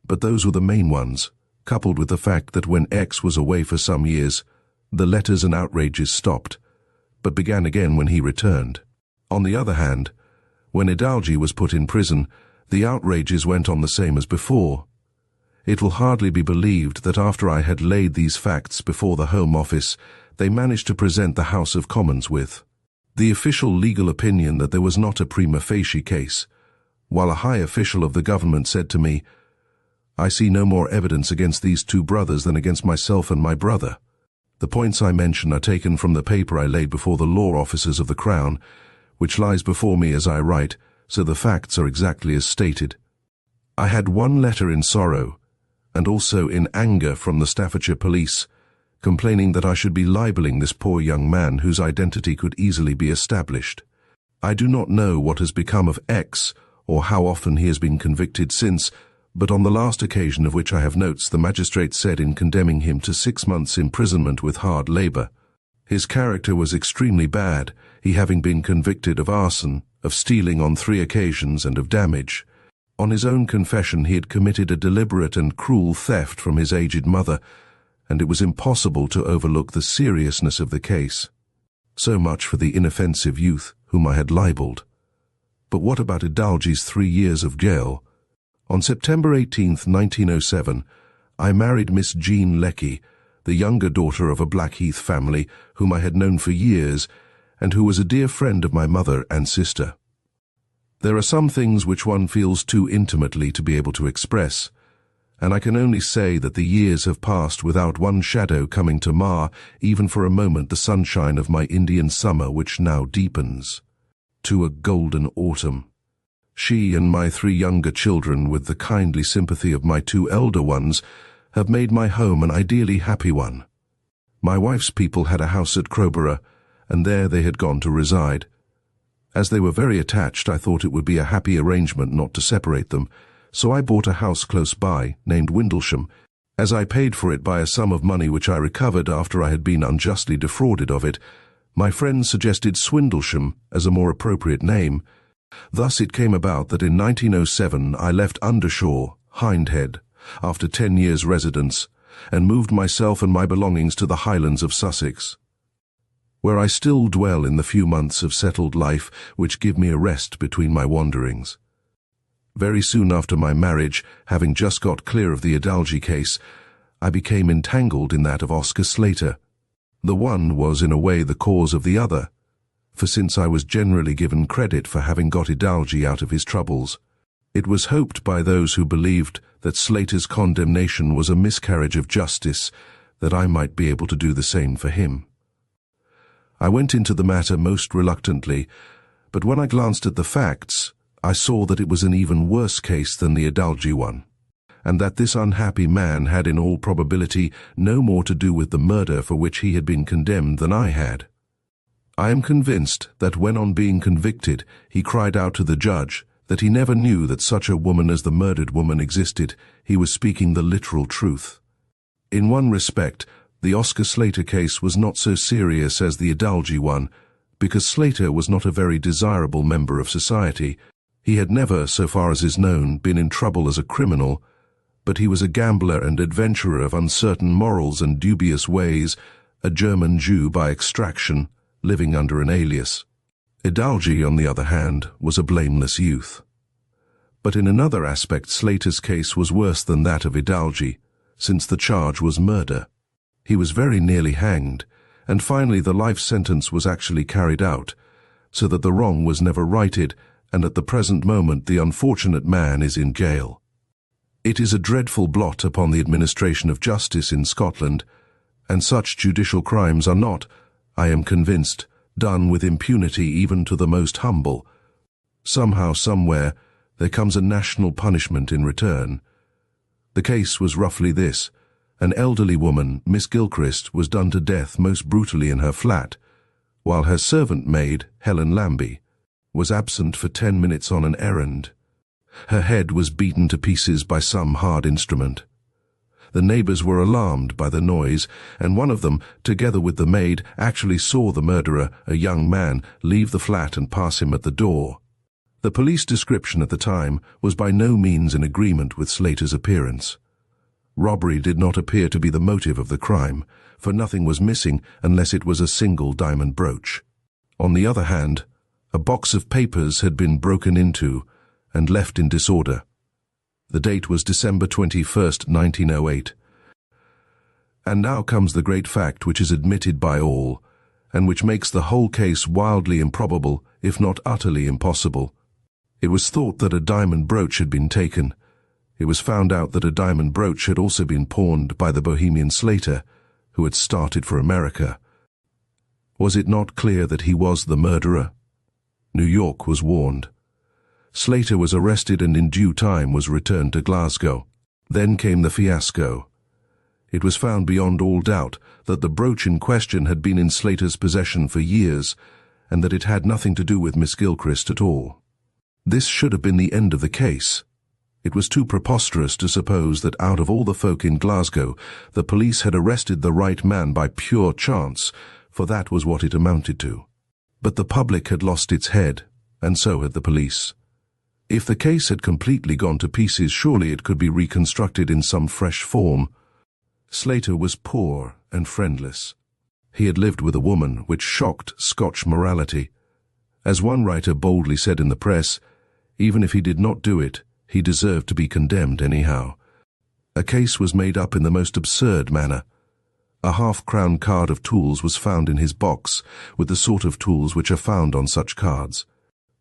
but those were the main ones, coupled with the fact that when X was away for some years, the letters and outrages stopped, but began again when he returned. On the other hand, when Idalgi was put in prison, the outrages went on the same as before. It will hardly be believed that after I had laid these facts before the Home Office, they managed to present the House of Commons with the official legal opinion that there was not a prima facie case, while a high official of the government said to me, "I see no more evidence against these two brothers than against myself and my brother." The points I mention are taken from the paper I laid before the law officers of the Crown, which lies before me as I write, so the facts are exactly as stated. I had one letter in sorrow, and also in anger from the Staffordshire police, complaining that I should be libeling this poor young man whose identity could easily be established. I do not know what has become of X, or how often he has been convicted since, but on the last occasion of which I have notes, the magistrate said in condemning him to 6 months' imprisonment with hard labour. His character was extremely bad, he having been convicted of arson, of stealing on 3 occasions, and of damage. On his own confession, he had committed a deliberate and cruel theft from his aged mother, and it was impossible to overlook the seriousness of the case. So much for the inoffensive youth whom I had libelled. But what about Idalgi's 3 years of jail? On September 18, 1907, I married Miss Jean Leckie, the younger daughter of a Blackheath family whom I had known for years, and who was a dear friend of my mother and sister. There are some things which one feels too intimately to be able to express, and I can only say that the years have passed without one shadow coming to mar, even for a moment, the sunshine of my Indian summer which now deepens to a golden autumn. She and my 3 younger children, with the kindly sympathy of my 2 elder ones, have made my home an ideally happy one. My wife's people had a house at Crowborough, and there they had gone to reside. As they were very attached, I thought it would be a happy arrangement not to separate them, so I bought a house close by, named Windlesham, as I paid for it by a sum of money which I recovered after I had been unjustly defrauded of it. My friends suggested Swindlesham as a more appropriate name. Thus it came about that in 1907 I left Undershaw, Hindhead, after 10 years' residence, and moved myself and my belongings to the Highlands of Sussex, where I still dwell in the few months of settled life which give me a rest between my wanderings. Very soon after my marriage, having just got clear of the Adalji case, I became entangled in that of Oscar Slater. The one was in a way the cause of the other, for since I was generally given credit for having got Adalji out of his troubles, it was hoped by those who believed that Slater's condemnation was a miscarriage of justice that I might be able to do the same for him. I went into the matter most reluctantly, but when I glanced at the facts, I saw that it was an even worse case than the Adalji one, and that this unhappy man had in all probability no more to do with the murder for which he had been condemned than I had. I am convinced that when on being convicted he cried out to the judge that he never knew that such a woman as the murdered woman existed, he was speaking the literal truth. In one respect, the Oscar Slater case was not so serious as the Adalji one, because Slater was not a very desirable member of society. He had never, so far as is known, been in trouble as a criminal, but he was a gambler and adventurer of uncertain morals and dubious ways, a German Jew by extraction, living under an alias. Adalji, on the other hand, was a blameless youth. But in another aspect, Slater's case was worse than that of Adalji, since the charge was murder. He was very nearly hanged, and finally the life sentence was actually carried out, so that the wrong was never righted, and at the present moment the unfortunate man is in jail. It is a dreadful blot upon the administration of justice in Scotland, and such judicial crimes are not, I am convinced, done with impunity even to the most humble. Somehow, somewhere, there comes a national punishment in return. The case was roughly this. An elderly woman, Miss Gilchrist, was done to death most brutally in her flat, while her servant maid, Helen Lambie, was absent for 10 minutes on an errand. Her head was beaten to pieces by some hard instrument. The neighbors were alarmed by the noise, and one of them, together with the maid, actually saw the murderer, a young man, leave the flat and pass him at the door. The police description at the time was by no means in agreement with Slater's appearance. Robbery did not appear to be the motive of the crime, for nothing was missing unless it was a single diamond brooch. On the other hand, a box of papers had been broken into and left in disorder. The date was December 21st, 1908. And now comes the great fact which is admitted by all, and which makes the whole case wildly improbable, if not utterly impossible. It was thought that a diamond brooch had been taken. It was found out that a diamond brooch had also been pawned by the Bohemian Slater, who had started for America. Was it not clear that he was the murderer? New York was warned. Slater was arrested and in due time was returned to Glasgow. Then came the fiasco. It was found beyond all doubt that the brooch in question had been in Slater's possession for years, and that it had nothing to do with Miss Gilchrist at all. This should have been the end of the case. It was too preposterous to suppose that out of all the folk in Glasgow, the police had arrested the right man by pure chance, for that was what it amounted to. But the public had lost its head, and so had the police. If the case had completely gone to pieces, surely it could be reconstructed in some fresh form. Slater was poor and friendless. He had lived with a woman which shocked Scotch morality. As one writer boldly said in the press, even if he did not do it, he deserved to be condemned anyhow. A case was made up in the most absurd manner. A half-crown card of tools was found in his box, with the sort of tools which are found on such cards.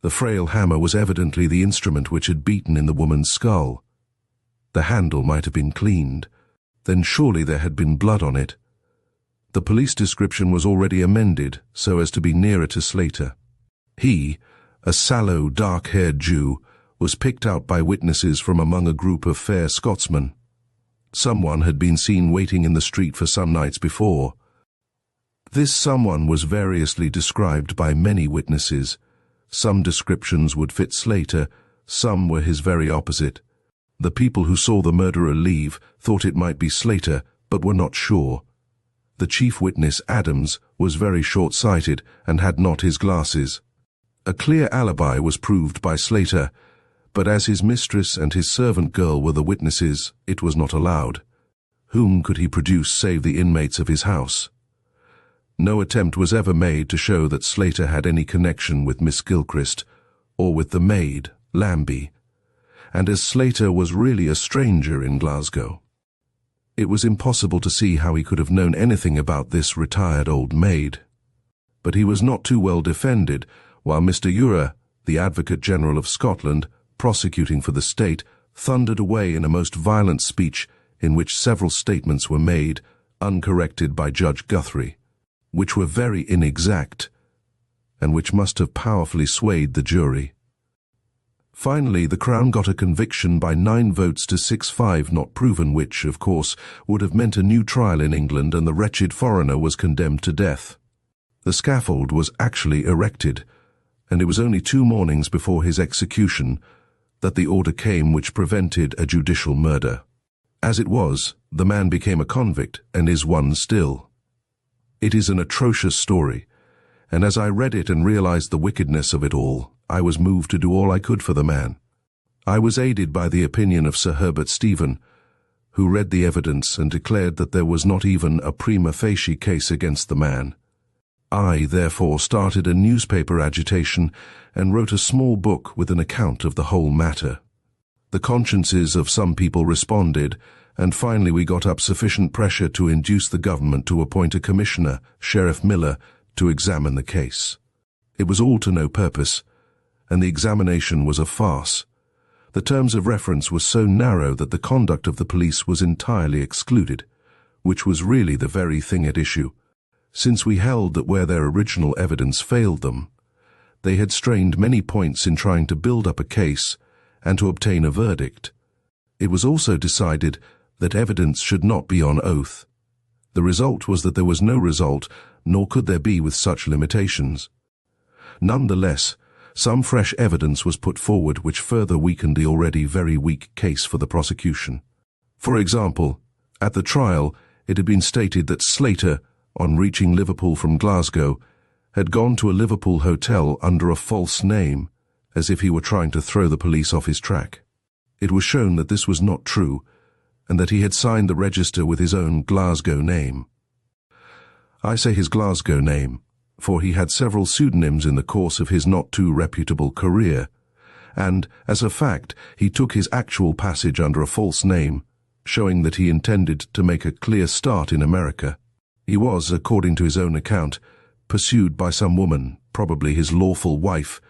The frail hammer was evidently the instrument which had beaten in the woman's skull. The handle might have been cleaned. Then surely there had been blood on it. The police description was already amended so as to be nearer to Slater. He, a sallow, dark-haired Jew, was picked out by witnesses from among a group of fair Scotsmen. Someone had been seen waiting in the street for some nights before. This someone was variously described by many witnesses. Some descriptions would fit Slater, some were his very opposite. The people who saw the murderer leave thought it might be Slater, but were not sure. The chief witness, Adams, was very short-sighted and had not his glasses. A clear alibi was proved by Slater, but as his mistress and his servant girl were the witnesses, it was not allowed. Whom could he produce save the inmates of his house? No attempt was ever made to show that Slater had any connection with Miss Gilchrist, or with the maid, Lambie, and as Slater was really a stranger in Glasgow, it was impossible to see how he could have known anything about this retired old maid. But he was not too well defended, while Mr. Ure, the Advocate General of Scotland, prosecuting for the state, thundered away in a most violent speech in which several statements were made, uncorrected by Judge Guthrie, which were very inexact, and which must have powerfully swayed the jury. Finally, the Crown got a conviction by 9 votes to 6-5 not proven, which, of course, would have meant a new trial in England, and the wretched foreigner was condemned to death. The scaffold was actually erected, and it was only 2 mornings before his execution that the order came which prevented a judicial murder. As it was, the man became a convict and is one still. It is an atrocious story, and as I read it and realized the wickedness of it all, I was moved to do all I could for the man. I was aided by the opinion of Sir Herbert Stephen, who read the evidence and declared that there was not even a prima facie case against the man. I, therefore, started a newspaper agitation and wrote a small book with an account of the whole matter. The consciences of some people responded, and finally we got up sufficient pressure to induce the government to appoint a commissioner, Sheriff Miller, to examine the case. It was all to no purpose, and the examination was a farce. The terms of reference were so narrow that the conduct of the police was entirely excluded, which was really the very thing at issue, since we held that where their original evidence failed them, they had strained many points in trying to build up a case and to obtain a verdict. It was also decided that evidence should not be on oath. The result was that there was no result, nor could there be with such limitations. Nonetheless, some fresh evidence was put forward which further weakened the already very weak case for the prosecution. For example, at the trial, it had been stated that Slater, on reaching Liverpool from Glasgow, had gone to a Liverpool hotel under a false name, as if he were trying to throw the police off his track. It was shown that this was not true, and that he had signed the register with his own Glasgow name. I say his Glasgow name, for he had several pseudonyms in the course of his not too reputable career, and, as a fact, he took his actual passage under a false name, showing that he intended to make a clear start in America. He was, according to his own account, pursued by some woman, probably his lawful wife,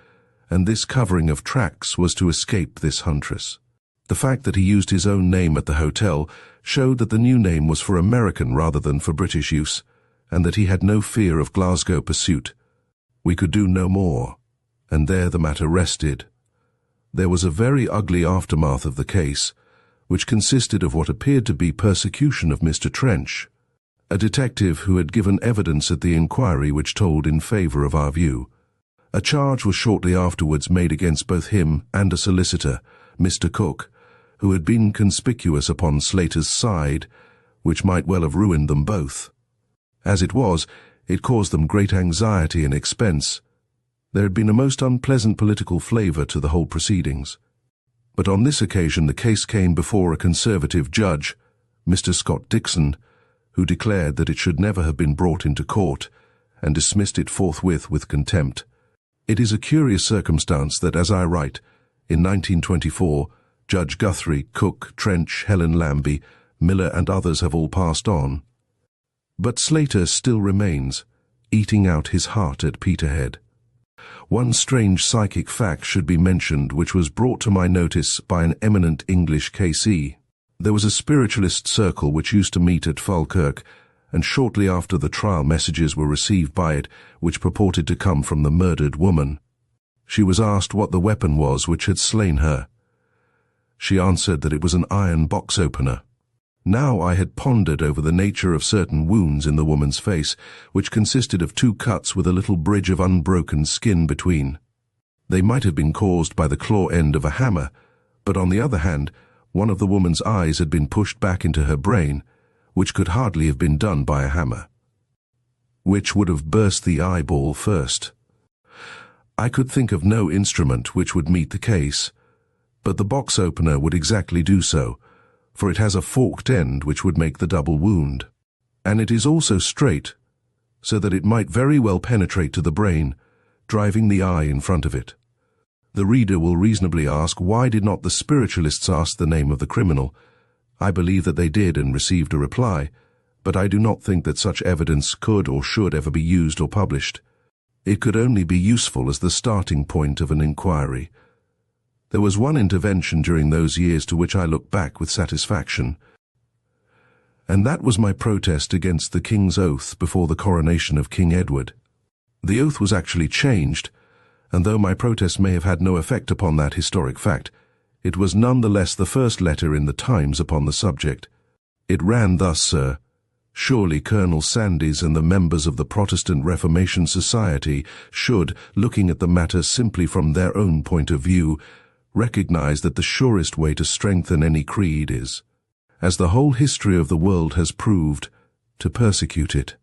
and this covering of tracks was to escape this huntress. The fact that he used his own name at the hotel showed that the new name was for American rather than for British use, and that he had no fear of Glasgow pursuit. We could do no more, and there the matter rested. There was a very ugly aftermath of the case, which consisted of what appeared to be persecution of Mr. Trench, a detective who had given evidence at the inquiry which told in favour of our view. A charge was shortly afterwards made against both him and a solicitor, Mr. Cook, who had been conspicuous upon Slater's side, which might well have ruined them both. As it was, it caused them great anxiety and expense. There had been a most unpleasant political flavour to the whole proceedings. But on this occasion the case came before a Conservative judge, Mr. Scott Dixon, who declared that it should never have been brought into court, and dismissed it forthwith with contempt. It is a curious circumstance that, as I write, in 1924, Judge Guthrie, Cook, Trench, Helen Lambie, Miller and others have all passed on. But Slater still remains, eating out his heart at Peterhead. One strange psychic fact should be mentioned which was brought to my notice by an eminent English K.C. There was a spiritualist circle which used to meet at Falkirk, and shortly after the trial messages were received by it which purported to come from the murdered woman. She was asked what the weapon was which had slain her. She answered that it was an iron box opener. Now I had pondered over the nature of certain wounds in the woman's face, which consisted of 2 cuts with a little bridge of unbroken skin between. They might have been caused by the claw end of a hammer, but on the other hand, one of the woman's eyes had been pushed back into her brain, which could hardly have been done by a hammer. which would have burst the eyeball first. I could think of no instrument which would meet the case, but the box opener would exactly do so, for it has a forked end which would make the double wound. And it is also straight, so that it might very well penetrate to the brain, driving the eye in front of it. The reader will reasonably ask, why did not the spiritualists ask the name of the criminal? I believe that they did and received a reply, but I do not think that such evidence could or should ever be used or published. It could only be useful as the starting point of an inquiry. There was one intervention during those years to which I look back with satisfaction, and that was my protest against the King's oath before the coronation of King Edward. The oath was actually changed, and though my protest may have had no effect upon that historic fact, it was nonetheless the first letter in the Times upon the subject. It ran thus, Sir: surely Colonel Sandys and the members of the Protestant Reformation Society should, looking at the matter simply from their own point of view, recognize that the surest way to strengthen any creed is, as the whole history of the world has proved, to persecute it.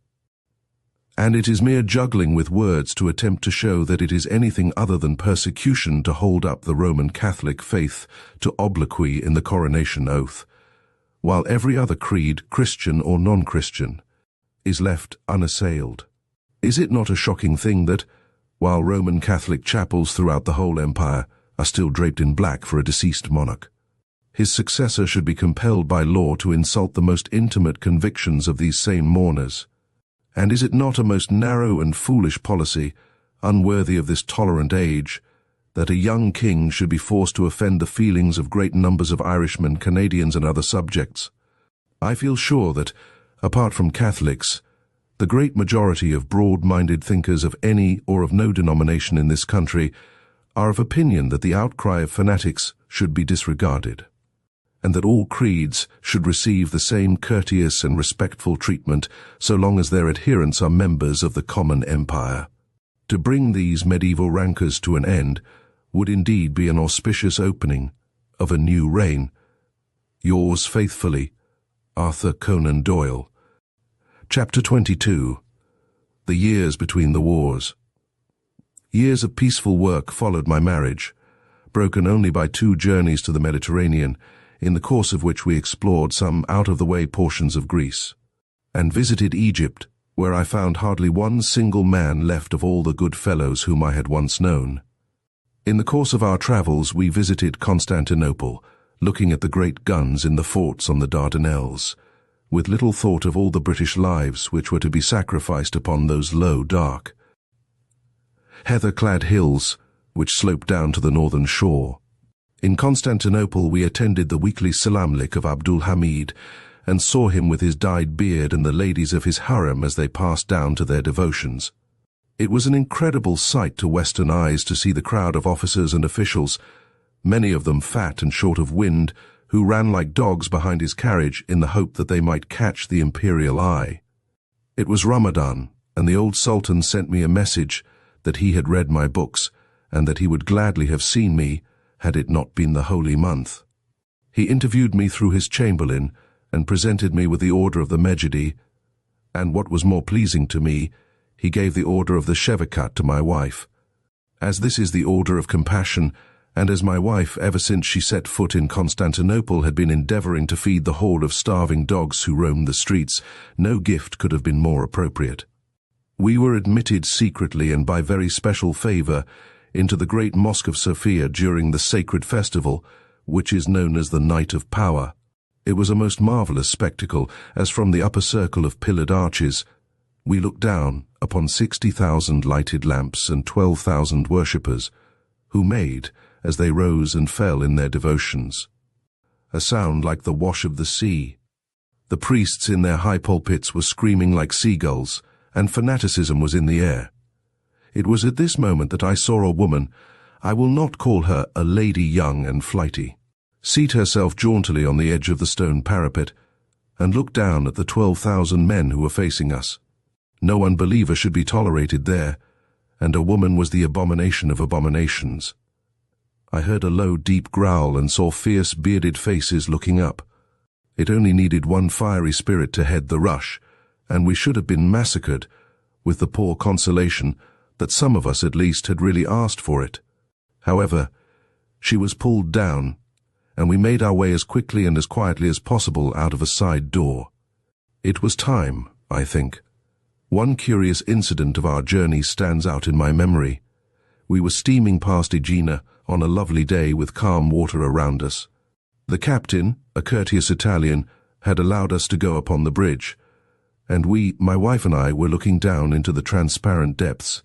And it is mere juggling with words to attempt to show that it is anything other than persecution to hold up the Roman Catholic faith to obloquy in the coronation oath, while every other creed, Christian or non-Christian, is left unassailed. Is it not a shocking thing that, while Roman Catholic chapels throughout the whole empire are still draped in black for a deceased monarch, his successor should be compelled by law to insult the most intimate convictions of these same mourners? And is it not a most narrow and foolish policy, unworthy of this tolerant age, that a young king should be forced to offend the feelings of great numbers of Irishmen, Canadians, and other subjects? I feel sure that, apart from Catholics, the great majority of broad-minded thinkers of any or of no denomination in this country are of opinion that the outcry of fanatics should be disregarded, and that all creeds should receive the same courteous and respectful treatment so long as their adherents are members of the common empire. To bring these medieval rancors to an end would indeed be an auspicious opening of a new reign. Yours faithfully, Arthur Conan Doyle. Chapter 22. The Years Between the Wars. Years of peaceful work followed my marriage, broken only by 2 journeys to the Mediterranean, in the course of which we explored some out-of-the-way portions of Greece, and visited Egypt, where I found hardly one single man left of all the good fellows whom I had once known. In the course of our travels we visited Constantinople, looking at the great guns in the forts on the Dardanelles, with little thought of all the British lives which were to be sacrificed upon those low, dark, heather-clad hills which sloped down to the northern shore. In Constantinople we attended the weekly Selamlik of Abdul Hamid, and saw him with his dyed beard and the ladies of his harem as they passed down to their devotions. It was an incredible sight to Western eyes to see the crowd of officers and officials, many of them fat and short of wind, who ran like dogs behind his carriage in the hope that they might catch the imperial eye. It was Ramadan, and the old Sultan sent me a message that he had read my books, and that he would gladly have seen me had it not been the holy month. He interviewed me through his chamberlain, and presented me with the order of the Mejidi, and what was more pleasing to me, he gave the order of the Shevakat to my wife. As this is the order of compassion, and as my wife, ever since she set foot in Constantinople, had been endeavoring to feed the horde of starving dogs who roamed the streets, no gift could have been more appropriate. We were admitted secretly and by very special favor into the great Mosque of Sophia during the sacred festival, which is known as the Night of Power. It was a most marvelous spectacle, as from the upper circle of pillared arches we looked down upon 60,000 lighted lamps and 12,000 worshippers, who made, as they rose and fell in their devotions, a sound like the wash of the sea. The priests in their high pulpits were screaming like seagulls, and fanaticism was in the air. It was at this moment that I saw a woman, I will not call her a lady young and flighty, seat herself jauntily on the edge of the stone parapet, and look down at the 12,000 men who were facing us. No unbeliever should be tolerated there, and a woman was the abomination of abominations. I heard a low, deep growl and saw fierce, bearded faces looking up. It only needed one fiery spirit to head the rush, and we should have been massacred, with the poor consolation that some of us at least had really asked for it. However, she was pulled down, and we made our way as quickly and as quietly as possible out of a side door. It was time, I think. One curious incident of our journey stands out in my memory. We were steaming past Aegina on a lovely day with calm water around us. The captain, a courteous Italian, had allowed us to go upon the bridge, and we, my wife and I, were looking down into the transparent depths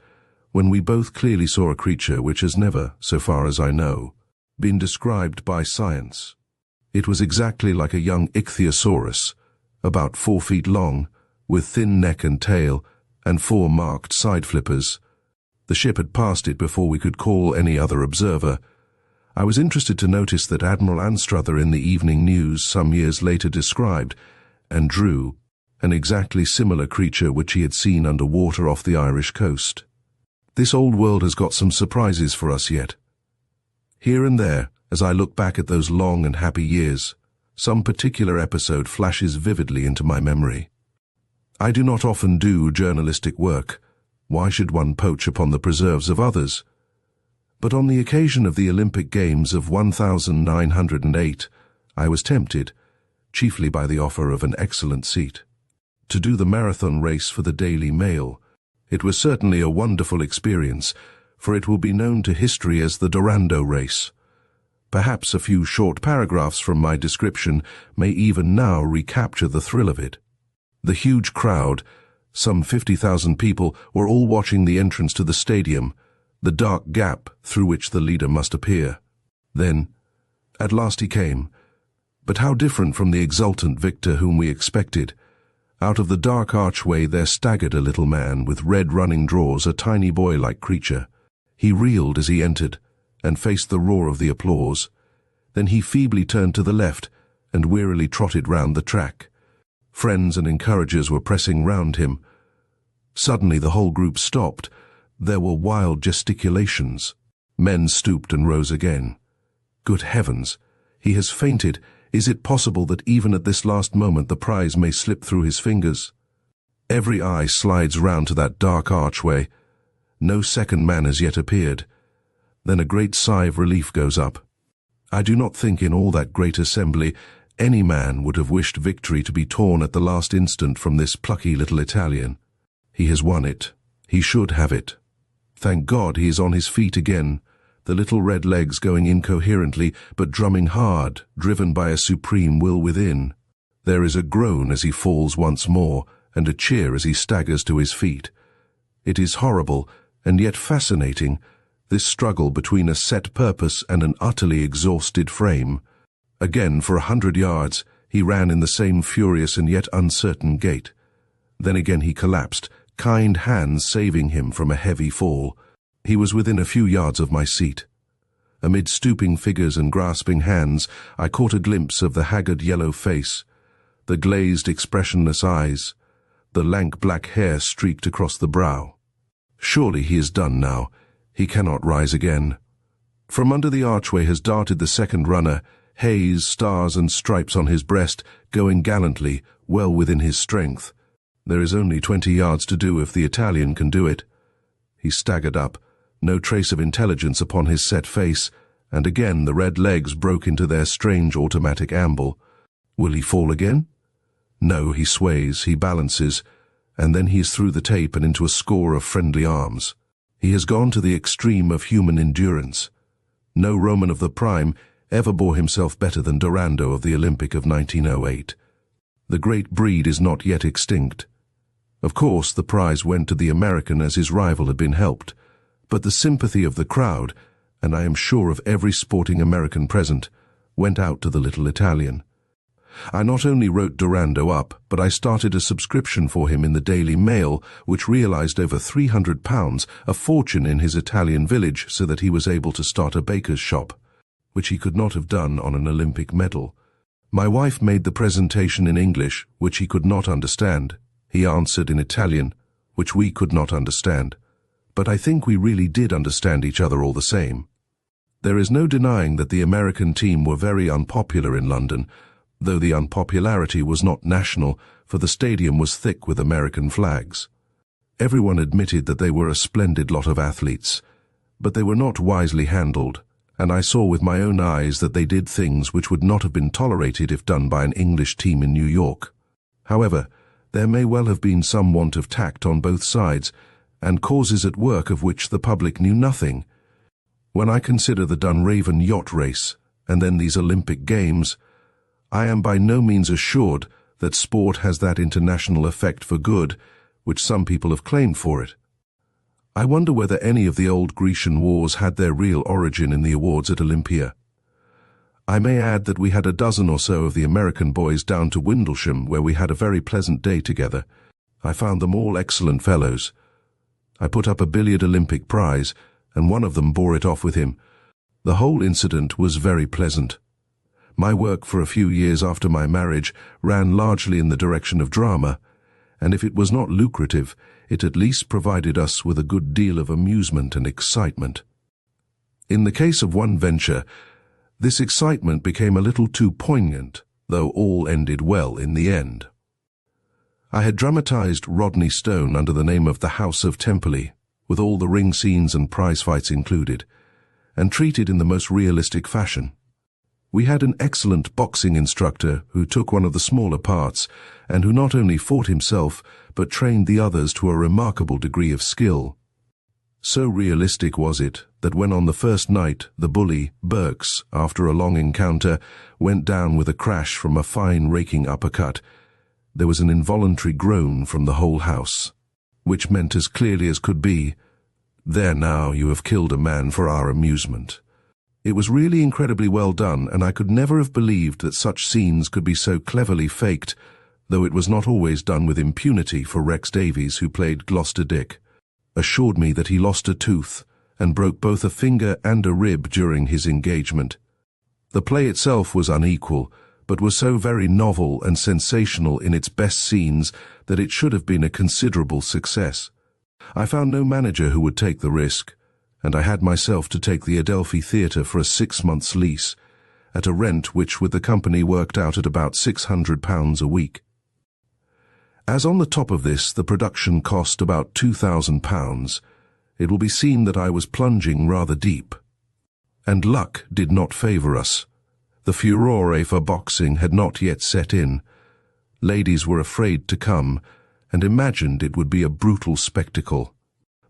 when we both clearly saw a creature which has never, so far as I know, been described by science. It was exactly like a young ichthyosaurus, about 4 feet long, with thin neck and tail, and 4 marked side flippers. The ship had passed it before we could call any other observer. I was interested to notice that Admiral Anstruther in the Evening News some years later described, and drew, an exactly similar creature which he had seen under water off the Irish coast. This old world has got some surprises for us yet. Here and there, as I look back at those long and happy years, some particular episode flashes vividly into my memory. I do not often do journalistic work. Why should one poach upon the preserves of others? But on the occasion of the Olympic Games of 1908, I was tempted, chiefly by the offer of an excellent seat, to do the marathon race for the Daily Mail. It was certainly a wonderful experience, for it will be known to history as the Dorando race. Perhaps a few short paragraphs from my description may even now recapture the thrill of it. The huge crowd, some 50,000 people, were all watching the entrance to the stadium, the dark gap through which the leader must appear. Then, at last he came, but how different from the exultant victor whom we expected. Out of the dark archway there staggered a little man with red running draws, a tiny boy-like creature. He reeled as he entered, and faced the roar of the applause. Then he feebly turned to the left, and wearily trotted round the track. Friends and encouragers were pressing round him. Suddenly the whole group stopped. There were wild gesticulations. Men stooped and rose again. Good heavens! He has fainted. Is it possible that even at this last moment the prize may slip through his fingers? Every eye slides round to that dark archway. No second man has yet appeared. Then a great sigh of relief goes up. I do not think in all that great assembly any man would have wished victory to be torn at the last instant from this plucky little Italian. He has won it. He should have it. Thank God he is on his feet again, the little red legs going incoherently, but drumming hard, driven by a supreme will within. There is a groan as he falls once more, and a cheer as he staggers to his feet. It is horrible, and yet fascinating, this struggle between a set purpose and an utterly exhausted frame. Again, for 100 yards, he ran in the same furious and yet uncertain gait. Then again he collapsed, kind hands saving him from a heavy fall. He was within a few yards of my seat. Amid stooping figures and grasping hands, I caught a glimpse of the haggard yellow face, the glazed, expressionless eyes, the lank black hair streaked across the brow. Surely he is done now. He cannot rise again. From under the archway has darted the second runner, haze, stars and stripes on his breast, going gallantly, well within his strength. There is only 20 yards to do if the Italian can do it. He staggered up, no trace of intelligence upon his set face, and again the red legs broke into their strange automatic amble. Will he fall again? No, he sways, he balances, and then he is through the tape and into a score of friendly arms. He has gone to the extreme of human endurance. No Roman of the prime ever bore himself better than Dorando of the Olympic of 1908. The great breed is not yet extinct. Of course, the prize went to the American as his rival had been helped, but the sympathy of the crowd, and I am sure of every sporting American present, went out to the little Italian. I not only wrote Dorando up, but I started a subscription for him in the Daily Mail, which realized over £300, a fortune in his Italian village, so that he was able to start a baker's shop, which he could not have done on an Olympic medal. My wife made the presentation in English, which he could not understand. He answered in Italian, which we could not understand. But I think we really did understand each other all the same. There is no denying that the American team were very unpopular in London, though the unpopularity was not national, for the stadium was thick with American flags. Everyone admitted that they were a splendid lot of athletes, but they were not wisely handled, and I saw with my own eyes that they did things which would not have been tolerated if done by an English team in New York. However, there may well have been some want of tact on both sides, and causes at work of which the public knew nothing. When I consider the Dunraven yacht race, and then these Olympic Games, I am by no means assured that sport has that international effect for good, which some people have claimed for it. I wonder whether any of the old Grecian wars had their real origin in the awards at Olympia. I may add that we had a dozen or so of the American boys down to Windlesham, where we had a very pleasant day together. I found them all excellent fellows. I put up a billiard Olympic prize, and one of them bore it off with him. The whole incident was very pleasant. My work for a few years after my marriage ran largely in the direction of drama, and if it was not lucrative, it at least provided us with a good deal of amusement and excitement. In the case of one venture, this excitement became a little too poignant, though all ended well in the end. I had dramatized Rodney Stone under the name of The House of Temperley, with all the ring scenes and prize fights included, and treated in the most realistic fashion. We had an excellent boxing instructor who took one of the smaller parts, and who not only fought himself, but trained the others to a remarkable degree of skill. So realistic was it that when on the first night the bully, Burks, after a long encounter, went down with a crash from a fine raking uppercut, there was an involuntary groan from the whole house, which meant as clearly as could be, "There now, you have killed a man for our amusement." It was really incredibly well done, and I could never have believed that such scenes could be so cleverly faked, though it was not always done with impunity, for Rex Davies, who played Gloucester Dick, assured me that he lost a tooth and broke both a finger and a rib during his engagement. The play itself was unequal, but was so very novel and sensational in its best scenes that it should have been a considerable success. I found no manager who would take the risk, and I had myself to take the Adelphi Theatre for a 6 months' lease, at a rent which with the company worked out at about £600 a week. As on the top of this the production cost about £2,000, it will be seen that I was plunging rather deep. And luck did not favour us. The furore for boxing had not yet set in. Ladies were afraid to come, and imagined it would be a brutal spectacle.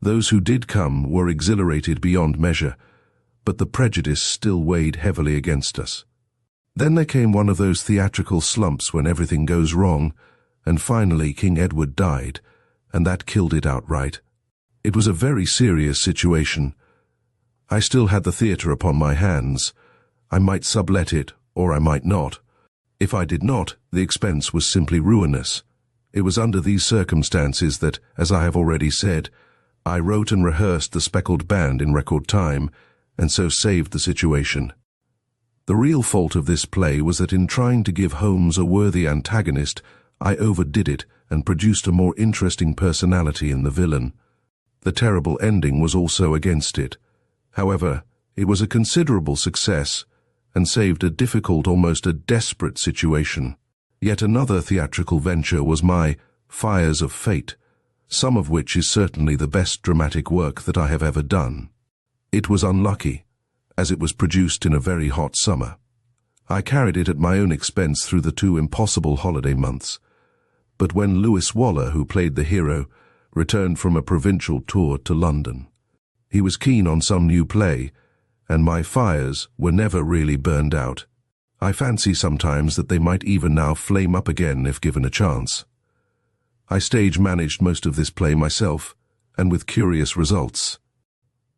Those who did come were exhilarated beyond measure, but the prejudice still weighed heavily against us. Then there came one of those theatrical slumps when everything goes wrong, and finally King Edward died, and that killed it outright. It was a very serious situation. I still had the theatre upon my hands. I might sublet it, or I might not. If I did not, the expense was simply ruinous. It was under these circumstances that, as I have already said, I wrote and rehearsed The Speckled Band in record time, and so saved the situation. The real fault of this play was that in trying to give Holmes a worthy antagonist, I overdid it and produced a more interesting personality in the villain. The terrible ending was also against it. However, it was a considerable success, and saved a difficult, almost a desperate situation. Yet another theatrical venture was my Fires of Fate, some of which is certainly the best dramatic work that I have ever done. It was unlucky, as it was produced in a very hot summer. I carried it at my own expense through the 2 impossible holiday months. But when Lewis Waller, who played the hero, returned from a provincial tour to London, he was keen on some new play, and my fires were never really burned out. I fancy sometimes that they might even now flame up again if given a chance. I stage managed most of this play myself, and with curious results.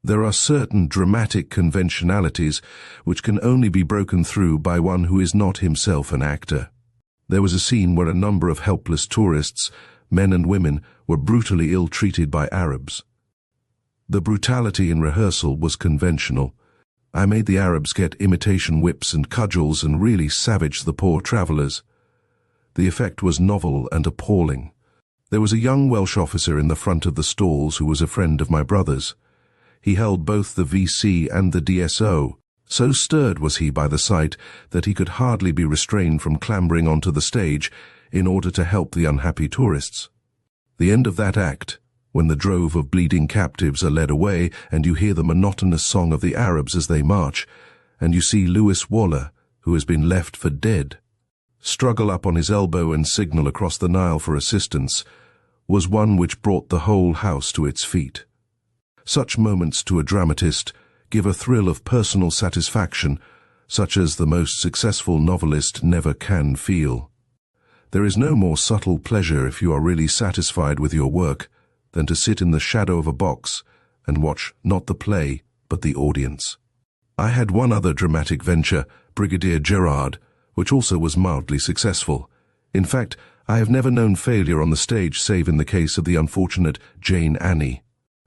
There are certain dramatic conventionalities which can only be broken through by one who is not himself an actor. There was a scene where a number of helpless tourists, men and women, were brutally ill-treated by Arabs. The brutality in rehearsal was conventional. I made the Arabs get imitation whips and cudgels and really savaged the poor travellers. The effect was novel and appalling. There was a young Welsh officer in the front of the stalls who was a friend of my brother's. He held both the VC and the DSO. So stirred was he by the sight that he could hardly be restrained from clambering onto the stage in order to help the unhappy tourists. The end of that act, when the drove of bleeding captives are led away and you hear the monotonous song of the Arabs as they march, and you see Lewis Waller, who has been left for dead, struggle up on his elbow and signal across the Nile for assistance, was one which brought the whole house to its feet. Such moments to a dramatist give a thrill of personal satisfaction, such as the most successful novelist never can feel. There is no more subtle pleasure if you are really satisfied with your work than to sit in the shadow of a box and watch not the play but the audience. I had one other dramatic venture, Brigadier Gerard, which also was mildly successful. In fact, I have never known failure on the stage save in the case of the unfortunate Jane Annie.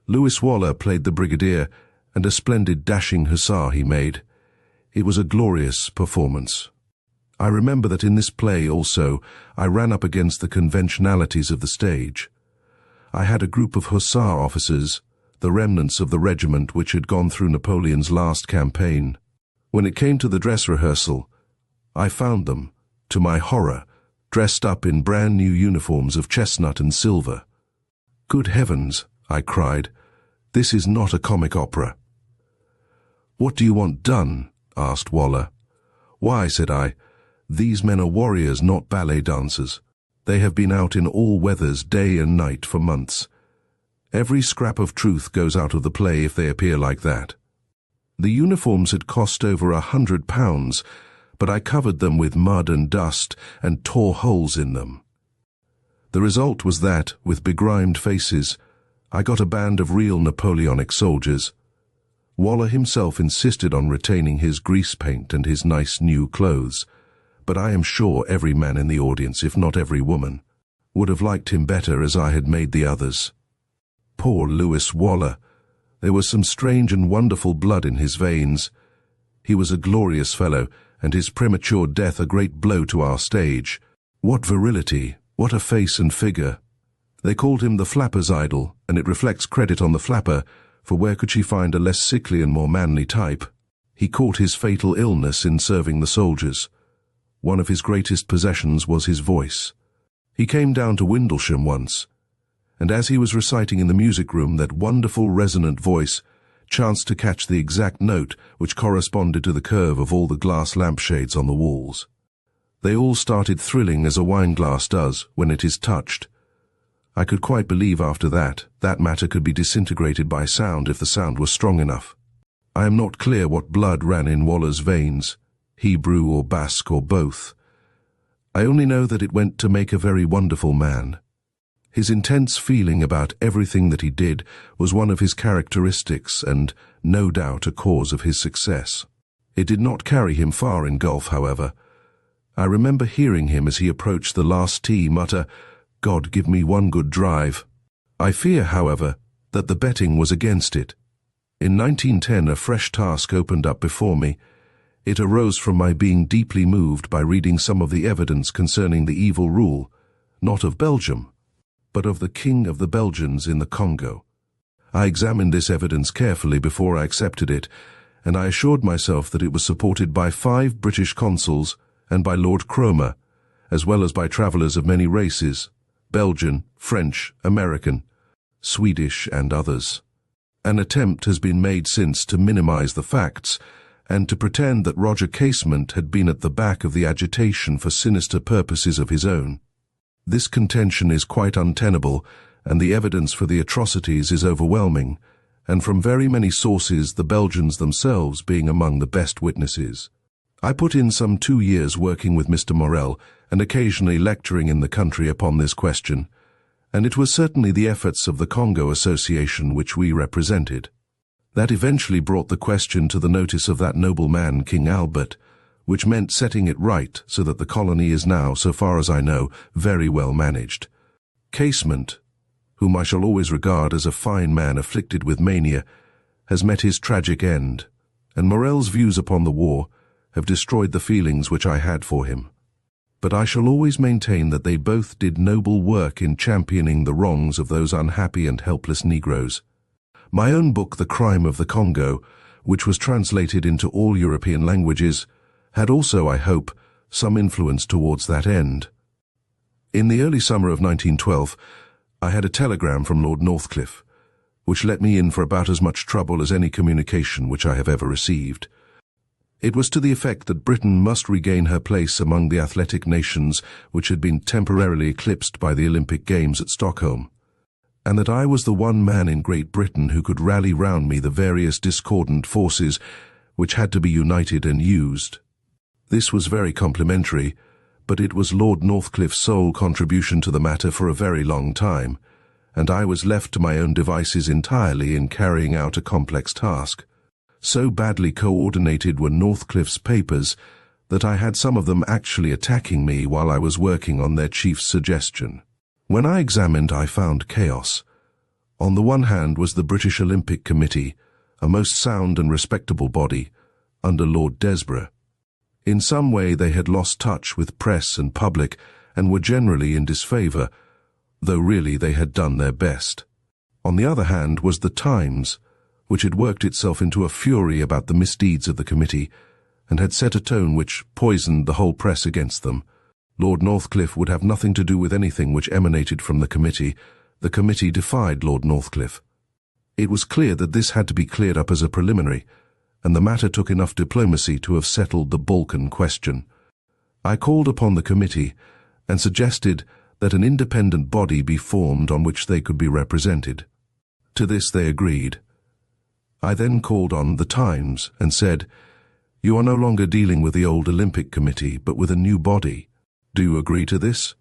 Lewis Waller played the Brigadier, and a splendid dashing hussar he made. It was a glorious performance. I remember that in this play also I ran up against the conventionalities of the stage. I had a group of hussar officers, the remnants of the regiment which had gone through Napoleon's last campaign. When it came to the dress rehearsal, I found them, to my horror, dressed up in brand new uniforms of chestnut and silver. "Good heavens," I cried, "this is not a comic opera." "What do you want done?" asked Waller. "Why," said I, "these men are warriors, not ballet dancers. They have been out in all weathers, day and night, for months. Every scrap of truth goes out of the play if they appear like that." The uniforms had cost over £100, but I covered them with mud and dust and tore holes in them. The result was that, with begrimed faces, I got a band of real Napoleonic soldiers. Waller himself insisted on retaining his grease paint and his nice new clothes, but I am sure every man in the audience, if not every woman, would have liked him better as I had made the others. Poor Lewis Waller! There was some strange and wonderful blood in his veins. He was a glorious fellow, and his premature death a great blow to our stage. What virility, what a face and figure! They called him the flapper's idol, and it reflects credit on the flapper, for where could she find a less sickly and more manly type? He caught his fatal illness in serving the soldiers. One of his greatest possessions was his voice. He came down to Windlesham once, and as he was reciting in the music room, that wonderful resonant voice chanced to catch the exact note which corresponded to the curve of all the glass lampshades on the walls. They all started thrilling as a wineglass does when it is touched. I could quite believe after that matter could be disintegrated by sound if the sound was strong enough. I am not clear what blood ran in Waller's veins, Hebrew or Basque or both. I only know that it went to make a very wonderful man. His intense feeling about everything that he did was one of his characteristics and, no doubt, a cause of his success. It did not carry him far in golf, however. I remember hearing him as he approached the last tee mutter, "God give me one good drive." I fear, however, that the betting was against it. In 1910 a fresh task opened up before me. It arose from my being deeply moved by reading some of the evidence concerning the evil rule, not of Belgium, but of the King of the Belgians in the Congo. I examined this evidence carefully before I accepted it, and I assured myself that it was supported by 5 British consuls and by Lord Cromer, as well as by travellers of many races, Belgian, French, American, Swedish and others. An attempt has been made since to minimize the facts, and to pretend that Roger Casement had been at the back of the agitation for sinister purposes of his own. This contention is quite untenable, and the evidence for the atrocities is overwhelming, and from very many sources, the Belgians themselves being among the best witnesses. I put in some 2 years working with Mr. Morel and occasionally lecturing in the country upon this question, and it was certainly the efforts of the Congo Association which we represented that eventually brought the question to the notice of that noble man, King Albert, which meant setting it right so that the colony is now, so far as I know, very well managed. Casement, whom I shall always regard as a fine man afflicted with mania, has met his tragic end, and Morel's views upon the war have destroyed the feelings which I had for him. But I shall always maintain that they both did noble work in championing the wrongs of those unhappy and helpless Negroes. My own book, The Crime of the Congo, which was translated into all European languages, had also, I hope, some influence towards that end. In the early summer of 1912, I had a telegram from Lord Northcliffe, which let me in for about as much trouble as any communication which I have ever received. It was to the effect that Britain must regain her place among the athletic nations which had been temporarily eclipsed by the Olympic Games at Stockholm, and that I was the one man in Great Britain who could rally round me the various discordant forces which had to be united and used. This was very complimentary, but it was Lord Northcliffe's sole contribution to the matter for a very long time, and I was left to my own devices entirely in carrying out a complex task. So badly coordinated were Northcliffe's papers that I had some of them actually attacking me while I was working on their chief's suggestion. When I examined, I found chaos. On the one hand was the British Olympic Committee, a most sound and respectable body, under Lord Desborough. In some way they had lost touch with press and public and were generally in disfavour, though really they had done their best. On the other hand was the Times, which had worked itself into a fury about the misdeeds of the committee, and had set a tone which poisoned the whole press against them. Lord Northcliffe would have nothing to do with anything which emanated from the committee. The committee defied Lord Northcliffe. It was clear that this had to be cleared up as a preliminary, and the matter took enough diplomacy to have settled the Balkan question. I called upon the committee and suggested that an independent body be formed on which they could be represented. To this they agreed. I then called on the Times and said, "You are no longer dealing with the old Olympic Committee, but with a new body. Do you agree to this?"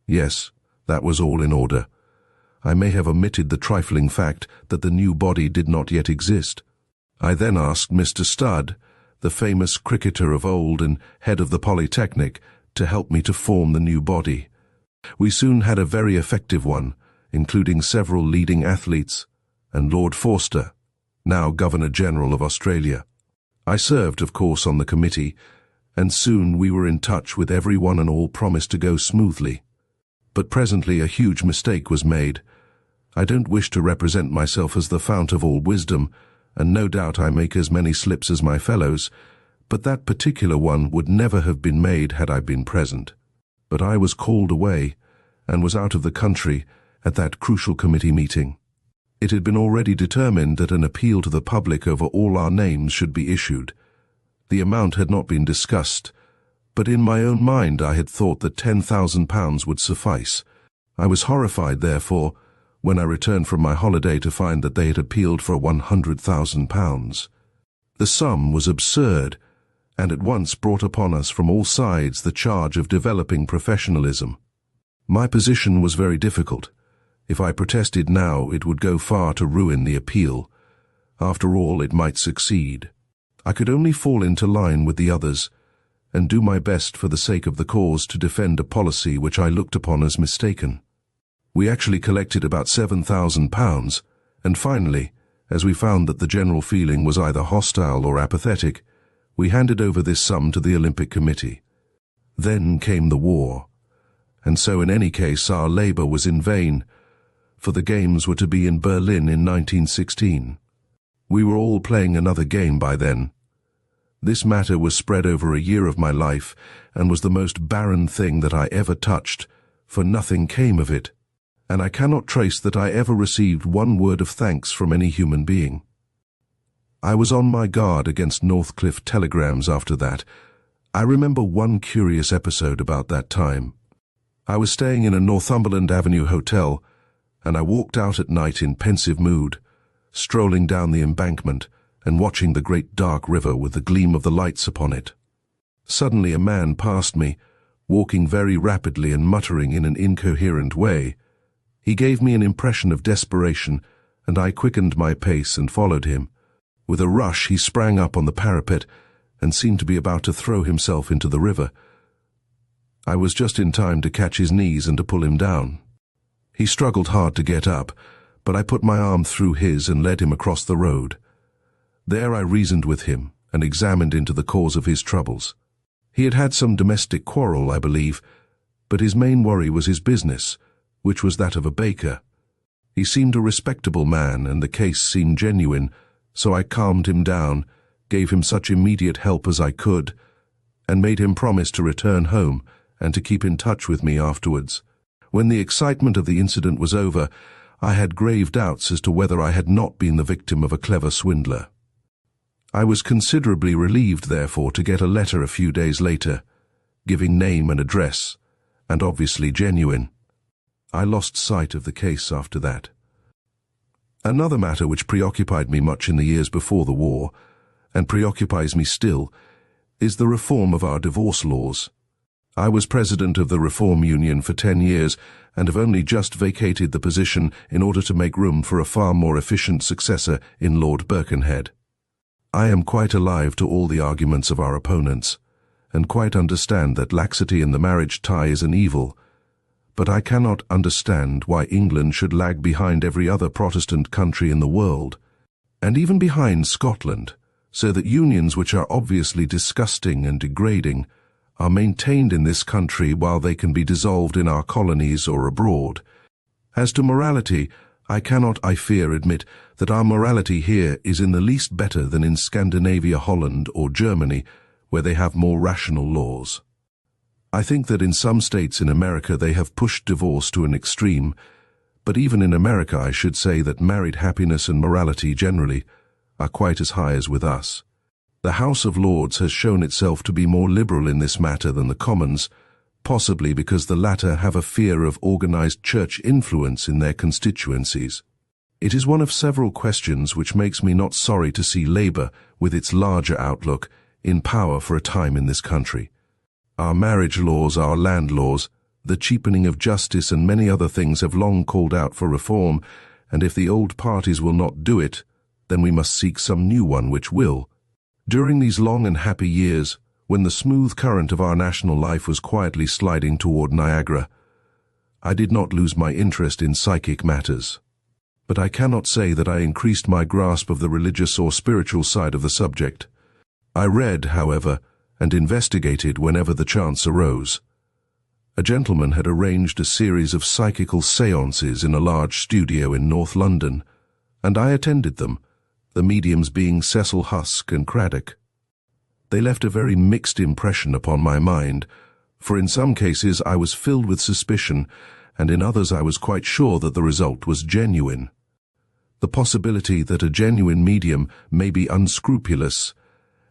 Yes, that was all in order. I may have omitted the trifling fact that the new body did not yet exist. I then asked Mr. Studd, the famous cricketer of old and head of the Polytechnic, to help me to form the new body. We soon had a very effective one, including several leading athletes, and Lord Forster, now Governor-General of Australia. I served, of course, on the committee, and soon we were in touch with everyone and all promised to go smoothly. But presently a huge mistake was made. I don't wish to represent myself as the fount of all wisdom, and no doubt I make as many slips as my fellows, but that particular one would never have been made had I been present. But I was called away, and was out of the country at that crucial committee meeting. It had been already determined that an appeal to the public over all our names should be issued. The amount had not been discussed, but in my own mind I had thought that £10,000 would suffice. I was horrified, therefore, when I returned from my holiday to find that they had appealed for £100,000. The sum was absurd, and at once brought upon us from all sides the charge of developing professionalism. My position was very difficult. If I protested now, it would go far to ruin the appeal. After all, it might succeed. I could only fall into line with the others, and do my best for the sake of the cause to defend a policy which I looked upon as mistaken. We actually collected about £7,000, and finally, as we found that the general feeling was either hostile or apathetic, we handed over this sum to the Olympic Committee. Then came the war, and so in any case our labour was in vain, for the Games were to be in Berlin in 1916. We were all playing another game by then. This matter was spread over a year of my life, and was the most barren thing that I ever touched, for nothing came of it, and I cannot trace that I ever received one word of thanks from any human being. I was on my guard against Northcliffe telegrams after that. I remember one curious episode about that time. I was staying in a Northumberland Avenue hotel, and I walked out at night in pensive mood, strolling down the embankment and watching the great dark river with the gleam of the lights upon it. Suddenly a man passed me, walking very rapidly and muttering in an incoherent way. He gave me an impression of desperation, and I quickened my pace and followed him. With a rush he sprang up on the parapet and seemed to be about to throw himself into the river. I was just in time to catch his knees and to pull him down. He struggled hard to get up, but I put my arm through his and led him across the road. There I reasoned with him and examined into the cause of his troubles. He had had some domestic quarrel, I believe, but his main worry was his business, which was that of a baker. He seemed a respectable man, and the case seemed genuine, so I calmed him down, gave him such immediate help as I could, and made him promise to return home and to keep in touch with me afterwards. When the excitement of the incident was over, I had grave doubts as to whether I had not been the victim of a clever swindler. I was considerably relieved, therefore, to get a letter a few days later, giving name and address, and obviously genuine. I lost sight of the case after that. Another matter which preoccupied me much in the years before the war, and preoccupies me still, is the reform of our divorce laws. I was president of the Reform Union for 10 years and have only just vacated the position in order to make room for a far more efficient successor in Lord Birkenhead. I am quite alive to all the arguments of our opponents, and quite understand that laxity in the marriage tie is an evil, but I cannot understand why England should lag behind every other Protestant country in the world, and even behind Scotland, so that unions which are obviously disgusting and degrading are maintained in this country while they can be dissolved in our colonies or abroad. As to morality, I cannot, I fear, admit that our morality here is in the least better than in Scandinavia, Holland, or Germany, where they have more rational laws. I think that in some states in America they have pushed divorce to an extreme, but even in America I should say that married happiness and morality generally are quite as high as with us. The House of Lords has shown itself to be more liberal in this matter than the Commons, possibly because the latter have a fear of organized church influence in their constituencies. It is one of several questions which makes me not sorry to see Labour, with its larger outlook, in power for a time in this country. Our marriage laws, our land laws, the cheapening of justice and many other things have long called out for reform, and if the old parties will not do it, then we must seek some new one which will. During these long and happy years, when the smooth current of our national life was quietly sliding toward Niagara, I did not lose my interest in psychic matters. But I cannot say that I increased my grasp of the religious or spiritual side of the subject. I read, however, and investigated whenever the chance arose. A gentleman had arranged a series of psychical séances in a large studio in North London, and I attended them, the mediums being Cecil Husk and Craddock. They left a very mixed impression upon my mind, for in some cases I was filled with suspicion, and in others I was quite sure that the result was genuine. The possibility that a genuine medium may be unscrupulous,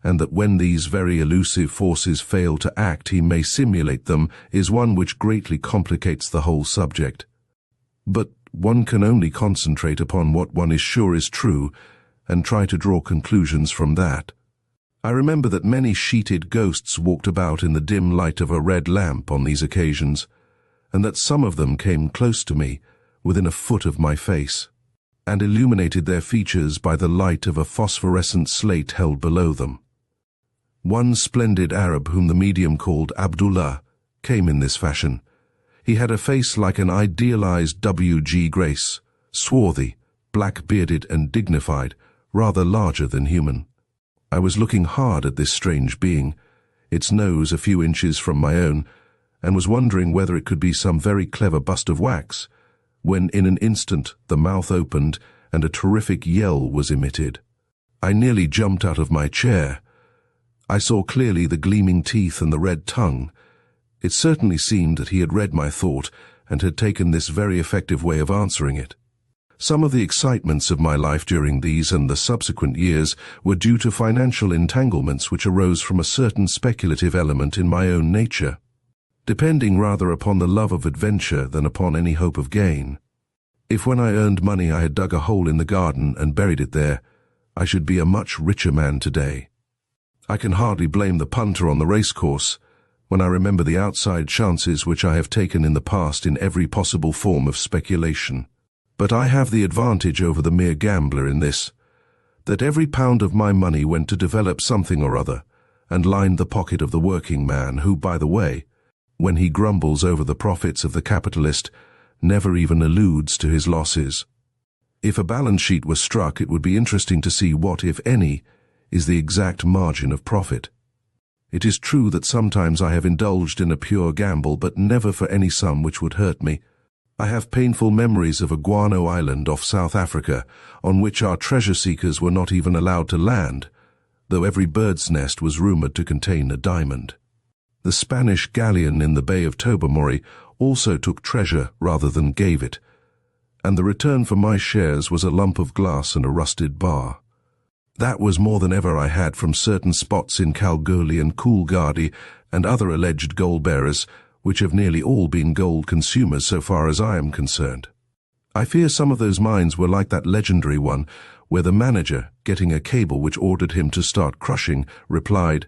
and that when these very elusive forces fail to act he may simulate them, is one which greatly complicates the whole subject. But one can only concentrate upon what one is sure is true, and try to draw conclusions from that. I remember that many sheeted ghosts walked about in the dim light of a red lamp on these occasions, and that some of them came close to me, within a foot of my face, and illuminated their features by the light of a phosphorescent slate held below them. One splendid Arab whom the medium called Abdullah came in this fashion. He had a face like an idealized W.G. Grace, swarthy, black-bearded and dignified, rather larger than human. I was looking hard at this strange being, its nose a few inches from my own, and was wondering whether it could be some very clever bust of wax, when in an instant the mouth opened and a terrific yell was emitted. I nearly jumped out of my chair. I saw clearly the gleaming teeth and the red tongue. It certainly seemed that he had read my thought and had taken this very effective way of answering it. Some of the excitements of my life during these and the subsequent years were due to financial entanglements which arose from a certain speculative element in my own nature, depending rather upon the love of adventure than upon any hope of gain. If when I earned money I had dug a hole in the garden and buried it there, I should be a much richer man today. I can hardly blame the punter on the racecourse when I remember the outside chances which I have taken in the past in every possible form of speculation. But I have the advantage over the mere gambler in this, that every pound of my money went to develop something or other, and lined the pocket of the working man who, by the way, when he grumbles over the profits of the capitalist, never even alludes to his losses. If a balance sheet was struck, it would be interesting to see what, if any, is the exact margin of profit. It is true that sometimes I have indulged in a pure gamble, but never for any sum which would hurt me. I have painful memories of a guano island off South Africa, on which our treasure-seekers were not even allowed to land, though every bird's nest was rumored to contain a diamond. The Spanish galleon in the Bay of Tobermory also took treasure rather than gave it, and the return for my shares was a lump of glass and a rusted bar. That was more than ever I had from certain spots in Kalgoorlie and Coolgardie and other alleged gold-bearers, which have nearly all been gold consumers so far as I am concerned. I fear some of those mines were like that legendary one, where the manager, getting a cable which ordered him to start crushing, replied,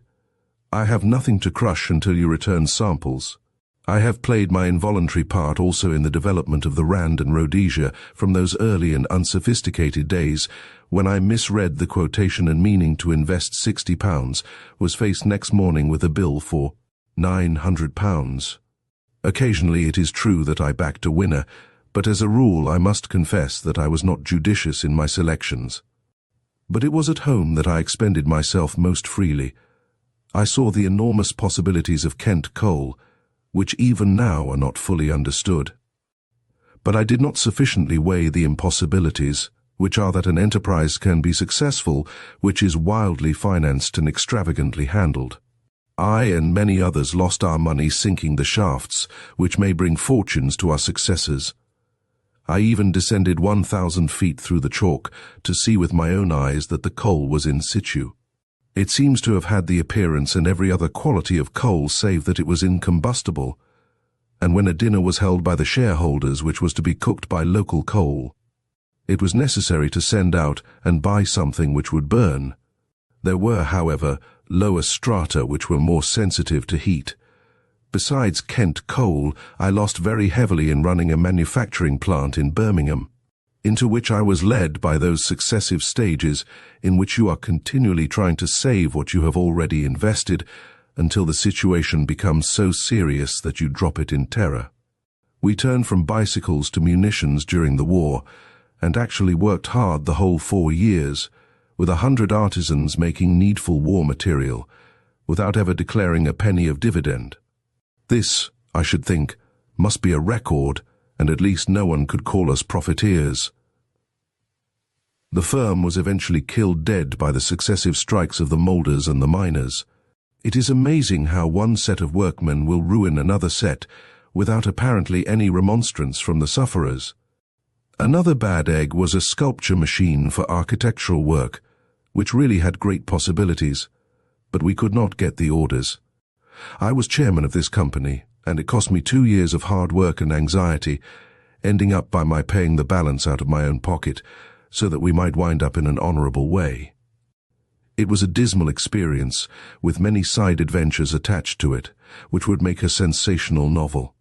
"I have nothing to crush until you return samples." I have played my involuntary part also in the development of the rand and Rhodesia from those early and unsophisticated days when I misread the quotation and meaning to invest £60, was faced next morning with a bill for £900. Occasionally it is true that I backed a winner, but as a rule I must confess that I was not judicious in my selections. But it was at home that I expended myself most freely. I saw the enormous possibilities of Kent coal, which even now are not fully understood. But I did not sufficiently weigh the impossibilities, which are that an enterprise can be successful which is wildly financed and extravagantly handled. I and many others lost our money sinking the shafts, which may bring fortunes to our successors. I even descended 1,000 feet through the chalk to see with my own eyes that the coal was in situ. It seems to have had the appearance and every other quality of coal save that it was incombustible, and when a dinner was held by the shareholders which was to be cooked by local coal, it was necessary to send out and buy something which would burn. There were, however, lower strata which were more sensitive to heat. Besides Kent coal, I lost very heavily in running a manufacturing plant in Birmingham, into which I was led by those successive stages in which you are continually trying to save what you have already invested until the situation becomes so serious that you drop it in terror. We turned from bicycles to munitions during the war, and actually worked hard the whole 4 years, with 100 artisans making needful war material, without ever declaring a penny of dividend. This, I should think, must be a record, and at least no one could call us profiteers. The firm was eventually killed dead by the successive strikes of the moulders and the miners. It is amazing how one set of workmen will ruin another set without apparently any remonstrance from the sufferers. Another bad egg was a sculpture machine for architectural work, which really had great possibilities, but we could not get the orders. I was chairman of this company, and it cost me 2 years of hard work and anxiety, ending up by my paying the balance out of my own pocket, so that we might wind up in an honorable way. It was a dismal experience, with many side adventures attached to it, which would make a sensational novel.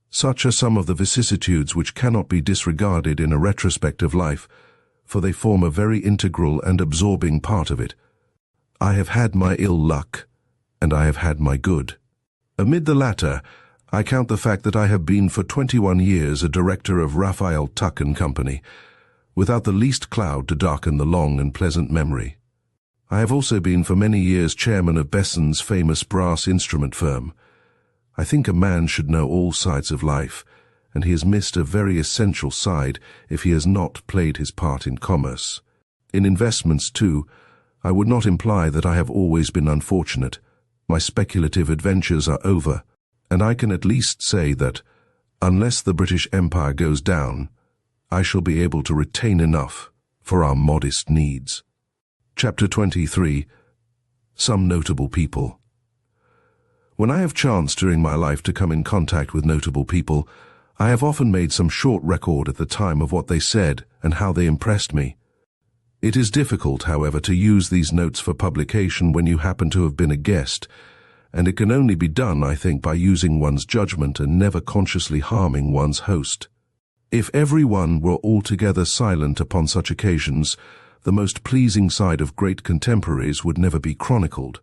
Such are some of the vicissitudes which cannot be disregarded in a retrospect of life, for they form a very integral and absorbing part of it. I have had my ill luck, and I have had my good. Amid the latter, I count the fact that I have been for 21 years a director of Raphael Tuck and Company, without the least cloud to darken the long and pleasant memory. I have also been for many years chairman of Besson's famous brass instrument firm. I think a man should know all sides of life, and he has missed a very essential side if he has not played his part in commerce. In investments, too, I would not imply that I have always been unfortunate. My speculative adventures are over, and I can at least say that, unless the British Empire goes down, I shall be able to retain enough for our modest needs. Chapter 23. Some Notable People. When I have chanced during my life to come in contact with notable people, I have often made some short record at the time of what they said and how they impressed me. It is difficult, however, to use these notes for publication when you happen to have been a guest, and it can only be done, I think, by using one's judgment and never consciously harming one's host. If everyone were altogether silent upon such occasions, the most pleasing side of great contemporaries would never be chronicled.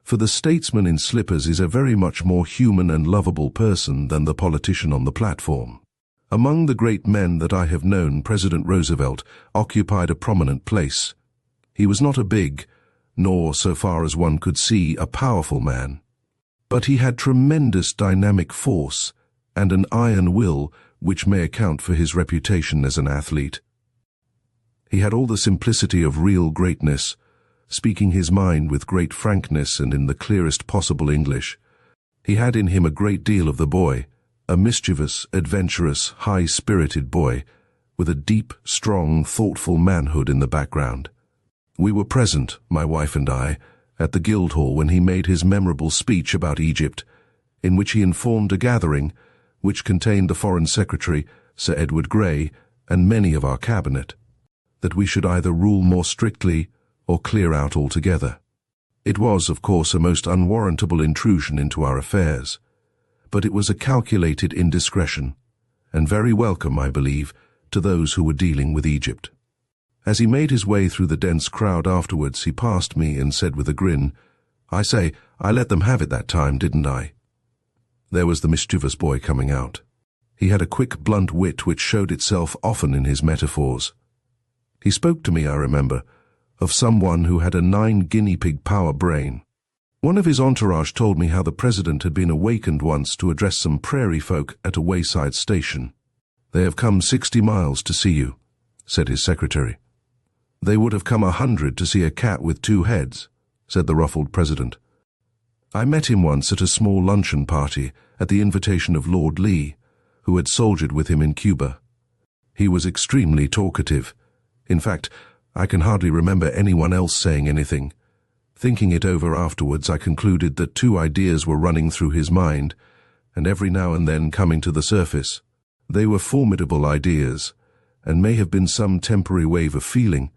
For the statesman in slippers is a very much more human and lovable person than the politician on the platform. Among the great men that I have known, President Roosevelt occupied a prominent place. He was not a big, nor, so far as one could see, a powerful man. But he had tremendous dynamic force and an iron will which may account for his reputation as an athlete. He had all the simplicity of real greatness, speaking his mind with great frankness and in the clearest possible English. He had in him a great deal of the boy, a mischievous, adventurous, high-spirited boy, with a deep, strong, thoughtful manhood in the background. We were present, my wife and I, at the Guildhall when he made his memorable speech about Egypt, in which he informed a gathering, which contained the Foreign Secretary, Sir Edward Grey, and many of our cabinet, that we should either rule more strictly or clear out altogether. It was, of course, a most unwarrantable intrusion into our affairs, but it was a calculated indiscretion, and very welcome, I believe, to those who were dealing with Egypt. As he made his way through the dense crowd afterwards, he passed me and said with a grin, "I say, I let them have it that time, didn't I?" There was the mischievous boy coming out. He had a quick, blunt wit which showed itself often in his metaphors. He spoke to me, I remember, of someone who had a 9-guinea-pig power brain. One of his entourage told me how the president had been awakened once to address some prairie folk at a wayside station. "They have come 60 miles to see you," said his secretary. "They would have come 100 to see a cat with 2 heads," said the ruffled president. I met him once at a small luncheon party at the invitation of Lord Lee, who had soldiered with him in Cuba. He was extremely talkative. In fact, I can hardly remember anyone else saying anything. Thinking it over afterwards, I concluded that 2 ideas were running through his mind, and every now and then coming to the surface. They were formidable ideas, and may have been some temporary wave of feeling,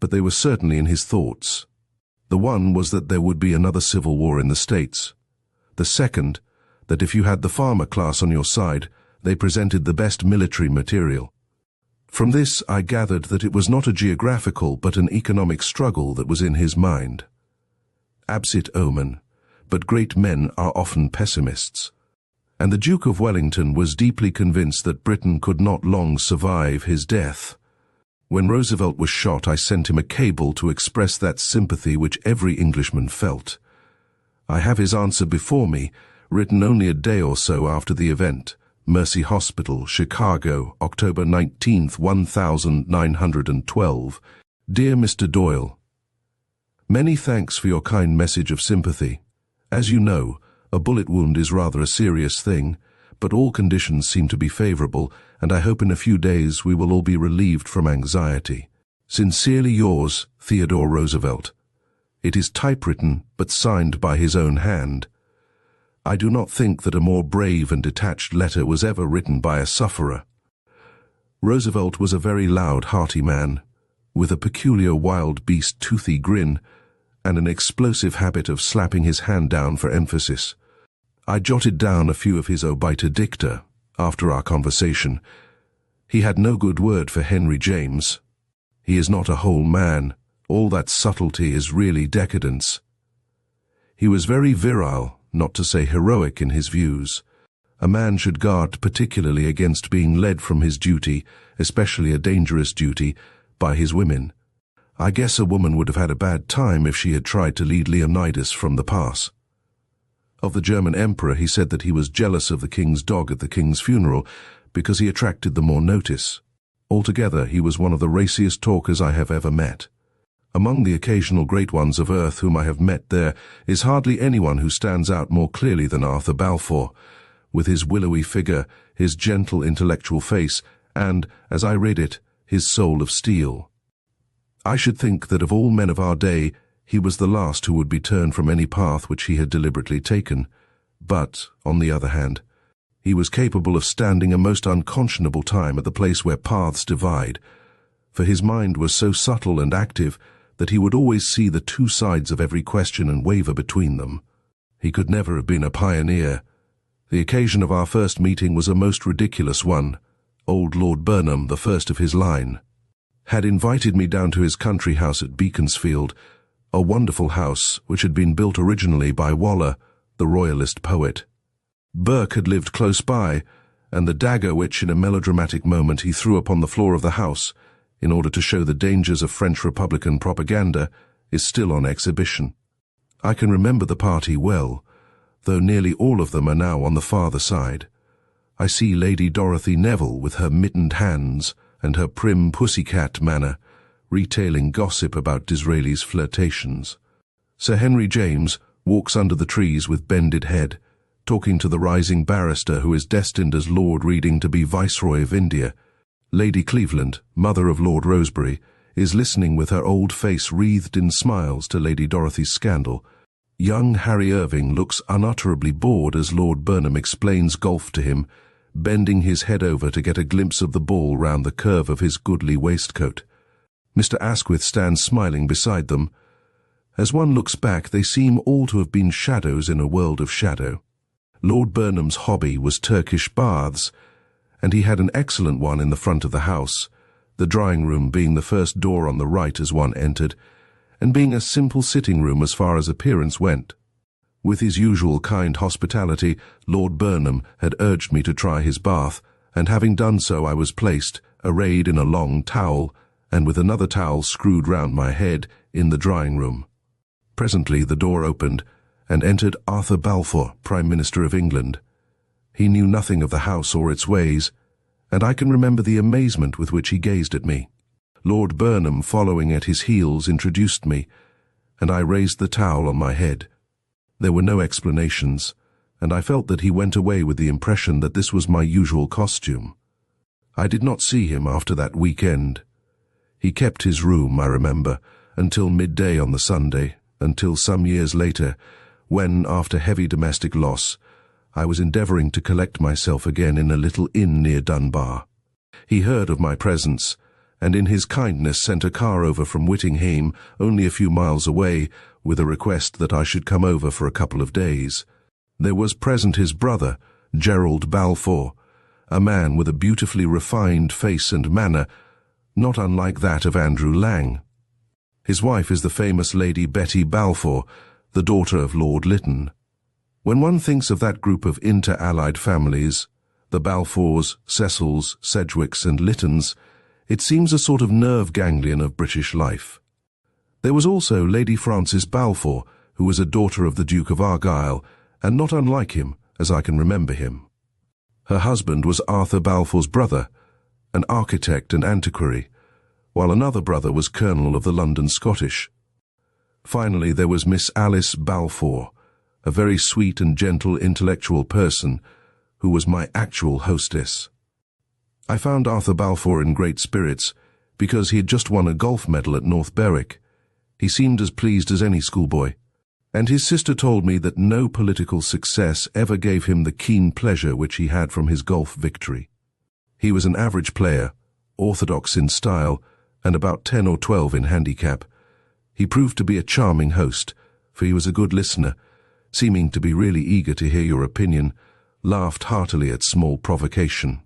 but they were certainly in his thoughts. The one was that there would be another civil war in the States. The second, that if you had the farmer class on your side, they presented the best military material. From this I gathered that it was not a geographical but an economic struggle that was in his mind. Absit omen, but great men are often pessimists. And the Duke of Wellington was deeply convinced that Britain could not long survive his death. When Roosevelt was shot, I sent him a cable to express that sympathy which every Englishman felt. I have his answer before me, written only a day or so after the event. Mercy Hospital, Chicago, October 19th, 1912. Dear Mr. Doyle, many thanks for your kind message of sympathy. As you know, a bullet wound is rather a serious thing, but all conditions seem to be favorable, and I hope in a few days we will all be relieved from anxiety. Sincerely yours, Theodore Roosevelt. It is typewritten, but signed by his own hand. I do not think that a more brave and detached letter was ever written by a sufferer. Roosevelt was a very loud, hearty man, with a peculiar wild beast toothy grin, and an explosive habit of slapping his hand down for emphasis. I jotted down a few of his obiter dicta after our conversation. He had no good word for Henry James. He is not a whole man. All that subtlety is really decadence. He was very virile, not to say heroic in his views. A man should guard particularly against being led from his duty, especially a dangerous duty, by his women. I guess a woman would have had a bad time if she had tried to lead Leonidas from the pass. Of the German emperor, he said that he was jealous of the king's dog at the king's funeral because he attracted the more notice. Altogether, he was one of the raciest talkers I have ever met. Among the occasional great ones of earth whom I have met, there is hardly anyone who stands out more clearly than Arthur Balfour, with his willowy figure, his gentle intellectual face, and, as I read it, his soul of steel. I should think that of all men of our day, he was the last who would be turned from any path which he had deliberately taken. But, on the other hand, he was capable of standing a most unconscionable time at the place where paths divide, for his mind was so subtle and active that he would always see the 2 sides of every question and waver between them. He could never have been a pioneer. The occasion of our first meeting was a most ridiculous one. Old Lord Burnham, the first of his line, had invited me down to his country house at Beaconsfield, a wonderful house which had been built originally by Waller, the royalist poet. Burke had lived close by, and the dagger which in a melodramatic moment he threw upon the floor of the house, in order to show the dangers of French Republican propaganda, is still on exhibition. I can remember the party well, though nearly all of them are now on the farther side. I see Lady Dorothy Neville with her mittened hands and her prim pussycat manner, retailing gossip about Disraeli's flirtations. Sir Henry James walks under the trees with bended head, talking to the rising barrister who is destined as Lord Reading to be Viceroy of India. Lady Cleveland, mother of Lord Rosebery, is listening with her old face wreathed in smiles to Lady Dorothy's scandal. Young Harry Irving looks unutterably bored as Lord Burnham explains golf to him, bending his head over to get a glimpse of the ball round the curve of his goodly waistcoat. Mr. Asquith stands smiling beside them. As one looks back, they seem all to have been shadows in a world of shadow. Lord Burnham's hobby was Turkish baths, and he had an excellent one in the front of the house, the drawing-room being the first door on the right as one entered, and being a simple sitting room as far as appearance went. With his usual kind hospitality, Lord Burnham had urged me to try his bath, and having done so I was placed, arrayed in a long towel, and with another towel screwed round my head, in the drawing-room. Presently the door opened, and entered Arthur Balfour, Prime Minister of England. He knew nothing of the house or its ways, and I can remember the amazement with which he gazed at me. Lord Burnham, following at his heels, introduced me, and I raised the towel on my head. There were no explanations, and I felt that he went away with the impression that this was my usual costume. I did not see him after that weekend. He kept his room, I remember, until midday on the Sunday, until some years later, when, after heavy domestic loss, I was endeavouring to collect myself again in a little inn near Dunbar. He heard of my presence, and in his kindness sent a car over from Whittinghame, only a few miles away, with a request that I should come over for a couple of days. There was present his brother, Gerald Balfour, a man with a beautifully refined face and manner, not unlike that of Andrew Lang. His wife is the famous Lady Betty Balfour, the daughter of Lord Lytton. When one thinks of that group of inter-allied families, the Balfours, Cecils, Sedgwicks and Lyttons, it seems a sort of nerve ganglion of British life. There was also Lady Frances Balfour, who was a daughter of the Duke of Argyll, and not unlike him, as I can remember him. Her husband was Arthur Balfour's brother, an architect and antiquary, while another brother was Colonel of the London Scottish. Finally, there was Miss Alice Balfour, a very sweet and gentle intellectual person, who was my actual hostess. I found Arthur Balfour in great spirits, because he had just won a golf medal at North Berwick. He seemed as pleased as any schoolboy, and his sister told me that no political success ever gave him the keen pleasure which he had from his golf victory. He was an average player, orthodox in style, and about 10 or 12 in handicap. He proved to be a charming host, for he was a good listener, seeming to be really eager to hear your opinion, laughed heartily at small provocation,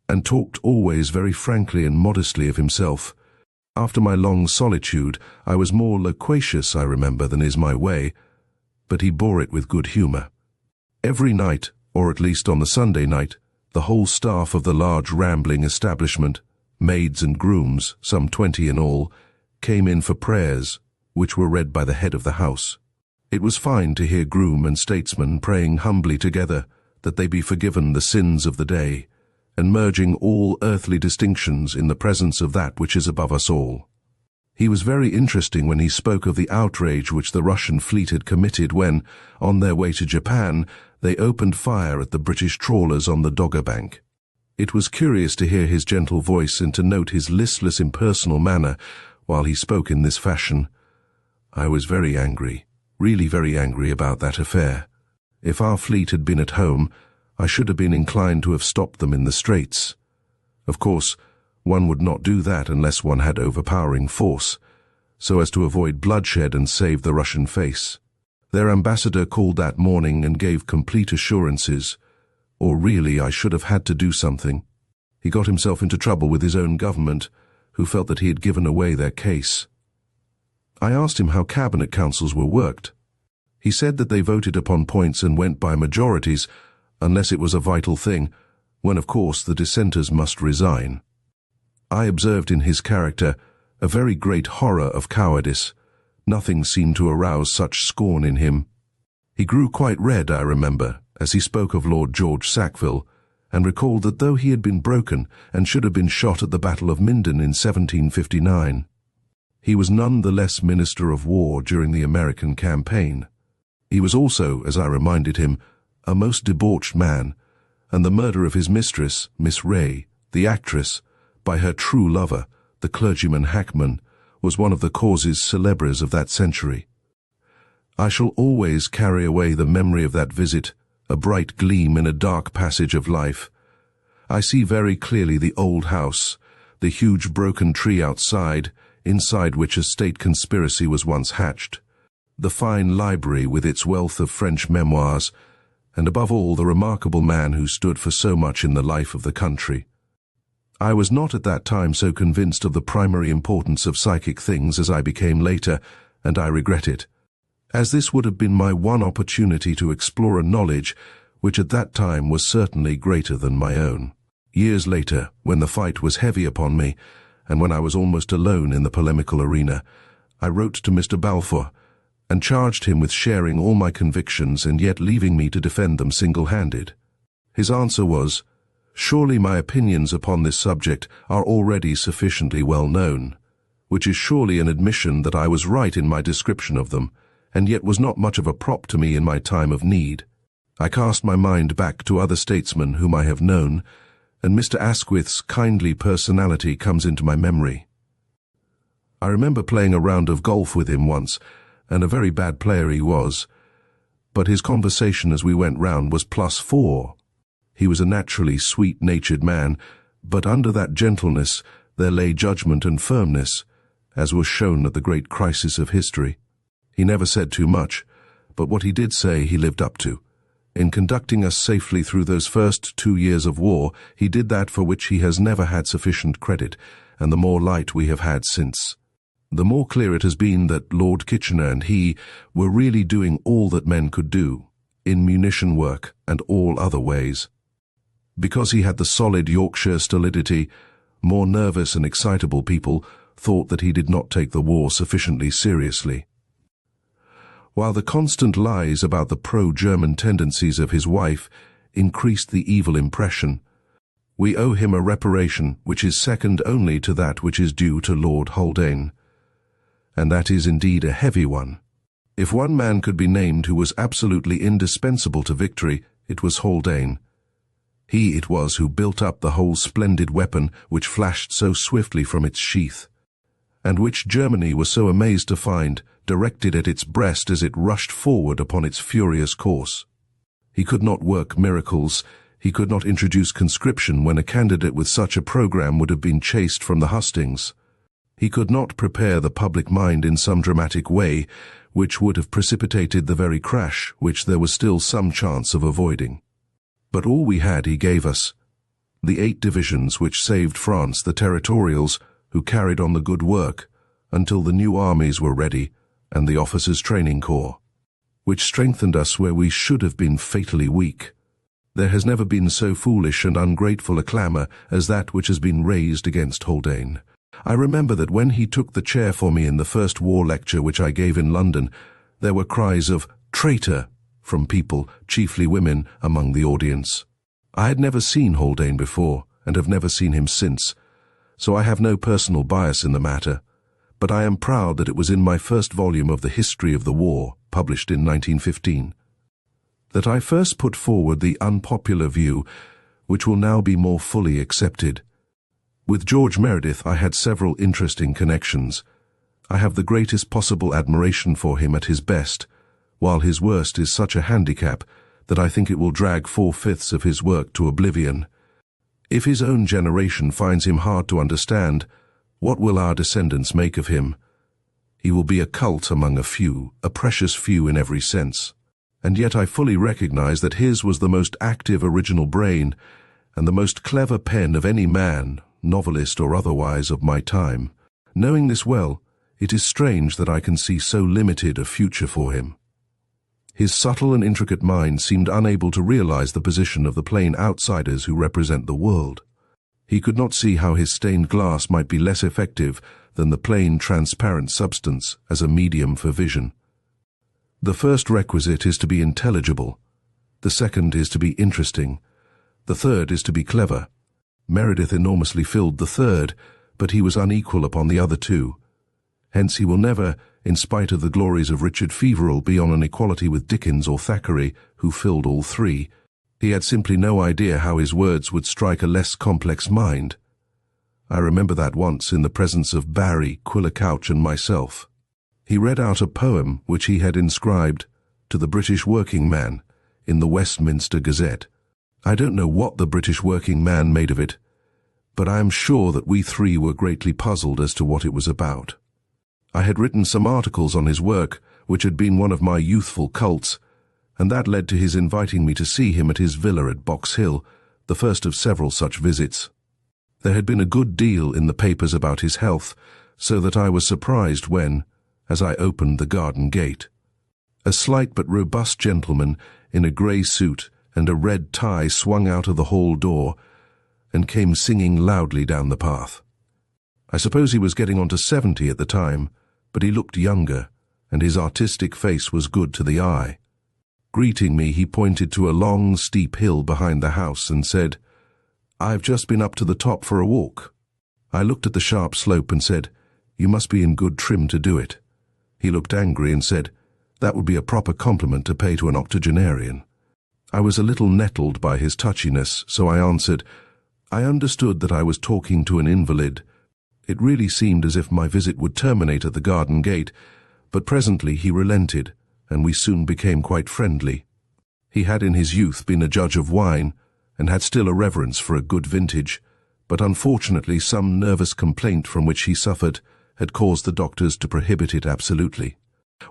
and talked always very frankly and modestly of himself. After my long solitude, I was more loquacious, I remember, than is my way, but he bore it with good humour. Every night, or at least on the Sunday night, the whole staff of the large rambling establishment, maids and grooms, some 20 in all, came in for prayers, which were read by the head of the house. It was fine to hear groom and statesman praying humbly together that they be forgiven the sins of the day, and merging all earthly distinctions in the presence of that which is above us all. He was very interesting when he spoke of the outrage which the Russian fleet had committed when, on their way to Japan, they opened fire at the British trawlers on the Doggerbank. It was curious to hear his gentle voice and to note his listless, impersonal manner while he spoke in this fashion. I was very angry, really very angry about that affair. If our fleet had been at home, I should have been inclined to have stopped them in the Straits. Of course, one would not do that unless one had overpowering force, so as to avoid bloodshed and save the Russian face. Their ambassador called that morning and gave complete assurances, or really I should have had to do something. He got himself into trouble with his own government, who felt that he had given away their case. I asked him how cabinet councils were worked. He said that they voted upon points and went by majorities, unless it was a vital thing, when of course the dissenters must resign. I observed in his character a very great horror of cowardice. Nothing seemed to arouse such scorn in him. He grew quite red, I remember, as he spoke of Lord George Sackville, and recalled that though he had been broken and should have been shot at the Battle of Minden in 1759, he was none the less Minister of War during the American campaign. He was also, as I reminded him, a most debauched man, and the murder of his mistress, Miss Ray, the actress, by her true lover, the clergyman Hackman, was one of the causes célèbres of that century. I shall always carry away the memory of that visit, a bright gleam in a dark passage of life. I see very clearly the old house, the huge broken tree outside, inside which a state conspiracy was once hatched, the fine library with its wealth of French memoirs, and above all the remarkable man who stood for so much in the life of the country. I was not at that time so convinced of the primary importance of psychic things as I became later, and I regret it, as this would have been my one opportunity to explore a knowledge which at that time was certainly greater than my own. Years later, when the fight was heavy upon me, and when I was almost alone in the polemical arena, I wrote to Mr. Balfour, and charged him with sharing all my convictions and yet leaving me to defend them single-handed. His answer was, "Surely my opinions upon this subject are already sufficiently well known," which is surely an admission that I was right in my description of them, and yet was not much of a prop to me in my time of need. I cast my mind back to other statesmen whom I have known, and Mr. Asquith's kindly personality comes into my memory. I remember playing a round of golf with him once, and a very bad player he was, but his conversation as we went round was +4. He was a naturally sweet-natured man, but under that gentleness there lay judgment and firmness, as was shown at the great crisis of history. He never said too much, but what he did say he lived up to. In conducting us safely through those first 2 years of war, he did that for which he has never had sufficient credit, and the more light we have had since. The more clear it has been that Lord Kitchener and he were really doing all that men could do, in munition work and all other ways. Because he had the solid Yorkshire stolidity, more nervous and excitable people thought that he did not take the war sufficiently seriously. While the constant lies about the pro-German tendencies of his wife increased the evil impression, we owe him a reparation which is second only to that which is due to Lord Haldane. And that is indeed a heavy one. If one man could be named who was absolutely indispensable to victory, it was Haldane. He it was who built up the whole splendid weapon which flashed so swiftly from its sheath, and which Germany was so amazed to find directed at its breast as it rushed forward upon its furious course. He could not work miracles, he could not introduce conscription when a candidate with such a program would have been chased from the hustings. He could not prepare the public mind in some dramatic way which would have precipitated the very crash which there was still some chance of avoiding. But all we had he gave us, the 8 divisions which saved France, the Territorials, who carried on the good work until the new armies were ready, and the Officers' Training Corps, which strengthened us where we should have been fatally weak. There has never been so foolish and ungrateful a clamour as that which has been raised against Haldane. I remember that when he took the chair for me in the first war lecture which I gave in London, there were cries of "traitor" from people, chiefly women, among the audience. I had never seen Haldane before, and have never seen him since, so I have no personal bias in the matter, but I am proud that it was in my first volume of the History of the War, published in 1915, that I first put forward the unpopular view, which will now be more fully accepted. With George Meredith I had several interesting connections. I have the greatest possible admiration for him at his best, while his worst is such a handicap that I think it will drag 4/5 of his work to oblivion. If his own generation finds him hard to understand, what will our descendants make of him? He will be a cult among a few, a precious few in every sense. And yet I fully recognize that his was the most active original brain, and the most clever pen of any man, novelist or otherwise, of my time. Knowing this well, it is strange that I can see so limited a future for him. His subtle and intricate mind seemed unable to realize the position of the plain outsiders who represent the world. He could not see how his stained glass might be less effective than the plain transparent substance as a medium for vision. The first requisite is to be intelligible. The second is to be interesting. The third is to be clever. Meredith enormously filled the third, but he was unequal upon the other two. Hence he will never, in spite of the glories of Richard Feverel, be on an equality with Dickens or Thackeray, who filled all three. He had simply no idea how his words would strike a less complex mind. I remember that once in the presence of Barry, Quillercouch and myself. He read out a poem which he had inscribed to the British working man in the Westminster Gazette. I don't know what the British working man made of it, but I am sure that we three were greatly puzzled as to what it was about. I had written some articles on his work, which had been one of my youthful cults, and that led to his inviting me to see him at his villa at Box Hill, the first of several such visits. There had been a good deal in the papers about his health, so that I was surprised when, as I opened the garden gate, a slight but robust gentleman in a grey suit and a red tie swung out of the hall door and came singing loudly down the path. I suppose he was getting on to 70 at the time, but he looked younger, and his artistic face was good to the eye. Greeting me, he pointed to a long, steep hill behind the house and said, "I've just been up to the top for a walk." I looked at the sharp slope and said, "You must be in good trim to do it." He looked angry and said, "That would be a proper compliment to pay to an octogenarian." I was a little nettled by his touchiness, so I answered, "I understood that I was talking to an invalid." It really seemed as if my visit would terminate at the garden gate, but presently he relented, and we soon became quite friendly. He had in his youth been a judge of wine, and had still a reverence for a good vintage, but unfortunately some nervous complaint from which he suffered had caused the doctors to prohibit it absolutely.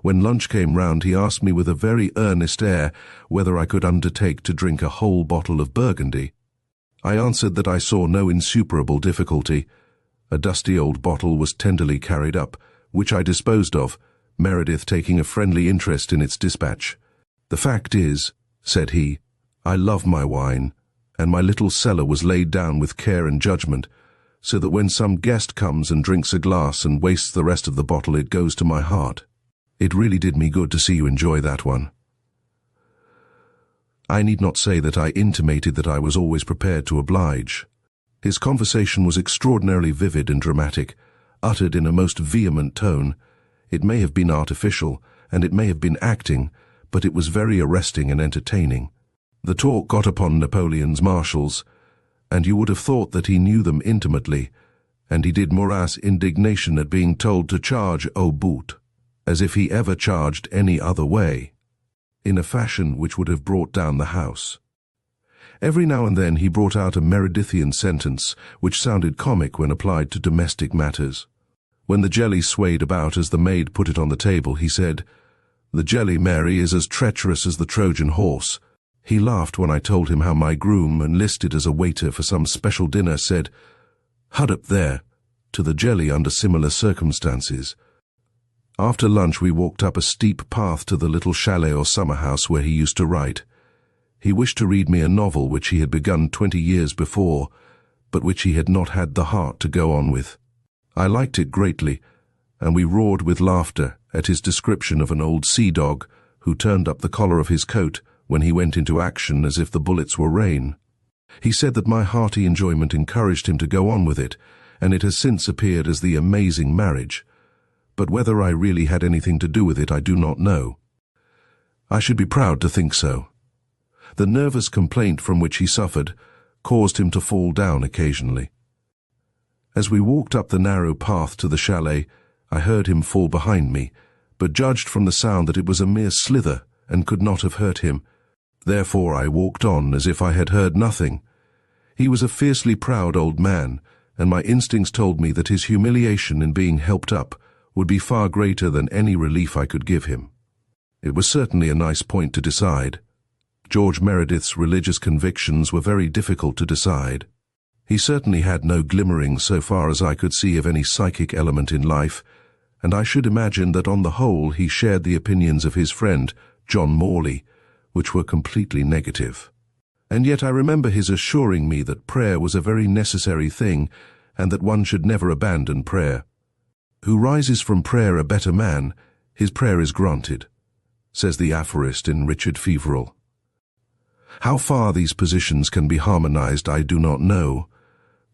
When lunch came round, he asked me with a very earnest air whether I could undertake to drink a whole bottle of Burgundy. I answered that I saw no insuperable difficulty. A dusty old bottle was tenderly carried up, which I disposed of, Meredith taking a friendly interest in its dispatch. "The fact is," said he, "I love my wine, and my little cellar was laid down with care and judgment, so that when some guest comes and drinks a glass and wastes the rest of the bottle, it goes to my heart. It really did me good to see you enjoy that one." I need not say that I intimated that I was always prepared to oblige. His conversation was extraordinarily vivid and dramatic, uttered in a most vehement tone. It may have been artificial, and it may have been acting, but it was very arresting and entertaining. The talk got upon Napoleon's marshals, and you would have thought that he knew them intimately, and he did Murat's indignation at being told to charge au bout, as if he ever charged any other way, in a fashion which would have brought down the house. Every now and then he brought out a Meredithian sentence which sounded comic when applied to domestic matters. When the jelly swayed about as the maid put it on the table, he said, "The jelly, Mary, is as treacherous as the Trojan horse." He laughed when I told him how my groom, enlisted as a waiter for some special dinner, said, "Hud up there," to the jelly under similar circumstances. After lunch we walked up a steep path to the little chalet or summer house where he used to write. He wished to read me a novel which he had begun 20 years before, but which he had not had the heart to go on with. I liked it greatly, and we roared with laughter at his description of an old sea dog who turned up the collar of his coat when he went into action as if the bullets were rain. He said that my hearty enjoyment encouraged him to go on with it, and it has since appeared as The Amazing Marriage. But whether I really had anything to do with it, I do not know. I should be proud to think so. The nervous complaint from which he suffered caused him to fall down occasionally. As we walked up the narrow path to the chalet, I heard him fall behind me, but judged from the sound that it was a mere slither and could not have hurt him. Therefore I walked on as if I had heard nothing. He was a fiercely proud old man, and my instincts told me that his humiliation in being helped up would be far greater than any relief I could give him. It was certainly a nice point to decide. George Meredith's religious convictions were very difficult to decide. He certainly had no glimmering, so far as I could see, of any psychic element in life, and I should imagine that on the whole he shared the opinions of his friend, John Morley, which were completely negative. And yet I remember his assuring me that prayer was a very necessary thing, and that one should never abandon prayer. "Who rises from prayer a better man, his prayer is granted," says the aphorist in Richard Feverel. How far these positions can be harmonized I do not know.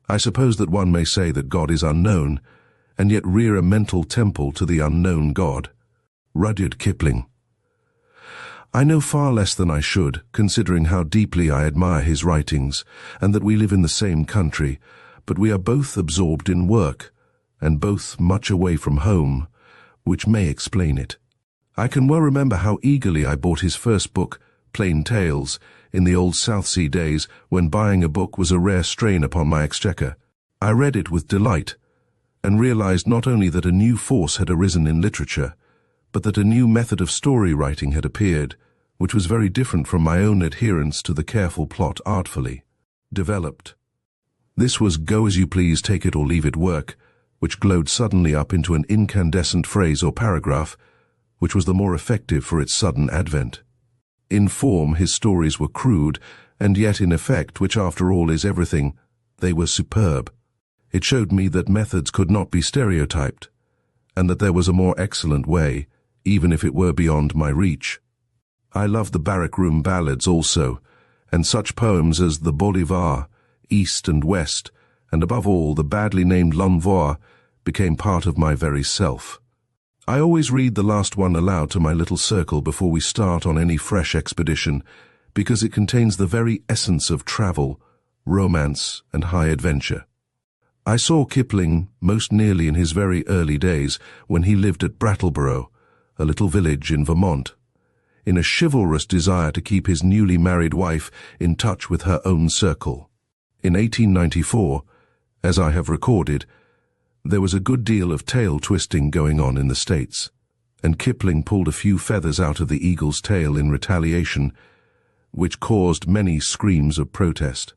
I suppose that one may say that God is unknown, and yet rear a mental temple to the unknown God. Rudyard Kipling. I know far less than I should, considering how deeply I admire his writings, and that we live in the same country, but we are both absorbed in work, and both much away from home, which may explain it. I can well remember how eagerly I bought his first book, Plain Tales, in the old Southsea days when buying a book was a rare strain upon my exchequer. I read it with delight, and realized not only that a new force had arisen in literature, but that a new method of story writing had appeared, which was very different from my own adherence to the careful plot artfully developed. This was go as you please, take it or leave it work, which glowed suddenly up into an incandescent phrase or paragraph, which was the more effective for its sudden advent. In form, his stories were crude, and yet in effect, which after all is everything, they were superb. It showed me that methods could not be stereotyped, and that there was a more excellent way, even if it were beyond my reach. I loved the barrack room ballads also, and such poems as the Bolivar, East and West, and above all the badly named L'Envoi, became part of my very self. I always read the last one aloud to my little circle before we start on any fresh expedition, because it contains the very essence of travel, romance, and high adventure. I saw Kipling most nearly in his very early days when he lived at Brattleboro, a little village in Vermont, in a chivalrous desire to keep his newly married wife in touch with her own circle. In 1894, as I have recorded, there was a good deal of tail-twisting going on in the States, and Kipling pulled a few feathers out of the eagle's tail in retaliation, which caused many screams of protest.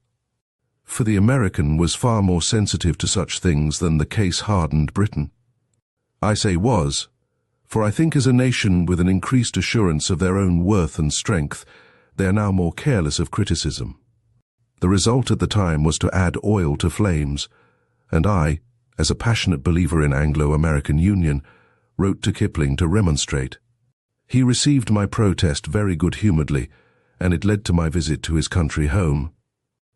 For the American was far more sensitive to such things than the case-hardened Briton. I say was, for I think as a nation with an increased assurance of their own worth and strength, they are now more careless of criticism. The result at the time was to add oil to flames, and I, as a passionate believer in Anglo-American union, wrote to Kipling to remonstrate. He received my protest very good-humoredly, and it led to my visit to his country home.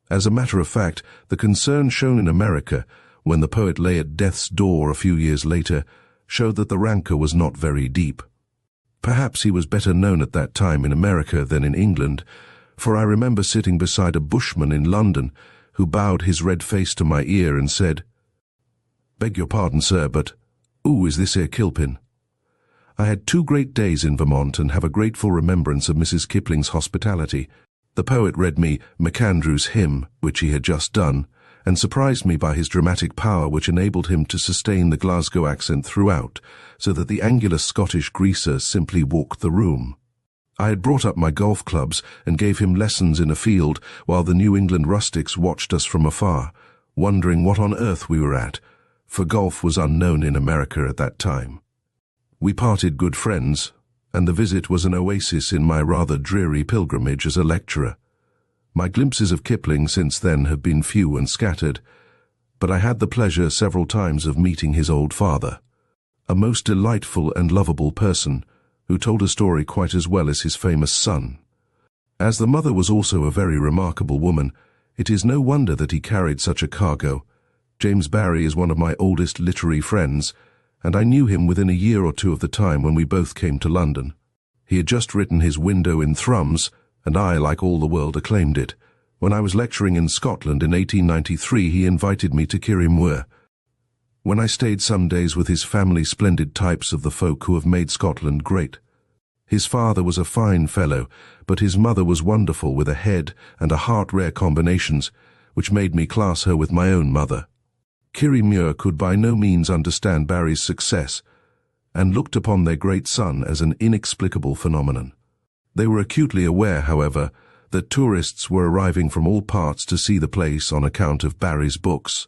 As a matter of fact, the concern shown in America, when the poet lay at death's door a few years later, showed that the rancor was not very deep. Perhaps he was better known at that time in America than in England, for I remember sitting beside a bushman in London who bowed his red face to my ear and said, "Beg your pardon, sir, but, is this here Kilpin?" I had 2 great days in Vermont and have a grateful remembrance of Mrs. Kipling's hospitality. The poet read me MacAndrew's hymn, which he had just done, and surprised me by his dramatic power, which enabled him to sustain the Glasgow accent throughout, so that the angular Scottish greaser simply walked the room. I had brought up my golf clubs and gave him lessons in a field, while the New England rustics watched us from afar, wondering what on earth we were at, for golf was unknown in America at that time. We parted good friends, and the visit was an oasis in my rather dreary pilgrimage as a lecturer. My glimpses of Kipling since then have been few and scattered, but I had the pleasure several times of meeting his old father, a most delightful and lovable person, who told a story quite as well as his famous son. As the mother was also a very remarkable woman, it is no wonder that he carried such a cargo. James Barrie is one of my oldest literary friends, and I knew him within a year or 2 of the time when we both came to London. He had just written his Window in Thrums, and I, like all the world, acclaimed it. When I was lecturing in Scotland in 1893, he invited me to Kirriemuir. When I stayed some days with his family, splendid types of the folk who have made Scotland great. His father was a fine fellow, but his mother was wonderful, with a head and a heart rare combinations, which made me class her with my own mother. Kirriemuir could by no means understand Barrie's success, and looked upon their great son as an inexplicable phenomenon. They were acutely aware, however, that tourists were arriving from all parts to see the place on account of Barrie's books.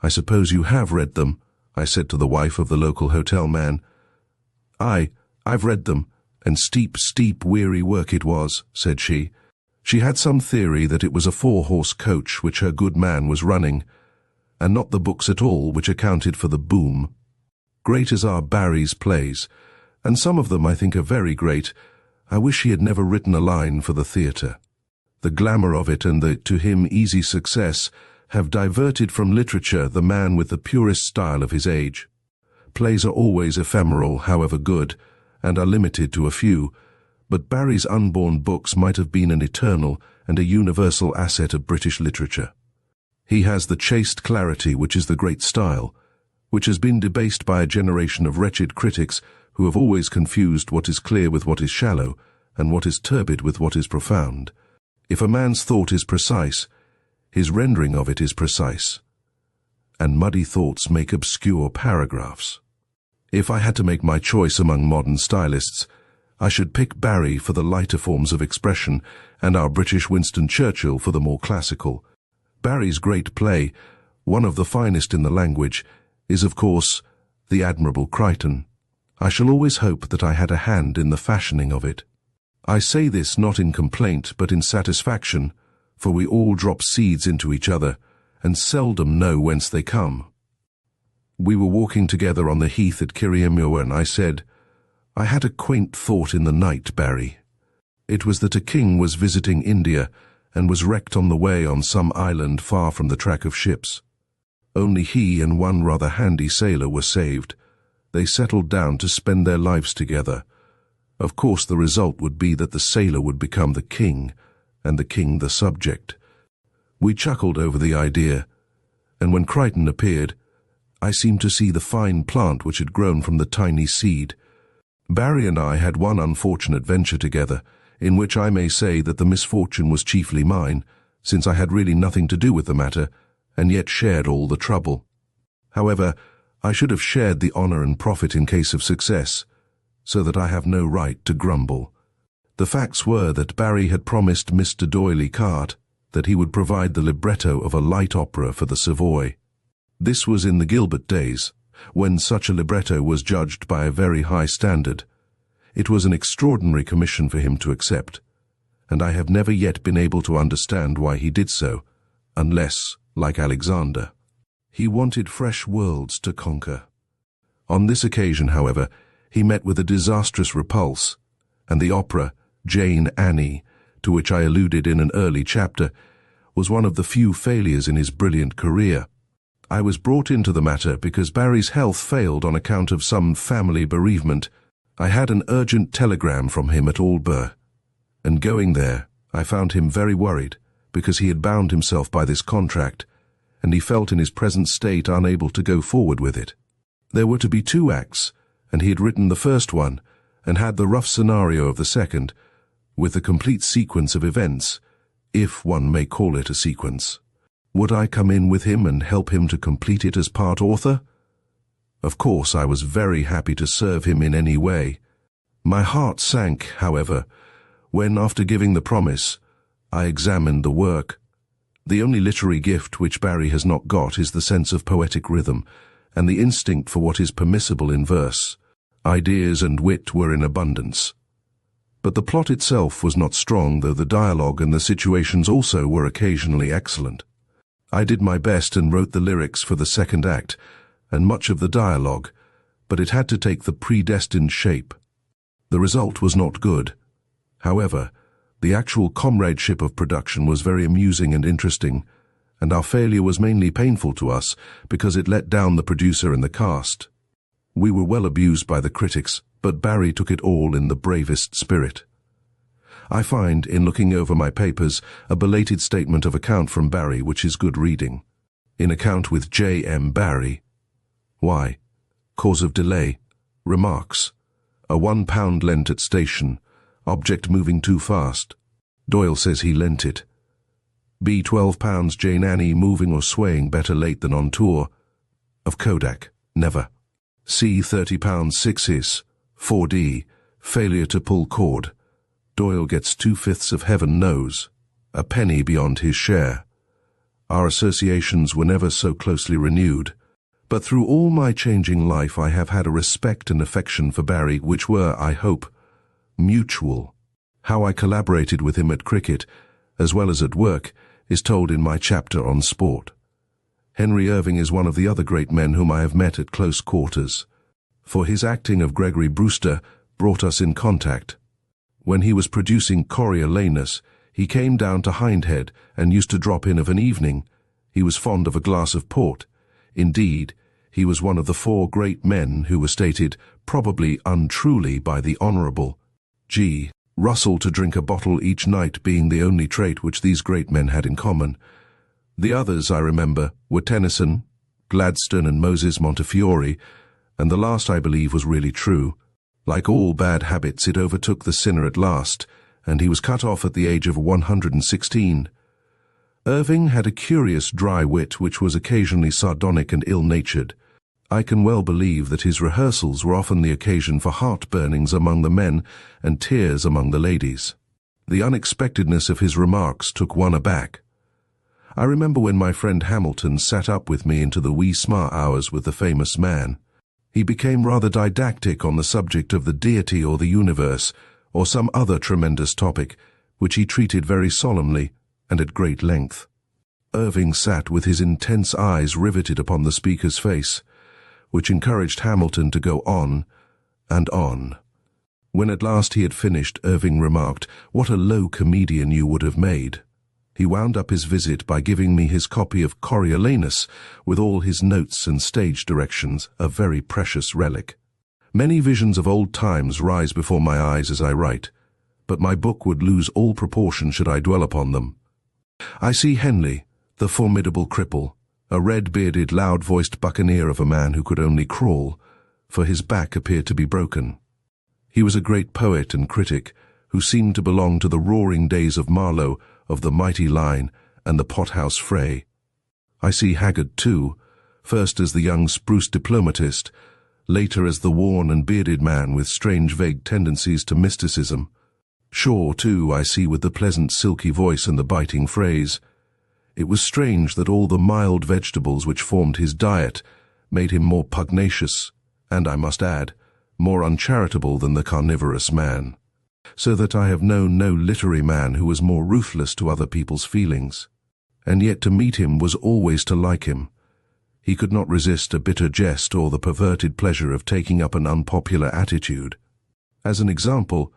"I suppose you have read them," I said to the wife of the local hotel man. I've read them, and steep, weary work it was," said she. She had some theory that it was a 4-horse coach which her good man was running, and not the books at all which accounted for the boom. Great as are Barrie's plays, and some of them I think are very great, I wish he had never written a line for the theatre. The glamour of it and the, to him, easy success have diverted from literature the man with the purest style of his age. Plays are always ephemeral, however good, and are limited to a few, but Barrie's unborn books might have been an eternal and a universal asset of British literature. He has the chaste clarity which is the great style, which has been debased by a generation of wretched critics who have always confused what is clear with what is shallow, and what is turbid with what is profound. If a man's thought is precise, his rendering of it is precise, and muddy thoughts make obscure paragraphs. If I had to make my choice among modern stylists, I should pick Barrie for the lighter forms of expression and our British Winston Churchill for the more classical. Barrie's great play, one of the finest in the language, is of course The Admirable Crichton. I shall always hope that I had a hand in the fashioning of it. I say this not in complaint but in satisfaction, for we all drop seeds into each other, and seldom know whence they come. We were walking together on the heath at Kirriemure, and I said, "I had a quaint thought in the night, Barrie. It was that a king was visiting India, and was wrecked on the way on some island far from the track of ships. Only he and one rather handy sailor were saved. They settled down to spend their lives together. Of course the result would be that the sailor would become the king, and the king the subject." We chuckled over the idea, and when Crichton appeared, I seemed to see the fine plant which had grown from the tiny seed. Barrie and I had one unfortunate venture together, in which I may say that the misfortune was chiefly mine, since I had really nothing to do with the matter, and yet shared all the trouble. However, I should have shared the honour and profit in case of success, so that I have no right to grumble. The facts were that Barrie had promised Mr. D'Oyly Carte that he would provide the libretto of a light opera for the Savoy. This was in the Gilbert days, when such a libretto was judged by a very high standard. It was an extraordinary commission for him to accept, and I have never yet been able to understand why he did so, unless, like Alexander, he wanted fresh worlds to conquer. On this occasion, however, he met with a disastrous repulse, and the opera, Jane Annie, to which I alluded in an early chapter, was one of the few failures in his brilliant career. I was brought into the matter because Barrie's health failed on account of some family bereavement. I had an urgent telegram from him at Aldborough, and going there, I found him very worried because he had bound himself by this contract, and he felt in his present state unable to go forward with it. There were to be 2 acts, and he had written the first one, and had the rough scenario of the second, with the complete sequence of events, if one may call it a sequence. Would I come in with him and help him to complete it as part author? Of course, I was very happy to serve him in any way. My heart sank, however, when, after giving the promise, I examined the work. The only literary gift which Barrie has not got is the sense of poetic rhythm, and the instinct for what is permissible in verse. Ideas and wit were in abundance. But the plot itself was not strong, though the dialogue and the situations also were occasionally excellent. I did my best and wrote the lyrics for the second act, and much of the dialogue, but it had to take the predestined shape. The result was not good. However, the actual comradeship of production was very amusing and interesting, and our failure was mainly painful to us because it let down the producer and the cast. We were well abused by the critics, but Barrie took it all in the bravest spirit. I find, in looking over my papers, a belated statement of account from Barrie which is good reading. In account with J. M. Barrie. Why? Cause of delay. Remarks. A £1 lent at station. Object moving too fast. Doyle says he lent it. B. £12 Jane Annie moving or swaying better late than on tour. Of Kodak. Never. C. £30 6s. 4D. Failure to pull cord. Doyle gets 2/5 of heaven knows. A penny beyond his share. Our associations were never so closely renewed. But through all my changing life I have had a respect and affection for Barrie which were, I hope, mutual. How I collaborated with him at cricket, as well as at work, is told in my chapter on sport. Henry Irving is one of the other great men whom I have met at close quarters, for his acting of Gregory Brewster brought us in contact. When he was producing Coriolanus, he came down to Hindhead and used to drop in of an evening. He was fond of a glass of port. Indeed, He was one of the 4 great men who were stated, probably untruly, by the Honourable G. Russell to drink a bottle each night being the only trait which these great men had in common. The others, I remember, were Tennyson, Gladstone and Moses Montefiore, and the last, I believe, was really true. Like all bad habits, it overtook the sinner at last, and he was cut off at the age of 116. Irving had a curious dry wit which was occasionally sardonic and ill-natured. I can well believe that his rehearsals were often the occasion for heart-burnings among the men and tears among the ladies. The unexpectedness of his remarks took one aback. I remember when my friend Hamilton sat up with me into the wee sma hours with the famous man. He became rather didactic on the subject of the deity or the universe, or some other tremendous topic, which he treated very solemnly and at great length. Irving sat with his intense eyes riveted upon the speaker's face, which encouraged Hamilton to go on and on. When at last he had finished, Irving remarked, "What a low comedian you would have made." He wound up his visit by giving me his copy of Coriolanus, with all his notes and stage directions, a very precious relic. Many visions of old times rise before my eyes as I write, but my book would lose all proportion should I dwell upon them. I see Henley, the formidable cripple, a red-bearded, loud-voiced buccaneer of a man who could only crawl, for his back appeared to be broken. He was a great poet and critic, who seemed to belong to the roaring days of Marlowe, of the mighty line, and the pothouse fray. I see Haggard too, first as the young spruce diplomatist, later as the worn and bearded man with strange vague tendencies to mysticism. Shaw too I see with the pleasant silky voice and the biting phrase. It was strange that all the mild vegetables which formed his diet made him more pugnacious, and, I must add, more uncharitable than the carnivorous man, so that I have known no literary man who was more ruthless to other people's feelings. And yet to meet him was always to like him. He could not resist a bitter jest or the perverted pleasure of taking up an unpopular attitude. As an example,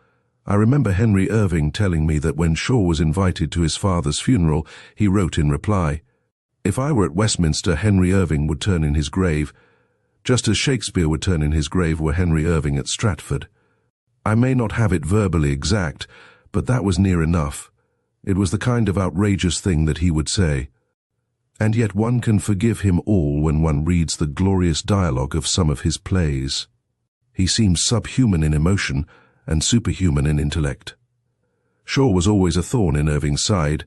I remember Henry Irving telling me that when Shaw was invited to his father's funeral, he wrote in reply, "If I were at Westminster, Henry Irving would turn in his grave, just as Shakespeare would turn in his grave were Henry Irving at Stratford." I may not have it verbally exact, but that was near enough. It was the kind of outrageous thing that he would say. And yet one can forgive him all when one reads the glorious dialogue of some of his plays. He seems subhuman in emotion and superhuman in intellect. Shaw was always a thorn in Irving's side,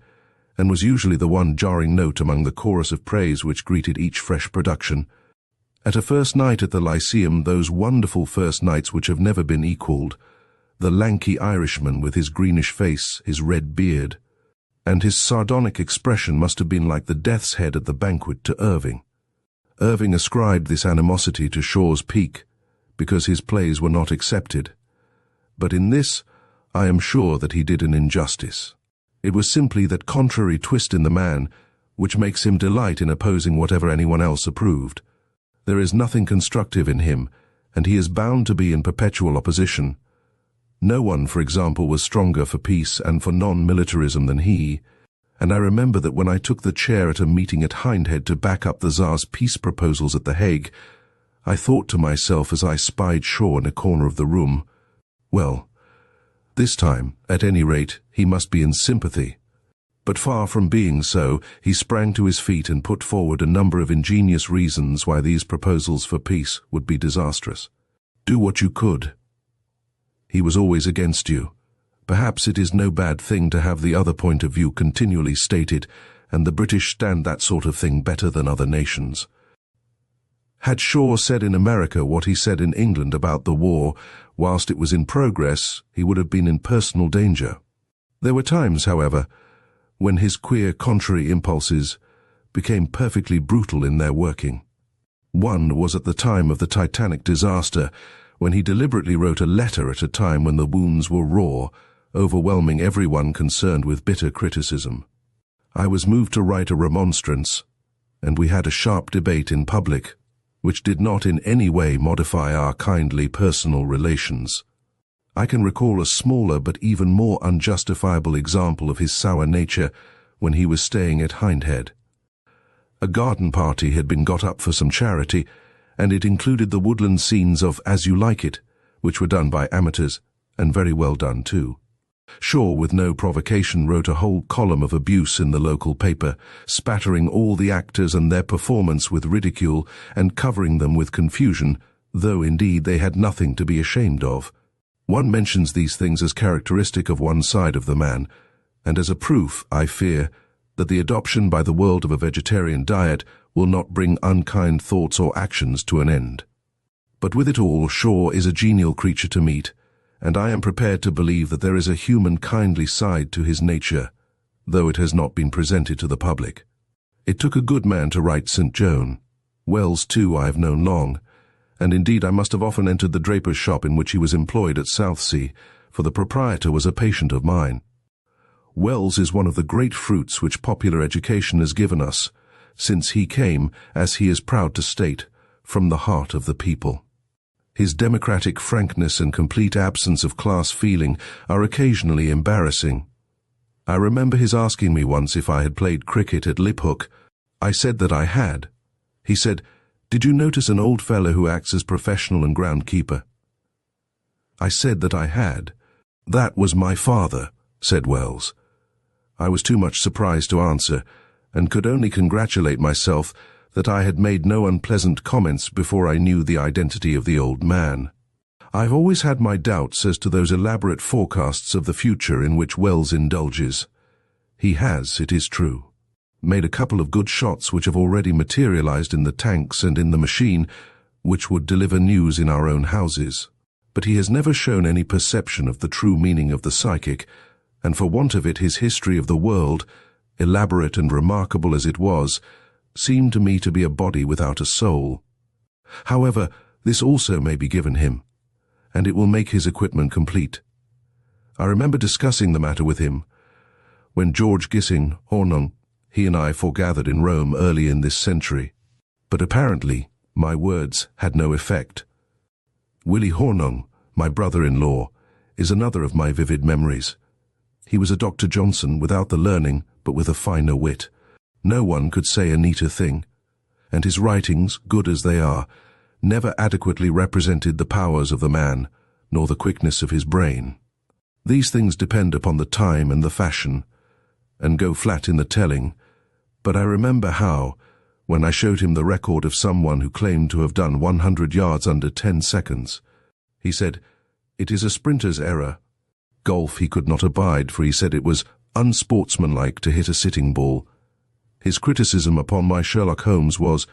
and was usually the one jarring note among the chorus of praise which greeted each fresh production. At a first night at the Lyceum, those wonderful first nights which have never been equalled, the lanky Irishman with his greenish face, his red beard, and his sardonic expression must have been like the death's head at the banquet to Irving. Irving ascribed this animosity to Shaw's pique, because his plays were not accepted. But in this, I am sure that he did an injustice. It was simply that contrary twist in the man which makes him delight in opposing whatever anyone else approved. There is nothing constructive in him, and he is bound to be in perpetual opposition. No one, for example, was stronger for peace and for non-militarism than he, and I remember that when I took the chair at a meeting at Hindhead to back up the Tsar's peace proposals at The Hague, I thought to myself as I spied Shaw in a corner of the room, well, this time, at any rate, he must be in sympathy. But far from being so, he sprang to his feet and put forward a number of ingenious reasons why these proposals for peace would be disastrous. Do what you could. He was always against you. Perhaps it is no bad thing to have the other point of view continually stated, and the British stand that sort of thing better than other nations. Had Shaw said in America what he said in England about the war, whilst it was in progress, he would have been in personal danger. There were times, however, when his queer contrary impulses became perfectly brutal in their working. One was at the time of the Titanic disaster, when he deliberately wrote a letter at a time when the wounds were raw, overwhelming everyone concerned with bitter criticism. I was moved to write a remonstrance, and we had a sharp debate in public, which did not in any way modify our kindly personal relations. I can recall a smaller but even more unjustifiable example of his sour nature when he was staying at Hindhead. A garden party had been got up for some charity, and it included the woodland scenes of As You Like It, which were done by amateurs, and very well done too. Shaw, with no provocation, wrote a whole column of abuse in the local paper, spattering all the actors and their performance with ridicule and covering them with confusion, though indeed they had nothing to be ashamed of. One mentions these things as characteristic of one side of the man, and as a proof, I fear, that the adoption by the world of a vegetarian diet will not bring unkind thoughts or actions to an end. But with it all, Shaw is a genial creature to meet, and I am prepared to believe that there is a human kindly side to his nature, though it has not been presented to the public. It took a good man to write St. Joan. Wells, too, I have known long, and indeed I must have often entered the draper's shop in which he was employed at Southsea, for the proprietor was a patient of mine. Wells is one of the great fruits which popular education has given us, since he came, as he is proud to state, from the heart of the people. His democratic frankness and complete absence of class feeling are occasionally embarrassing. I remember his asking me once if I had played cricket at Liphook. I said that I had. He said, "Did you notice an old fellow who acts as professional and groundkeeper?" I said that I had. "That was my father," said Wells. I was too much surprised to answer, and could only congratulate myself that I had made no unpleasant comments before I knew the identity of the old man. I've always had my doubts as to those elaborate forecasts of the future in which Wells indulges. He has, it is true, made a couple of good shots which have already materialized in the tanks and in the machine, which would deliver news in our own houses. But he has never shown any perception of the true meaning of the psychic, and for want of it his history of the world, elaborate and remarkable as it was, seemed to me to be a body without a soul. However, this also may be given him, and it will make his equipment complete. I remember discussing the matter with him when George Gissing, Hornung, he and I foregathered in Rome early in this century. But apparently my words had no effect. Willie Hornung, my brother-in-law, is another of my vivid memories. He was a Dr. Johnson without the learning, but with a finer wit. No one could say a neater thing, and his writings, good as they are, never adequately represented the powers of the man, nor the quickness of his brain. These things depend upon the time and the fashion, and go flat in the telling, but I remember how, when I showed him the record of someone who claimed to have done 100 yards under 10 seconds, he said, "It is a sprinter's error." Golf he could not abide, for he said it was unsportsmanlike to hit a sitting ball. His criticism upon my Sherlock Holmes was,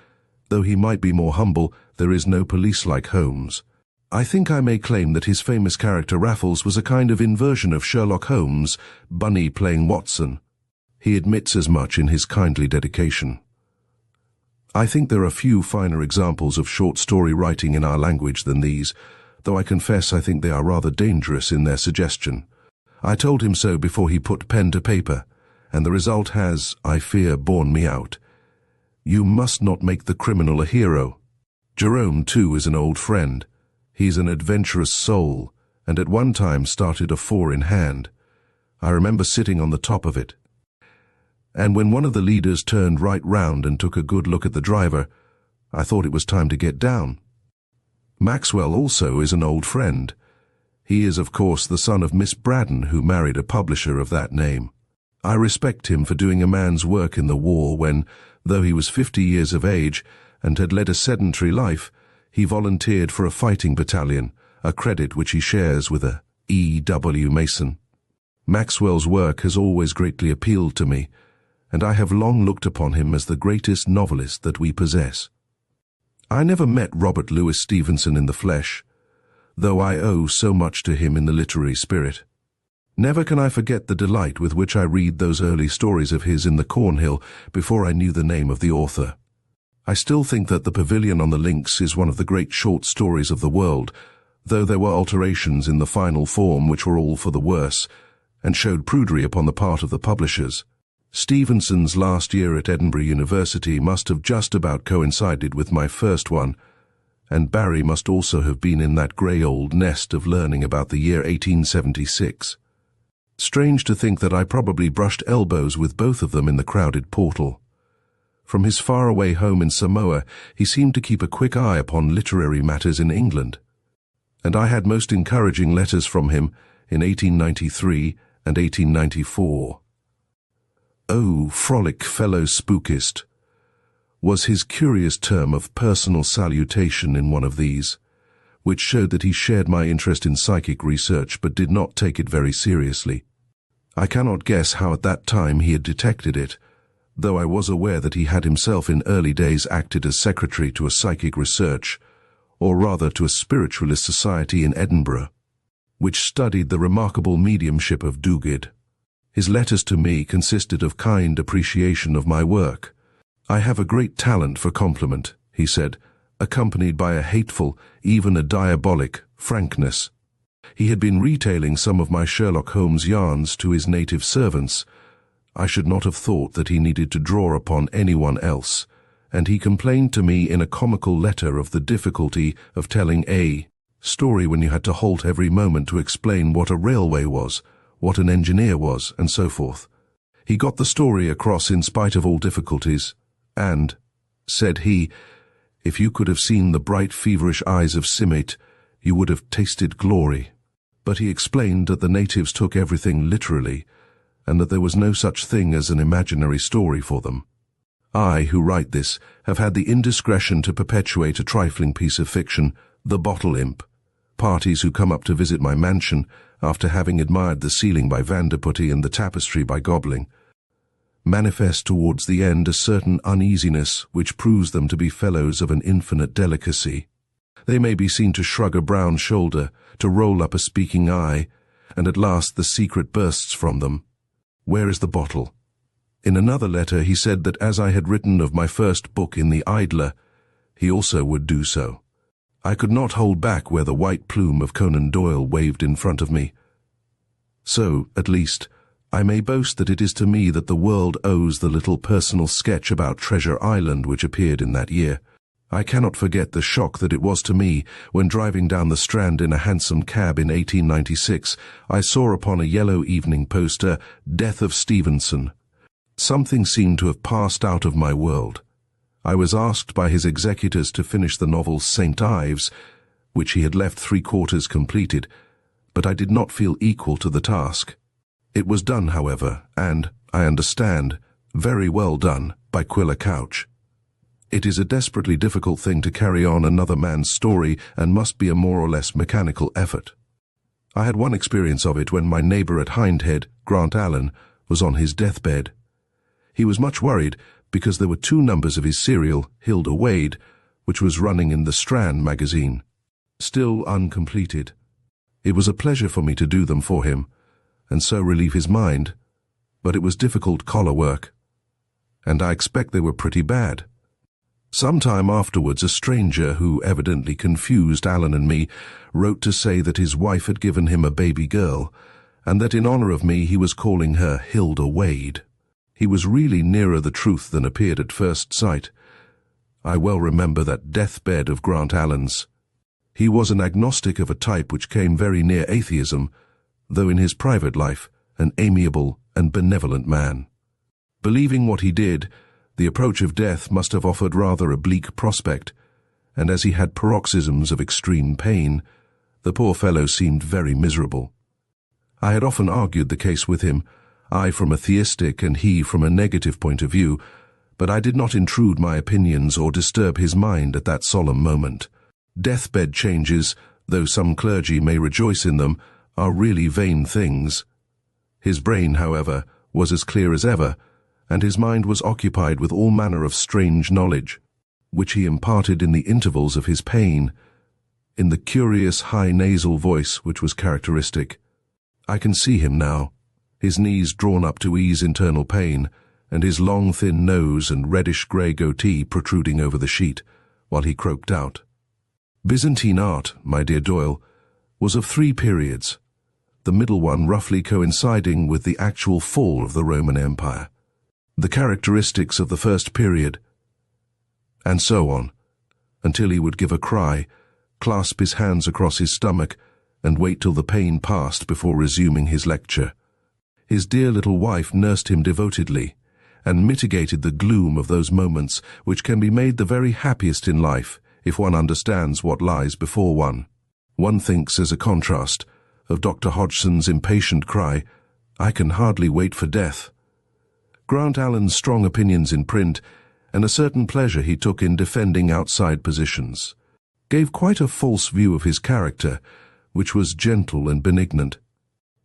though he might be more humble, there is no police like Holmes. I think I may claim that his famous character Raffles was a kind of inversion of Sherlock Holmes, Bunny playing Watson. He admits as much in his kindly dedication. I think there are few finer examples of short story writing in our language than these, though I confess I think they are rather dangerous in their suggestion. I told him so before he put pen to paper, and the result has, I fear, borne me out. You must not make the criminal a hero. Jerome, too, is an old friend. He's an adventurous soul, and at one time started a 4 in hand. I remember sitting on the top of it. And when one of the leaders turned right round and took a good look at the driver, I thought it was time to get down. Maxwell also is an old friend. He is, of course, the son of Miss Braddon, who married a publisher of that name. I respect him for doing a man's work in the war when, though he was 50 years of age and had led a sedentary life, he volunteered for a fighting battalion, a credit which he shares with a E.W. Mason. Maxwell's work has always greatly appealed to me, and I have long looked upon him as the greatest novelist that we possess. I never met Robert Louis Stevenson in the flesh, though I owe so much to him in the literary spirit. Never can I forget the delight with which I read those early stories of his in the Cornhill before I knew the name of the author. I still think that The Pavilion on the Links is one of the great short stories of the world, though there were alterations in the final form which were all for the worse, and showed prudery upon the part of the publishers. Stevenson's last year at Edinburgh University must have just about coincided with my first one, and Barry must also have been in that grey old nest of learning about the year 1876. Strange to think that I probably brushed elbows with both of them in the crowded portal. From his faraway home in Samoa, he seemed to keep a quick eye upon literary matters in England. And I had most encouraging letters from him in 1893 and 1894. "Oh, frolic fellow spookist," was his curious term of personal salutation in one of these, which showed that he shared my interest in psychic research but did not take it very seriously. I cannot guess how at that time he had detected it, though I was aware that he had himself in early days acted as secretary to a psychic research, or rather to a spiritualist society in Edinburgh, which studied the remarkable mediumship of Duguid. His letters to me consisted of kind appreciation of my work. "I have a great talent for compliment," he said, accompanied by a hateful, even a diabolic, frankness. He had been retailing some of my Sherlock Holmes yarns to his native servants. I should not have thought that he needed to draw upon anyone else, and he complained to me in a comical letter of the difficulty of telling a story when you had to halt every moment to explain what a railway was, what an engineer was, and so forth. He got the story across in spite of all difficulties, and, said he, if you could have seen the bright feverish eyes of Simate, you would have tasted glory. But he explained that the natives took everything literally, and that there was no such thing as an imaginary story for them. I, who write this, have had the indiscretion to perpetuate a trifling piece of fiction, The Bottle Imp. Parties who come up to visit my mansion, after having admired the ceiling by Vanderputty and the tapestry by Gobling, manifest towards the end a certain uneasiness which proves them to be fellows of an infinite delicacy. They may be seen to shrug a brown shoulder, to roll up a speaking eye, and at last the secret bursts from them. Where is the bottle? In another letter he said that as I had written of my first book in the Idler, he also would do so. I could not hold back where the white plume of Conan Doyle waved in front of me. So, at least, I may boast that it is to me that the world owes the little personal sketch about Treasure Island which appeared in that year. I cannot forget the shock that it was to me when driving down the Strand in a hansom cab in 1896, I saw upon a yellow evening poster, Death of Stevenson. Something seemed to have passed out of my world. I was asked by his executors to finish the novel St. Ives, which he had left 3/4 completed, but I did not feel equal to the task. It was done, however, and, I understand, very well done by Quiller Couch. It is a desperately difficult thing to carry on another man's story and must be a more or less mechanical effort. I had one experience of it when my neighbour at Hindhead, Grant Allen, was on his deathbed. He was much worried because there were 2 numbers of his serial, Hilda Wade, which was running in the Strand magazine, still uncompleted. It was a pleasure for me to do them for him, and so relieve his mind, but it was difficult collar work, and I expect they were pretty bad. Some time afterwards, a stranger, who evidently confused Allen and me, wrote to say that his wife had given him a baby girl, and that in honor of me he was calling her Hilda Wade. He was really nearer the truth than appeared at first sight. I well remember that deathbed of Grant Allen's. He was an agnostic of a type which came very near atheism, though in his private life an amiable and benevolent man. Believing what he did, the approach of death must have offered rather a bleak prospect, and as he had paroxysms of extreme pain, the poor fellow seemed very miserable. I had often argued the case with him, I from a theistic and he from a negative point of view, but I did not intrude my opinions or disturb his mind at that solemn moment. Deathbed changes, though some clergy may rejoice in them, are really vain things. His brain, however, was as clear as ever, and his mind was occupied with all manner of strange knowledge, which he imparted in the intervals of his pain, in the curious high nasal voice which was characteristic. I can see him now, his knees drawn up to ease internal pain, and his long thin nose and reddish-grey goatee protruding over the sheet, while he croaked out. Byzantine art, my dear Doyle, was of 3 periods, the middle one roughly coinciding with the actual fall of the Roman Empire. The characteristics of the first period, and so on, until he would give a cry, clasp his hands across his stomach, and wait till the pain passed before resuming his lecture. His dear little wife nursed him devotedly, and mitigated the gloom of those moments which can be made the very happiest in life if one understands what lies before one. One thinks, as a contrast, of Dr. Hodgson's impatient cry, "I can hardly wait for death." Grant Allen's strong opinions in print, and a certain pleasure he took in defending outside positions, gave quite a false view of his character, which was gentle and benignant.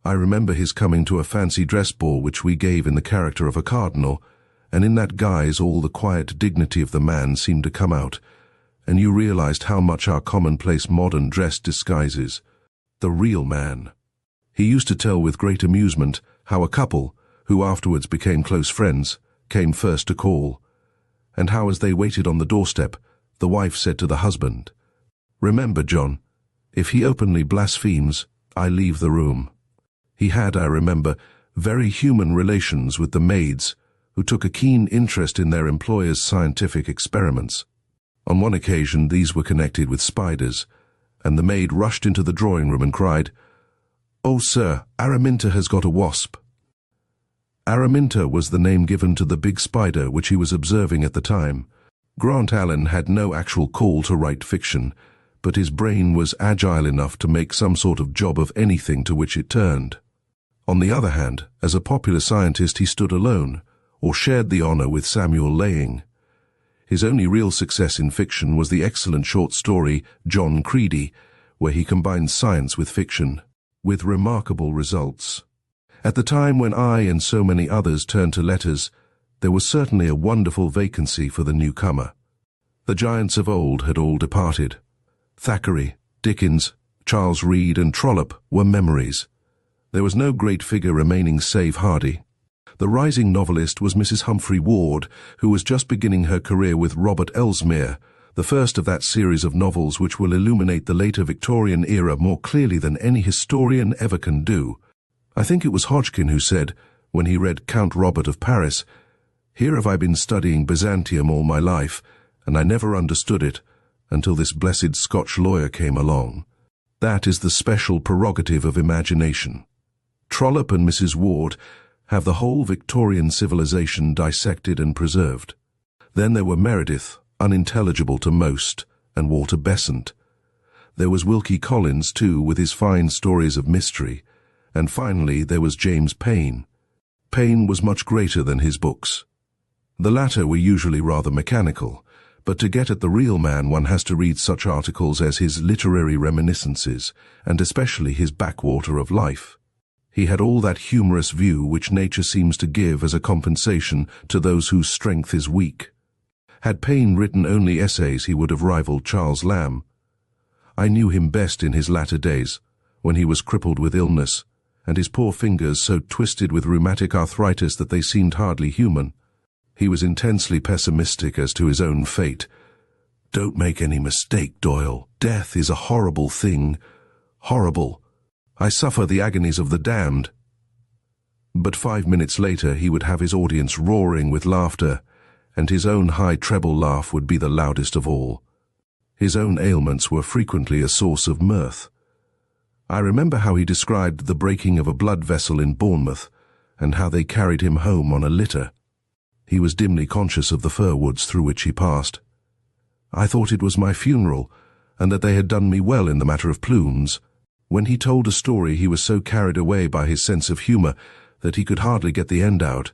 I remember his coming to a fancy dress ball which we gave in the character of a cardinal, and in that guise all the quiet dignity of the man seemed to come out, and you realized how much our commonplace modern dress disguises the real man. He used to tell with great amusement how a couple, who afterwards became close friends, came first to call, and how as they waited on the doorstep, the wife said to the husband, "Remember, John, if he openly blasphemes, I leave the room." He had, I remember, very human relations with the maids, who took a keen interest in their employer's scientific experiments. On one occasion these were connected with spiders, and the maid rushed into the drawing room and cried, "Oh, sir, Araminta has got a wasp." Araminta was the name given to the big spider which he was observing at the time. Grant Allen had no actual call to write fiction, but his brain was agile enough to make some sort of job of anything to which it turned. On the other hand, as a popular scientist he stood alone, or shared the honor with Samuel Laying. His only real success in fiction was the excellent short story John Creedy, where he combined science with fiction, with remarkable results. At the time when I and so many others turned to letters, there was certainly a wonderful vacancy for the newcomer. The giants of old had all departed. Thackeray, Dickens, Charles Reade, and Trollope were memories. There was no great figure remaining save Hardy. The rising novelist was Mrs. Humphrey Ward, who was just beginning her career with Robert Elsmere, the first of that series of novels which will illuminate the later Victorian era more clearly than any historian ever can do. I think it was Hodgkin who said, when he read Count Robert of Paris, "Here have I been studying Byzantium all my life, and I never understood it until this blessed Scotch lawyer came along." That is the special prerogative of imagination. Trollope and Mrs. Ward have the whole Victorian civilization dissected and preserved. Then there were Meredith, unintelligible to most, and Walter Besant. There was Wilkie Collins, too, with his fine stories of mystery. And finally there was James Payn. Payn was much greater than his books. The latter were usually rather mechanical, but to get at the real man one has to read such articles as his Literary Reminiscences, and especially his Backwater of Life. He had all that humorous view which nature seems to give as a compensation to those whose strength is weak. Had Payn written only essays he would have rivaled Charles Lamb. I knew him best in his latter days, when he was crippled with illness, and his poor fingers so twisted with rheumatic arthritis that they seemed hardly human. He was intensely pessimistic as to his own fate. "Don't make any mistake, Doyle. Death is a horrible thing. Horrible. I suffer the agonies of the damned." But 5 minutes later he would have his audience roaring with laughter, and his own high treble laugh would be the loudest of all. His own ailments were frequently a source of mirth. I remember how he described the breaking of a blood vessel in Bournemouth, and how they carried him home on a litter. He was dimly conscious of the fir woods through which he passed. I thought it was my funeral, and that they had done me well in the matter of plumes. When he told a story he was so carried away by his sense of humour that he could hardly get the end out,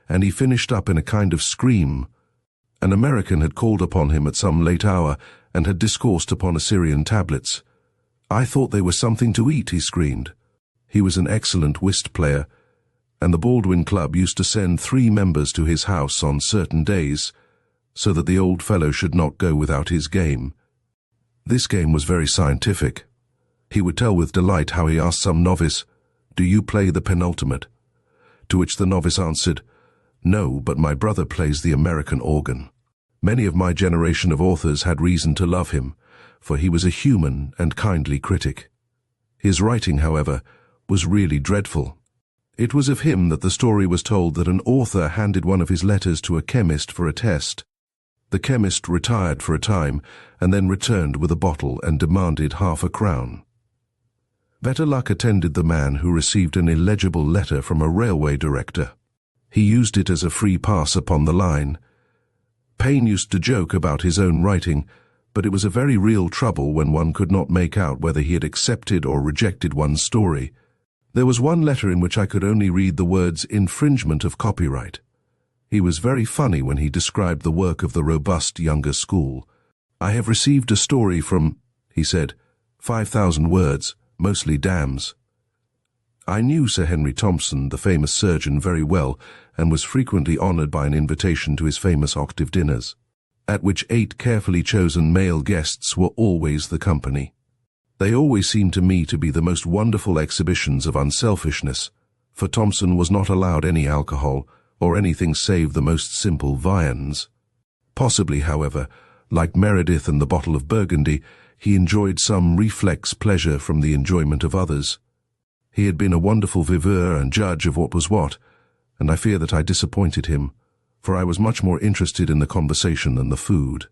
and he finished up in a kind of scream. An American had called upon him at some late hour, and had discoursed upon Assyrian tablets. "I thought they were something to eat," he screamed. He was an excellent whist player, and the Baldwin Club used to send 3 members to his house on certain days, so that the old fellow should not go without his game. This game was very scientific. He would tell with delight how he asked some novice, "Do you play the penultimate?" To which the novice answered, "No, but my brother plays the American organ." Many of my generation of authors had reason to love him, for he was a human and kindly critic. His writing, however, was really dreadful. It was of him that the story was told that an author handed one of his letters to a chemist for a test. The chemist retired for a time, and then returned with a bottle and demanded ½ a crown. Better luck attended the man who received an illegible letter from a railway director. He used it as a free pass upon the line. Paine used to joke about his own writing, but it was a very real trouble when one could not make out whether he had accepted or rejected one's story. There was one letter in which I could only read the words infringement of copyright. He was very funny when he described the work of the robust younger school. I have received a story from, he said, 5,000 words, mostly damns. I knew Sir Henry Thompson, the famous surgeon, very well, and was frequently honoured by an invitation to his famous octave dinners, at which 8 carefully chosen male guests were always the company. They always seemed to me to be the most wonderful exhibitions of unselfishness, for Thompson was not allowed any alcohol, or anything save the most simple viands. Possibly, however, like Meredith and the bottle of Burgundy, he enjoyed some reflex pleasure from the enjoyment of others. He had been a wonderful viveur and judge of what was what, and I fear that I disappointed him, for I was much more interested in the conversation than the food.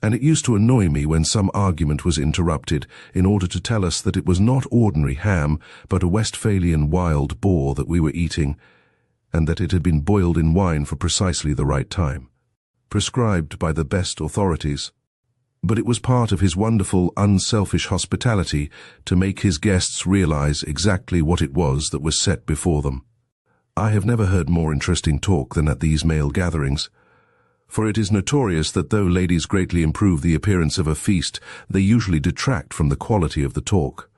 And it used to annoy me when some argument was interrupted in order to tell us that it was not ordinary ham, but a Westphalian wild boar that we were eating, and that it had been boiled in wine for precisely the right time, prescribed by the best authorities. But it was part of his wonderful, unselfish hospitality to make his guests realize exactly what it was that was set before them. I have never heard more interesting talk than at these male gatherings, for it is notorious that though ladies greatly improve the appearance of a feast, they usually detract from the quality of the talk.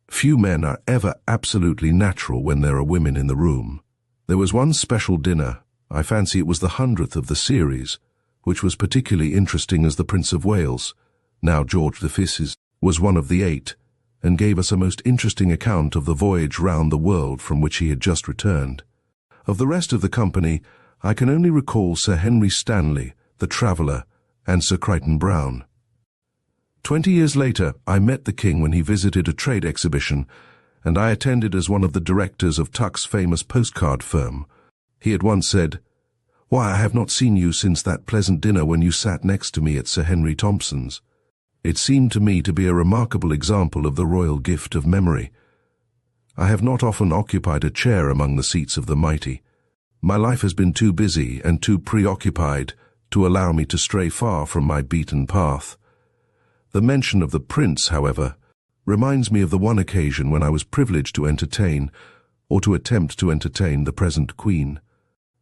Few men are ever absolutely natural when there are women in the room. There was one special dinner, I fancy it was the 100th of the series, which was particularly interesting as the Prince of Wales, now George V, was one of the 8, and gave us a most interesting account of the voyage round the world from which he had just returned. Of the rest of the company, I can only recall Sir Henry Stanley, the Traveller, and Sir Crichton Browne. 20 years later, I met the King when he visited a trade exhibition, and I attended as one of the directors of Tuck's famous postcard firm. He had once said, "Why, I have not seen you since that pleasant dinner when you sat next to me at Sir Henry Thompson's." It seemed to me to be a remarkable example of the royal gift of memory. I have not often occupied a chair among the seats of the mighty. My life has been too busy and too preoccupied to allow me to stray far from my beaten path. The mention of the Prince, however, reminds me of the one occasion when I was privileged to entertain, or to attempt to entertain, the present Queen.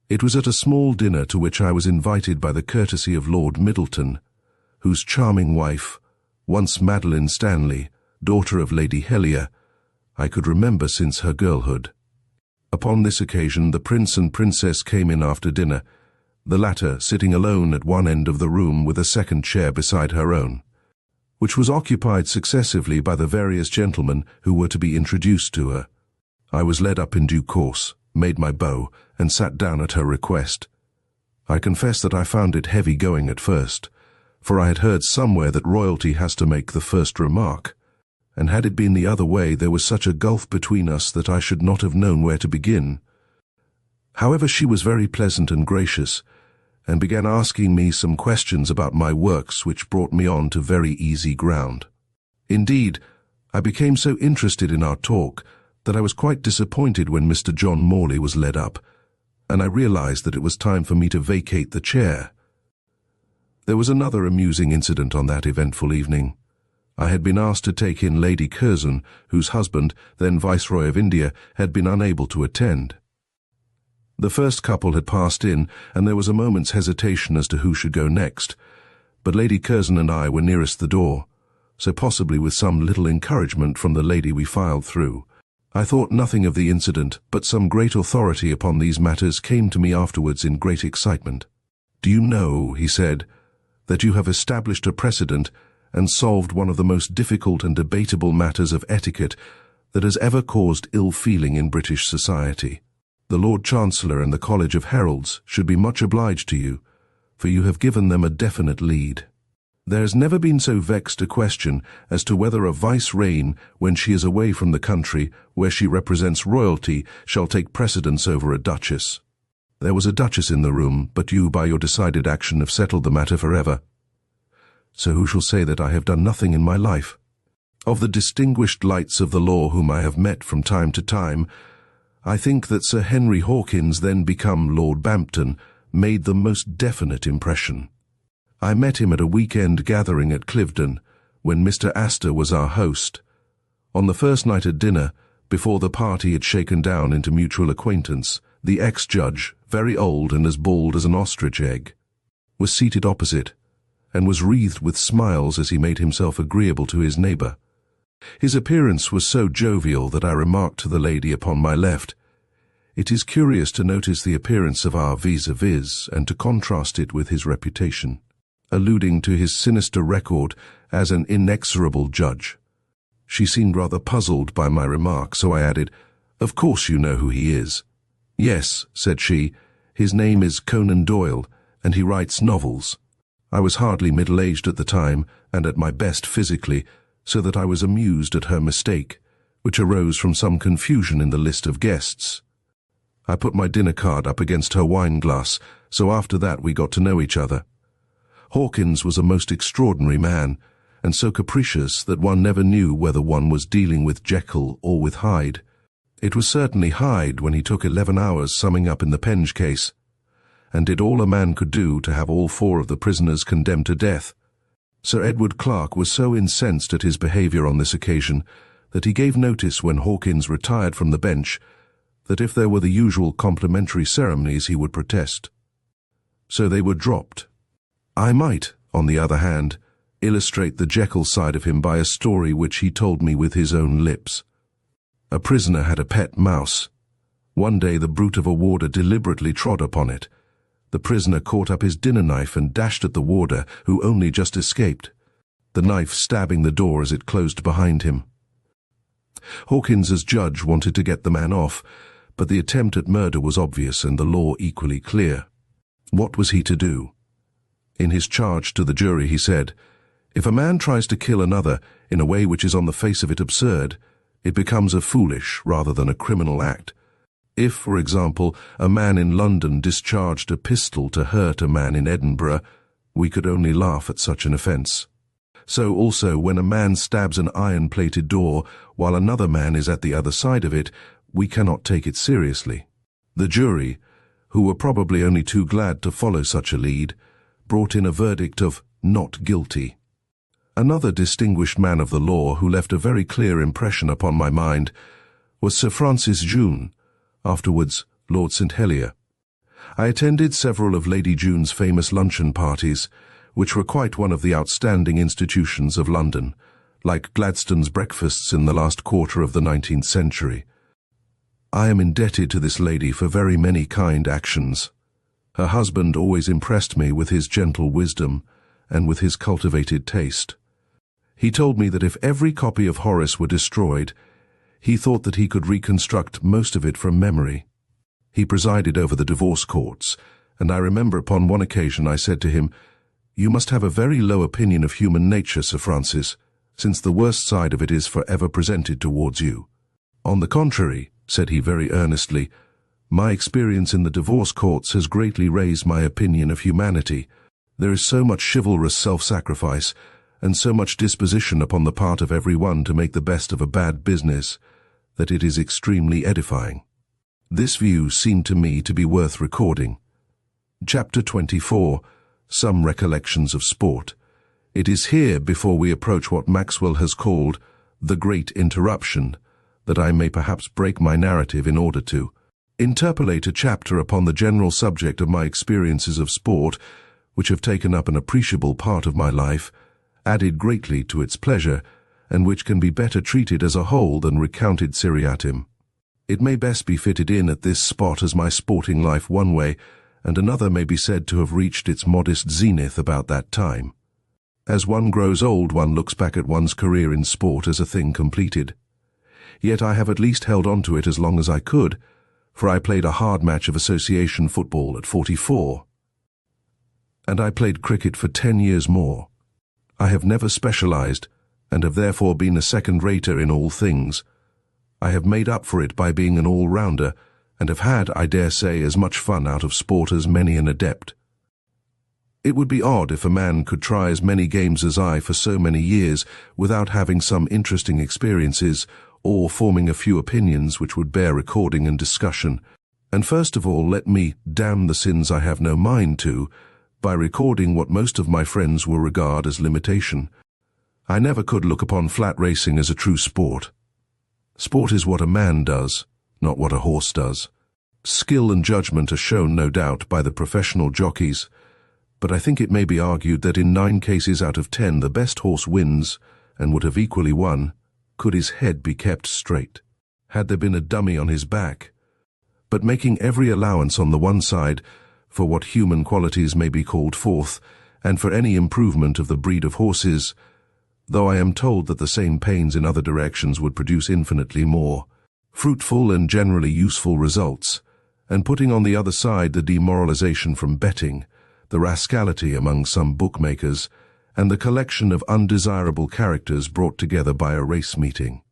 It was at a small dinner to which I was invited by the courtesy of Lord Middleton, whose charming wife, once Madeline Stanley, daughter of Lady Helier, I could remember since her girlhood. Upon this occasion the Prince and Princess came in after dinner, the latter sitting alone at one end of the room with a second chair beside her own, which was occupied successively by the various gentlemen who were to be introduced to her. I was led up in due course, made my bow, and sat down at her request. I confess that I found it heavy going at first, for I had heard somewhere that royalty has to make the first remark, and had it been the other way there was such a gulf between us that I should not have known where to begin. However, she was very pleasant and gracious, and began asking me some questions about my works which brought me on to very easy ground. Indeed, I became so interested in our talk that I was quite disappointed when Mr. John Morley was led up, and I realized that it was time for me to vacate the chair. There was another amusing incident on that eventful evening. I had been asked to take in Lady Curzon, whose husband, then Viceroy of India, had been unable to attend. The first couple had passed in, and there was a moment's hesitation as to who should go next, but Lady Curzon and I were nearest the door, so possibly with some little encouragement from the lady we filed through. I thought nothing of the incident, but some great authority upon these matters came to me afterwards in great excitement. "Do you know," he said, "that you have established a precedent and solved one of the most difficult and debatable matters of etiquette that has ever caused ill feeling in British society? The Lord Chancellor and the College of Heralds should be much obliged to you, for you have given them a definite lead. There has never been so vexed a question as to whether a vice-reign, when she is away from the country where she represents royalty, shall take precedence over a duchess. There was a duchess in the room, but you, by your decided action, have settled the matter forever. So who shall say that I have done nothing in my life? Of the distinguished lights of the law whom I have met from time to time, I think that Sir Henry Hawkins, then become Lord Bampton, made the most definite impression. I met him at a weekend gathering at Cliveden, when Mr. Astor was our host. On the first night at dinner, before the party had shaken down into mutual acquaintance, the ex-judge, very old and as bald as an ostrich egg, was seated opposite, and was wreathed with smiles as he made himself agreeable to his neighbour. His appearance was so jovial that I remarked to the lady upon my left, "It is curious to notice the appearance of our vis-a-vis and to contrast it with his reputation," alluding to his sinister record as an inexorable judge. She seemed rather puzzled by my remark, so I added, "Of course you know who he is." "Yes," said she, "his name is Conan Doyle, and he writes novels." I was hardly middle-aged at the time, and at my best physically, so that I was amused at her mistake, which arose from some confusion in the list of guests. I put my dinner card up against her wine glass, so after that we got to know each other. Hawkins was a most extraordinary man, and so capricious that one never knew whether one was dealing with Jekyll or with Hyde. It was certainly Hyde when he took 11 hours summing up in the Penge case, and did all a man could do to have all 4 of the prisoners condemned to death. Sir Edward Clarke was so incensed at his behaviour on this occasion that he gave notice when Hawkins retired from the bench that if there were the usual complimentary ceremonies he would protest. So they were dropped. I might, on the other hand, illustrate the Jekyll side of him by a story which he told me with his own lips. A prisoner had a pet mouse. One day the brute of a warder deliberately trod upon it. The prisoner caught up his dinner knife and dashed at the warder, who only just escaped, the knife stabbing the door as it closed behind him. Hawkins, as judge, wanted to get the man off, but the attempt at murder was obvious and the law equally clear. What was he to do? In his charge to the jury he said, "If a man tries to kill another in a way which is on the face of it absurd, it becomes a foolish rather than a criminal act. If, for example, a man in London discharged a pistol to hurt a man in Edinburgh, we could only laugh at such an offence. So also when a man stabs an iron-plated door while another man is at the other side of it, we cannot take it seriously." The jury, who were probably only too glad to follow such a lead, brought in a verdict of not guilty. Another distinguished man of the law who left a very clear impression upon my mind was Sir Francis June, afterwards Lord St. Helier. I attended several of Lady June's famous luncheon parties, which were quite one of the outstanding institutions of London, like Gladstone's breakfasts in the last quarter of the 19th century. I am indebted to this lady for very many kind actions. Her husband always impressed me with his gentle wisdom and with his cultivated taste. He told me that if every copy of Horace were destroyed, he thought that he could reconstruct most of it from memory. He presided over the divorce courts, and I remember upon one occasion I said to him, "You must have a very low opinion of human nature, Sir Francis, since the worst side of it is forever presented towards you." "On the contrary," said he very earnestly, "my experience in the divorce courts has greatly raised my opinion of humanity. There is so much chivalrous self-sacrifice, and so much disposition upon the part of every one to make the best of a bad business, that it is extremely edifying." This view seemed to me to be worth recording. Chapter 24. Some Recollections of Sport. It is here, before we approach what Maxwell has called the Great Interruption, that I may perhaps break my narrative in order to interpolate a chapter upon the general subject of my experiences of sport, which have taken up an appreciable part of my life, added greatly to its pleasure, and which can be better treated as a whole than recounted seriatim. It may best be fitted in at this spot as my sporting life one way, and another may be said to have reached its modest zenith about that time. As one grows old, one looks back at one's career in sport as a thing completed. Yet I have at least held on to it as long as I could, for I played a hard match of association football at 44. And I played cricket for 10 years more. I have never specialized, and have therefore been a second-rater in all things. I have made up for it by being an all-rounder, and have had, I dare say, as much fun out of sport as many an adept. It would be odd if a man could try as many games as I for so many years without having some interesting experiences or forming a few opinions which would bear recording and discussion. And first of all, let me damn the sins I have no mind to, by recording what most of my friends will regard as limitation. I never could look upon flat racing as a true sport. Sport is what a man does, not what a horse does. Skill and judgment are shown, no doubt, by the professional jockeys, but I think it may be argued that in 9 cases out of 10 the best horse wins, and would have equally won, could his head be kept straight, had there been a dummy on his back. But making every allowance on the one side for what human qualities may be called forth, and for any improvement of the breed of horses, though I am told that the same pains in other directions would produce infinitely more fruitful and generally useful results, and putting on the other side the demoralization from betting, the rascality among some bookmakers, and the collection of undesirable characters brought together by a race meeting,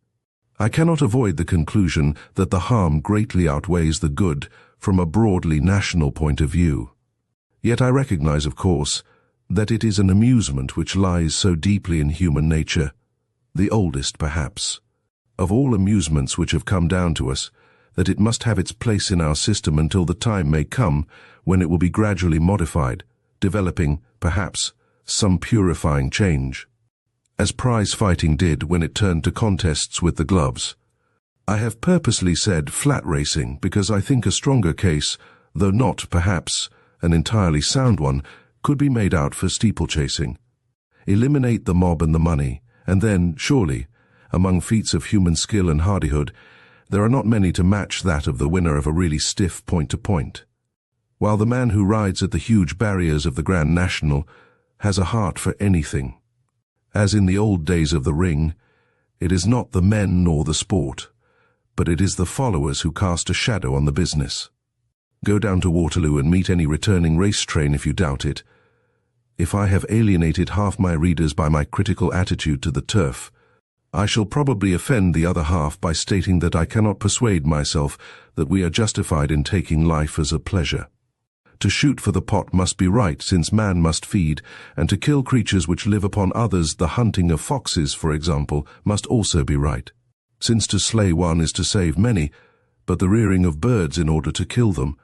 I cannot avoid the conclusion that the harm greatly outweighs the good from a broadly national point of view. Yet I recognize, of course, that it is an amusement which lies so deeply in human nature, the oldest, perhaps, of all amusements which have come down to us, that it must have its place in our system until the time may come when it will be gradually modified, developing, perhaps, some purifying change, as prize fighting did when it turned to contests with the gloves. I have purposely said flat racing because I think a stronger case, though not, perhaps, an entirely sound one, could be made out for steeplechasing. Eliminate the mob and the money, and then, surely, among feats of human skill and hardihood, there are not many to match that of the winner of a really stiff point-to-point. While the man who rides at the huge barriers of the Grand National has a heart for anything. As in the old days of the ring, it is not the men nor the sport, but it is the followers who cast a shadow on the business. Go down to Waterloo and meet any returning race train if you doubt it. If I have alienated half my readers by my critical attitude to the turf, I shall probably offend the other half by stating that I cannot persuade myself that we are justified in taking life as a pleasure. To shoot for the pot must be right, since man must feed, and to kill creatures which live upon others, the hunting of foxes, for example, must also be right, since to slay one is to save many, but the rearing of birds in order to kill them,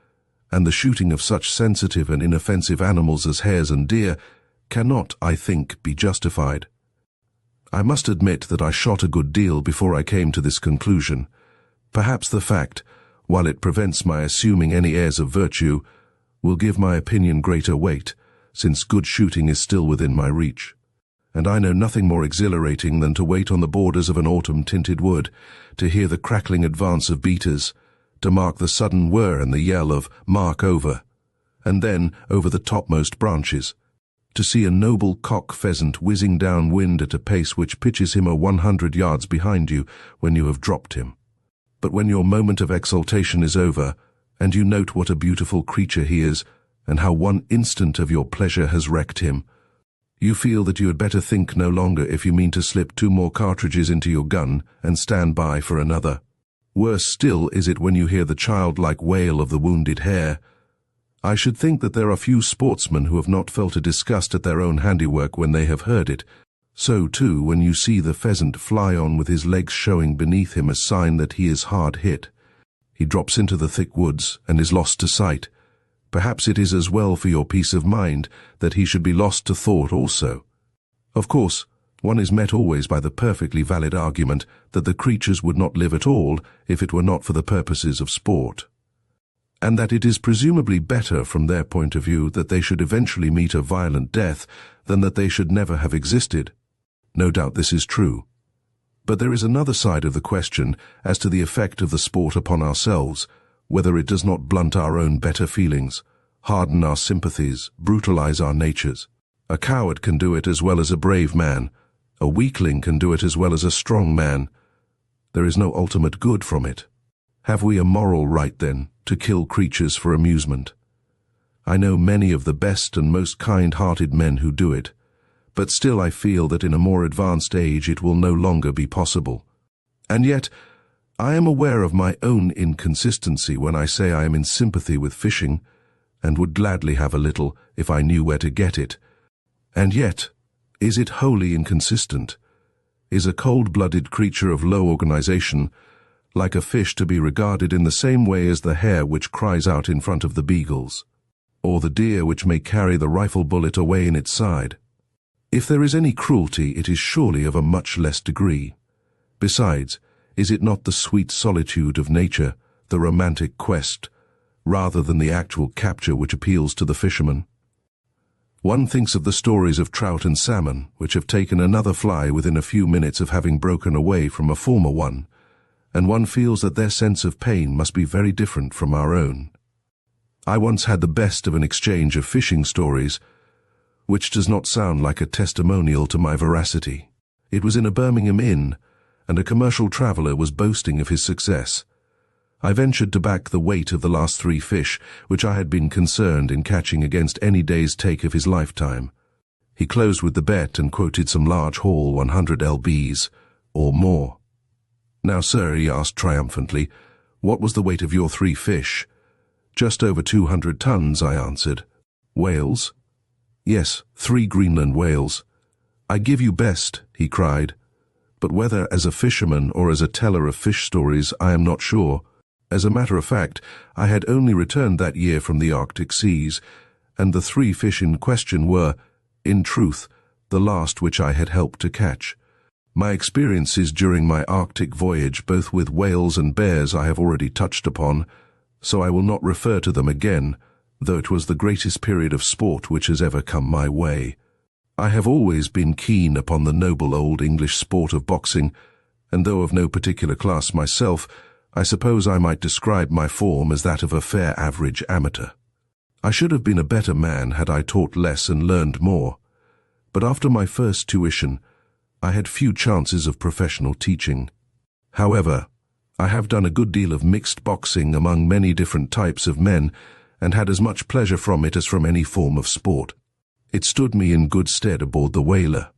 and the shooting of such sensitive and inoffensive animals as hares and deer, cannot, I think, be justified. I must admit that I shot a good deal before I came to this conclusion. Perhaps the fact, while it prevents my assuming any airs of virtue, will give my opinion greater weight, since good shooting is still within my reach. And I know nothing more exhilarating than to wait on the borders of an autumn-tinted wood, to hear the crackling advance of beaters, to mark the sudden whir and the yell of "mark over," and then over the topmost branches, to see a noble cock pheasant whizzing downwind at a pace which pitches him 100 yards behind you when you have dropped him. But when your moment of exultation is over, and you note what a beautiful creature he is, and how one instant of your pleasure has wrecked him, you feel that you had better think no longer if you mean to slip 2 more cartridges into your gun and stand by for another. Worse still is it when you hear the childlike wail of the wounded hare. I should think that there are few sportsmen who have not felt a disgust at their own handiwork when they have heard it. So, too, when you see the pheasant fly on with his legs showing beneath him a sign that he is hard hit. He drops into the thick woods and is lost to sight. Perhaps it is as well for your peace of mind that he should be lost to thought also. Of course, one is met always by the perfectly valid argument that the creatures would not live at all if it were not for the purposes of sport, and that it is presumably better from their point of view that they should eventually meet a violent death than that they should never have existed. No doubt this is true. But there is another side of the question as to the effect of the sport upon ourselves, whether it does not blunt our own better feelings, harden our sympathies, brutalize our natures. A coward can do it as well as a brave man. A weakling can do it as well as a strong man. There is no ultimate good from it. Have we a moral right, then, to kill creatures for amusement? I know many of the best and most kind-hearted men who do it, but still I feel that in a more advanced age it will no longer be possible. And yet, I am aware of my own inconsistency when I say I am in sympathy with fishing, and would gladly have a little if I knew where to get it. And yet, is it wholly inconsistent? is a cold-blooded creature of low organization, like a fish to be regarded in the same way as the hare which cries out in front of the beagles, or the deer which may carry the rifle bullet away in its side. If there is any cruelty, it is surely of a much less degree. Besides, is it not the sweet solitude of nature, the romantic quest, rather than the actual capture which appeals to the fisherman? One thinks of the stories of trout and salmon, which have taken another fly within a few minutes of having broken away from a former one, and one feels that their sense of pain must be very different from our own. I once had the best of an exchange of fishing stories, which does not sound like a testimonial to my veracity. It was in a Birmingham inn, and a commercial traveller was boasting of his success. I ventured to back the weight of the last 3 fish, which I had been concerned in catching against any day's take of his lifetime. He closed with the bet and quoted some large haul 100 lbs, or more. "Now, sir," he asked triumphantly, "what was the weight of your 3 fish?" "Just over 200 tons, I answered. "Whales?" "Yes, 3 Greenland whales." "I give you best," he cried. But whether as a fisherman or as a teller of fish stories, I am not sure. As a matter of fact, I had only returned that year from the Arctic seas, and the 3 fish in question were, in truth, the last which I had helped to catch. My experiences during my Arctic voyage, both with whales and bears, I have already touched upon, so I will not refer to them again, though it was the greatest period of sport which has ever come my way. I have always been keen upon the noble old English sport of boxing, and though of no particular class myself, I suppose I might describe my form as that of a fair average amateur. I should have been a better man had I taught less and learned more, but after my first tuition, I had few chances of professional teaching. However, I have done a good deal of mixed boxing among many different types of men, and had as much pleasure from it as from any form of sport. It stood me in good stead aboard the whaler.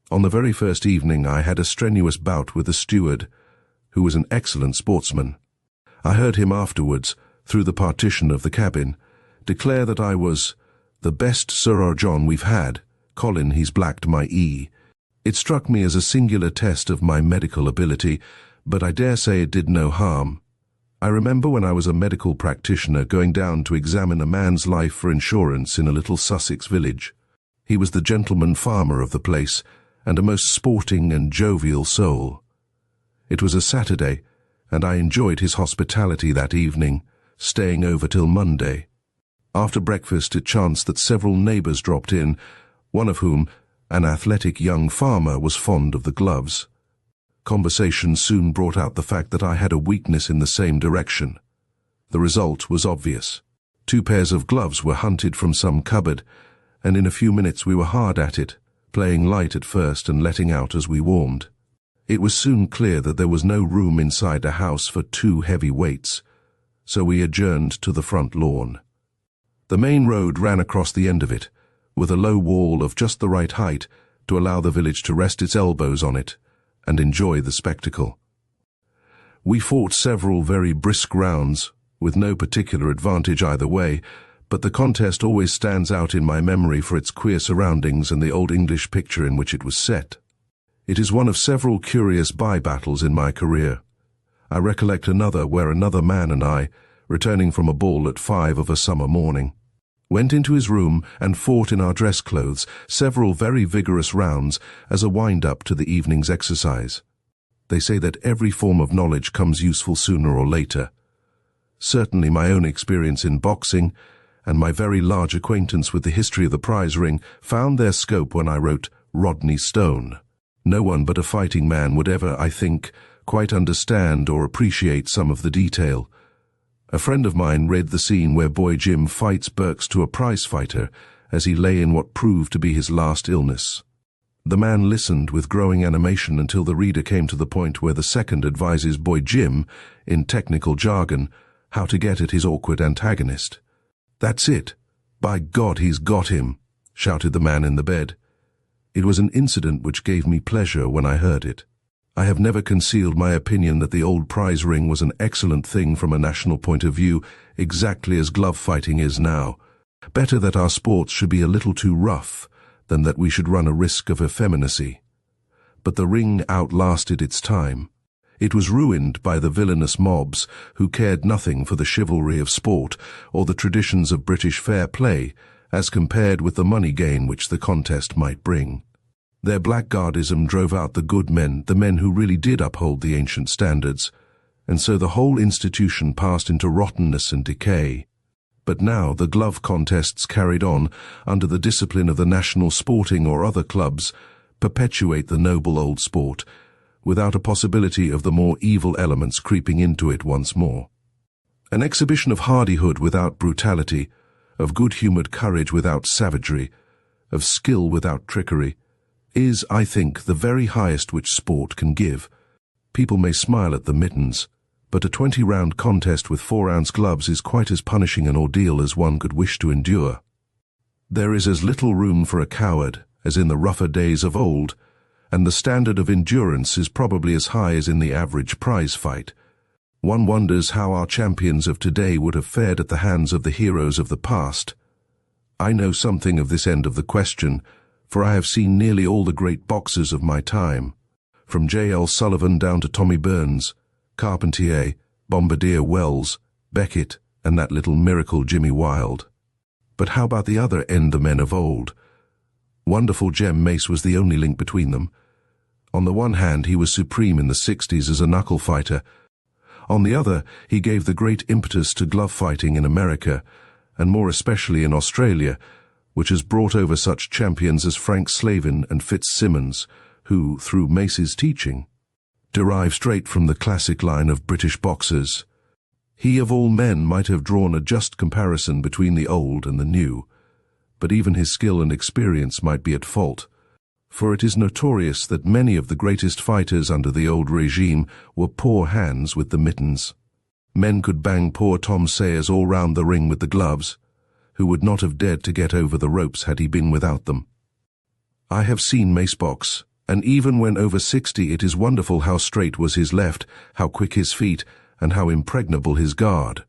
On the very first evening I had a strenuous bout with the steward, who was an excellent sportsman. I heard him afterwards, through the partition of the cabin, declare that I was "the best Sir John we've had. Colin, he's blacked my E." It struck me as a singular test of my medical ability, but I dare say it did no harm. I remember when I was a medical practitioner going down to examine a man's life for insurance in a little Sussex village. He was the gentleman farmer of the place, and a most sporting and jovial soul. It was a Saturday, and I enjoyed his hospitality that evening, staying over till Monday. After breakfast it chanced that several neighbours dropped in, one of whom, an athletic young farmer, was fond of the gloves. Conversation soon brought out the fact that I had a weakness in the same direction. The result was obvious. 2 pairs of gloves were hunted from some cupboard, and in a few minutes we were hard at it, playing light at first and letting out as we warmed. It was soon clear that there was no room inside a house for 2 heavy weights, so we adjourned to the front lawn. The main road ran across the end of it, with a low wall of just the right height to allow the village to rest its elbows on it and enjoy the spectacle. We fought several very brisk rounds, with no particular advantage either way, but the contest always stands out in my memory for its queer surroundings and the old English picture in which it was set. It is one of several curious by-battles in my career. I recollect another where another man and I, returning from a ball at 5 of a summer morning, went into his room and fought in our dress clothes several very vigorous rounds as a wind-up to the evening's exercise. They say that every form of knowledge comes useful sooner or later. Certainly my own experience in boxing, and my very large acquaintance with the history of the prize ring, found their scope when I wrote Rodney Stone. No one but a fighting man would ever, I think, quite understand or appreciate some of the detail. A friend of mine read the scene where Boy Jim fights Burks to a prize fighter as he lay in what proved to be his last illness. The man listened with growing animation until the reader came to the point where the second advises Boy Jim, in technical jargon, how to get at his awkward antagonist. "That's it. By God, he's got him," shouted the man in the bed. It was an incident which gave me pleasure when I heard it. I have never concealed my opinion that the old prize ring was an excellent thing from a national point of view, exactly as glove fighting is now. Better that our sports should be a little too rough than that we should run a risk of effeminacy. but the ring outlasted its time. It was ruined by the villainous mobs who cared nothing for the chivalry of sport or the traditions of British fair play as compared with the money gain which the contest might bring. Their blackguardism drove out the good men, the men who really did uphold the ancient standards, and so the whole institution passed into rottenness and decay. But now the glove contests carried on under the discipline of the national sporting or other clubs perpetuate the noble old sport, without a possibility of the more evil elements creeping into it once more. An exhibition of hardihood without brutality, of good-humoured courage without savagery, of skill without trickery, is, I think, the very highest which sport can give. People may smile at the mittens, but a 20-round contest with 4-ounce gloves is quite as punishing an ordeal as one could wish to endure. There is as little room for a coward as in the rougher days of old, and the standard of endurance is probably as high as in the average prize fight. One wonders how our champions of today would have fared at the hands of the heroes of the past. I know something of this end of the question, for I have seen nearly all the great boxers of my time, from J.L. Sullivan down to Tommy Burns, Carpentier, Bombardier Wells, Beckett, and that little miracle Jimmy Wilde. But how about the other end, the men of old? Wonderful Jem Mace was the only link between them. On the one hand, he was supreme in the 60s as a knuckle fighter. On the other, he gave the great impetus to glove fighting in America, and more especially in Australia, which has brought over such champions as Frank Slavin and Fitzsimmons, who, through Mace's teaching, derive straight from the classic line of British boxers. He of all men might have drawn a just comparison between the old and the new, but even his skill and experience might be at fault, for it is notorious that many of the greatest fighters under the old regime were poor hands with the mittens. Men could bang poor Tom Sayers all round the ring with the gloves, who would not have dared to get over the ropes had he been without them. I have seen Mace box, and even when over 60 it is wonderful how straight was his left, how quick his feet, and how impregnable his guard.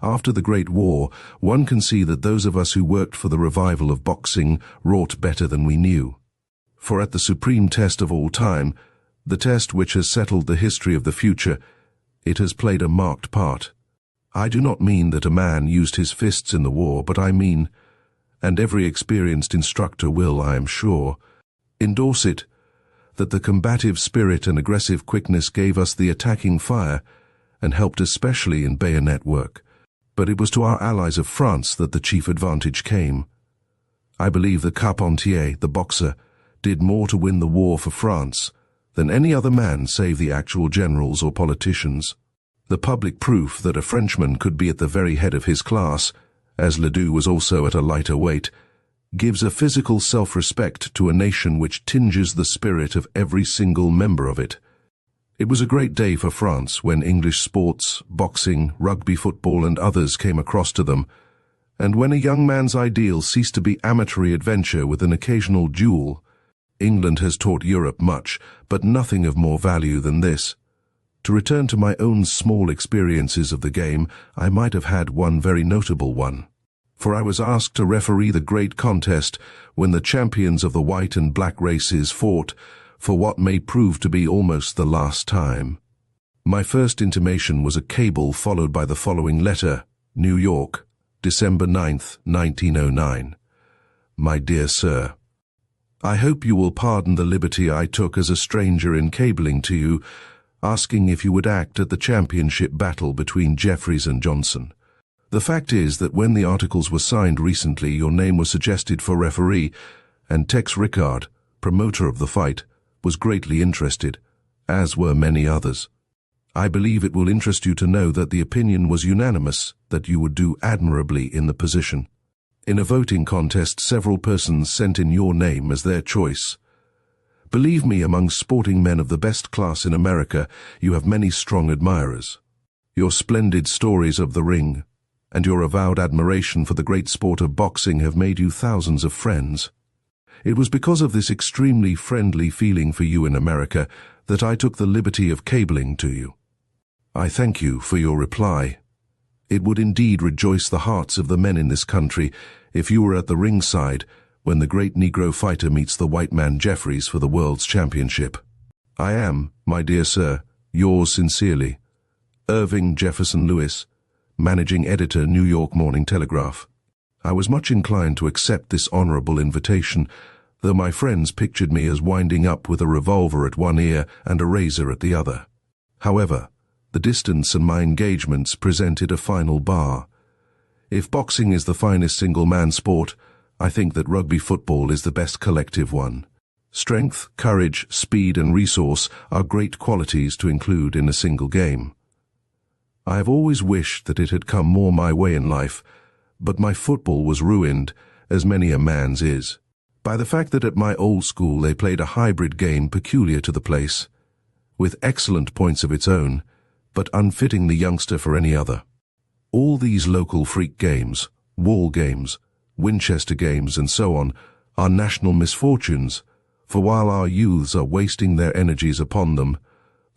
After the Great War, one can see that those of us who worked for the revival of boxing wrought better than we knew. For at the supreme test of all time, the test which has settled the history of the future, it has played a marked part. I do not mean that a man used his fists in the war, but I mean, and every experienced instructor will, I am sure, endorse it, that the combative spirit and aggressive quickness gave us the attacking fire and helped especially in bayonet work. But it was to our allies of France that the chief advantage came. I believe that Carpentier, the boxer, did more to win the war for France than any other man save the actual generals or politicians. The public proof that a Frenchman could be at the very head of his class, as Ledoux was also at a lighter weight, gives a physical self-respect to a nation which tinges the spirit of every single member of it. It was a great day for France when English sports, boxing, rugby football and others came across to them, and when a young man's ideal ceased to be amatory adventure with an occasional duel. England has taught Europe much, but nothing of more value than this. To return to my own small experiences of the game, I might have had one very notable one, for I was asked to referee the great contest when the champions of the white and black races fought for what may prove to be almost the last time. My first intimation was a cable followed by the following letter: New York, December 9th, 1909. My dear sir, I hope you will pardon the liberty I took as a stranger in cabling to you, asking if you would act at the championship battle between Jeffries and Johnson. The fact is that when the articles were signed recently, your name was suggested for referee, and Tex Rickard, promoter of the fight, was greatly interested, as were many others. I believe it will interest you to know that the opinion was unanimous that you would do admirably in the position. In a voting contest, several persons sent in your name as their choice. Believe me, among sporting men of the best class in America, you have many strong admirers. Your splendid stories of the ring, and your avowed admiration for the great sport of boxing have made you thousands of friends. It was because of this extremely friendly feeling for you in America that I took the liberty of cabling to you. I thank you for your reply. It would indeed rejoice the hearts of the men in this country if you were at the ringside when the great Negro fighter meets the white man Jeffries for the world's championship. I am, my dear sir, yours sincerely, Irving Jefferson Lewis, Managing Editor, New York Morning Telegraph. I was much inclined to accept this honorable invitation, though my friends pictured me as winding up with a revolver at one ear and a razor at the other. However, the distance and my engagements presented a final bar. If boxing is the finest single-man sport, I think that rugby football is the best collective one. Strength, courage, speed and resource are great qualities to include in a single game. I have always wished that it had come more my way in life, but my football was ruined, as many a man's is, by the fact that at my old school they played a hybrid game peculiar to the place, with excellent points of its own, but unfitting the youngster for any other. All these local freak games, wall games, Winchester games and so on, are national misfortunes, for while our youths are wasting their energies upon them,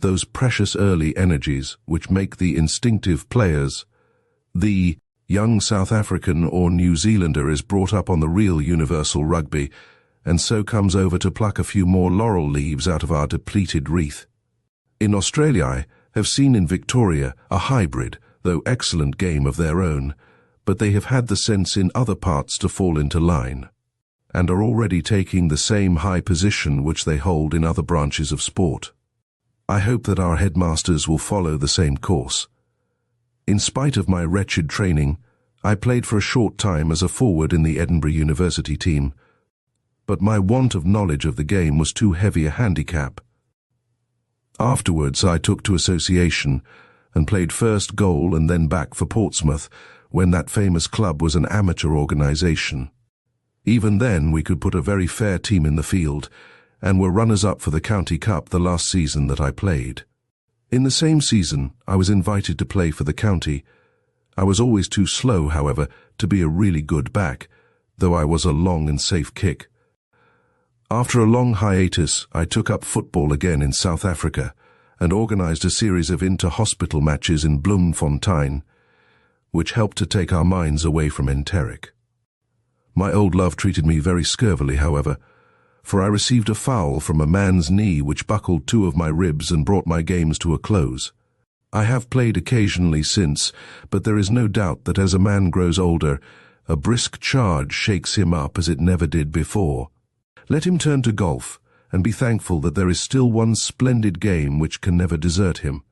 those precious early energies which make the instinctive players, the young South African or New Zealander is brought up on the real universal rugby, and so comes over to pluck a few more laurel leaves out of our depleted wreath. In Australia I have seen in Victoria a hybrid, though excellent game of their own, but they have had the sense in other parts to fall into line, and are already taking the same high position which they hold in other branches of sport. I hope that our headmasters will follow the same course. In spite of my wretched training, I played for a short time as a forward in the Edinburgh University team, but my want of knowledge of the game was too heavy a handicap. Afterwards I took to association and played first goal and then back for Portsmouth, when that famous club was an amateur organisation. Even then we could put a very fair team in the field, and were runners-up for the County Cup the last season that I played. In the same season, I was invited to play for the county. I was always too slow, however, to be a really good back, though I was a long and safe kick. After a long hiatus, I took up football again in South Africa and organised a series of inter-hospital matches in Bloemfontein, which helped to take our minds away from enteric. My old love treated me very scurvily, however, for I received a foul from a man's knee which buckled two of my ribs and brought my games to a close. I have played occasionally since, but there is no doubt that as a man grows older, a brisk charge shakes him up as it never did before. Let him turn to golf, and be thankful that there is still one splendid game which can never desert him.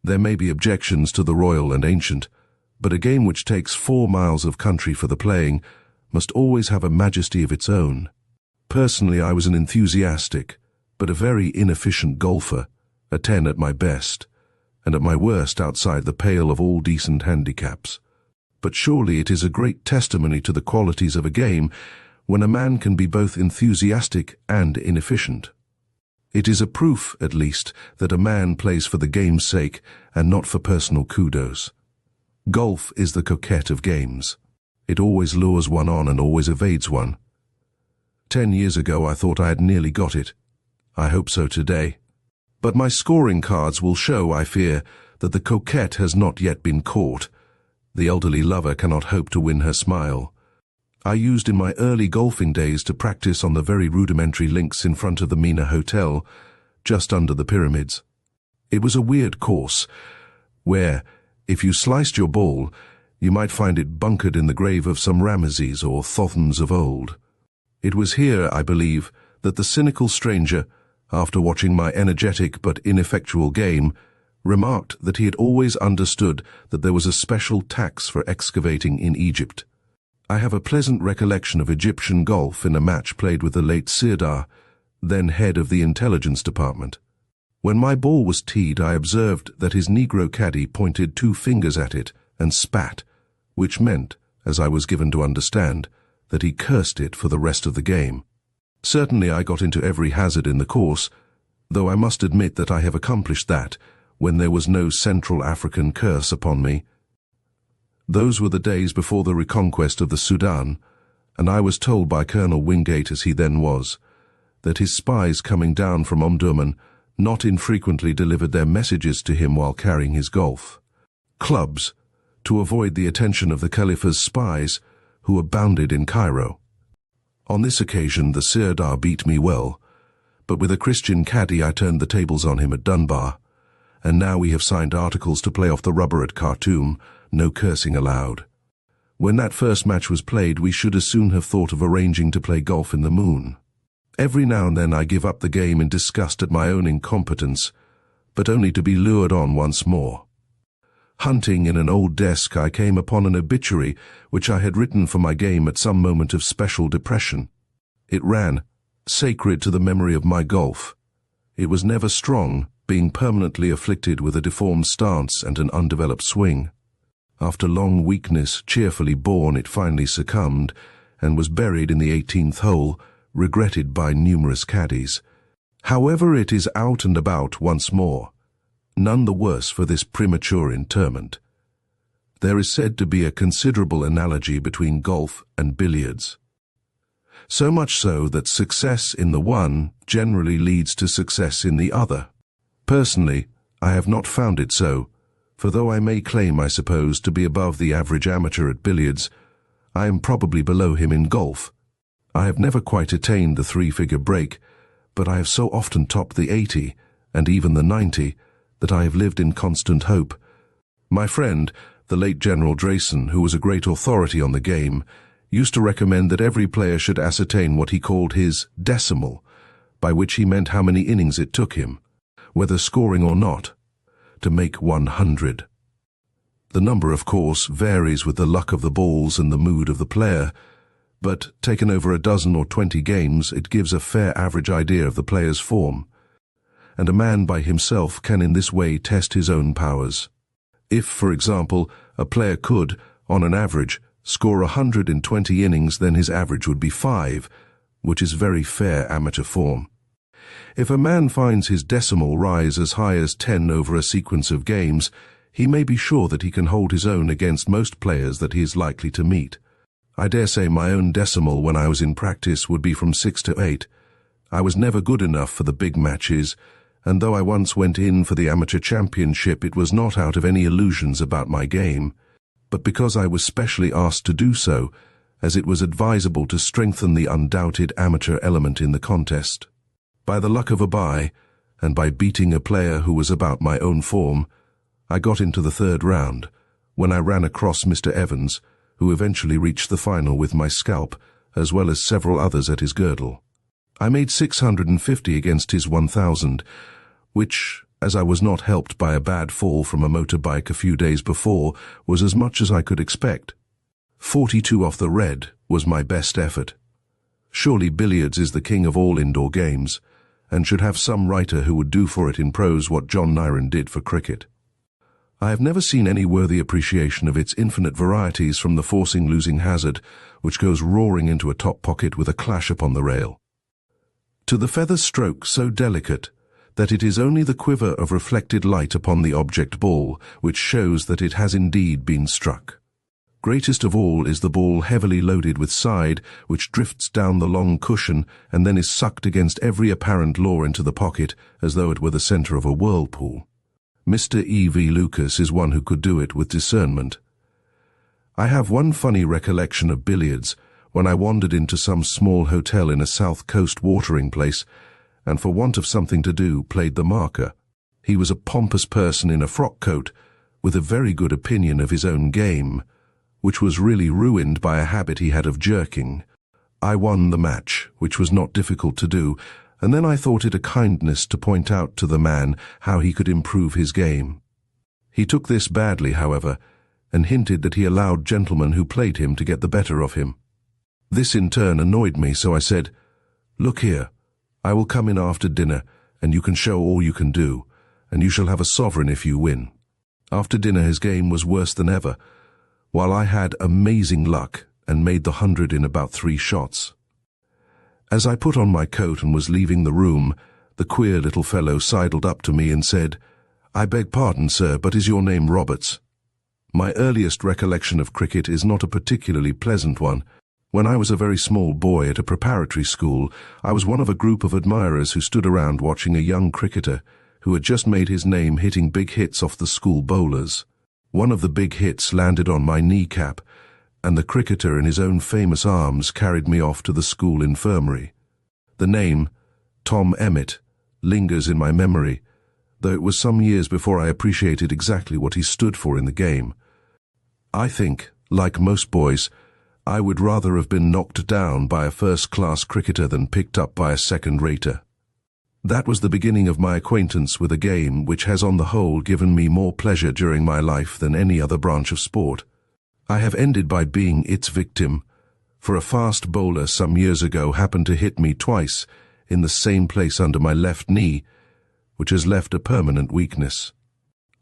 There may be objections to the royal and ancient, but a game which takes 4 miles of country for the playing must always have a majesty of its own. Personally, I was an enthusiastic, but a very inefficient golfer, a 10 at my best, and at my worst outside the pale of all decent handicaps. But surely it is a great testimony to the qualities of a game when a man can be both enthusiastic and inefficient. It is a proof, at least, that a man plays for the game's sake and not for personal kudos. Golf is the coquette of games. It always lures one on and always evades one. 10 years ago I thought I had nearly got it. I hope so today. But my scoring cards will show, I fear, that the coquette has not yet been caught. The elderly lover cannot hope to win her smile. I used in my early golfing days to practice on the very rudimentary links in front of the Mina Hotel, just under the pyramids. It was a weird course, where, if you sliced your ball, you might find it bunkered in the grave of some Rameses or Thothams of old. It was here, I believe, that the cynical stranger, after watching my energetic but ineffectual game, remarked that he had always understood that there was a special tax for excavating in Egypt. I have a pleasant recollection of Egyptian golf in a match played with the late Sirdar, then head of the intelligence department. When my ball was teed, I observed that his Negro caddy pointed 2 fingers at it and spat, which meant, as I was given to understand, that he cursed it for the rest of the game. Certainly I got into every hazard in the course, though I must admit that I have accomplished that when there was no Central African curse upon me. Those were the days before the reconquest of the Sudan, and I was told by Colonel Wingate, as he then was, that his spies coming down from Omdurman not infrequently delivered their messages to him while carrying his golf clubs, to avoid the attention of the Khalifa's spies, who abounded in Cairo. On this occasion the Sirdar beat me well, but with a Christian caddy I turned the tables on him at Dunbar, and now we have signed articles to play off the rubber at Khartoum, no cursing allowed. When that first match was played, we should as soon have thought of arranging to play golf in the moon. Every now and then I give up the game in disgust at my own incompetence, but only to be lured on once more. Hunting in an old desk, I came upon an obituary which I had written for my game at some moment of special depression. It ran, "Sacred to the memory of my golf." It was never strong, being permanently afflicted with a deformed stance and an undeveloped swing. After long weakness, cheerfully borne, it finally succumbed, and was buried in the 18th hole, regretted by numerous caddies. However, it is out and about once more, none the worse for this premature interment. There is said to be a considerable analogy between golf and billiards. So much so that success in the one generally leads to success in the other. Personally, I have not found it so, for though I may claim, I suppose, to be above the average amateur at billiards, I am probably below him in golf. I have never quite attained the three-figure break, but I have so often topped the 80, and even the 90, that I have lived in constant hope. My friend, the late General Drayson, who was a great authority on the game, used to recommend that every player should ascertain what he called his decimal, by which he meant how many innings it took him, whether scoring or not, to make 100. The number, of course, varies with the luck of the balls and the mood of the player, but taken over a dozen or 20 games, it gives a fair average idea of the player's form, and a man by himself can in this way test his own powers. If, for example, a player could, on an average, score 120 innings, then his average would be 5, which is very fair amateur form. If a man finds his decimal rise as high as 10 over a sequence of games, he may be sure that he can hold his own against most players that he is likely to meet. I dare say my own decimal when I was in practice would be from 6 to 8. I was never good enough for the big matches, and though I once went in for the amateur championship, it was not out of any illusions about my game, but because I was specially asked to do so, as it was advisable to strengthen the undoubted amateur element in the contest. By the luck of a bye, and by beating a player who was about my own form, I got into the third round, when I ran across Mr. Evans, who eventually reached the final with my scalp, as well as several others at his girdle. I made 650 against his 1,000, which, as I was not helped by a bad fall from a motorbike a few days before, was as much as I could expect. 42 off the red was my best effort. Surely billiards is the king of all indoor games, and should have some writer who would do for it in prose what John Nyren did for cricket. I have never seen any worthy appreciation of its infinite varieties, from the forcing losing hazard, which goes roaring into a top pocket with a clash upon the rail, to the feather stroke so delicate that it is only the quiver of reflected light upon the object ball which shows that it has indeed been struck. Greatest of all is the ball heavily loaded with side, which drifts down the long cushion and then is sucked against every apparent law into the pocket as though it were the centre of a whirlpool. Mr. E.V. Lucas is one who could do it with discernment. I have one funny recollection of billiards when I wandered into some small hotel in a South Coast watering place, and for want of something to do played the marker. He was a pompous person in a frock coat, with a very good opinion of his own game, which was really ruined by a habit he had of jerking. I won the match, which was not difficult to do, and then I thought it a kindness to point out to the man how he could improve his game. He took this badly, however, and hinted that he allowed gentlemen who played him to get the better of him. This in turn annoyed me, so I said, "Look here, I will come in after dinner, and you can show all you can do, and you shall have a sovereign if you win." After dinner his game was worse than ever, while I had amazing luck and made the 100 in about 3 shots. As I put on my coat and was leaving the room, the queer little fellow sidled up to me and said, "I beg pardon, sir, but is your name Roberts?" My earliest recollection of cricket is not a particularly pleasant one. When I was a very small boy at a preparatory school, I was one of a group of admirers who stood around watching a young cricketer who had just made his name hitting big hits off the school bowlers. One of the big hits landed on my kneecap, and the cricketer in his own famous arms carried me off to the school infirmary. The name, Tom Emmett, lingers in my memory, though it was some years before I appreciated exactly what he stood for in the game. I think, like most boys, I would rather have been knocked down by a first-class cricketer than picked up by a second-rater. That was the beginning of my acquaintance with a game which has on the whole given me more pleasure during my life than any other branch of sport. I have ended by being its victim, for a fast bowler some years ago happened to hit me twice in the same place under my left knee, which has left a permanent weakness.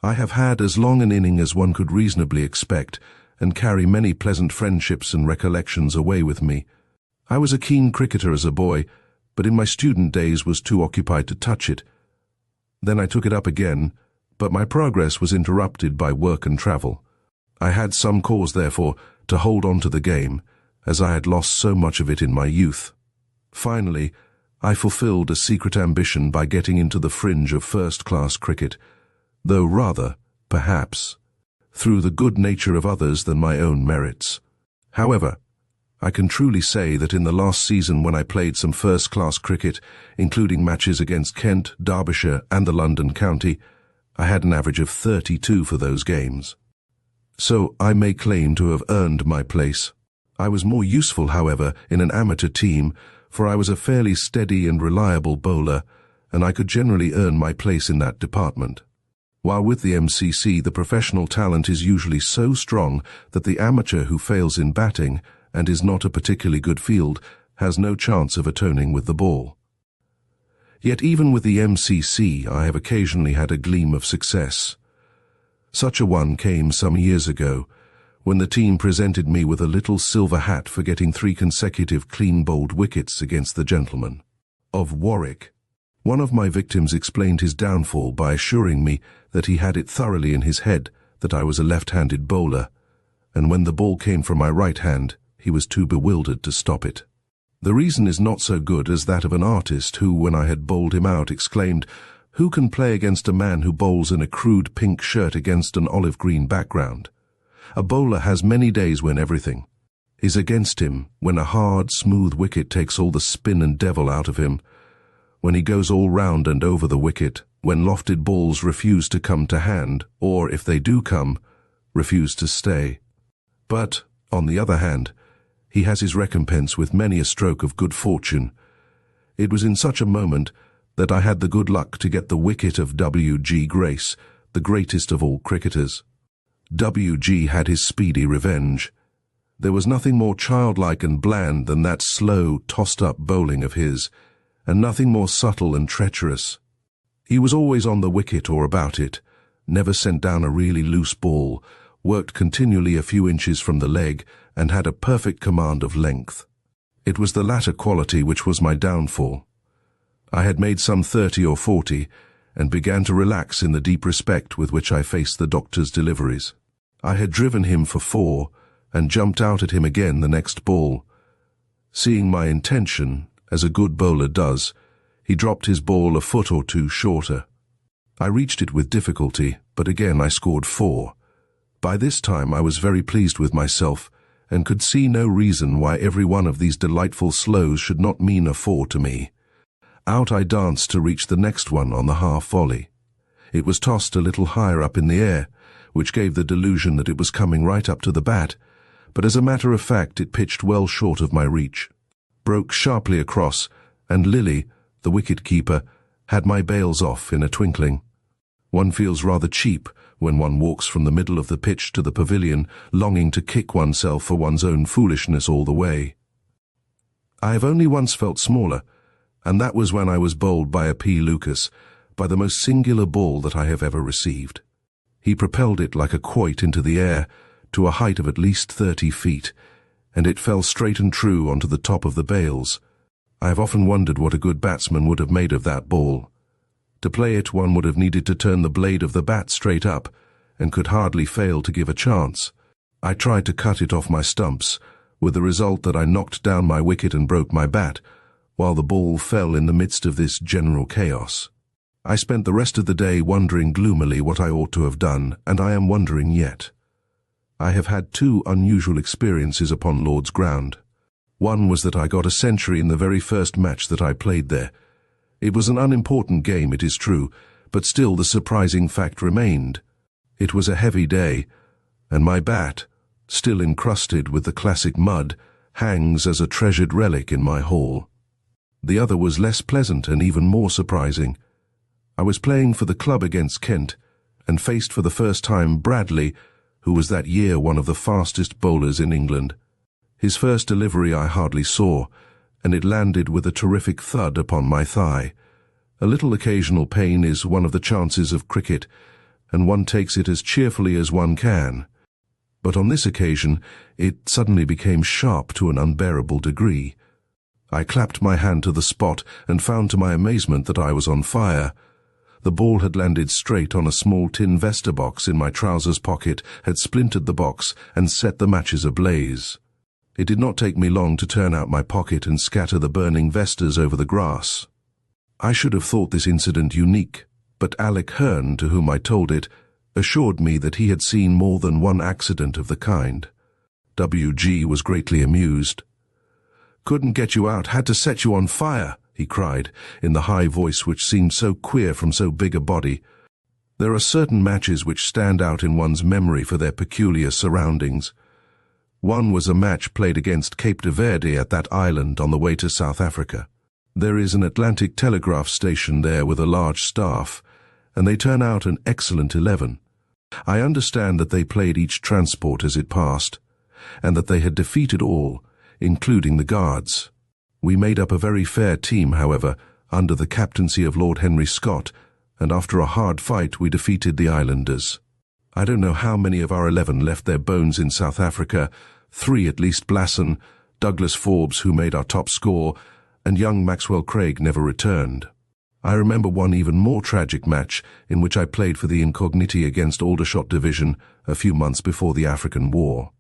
I have had as long an inning as one could reasonably expect, and carry many pleasant friendships and recollections away with me. I was a keen cricketer as a boy, but in my student days was too occupied to touch it. Then I took it up again, but my progress was interrupted by work and travel. I had some cause, therefore, to hold on to the game, as I had lost so much of it in my youth. Finally, I fulfilled a secret ambition by getting into the fringe of first-class cricket, though rather, perhaps, through the good nature of others than my own merits. However, I can truly say that in the last season when I played some first-class cricket, including matches against Kent, Derbyshire and the London County, I had an average of 32 for those games. So I may claim to have earned my place. I was more useful, however, in an amateur team, for I was a fairly steady and reliable bowler, and I could generally earn my place in that department. While with the MCC, the professional talent is usually so strong that the amateur who fails in batting and is not a particularly good field has no chance of atoning with the ball. Yet even with the MCC, I have occasionally had a gleam of success. Such a one came some years ago, when the team presented me with a little silver hat for getting 3 consecutive clean-bowled wickets against the gentlemen of Warwick. One of my victims explained his downfall by assuring me that he had it thoroughly in his head that I was a left-handed bowler, and when the ball came from my right hand, he was too bewildered to stop it. The reason is not so good as that of an artist who, when I had bowled him out, exclaimed, "Who can play against a man who bowls in a crude pink shirt against an olive-green background? A bowler has many days when everything is against him, when a hard, smooth wicket takes all the spin and devil out of him, when he goes all round and over the wicket, when lofted balls refuse to come to hand, or, if they do come, refuse to stay. But, on the other hand, he has his recompense with many a stroke of good fortune. It was in such a moment that I had the good luck to get the wicket of W.G. Grace, the greatest of all cricketers. W.G. had his speedy revenge. There was nothing more childlike and bland than that slow, tossed-up bowling of his, and nothing more subtle and treacherous. He was always on the wicket or about it, never sent down a really loose ball, worked continually a few inches from the leg, and had a perfect command of length. It was the latter quality which was my downfall. I had made some 30 or 40, and began to relax in the deep respect with which I faced the doctor's deliveries. I had driven him for 4, and jumped out at him again the next ball. Seeing my intention, as a good bowler does, he dropped his ball a foot or 2 shorter. I reached it with difficulty, but again I scored 4. By this time I was very pleased with myself, and could see no reason why every one of these delightful slows should not mean a 4 to me. Out I danced to reach the next one on the half volley. It was tossed a little higher up in the air, which gave the delusion that it was coming right up to the bat, but as a matter of fact it pitched well short of my reach, broke sharply across, and Lilly, the wicket-keeper, had my bails off in a twinkling. One feels rather cheap when one walks from the middle of the pitch to the pavilion, longing to kick oneself for one's own foolishness all the way. I have only once felt smaller, and that was when I was bowled by a P. Lucas, by the most singular ball that I have ever received. He propelled it like a quoit into the air, to a height of at least 30 feet, and it fell straight and true onto the top of the bails. I have often wondered what a good batsman would have made of that ball. To play it, one would have needed to turn the blade of the bat straight up, and could hardly fail to give a chance. I tried to cut it off my stumps, with the result that I knocked down my wicket and broke my bat, while the ball fell in the midst of this general chaos. I spent the rest of the day wondering gloomily what I ought to have done, and I am wondering yet. I have had 2 unusual experiences upon Lord's ground. One was that I got a century in the very first match that I played there, It was an unimportant game, it is true, but still the surprising fact remained. It was a heavy day, and my bat, still encrusted with the classic mud, hangs as a treasured relic in my hall. The other was less pleasant and even more surprising. I was playing for the club against Kent, and faced for the first time Bradley, who was that year one of the fastest bowlers in England. His first delivery I hardly saw, and it landed with a terrific thud upon my thigh. A little occasional pain is one of the chances of cricket, and one takes it as cheerfully as one can. But on this occasion, it suddenly became sharp to an unbearable degree. I clapped my hand to the spot and found to my amazement that I was on fire. The ball had landed straight on a small tin Vesta box in my trousers pocket, had splintered the box, and set the matches ablaze. It did not take me long to turn out my pocket and scatter the burning Vestas over the grass. I should have thought this incident unique, but Alec Hearn, to whom I told it, assured me that he had seen more than one accident of the kind. WG was greatly amused. "Couldn't get you out, had to set you on fire," he cried, in the high voice which seemed so queer from so big a body. There are certain matches which stand out in one's memory for their peculiar surroundings. One was a match played against Cape de Verde at that island on the way to South Africa. There is an Atlantic telegraph station there with a large staff, and they turn out an excellent 11. I understand that they played each transport as it passed, and that they had defeated all, including the guards. We made up a very fair team, however, under the captaincy of Lord Henry Scott, and after a hard fight we defeated the islanders. I don't know how many of our 11 left their bones in South Africa, 3 at least Blasson, Douglas Forbes, who made our top score, and young Maxwell Craig never returned. I remember one even more tragic match in which I played for the Incogniti against Aldershot Division a few months before the African War.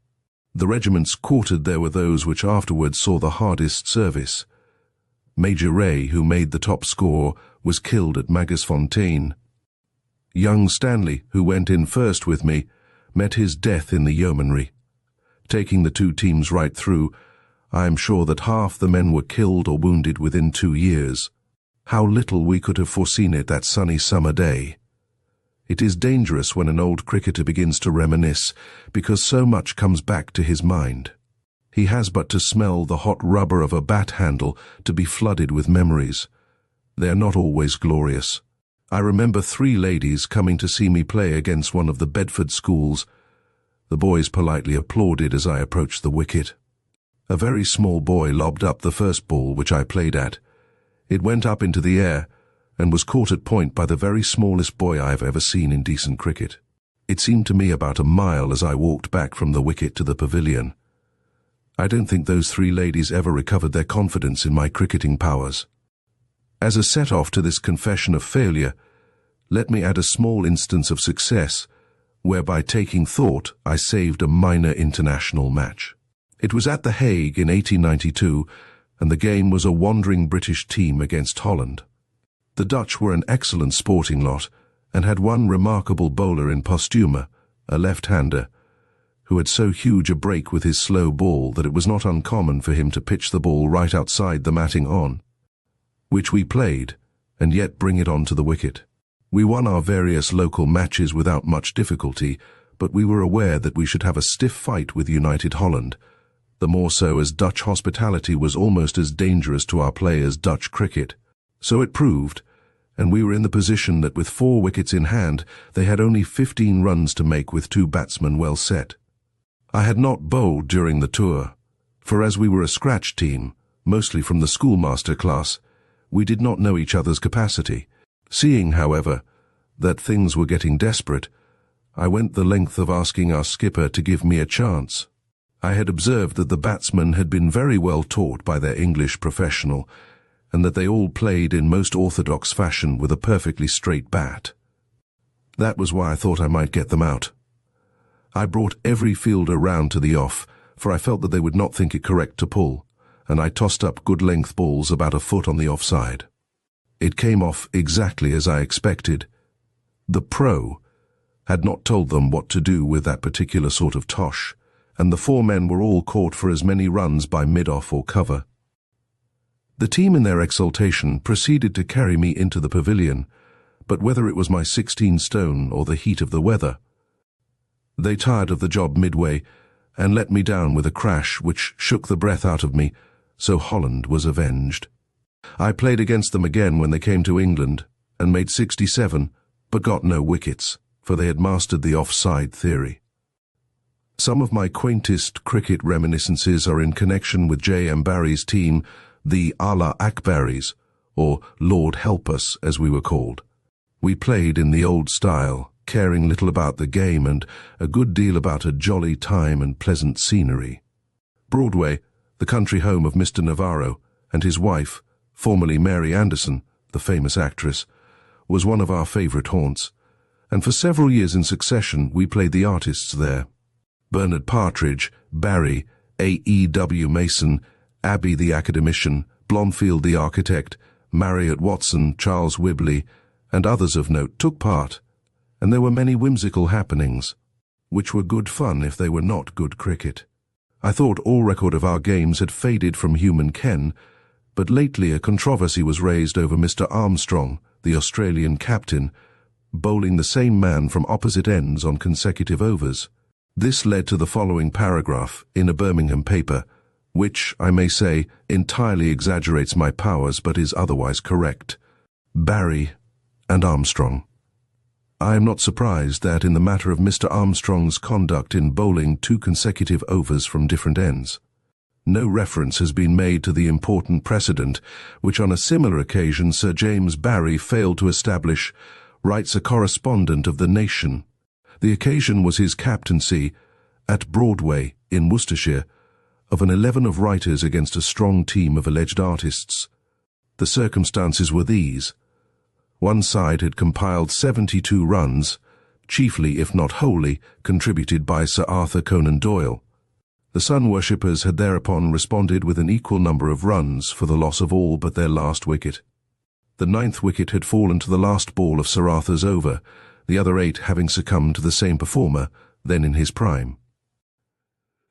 The regiments quartered there were those which afterwards saw the hardest service. Major Ray, who made the top score, was killed at Magersfontein. Young Stanley, who went in first with me, met his death in the yeomanry. Taking the two teams right through, I am sure that half the men were killed or wounded within 2 years. How little we could have foreseen it that sunny summer day. It is dangerous when an old cricketer begins to reminisce, because so much comes back to his mind. He has but to smell the hot rubber of a bat handle to be flooded with memories. They are not always glorious. I remember 3 ladies coming to see me play against one of the Bedford schools. The boys politely applauded as I approached the wicket. A very small boy lobbed up the first ball which I played at. It went up into the air and was caught at point by the very smallest boy I have ever seen in decent cricket. It seemed to me about a mile as I walked back from the wicket to the pavilion. I don't think those 3 ladies ever recovered their confidence in my cricketing powers. As a set-off to this confession of failure, let me add a small instance of success, where by taking thought I saved a minor international match. It was at The Hague in 1892, and the game was a wandering British team against Holland. The Dutch were an excellent sporting lot, and had one remarkable bowler in Postuma, a left-hander, who had so huge a break with his slow ball that it was not uncommon for him to pitch the ball right outside the matting on, which we played, and yet bring it on to the wicket. We won our various local matches without much difficulty, but we were aware that we should have a stiff fight with United Holland, the more so as Dutch hospitality was almost as dangerous to our play as Dutch cricket. So it proved, and we were in the position that with 4 wickets in hand, they had only 15 runs to make with 2 batsmen well set. I had not bowled during the tour, for as we were a scratch team, mostly from the schoolmaster class, we did not know each other's capacity. Seeing, however, that things were getting desperate, I went the length of asking our skipper to give me a chance. I had observed that the batsmen had been very well taught by their English professional, and that they all played in most orthodox fashion with a perfectly straight bat. That was why I thought I might get them out. I brought every fielder round to the off, for I felt that they would not think it correct to pull, and I tossed up good length balls about a foot on the offside. It came off exactly as I expected. The pro had not told them what to do with that particular sort of tosh, and the 4 men were all caught for as many runs by mid-off or cover. The team in their exultation proceeded to carry me into the pavilion, but whether it was my 16 stone or the heat of the weather, they tired of the job midway and let me down with a crash which shook the breath out of me, so Holland was avenged. I played against them again when they came to England and made 67, but got no wickets, for they had mastered the offside theory. Some of my quaintest cricket reminiscences are in connection with J.M. Barrie's team, the Allah Akbaris, or Lord Help Us, as we were called. We played in the old style, caring little about the game and a good deal about a jolly time and pleasant scenery. Broadway, the country home of Mr. Navarro, and his wife, formerly Mary Anderson, the famous actress, was one of our favourite haunts, and for several years in succession we played the artists there. Bernard Partridge, Barrie, A.E.W. Mason, Abbey the academician, Blomfield the architect, Marriott Watson, Charles Whibley, and others of note took part, and there were many whimsical happenings, which were good fun if they were not good cricket. I thought all record of our games had faded from human ken, but lately a controversy was raised over Mr. Armstrong, the Australian captain, bowling the same man from opposite ends on consecutive overs. This led to the following paragraph in a Birmingham paper, which, I may say, entirely exaggerates my powers but is otherwise correct. Barrie and Armstrong. I am not surprised that in the matter of Mr. Armstrong's conduct in bowling 2 consecutive overs from different ends, no reference has been made to the important precedent which on a similar occasion Sir James Barrie failed to establish, writes a correspondent of The Nation. The occasion was his captaincy at Broadway in Worcestershire of an 11 of writers against a strong team of alleged artists. The circumstances were these. One side had compiled 72 runs, chiefly, if not wholly, contributed by Sir Arthur Conan Doyle. The sun worshippers had thereupon responded with an equal number of runs for the loss of all but their last wicket. The 9th wicket had fallen to the last ball of Sir Arthur's over, the other 8 having succumbed to the same performer, then in his prime.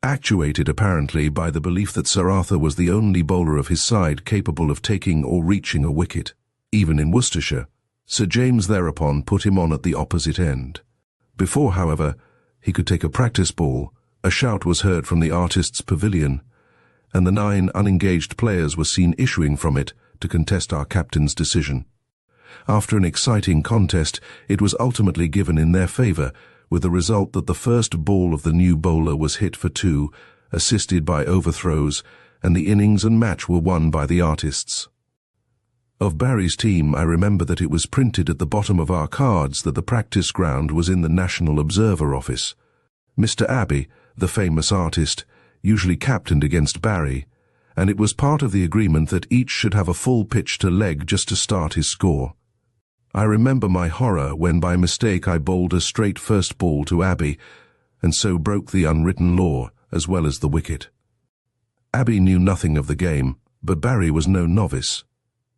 Actuated apparently by the belief that Sir Arthur was the only bowler of his side capable of taking or reaching a wicket, even in Worcestershire, Sir James thereupon put him on at the opposite end. Before, however, he could take a practice ball, a shout was heard from the artists' pavilion, and the 9 unengaged players were seen issuing from it to contest our captain's decision. After an exciting contest, it was ultimately given in their favour, with the result that the first ball of the new bowler was hit for 2, assisted by overthrows, and the innings and match were won by the artists. Of Barrie's team, I remember that it was printed at the bottom of our cards that the practice ground was in the National Observer office. Mr. Abbey, the famous artist, usually captained against Barrie, and it was part of the agreement that each should have a full pitch to leg just to start his score. I remember my horror when by mistake I bowled a straight first ball to Abbey, and so broke the unwritten law as well as the wicket. Abbey knew nothing of the game, but Barrie was no novice.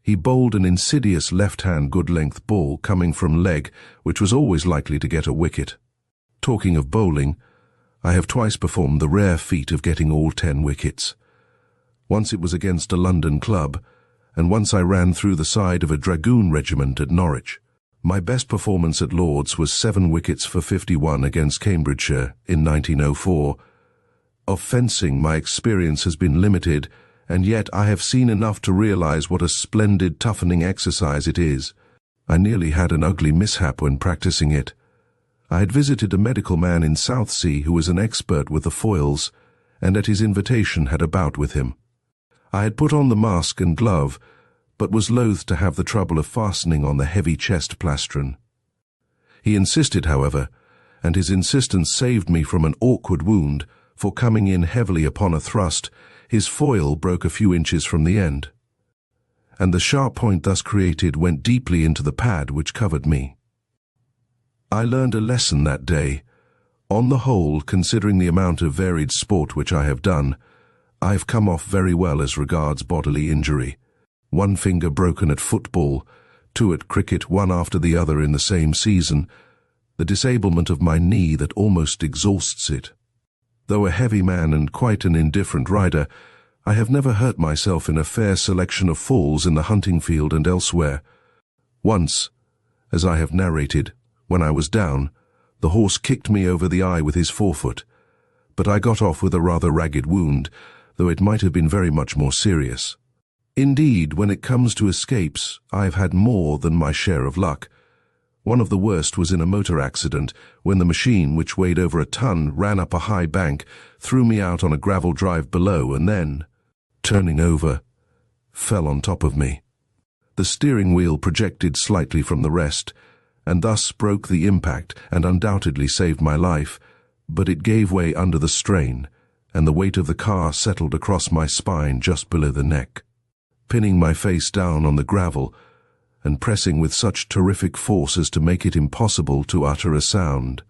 He bowled an insidious left-hand good-length ball coming from leg, which was always likely to get a wicket. Talking of bowling, I have twice performed the rare feat of getting all 10 wickets. Once it was against a London club, and once I ran through the side of a dragoon regiment at Norwich. My best performance at Lord's was 7 wickets for 51 against Cambridgeshire in 1904. Of fencing, my experience has been limited, and yet I have seen enough to realise what a splendid toughening exercise it is. I nearly had an ugly mishap when practising it. I had visited a medical man in Southsea who was an expert with the foils, and at his invitation had a bout with him. I had put on the mask and glove, but was loath to have the trouble of fastening on the heavy chest plastron. He insisted, however, and his insistence saved me from an awkward wound, for coming in heavily upon a thrust, his foil broke a few inches from the end, and the sharp point thus created went deeply into the pad which covered me. I learned a lesson that day. On the whole, considering the amount of varied sport which I have done, I've come off very well as regards bodily injury. 1 finger broken at football, 2 at cricket, 1 after the other in the same season, the disablement of my knee that almost exhausts it. Though a heavy man and quite an indifferent rider, I have never hurt myself in a fair selection of falls in the hunting field and elsewhere. Once, as I have narrated, when I was down, the horse kicked me over the eye with his forefoot, but I got off with a rather ragged wound, though it might have been very much more serious. Indeed, when it comes to escapes, I have had more than my share of luck. One of the worst was in a motor accident, when the machine, which weighed over a ton, ran up a high bank, threw me out on a gravel drive below, and then, turning over, fell on top of me. The steering wheel projected slightly from the rest, and thus broke the impact and undoubtedly saved my life, but it gave way under the strain, and the weight of the car settled across my spine just below the neck, pinning my face down on the gravel and pressing with such terrific force as to make it impossible to utter a sound.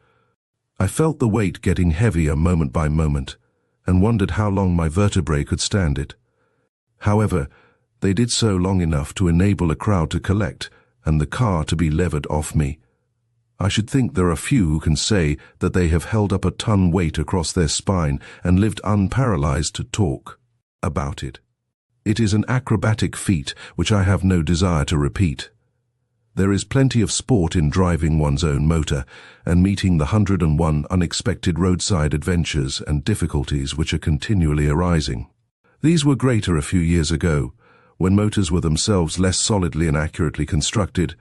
I felt the weight getting heavier moment by moment, and wondered how long my vertebrae could stand it. However, they did so long enough to enable a crowd to collect and the car to be levered off me. I should think there are few who can say that they have held up a ton weight across their spine and lived unparalyzed to talk about it. It is an acrobatic feat which I have no desire to repeat. There is plenty of sport in driving one's own motor and meeting the 101 unexpected roadside adventures and difficulties which are continually arising. These were greater a few years ago, when motors were themselves less solidly and accurately constructed,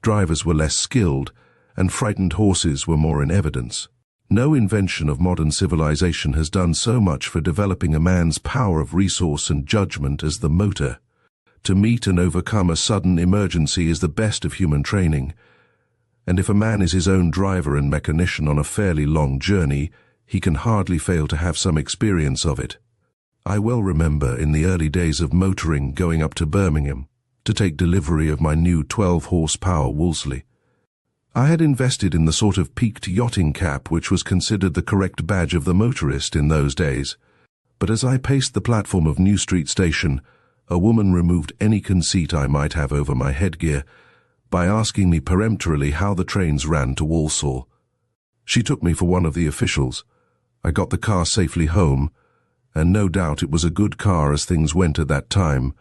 drivers were less skilled, and frightened horses were more in evidence. No invention of modern civilization has done so much for developing a man's power of resource and judgment as the motor. To meet and overcome a sudden emergency is the best of human training, and if a man is his own driver and mechanician on a fairly long journey, he can hardly fail to have some experience of it. I well remember in the early days of motoring going up to Birmingham to take delivery of my new 12-horsepower Wolseley. I had invested in the sort of peaked yachting cap which was considered the correct badge of the motorist in those days. But as I paced the platform of New Street Station, a woman removed any conceit I might have over my headgear by asking me peremptorily how the trains ran to Walsall. She took me for one of the officials. I got the car safely home, and no doubt it was a good car as things went at that time,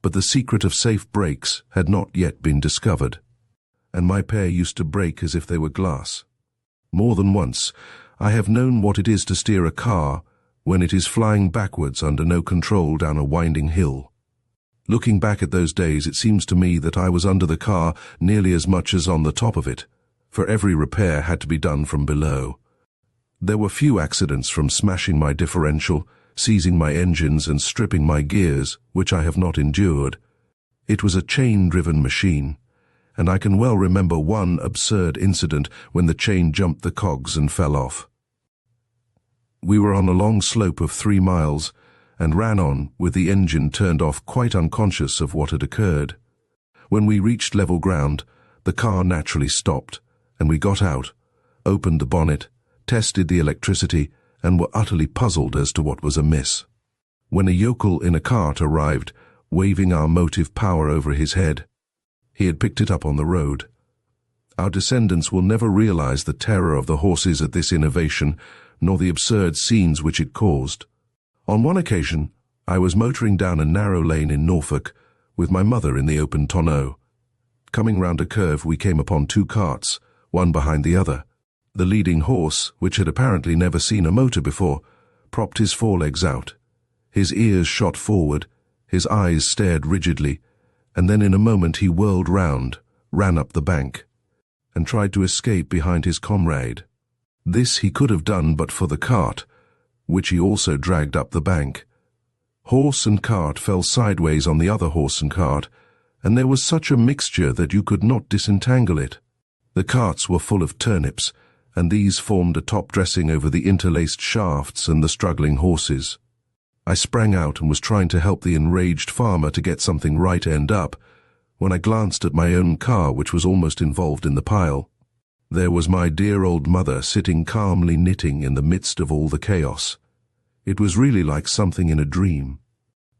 but the secret of safe brakes had not yet been discovered, and my pair used to brake as if they were glass. More than once, I have known what it is to steer a car when it is flying backwards under no control down a winding hill. Looking back at those days, it seems to me that I was under the car nearly as much as on the top of it, for every repair had to be done from below. There were few accidents from smashing my differential, seizing my engines and stripping my gears, which I have not endured. It was a chain-driven machine, and I can well remember one absurd incident when the chain jumped the cogs and fell off. We were on a long slope of 3 miles and ran on with the engine turned off, quite unconscious of what had occurred. When we reached level ground, the car naturally stopped, and we got out, opened the bonnet, tested the electricity, and were utterly puzzled as to what was amiss. When a yokel in a cart arrived, waving our motive power over his head, he had picked it up on the road. Our descendants will never realize the terror of the horses at this innovation, nor the absurd scenes which it caused. On one occasion, I was motoring down a narrow lane in Norfolk with my mother in the open tonneau. Coming round a curve, we came upon 2 carts, one behind the other. The leading horse, which had apparently never seen a motor before, propped his forelegs out. His ears shot forward, his eyes stared rigidly, and then in a moment he whirled round, ran up the bank, and tried to escape behind his comrade. This he could have done but for the cart, which he also dragged up the bank. Horse and cart fell sideways on the other horse and cart, and there was such a mixture that you could not disentangle it. The carts were full of turnips, and these formed a top dressing over the interlaced shafts and the struggling horses. I sprang out and was trying to help the enraged farmer to get something right end up, when I glanced at my own car, which was almost involved in the pile. There was my dear old mother sitting calmly knitting in the midst of all the chaos. It was really like something in a dream.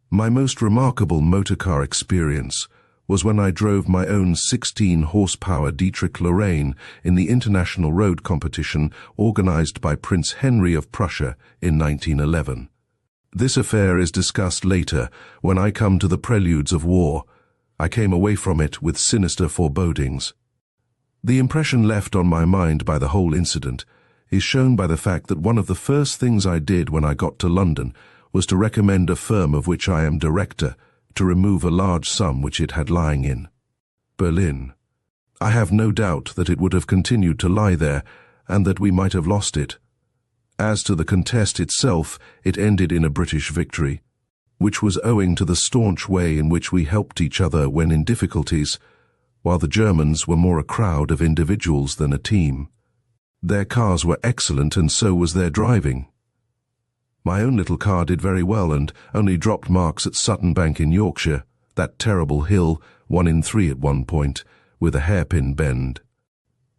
My most remarkable motorcar experience was when I drove my own 16-horsepower Dietrich Lorraine in the international road competition organized by Prince Henry of Prussia in 1911. This affair is discussed later when I come to the preludes of war. I came away from it with sinister forebodings. The impression left on my mind by the whole incident is shown by the fact that one of the first things I did when I got to London was to recommend a firm of which I am director to remove a large sum which it had lying in Berlin. I have no doubt that it would have continued to lie there and that we might have lost it. As to the contest itself, it ended in a British victory, which was owing to the staunch way in which we helped each other when in difficulties, while the Germans were more a crowd of individuals than a team. Their cars were excellent and so was their driving. My own little car did very well and only dropped marks at Sutton Bank in Yorkshire, that terrible hill, 1 in 3 at one point, with a hairpin bend.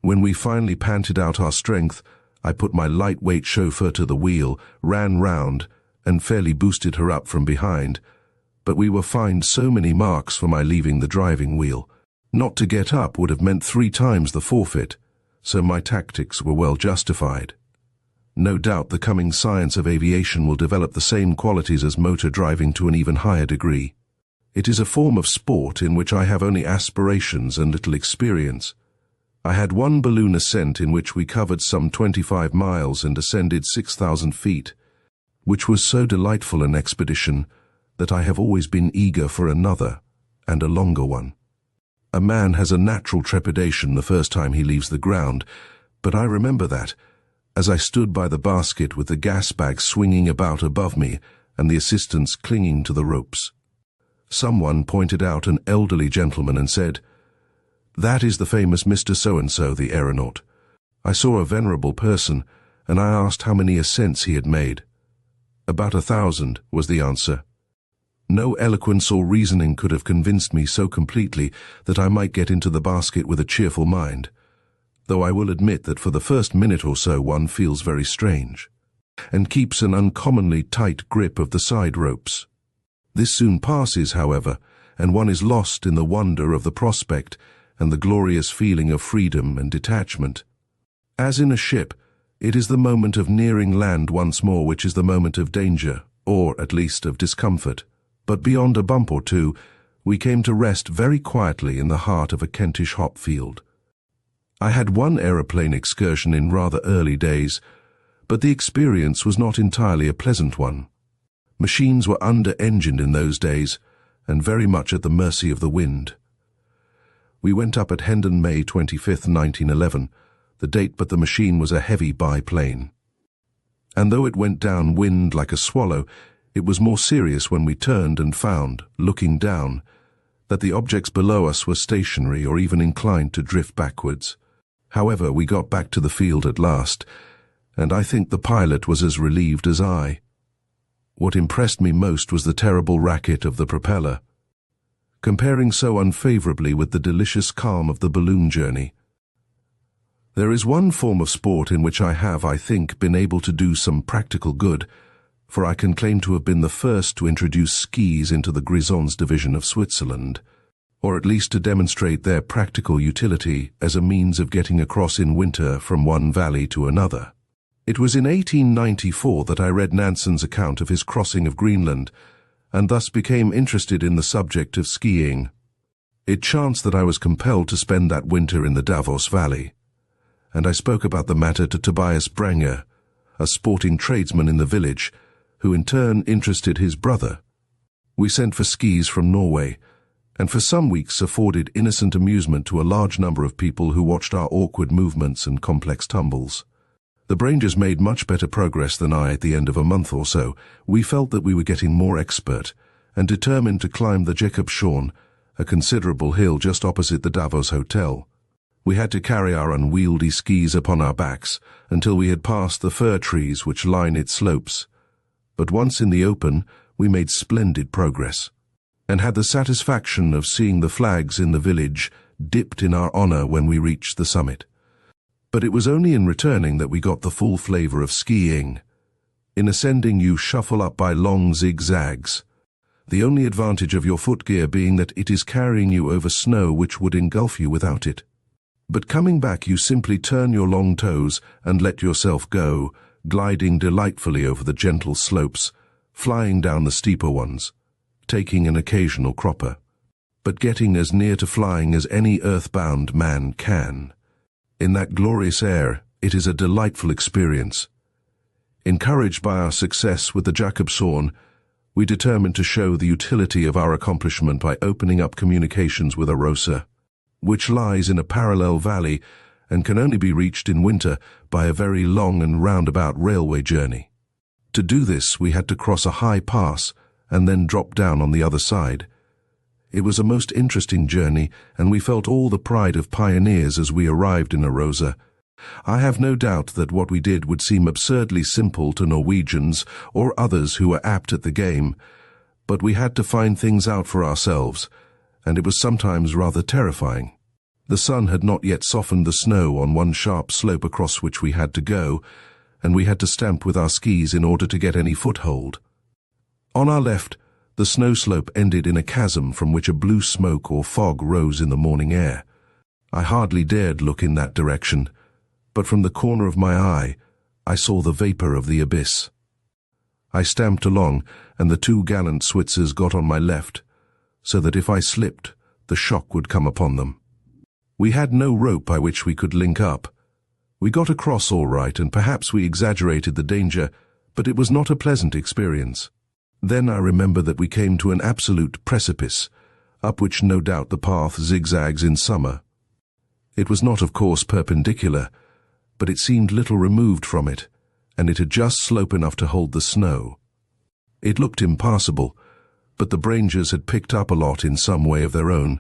When we finally panted out our strength, I put my lightweight chauffeur to the wheel, ran round, and fairly boosted her up from behind, but we were fined so many marks for my leaving the driving wheel. Not to get up would have meant 3 times the forfeit, so my tactics were well justified. No doubt the coming science of aviation will develop the same qualities as motor driving to an even higher degree. It is a form of sport in which I have only aspirations and little experience. I had one balloon ascent in which we covered some 25 miles and ascended 6,000 feet, which was so delightful an expedition that I have always been eager for another, and a longer one. A man has a natural trepidation the first time he leaves the ground, but I remember that, as I stood by the basket with the gas bag swinging about above me and the assistants clinging to the ropes. Someone pointed out an elderly gentleman and said, "That is the famous Mr. So-and-so, the aeronaut." I saw a venerable person, and I asked how many ascents he had made. "About 1,000, was the answer. No eloquence or reasoning could have convinced me so completely that I might get into the basket with a cheerful mind, though I will admit that for the first minute or so one feels very strange, and keeps an uncommonly tight grip of the side ropes. This soon passes, however, and one is lost in the wonder of the prospect and the glorious feeling of freedom and detachment. As in a ship, it is the moment of nearing land once more which is the moment of danger, or at least of discomfort. But beyond a bump or two, we came to rest very quietly in the heart of a Kentish hop field. I had one aeroplane excursion in rather early days, but the experience was not entirely a pleasant one. Machines were under-engined in those days, and very much at the mercy of the wind. We went up at Hendon, May 25th, 1911, the date, but the machine was a heavy biplane. And though it went down wind like a swallow, it was more serious when we turned and found, looking down, that the objects below us were stationary or even inclined to drift backwards. However, we got back to the field at last, and I think the pilot was as relieved as I. What impressed me most was the terrible racket of the propeller, comparing so unfavorably with the delicious calm of the balloon journey. There is one form of sport in which I have, I think, been able to do some practical good, for I can claim to have been the first to introduce skis into the Grisons division of Switzerland, or at least to demonstrate their practical utility as a means of getting across in winter from one valley to another. It was in 1894 that I read Nansen's account of his crossing of Greenland, and thus became interested in the subject of skiing. It chanced that I was compelled to spend that winter in the Davos Valley, and I spoke about the matter to Tobias Branger, a sporting tradesman in the village, who in turn interested his brother. We sent for skis from Norway, and for some weeks afforded innocent amusement to a large number of people who watched our awkward movements and complex tumbles. The Brangers made much better progress than I at the end of a month or so. We felt that we were getting more expert, and determined to climb the Jakobshavn, a considerable hill just opposite the Davos Hotel. We had to carry our unwieldy skis upon our backs until we had passed the fir trees which line its slopes. But once in the open, we made splendid progress, and had the satisfaction of seeing the flags in the village dipped in our honor when we reached the summit. But it was only in returning that we got the full flavor of skiing. In ascending, you shuffle up by long zigzags, the only advantage of your footgear being that it is carrying you over snow which would engulf you without it. But coming back, you simply turn your long toes and let yourself go, gliding delightfully over the gentle slopes, flying down the steeper ones, taking an occasional cropper, but getting as near to flying as any earthbound man can. In that glorious air, it is a delightful experience. Encouraged by our success with the Jakobshorn, we determined to show the utility of our accomplishment by opening up communications with Arosa, which lies in a parallel valley and can only be reached in winter by a very long and roundabout railway journey. To do this, we had to cross a high pass and then drop down on the other side. It was a most interesting journey, and we felt all the pride of pioneers as we arrived in Arosa. I have no doubt that what we did would seem absurdly simple to Norwegians or others who were apt at the game, but we had to find things out for ourselves, and it was sometimes rather terrifying. The sun had not yet softened the snow on one sharp slope across which we had to go, and we had to stamp with our skis in order to get any foothold. On our left, the snow slope ended in a chasm from which a blue smoke or fog rose in the morning air. I hardly dared look in that direction, but from the corner of my eye, I saw the vapor of the abyss. I stamped along, and the two gallant Switzers got on my left, so that if I slipped, the shock would come upon them. We had no rope by which we could link up. We got across all right, and perhaps we exaggerated the danger, but it was not a pleasant experience. Then I remember that we came to an absolute precipice, up which no doubt the path zigzags in summer. It was not, of course, perpendicular, but it seemed little removed from it, and it had just slope enough to hold the snow. It looked impassable, but the Brangers had picked up a lot in some way of their own.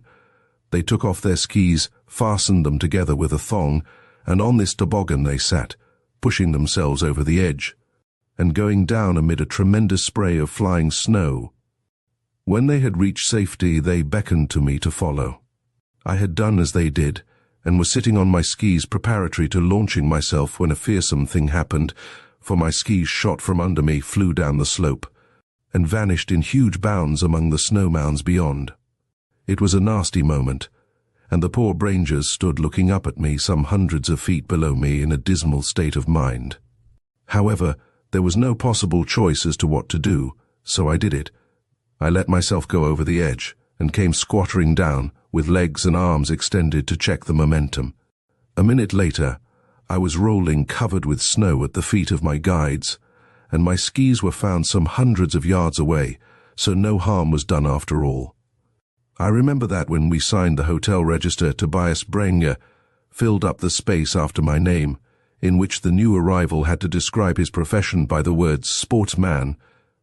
They took off their skis, fastened them together with a thong, and on this toboggan they sat, pushing themselves over the edge, and going down amid a tremendous spray of flying snow. When they had reached safety, they beckoned to me to follow. I had done as they did, and was sitting on my skis preparatory to launching myself when a fearsome thing happened, for my skis shot from under me, flew down the slope, and vanished in huge bounds among the snow mounds beyond. It was a nasty moment, and the poor Brangers stood looking up at me some hundreds of feet below me in a dismal state of mind. However, there was no possible choice as to what to do, so I did it. I let myself go over the edge, and came squattering down, with legs and arms extended to check the momentum. A minute later, I was rolling covered with snow at the feet of my guides, and my skis were found some hundreds of yards away, so no harm was done after all. I remember that when we signed the hotel register, Tobias Brenger filled up the space after my name, in which the new arrival had to describe his profession by the words sportsman,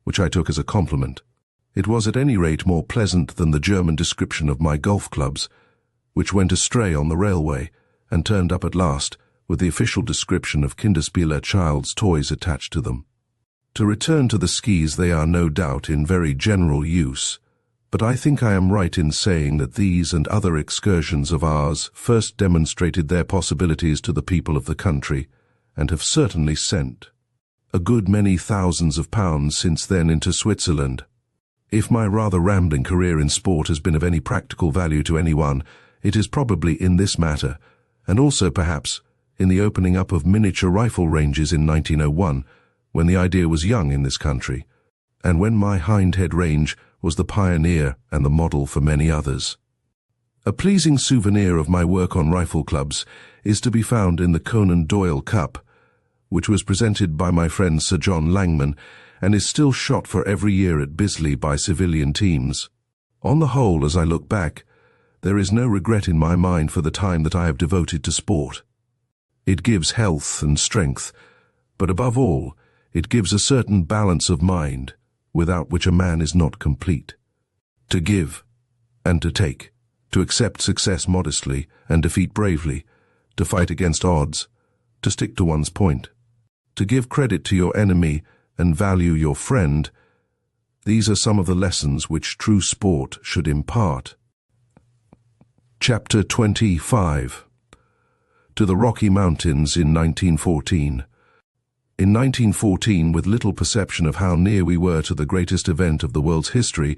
which I took as a compliment. It was at any rate more pleasant than the German description of my golf clubs, which went astray on the railway, and turned up at last with the official description of Kinderspieler child's toys attached to them. To return to the skis, they are no doubt in very general use, but I think I am right in saying that these and other excursions of ours first demonstrated their possibilities to the people of the country, and have certainly sent a good many thousands of pounds since then into Switzerland. If my rather rambling career in sport has been of any practical value to anyone, it is probably in this matter, and also perhaps in the opening up of miniature rifle ranges in 1901, when the idea was young in this country, and when my Hindhead range was the pioneer and the model for many others. A pleasing souvenir of my work on rifle clubs is to be found in the Conan Doyle Cup, which was presented by my friend Sir John Langman, and is still shot for every year at Bisley by civilian teams. On the whole, as I look back, there is no regret in my mind for the time that I have devoted to sport. It gives health and strength, but above all, it gives a certain balance of mind, without which a man is not complete. To give and to take, to accept success modestly and defeat bravely, to fight against odds, to stick to one's point, to give credit to your enemy and value your friend, these are some of the lessons which true sport should impart. Chapter 25. To the Rocky Mountains in 1914. In 1914, with little perception of how near we were to the greatest event of the world's history,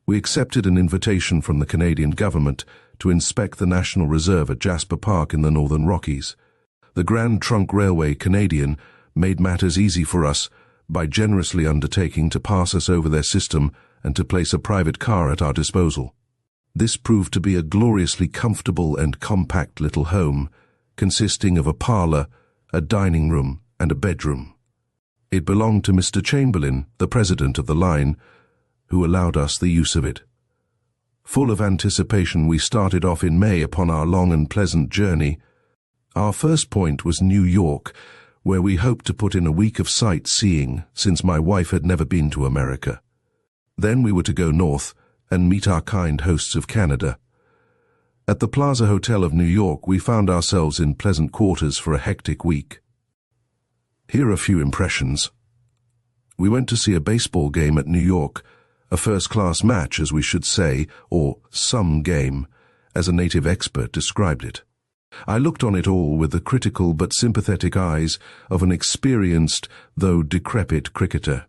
we accepted an invitation from the Canadian government to inspect the National Reserve at Jasper Park in the Northern Rockies. The Grand Trunk Railway Canadian made matters easy for us by generously undertaking to pass us over their system and to place a private car at our disposal. This proved to be a gloriously comfortable and compact little home, consisting of a parlour, a dining room, and a bedroom. It belonged to Mr. Chamberlain, the president of the line, who allowed us the use of it. Full of anticipation, we started off in May upon our long and pleasant journey. Our first point was New York, where we hoped to put in a week of sightseeing, since my wife had never been to America. Then we were to go north and meet our kind hosts of Canada. At the Plaza Hotel of New York, we found ourselves in pleasant quarters for a hectic week. Here are a few impressions. We went to see a baseball game at New York, a first-class match, as we should say, or some game, as a native expert described it. I looked on it all with the critical but sympathetic eyes of an experienced, though decrepit cricketer.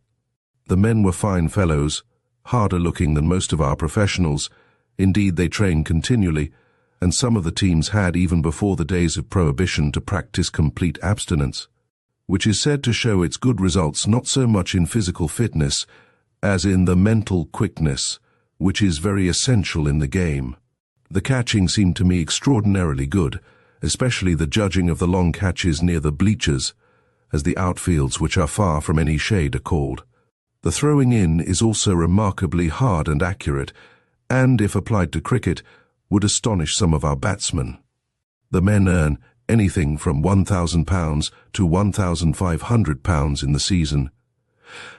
The men were fine fellows, harder looking than most of our professionals. Indeed, they trained continually, and some of the teams had, even before the days of prohibition, to practice complete abstinence, which is said to show its good results not so much in physical fitness as in the mental quickness, which is very essential in the game. The catching seemed to me extraordinarily good, especially the judging of the long catches near the bleachers, as the outfields, which are far from any shade, are called. The throwing in is also remarkably hard and accurate, and, if applied to cricket, would astonish some of our batsmen. The men earn anything from £1,000 to £1,500 in the season.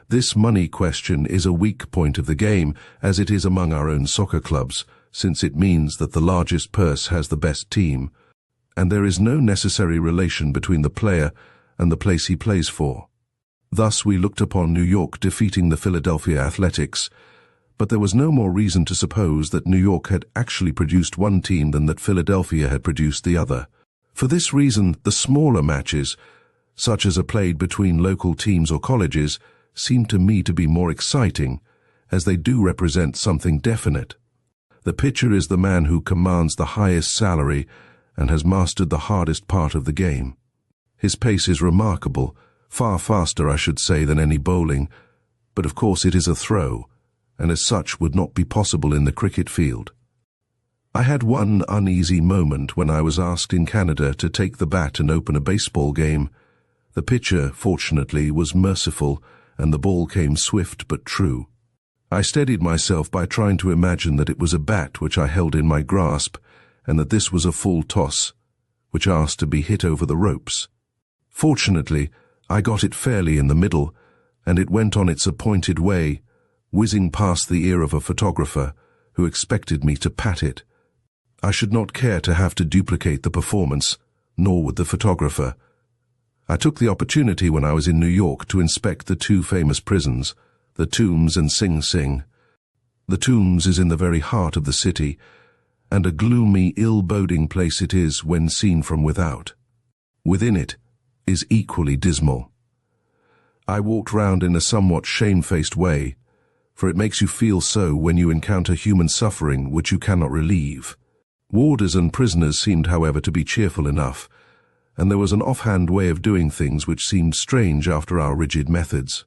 This money question is a weak point of the game, as it is among our own soccer clubs, since it means that the largest purse has the best team, and there is no necessary relation between the player and the place he plays for. Thus we looked upon New York defeating the Philadelphia Athletics, but there was no more reason to suppose that New York had actually produced one team than that Philadelphia had produced the other. For this reason, the smaller matches, such as are played between local teams or colleges, seem to me to be more exciting, as they do represent something definite. The pitcher is the man who commands the highest salary and has mastered the hardest part of the game. His pace is remarkable, far faster, I should say, than any bowling, but of course it is a throw, and as such would not be possible in the cricket field. I had one uneasy moment when I was asked in Canada to take the bat and open a baseball game. The pitcher, fortunately, was merciful, and the ball came swift but true. I steadied myself by trying to imagine that it was a bat which I held in my grasp, and that this was a full toss, which asked to be hit over the ropes. Fortunately, I got it fairly in the middle, and it went on its appointed way, whizzing past the ear of a photographer, who expected me to pat it. I should not care to have to duplicate the performance, nor would the photographer. I took the opportunity when I was in New York to inspect the two famous prisons, the Tombs and Sing Sing. The Tombs is in the very heart of the city, and a gloomy, ill-boding place it is when seen from without. Within it is equally dismal. I walked round in a somewhat shamefaced way, for it makes you feel so when you encounter human suffering which you cannot relieve. Warders and prisoners seemed, however, to be cheerful enough, and there was an offhand way of doing things which seemed strange after our rigid methods.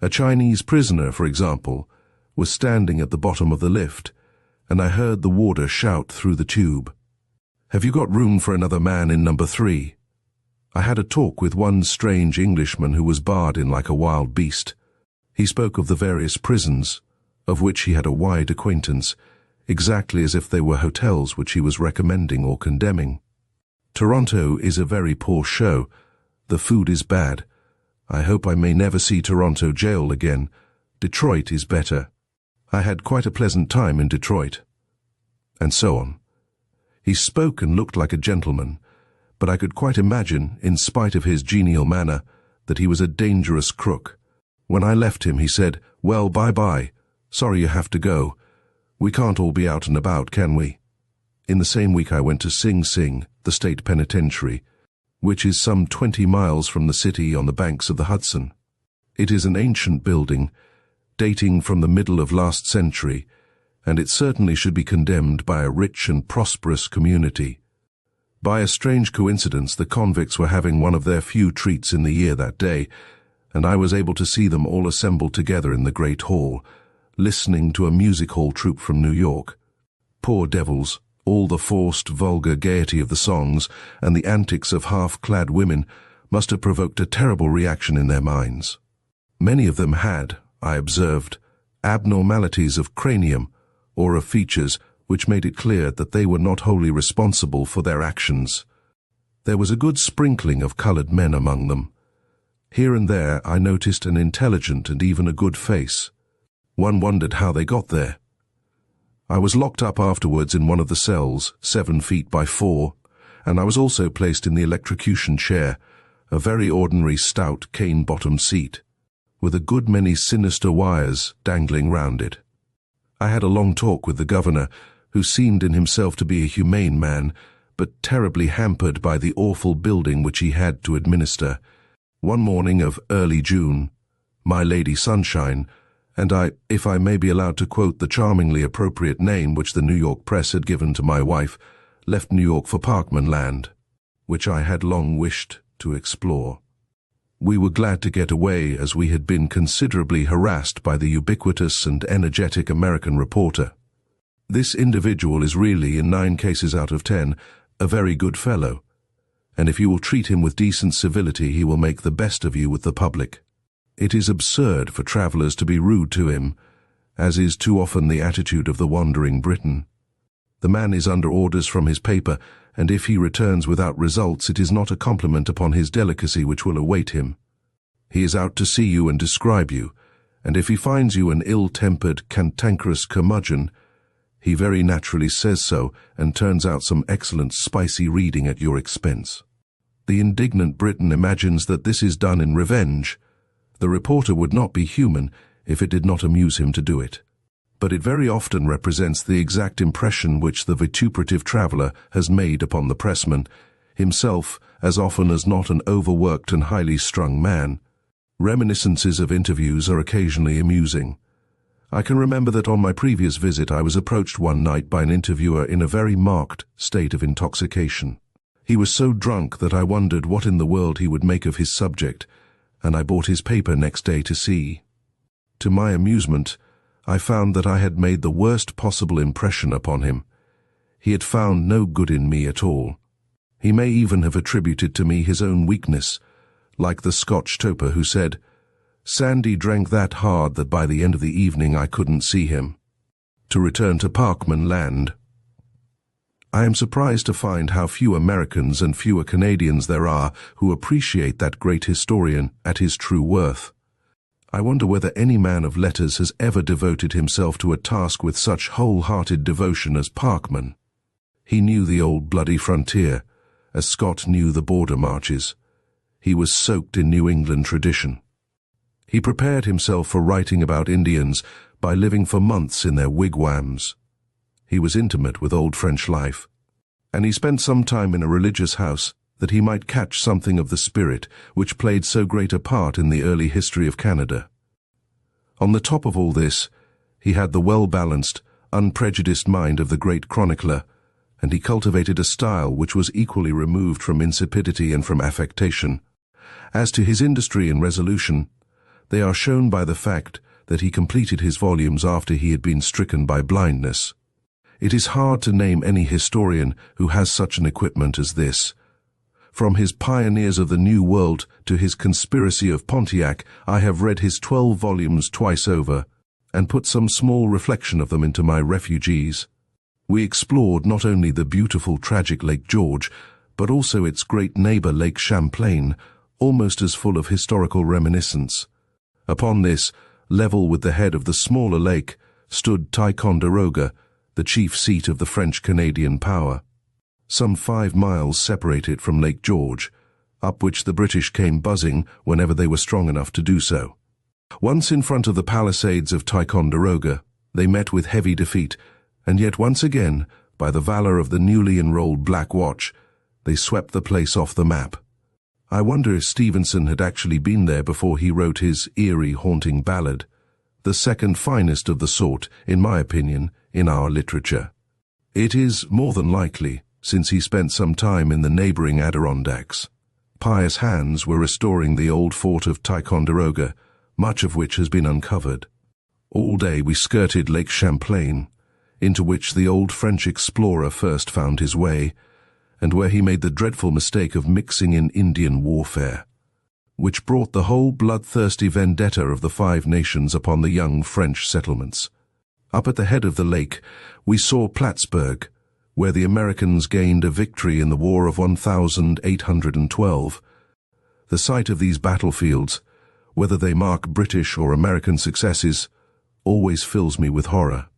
A Chinese prisoner, for example, was standing at the bottom of the lift, and I heard the warder shout through the tube, "Have you got room for another man in number 3? I had a talk with one strange Englishman who was barred in like a wild beast. He spoke of the various prisons, of which he had a wide acquaintance, exactly as if they were hotels which he was recommending or condemning. Toronto is a very poor show. The food is bad. I hope I may never see Toronto jail again. Detroit is better. I had quite a pleasant time in Detroit." And so on. He spoke and looked like a gentleman, but I could quite imagine, in spite of his genial manner, that he was a dangerous crook. When I left him, he said, "Well, bye-bye. Sorry you have to go. We can't all be out and about, can we?" In the same week I went to Sing Sing, the state penitentiary, which is some 20 miles from the city on the banks of the Hudson. It is an ancient building, dating from the middle of last century, and it certainly should be condemned by a rich and prosperous community. By a strange coincidence, the convicts were having one of their few treats in the year that day, and I was able to see them all assembled together in the great hall, listening to a music hall troupe from New York. Poor devils, all the forced, vulgar gaiety of the songs and the antics of half-clad women must have provoked a terrible reaction in their minds. Many of them had, I observed, abnormalities of cranium or of features which made it clear that they were not wholly responsible for their actions. There was a good sprinkling of colored men among them. Here and there I noticed an intelligent and even a good face. One wondered how they got there. I was locked up afterwards in one of the cells, 7 feet by 4, and I was also placed in the electrocution chair, a very ordinary stout cane-bottomed seat, with a good many sinister wires dangling round it. I had a long talk with the governor, who seemed in himself to be a humane man, but terribly hampered by the awful building which he had to administer. One morning of early June, my Lady Sunshine, and I, if I may be allowed to quote the charmingly appropriate name which the New York press had given to my wife, left New York for Parkman Land, which I had long wished to explore. We were glad to get away, as we had been considerably harassed by the ubiquitous and energetic American reporter. This individual is really, in 9 cases out of 10, a very good fellow, and if you will treat him with decent civility, he will make the best of you with the public. It is absurd for travellers to be rude to him, as is too often the attitude of the wandering Briton. The man is under orders from his paper, and if he returns without results, it is not a compliment upon his delicacy which will await him. He is out to see you and describe you, and if he finds you an ill-tempered, cantankerous curmudgeon, he very naturally says so and turns out some excellent spicy reading at your expense. The indignant Briton imagines that this is done in revenge. The reporter would not be human if it did not amuse him to do it. But it very often represents the exact impression which the vituperative traveller has made upon the pressman, himself as often as not an overworked and highly strung man. Reminiscences of interviews are occasionally amusing. I can remember that on my previous visit I was approached one night by an interviewer in a very marked state of intoxication. He was so drunk that I wondered what in the world he would make of his subject, and I bought his paper next day to see. To my amusement, I found that I had made the worst possible impression upon him. He had found no good in me at all. He may even have attributed to me his own weakness, like the Scotch toper who said, "Sandy drank that hard that by the end of the evening I couldn't see him." To return to Parkman Land. I am surprised to find how few Americans and fewer Canadians there are who appreciate that great historian at his true worth. I wonder whether any man of letters has ever devoted himself to a task with such whole-hearted devotion as Parkman. He knew the old bloody frontier, as Scott knew the border marches. He was soaked in New England tradition. He prepared himself for writing about Indians by living for months in their wigwams. He was intimate with old French life, and he spent some time in a religious house that he might catch something of the spirit which played so great a part in the early history of Canada. On the top of all this, he had the well-balanced, unprejudiced mind of the great chronicler, and he cultivated a style which was equally removed from insipidity and from affectation. As to his industry and resolution, they are shown by the fact that he completed his volumes after he had been stricken by blindness. It is hard to name any historian who has such an equipment as this. From his Pioneers of the New World to his Conspiracy of Pontiac, I have read his 12 volumes twice over, and put some small reflection of them into my Refugees. We explored not only the beautiful tragic Lake George, but also its great neighbor Lake Champlain, almost as full of historical reminiscence. Upon this, level with the head of the smaller lake, stood Ticonderoga, the chief seat of the French-Canadian power. Some 5 miles separate it from Lake George, up which the British came buzzing whenever they were strong enough to do so. Once in front of the palisades of Ticonderoga, they met with heavy defeat, and yet once again, by the valor of the newly enrolled Black Watch, they swept the place off the map. I wonder if Stevenson had actually been there before he wrote his eerie, haunting ballad, the second finest of the sort, in my opinion, in our literature. It is more than likely, since he spent some time in the neighboring Adirondacks. pious hands were restoring the old fort of Ticonderoga, much of which has been uncovered. All day we skirted Lake Champlain, into which the old French explorer first found his way, and where he made the dreadful mistake of mixing in Indian warfare, which brought the whole bloodthirsty vendetta of the Five Nations upon the young French settlements. Up at the head of the lake, we saw Plattsburgh, where the Americans gained a victory in the War of 1812. The sight of these battlefields, whether they mark British or American successes, always fills me with horror.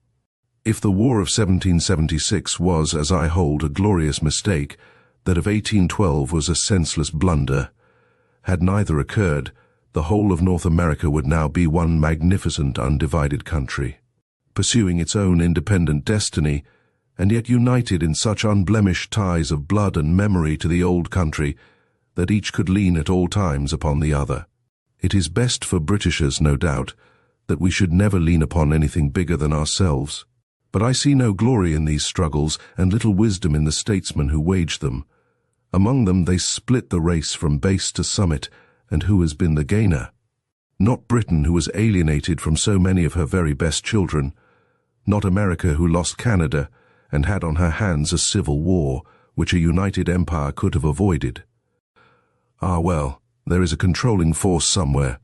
If the War of 1776 was, as I hold, a glorious mistake, that of 1812 was a senseless blunder. Had neither occurred, the whole of North America would now be one magnificent undivided country, pursuing its own independent destiny, and yet united in such unblemished ties of blood and memory to the old country that each could lean at all times upon the other. It is best for Britishers, no doubt, that we should never lean upon anything bigger than ourselves. But I see no glory in these struggles, and little wisdom in the statesmen who wage them. Among them they split the race from base to summit, and who has been the gainer? Not Britain, who was alienated from so many of her very best children. Not America, who lost Canada, and had on her hands a civil war, which a united empire could have avoided. Ah well, there is a controlling force somewhere,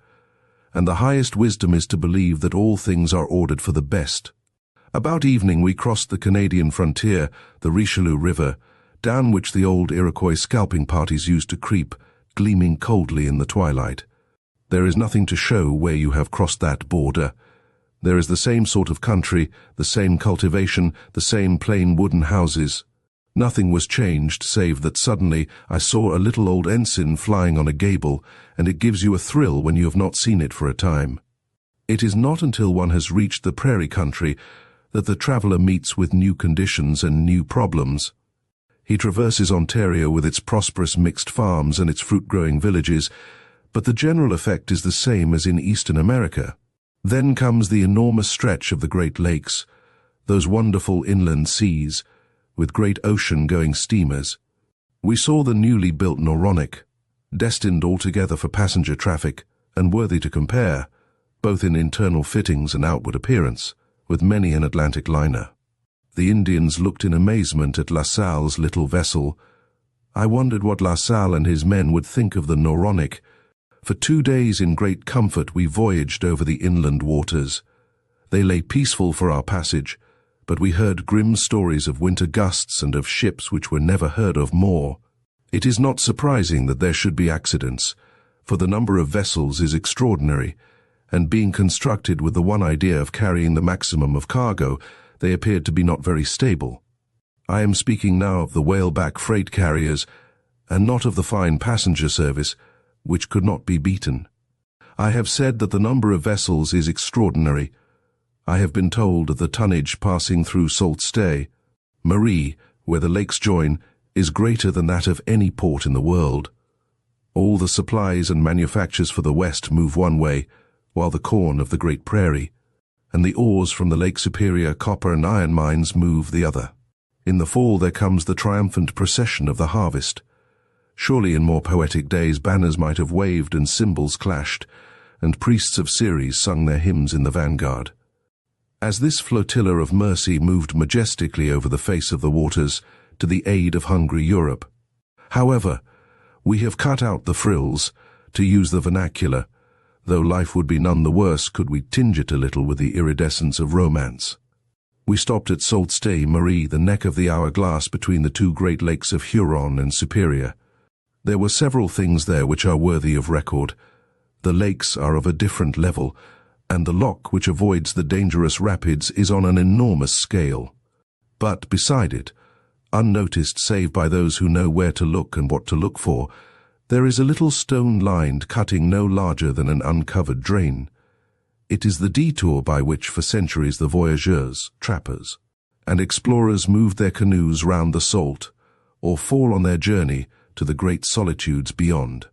and the highest wisdom is to believe that all things are ordered for the best. About evening we crossed the Canadian frontier, the Richelieu River, down which the old Iroquois scalping parties used to creep, gleaming coldly in the twilight. There is nothing to show where you have crossed that border. There is the same sort of country, the same cultivation, the same plain wooden houses. Nothing was changed, save that suddenly I saw a little old ensign flying on a gable, and it gives you a thrill when you have not seen it for a time. It is not until one has reached the prairie country that the traveller meets with new conditions and new problems. He traverses Ontario with its prosperous mixed farms and its fruit-growing villages, but the general effect is the same as in Eastern America. Then comes the enormous stretch of the Great Lakes, those wonderful inland seas, with great ocean-going steamers. We saw the newly built Noronic, destined altogether for passenger traffic, and worthy to compare, both in internal fittings and outward appearance, with many an Atlantic liner. The Indians looked in amazement at La Salle's little vessel. I wondered what La Salle and his men would think of the Noronic. For 2 days in great comfort we voyaged over the inland waters. They lay peaceful for our passage, but we heard grim stories of winter gusts and of ships which were never heard of more. It is not surprising that there should be accidents, for the number of vessels is extraordinary, and being constructed with the one idea of carrying the maximum of cargo, they appeared to be not very stable. I am speaking now of the whaleback freight carriers, and not of the fine passenger service, which could not be beaten. I have said that the number of vessels is extraordinary. I have been told that the tonnage passing through Sault Ste. Marie, where the lakes join, is greater than that of any port in the world. All the supplies and manufactures for the West move one way, while the corn of the Great Prairie, and the ores from the Lake Superior copper and iron mines move the other. In the fall there comes the triumphant procession of the harvest. Surely in more poetic days banners might have waved and cymbals clashed, and priests of Ceres sung their hymns in the vanguard. As this flotilla of mercy moved majestically over the face of the waters to the aid of hungry Europe. However, we have cut out the frills, to use the vernacular, though life would be none the worse could we tinge it a little with the iridescence of romance. We stopped at Sault Ste. Marie, the neck of the hourglass between the two great lakes of Huron and Superior. There were several things there which are worthy of record. The lakes are of a different level, and the lock which avoids the dangerous rapids is on an enormous scale. But beside it, unnoticed save by those who know where to look and what to look for, there is a little stone-lined cutting no larger than an uncovered drain. It is the detour by which for centuries the voyageurs, trappers, and explorers moved their canoes round the Sault, or fall on their journey to the great solitudes beyond.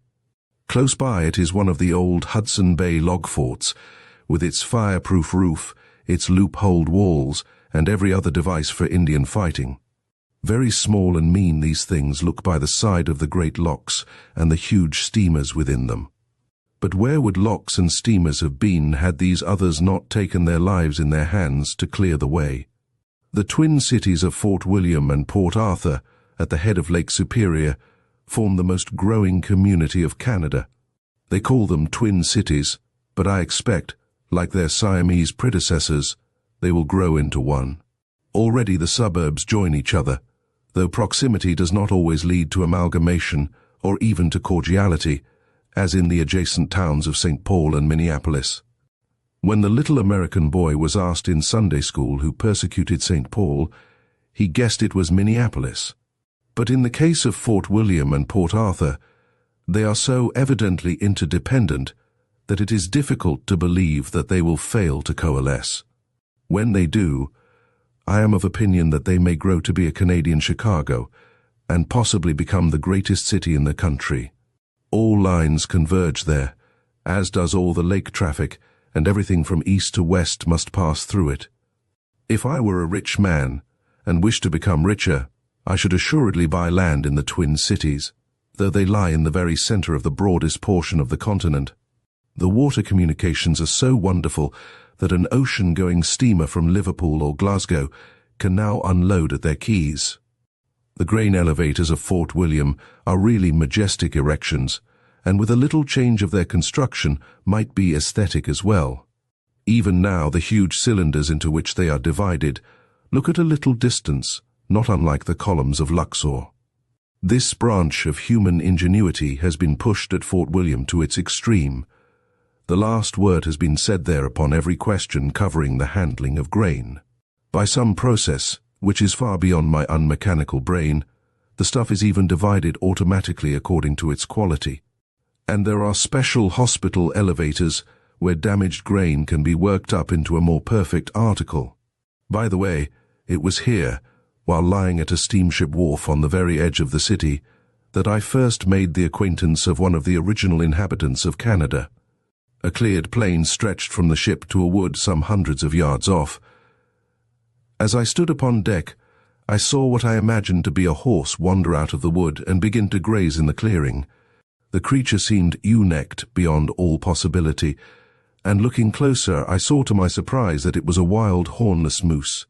Close by it is one of the old Hudson Bay log forts, with its fireproof roof, its loopholed walls, and every other device for Indian fighting. Very small and mean these things look by the side of the great locks and the huge steamers within them. But where would locks and steamers have been had these others not taken their lives in their hands to clear the way? The twin cities of Fort William and Port Arthur, at the head of Lake Superior, form the most growing community of Canada. They call them twin cities, but I expect, like their Siamese predecessors, they will grow into one. Already the suburbs join each other, though proximity does not always lead to amalgamation or even to cordiality, as in the adjacent towns of St. Paul and Minneapolis. When the little American boy was asked in Sunday school who persecuted St. Paul, he guessed it was Minneapolis. But in the case of Fort William and Port Arthur, they are so evidently interdependent that it is difficult to believe that they will fail to coalesce. When they do, I am of opinion that they may grow to be a Canadian Chicago and possibly become the greatest city in the country. All lines converge there, as does all the lake traffic, and everything from east to west must pass through it. If I were a rich man and wished to become richer, I should assuredly buy land in the twin cities, though they lie in the very center of the broadest portion of the continent. The water communications are so wonderful that an ocean-going steamer from Liverpool or Glasgow can now unload at their quays. The grain elevators of Fort William are really majestic erections, and with a little change of their construction might be aesthetic as well. Even now the huge cylinders into which they are divided look at a little distance, not unlike the columns of Luxor. This branch of human ingenuity has been pushed at Fort William to its extreme. The last word has been said there upon every question covering the handling of grain. By some process, which is far beyond my unmechanical brain, the stuff is even divided automatically according to its quality. And there are special hospital elevators where damaged grain can be worked up into a more perfect article. By the way, it was here, while lying at a steamship wharf on the very edge of the city, that I first made the acquaintance of one of the original inhabitants of Canada. A cleared plain stretched from the ship to a wood some hundreds of yards off. As I stood upon deck, I saw what I imagined to be a horse wander out of the wood and begin to graze in the clearing. The creature seemed ewe-necked beyond all possibility, and looking closer I saw to my surprise that it was a wild hornless moose.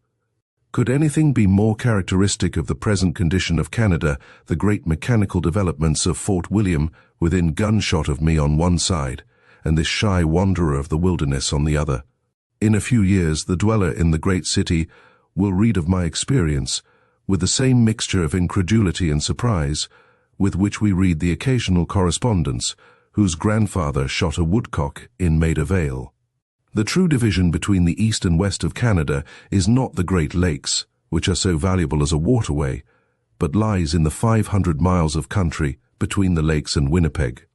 Could anything be more characteristic of the present condition of Canada, the great mechanical developments of Fort William within gunshot of me on one side, and this shy wanderer of the wilderness on the other? In a few years the dweller in the great city will read of my experience with the same mixture of incredulity and surprise with which we read the occasional correspondents whose grandfather shot a woodcock in Maida Vale. The true division between the east and west of Canada is not the Great Lakes, which are so valuable as a waterway, but lies in the 500 miles of country between the lakes and Winnipeg.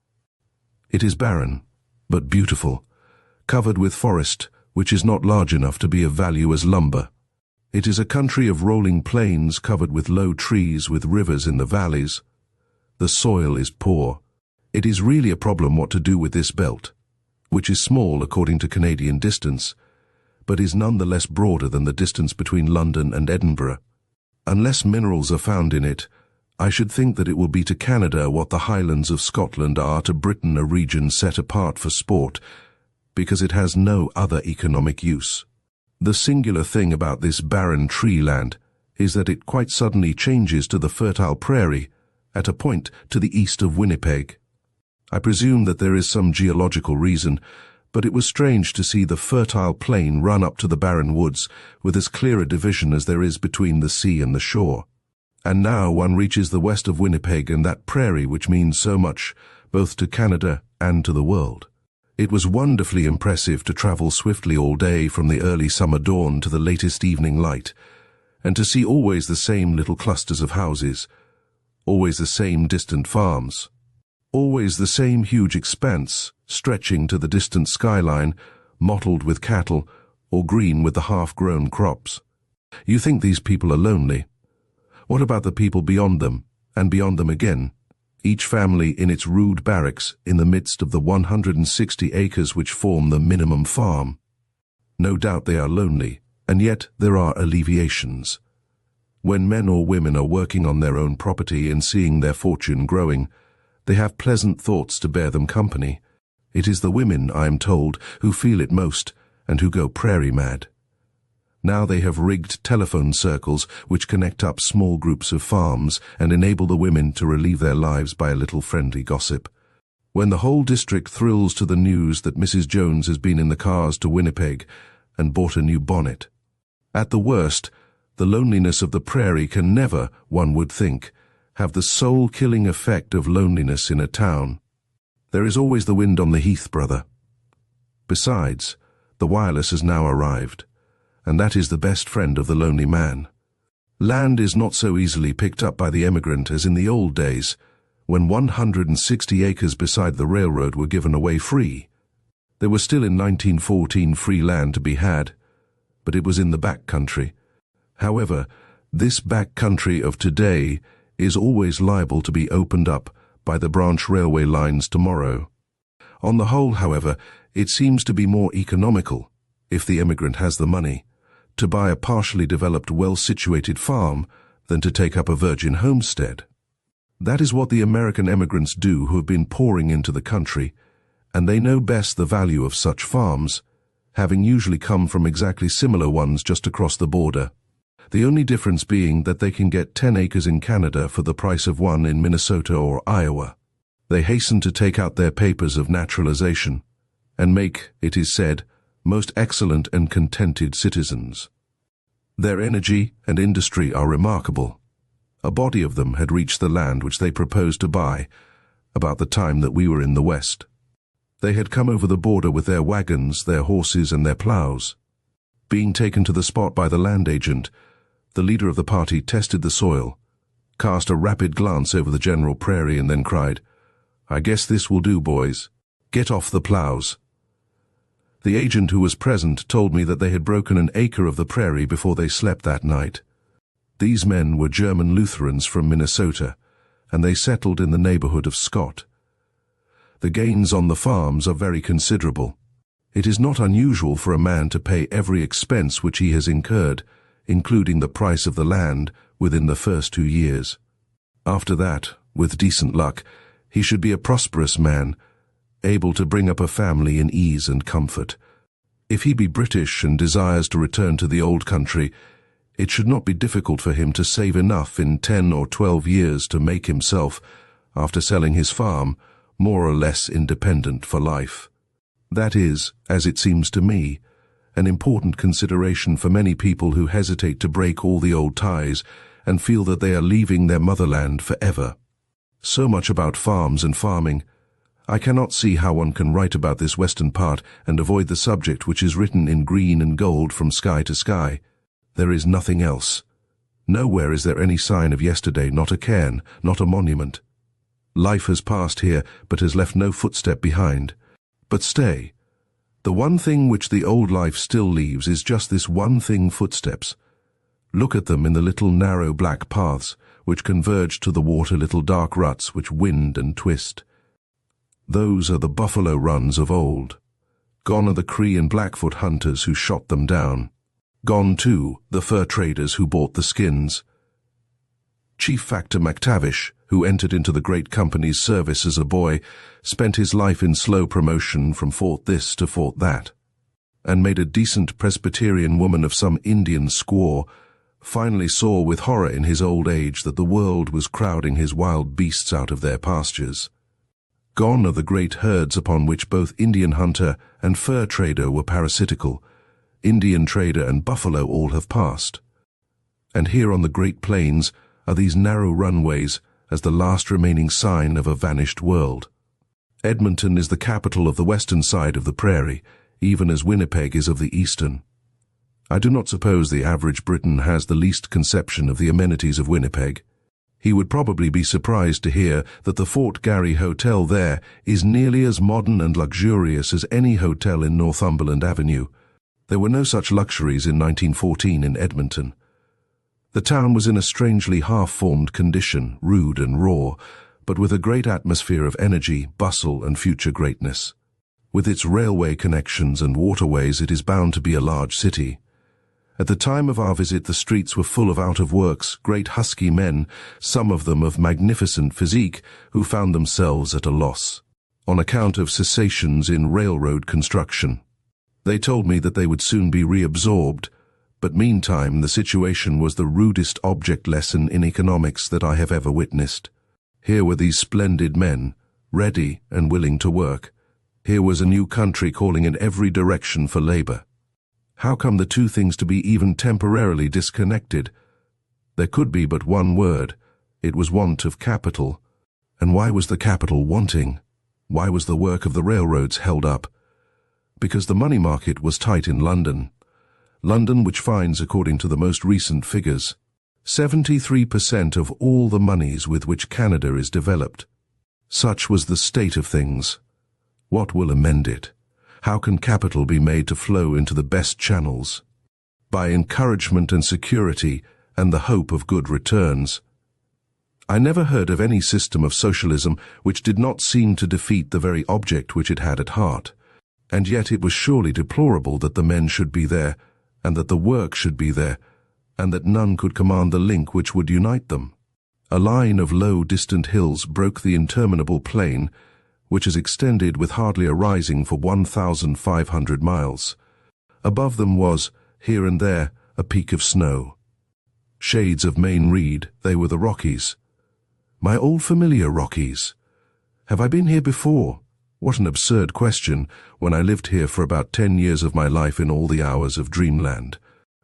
It is barren, but beautiful, covered with forest which is not large enough to be of value as lumber. It is a country of rolling plains covered with low trees with rivers in the valleys. The soil is poor. It is really a problem what to do with this belt, which is small according to Canadian distance, but is none the less broader than the distance between London and Edinburgh. Unless minerals are found in it, I should think that it will be to Canada what the Highlands of Scotland are to Britain, a region set apart for sport, because it has no other economic use. The singular thing about this barren tree land is that it quite suddenly changes to the fertile prairie at a point to the east of Winnipeg. I presume that there is some geological reason, but it was strange to see the fertile plain run up to the barren woods with as clear a division as there is between the sea and the shore. And now one reaches the west of Winnipeg and that prairie which means so much both to Canada and to the world. It was wonderfully impressive to travel swiftly all day from the early summer dawn to the latest evening light, and to see always the same little clusters of houses, always the same distant farms, always the same huge expanse stretching to the distant skyline, mottled with cattle or green with the half-grown crops. You think these people are lonely. What about the people beyond them, and beyond them again? Each family in its rude barracks in the midst of the 160 acres which form the minimum farm. No doubt they are lonely, and yet there are alleviations. When men or women are working on their own property and seeing their fortune growing, they have pleasant thoughts to bear them company. It is the women, I am told, who feel it most and who go prairie mad. Now they have rigged telephone circles which connect up small groups of farms and enable the women to relieve their lives by a little friendly gossip. When the whole district thrills to the news that Mrs. Jones has been in the cars to Winnipeg and bought a new bonnet. At the worst, the loneliness of the prairie can never, one would think, have the soul-killing effect of loneliness in a town. There is always the wind on the heath, brother. Besides, the wireless has now arrived, and that is the best friend of the lonely man. Land is not so easily picked up by the emigrant as in the old days, when 160 acres beside the railroad were given away free. There was still in 1914 free land to be had, but it was in the back country. However, this back country of today is always liable to be opened up by the branch railway lines tomorrow. On the whole, however, it seems to be more economical, if the immigrant has the money, to buy a partially developed, well-situated farm than to take up a virgin homestead. That is what the American emigrants do who have been pouring into the country, and they know best the value of such farms, having usually come from exactly similar ones just across the border. The only difference being that they can get 10 acres in Canada for the price of one in Minnesota or Iowa. They hasten to take out their papers of naturalization and make, it is said, most excellent and contented citizens. Their energy and industry are remarkable. A body of them had reached the land which they proposed to buy about the time that we were in the West. They had come over the border with their wagons, their horses, and their plows. Being taken to the spot by the land agent, the leader of the party tested the soil, cast a rapid glance over the general prairie, and then cried, "I guess this will do, boys. Get off the plows." The agent who was present told me that they had broken an acre of the prairie before they slept that night. These men were German Lutherans from Minnesota, and they settled in the neighborhood of Scott. The gains on the farms are very considerable. It is not unusual for a man to pay every expense which he has incurred, including the price of the land, within the first 2 years. After that, with decent luck, he should be a prosperous man, able to bring up a family in ease and comfort. If he be British and desires to return to the old country, it should not be difficult for him to save enough in 10 or 12 years to make himself, after selling his farm, more or less independent for life. That is, as it seems to me, an important consideration for many people who hesitate to break all the old ties and feel that they are leaving their motherland forever. So much about farms and farming. I cannot see how one can write about this western part and avoid the subject which is written in green and gold from sky to sky. There is nothing else. Nowhere is there any sign of yesterday, not a cairn, not a monument. Life has passed here, but has left no footstep behind. But stay. The one thing which the old life still leaves is just this one thing: footsteps. Look at them in the little narrow black paths which converge to the water, little dark ruts which wind and twist. Those are the buffalo runs of old. Gone are the Cree and Blackfoot hunters who shot them down. Gone, too, the fur traders who bought the skins. Chief Factor McTavish, who entered into the great company's service as a boy, spent his life in slow promotion from fort this to fort that, and made a decent Presbyterian woman of some Indian squaw, finally saw with horror in his old age that the world was crowding his wild beasts out of their pastures. Gone are the great herds upon which both Indian hunter and fur trader were parasitical. Indian trader and buffalo all have passed. And here on the Great Plains are these narrow runways as the last remaining sign of a vanished world. Edmonton is the capital of the western side of the prairie, even as Winnipeg is of the eastern. I do not suppose the average Briton has the least conception of the amenities of Winnipeg. He would probably be surprised to hear that the Fort Garry Hotel there is nearly as modern and luxurious as any hotel in Northumberland Avenue. There were no such luxuries in 1914 in Edmonton. The town was in a strangely half-formed condition, rude and raw, but with a great atmosphere of energy, bustle, and future greatness. With its railway connections and waterways, it is bound to be a large city. At the time of our visit, the streets were full of out-of-works, great husky men, some of them of magnificent physique, who found themselves at a loss on account of cessations in railroad construction. They told me that they would soon be reabsorbed, but meantime the situation was the rudest object lesson in economics that I have ever witnessed. Here were these splendid men, ready and willing to work. Here was a new country calling in every direction for labor. How come the two things to be even temporarily disconnected? There could be but one word. It was want of capital. And why was the capital wanting? Why was the work of the railroads held up? Because the money market was tight in London. London, which finds, according to the most recent figures, 73% of all the monies with which Canada is developed. Such was the state of things. What will amend it? How can capital be made to flow into the best channels? By encouragement and security and the hope of good returns. I never heard of any system of socialism which did not seem to defeat the very object which it had at heart. And yet it was surely deplorable that the men should be there, and that the work should be there, and that none could command the link which would unite them. A line of low, distant hills broke the interminable plain, which is extended with hardly a rising for 1,500 miles. Above them was, here and there, a peak of snow. Shades of Mayne Reid, they were the Rockies. My old familiar Rockies. Have I been here before? What an absurd question, when I lived here for about 10 years of my life in all the hours of dreamland.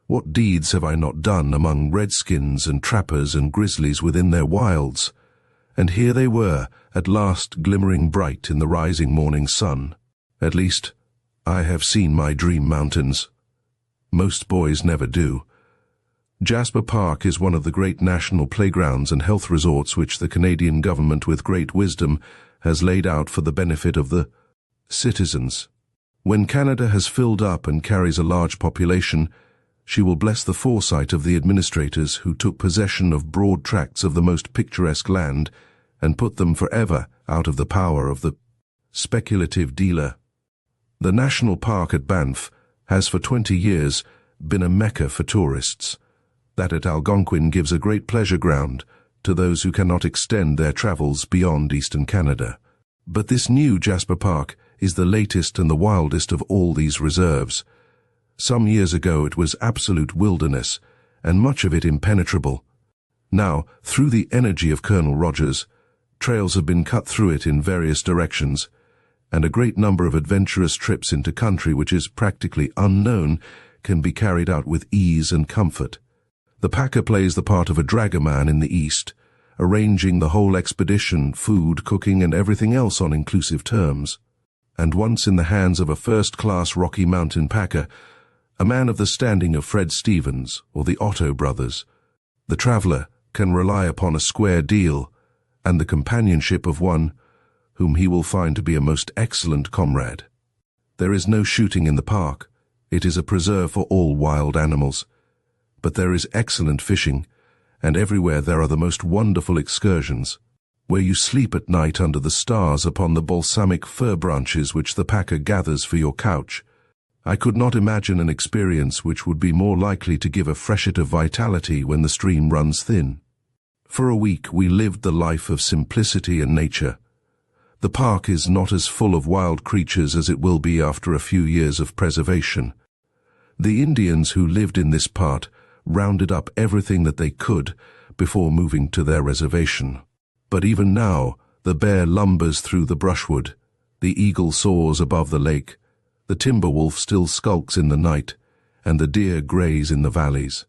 What deeds have I not done among redskins and trappers and grizzlies within their wilds? And here they were, at last glimmering bright in the rising morning sun. At least, I have seen my dream mountains. Most boys never do. Jasper Park is one of the great national playgrounds and health resorts which the Canadian government, with great wisdom, has laid out for the benefit of the citizens. When Canada has filled up and carries a large population, she will bless the foresight of the administrators who took possession of broad tracts of the most picturesque land and put them forever out of the power of the speculative dealer. The National Park at Banff has for 20 years been a mecca for tourists. That at Algonquin gives a great pleasure ground to those who cannot extend their travels beyond eastern Canada. But this new Jasper Park is the latest and the wildest of all these reserves. Some years ago it was absolute wilderness, and much of it impenetrable. Now, through the energy of Colonel Rogers, trails have been cut through it in various directions, and a great number of adventurous trips into country which is practically unknown can be carried out with ease and comfort. The packer plays the part of a dragoman in the East, arranging the whole expedition, food, cooking, and everything else on inclusive terms. And once in the hands of a first-class Rocky Mountain packer, a man of the standing of Fred Stevens or the Otto brothers, the traveler can rely upon a square deal and the companionship of one whom he will find to be a most excellent comrade. There is no shooting in the park. It is a preserve for all wild animals. But there is excellent fishing, and everywhere there are the most wonderful excursions, where you sleep at night under the stars upon the balsamic fir branches which the packer gathers for your couch. I could not imagine an experience which would be more likely to give a freshet of vitality when the stream runs thin. For a week we lived the life of simplicity and nature. The park is not as full of wild creatures as it will be after a few years of preservation. The Indians who lived in this part rounded up everything that they could before moving to their reservation. But even now, the bear lumbers through the brushwood, the eagle soars above the lake, the timber wolf still skulks in the night, and the deer graze in the valleys.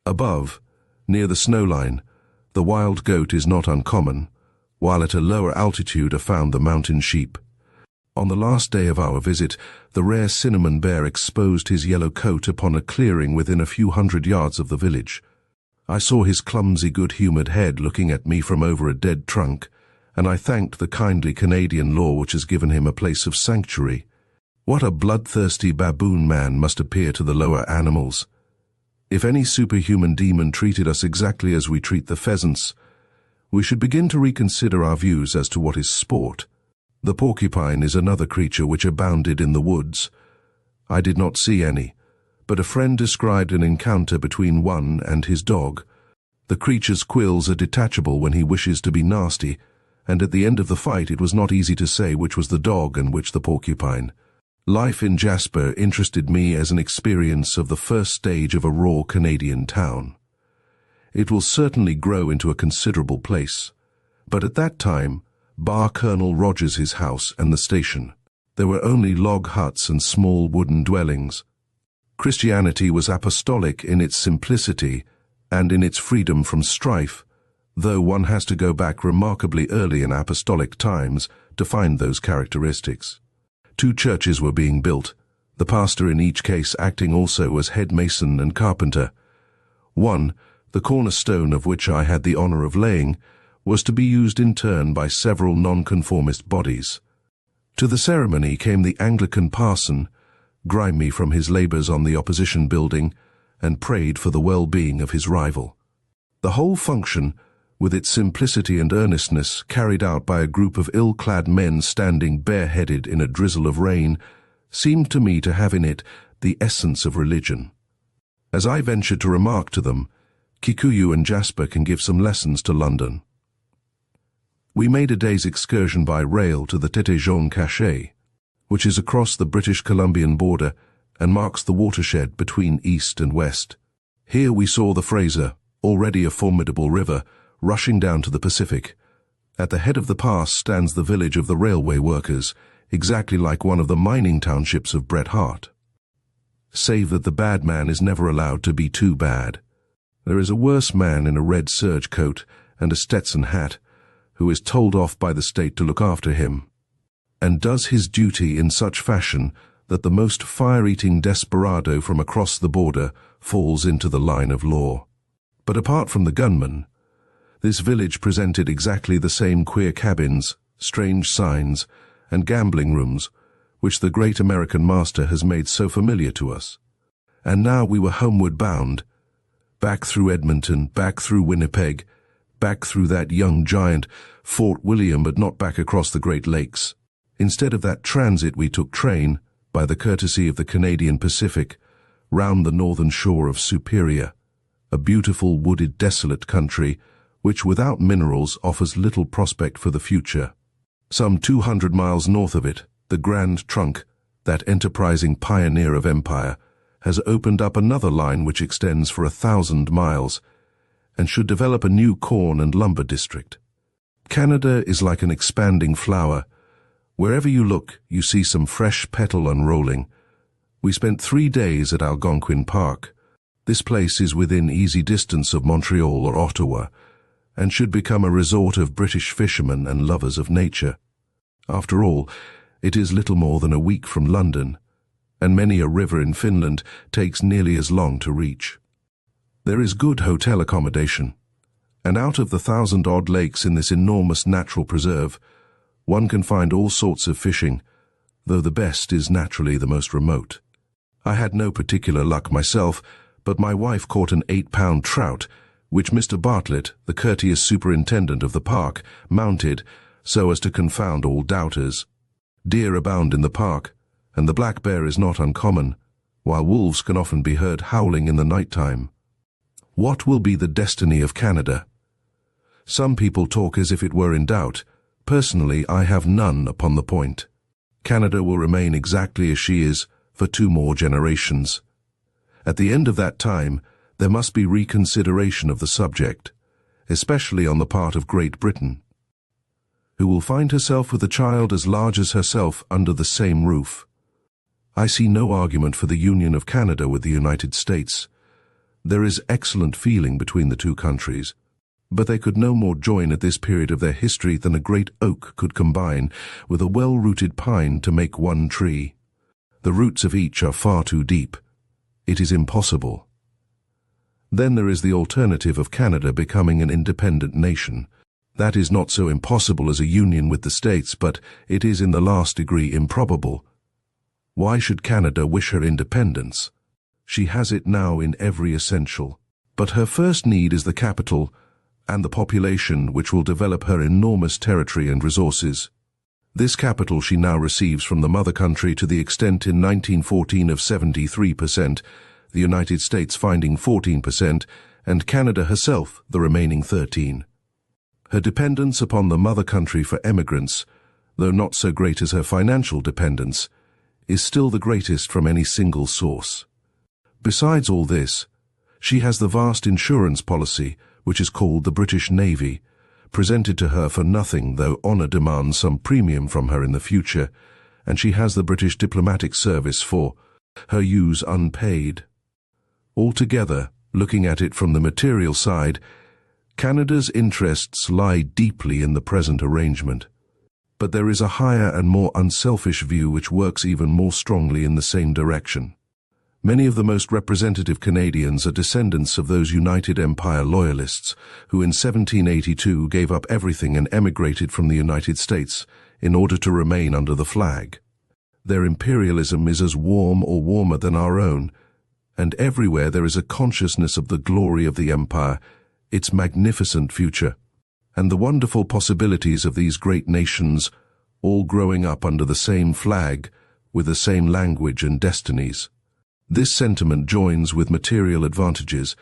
Above, near the snowline, the wild goat is not uncommon, while at a lower altitude are found the mountain sheep. On the last day of our visit, the rare cinnamon bear exposed his yellow coat upon a clearing within a few hundred yards of the village. I saw his clumsy, good-humoured head looking at me from over a dead trunk, and I thanked the kindly Canadian law which has given him a place of sanctuary. What a bloodthirsty baboon man must appear to the lower animals. If any superhuman demon treated us exactly as we treat the pheasants, we should begin to reconsider our views as to what is sport. The porcupine is another creature which abounded in the woods. I did not see any, but a friend described an encounter between one and his dog. The creature's quills are detachable when he wishes to be nasty, and at the end of the fight it was not easy to say which was the dog and which the porcupine. Life in Jasper interested me as an experience of the first stage of a raw Canadian town. It will certainly grow into a considerable place, but at that time, bar Colonel Rogers' house and the station, there were only log huts and small wooden dwellings. Christianity was apostolic in its simplicity and in its freedom from strife, though one has to go back remarkably early in apostolic times to find those characteristics. 2 churches were being built, the pastor in each case acting also as head mason and carpenter. One, the cornerstone of which I had the honor of laying, was to be used in turn by several nonconformist bodies. To the ceremony came the Anglican parson, grimy from his labors on the opposition building, and prayed for the well-being of his rival. The whole function, with its simplicity and earnestness, carried out by a group of ill-clad men standing bareheaded in a drizzle of rain, seemed to me to have in it the essence of religion. As I ventured to remark to them, Kikuyu and Jasper can give some lessons to London. We made a day's excursion by rail to the Tete Jaune Cache, which is across the British-Columbian border and marks the watershed between east and west. Here we saw the Fraser, already a formidable river, rushing down to the Pacific. At the head of the pass stands the village of the railway workers, exactly like one of the mining townships of Bret Harte. Save that the bad man is never allowed to be too bad. There is a worse man in a red serge coat and a Stetson hat, who is told off by the state to look after him, and does his duty in such fashion that the most fire-eating desperado from across the border falls into the line of law. But apart from the gunman, this village presented exactly the same queer cabins, strange signs, and gambling rooms which the great American master has made so familiar to us. And now we were homeward bound, back through Edmonton, back through Winnipeg, back through that young giant, Fort William, but not back across the Great Lakes. Instead of that transit, we took train, by the courtesy of the Canadian Pacific, round the northern shore of Superior, a beautiful wooded desolate country which without minerals offers little prospect for the future. Some 200 miles north of it, the Grand Trunk, that enterprising pioneer of empire, has opened up another line which extends for 1,000 miles and should develop a new corn and lumber district. Canada is like an expanding flower. Wherever you look, you see some fresh petal unrolling. We spent 3 days at Algonquin Park. This place is within easy distance of Montreal or Ottawa, and should become a resort of British fishermen and lovers of nature. After all, it is little more than a week from London, and many a river in Finland takes nearly as long to reach. There is good hotel accommodation, and out of the 1,000-odd lakes in this enormous natural preserve, one can find all sorts of fishing, though the best is naturally the most remote. I had no particular luck myself, but my wife caught an 8-pound trout, which Mr. Bartlett, the courteous superintendent of the park, mounted so as to confound all doubters. Deer abound in the park, and the black bear is not uncommon, while wolves can often be heard howling in the night-time. What will be the destiny of Canada? Some people talk as if it were in doubt. Personally, I have none upon the point. Canada will remain exactly as she is for 2 more generations. At the end of that time, there must be reconsideration of the subject, especially on the part of Great Britain, who will find herself with a child as large as herself under the same roof. I see no argument for the union of Canada with the United States. There is excellent feeling between the 2 countries, but they could no more join at this period of their history than a great oak could combine with a well-rooted pine to make one tree. The roots of each are far too deep. It is impossible. Then there is the alternative of Canada becoming an independent nation. That is not so impossible as a union with the States, but it is in the last degree improbable. Why should Canada wish her independence? She has it now in every essential. But her first need is the capital and the population which will develop her enormous territory and resources. This capital she now receives from the mother country to the extent in 1914 of 73%, the United States finding 14%, and Canada herself the remaining 13%. Her dependence upon the mother country for emigrants, though not so great as her financial dependence, is still the greatest from any single source. Besides all this, she has the vast insurance policy, which is called the British Navy, presented to her for nothing, though honour demands some premium from her in the future, and she has the British Diplomatic Service for her use unpaid. Altogether, looking at it from the material side, Canada's interests lie deeply in the present arrangement. But there is a higher and more unselfish view which works even more strongly in the same direction. Many of the most representative Canadians are descendants of those United Empire loyalists who in 1782 gave up everything and emigrated from the United States in order to remain under the flag. Their imperialism is as warm or warmer than our own, and everywhere there is a consciousness of the glory of the empire, its magnificent future, and the wonderful possibilities of these great nations, all growing up under the same flag, with the same language and destinies. This sentiment joins with material advantages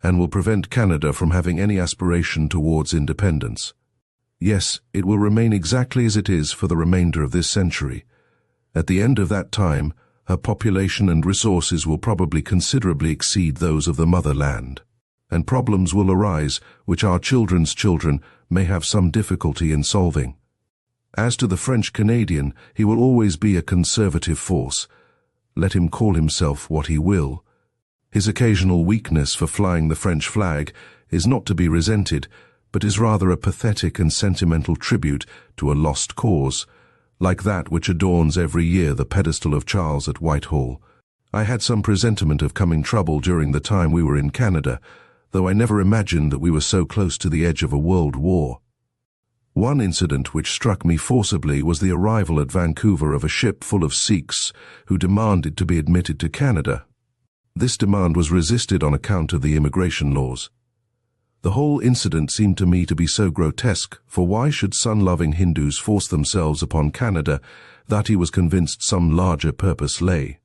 and will prevent Canada from having any aspiration towards independence. Yes, it will remain exactly as it is for the remainder of this century. At the end of that time, her population and resources will probably considerably exceed those of the motherland, and problems will arise which our children's children may have some difficulty in solving. As to the French Canadian, he will always be a conservative force. Let him call himself what he will. His occasional weakness for flying the French flag is not to be resented, but is rather a pathetic and sentimental tribute to a lost cause, like that which adorns every year the pedestal of Charles at Whitehall. I had some presentiment of coming trouble during the time we were in Canada, though I never imagined that we were so close to the edge of a world war. One incident which struck me forcibly was the arrival at Vancouver of a ship full of Sikhs who demanded to be admitted to Canada. This demand was resisted on account of the immigration laws. The whole incident seemed to me to be so grotesque, for why should sun-loving Hindus force themselves upon Canada that he was convinced some larger purpose lay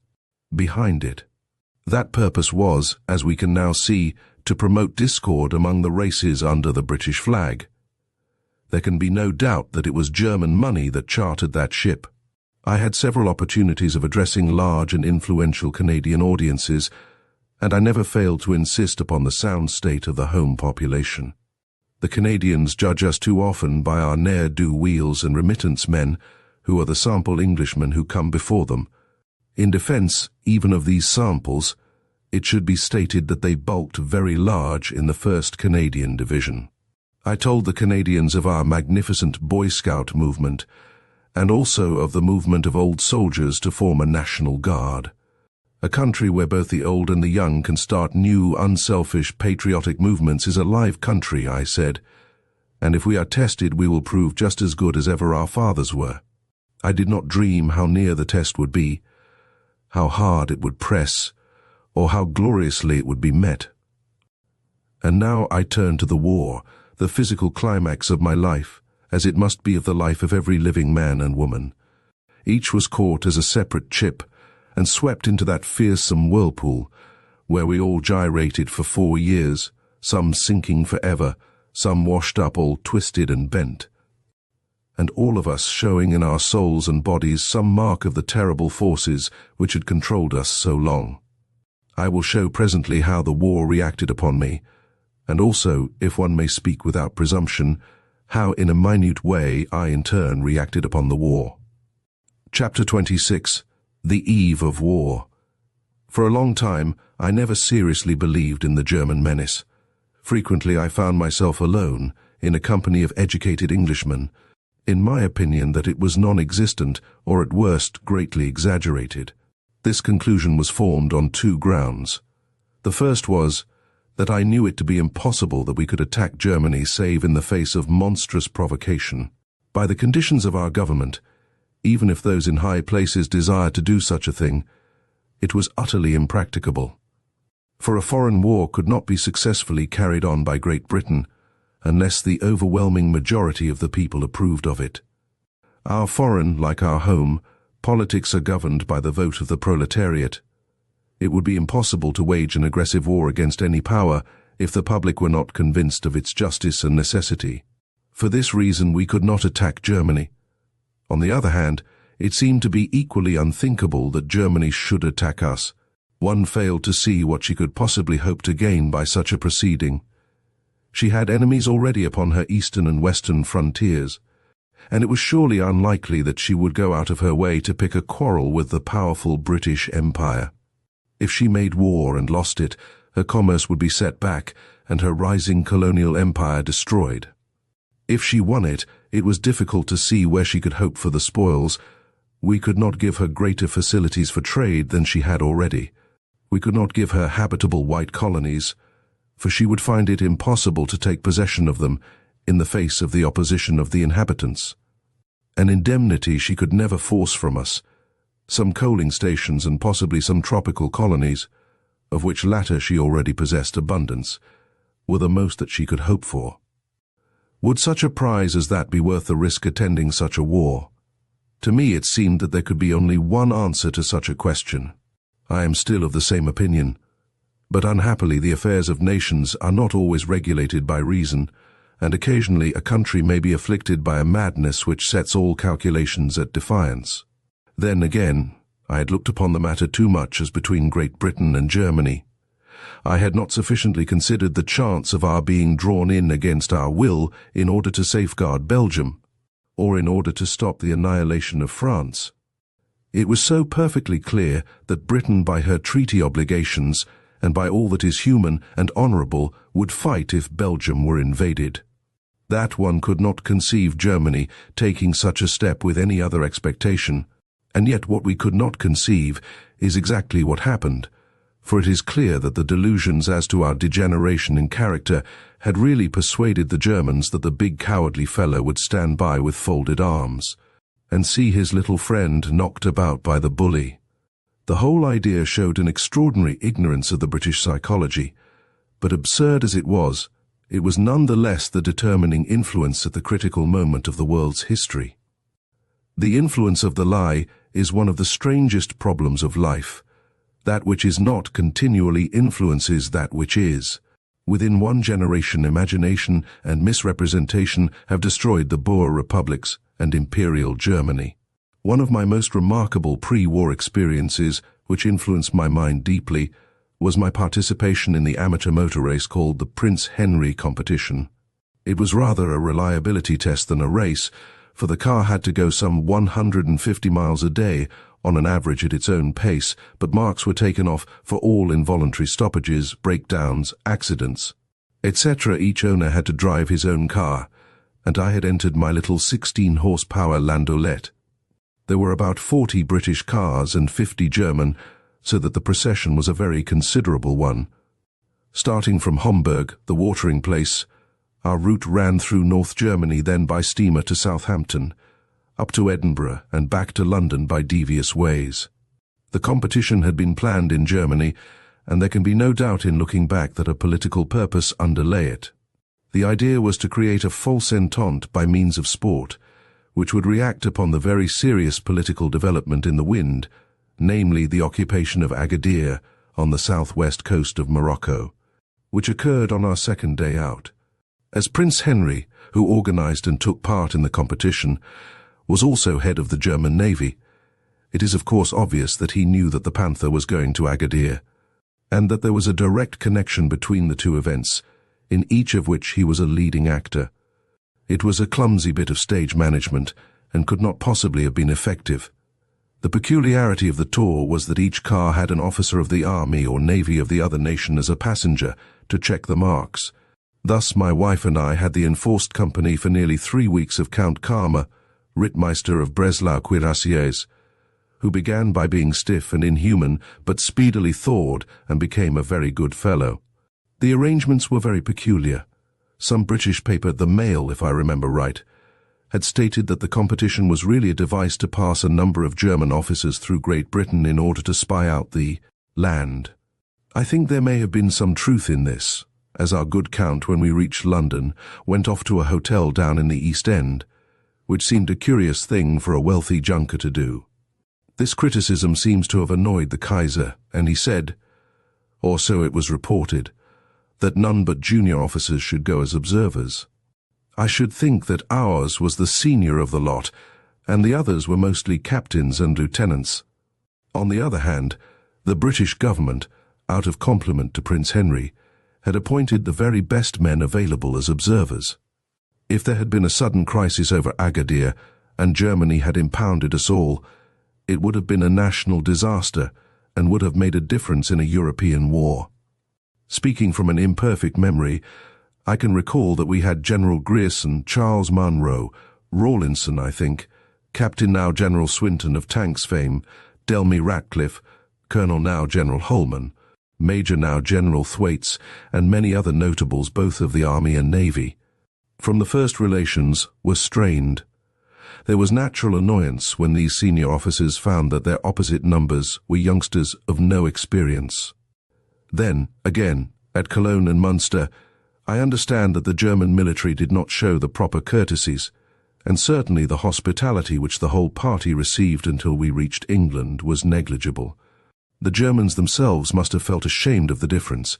behind it? That purpose was, as we can now see, to promote discord among the races under the British flag. There can be no doubt that it was German money that chartered that ship. I had several opportunities of addressing large and influential Canadian audiences, and I never failed to insist upon the sound state of the home population. The Canadians judge us too often by our ne'er-do-weels and remittance men, who are the sample Englishmen who come before them. In defence even of these samples, it should be stated that they bulked very large in the 1st Canadian Division. I told the Canadians of our magnificent Boy Scout movement, and also of the movement of old soldiers to form a National Guard. A country where both the old and the young can start new, unselfish, patriotic movements is a live country, I said, and if we are tested we will prove just as good as ever our fathers were. I did not dream how near the test would be, how hard it would press, or how gloriously it would be met. And now I turn to the war, the physical climax of my life, as it must be of the life of every living man and woman. Each was caught as a separate chip and swept into that fearsome whirlpool, where we all gyrated for 4 years, some sinking forever, some washed up all twisted and bent, and all of us showing in our souls and bodies some mark of the terrible forces which had controlled us so long. I will show presently how the war reacted upon me, and also, if one may speak without presumption, how in a minute way I in turn reacted upon the war. Chapter 26. The Eve of War. For a long time, I never seriously believed in the German menace. Frequently I found myself alone, in a company of educated Englishmen, in my opinion that it was non-existent, or at worst greatly exaggerated. This conclusion was formed on 2 grounds. The first was that I knew it to be impossible that we could attack Germany save in the face of monstrous provocation. By the conditions of our government, even if those in high places desired to do such a thing, it was utterly impracticable. For a foreign war could not be successfully carried on by Great Britain unless the overwhelming majority of the people approved of it. Our foreign, like our home, politics are governed by the vote of the proletariat. It would be impossible to wage an aggressive war against any power if the public were not convinced of its justice and necessity. For this reason, we could not attack Germany. On the other hand, it seemed to be equally unthinkable that Germany should attack us. One failed to see what she could possibly hope to gain by such a proceeding. She had enemies already upon her eastern and western frontiers, and it was surely unlikely that she would go out of her way to pick a quarrel with the powerful British Empire. If she made war and lost it, her commerce would be set back and her rising colonial empire destroyed. If she won it, it was difficult to see where she could hope for the spoils. We could not give her greater facilities for trade than she had already. We could not give her habitable white colonies, for she would find it impossible to take possession of them in the face of the opposition of the inhabitants. An indemnity she could never force from us, some coaling stations and possibly some tropical colonies, of which latter she already possessed abundance, were the most that she could hope for. Would such a prize as that be worth the risk attending such a war? To me it seemed that there could be only one answer to such a question. I am still of the same opinion. But unhappily the affairs of nations are not always regulated by reason, and occasionally a country may be afflicted by a madness which sets all calculations at defiance. Then again, I had looked upon the matter too much as between Great Britain and Germany. I had not sufficiently considered the chance of our being drawn in against our will in order to safeguard Belgium, or in order to stop the annihilation of France. It was so perfectly clear that Britain, by her treaty obligations, and by all that is human and honourable, would fight if Belgium were invaded. That one could not conceive Germany taking such a step with any other expectation, and yet what we could not conceive is exactly what happened, for it is clear that the delusions as to our degeneration in character had really persuaded the Germans that the big cowardly fellow would stand by with folded arms, and see his little friend knocked about by the bully. The whole idea showed an extraordinary ignorance of the British psychology, but absurd as it was none the less the determining influence at the critical moment of the world's history. The influence of the lie is one of the strangest problems of life. That which is not continually influences that which is. Within one generation, imagination and misrepresentation have destroyed the Boer republics and Imperial Germany. One of my most remarkable pre-war experiences, which influenced my mind deeply, was my participation in the amateur motor race called the Prince Henry competition. It was rather a reliability test than a race, for the car had to go some 150 miles a day on an average at its own pace, but marks were taken off for all involuntary stoppages, breakdowns, accidents, etc. Each owner had to drive his own car, and I had entered my little 16-horsepower landaulet. There were about 40 British cars and 50 German, so that the procession was a very considerable one. Starting from Homburg, the watering place, our route ran through North Germany, then by steamer to Southampton, up to Edinburgh and back to London by devious ways. The competition had been planned in Germany, and there can be no doubt in looking back that a political purpose underlay it. The idea was to create a false entente by means of sport, which would react upon the very serious political development in the wind, namely the occupation of Agadir on the southwest coast of Morocco, which occurred on our second day out. As Prince Henry, who organized and took part in the competition, was also head of the German Navy, it is of course obvious that he knew that the Panther was going to Agadir, and that there was a direct connection between the two events, in each of which he was a leading actor. It was a clumsy bit of stage management, and could not possibly have been effective. The peculiarity of the tour was that each car had an officer of the army or navy of the other nation as a passenger to check the marks. Thus my wife and I had the enforced company for nearly 3 weeks of Count Karma, Rittmeister of Breslau-Cuirassiers, who began by being stiff and inhuman, but speedily thawed and became a very good fellow. The arrangements were very peculiar. Some British paper, the Mail, if I remember right, had stated that the competition was really a device to pass a number of German officers through Great Britain in order to spy out the land. I think there may have been some truth in this, as our good Count, when we reached London, went off to a hotel down in the East End, which seemed a curious thing for a wealthy junker to do. This criticism seems to have annoyed the Kaiser, and he said, or so it was reported, that none but junior officers should go as observers. I should think that ours was the senior of the lot, and the others were mostly captains and lieutenants. On the other hand, the British government, out of compliment to Prince Henry, had appointed the very best men available as observers. If there had been a sudden crisis over Agadir, and Germany had impounded us all, it would have been a national disaster and would have made a difference in a European war. Speaking from an imperfect memory, I can recall that we had General Grierson, Charles Munro, Rawlinson, I think, Captain now General Swinton of tanks fame, Delmy Ratcliffe, Colonel now General Holman, Major now General Thwaites, and many other notables both of the Army and Navy. From the first relations were strained. There was natural annoyance when these senior officers found that their opposite numbers were youngsters of no experience. Then, again, at Cologne and Munster, I understand that the German military did not show the proper courtesies, and certainly the hospitality which the whole party received until we reached England was negligible. The Germans themselves must have felt ashamed of the difference.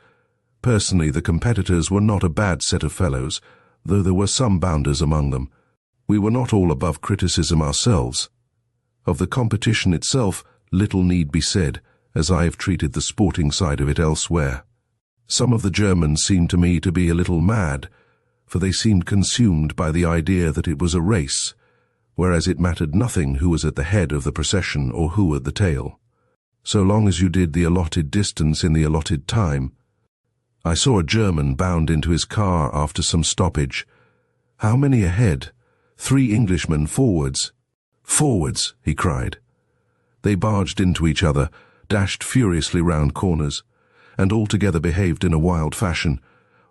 Personally, the competitors were not a bad set of fellows, though there were some bounders among them. We were not all above criticism ourselves. Of the competition itself, little need be said, as I have treated the sporting side of it elsewhere. Some of the Germans seemed to me to be a little mad, for they seemed consumed by the idea that it was a race, whereas it mattered nothing who was at the head of the procession or who at the tail, so long as you did the allotted distance in the allotted time. I saw a German bound into his car after some stoppage. How many ahead? 3 Englishmen forwards. Forwards, he cried. They barged into each other, dashed furiously round corners, and altogether behaved in a wild fashion,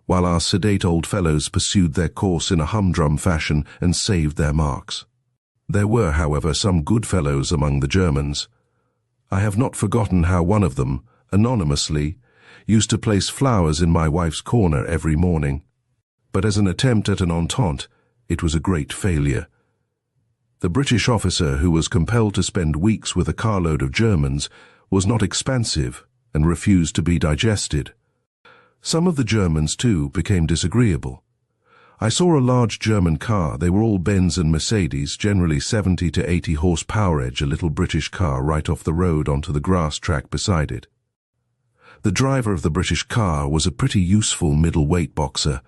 while our sedate old fellows pursued their course in a humdrum fashion and saved their marks. There were, however, some good fellows among the Germans. I have not forgotten how one of them, anonymously, used to place flowers in my wife's corner every morning, but as an attempt at an entente, it was a great failure. The British officer who was compelled to spend weeks with a carload of Germans was not expansive and refused to be digested. Some of the Germans, too, became disagreeable. I saw a large German car, they were all Benz and Mercedes, generally 70 to 80 horsepower, edge a little British car right off the road onto the grass track beside it. The driver of the British car was a pretty useful middle-weight boxer,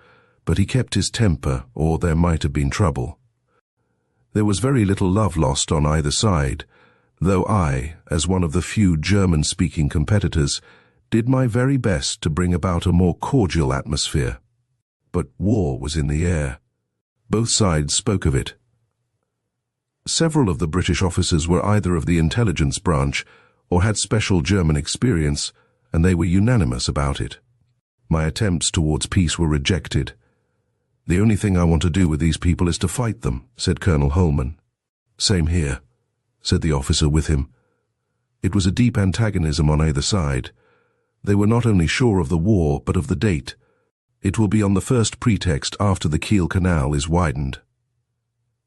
but he kept his temper, or there might have been trouble. There was very little love lost on either side, though I, as one of the few German-speaking competitors, did my very best to bring about a more cordial atmosphere. But war was in the air. Both sides spoke of it. Several of the British officers were either of the intelligence branch or had special German experience, and they were unanimous about it. My attempts towards peace were rejected. "The only thing I want to do with these people is to fight them," said Colonel Holman. "Same here," said the officer with him. It was a deep antagonism on either side. They were not only sure of the war, but of the date. It will be on the first pretext after the Kiel Canal is widened.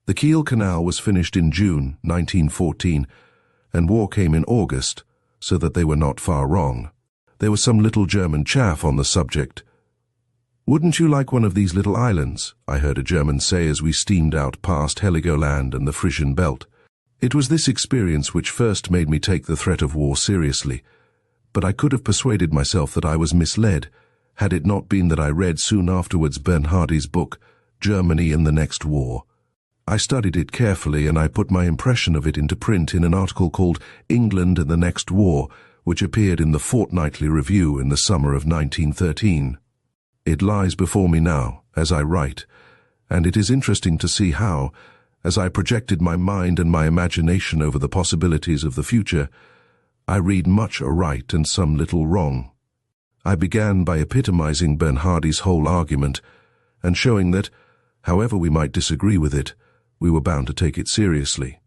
The Kiel Canal was finished in June 1914, and war came in August, so that they were not far wrong. There was some little German chaff on the subject. "Wouldn't you like one of these little islands?" I heard a German say as we steamed out past Heligoland and the Frisian Belt. It was this experience which first made me take the threat of war seriously, but I could have persuaded myself that I was misled, had it not been that I read soon afterwards Bernhardi's book, Germany in the Next War. I studied it carefully, and I put my impression of it into print in an article called England in the Next War, which appeared in the Fortnightly Review in the summer of 1913. It lies before me now, as I write, and it is interesting to see how, as I projected my mind and my imagination over the possibilities of the future, I read much aright and some little wrong. I began by epitomizing Bernhardi's whole argument, and showing that, however we might disagree with it, we were bound to take it seriously.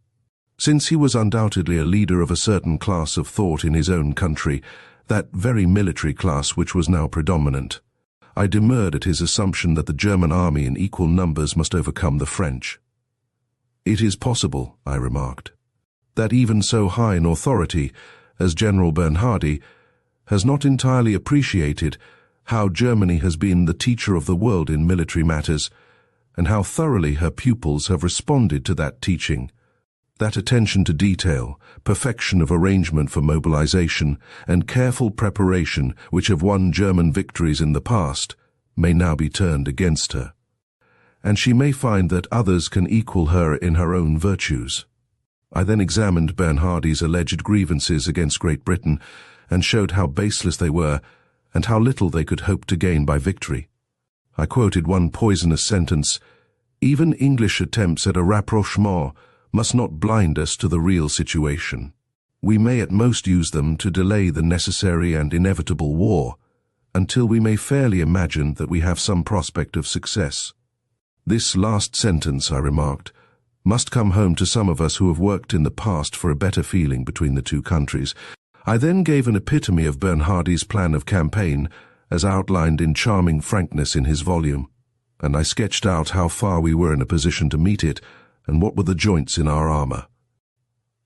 Since he was undoubtedly a leader of a certain class of thought in his own country, that very military class which was now predominant, I demurred at his assumption that the German army in equal numbers must overcome the French. "It is possible," I remarked. that even so high an authority as General Bernhardi has not entirely appreciated how Germany has been the teacher of the world in military matters, and how thoroughly her pupils have responded to that teaching. That attention to detail, perfection of arrangement for mobilization, and careful preparation which have won German victories in the past may now be turned against her. And she may find that others can equal her in her own virtues. I then examined Bernhardi's alleged grievances against Great Britain and showed how baseless they were and how little they could hope to gain by victory. I quoted one poisonous sentence: "Even English attempts at a rapprochement must not blind us to the real situation. We may at most use them to delay the necessary and inevitable war, until we may fairly imagine that we have some prospect of success." This last sentence, I remarked, must come home to some of us who have worked in the past for a better feeling between the two countries. I then gave an epitome of Bernhardi's plan of campaign, as outlined in charming frankness in his volume, and I sketched out how far we were in a position to meet it, and what were the joints in our armor.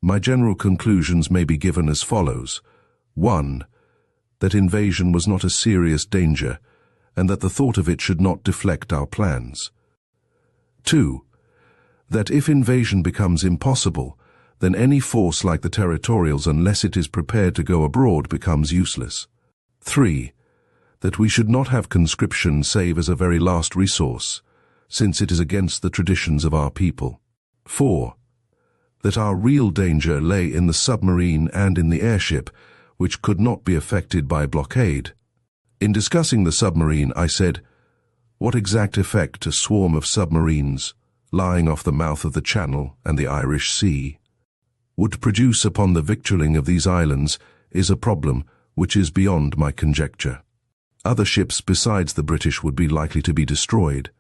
My general conclusions may be given as follows. 1. That invasion was not a serious danger, and that the thought of it should not deflect our plans. 2. That if invasion becomes impossible, then any force like the Territorials, unless it is prepared to go abroad, becomes useless. 3. That we should not have conscription save as a very last resource, since it is against the traditions of our people. 4. That our real danger lay in the submarine and in the airship, which could not be affected by blockade. In discussing the submarine, I said, what exact effect a swarm of submarines, lying off the mouth of the Channel and the Irish Sea, would produce upon the victualling of these islands is a problem which is beyond my conjecture. Other ships besides the British would be likely to be destroyed,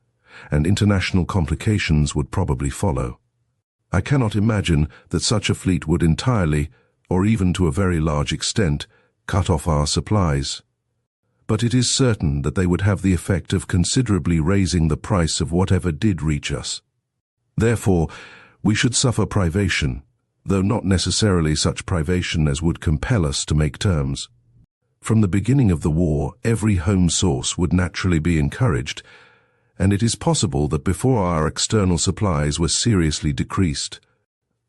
and international complications would probably follow. I cannot imagine that such a fleet would entirely, or even to a very large extent, cut off our supplies. But it is certain that they would have the effect of considerably raising the price of whatever did reach us. Therefore, we should suffer privation, though not necessarily such privation as would compel us to make terms. From the beginning of the war, every home source would naturally be encouraged, and it is possible that before our external supplies were seriously decreased,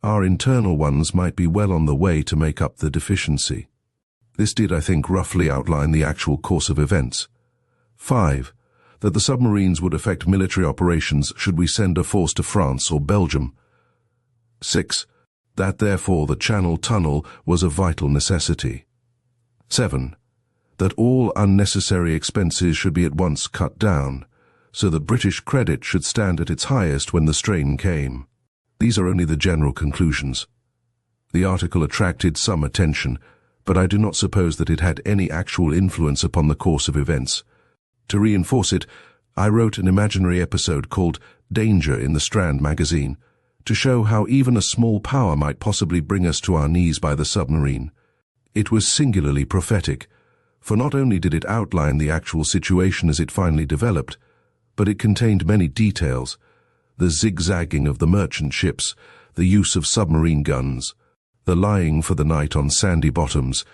our internal ones might be well on the way to make up the deficiency. This did, I think, roughly outline the actual course of events. 5. That the submarines would affect military operations should we send a force to France or Belgium. 6. That therefore the Channel Tunnel was a vital necessity. 7. That all unnecessary expenses should be at once cut down, so that British credit should stand at its highest when the strain came. These are only the general conclusions. The article attracted some attention, but I do not suppose that it had any actual influence upon the course of events. To reinforce it, I wrote an imaginary episode called Danger in the Strand magazine, to show how even a small power might possibly bring us to our knees by the submarine. It was singularly prophetic, for not only did it outline the actual situation as it finally developed, but it contained many details: the zigzagging of the merchant ships, the use of submarine guns, the lying for the night on sandy bottoms,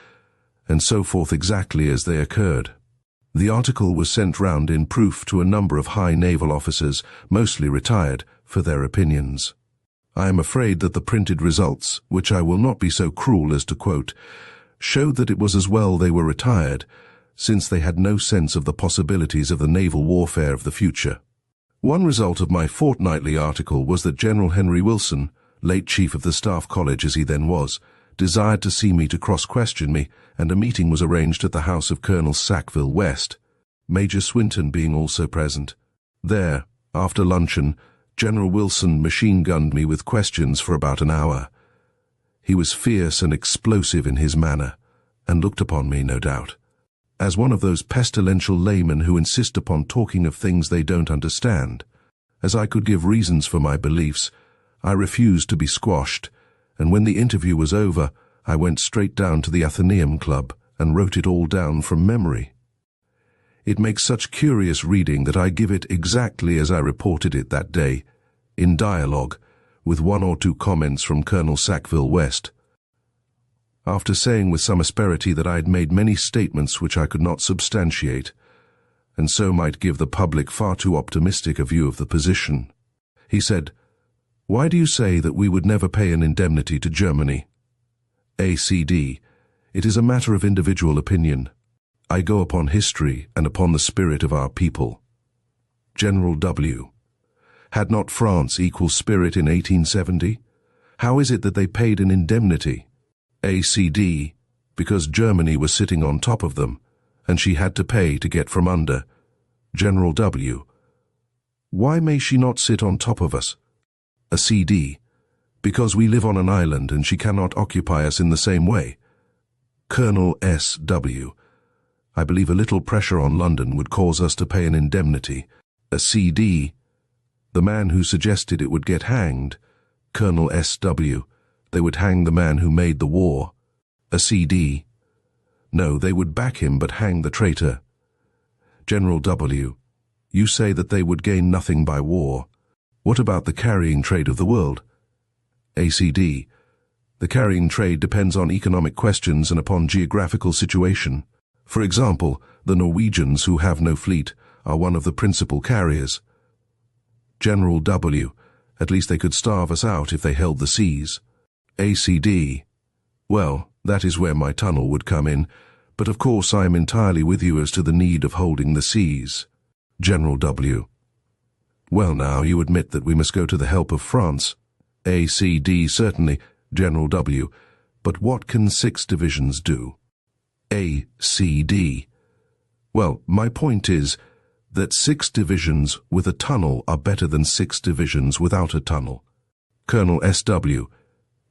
and so forth exactly as they occurred. The article was sent round in proof to a number of high naval officers, mostly retired, for their opinions. I am afraid that the printed results, which I will not be so cruel as to quote, showed that it was as well they were retired, since they had no sense of the possibilities of the naval warfare of the future. One result of my fortnightly article was that General Henry Wilson, late Chief of the Staff College as he then was, desired to see me to cross-question me, and a meeting was arranged at the house of Colonel Sackville West, Major Swinton being also present. There, after luncheon, General Wilson machine-gunned me with questions for about an hour. He was fierce and explosive in his manner, and looked upon me, no doubt, as one of those pestilential laymen who insist upon talking of things they don't understand. As I could give reasons for my beliefs, I refused to be squashed, and when the interview was over, I went straight down to the Athenaeum Club and wrote it all down from memory. It makes such curious reading that I give it exactly as I reported it that day, in dialogue, with one or two comments from Colonel Sackville West. After saying with some asperity that I had made many statements which I could not substantiate, and so might give the public far too optimistic a view of the position, he said, "Why do you say that we would never pay an indemnity to Germany?" ACD, it is a matter of individual opinion. I go upon history and upon the spirit of our people. General W. Had not France equal spirit in 1870? How is it that they paid an indemnity? ACD, because Germany was sitting on top of them, and she had to pay to get from under. General W. Why may she not sit on top of us? A CD, because we live on an island and she cannot occupy us in the same way. Colonel S.W. I believe a little pressure on London would cause us to pay an indemnity. A CD, the man who suggested it would get hanged. Colonel S.W. They would hang the man who made the war. A CD, no, they would back him but hang the traitor. General W. You say that they would gain nothing by war. What about the carrying trade of the world? ACD. The carrying trade depends on economic questions and upon geographical situation. For example, the Norwegians, who have no fleet, are one of the principal carriers. General W. At least they could starve us out if they held the seas. ACD. Well, that is where my tunnel would come in, but of course I am entirely with you as to the need of holding the seas. General W. Well now, you admit that we must go to the help of France. ACD, certainly. General W. But what can 6 divisions do? ACD. Well, my point is that 6 divisions with a tunnel are better than 6 divisions without a tunnel. Colonel S.W.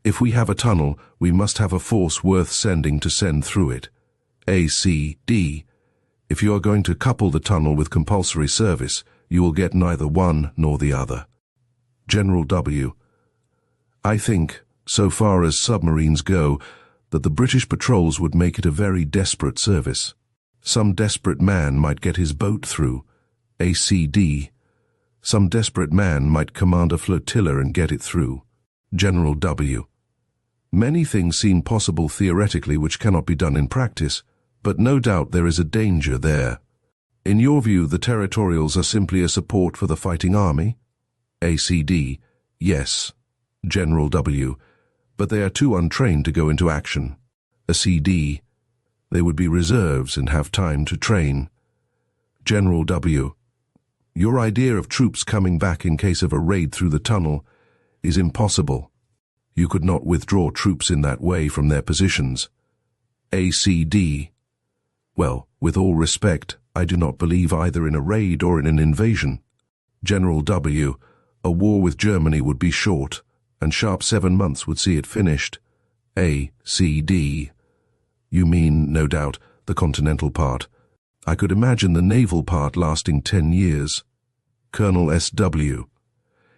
If we have a tunnel, we must have a force worth sending to send through it. ACD. If you are going to couple the tunnel with compulsory service, you will get neither one nor the other. General W. I think, so far as submarines go, that the British patrols would make it a very desperate service. Some desperate man might get his boat through. ACD. Some desperate man might command a flotilla and get it through. General W. Many things seem possible theoretically which cannot be done in practice, but no doubt there is a danger there. In your view, the territorials are simply a support for the fighting army? ACD. Yes. General W. But they are too untrained to go into action. A CD. They would be reserves and have time to train. General W. Your idea of troops coming back in case of a raid through the tunnel is impossible. You could not withdraw troops in that way from their positions. ACD. Well, with all respect, I do not believe either in a raid or in an invasion. General W. A war with Germany would be short, and sharp 7 months would see it finished. ACD. You mean, no doubt, the continental part. I could imagine the naval part lasting 10 years. Colonel S.W.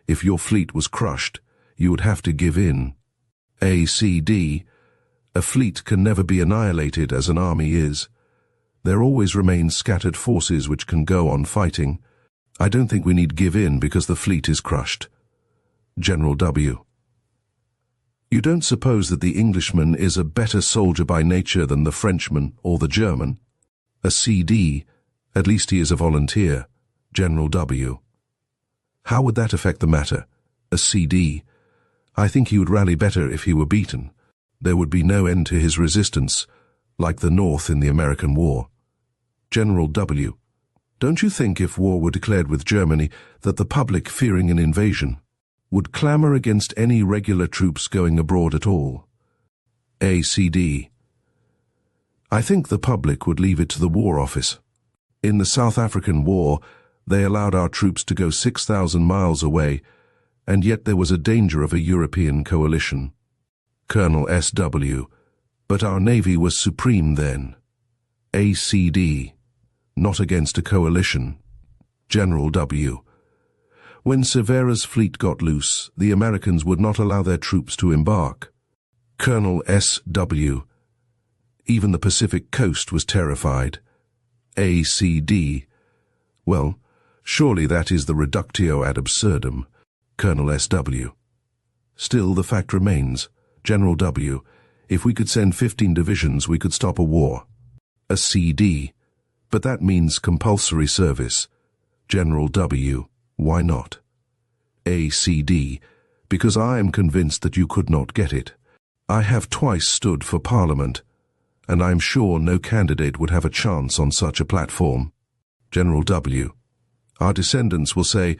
If your fleet was crushed, you would have to give in. ACD. A fleet can never be annihilated as an army is. There always remain scattered forces which can go on fighting. I don't think we need give in because the fleet is crushed. General W. You don't suppose that the Englishman is a better soldier by nature than the Frenchman or the German? A CD. At least he is a volunteer. General W. How would that affect the matter? A CD. I think he would rally better if he were beaten. There would be no end to his resistance, like the North in the American War. General W. Don't you think if war were declared with Germany that the public, fearing an invasion, would clamour against any regular troops going abroad at all? ACD. I think the public would leave it to the War Office. In the South African War, they allowed our troops to go 6,000 miles away, and yet there was a danger of a European coalition. Colonel S.W. But our Navy was supreme then. ACD. Not against a coalition. General W. When Cervera's fleet got loose, the Americans would not allow their troops to embark. Colonel S.W. Even the Pacific coast was terrified. ACD. Well, surely that is the reductio ad absurdum. Colonel S.W. Still, the fact remains, General W., if we could send 15 divisions, we could stop a war. A CD, but that means compulsory service. General W., why not? A CD, because I am convinced that you could not get it. I have twice stood for Parliament, and I am sure no candidate would have a chance on such a platform. General W., our descendants will say,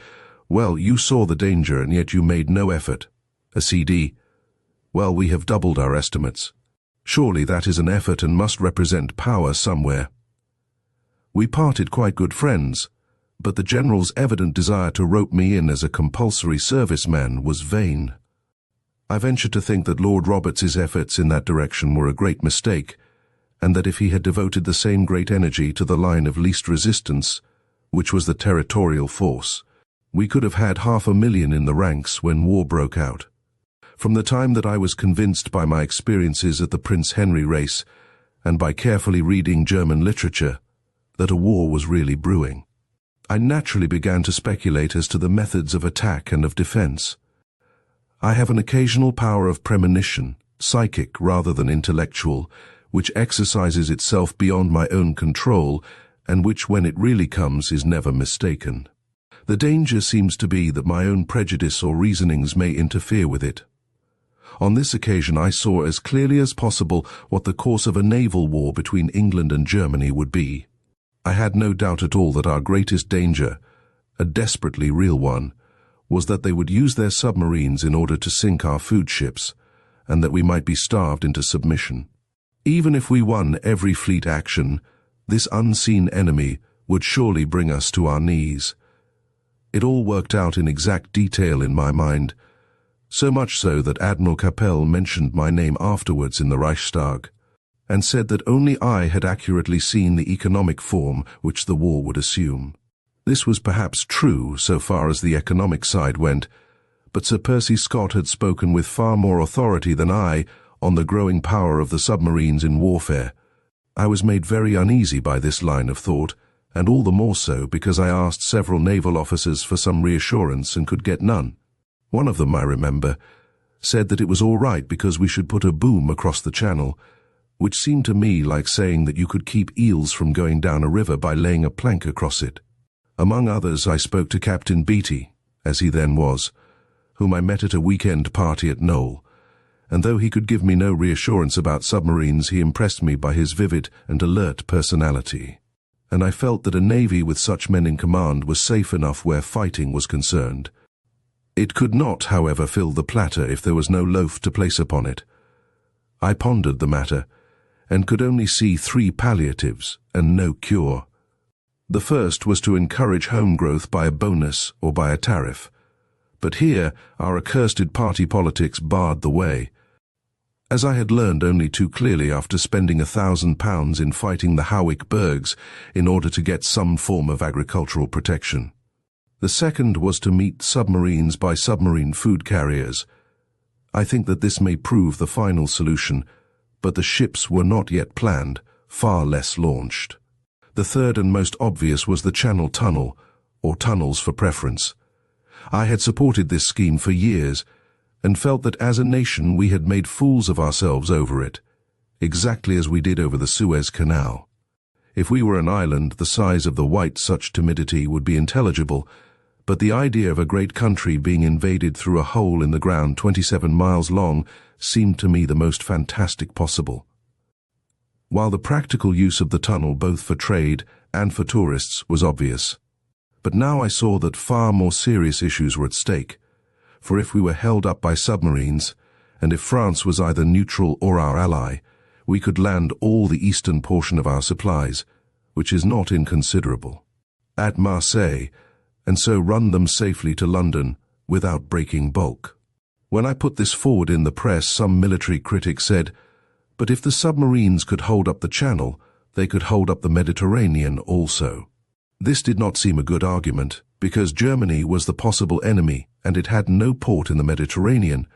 well, you saw the danger and yet you made no effort. A CD, well, we have doubled our estimates. Surely that is an effort and must represent power somewhere. We parted quite good friends, but the General's evident desire to rope me in as a compulsory serviceman was vain. I venture to think that Lord Roberts's efforts in that direction were a great mistake, and that if he had devoted the same great energy to the line of least resistance, which was the territorial force, we could have had 500,000 in the ranks when war broke out. From the time that I was convinced by my experiences at the Prince Henry race, and by carefully reading German literature, that a war was really brewing, I naturally began to speculate as to the methods of attack and of defense. I have an occasional power of premonition, psychic rather than intellectual, which exercises itself beyond my own control, and which, when it really comes, is never mistaken. The danger seems to be that my own prejudice or reasonings may interfere with it. On this occasion I saw as clearly as possible what the course of a naval war between England and Germany would be. I had no doubt at all that our greatest danger, a desperately real one, was that they would use their submarines in order to sink our food ships, and that we might be starved into submission. Even if we won every fleet action, this unseen enemy would surely bring us to our knees. It all worked out in exact detail in my mind, so much so that Admiral Capell mentioned my name afterwards in the Reichstag, and said that only I had accurately seen the economic form which the war would assume. This was perhaps true so far as the economic side went, but Sir Percy Scott had spoken with far more authority than I on the growing power of the submarines in warfare. I was made very uneasy by this line of thought, and all the more so because I asked several naval officers for some reassurance and could get none. One of them, I remember, said that it was all right because we should put a boom across the channel, which seemed to me like saying that you could keep eels from going down a river by laying a plank across it. Among others, I spoke to Captain Beatty, as he then was, whom I met at a weekend party at Knowle, and though he could give me no reassurance about submarines, he impressed me by his vivid and alert personality, and I felt that a navy with such men in command was safe enough where fighting was concerned. It could not, however, fill the platter if there was no loaf to place upon it. I pondered the matter, and could only see 3 palliatives and no cure. The first was to encourage home growth by a bonus or by a tariff, but here our accursed party politics barred the way. As I had learned only too clearly after spending £1,000 in fighting the Howick Bergs in order to get some form of agricultural protection. The second was to meet submarines by submarine food carriers. I think that this may prove the final solution, but the ships were not yet planned, far less launched. The third and most obvious was the Channel Tunnel, or tunnels for preference. I had supported this scheme for years, and felt that as a nation we had made fools of ourselves over it, exactly as we did over the Suez Canal. If we were an island the size of the White, such timidity would be intelligible, but the idea of a great country being invaded through a hole in the ground 27 miles long seemed to me the most fantastic possible. While the practical use of the tunnel both for trade and for tourists was obvious. But now I saw that far more serious issues were at stake, for if we were held up by submarines, and if France was either neutral or our ally, we could land all the eastern portion of our supplies, which is not inconsiderable, at Marseille, and so run them safely to London without breaking bulk. When I put this forward in the press, some military critic said, but if the submarines could hold up the Channel, they could hold up the Mediterranean also. This did not seem a good argument, because Germany was the possible enemy and it had no port in the Mediterranean,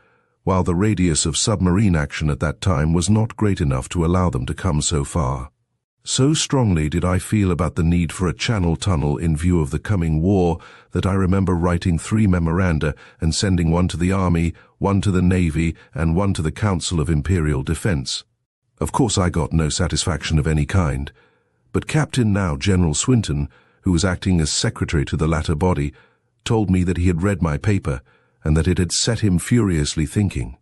while the radius of submarine action at that time was not great enough to allow them to come so far. So strongly did I feel about the need for a channel tunnel in view of the coming war that I remember writing 3 memoranda and sending one to the Army, one to the Navy, and one to the Council of Imperial Defence. Of course I got no satisfaction of any kind, but Captain now General Swinton, who was acting as secretary to the latter body, told me that he had read my paper and that it had set him furiously thinking.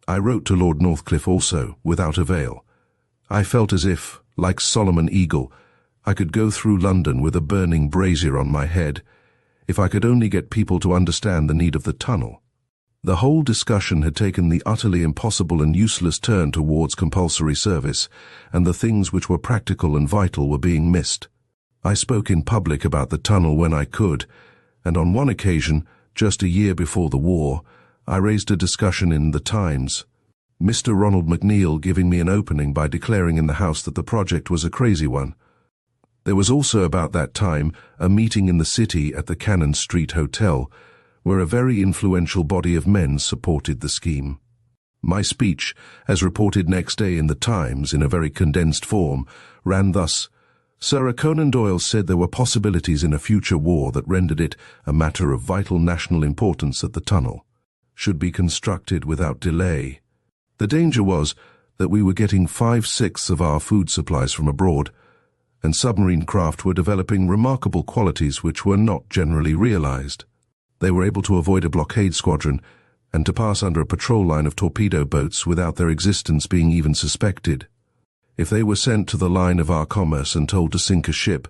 I wrote to Lord Northcliffe also, without avail. I felt as if, like Solomon Eagle, I could go through London with a burning brazier on my head, if I could only get people to understand the need of the tunnel. The whole discussion had taken the utterly impossible and useless turn towards compulsory service, and the things which were practical and vital were being missed. I spoke in public about the tunnel when I could, and on one occasion, just a year before the war, I raised a discussion in The Times, Mr. Ronald McNeill giving me an opening by declaring in the House that the project was a crazy one. There was also about that time a meeting in the city at the Cannon Street Hotel, where a very influential body of men supported the scheme. My speech, as reported next day in The Times in a very condensed form, ran thus: Sir Conan Doyle said there were possibilities in a future war that rendered it a matter of vital national importance that the tunnel should be constructed without delay. The danger was that we were getting 5/6 of our food supplies from abroad, and submarine craft were developing remarkable qualities which were not generally realized. They were able to avoid a blockade squadron and to pass under a patrol line of torpedo boats without their existence being even suspected. If they were sent to the line of our commerce and told to sink a ship,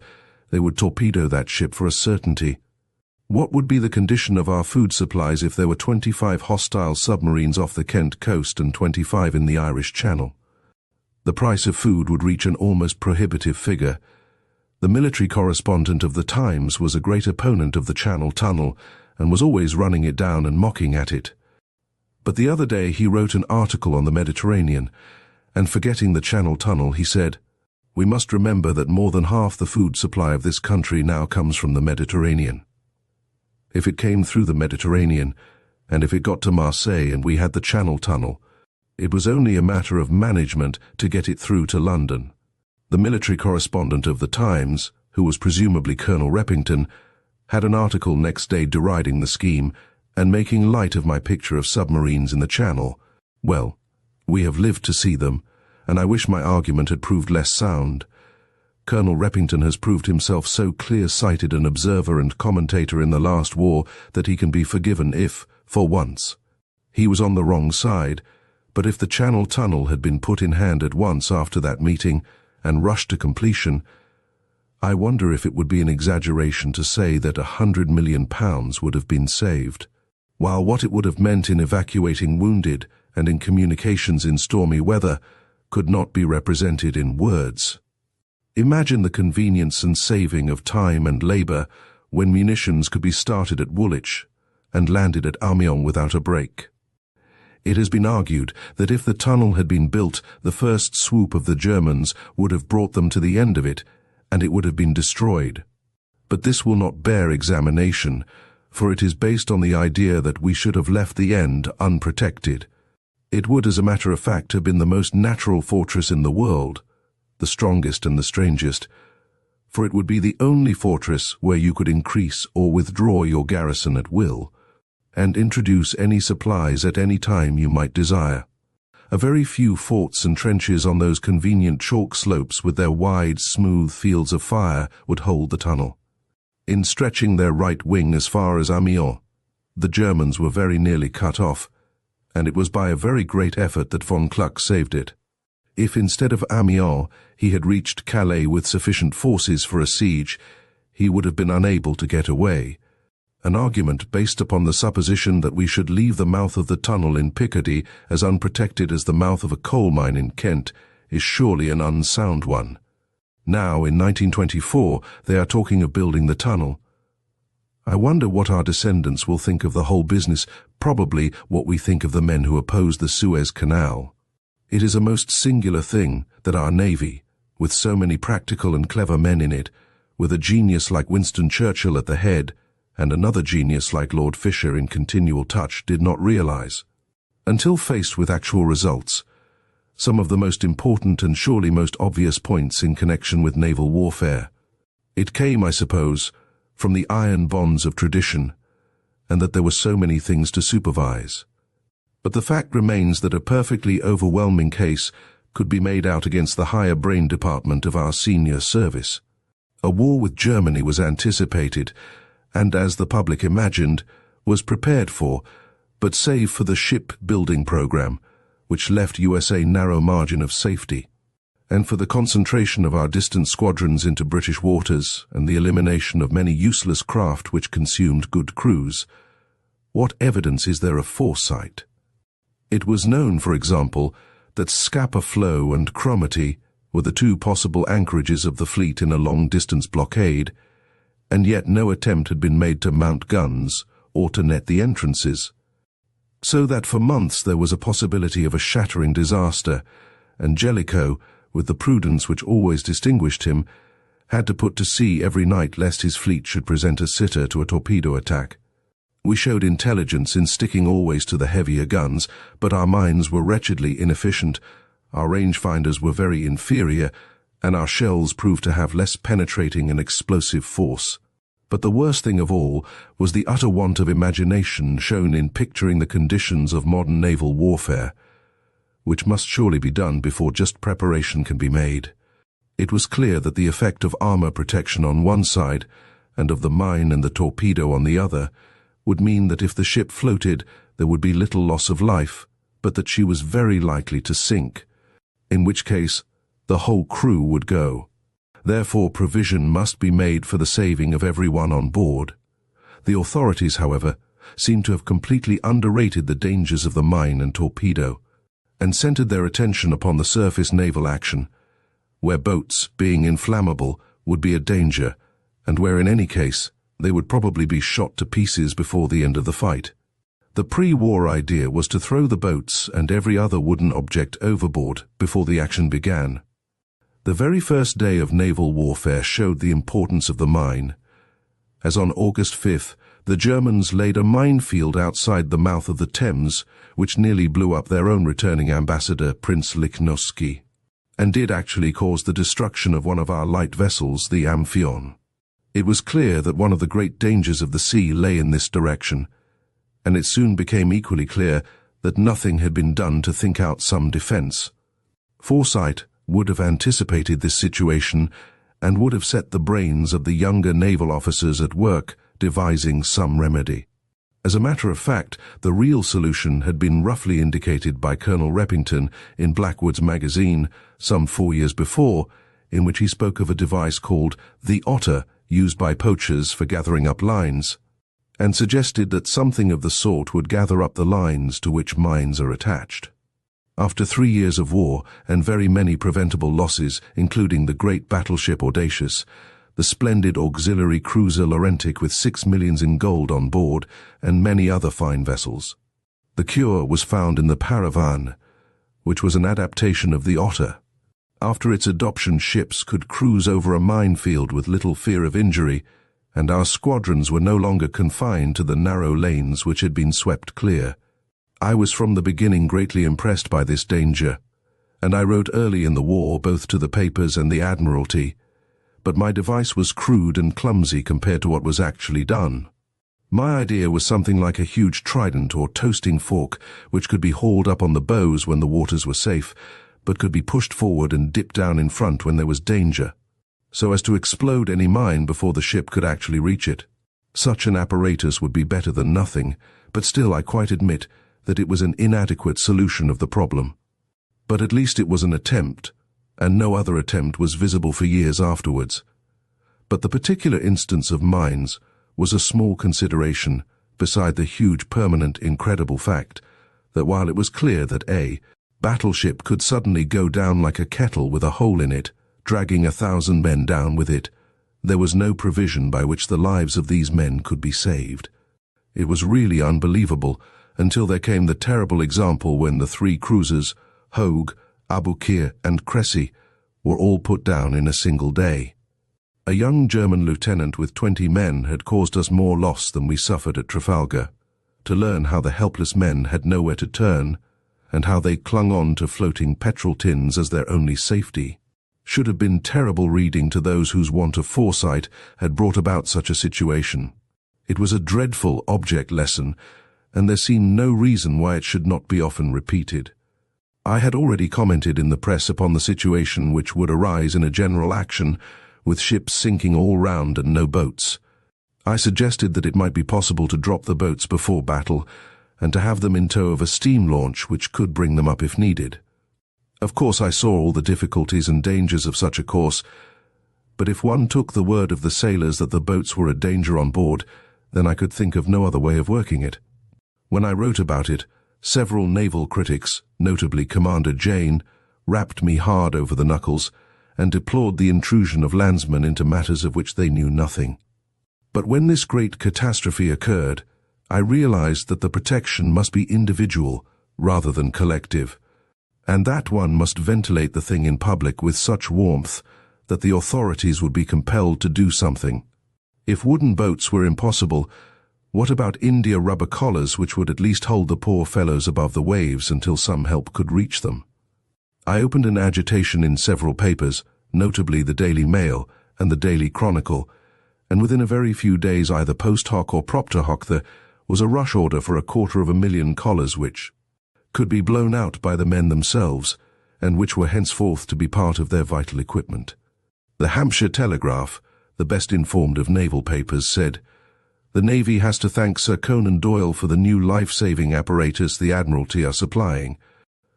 they would torpedo that ship for a certainty. What would be the condition of our food supplies if there were 25 hostile submarines off the Kent coast and 25 in the Irish Channel? The price of food would reach an almost prohibitive figure. The military correspondent of The Times was a great opponent of the Channel Tunnel and was always running it down and mocking at it. But the other day he wrote an article on the Mediterranean, and forgetting the Channel Tunnel, he said, "We must remember that more than half the food supply of this country now comes from the Mediterranean. If it came through the Mediterranean, and if it got to Marseille and we had the Channel Tunnel, it was only a matter of management to get it through to London." The military correspondent of The Times, who was presumably Colonel Repington, had an article next day deriding the scheme and making light of my picture of submarines in the Channel. Well, we have lived to see them, and I wish my argument had proved less sound. Colonel Repington has proved himself so clear-sighted an observer and commentator in the last war that he can be forgiven if, for once, he was on the wrong side. But if the Channel Tunnel had been put in hand at once after that meeting and rushed to completion, I wonder if it would be an exaggeration to say that £100 million would have been saved, while what it would have meant in evacuating wounded and in communications in stormy weather could not be represented in words. Imagine the convenience and saving of time and labour when munitions could be started at Woolwich and landed at Amiens without a break. It has been argued that if the tunnel had been built, the first swoop of the Germans would have brought them to the end of it, and it would have been destroyed. But this will not bear examination, for it is based on the idea that we should have left the end unprotected. It would, as a matter of fact, have been the most natural fortress in the world, the strongest and the strangest, for it would be the only fortress where you could increase or withdraw your garrison at will, and introduce any supplies at any time you might desire. A very few forts and trenches on those convenient chalk slopes with their wide, smooth fields of fire would hold the tunnel. In stretching their right wing as far as Amiens, the Germans were very nearly cut off, and it was by a very great effort that von Kluck saved it. If instead of Amiens he had reached Calais with sufficient forces for a siege, he would have been unable to get away. An argument based upon the supposition that we should leave the mouth of the tunnel in Picardy as unprotected as the mouth of a coal mine in Kent is surely an unsound one. Now, in 1924, they are talking of building the tunnel. I wonder what our descendants will think of the whole business, probably what we think of the men who opposed the Suez Canal. It is a most singular thing that our Navy, with so many practical and clever men in it, with a genius like Winston Churchill at the head, and another genius like Lord Fisher in continual touch, did not realize. Until faced with actual results, some of the most important and surely most obvious points in connection with naval warfare. It came, I suppose, from the iron bonds of tradition, and that there were so many things to supervise. But the fact remains that a perfectly overwhelming case could be made out against the higher brain department of our senior service. A war with Germany was anticipated, and as the public imagined, was prepared for, but save for the shipbuilding program, which left USA narrow margin of safety, and for the concentration of our distant squadrons into British waters and the elimination of many useless craft which consumed good crews, what evidence is there of foresight? It was known, for example, that Scapa Flow and Cromarty were the two possible anchorages of the fleet in a long-distance blockade, and yet no attempt had been made to mount guns or to net the entrances. So that for months there was a possibility of a shattering disaster, and Jellicoe, with the prudence which always distinguished him, had to put to sea every night lest his fleet should present a sitter to a torpedo attack. We showed intelligence in sticking always to the heavier guns, but our mines were wretchedly inefficient, our rangefinders were very inferior, and our shells proved to have less penetrating and explosive force. But the worst thing of all was the utter want of imagination shown in picturing the conditions of modern naval warfare, which must surely be done before just preparation can be made. It was clear that the effect of armor protection on one side, and of the mine and the torpedo on the other, would mean that if the ship floated, there would be little loss of life, but that she was very likely to sink, in which case the whole crew would go. Therefore provision must be made for the saving of everyone on board. The authorities, however, seem to have completely underrated the dangers of the mine and torpedo, and centered their attention upon the surface naval action, where boats, being inflammable, would be a danger, and where in any case they would probably be shot to pieces before the end of the fight. The pre-war idea was to throw the boats and every other wooden object overboard before the action began. The very first day of naval warfare showed the importance of the mine, as on August 5th the Germans laid a minefield outside the mouth of the Thames, which nearly blew up their own returning ambassador, Prince Lichnowsky, and did actually cause the destruction of one of our light vessels, the Amphion. It was clear that one of the great dangers of the sea lay in this direction, and it soon became equally clear that nothing had been done to think out some defense. Foresight would have anticipated this situation and would have set the brains of the younger naval officers at work devising some remedy. As a matter of fact, the real solution had been roughly indicated by Colonel Reppington in Blackwood's magazine some 4 years before, in which he spoke of a device called the Otter, used by poachers for gathering up lines, and suggested that something of the sort would gather up the lines to which mines are attached. After 3 years of war and very many preventable losses, including the great battleship Audacious, the splendid auxiliary cruiser Laurentic with 6 millions in gold on board, and many other fine vessels, the cure was found in the Paravan, which was an adaptation of the Otter. After its adoption, ships could cruise over a minefield with little fear of injury, and our squadrons were no longer confined to the narrow lanes which had been swept clear. I was from the beginning greatly impressed by this danger, and I wrote early in the war both to the papers and the Admiralty, but my device was crude and clumsy compared to what was actually done. My idea was something like a huge trident or toasting fork which could be hauled up on the bows when the waters were safe, but could be pushed forward and dipped down in front when there was danger, so as to explode any mine before the ship could actually reach it. Such an apparatus would be better than nothing, but still I quite admit that it was an inadequate solution of the problem. But at least it was an attempt, and no other attempt was visible for years afterwards. But the particular instance of mines was a small consideration beside the huge, permanent, incredible fact that while it was clear that a battleship could suddenly go down like a kettle with a hole in it, dragging 1,000 men down with it, there was no provision by which the lives of these men could be saved. It was really unbelievable until there came the terrible example when the 3 cruisers, Hogue, Aboukir, and Cressy, were all put down in a single day. A young German lieutenant with 20 men had caused us more loss than we suffered at Trafalgar. To learn how the helpless men had nowhere to turn, and how they clung on to floating petrol tins as their only safety, should have been terrible reading to those whose want of foresight had brought about such a situation. It was a dreadful object lesson, and there seemed no reason why it should not be often repeated. I had already commented in the press upon the situation which would arise in a general action, with ships sinking all round and no boats. I suggested that it might be possible to drop the boats before battle, and to have them in tow of a steam launch which could bring them up if needed. Of course I saw all the difficulties and dangers of such a course, but if one took the word of the sailors that the boats were a danger on board, then I could think of no other way of working it. When I wrote about it, several naval critics, notably Commander Jane, rapped me hard over the knuckles and deplored the intrusion of landsmen into matters of which they knew nothing. But when this great catastrophe occurred, I realized that the protection must be individual rather than collective, and that one must ventilate the thing in public with such warmth that the authorities would be compelled to do something. If wooden boats were impossible, what about India rubber collars which would at least hold the poor fellows above the waves until some help could reach them? I opened an agitation in several papers, notably the Daily Mail and the Daily Chronicle, and within a very few days, either post hoc or propter hoc, there was a rush order for 250,000 collars which could be blown out by the men themselves, and which were henceforth to be part of their vital equipment. The Hampshire Telegraph, the best informed of naval papers, said, "The Navy has to thank Sir Conan Doyle for the new life-saving apparatus the Admiralty are supplying.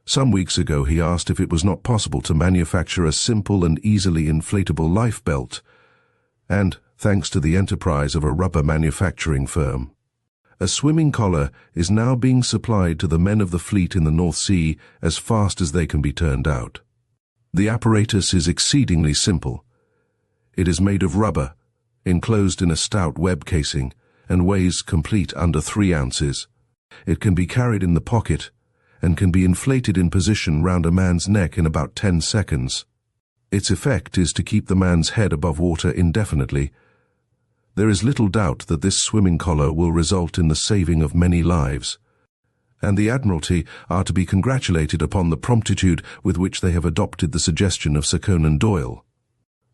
Some weeks ago he asked if it was not possible to manufacture a simple and easily inflatable life belt, and, thanks to the enterprise of a rubber manufacturing firm, a swimming collar is now being supplied to the men of the fleet in the North Sea as fast as they can be turned out. The apparatus is exceedingly simple. It is made of rubber, enclosed in a stout web casing, and weighs complete under 3 ounces. It can be carried in the pocket, and can be inflated in position round a man's neck in about 10 seconds. Its effect is to keep the man's head above water indefinitely. There is little doubt that this swimming collar will result in the saving of many lives, and the Admiralty are to be congratulated upon the promptitude with which they have adopted the suggestion of Sir Conan Doyle."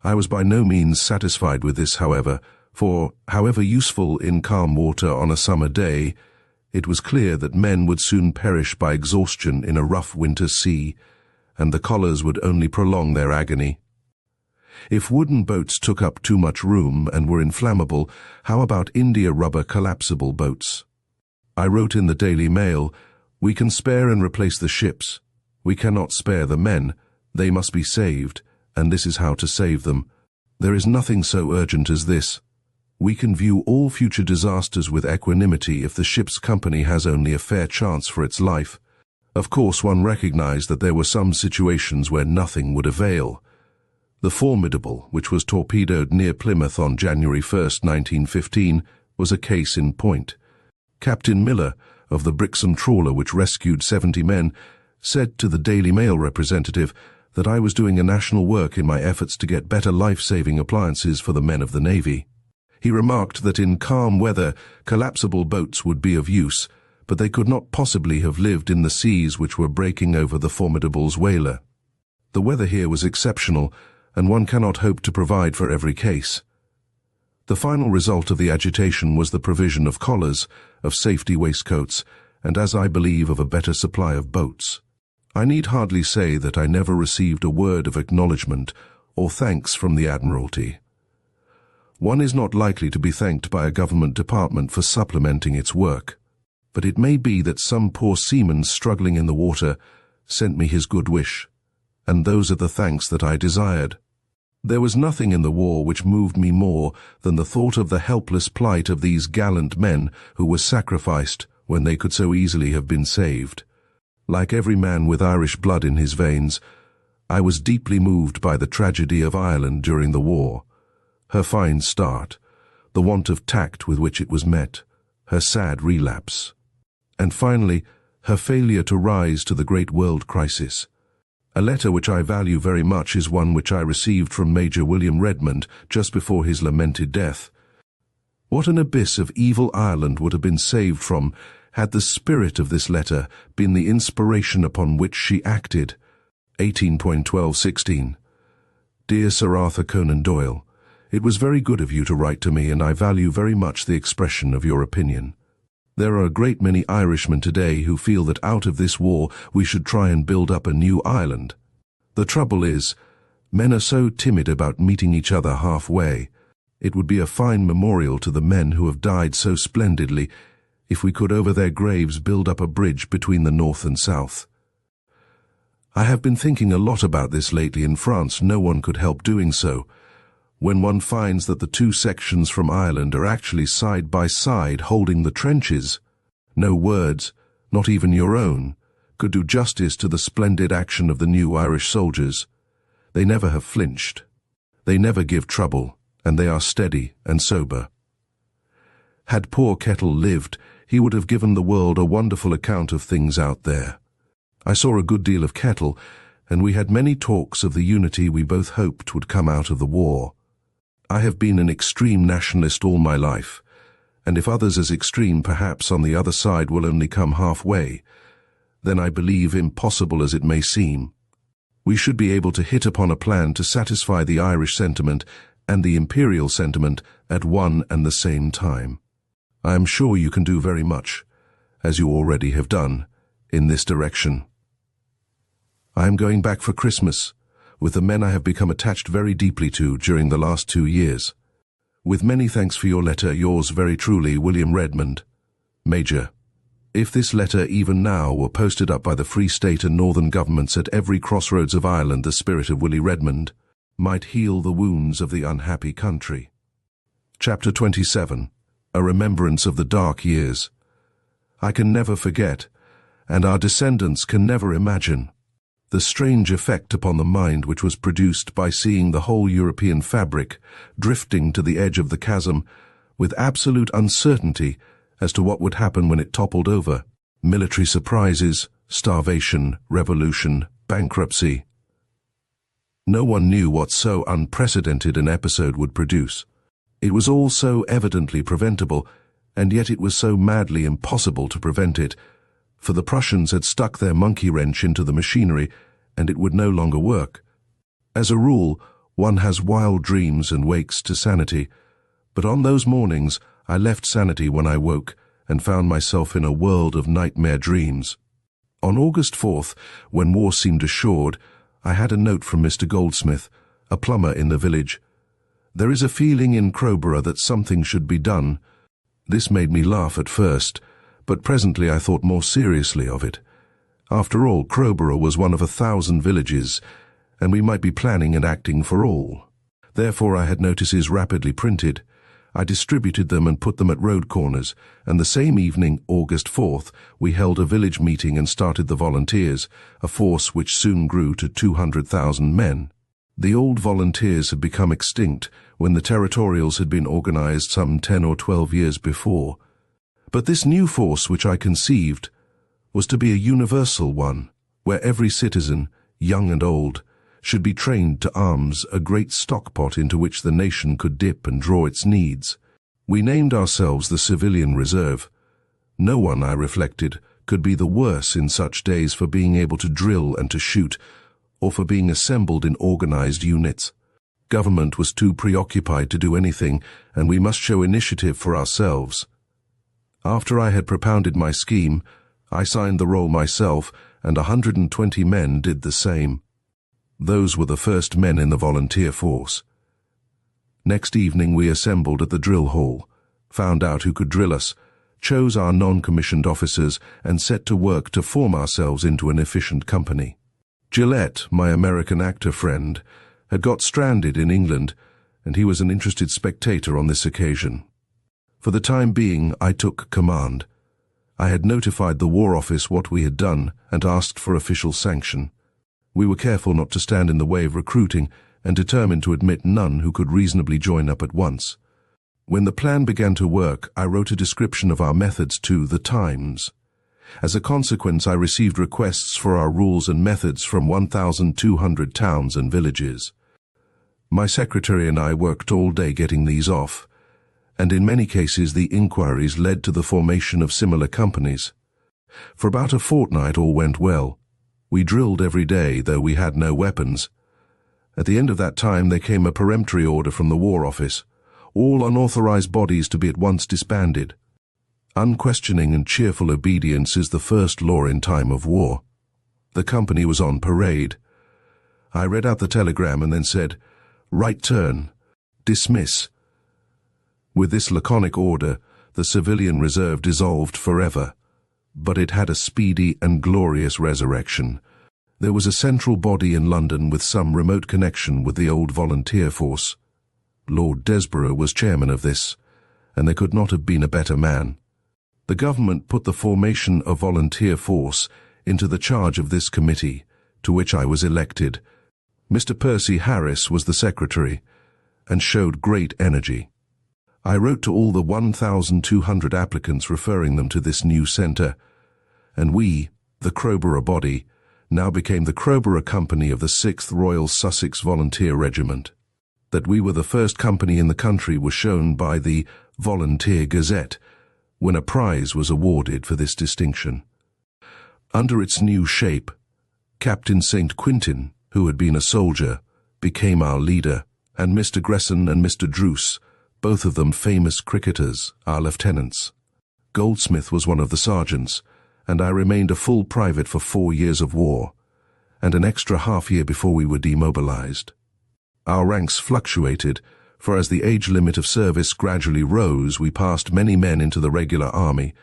I was by no means satisfied with this, however, for, however useful in calm water on a summer day, it was clear that men would soon perish by exhaustion in a rough winter sea, and the collars would only prolong their agony. If wooden boats took up too much room and were inflammable, how about India rubber collapsible boats? I wrote in the Daily Mail, "We can spare and replace the ships. We cannot spare the men. They must be saved, and this is how to save them. There is nothing so urgent as this. We can view all future disasters with equanimity if the ship's company has only a fair chance for its life." Of course, one recognized that there were some situations where nothing would avail. The Formidable, which was torpedoed near Plymouth on January 1, 1915, was a case in point. Captain Miller, of the Brixham trawler which rescued 70 men, said to the Daily Mail representative that I was doing a national work in my efforts to get better life-saving appliances for the men of the Navy. He remarked that in calm weather, collapsible boats would be of use, but they could not possibly have lived in the seas which were breaking over the Formidable's whaler. The weather here was exceptional, and one cannot hope to provide for every case. The final result of the agitation was the provision of collars, of safety waistcoats, and, as I believe, of a better supply of boats. I need hardly say that I never received a word of acknowledgement or thanks from the Admiralty. One is not likely to be thanked by a government department for supplementing its work, but it may be that some poor seaman struggling in the water sent me his good wish, and those are the thanks that I desired. There was nothing in the war which moved me more than the thought of the helpless plight of these gallant men who were sacrificed when they could so easily have been saved. Like every man with Irish blood in his veins, I was deeply moved by the tragedy of Ireland during the war, her fine start, the want of tact with which it was met, her sad relapse, and finally, her failure to rise to the great world crisis. A letter which I value very much is one which I received from Major William Redmond just before his lamented death. What an abyss of evil Ireland would have been saved from Had the spirit of this letter been the inspiration upon which she acted? 18.12.16. Dear Sir Arthur Conan Doyle, it was very good of you to write to me, and I value very much the expression of your opinion. There are a great many Irishmen today who feel that out of this war we should try and build up a new Ireland. The trouble is, men are so timid about meeting each other halfway. It would be a fine memorial to the men who have died so splendidly if we could over their graves build up a bridge between the north and south. I have been thinking a lot about this lately. In France, no one could help doing so. When one finds that the two sections from Ireland are actually side by side holding the trenches, no words, not even your own, could do justice to the splendid action of the new Irish soldiers. They never have flinched. They never give trouble, and they are steady and sober. Had poor Kettle lived, he would have given the world a wonderful account of things out there. I saw a good deal of Kettle, and we had many talks of the unity we both hoped would come out of the war. I have been an extreme nationalist all my life, and if others as extreme perhaps on the other side will only come halfway, then I believe, impossible as it may seem, we should be able to hit upon a plan to satisfy the Irish sentiment and the imperial sentiment at one and the same time. I am sure you can do very much, as you already have done, in this direction. I am going back for Christmas, with the men I have become attached very deeply to during the last 2 years. With many thanks for your letter, yours very truly, William Redmond. Major, if this letter even now were posted up by the Free State and Northern governments at every crossroads of Ireland, the spirit of Willie Redmond might heal the wounds of the unhappy country. Chapter 27. A Remembrance of the Dark Years. I can never forget, and our descendants can never imagine, the strange effect upon the mind which was produced by seeing the whole European fabric drifting to the edge of the chasm with absolute uncertainty as to what would happen when it toppled over. Military surprises, starvation, revolution, bankruptcy. No one knew what so unprecedented an episode would produce. It was all so evidently preventable, and yet it was so madly impossible to prevent it, for the Prussians had stuck their monkey wrench into the machinery, and it would no longer work. As a rule, one has wild dreams and wakes to sanity, but on those mornings I left sanity when I woke and found myself in a world of nightmare dreams. On August 4th, when war seemed assured, I had a note from Mr. Goldsmith, a plumber in the village. There is a feeling in Crowborough that something should be done. This made me laugh at first, but presently I thought more seriously of it. After all, Crowborough was one of 1,000 villages, and we might be planning and acting for all. Therefore I had notices rapidly printed. I distributed them and put them at road corners, and the same evening, August 4th, we held a village meeting and started the volunteers, a force which soon grew to 200,000 men. The old volunteers had become extinct when the territorials had been organized some 10 or 12 years before. But this new force which I conceived was to be a universal one, where every citizen, young and old, should be trained to arms, a great stockpot into which the nation could dip and draw its needs. We named ourselves the Civilian Reserve. No one, I reflected, could be the worse in such days for being able to drill and to shoot, or for being assembled in organized units. Government was too preoccupied to do anything, and we must show initiative for ourselves. After I had propounded my scheme, I signed the roll myself, and 120 men did the same. Those were the first men in the volunteer force. Next evening we assembled at the drill hall, found out who could drill us, chose our non-commissioned officers, and set to work to form ourselves into an efficient company. Gillette, my American actor friend, had got stranded in England, and he was an interested spectator on this occasion. For the time being, I took command. I had notified the War Office what we had done and asked for official sanction. We were careful not to stand in the way of recruiting and determined to admit none who could reasonably join up at once. When the plan began to work, I wrote a description of our methods to The Times. As a consequence, I received requests for our rules and methods from 1,200 towns and villages. My secretary and I worked all day getting these off, and in many cases the inquiries led to the formation of similar companies. For about a fortnight all went well. We drilled every day, though we had no weapons. At the end of that time there came a peremptory order from the War Office, all unauthorized bodies to be at once disbanded. Unquestioning and cheerful obedience is the first law in time of war. The company was on parade. I read out the telegram and then said, "Right turn. Dismiss." With this laconic order, the civilian reserve dissolved forever. But it had a speedy and glorious resurrection. There was a central body in London with some remote connection with the old volunteer force. Lord Desborough was chairman of this, and there could not have been a better man. The government put the formation of volunteer force into the charge of this committee, to which I was elected. Mr. Percy Harris was the secretary, and showed great energy. I wrote to all the 1,200 applicants referring them to this new centre, and we, the Crowborough body, now became the Crowborough Company of the 6th Royal Sussex Volunteer Regiment. That we were the first company in the country was shown by the Volunteer Gazette, when a prize was awarded for this distinction. Under its new shape, Captain St. Quintin, who had been a soldier, became our leader, and Mr. Gresson and Mr. Druce, both of them famous cricketers, our lieutenants. Goldsmith was one of the sergeants, and I remained a full private for 4 years of war, and an extra half-year before we were demobilized. Our ranks fluctuated, for as the age limit of service gradually rose, we passed many men into the regular army,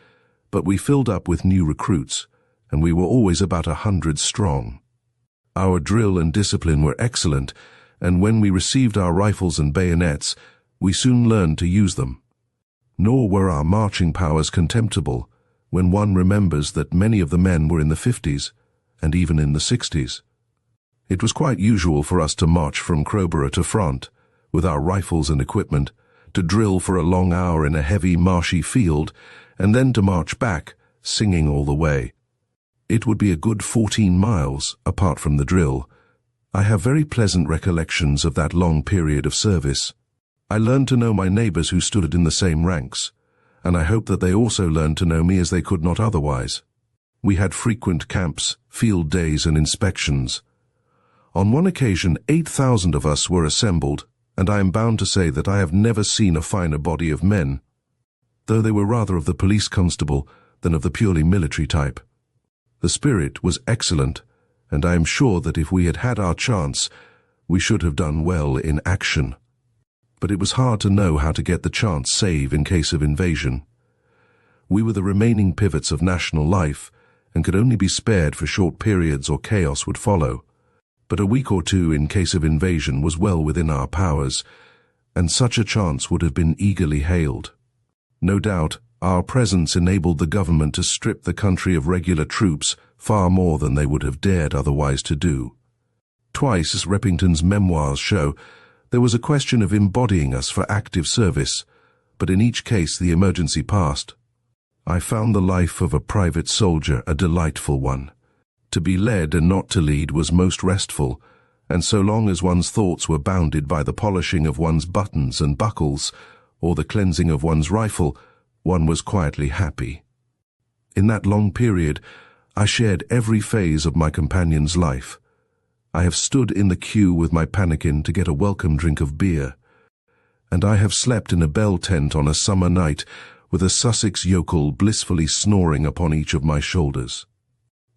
but we filled up with new recruits, and we were always about 100 strong. Our drill and discipline were excellent, and when we received our rifles and bayonets, we soon learned to use them. Nor were our marching powers contemptible, when one remembers that many of the men were in the 50s, and even in the 60s. It was quite usual for us to march from Crowborough to front, with our rifles and equipment, to drill for a long hour in a heavy, marshy field, and then to march back, singing all the way. It would be a good 14 miles, apart from the drill. I have very pleasant recollections of that long period of service. I learned to know my neighbours who stood in the same ranks, and I hope that they also learned to know me as they could not otherwise. We had frequent camps, field days and inspections. On one occasion 8,000 of us were assembled, and I am bound to say that I have never seen a finer body of men, though they were rather of the police constable than of the purely military type. The spirit was excellent, and I am sure that if we had had our chance, we should have done well in action. But it was hard to know how to get the chance save in case of invasion. We were the remaining pivots of national life, and could only be spared for short periods or chaos would follow. But a week or two in case of invasion was well within our powers, and such a chance would have been eagerly hailed. No doubt, our presence enabled the government to strip the country of regular troops far more than they would have dared otherwise to do. Twice, as Reppington's memoirs show, there was a question of embodying us for active service, but in each case the emergency passed. I found the life of a private soldier a delightful one. To be led and not to lead was most restful, and so long as one's thoughts were bounded by the polishing of one's buttons and buckles, or the cleansing of one's rifle, one was quietly happy. In that long period, I shared every phase of my companion's life. I have stood in the queue with my pannikin to get a welcome drink of beer, and I have slept in a bell tent on a summer night with a Sussex yokel blissfully snoring upon each of my shoulders.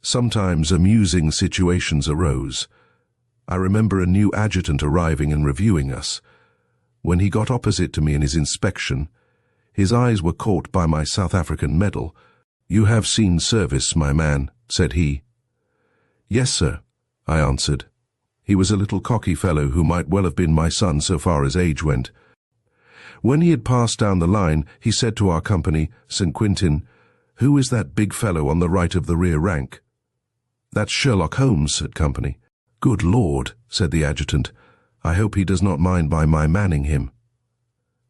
Sometimes amusing situations arose. I remember a new adjutant arriving and reviewing us. When he got opposite to me in his inspection, his eyes were caught by my South African medal. "You have seen service, my man," said he. "Yes, sir," I answered. He was a little cocky fellow who might well have been my son so far as age went. When he had passed down the line, he said to our company, St. Quintin, "Who is that big fellow on the right of the rear rank?" "That's Sherlock Holmes," said company. "Good Lord," said the adjutant. "I hope he does not mind by my manning him."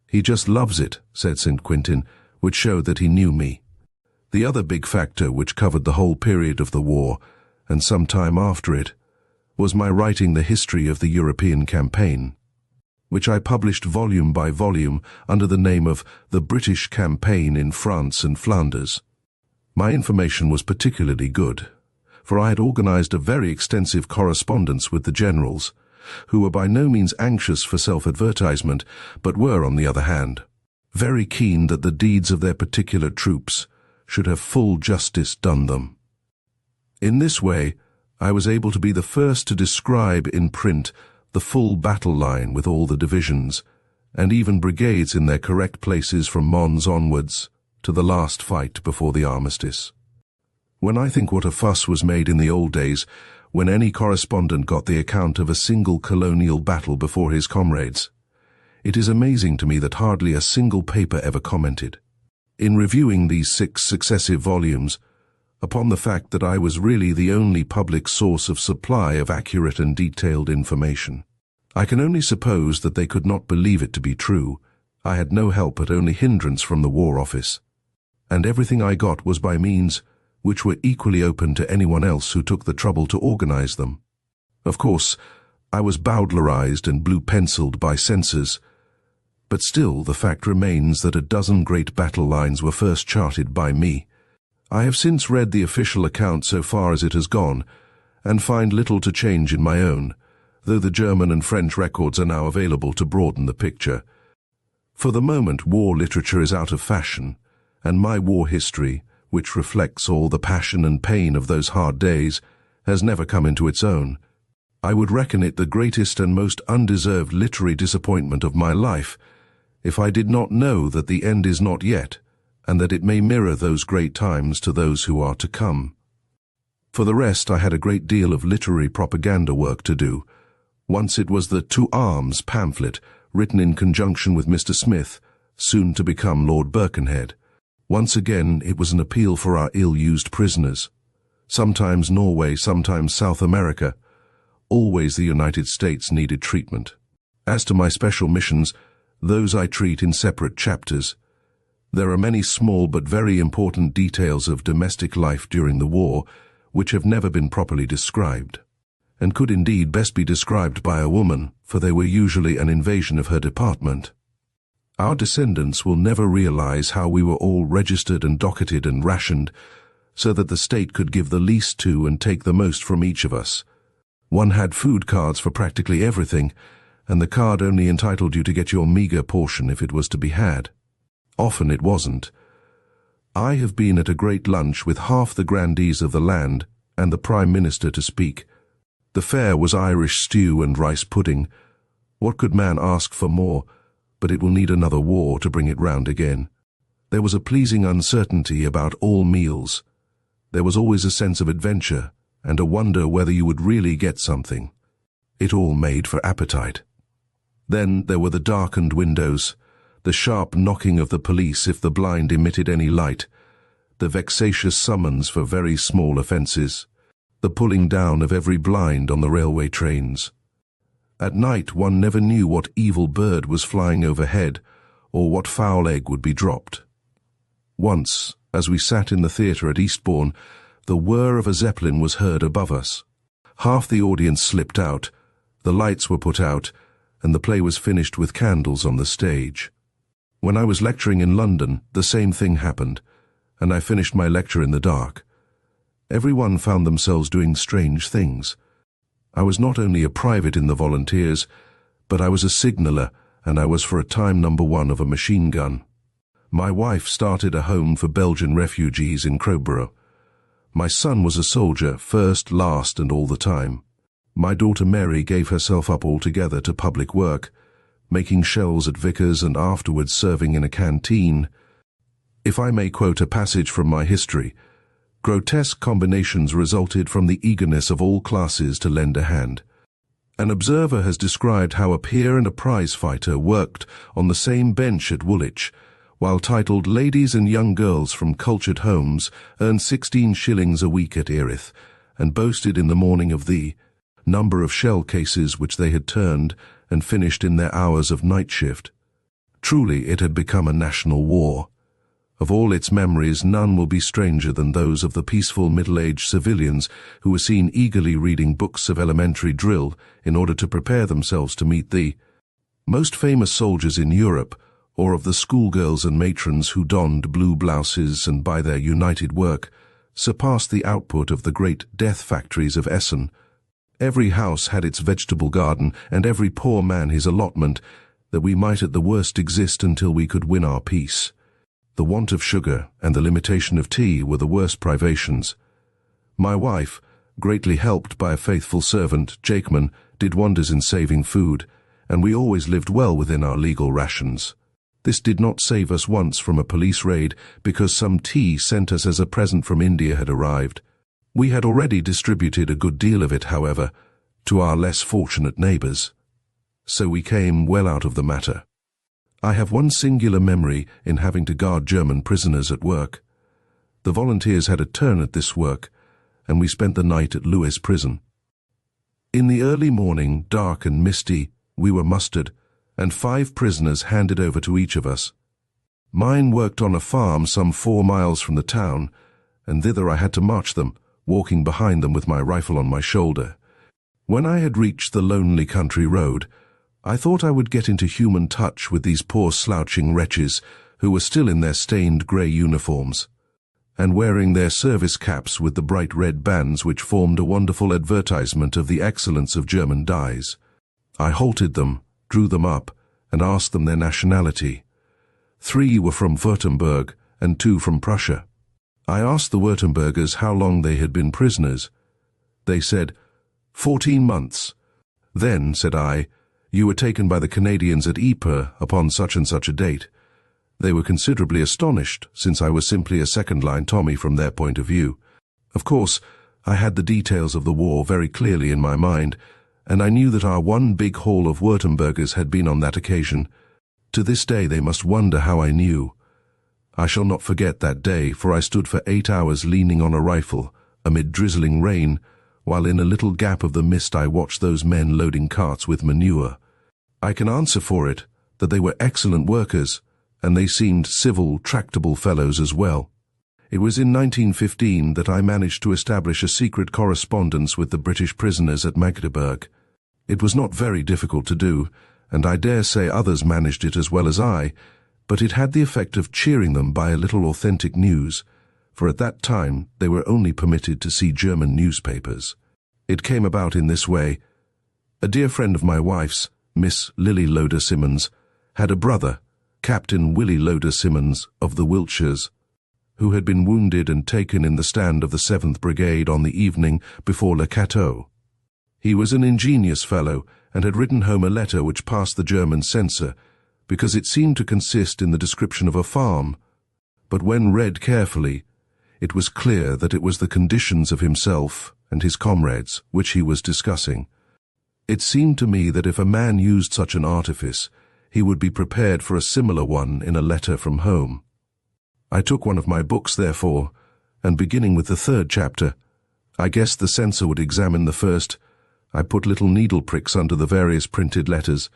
"He just loves it," said St. Quintin, which showed that he knew me. The other big factor which covered the whole period of the war, and some time after it, was my writing the history of the European campaign. which I published volume by volume under the name of The British Campaign in France and Flanders. My information was particularly good, for I had organized a very extensive correspondence with the generals, who were by no means anxious for self-advertisement, but were, on the other hand, very keen that the deeds of their particular troops should have full justice done them. In this way, I was able to be the first to describe in print the full battle line with all the divisions, and even brigades in their correct places from Mons onwards to the last fight before the armistice. When I think what a fuss was made in the old days, when any correspondent got the account of a single colonial battle before his comrades, it is amazing to me that hardly a single paper ever commented, in reviewing these 6 successive volumes, upon the fact that I was really the only public source of supply of accurate and detailed information. I can only suppose that they could not believe it to be true. I had no help but only hindrance from the War Office, and everything I got was by means which were equally open to anyone else who took the trouble to organize them. Of course, I was bowdlerized and blue-penciled by censors, but still the fact remains that a dozen great battle lines were first charted by me. I have since read the official account so far as it has gone, and find little to change in my own, though the German and French records are now available to broaden the picture. For the moment, war literature is out of fashion, and my war history, which reflects all the passion and pain of those hard days, has never come into its own. I would reckon it the greatest and most undeserved literary disappointment of my life, if I did not know that the end is not yet, and that it may mirror those great times to those who are to come. For the rest, I had a great deal of literary propaganda work to do. Once it was the To Arms pamphlet, written in conjunction with Mr. Smith, soon to become Lord Birkenhead. Once again, it was an appeal for our ill-used prisoners. Sometimes Norway, sometimes South America. Always the United States needed treatment. As to my special missions, those I treat in separate chapters. There are many small but very important details of domestic life during the war which have never been properly described, and could indeed best be described by a woman, for they were usually an invasion of her department. Our descendants will never realize how we were all registered and docketed and rationed, so that the state could give the least to and take the most from each of us. One had food cards for practically everything, and the card only entitled you to get your meager portion if it was to be had. Often it wasn't. I have been at a great lunch with half the grandees of the land and the Prime Minister to speak. The fare was Irish stew and rice pudding. What could man ask for more? But it will need another war to bring it round again. There was a pleasing uncertainty about all meals. There was always a sense of adventure and a wonder whether you would really get something. It all made for appetite. Then there were the darkened windows, the sharp knocking of the police if the blind emitted any light, the vexatious summons for very small offences, the pulling down of every blind on the railway trains. At night one never knew what evil bird was flying overhead, or what foul egg would be dropped. Once, as we sat in the theatre at Eastbourne, the whir of a Zeppelin was heard above us. Half the audience slipped out, the lights were put out, and the play was finished with candles on the stage. When I was lecturing in London, the same thing happened, and I finished my lecture in the dark. Everyone found themselves doing strange things. I was not only a private in the volunteers, but I was a signaller, and I was for a time number 1 of a machine gun. My wife started a home for Belgian refugees in Crowborough. My son was a soldier, first, last, and all the time. My daughter Mary gave herself up altogether to public work, making shells at Vickers and afterwards serving in a canteen. If I may quote a passage from my history, grotesque combinations resulted from the eagerness of all classes to lend a hand. An observer has described how a peer and a prize fighter worked on the same bench at Woolwich, while titled Ladies and Young Girls from Cultured Homes earned 16 shillings a week at Erith, and boasted in the morning of the number of shell cases which they had turned and finished in their hours of night shift. Truly it had become a national war. Of all its memories, none will be stranger than those of the peaceful middle-aged civilians who were seen eagerly reading books of elementary drill in order to prepare themselves to meet the Most famous soldiers in Europe, or of the schoolgirls and matrons who donned blue blouses and by their united work, surpassed the output of the great death factories of Essen. Every house had its vegetable garden, and every poor man his allotment, that we might at the worst exist until we could win our peace. The want of sugar and the limitation of tea were the worst privations. My wife, greatly helped by a faithful servant, Jakeman, did wonders in saving food, and we always lived well within our legal rations. This did not save us once from a police raid because some tea sent us as a present from India had arrived. We had already distributed a good deal of it, however, to our less fortunate neighbours. So we came well out of the matter. I have one singular memory in having to guard German prisoners at work. The volunteers had a turn at this work, and we spent the night at Lewes prison. In the early morning, dark and misty, we were mustered, and 5 prisoners handed over to each of us. Mine worked on a farm some 4 miles from the town, and thither I had to march them, walking behind them with my rifle on my shoulder. When I had reached the lonely country road, I thought I would get into human touch with these poor slouching wretches who were still in their stained grey uniforms, and wearing their service caps with the bright red bands which formed a wonderful advertisement of the excellence of German dyes. I halted them, drew them up, and asked them their nationality. 3 were from Württemberg and 2 from Prussia. I asked the Württembergers how long they had been prisoners. They said, 14 months. Then, said I, you were taken by the Canadians at Ypres upon such and such a date. They were considerably astonished, since I was simply a second-line Tommy from their point of view. Of course, I had the details of the war very clearly in my mind, and I knew that our one big haul of Württembergers had been on that occasion. To this day they must wonder how I knew. I shall not forget that day, for I stood for 8 hours leaning on a rifle, amid drizzling rain, while in a little gap of the mist I watched those men loading carts with manure. I can answer for it that they were excellent workers, and they seemed civil, tractable fellows as well. It was in 1915 that I managed to establish a secret correspondence with the British prisoners at Magdeburg. It was not very difficult to do, and I dare say others managed it as well as I, but it had the effect of cheering them by a little authentic news, for at that time they were only permitted to see German newspapers. It came about in this way. A dear friend of my wife's, Miss Lily Loder Simmons, had a brother, Captain Willie Loder Simmons of the Wiltshires, who had been wounded and taken in the stand of the 7th Brigade on the evening before Le Cateau. He was an ingenious fellow, and had written home a letter which passed the German censor, because it seemed to consist in the description of a farm, but when read carefully, it was clear that it was the conditions of himself and his comrades which he was discussing. It seemed to me that if a man used such an artifice, he would be prepared for a similar one in a letter from home. I took one of my books, therefore, and beginning with the 3rd chapter, I guessed the censor would examine the first. I put little needle pricks under the various printed letters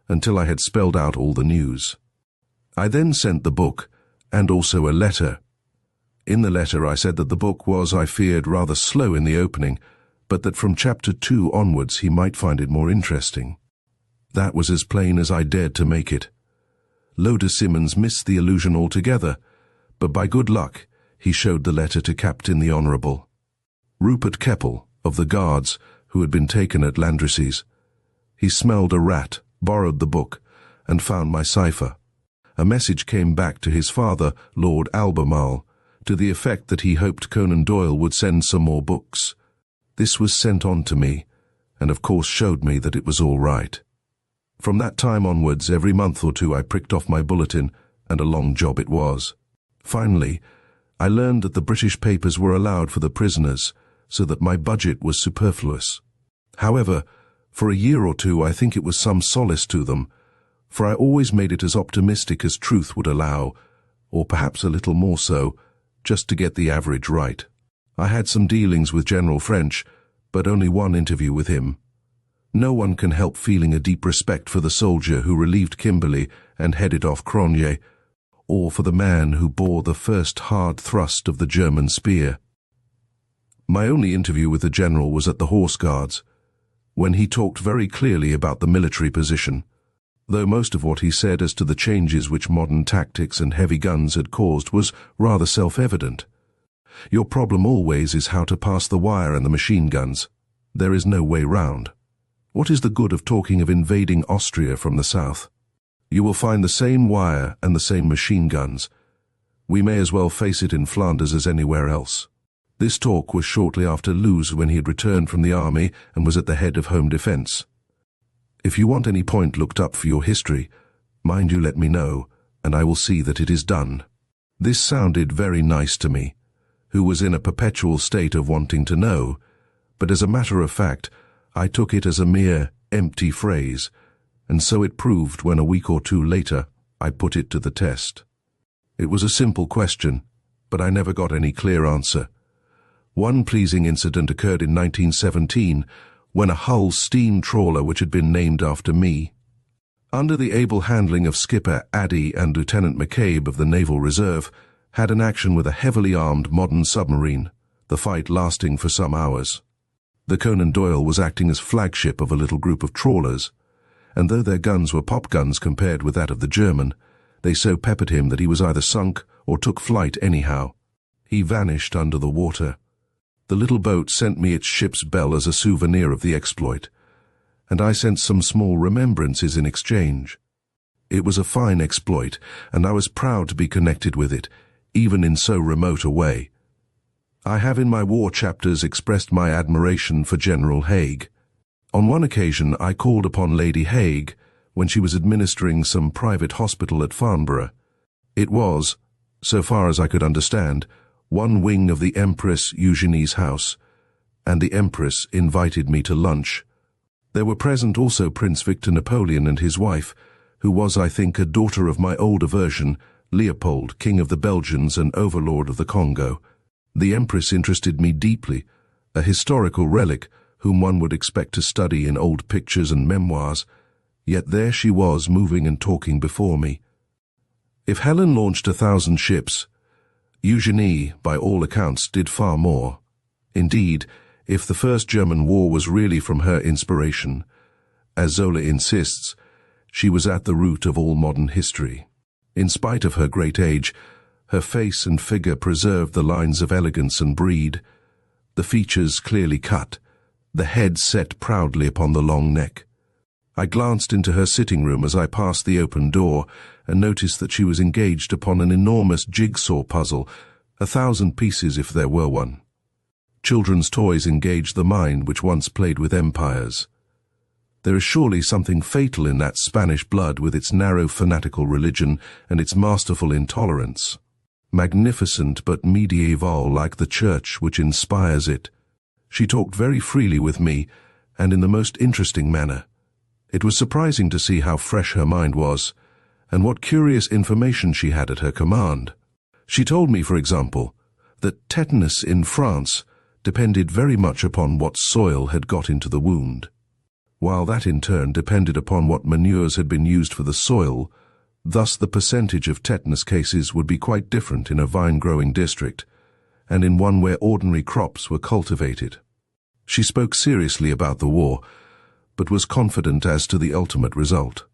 until I had spelled out all the news. I then sent the book, and also a letter. In the letter I said that the book was, I feared, rather slow in the opening, but that from chapter 2 onwards he might find it more interesting. That was as plain as I dared to make it. Loder Simmons missed the allusion altogether, but by good luck he showed the letter to Captain the Honourable Rupert Keppel of the Guards, who had been taken at Landrecies. He smelled a rat, borrowed the book, and found my cipher. A message came back to his father, Lord Albemarle, to the effect that he hoped Conan Doyle would send some more books. This was sent on to me, and of course showed me that it was all right. From that time onwards, every month or 2 I pricked off my bulletin, and a long job it was. Finally, I learned that the British papers were allowed for the prisoners, so that my budget was superfluous. However, for a year or 2 I think it was some solace to them, for I always made it as optimistic as truth would allow, or perhaps a little more so, just to get the average right. I had some dealings with General French, but only one interview with him. No one can help feeling a deep respect for the soldier who relieved Kimberley and headed off Cronje, or for the man who bore the first hard thrust of the German spear. My only interview with the general was at the Horse Guards, when he talked very clearly about the military position. though most of what he said as to the changes which modern tactics and heavy guns had caused was rather self-evident. Your problem always is how to pass the wire and the machine guns. There is no way round. What is the good of talking of invading Austria from the south? You will find the same wire and the same machine guns. We may as well face it in Flanders as anywhere else. This talk was shortly after Loos, when he had returned from the army and was at the head of home defence. If you want any point looked up for your history, mind you let me know, and I will see that it is done. This sounded very nice to me, who was in a perpetual state of wanting to know, but as a matter of fact, I took it as a mere empty phrase, and so it proved when a week or two later I put it to the test. It was a simple question, but I never got any clear answer. One pleasing incident occurred in 1917, when a Hull steam trawler which had been named after me, under the able handling of Skipper Addy and Lieutenant McCabe of the Naval Reserve, had an action with a heavily armed modern submarine, the fight lasting for some hours. The Conan Doyle was acting as flagship of a little group of trawlers, and though their guns were pop guns compared with that of the German, they so peppered him that he was either sunk or took flight anyhow. He vanished under the water. The little boat sent me its ship's bell as a souvenir of the exploit, and I sent some small remembrances in exchange. It was a fine exploit, and I was proud to be connected with it, even in so remote a way. I have in my war chapters expressed my admiration for General Haig. On one occasion I called upon Lady Haig when she was administering some private hospital at Farnborough. It was, so far as I could understand, one wing of the Empress Eugenie's house, and the Empress invited me to lunch. There were present also Prince Victor Napoleon and his wife, who was, I think, a daughter of my older version, Leopold, King of the Belgians and Overlord of the Congo. The Empress interested me deeply, a historical relic whom one would expect to study in old pictures and memoirs, yet there she was moving and talking before me. If Helen launched 1,000 ships, Eugenie, by all accounts, did far more. Indeed, if the First German War was really from her inspiration, as Zola insists, she was at the root of all modern history. In spite of her great age, her face and figure preserved the lines of elegance and breed, the features clearly cut, the head set proudly upon the long neck. I glanced into her sitting room as I passed the open door and noticed that she was engaged upon an enormous jigsaw puzzle, 1,000 pieces if there were one. Children's toys engaged the mind which once played with empires. There is surely something fatal in that Spanish blood with its narrow fanatical religion and its masterful intolerance. Magnificent but medieval like the church which inspires it. She talked very freely with me, and in the most interesting manner. It was surprising to see how fresh her mind was, and what curious information she had at her command. She told me, for example, that tetanus in France depended very much upon what soil had got into the wound, while that in turn depended upon what manures had been used for the soil. Thus the percentage of tetanus cases would be quite different in a vine-growing district, and in one where ordinary crops were cultivated. She spoke seriously about the war, but was confident as to the ultimate result.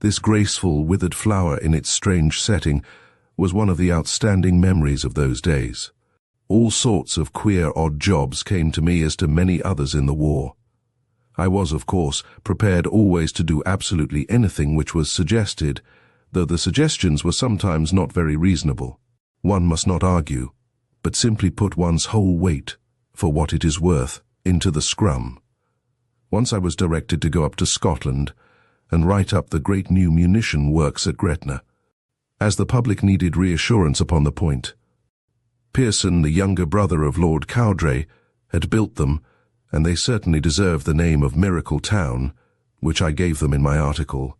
This graceful, withered flower in its strange setting was one of the outstanding memories of those days. All sorts of queer, odd jobs came to me as to many others in the war. I was, of course, prepared always to do absolutely anything which was suggested, though the suggestions were sometimes not very reasonable. One must not argue, but simply put one's whole weight, for what it is worth, into the scrum. Once I was directed to go up to Scotland and write up the great new munition works at Gretna, as the public needed reassurance upon the point. Pearson, the younger brother of Lord Cowdray, had built them, and they certainly deserved the name of Miracle Town, which I gave them in my article.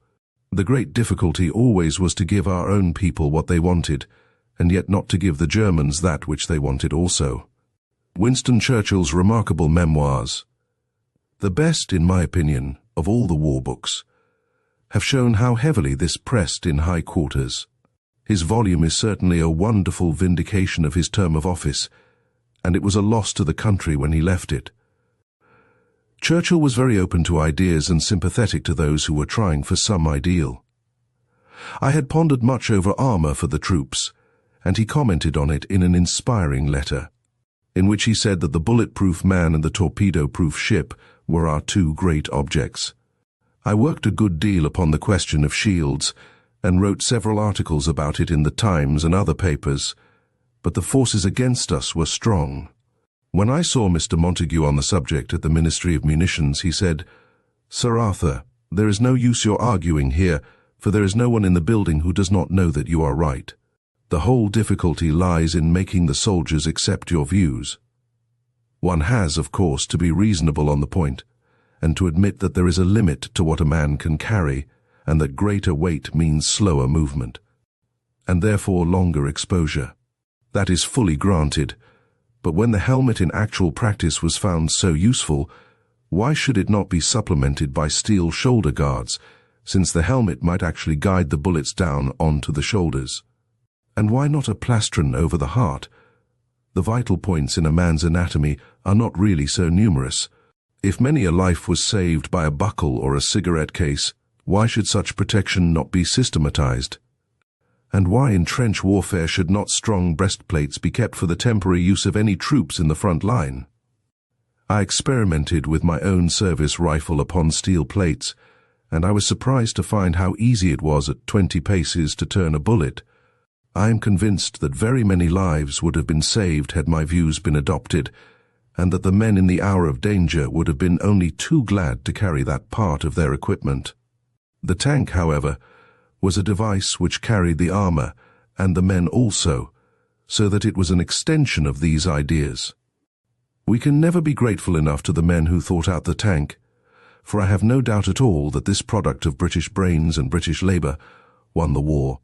The great difficulty always was to give our own people what they wanted, and yet not to give the Germans that which they wanted also. Winston Churchill's remarkable memoirs, the best, in my opinion, of all the war books, have shown how heavily this pressed in high quarters. His volume is certainly a wonderful vindication of his term of office, and it was a loss to the country when he left it. Churchill was very open to ideas and sympathetic to those who were trying for some ideal. I had pondered much over armor for the troops, and he commented on it in an inspiring letter, in which he said that the bulletproof man and the torpedo-proof ship were our two great objects. I worked a good deal upon the question of shields, and wrote several articles about it in the Times and other papers, but the forces against us were strong. When I saw Mr. Montague on the subject at the Ministry of Munitions, he said, "Sir Arthur, there is no use your arguing here, for there is no one in the building who does not know that you are right. The whole difficulty lies in making the soldiers accept your views. One has, of course, to be reasonable on the point, and to admit that there is a limit to what a man can carry, and that greater weight means slower movement, and therefore longer exposure. That is fully granted, but when the helmet in actual practice was found so useful, why should it not be supplemented by steel shoulder guards, since the helmet might actually guide the bullets down onto the shoulders? And why not a plastron over the heart? The vital points in a man's anatomy are not really so numerous. If many a life was saved by a buckle or a cigarette case, why should such protection not be systematized? And why in trench warfare should not strong breastplates be kept for the temporary use of any troops in the front line? I experimented with my own service rifle upon steel plates, and I was surprised to find how easy it was at 20 paces to turn a bullet. I am convinced that very many lives would have been saved had my views been adopted, and that the men in the hour of danger would have been only too glad to carry that part of their equipment. The tank, however, was a device which carried the armor, and the men also, so that it was an extension of these ideas. We can never be grateful enough to the men who thought out the tank, for I have no doubt at all that this product of British brains and British labour won the war,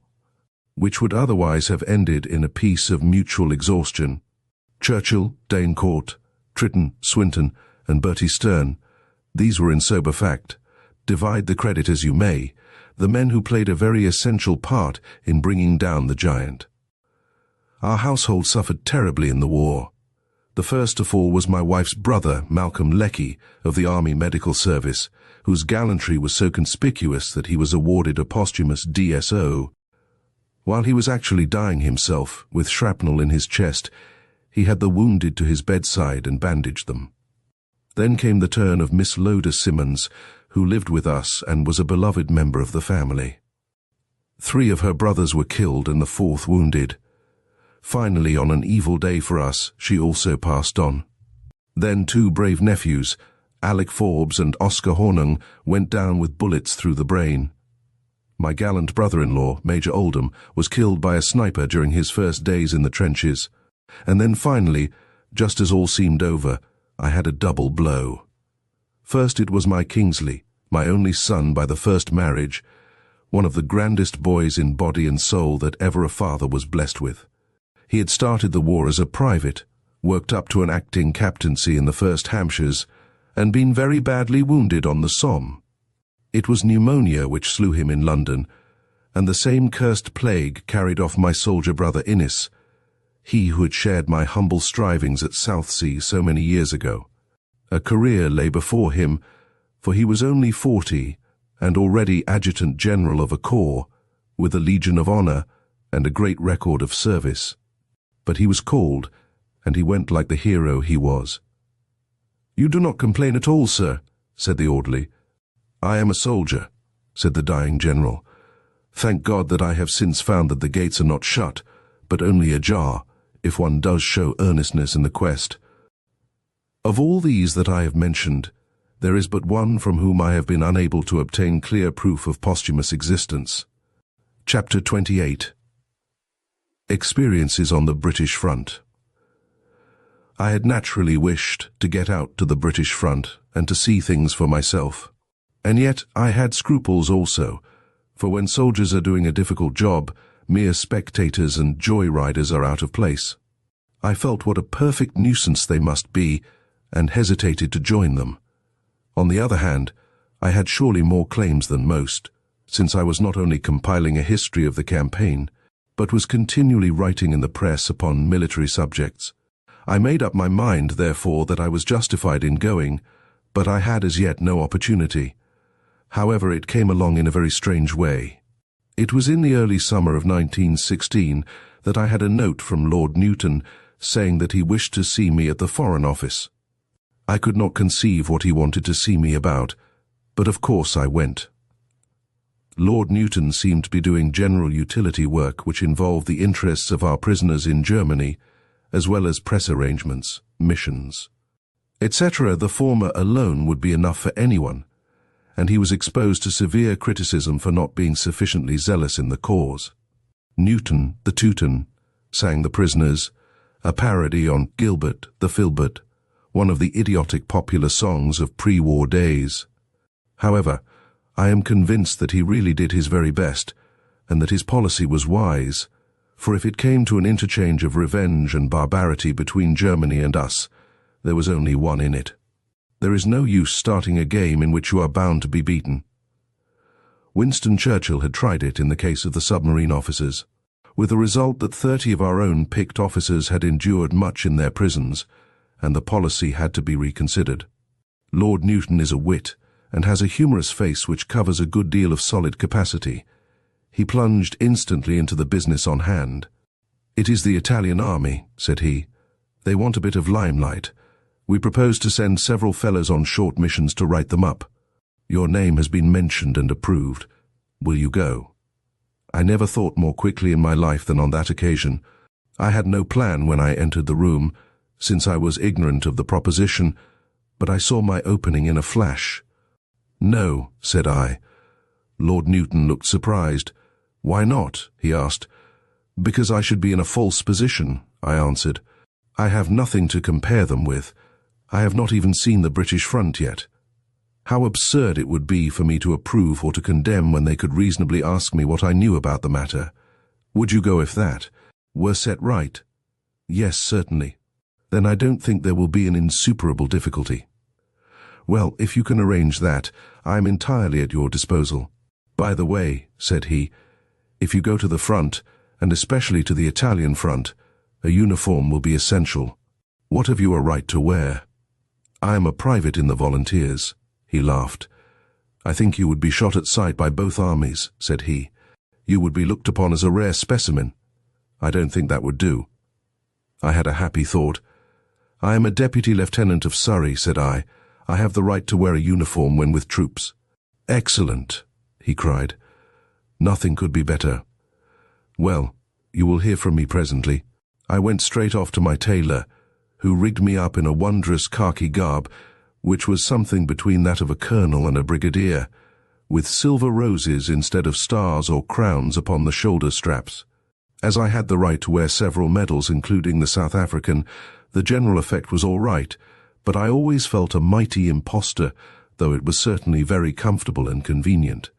which would otherwise have ended in a peace of mutual exhaustion. Churchill, Danecourt, Tritton, Swinton, and Bertie Stern, these were in sober fact, divide the credit as you may, the men who played a very essential part in bringing down the giant. Our household suffered terribly in the war. The first to fall was my wife's brother, Malcolm Leckey, of the Army Medical Service, whose gallantry was so conspicuous that he was awarded a posthumous DSO. While he was actually dying himself, with shrapnel in his chest, he had the wounded to his bedside and bandaged them. Then came the turn of Miss Loda Simmons, who lived with us and was a beloved member of the family. 3 of her brothers were killed and the 4th wounded. Finally, on an evil day for us, she also passed on. Then 2 brave nephews, Alec Forbes and Oscar Hornung, went down with bullets through the brain. My gallant brother-in-law, Major Oldham, was killed by a sniper during his first days in the trenches. And then finally, just as all seemed over, I had a double blow. First it was my Kingsley, my only son by the first marriage, one of the grandest boys in body and soul that ever a father was blessed with. He had started the war as a private, worked up to an acting captaincy in the 1st Hampshires, and been very badly wounded on the Somme. It was pneumonia which slew him in London, and the same cursed plague carried off my soldier brother Innes, he who had shared my humble strivings at Southsea so many years ago. A career lay before him, for he was only 40 and already Adjutant General of a corps, with a Legion of Honour and a great record of service. But he was called, and he went like the hero he was. "You do not complain at all, sir," said the orderly. "I am a soldier," said the dying general. "Thank God that I have since found that the gates are not shut, but only ajar, if one does show earnestness in the quest. Of all these that I have mentioned, there is but one from whom I have been unable to obtain clear proof of posthumous existence." Chapter 28. Experiences on the British Front. I had naturally wished to get out to the British front and to see things for myself. And yet I had scruples also, for when soldiers are doing a difficult job, mere spectators and joy-riders are out of place. I felt what a perfect nuisance they must be, and hesitated to join them. On the other hand, I had surely more claims than most, since I was not only compiling a history of the campaign, but was continually writing in the press upon military subjects. I made up my mind, therefore, that I was justified in going, but I had as yet no opportunity. However, it came along in a very strange way. It was in the early summer of 1916 that I had a note from Lord Newton saying that he wished to see me at the Foreign Office. I could not conceive what he wanted to see me about, but of course I went. Lord Newton seemed to be doing general utility work which involved the interests of our prisoners in Germany, as well as press arrangements, missions, etc. The former alone would be enough for anyone, and he was exposed to severe criticism for not being sufficiently zealous in the cause. Newton, the Teuton, sang the prisoners, a parody on Gilbert, the Filbert, one of the idiotic popular songs of pre-war days. However, I am convinced that he really did his very best, and that his policy was wise, for if it came to an interchange of revenge and barbarity between Germany and us, there was only one in it. There is no use starting a game in which you are bound to be beaten. Winston Churchill had tried it in the case of the submarine officers, with the result that 30 of our own picked officers had endured much in their prisons, and the policy had to be reconsidered. Lord Newton is a wit, and has a humorous face which covers a good deal of solid capacity. He plunged instantly into the business on hand. "It is the Italian army," said he. "They want a bit of limelight. We propose to send several fellows on short missions to write them up. Your name has been mentioned and approved. Will you go?" I never thought more quickly in my life than on that occasion. I had no plan when I entered the room, since I was ignorant of the proposition, but I saw my opening in a flash. "No," said I. Lord Newton looked surprised. "Why not?" he asked. "Because I should be in a false position," I answered. "I have nothing to compare them with. I have not even seen the British front yet. How absurd it would be for me to approve or to condemn when they could reasonably ask me what I knew about the matter. Would you go if that were set right?" "Yes, certainly." "Then I don't think there will be an insuperable difficulty." "Well, if you can arrange that, I am entirely at your disposal. By the way," said he, "if you go to the front, and especially to the Italian front, a uniform will be essential. What have you a right to wear?" "I am a private in the volunteers." He laughed. "I think you would be shot at sight by both armies," said he. "You would be looked upon as a rare specimen. I don't think that would do." I had a happy thought. "I am a deputy lieutenant of Surrey," said I. "I have the right to wear a uniform when with troops." "Excellent," he cried. "Nothing could be better. Well, you will hear from me presently." I went straight off to my tailor, who rigged me up in a wondrous khaki garb, which was something between that of a colonel and a brigadier, with silver roses instead of stars or crowns upon the shoulder straps. As I had the right to wear several medals, including the South African, the general effect was all right, but I always felt a mighty impostor, though it was certainly very comfortable and convenient.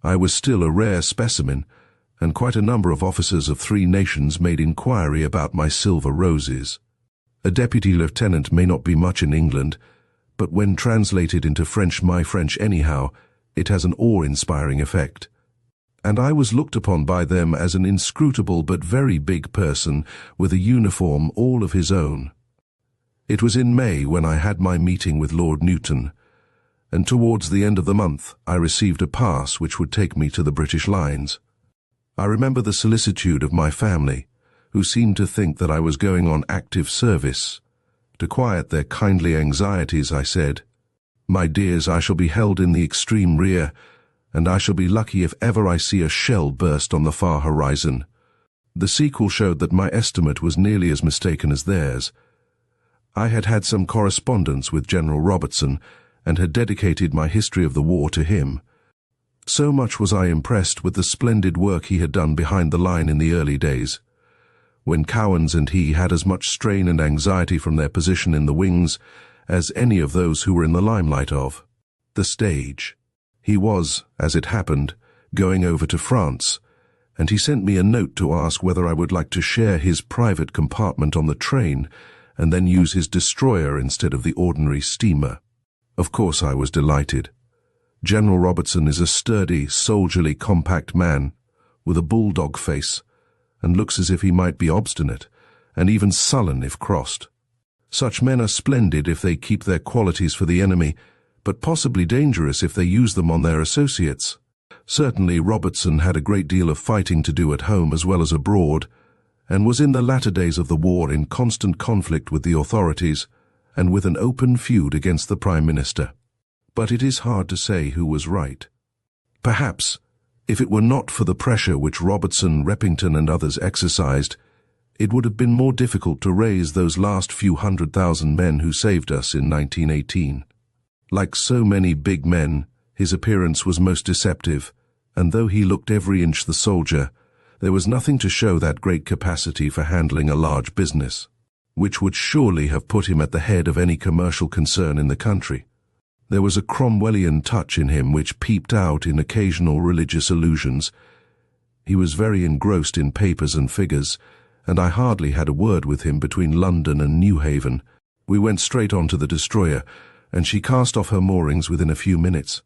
I was still a rare specimen, and quite a number of officers of 3 nations made inquiry about my silver roses. A deputy lieutenant may not be much in England, but when translated into French, my French anyhow, it has an awe-inspiring effect. And I was looked upon by them as an inscrutable but very big person with a uniform all of his own. It was in May when I had my meeting with Lord Newton, and towards the end of the month I received a pass which would take me to the British lines. I remember the solicitude of my family, who seemed to think that I was going on active service. To quiet their kindly anxieties, I said, "My dears, I shall be held in the extreme rear, and I shall be lucky if ever I see a shell burst on the far horizon." The sequel showed that my estimate was nearly as mistaken as theirs. I had had some correspondence with General Robertson, and had dedicated my history of the war to him. So much was I impressed with the splendid work he had done behind the line in the early days, when Cowans and he had as much strain and anxiety from their position in the wings as any of those who were in the limelight of the stage. He was, as it happened, going over to France, and he sent me a note to ask whether I would like to share his private compartment on the train and then use his destroyer instead of the ordinary steamer. Of course I was delighted. General Robertson is a sturdy, soldierly, compact man, with a bulldog face, and looks as if he might be obstinate, and even sullen if crossed. Such men are splendid if they keep their qualities for the enemy, but possibly dangerous if they used them on their associates. Certainly Robertson had a great deal of fighting to do at home as well as abroad, and was in the latter days of the war in constant conflict with the authorities and with an open feud against the Prime Minister. But it is hard to say who was right. Perhaps, if it were not for the pressure which Robertson, Repington and others exercised, it would have been more difficult to raise those last few 100,000 men who saved us in 1918. Like so many big men, his appearance was most deceptive, and though he looked every inch the soldier, there was nothing to show that great capacity for handling a large business, which would surely have put him at the head of any commercial concern in the country. There was a Cromwellian touch in him which peeped out in occasional religious allusions. He was very engrossed in papers and figures, and I hardly had a word with him between London and Newhaven. We went straight on to the destroyer, and she cast off her moorings within a few minutes.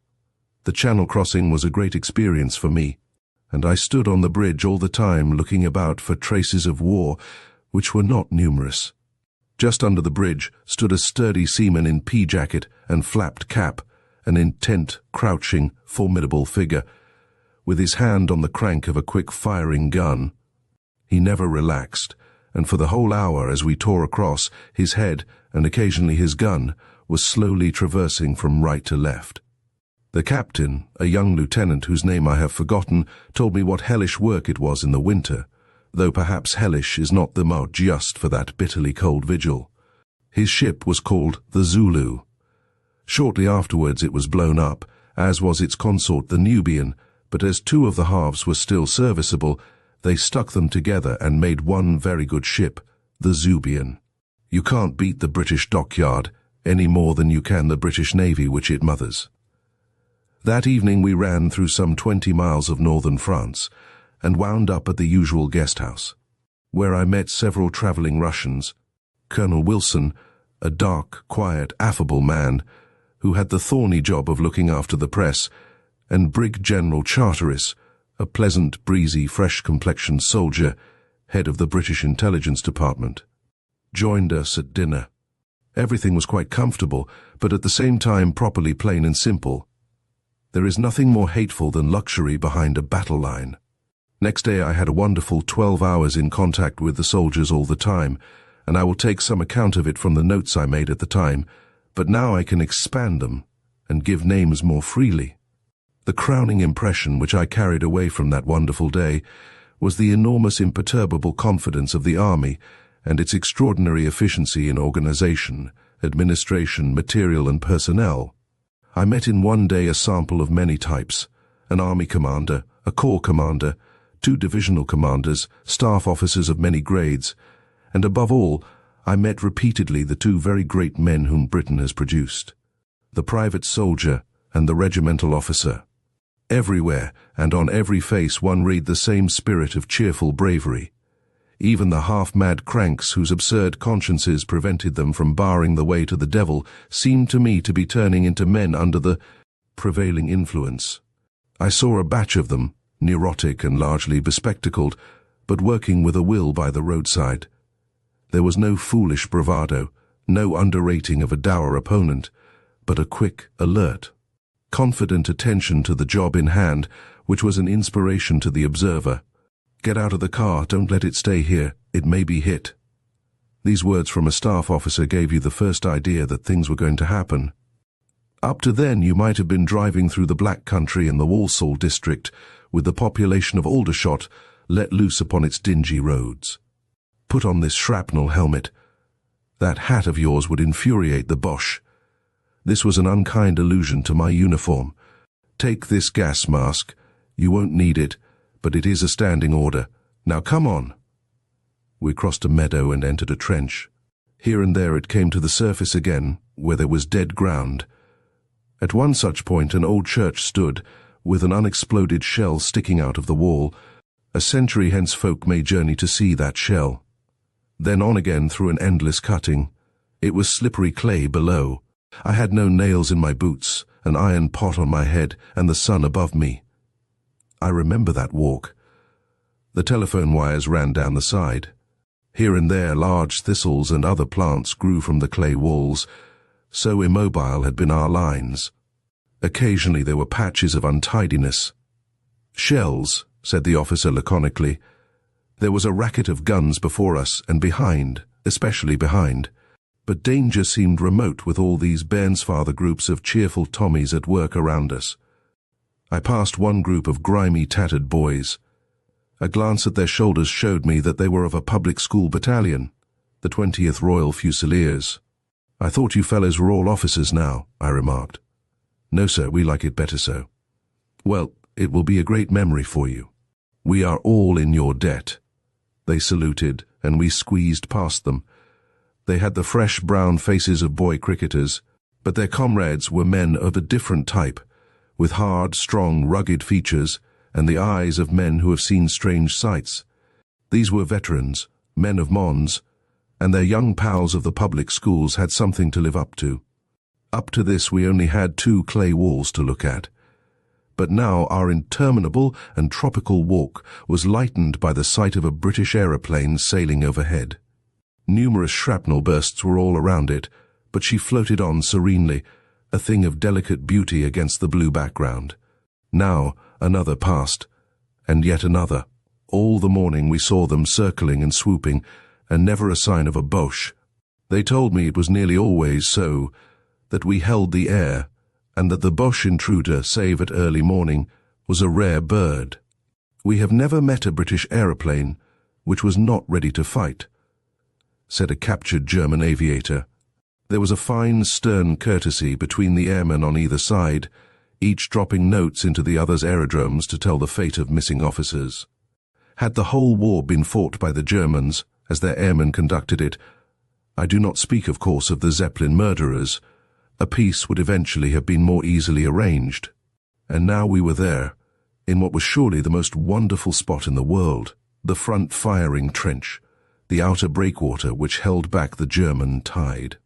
The Channel crossing was a great experience for me, and I stood on the bridge all the time looking about for traces of war, which were not numerous. Just under the bridge stood a sturdy seaman in pea-jacket and flapped cap, an intent, crouching, formidable figure, with his hand on the crank of a quick-firing gun. He never relaxed, and for the whole hour as we tore across, his head, and occasionally his gun, was slowly traversing from right to left. The captain, a young lieutenant whose name I have forgotten, told me what hellish work it was in the winter, though perhaps hellish is not the mot just for that bitterly cold vigil. His ship was called the Zulu. Shortly afterwards it was blown up, as was its consort the Nubian, but as two of the halves were still serviceable, they stuck them together and made one very good ship, the Zubian. You can't beat the British dockyard any more than you can the British Navy which it mothers. That evening we ran through some 20 miles of northern France and wound up at the usual guest house, where I met several travelling Russians, Colonel Wilson, a dark, quiet, affable man, who had the thorny job of looking after the press, and Brig General Charteris, a pleasant, breezy, fresh-complexioned soldier, head of the British Intelligence Department, joined us at dinner. Everything was quite comfortable, but at the same time properly plain and simple. There is nothing more hateful than luxury behind a battle line. Next day I had a wonderful 12 hours in contact with the soldiers all the time, and I will take some account of it from the notes I made at the time, but now I can expand them and give names more freely. The crowning impression which I carried away from that wonderful day was the enormous imperturbable confidence of the army and its extraordinary efficiency in organization, administration, material and personnel. I met in one day a sample of many types, an army commander, a corps commander, 2 divisional commanders, staff officers of many grades, and above all, I met repeatedly the 2 very great men whom Britain has produced, the private soldier and the regimental officer. Everywhere and on every face one read the same spirit of cheerful bravery. Even the half-mad cranks whose absurd consciences prevented them from barring the way to the devil seemed to me to be turning into men under the prevailing influence. I saw a batch of them, neurotic and largely bespectacled, but working with a will by the roadside. There was no foolish bravado, no underrating of a dour opponent, but a quick, alert, confident attention to the job in hand, which was an inspiration to the observer. Get out of the car, don't let it stay here, it may be hit. These words from a staff officer gave you the first idea that things were going to happen. Up to then you might have been driving through the Black Country in the Walsall district, with the population of Aldershot let loose upon its dingy roads. Put on this shrapnel helmet. That hat of yours would infuriate the Boche. This was an unkind allusion to my uniform. Take this gas mask. You won't need it, but it is a standing order. Now come on. We crossed a meadow and entered a trench. Here and there it came to the surface again, where there was dead ground. At one such point an old church stood, with an unexploded shell sticking out of the wall. A century hence folk may journey to see that shell. Then on again through an endless cutting. It was slippery clay below. I had no nails in my boots, an iron pot on my head, and the sun above me. I remember that walk. The telephone wires ran down the side. Here and there large thistles and other plants grew from the clay walls. so immobile had been our lines. Occasionally there were patches of untidiness. "Shells," said the officer laconically. There was a racket of guns before us and behind, especially behind. But danger seemed remote with all these Bairnsfather groups of cheerful Tommies at work around us. I passed one group of grimy, tattered boys. A glance at their shoulders showed me that they were of a public school battalion, the 20th Royal Fusiliers. "I thought you fellows were all officers now," I remarked. "No, sir, we like it better so." "Well, it will be a great memory for you. We are all in your debt." They saluted, and we squeezed past them. They had the fresh brown faces of boy cricketers, but their comrades were men of a different type, with hard, strong, rugged features and the eyes of men who have seen strange sights. These were veterans, men of Mons, and their young pals of the public schools had something to live up to. Up to this we only had 2 clay walls to look at. But now our interminable and tropical walk was lightened by the sight of a British aeroplane sailing overhead. Numerous shrapnel bursts were all around it, but she floated on serenely, a thing of delicate beauty against the blue background. Now another passed, and yet another. All the morning we saw them circling and swooping, and never a sign of a Boche. They told me it was nearly always so, that we held the air, and that the Boche intruder, save at early morning, was a rare bird. "We have never met a British aeroplane which was not ready to fight," said a captured German aviator. There was a fine, stern courtesy between the airmen on either side, each dropping notes into the other's aerodromes to tell the fate of missing officers. Had the whole war been fought by the Germans, as their airmen conducted it, I do not speak, of course, of the Zeppelin murderers, a peace would eventually have been more easily arranged. And now we were there, in what was surely the most wonderful spot in the world, the front firing trench, the outer breakwater which held back the German tide.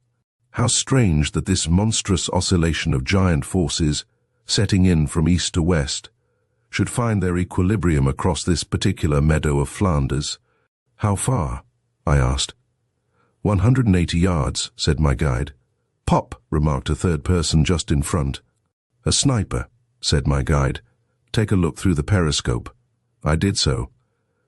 How strange that this monstrous oscillation of giant forces, setting in from east to west, should find their equilibrium across this particular meadow of Flanders. "How far?" I asked. 180 yards, said my guide. "Pop," remarked a third person just in front. "A sniper," said my guide. "Take a look through the periscope." I did so.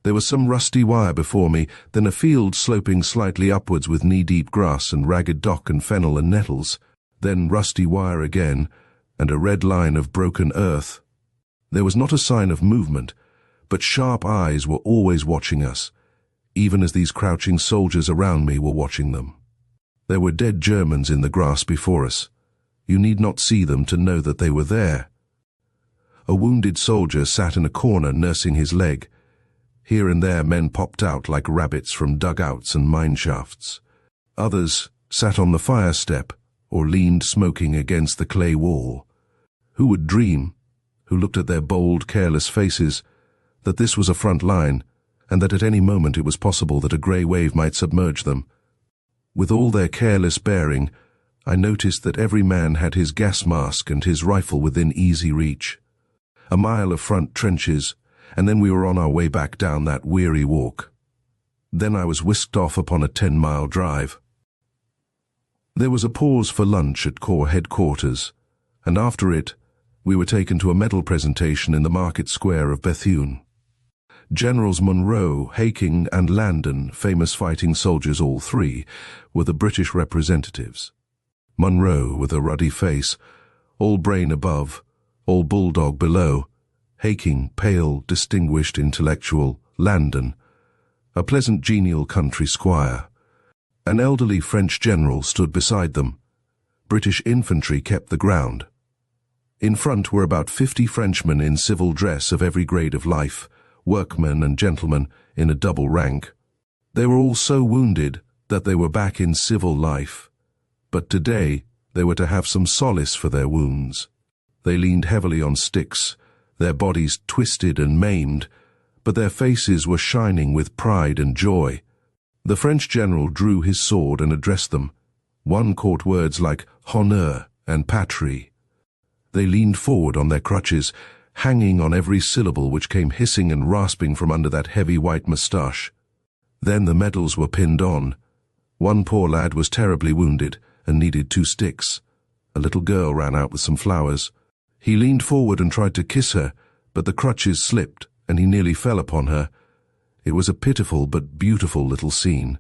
There was some rusty wire before me, then a field sloping slightly upwards with knee-deep grass and ragged dock and fennel and nettles, then rusty wire again, and a red line of broken earth. There was not a sign of movement, but sharp eyes were always watching us, even as these crouching soldiers around me were watching them. There were dead Germans in the grass before us. You need not see them to know that they were there. A wounded soldier sat in a corner nursing his leg. Here and there men popped out like rabbits from dugouts and mine shafts. Others sat on the fire step or leaned smoking against the clay wall. Who would dream, who looked at their bold, careless faces, that this was a front line, and that at any moment it was possible that a grey wave might submerge them? With all their careless bearing, I noticed that every man had his gas mask and his rifle within easy reach. A mile of front trenches, and then we were on our way back down that weary walk. Then I was whisked off upon a 10-mile drive. There was a pause for lunch at Corps headquarters, and after it, we were taken to a medal presentation in the market square of Bethune. Generals Monroe, Haking, and Landon, famous fighting soldiers all three, were the British representatives. Monroe, with a ruddy face, all brain above, all bulldog below. Haking, pale, distinguished, intellectual. Landon, a pleasant, genial country squire. An elderly French general stood beside them. British infantry kept the ground. In front were about 50 Frenchmen in civil dress of every grade of life, workmen and gentlemen in a double rank. They were all so wounded that they were back in civil life. But today they were to have some solace for their wounds. They leaned heavily on sticks, their bodies twisted and maimed, but their faces were shining with pride and joy. The French general drew his sword and addressed them. One caught words like honneur and patrie. They leaned forward on their crutches, hanging on every syllable which came hissing and rasping from under that heavy white moustache. Then the medals were pinned on. One poor lad was terribly wounded, and needed 2 sticks. A little girl ran out with some flowers. He leaned forward and tried to kiss her, but the crutches slipped, and he nearly fell upon her. It was a pitiful but beautiful little scene.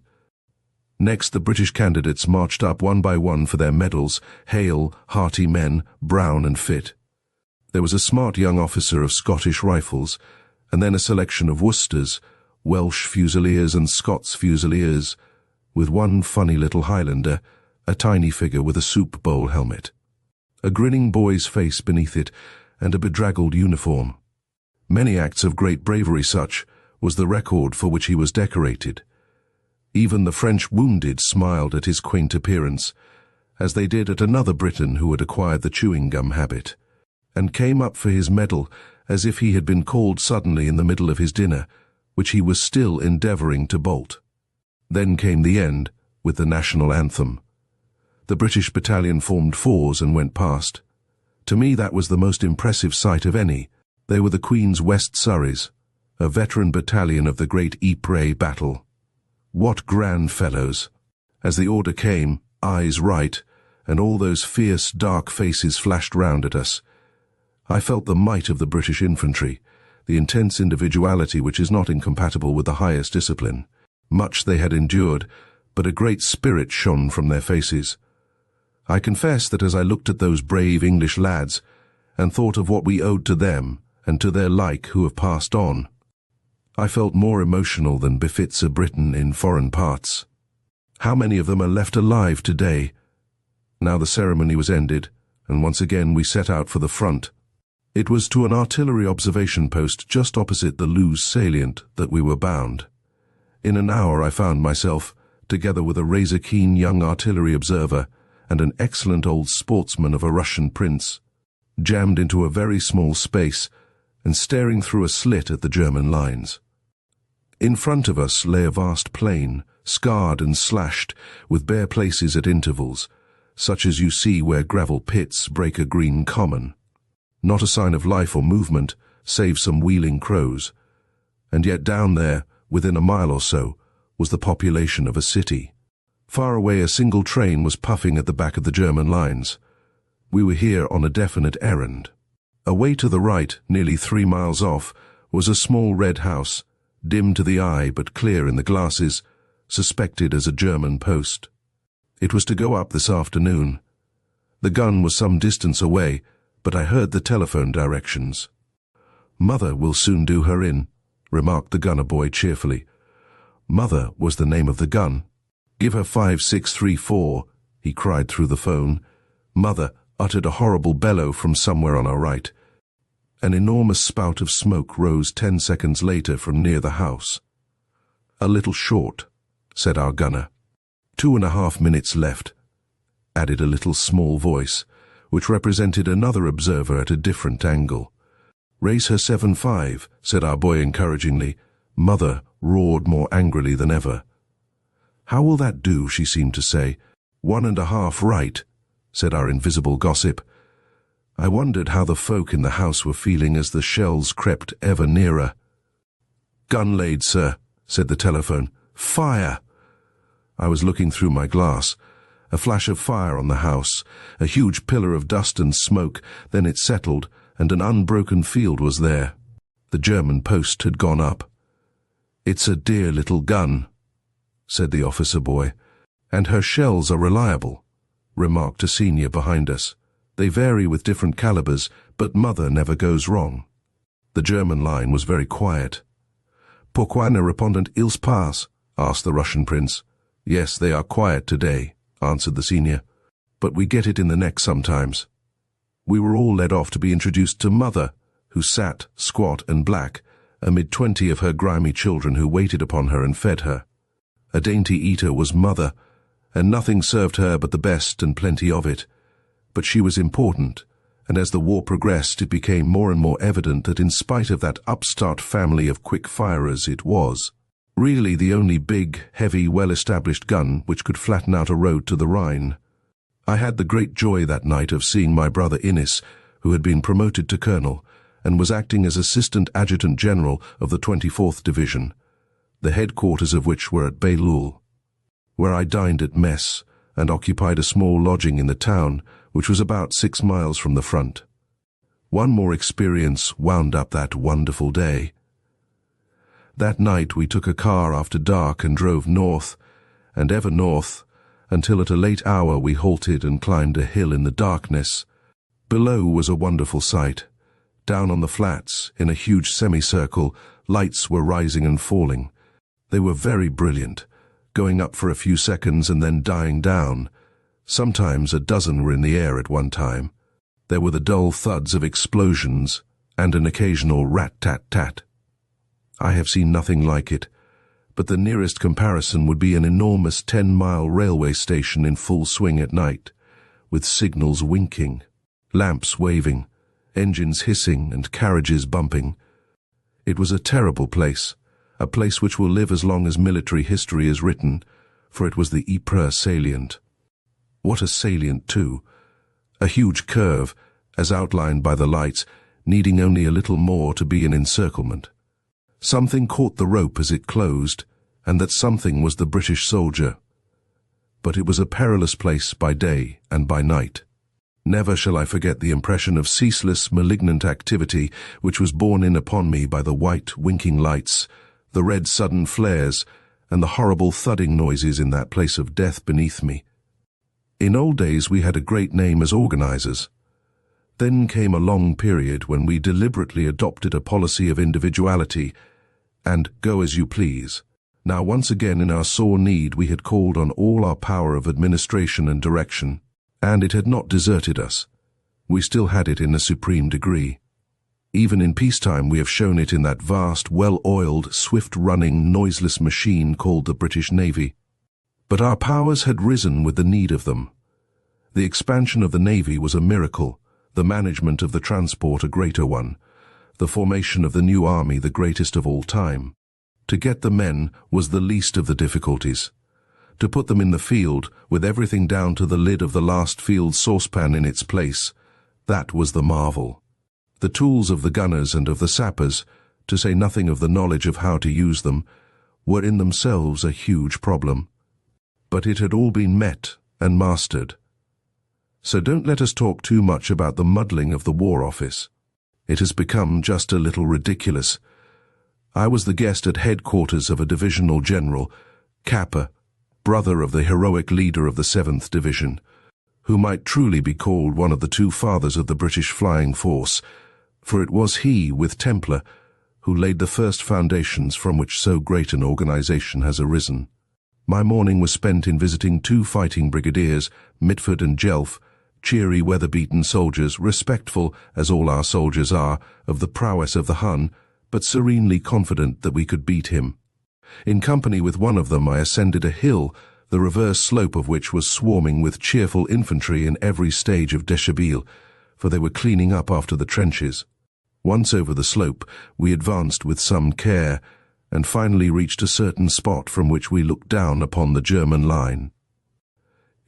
Next, the British candidates marched up one by one for their medals, hale, hearty men, brown and fit. There was a smart young officer of Scottish Rifles, and then a selection of Worcesters, Welsh Fusiliers and Scots Fusiliers, with one funny little Highlander, a tiny figure with a soup bowl helmet, a grinning boy's face beneath it, and a bedraggled uniform. Many acts of great bravery such was the record for which he was decorated. Even the French wounded smiled at his quaint appearance, as they did at another Briton who had acquired the chewing gum habit, and came up for his medal as if he had been called suddenly in the middle of his dinner, which he was still endeavouring to bolt. Then came the end, with the national anthem. The British battalion formed 4s and went past. To me that was the most impressive sight of any. They were the Queen's West Surreys, a veteran battalion of the great Ypres battle. What grand fellows! As the order came, eyes right, and all those fierce, dark faces flashed round at us. I felt the might of the British infantry, the intense individuality which is not incompatible with the highest discipline. Much they had endured, but a great spirit shone from their faces. I confess that as I looked at those brave English lads, and thought of what we owed to them and to their like who have passed on, I felt more emotional than befits a Briton in foreign parts. How many of them are left alive today? Now the ceremony was ended, and once again we set out for the front. It was to an artillery observation post just opposite the Loos salient that we were bound. In an hour I found myself, together with a razor-keen young artillery observer and an excellent old sportsman of a Russian prince, jammed into a very small space and staring through a slit at the German lines. In front of us lay a vast plain, scarred and slashed, with bare places at intervals, such as you see where gravel pits break a green common. Not a sign of life or movement, save some wheeling crows. And yet down there, within a mile or so, was the population of a city. Far away a single train was puffing at the back of the German lines. We were here on a definite errand. Away to the right, nearly 3 miles off, was a small red house, dim to the eye but clear in the glasses, suspected as a German post. It was to go up this afternoon. The gun was some distance away, but I heard the telephone directions. "Mother will soon do her in," remarked the gunner boy cheerfully. Mother was the name of the gun. "Give her 5634, he cried through the phone. Mother uttered a horrible bellow from somewhere on our right. An enormous spout of smoke rose 10 seconds later from near the house. "A little short," said our gunner. 2.5 minutes left," added a little small voice, which represented another observer at a different angle. "Raise her 7.5, said our boy encouragingly. Mother roared more angrily than ever. "How will that do?" she seemed to say. 1.5 right, said our invisible gossip. I wondered how the folk in the house were feeling as the shells crept ever nearer. "Gun laid, sir," said the telephone. "Fire!" I was looking through my glass. A flash of fire on the house, a huge pillar of dust and smoke, then it settled, and an unbroken field was there. The German post had gone up. "It's a dear little gun," said the officer boy. "And her shells are reliable," remarked a senior behind us. "They vary with different calibers, but Mother never goes wrong." The German line was very quiet. "Pourquoi ne répondent-ils pas?" asked the Russian prince. "Yes, they are quiet today," answered the senior. "But we get it in the neck sometimes." We were all led off to be introduced to Mother, who sat, squat and black, amid 20 of her grimy children who waited upon her and fed her. A dainty eater was Mother, and nothing served her but the best and plenty of it. But she was important, and as the war progressed it became more and more evident that in spite of that upstart family of quick-firers it was really the only big, heavy, well-established gun which could flatten out a road to the Rhine. I had the great joy that night of seeing my brother Innis, who had been promoted to colonel, and was acting as Assistant Adjutant General of the 24th Division, the headquarters of which were at Bailleul, where I dined at mess, and occupied a small lodging in the town, which was about 6 miles from the front. One more experience wound up that wonderful day. That night we took a car after dark and drove north, and ever north, until at a late hour we halted and climbed a hill in the darkness. Below was a wonderful sight. Down on the flats, in a huge semicircle, lights were rising and falling. They were very brilliant, going up for a few seconds and then dying down. Sometimes a dozen were in the air at one time. There were the dull thuds of explosions and an occasional rat-tat-tat. I have seen nothing like it, but the nearest comparison would be an enormous 10-mile railway station in full swing at night, with signals winking, lamps waving, engines hissing and carriages bumping. It was a terrible place, a place which will live as long as military history is written, for it was the Ypres salient. What a salient, too! A huge curve, as outlined by the lights, needing only a little more to be an encirclement. Something caught the rope as it closed, and that something was the British soldier. But it was a perilous place by day and by night. Never shall I forget the impression of ceaseless, malignant activity which was borne in upon me by the white, winking lights, the red sudden flares, and the horrible thudding noises in that place of death beneath me. In old days we had a great name as organizers. Then came a long period when we deliberately adopted a policy of individuality and go as you please. Now once again in our sore need we had called on all our power of administration and direction, and it had not deserted us. We still had it in a supreme degree. Even in peacetime we have shown it in that vast, well-oiled, swift-running, noiseless machine called the British Navy. But our powers had risen with the need of them. The expansion of the Navy was a miracle, the management of the transport a greater one, the formation of the new army the greatest of all time. To get the men was the least of the difficulties. To put them in the field, with everything down to the lid of the last field saucepan in its place, that was the marvel. The tools of the gunners and of the sappers, to say nothing of the knowledge of how to use them, were in themselves a huge problem. But it had all been met and mastered. So don't let us talk too much about the muddling of the War Office. It has become just a little ridiculous. I was the guest at headquarters of a divisional general, Capper, brother of the heroic leader of the 7th Division, who might truly be called one of the two fathers of the British flying force, for it was he, with Templar, who laid the first foundations from which so great an organization has arisen. My morning was spent in visiting 2 fighting brigadiers, Mitford and Jelf, cheery, weather-beaten soldiers, respectful, as all our soldiers are, of the prowess of the Hun, but serenely confident that we could beat him. In company with one of them I ascended a hill, the reverse slope of which was swarming with cheerful infantry in every stage of deshabille, for they were cleaning up after the trenches. Once over the slope, we advanced with some care, and finally reached a certain spot from which we looked down upon the German line.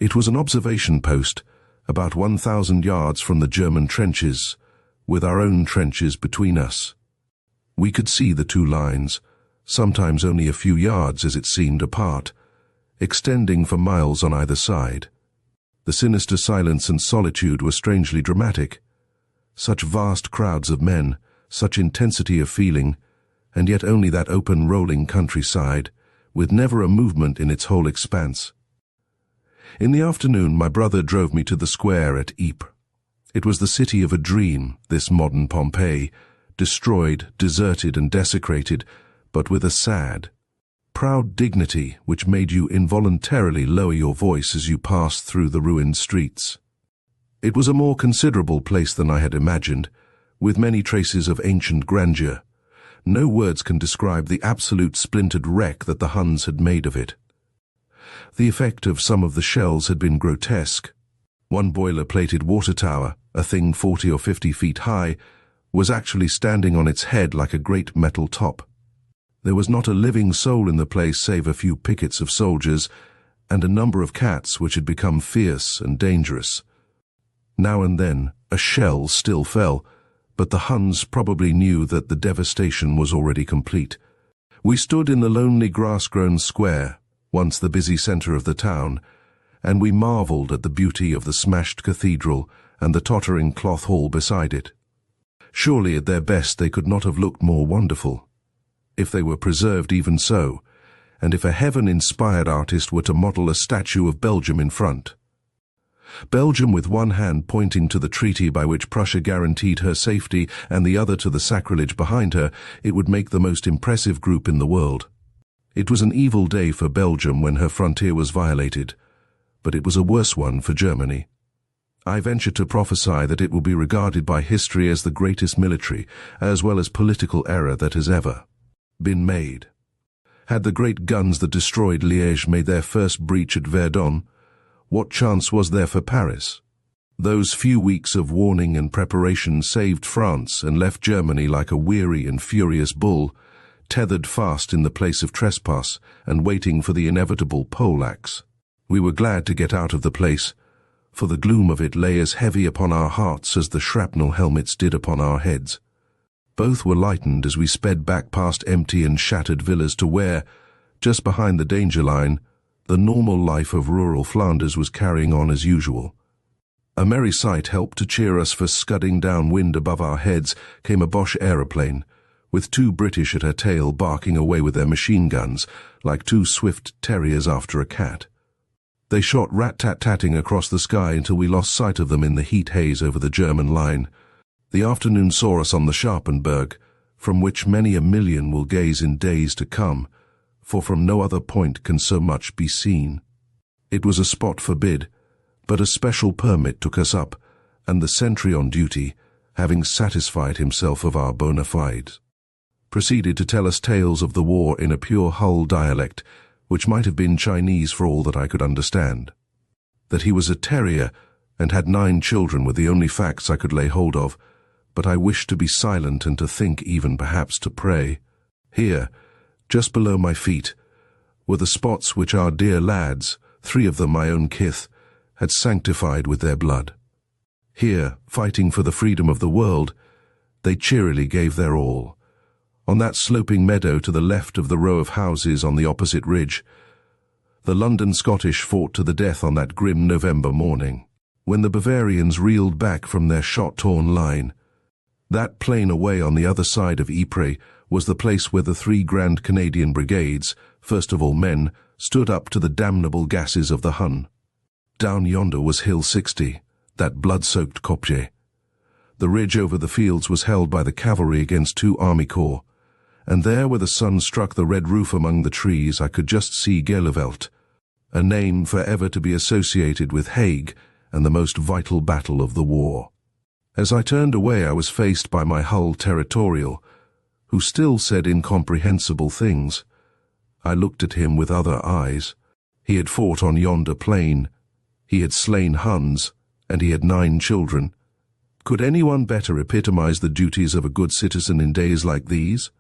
It was an observation post, about 1,000 yards from the German trenches, with our own trenches between us. We could see the 2 lines, sometimes only a few yards as it seemed apart, extending for miles on either side. The sinister silence and solitude were strangely dramatic. Such vast crowds of men, such intensity of feeling, and yet only that open rolling countryside, with never a movement in its whole expanse. In the afternoon my brother drove me to the square at Ypres. It was the city of a dream, this modern Pompeii, destroyed, deserted and desecrated, but with a sad, proud dignity which made you involuntarily lower your voice as you passed through the ruined streets. It was a more considerable place than I had imagined, with many traces of ancient grandeur. No words can describe the absolute splintered wreck that the Huns had made of it. The effect of some of the shells had been grotesque. One boiler-plated water tower, a thing 40 or 50 feet high, was actually standing on its head like a great metal top. There was not a living soul in the place save a few pickets of soldiers and a number of cats which had become fierce and dangerous. Now and then a shell still fell, but the Huns probably knew that the devastation was already complete. We stood in the lonely grass-grown square, once the busy center of the town, and we marveled at the beauty of the smashed cathedral and the tottering cloth hall beside it. Surely at their best they could not have looked more wonderful, if they were preserved even so, and if a heaven-inspired artist were to model a statue of Belgium in front. Belgium with one hand pointing to the treaty by which Prussia guaranteed her safety and the other to the sacrilege behind her, it would make the most impressive group in the world. It was an evil day for Belgium when her frontier was violated, but it was a worse one for Germany. I venture to prophesy that it will be regarded by history as the greatest military as well as political error that has ever been made. Had the great guns that destroyed Liège made their first breach at Verdun, what chance was there for Paris? Those few weeks of warning and preparation saved France and left Germany like a weary and furious bull, tethered fast in the place of trespass and waiting for the inevitable poleaxe. We were glad to get out of the place, for the gloom of it lay as heavy upon our hearts as the shrapnel helmets did upon our heads. Both were lightened as we sped back past empty and shattered villas to where, just behind the danger line, the normal life of rural Flanders was carrying on as usual. A merry sight helped to cheer us, for scudding downwind above our heads came a Boche aeroplane, with 2 British at her tail barking away with their machine guns, like 2 swift terriers after a cat. They shot rat-tat-tatting across the sky until we lost sight of them in the heat haze over the German line. The afternoon saw us on the Scharpenberg, from which many a million will gaze in days to come, for from no other point can so much be seen. It was a spot forbid, but a special permit took us up, and the sentry on duty, having satisfied himself of our bona fides, proceeded to tell us tales of the war in a pure Hull dialect, which might have been Chinese for all that I could understand. That he was a terrier and had 9 children were the only facts I could lay hold of, but I wished to be silent and to think, even perhaps to pray. Here, just below my feet, were the spots which our dear lads, 3 of them my own kith, had sanctified with their blood. Here, fighting for the freedom of the world, they cheerily gave their all. On that sloping meadow to the left of the row of houses on the opposite ridge, the London Scottish fought to the death on that grim November morning, when the Bavarians reeled back from their shot-torn line. That plain away on the other side of Ypres was the place where the 3 Grand Canadian Brigades, first of all men, stood up to the damnable gases of the Hun. Down yonder was Hill 60, that blood-soaked Kopje. The ridge over the fields was held by the cavalry against 2 army corps, and there where the sun struck the red roof among the trees I could just see Gheluvelt, a name forever to be associated with Haig and the most vital battle of the war. As I turned away I was faced by my Hull territorial, who still said incomprehensible things. I looked at him with other eyes. He had fought on yonder plain. He had slain Huns, and he had 9 children. Could anyone better epitomize the duties of a good citizen in days like these?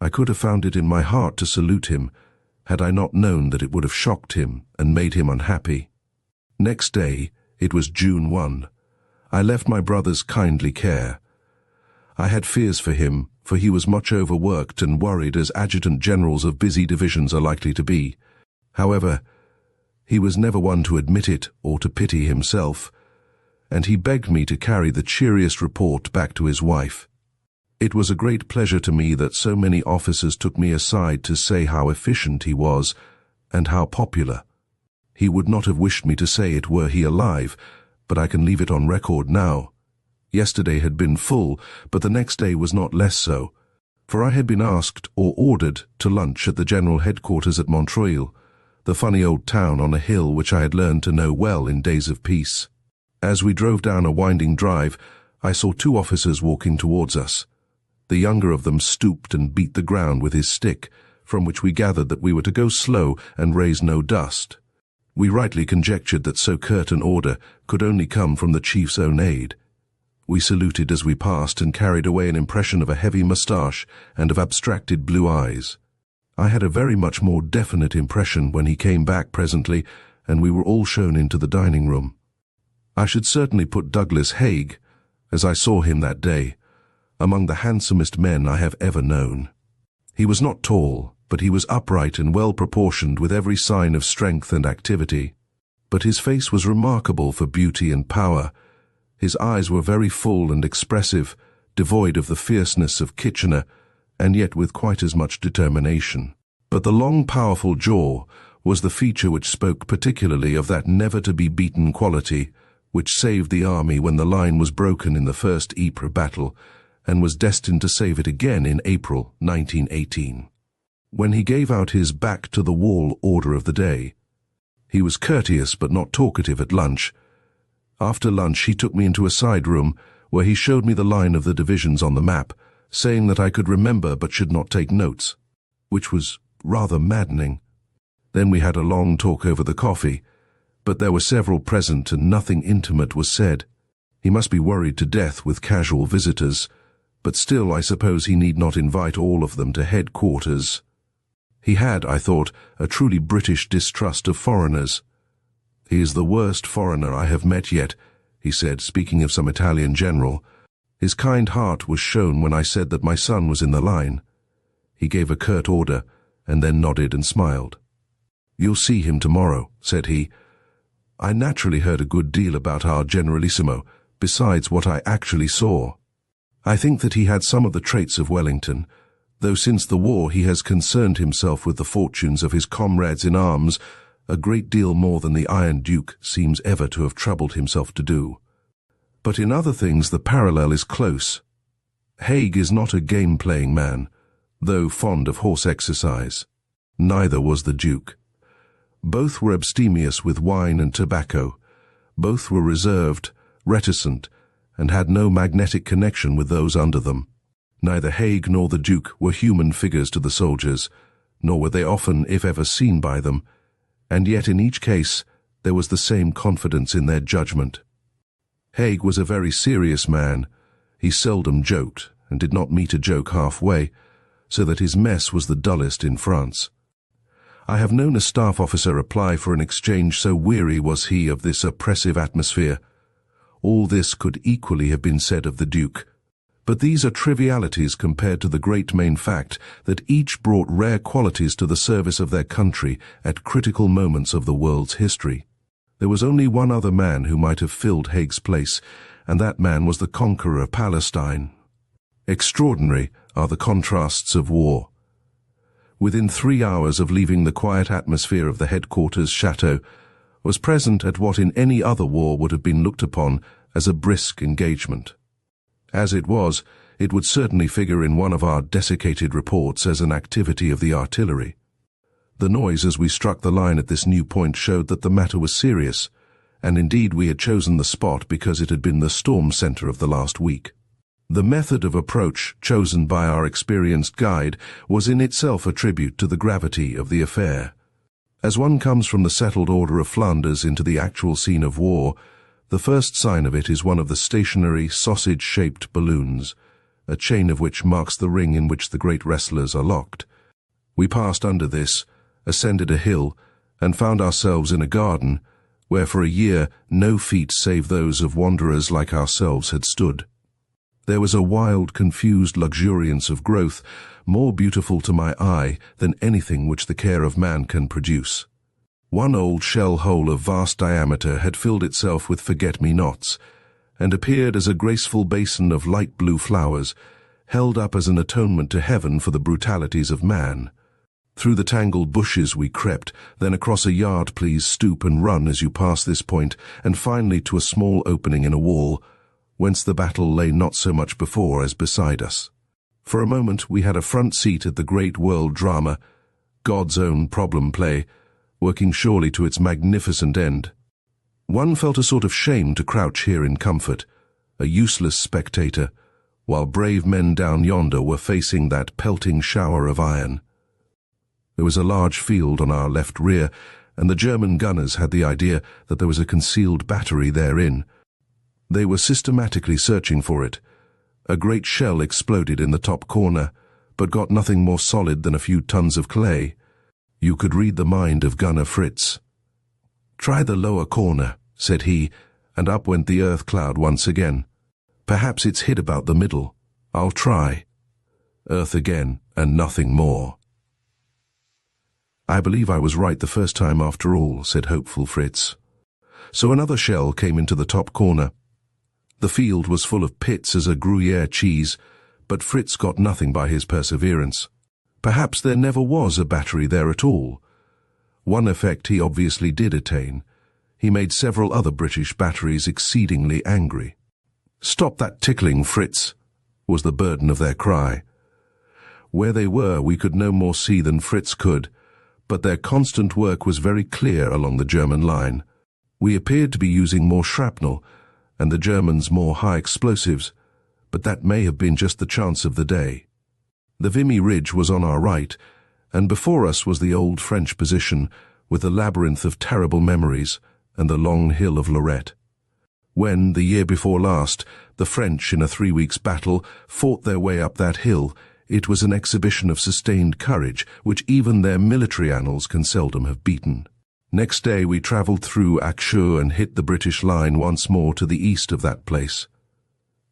I could have found it in my heart to salute him, had I not known that it would have shocked him and made him unhappy. Next day, it was June 1. I left my brother's kindly care. I had fears for him, for he was much overworked and worried, as adjutant generals of busy divisions are likely to be. However, he was never one to admit it or to pity himself, and he begged me to carry the cheeriest report back to his wife. It was a great pleasure to me that so many officers took me aside to say how efficient he was and how popular. He would not have wished me to say it were he alive, but I can leave it on record now. Yesterday had been full, but the next day was not less so, for I had been asked or ordered to lunch at the general headquarters at Montreuil, the funny old town on a hill which I had learned to know well in days of peace. As we drove down a winding drive, I saw 2 officers walking towards us. The younger of them stooped and beat the ground with his stick, from which we gathered that we were to go slow and raise no dust. We rightly conjectured that so curt an order could only come from the chief's own aide. We saluted as we passed and carried away an impression of a heavy moustache and of abstracted blue eyes. I had a very much more definite impression when he came back presently, and we were all shown into the dining room. I should certainly put Douglas Haig, as I saw him that day, among the handsomest men I have ever known. He was not tall, but he was upright and well proportioned, with every sign of strength and activity. but his face was remarkable for beauty and power. His eyes were very full and expressive, devoid of the fierceness of Kitchener, and yet with quite as much determination. But the long, powerful jaw was the feature which spoke particularly of that never-to-be-beaten quality which saved the army when the line was broken in the First Ypres battle, and was destined to save it again in April 1918. When he gave out his back-to-the-wall order of the day, he was courteous but not talkative at lunch. After lunch he took me into a side room where he showed me the line of the divisions on the map, saying that I could remember but should not take notes, which was rather maddening. Then we had a long talk over the coffee, but there were several present and nothing intimate was said. He must be worried to death with casual visitors, but still I suppose he need not invite all of them to headquarters. He had, I thought, a truly British distrust of foreigners. "He is the worst foreigner I have met yet," he said, speaking of some Italian general. His kind heart was shown when I said that my son was in the line. He gave a curt order, and then nodded and smiled. "You'll see him tomorrow," said he. I naturally heard a good deal about our Generalissimo, besides what I actually saw. I think that he had some of the traits of Wellington, though since the war he has concerned himself with the fortunes of his comrades in arms a great deal more than the Iron Duke seems ever to have troubled himself to do. But in other things the parallel is close. Haig is not a game-playing man, though fond of horse exercise. Neither was the Duke. Both were abstemious with wine and tobacco. Both were reserved, reticent, and had no magnetic connection with those under them. Neither Haig nor the Duke were human figures to the soldiers, nor were they often, if ever, seen by them, and yet in each case there was the same confidence in their judgment. Haig was a very serious man. He seldom joked, and did not meet a joke halfway, so that his mess was the dullest in France. I have known a staff officer apply for an exchange, so weary was he of this oppressive atmosphere. All this could equally have been said of the Duke. But these are trivialities compared to the great main fact that each brought rare qualities to the service of their country at critical moments of the world's history. There was only one other man who might have filled Haig's place, and that man was the conqueror of Palestine. Extraordinary are the contrasts of war. Within 3 hours of leaving the quiet atmosphere of the headquarters chateau, was present at what in any other war would have been looked upon as a brisk engagement. As it was, it would certainly figure in one of our desiccated reports as an activity of the artillery. The noise as we struck the line at this new point showed that the matter was serious, and indeed we had chosen the spot because it had been the storm center of the last week. The method of approach chosen by our experienced guide was in itself a tribute to the gravity of the affair. As one comes from the settled order of Flanders into the actual scene of war, the first sign of it is one of the stationary, sausage-shaped balloons, a chain of which marks the ring in which the great wrestlers are locked. We passed under this, ascended a hill, and found ourselves in a garden, where for a year no feet save those of wanderers like ourselves had stood. There was a wild, confused luxuriance of growth, more beautiful to my eye than anything which the care of man can produce. One old shell hole of vast diameter had filled itself with forget-me-nots, and appeared as a graceful basin of light blue flowers, held up as an atonement to heaven for the brutalities of man. Through the tangled bushes we crept, then across a yard. Please stoop and run as you pass this point, and finally to a small opening in a wall, whence the battle lay not so much before as beside us. For a moment we had a front seat at the great world drama, God's own problem play, working surely to its magnificent end. One felt a sort of shame to crouch here in comfort, a useless spectator, while brave men down yonder were facing that pelting shower of iron. There was a large field on our left rear, and the German gunners had the idea that there was a concealed battery therein. They were systematically searching for it. A great shell exploded in the top corner, but got nothing more solid than a few tons of clay. You could read the mind of Gunner Fritz. "Try the lower corner," said he, and up went the earth cloud once again. "Perhaps it's hid about the middle. I'll try." Earth again, and nothing more. "I believe I was right the first time after all," said hopeful Fritz. So another shell came into the top corner. The field was full of pits as a Gruyere cheese, but Fritz got nothing by his perseverance. Perhaps there never was a battery there at all. One effect he obviously did attain. He made several other British batteries exceedingly angry. "Stop that tickling, Fritz," was the burden of their cry. Where they were, we could no more see than Fritz could, but their constant work was very clear along the German line. We appeared to be using more shrapnel, and the Germans more high explosives, but that may have been just the chance of the day. The Vimy Ridge was on our right, and before us was the old French position, with the labyrinth of terrible memories and the long hill of Lorette. When, the year before last, the French in a 3 weeks battle fought their way up that hill, it was an exhibition of sustained courage which even their military annals can seldom have beaten. Next day we travelled through Acqui and hit the British line once more to the east of that place.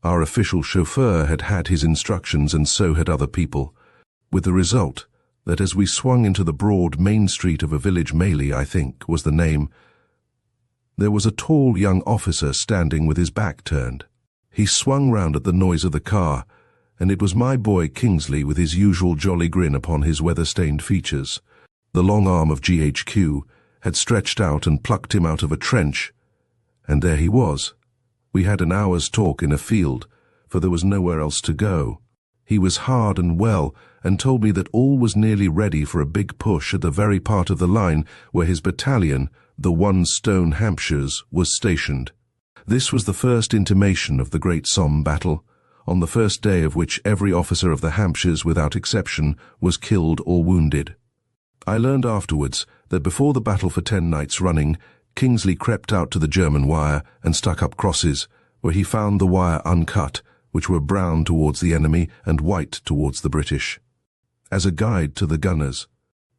Our official chauffeur had had his instructions, and so had other people, with the result that as we swung into the broad main street of a village, Meilly, I think, was the name, there was a tall young officer standing with his back turned. He swung round at the noise of the car, and it was my boy Kingsley with his usual jolly grin upon his weather-stained features. The long arm of GHQ had stretched out and plucked him out of a trench, and there he was. We had an hour's talk in a field, for there was nowhere else to go. He was hard and well, and told me that all was nearly ready for a big push at the very part of the line where his battalion, the 1 Stone Hampshires, was stationed. This was the first intimation of the great Somme battle, on the first day of which every officer of the Hampshires, without exception, was killed or wounded. I learned afterwards that before the battle for 10 nights running, Kingsley crept out to the German wire and stuck up crosses, where he found the wire uncut, which were brown towards the enemy and white towards the British. As a guide to the gunners,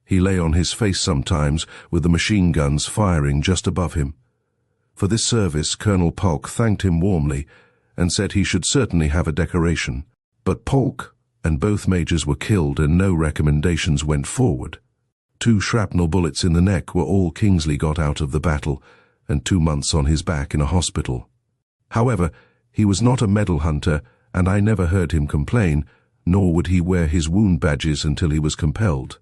he lay on his face sometimes with the machine guns firing just above him. For this service Colonel Polk thanked him warmly and said he should certainly have a decoration. But Polk and both majors were killed and no recommendations went forward. 2 shrapnel bullets in the neck were all Kingsley got out of the battle, and 2 months on his back in a hospital. However, he was not a medal hunter, and I never heard him complain, nor would he wear his wound badges until he was compelled.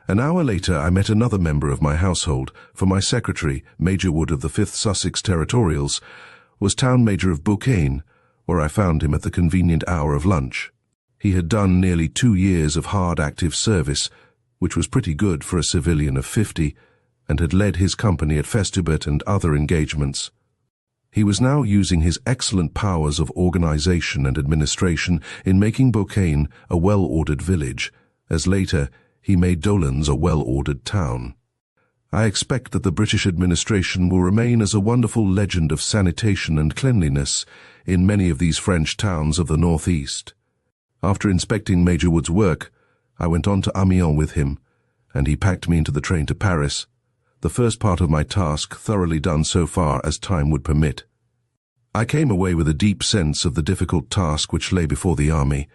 An hour later I met another member of my household, for my secretary, Major Wood of the 5th Sussex Territorials, was Town Major of Beaucaire, where I found him at the convenient hour of lunch. He had done nearly 2 years of hard active service, which was pretty good for a civilian of 50, and had led his company at Festubert and other engagements. He was now using his excellent powers of organization and administration in making Beaucaire a well-ordered village, as later he made Doullens a well-ordered town. I expect that the British administration will remain as a wonderful legend of sanitation and cleanliness in many of these French towns of the northeast. After inspecting Major Wood's work, I went on to Amiens with him, and he packed me into the train to Paris, the first part of my task thoroughly done so far as time would permit. I came away with a deep sense of the difficult task which lay before the army,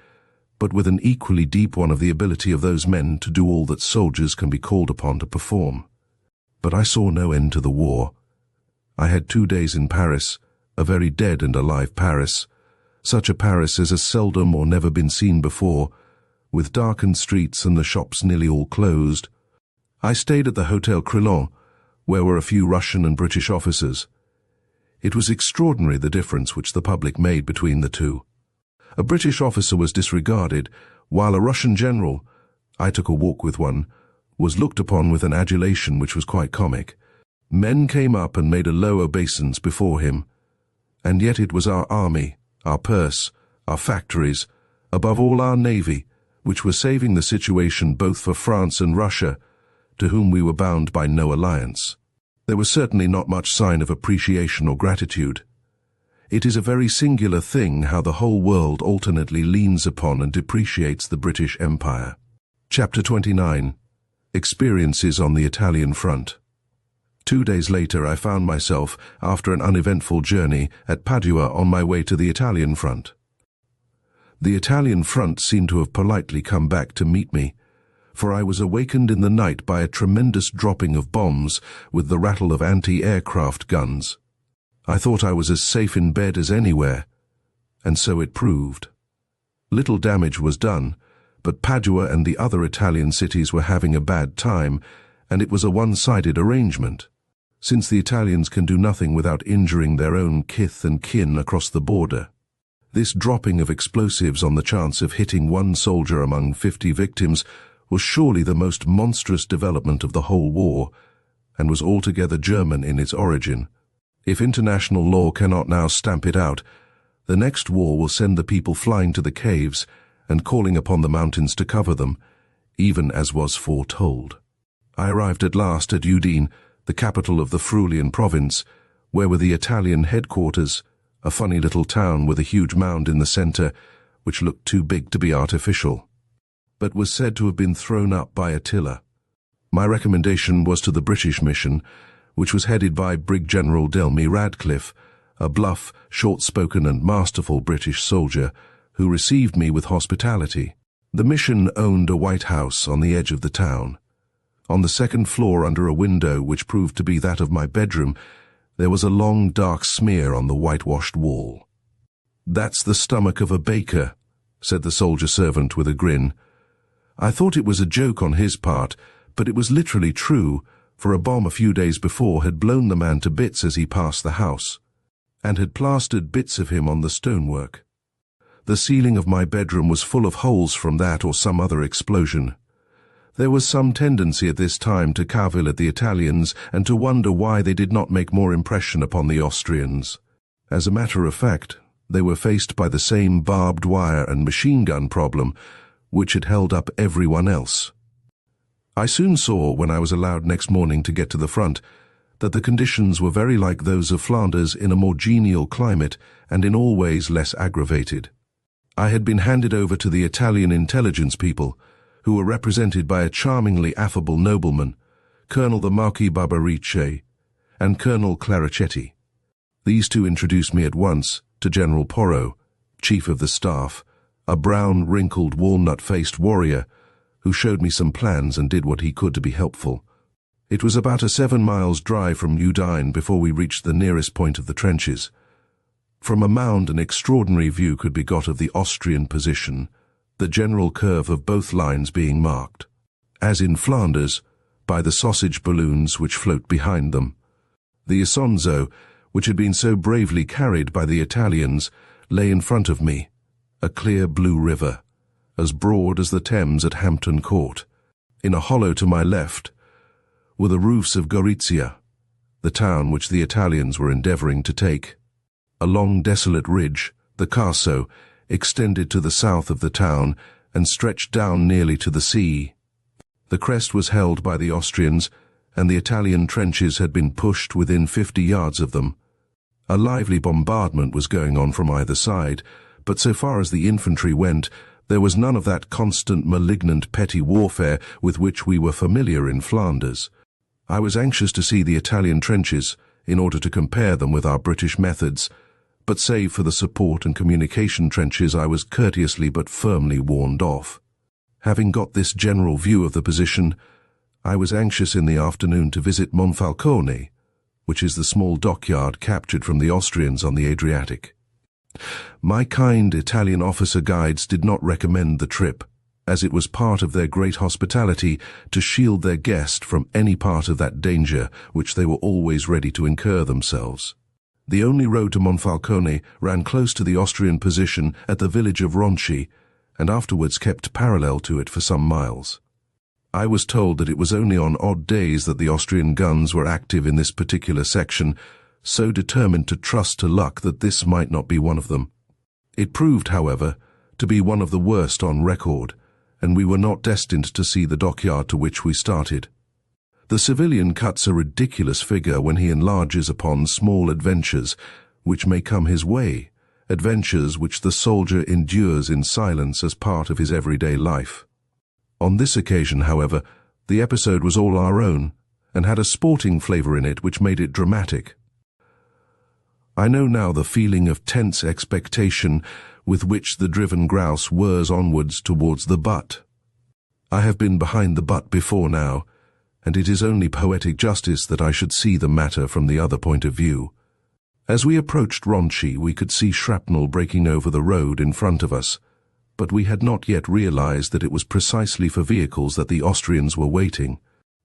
but with an equally deep one of the ability of those men to do all that soldiers can be called upon to perform. But I saw no end to the war. I had 2 days in Paris, a very dead and alive Paris, such a Paris as has seldom or never been seen before, with darkened streets and the shops nearly all closed. I stayed at the Hotel Crillon, where were a few Russian and British officers. It was extraordinary the difference which the public made between the two. A British officer was disregarded, while a Russian general, I took a walk with one, was looked upon with an adulation which was quite comic. Men came up and made a low obeisance before him, and yet it was our army, our purse, our factories, above all our navy, which were saving the situation both for France and Russia, to whom we were bound by no alliance. There was certainly not much sign of appreciation or gratitude. It is a very singular thing how the whole world alternately leans upon and depreciates the British Empire. Chapter 29. Experiences on the Italian Front. 2 days later I found myself, after an uneventful journey, at Padua on my way to the Italian front. The Italian front seemed to have politely come back to meet me, for I was awakened in the night by a tremendous dropping of bombs with the rattle of anti-aircraft guns. I thought I was as safe in bed as anywhere, and so it proved. Little damage was done, but Padua and the other Italian cities were having a bad time, and it was a one-sided arrangement, since the Italians can do nothing without injuring their own kith and kin across the border. This dropping of explosives on the chance of hitting one soldier among 50 victims was surely the most monstrous development of the whole war, and was altogether German in its origin. If international law cannot now stamp it out, the next war will send the people flying to the caves and calling upon the mountains to cover them, even as was foretold. I arrived at last at Udine, the capital of the Friulian province, where were the Italian headquarters, a funny little town with a huge mound in the center, which looked too big to be artificial, but was said to have been thrown up by Attila. My recommendation was to the British mission, which was headed by Brig General Delmy Radcliffe, a bluff, short-spoken and masterful British soldier who received me with hospitality. The mission owned a white house on the edge of the town. On the second floor, under a window which proved to be that of my bedroom, there was a long dark smear on the whitewashed wall. "That's the stomach of a baker," said the soldier servant with a grin. I thought it was a joke on his part, but it was literally true, for a bomb a few days before had blown the man to bits as he passed the house, and had plastered bits of him on the stonework. The ceiling of my bedroom was full of holes from that or some other explosion. There was some tendency at this time to cavil at the Italians and to wonder why they did not make more impression upon the Austrians. As a matter of fact, they were faced by the same barbed wire and machine gun problem which had held up everyone else. I soon saw, when I was allowed next morning to get to the front, that the conditions were very like those of Flanders in a more genial climate and in all ways less aggravated. I had been handed over to the Italian intelligence people, who were represented by a charmingly affable nobleman, Colonel the Marquis Barbarice, and Colonel Claricetti. These two introduced me at once to General Porro, Chief of the Staff, a brown, wrinkled, walnut-faced warrior, who showed me some plans and did what he could to be helpful. It was about a 7 miles drive from Udine before we reached the nearest point of the trenches. From a mound an extraordinary view could be got of the Austrian position, the general curve of both lines being marked, as in Flanders, by the sausage balloons which float behind them. The Isonzo, which had been so bravely carried by the Italians, lay in front of me, a clear blue river, as broad as the Thames at Hampton Court. In a hollow to my left were the roofs of Gorizia, the town which the Italians were endeavoring to take. A long desolate ridge, the Carso, extended to the south of the town and stretched down nearly to the sea. The crest was held by the Austrians, and the Italian trenches had been pushed within 50 yards of them. A lively bombardment was going on from either side, but so far as the infantry went, there was none of that constant, malignant, petty warfare with which we were familiar in Flanders. I was anxious to see the Italian trenches, in order to compare them with our British methods, but save for the support and communication trenches I was courteously but firmly warned off. Having got this general view of the position, I was anxious in the afternoon to visit Monfalcone, which is the small dockyard captured from the Austrians on the Adriatic. My kind Italian officer guides did not recommend the trip, as it was part of their great hospitality to shield their guest from any part of that danger which they were always ready to incur themselves. The only road to Monfalcone ran close to the Austrian position at the village of Ronchi, and afterwards kept parallel to it for some miles. I was told that it was only on odd days that the Austrian guns were active in this particular section, so determined to trust to luck that this might not be one of them. It proved, however, to be one of the worst on record, and we were not destined to see the dockyard to which we started. The civilian cuts a ridiculous figure when he enlarges upon small adventures which may come his way, adventures which the soldier endures in silence as part of his everyday life. On this occasion, however, the episode was all our own, and had a sporting flavour in it which made it dramatic. I know now the feeling of tense expectation with which the driven grouse whirs onwards towards the butt. I have been behind the butt before now, and it is only poetic justice that I should see the matter from the other point of view. As we approached Ronchy, we could see shrapnel breaking over the road in front of us, but we had not yet realized that it was precisely for vehicles that the Austrians were waiting,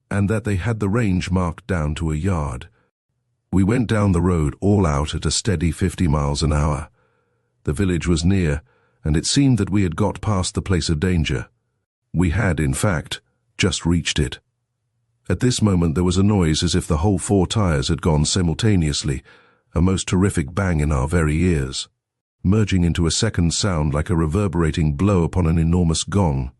and that they had the range marked down to a yard. We went down the road all out at a steady 50 miles an hour. The village was near, and it seemed that we had got past the place of danger. We had, in fact, just reached it. At this moment there was a noise as if the whole 4 tires had gone simultaneously, a most terrific bang in our very ears, merging into a second sound like a reverberating blow upon an enormous gong.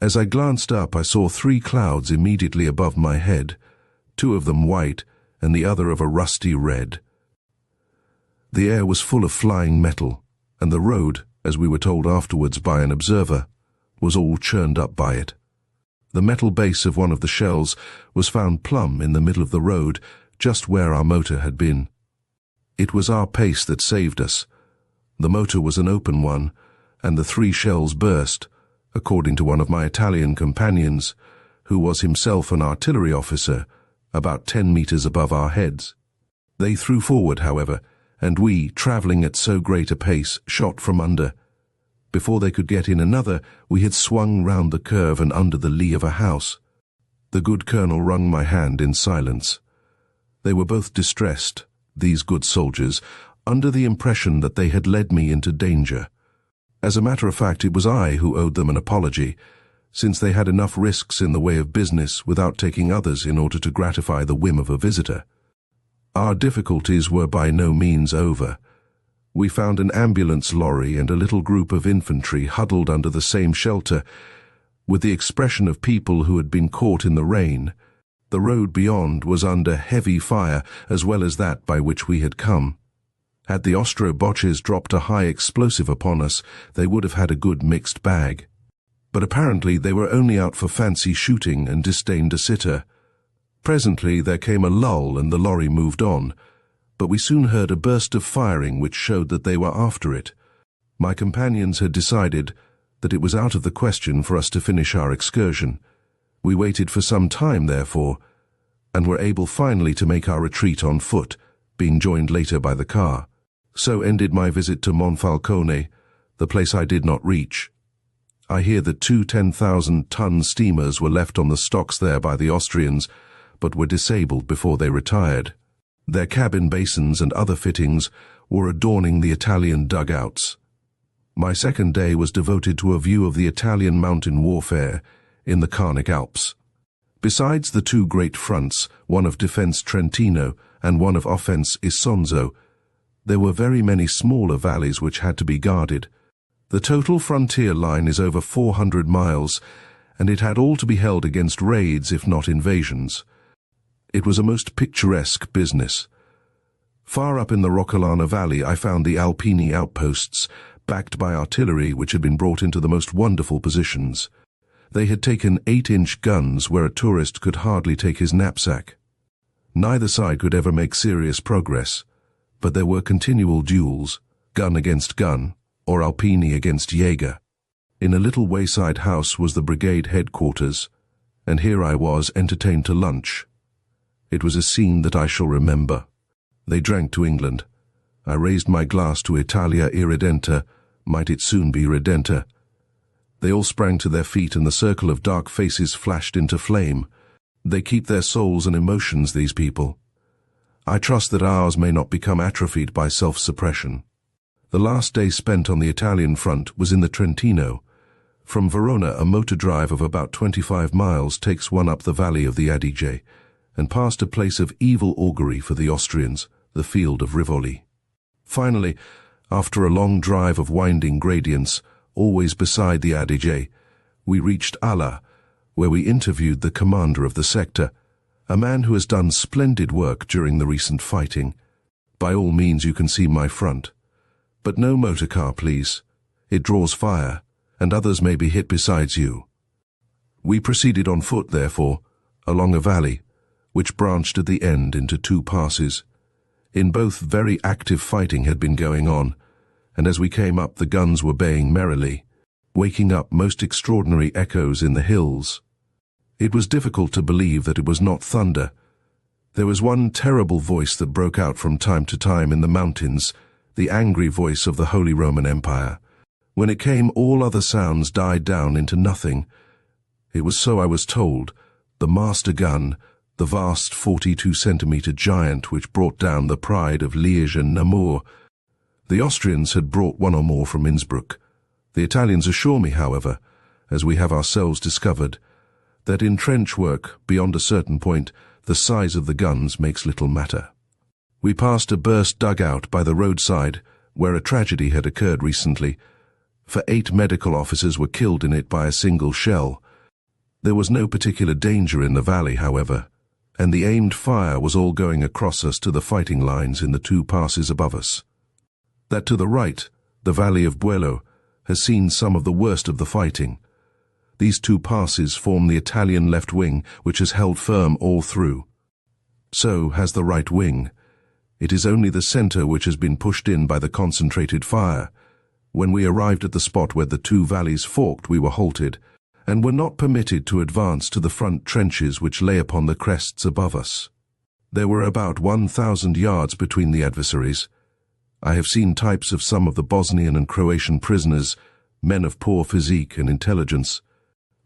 As I glanced up, I saw 3 clouds immediately above my head, 2 of them white and the other of a rusty red. The air was full of flying metal, and the road, as we were told afterwards by an observer, was all churned up by it. The metal base of one of the shells was found plumb in the middle of the road, just where our motor had been. It was our pace that saved us. The motor was an open one, and the 3 shells burst, according to one of my Italian companions, who was himself an artillery officer, about 10 meters above our heads. They threw forward, however, and we, travelling at so great a pace, shot from under. Before they could get in another, we had swung round the curve and under the lee of a house. The good colonel wrung my hand in silence. They were both distressed, these good soldiers, under the impression that they had led me into danger. As a matter of fact, it was I who owed them an apology, since they had enough risks in the way of business without taking others in order to gratify the whim of a visitor. Our difficulties were by no means over. We found an ambulance lorry and a little group of infantry huddled under the same shelter, with the expression of people who had been caught in the rain. The road beyond was under heavy fire, as well as that by which we had come. Had the Austro-Boches dropped a high explosive upon us, they would have had a good mixed bag. But apparently they were only out for fancy shooting and disdained a sitter. Presently there came a lull and the lorry moved on, but we soon heard a burst of firing which showed that they were after it. My companions had decided that it was out of the question for us to finish our excursion. We waited for some time, therefore, and were able finally to make our retreat on foot, being joined later by the car. So ended my visit to Monfalcone, the place I did not reach. I hear that 2 10,000-ton steamers were left on the stocks there by the Austrians, but were disabled before they retired. Their cabin basins and other fittings were adorning the Italian dugouts. My second day was devoted to a view of the Italian mountain warfare in the Carnic Alps. Besides the 2 great fronts, one of defense Trentino and one of offense Isonzo, there were very many smaller valleys which had to be guarded. The total frontier line is over 400 miles, and it had all to be held against raids if not invasions. It was a most picturesque business. Far up in the Roccolana Valley I found the Alpini outposts, backed by artillery which had been brought into the most wonderful positions. They had taken 8-inch guns where a tourist could hardly take his knapsack. Neither side could ever make serious progress, but there were continual duels, gun against gun, or Alpini against Jaeger. In a little wayside house was the brigade headquarters, and here I was entertained to lunch. It was a scene that I shall remember. They drank to England. I raised my glass to Italia Irredenta, might it soon be Redenta. They all sprang to their feet and the circle of dark faces flashed into flame. They keep their souls and emotions, these people. I trust that ours may not become atrophied by self-suppression. The last day spent on the Italian front was in the Trentino. From Verona, a motor drive of about 25 miles takes one up the valley of the Adige, and past a place of evil augury for the Austrians, the field of Rivoli. Finally, after a long drive of winding gradients, always beside the Adige, we reached Alla, where we interviewed the commander of the sector, a man who has done splendid work during the recent fighting. By all means you can see my front. But no motor car, please. It draws fire, and others may be hit besides you. We proceeded on foot, therefore, along a valley, which branched at the end into 2 passes. In both very active fighting had been going on, and as we came up the guns were baying merrily. waking up most extraordinary echoes in the hills. It was difficult to believe that it was not thunder. There was one terrible voice that broke out from time to time in the mountains, the angry voice of the Holy Roman Empire. When it came, all other sounds died down into nothing. It was so I was told. The master gun, the vast 42-centimeter giant which brought down the pride of Liège and Namur. The Austrians had brought one or more from Innsbruck. The Italians assure me, however, as we have ourselves discovered, that in trench work, beyond a certain point, the size of the guns makes little matter. We passed a burst dugout by the roadside, where a tragedy had occurred recently, for 8 medical officers were killed in it by a single shell. There was no particular danger in the valley, however, and the aimed fire was all going across us to the fighting lines in the 2 passes above us. That to the right, the valley of Buello, has seen some of the worst of the fighting. These 2 passes form the Italian left wing, which has held firm all through. So has the right wing. It is only the centre which has been pushed in by the concentrated fire. When we arrived at the spot where the 2 valleys forked, we were halted, and were not permitted to advance to the front trenches which lay upon the crests above us. There were about 1,000 yards between the adversaries. I have seen types of some of the Bosnian and Croatian prisoners, men of poor physique and intelligence.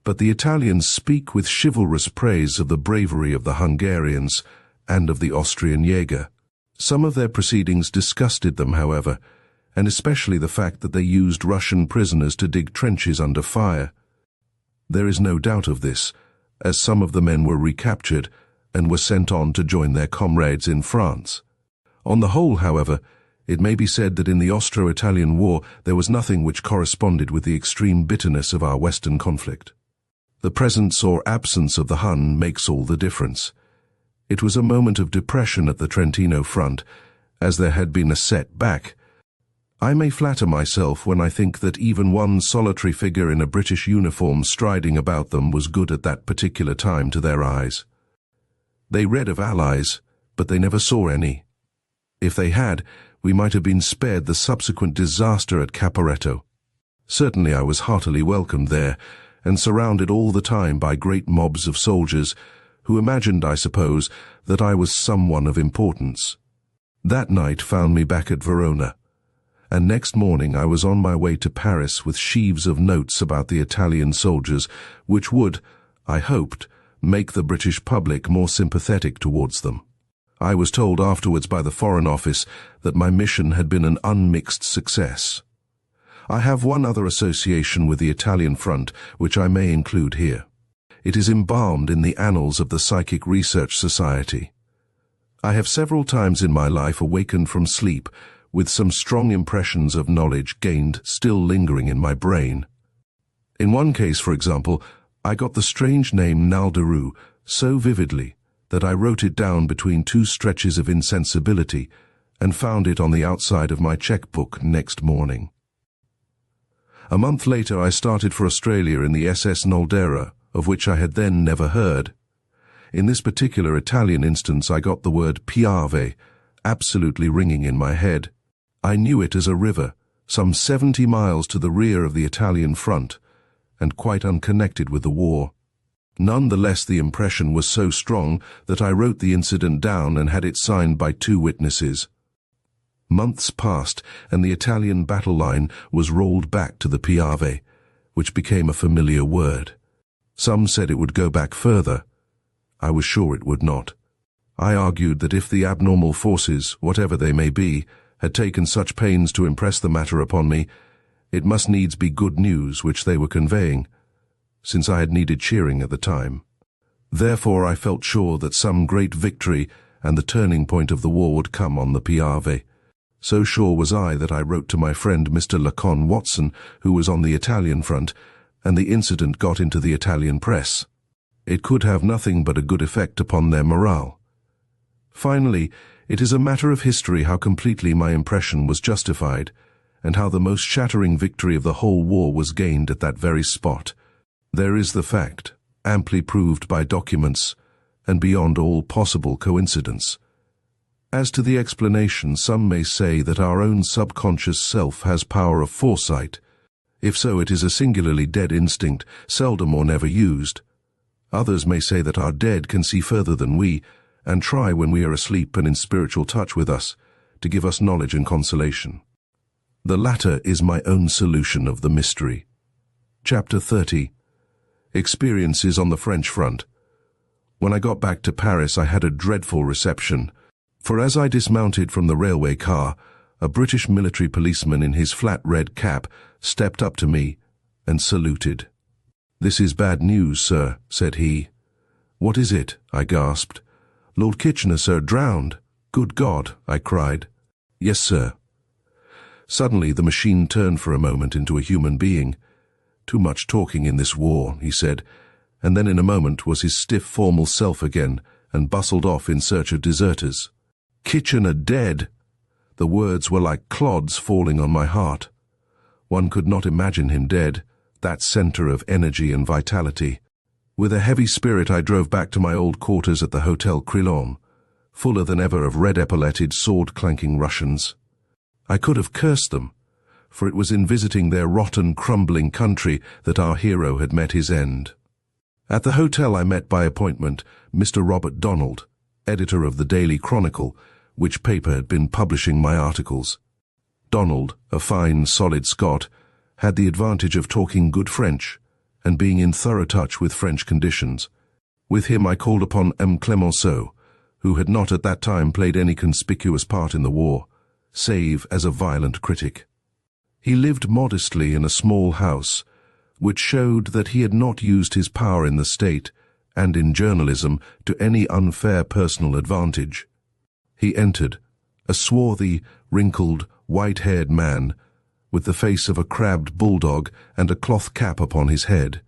But the Italians speak with chivalrous praise of the bravery of the Hungarians and of the Austrian Jäger. Some of their proceedings disgusted them, however, and especially the fact that they used Russian prisoners to dig trenches under fire. There is no doubt of this, as some of the men were recaptured and were sent on to join their comrades in France. On the whole, however, it may be said that in the Austro-Italian War there was nothing which corresponded with the extreme bitterness of our Western conflict. The presence or absence of the Hun makes all the difference. It was a moment of depression at the Trentino front, as there had been a setback. I may flatter myself when I think that even one solitary figure in a British uniform striding about them was good at that particular time to their eyes. They read of allies, but they never saw any. If they had, we might have been spared the subsequent disaster at Caporetto. Certainly I was heartily welcomed there, and surrounded all the time by great mobs of soldiers, who imagined, I suppose, that I was someone of importance. That night found me back at Verona, and next morning I was on my way to Paris with sheaves of notes about the Italian soldiers, which would, I hoped, make the British public more sympathetic towards them. I was told afterwards by the Foreign Office that my mission had been an unmixed success. I have one other association with the Italian front, which I may include here. It is embalmed in the annals of the Psychic Research Society. I have several times in my life awakened from sleep with some strong impressions of knowledge gained still lingering in my brain. In one case, for example, I got the strange name Nalderu so vividly that I wrote it down between 2 stretches of insensibility and found it on the outside of my checkbook next morning. A month later I started for Australia in the SS Noldera, of which I had then never heard. In this particular Italian instance I got the word Piave absolutely ringing in my head. I knew it as a river, some 70 miles to the rear of the Italian front, and quite unconnected with the war. None the less the impression was so strong that I wrote the incident down and had it signed by 2 witnesses. Months passed, and the Italian battle line was rolled back to the Piave, which became a familiar word. Some said it would go back further. I was sure it would not. I argued that if the abnormal forces, whatever they may be, had taken such pains to impress the matter upon me, it must needs be good news which they were conveying, since I had needed cheering at the time. Therefore I felt sure that some great victory and the turning point of the war would come on the Piave. So sure was I that I wrote to my friend Mr. Lacon Watson, who was on the Italian front, and the incident got into the Italian press. It could have nothing but a good effect upon their morale. Finally, it is a matter of history how completely my impression was justified, and how the most shattering victory of the whole war was gained at that very spot. There is the fact, amply proved by documents, and beyond all possible coincidence. As to the explanation, some may say that our own subconscious self has power of foresight. If so, it is a singularly dead instinct, seldom or never used. Others may say that our dead can see further than we, and try when we are asleep and in spiritual touch with us, to give us knowledge and consolation. The latter is my own solution of the mystery. Chapter 30. Experiences on the French front. When I got back to Paris, I had a dreadful reception, for as I dismounted from the railway car, a British military policeman in his flat red cap stepped up to me and saluted. "This is bad news, sir," said he. "What is it?" I gasped. "Lord Kitchener, sir, drowned." "Good God!" I cried. "Yes, sir." Suddenly the machine turned for a moment into a human being. "Too much talking in this war," he said, and then in a moment was his stiff formal self again and bustled off in search of deserters. "Kitchener dead!" The words were like clods falling on my heart. One could not imagine him dead, that centre of energy and vitality. With a heavy spirit I drove back to my old quarters at the Hotel Crillon, fuller than ever of red-epauletted, sword-clanking Russians. I could have cursed them, for it was in visiting their rotten, crumbling country that our hero had met his end. At the hotel I met by appointment Mr. Robert Donald, editor of the Daily Chronicle, which paper had been publishing my articles. Donald, a fine, solid Scot, had the advantage of talking good French and being in thorough touch with French conditions. With him I called upon M. Clemenceau, who had not at that time played any conspicuous part in the war, save as a violent critic. He lived modestly in a small house, which showed that he had not used his power in the state and in journalism to any unfair personal advantage. He entered, a swarthy, wrinkled, white-haired man, with the face of a crabbed bulldog and a cloth cap upon his head.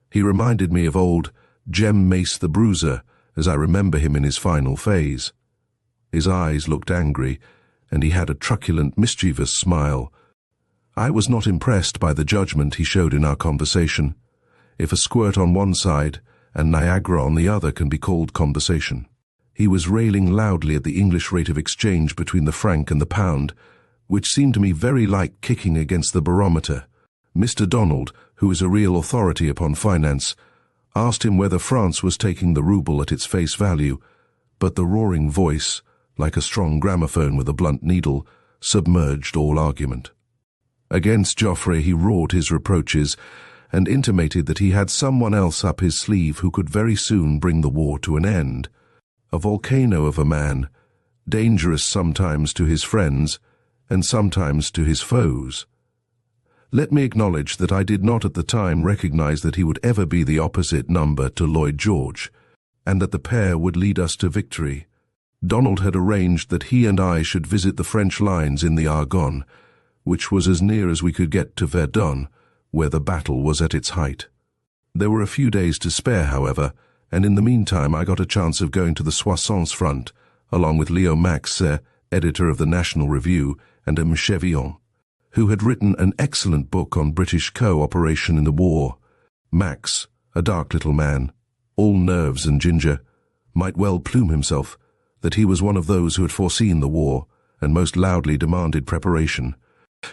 He reminded me of old Jem Mace the Bruiser, as I remember him in his final phase. His eyes looked angry, and he had a truculent, mischievous smile. I was not impressed by the judgment he showed in our conversation. If a squirt on one side and Niagara on the other can be called conversation. He was railing loudly at the English rate of exchange between the franc and the pound, which seemed to me very like kicking against the barometer. Mr. Donald, who is a real authority upon finance, asked him whether France was taking the rouble at its face value, but the roaring voice, like a strong gramophone with a blunt needle, submerged all argument. Against Joffre he roared his reproaches, and intimated that he had someone else up his sleeve who could very soon bring the war to an end. A volcano of a man, dangerous sometimes to his friends, and sometimes to his foes. Let me acknowledge that I did not at the time recognize that he would ever be the opposite number to Lloyd George, and that the pair would lead us to victory. Donald had arranged that he and I should visit the French lines in the Argonne, which was as near as we could get to Verdun, where the battle was at its height. There were a few days to spare, however, and in the meantime I got a chance of going to the Soissons front, along with Leo Max, editor of the National Review, and M. Chevillon, who had written an excellent book on British co-operation in the war. Max, a dark little man, all nerves and ginger, might well plume himself that he was one of those who had foreseen the war and most loudly demanded preparation.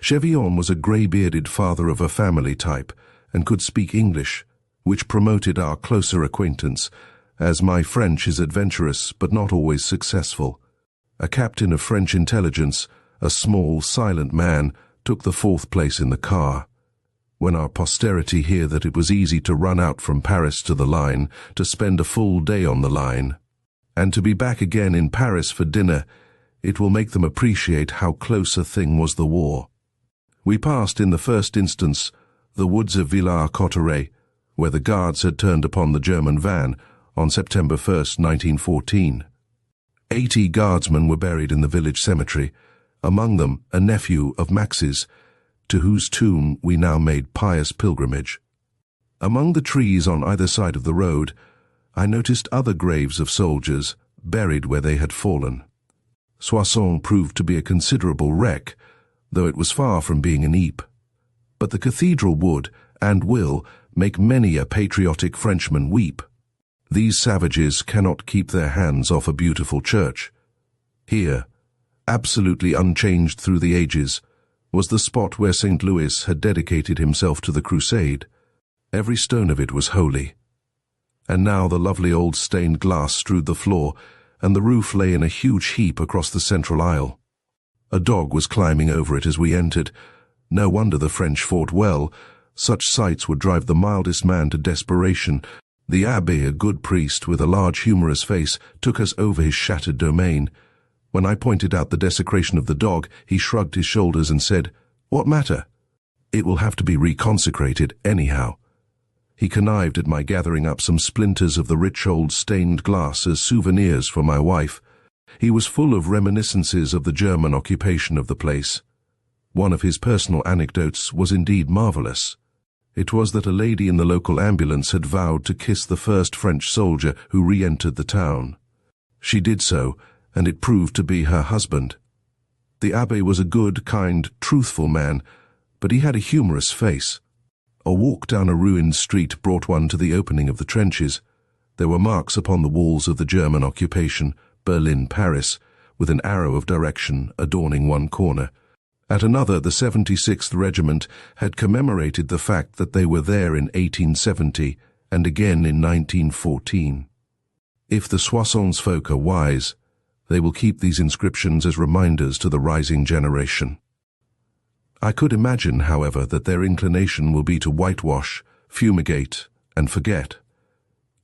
Chevillon was a grey-bearded father of a family type and could speak English, which promoted our closer acquaintance, as my French is adventurous but not always successful. A captain of French intelligence, a small, silent man, took the fourth place in the car. When our posterity hear that it was easy to run out from Paris to the line, to spend a full day on the line, and to be back again in Paris for dinner, it will make them appreciate how close a thing was the war. We passed in the first instance the woods of Villars-Cotterêts, where the Guards had turned upon the German van on September 1st, 1914. 80 Guardsmen were buried in the village cemetery, among them a nephew of Max's, to whose tomb we now made pious pilgrimage. Among the trees on either side of the road, I noticed other graves of soldiers buried where they had fallen. Soissons proved to be a considerable wreck, though it was far from being an heap. But the cathedral would, and will, make many a patriotic Frenchman weep. These savages cannot keep their hands off a beautiful church. Here, absolutely unchanged through the ages, was the spot where St. Louis had dedicated himself to the crusade. Every stone of it was holy. And now the lovely old stained glass strewed the floor, and the roof lay in a huge heap across the central aisle. A dog was climbing over it as we entered. No wonder the French fought well. Such sights would drive the mildest man to desperation. The abbé, a good priest with a large humorous face, took us over his shattered domain. When I pointed out the desecration of the dog, he shrugged his shoulders and said, "What matter? It will have to be reconsecrated anyhow." He connived at my gathering up some splinters of the rich old stained glass as souvenirs for my wife. He was full of reminiscences of the German occupation of the place. One of his personal anecdotes was indeed marvelous. It was that a lady in the local ambulance had vowed to kiss the first French soldier who re-entered the town. She did so, and it proved to be her husband. The abbé was a good, kind, truthful man, but he had a humorous face. A walk down a ruined street brought one to the opening of the trenches. There were marks upon the walls of the German occupation, Berlin, Paris, with an arrow of direction adorning one corner. At another, the 76th Regiment had commemorated the fact that they were there in 1870 and again in 1914. If the Soissons folk are wise, they will keep these inscriptions as reminders to the rising generation. I could imagine, however, that their inclination will be to whitewash, fumigate, and forget.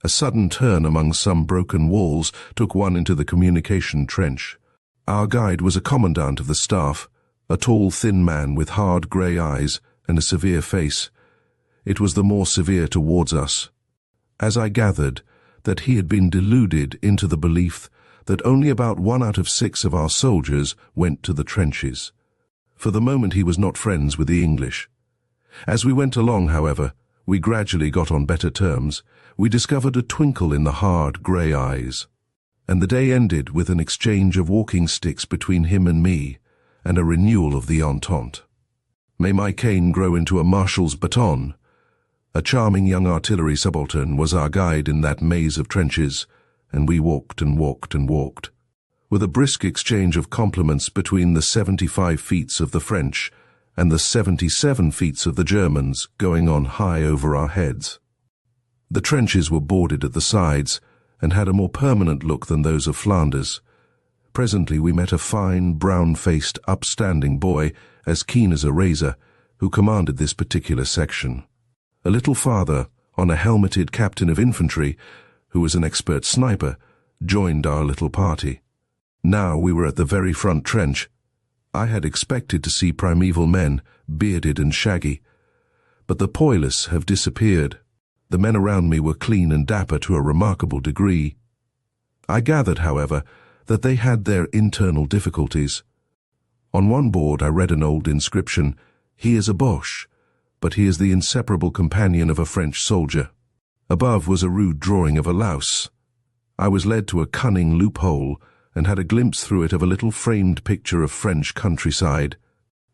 A sudden turn among some broken walls took one into the communication trench. Our guide was a commandant of the staff, a tall, thin man with hard grey eyes and a severe face. It was the more severe towards us, as I gathered that he had been deluded into the belief that only about 1 out of 6 of our soldiers went to the trenches. For the moment he was not friends with the English. As we went along, however, we gradually got on better terms. We discovered a twinkle in the hard, grey eyes. And the day ended with an exchange of walking sticks between him and me, and a renewal of the entente. May my cane grow into a marshal's baton. A charming young artillery subaltern was our guide in that maze of trenches, and we walked and walked and walked, with a brisk exchange of compliments between the 75 feats of the French and the 77 feats of the Germans going on high over our heads. The trenches were boarded at the sides and had a more permanent look than those of Flanders. Presently we met a fine, brown-faced, upstanding boy, as keen as a razor, who commanded this particular section. A little farther, on a helmeted captain of infantry, who was an expert sniper, joined our little party. Now we were at the very front trench. I had expected to see primeval men, bearded and shaggy. But the poilus have disappeared. The men around me were clean and dapper to a remarkable degree. I gathered, however, that they had their internal difficulties. On one board I read an old inscription, "He is a Boche, but he is the inseparable companion of a French soldier." Above was a rude drawing of a louse. I was led to a cunning loophole and had a glimpse through it of a little framed picture of French countryside.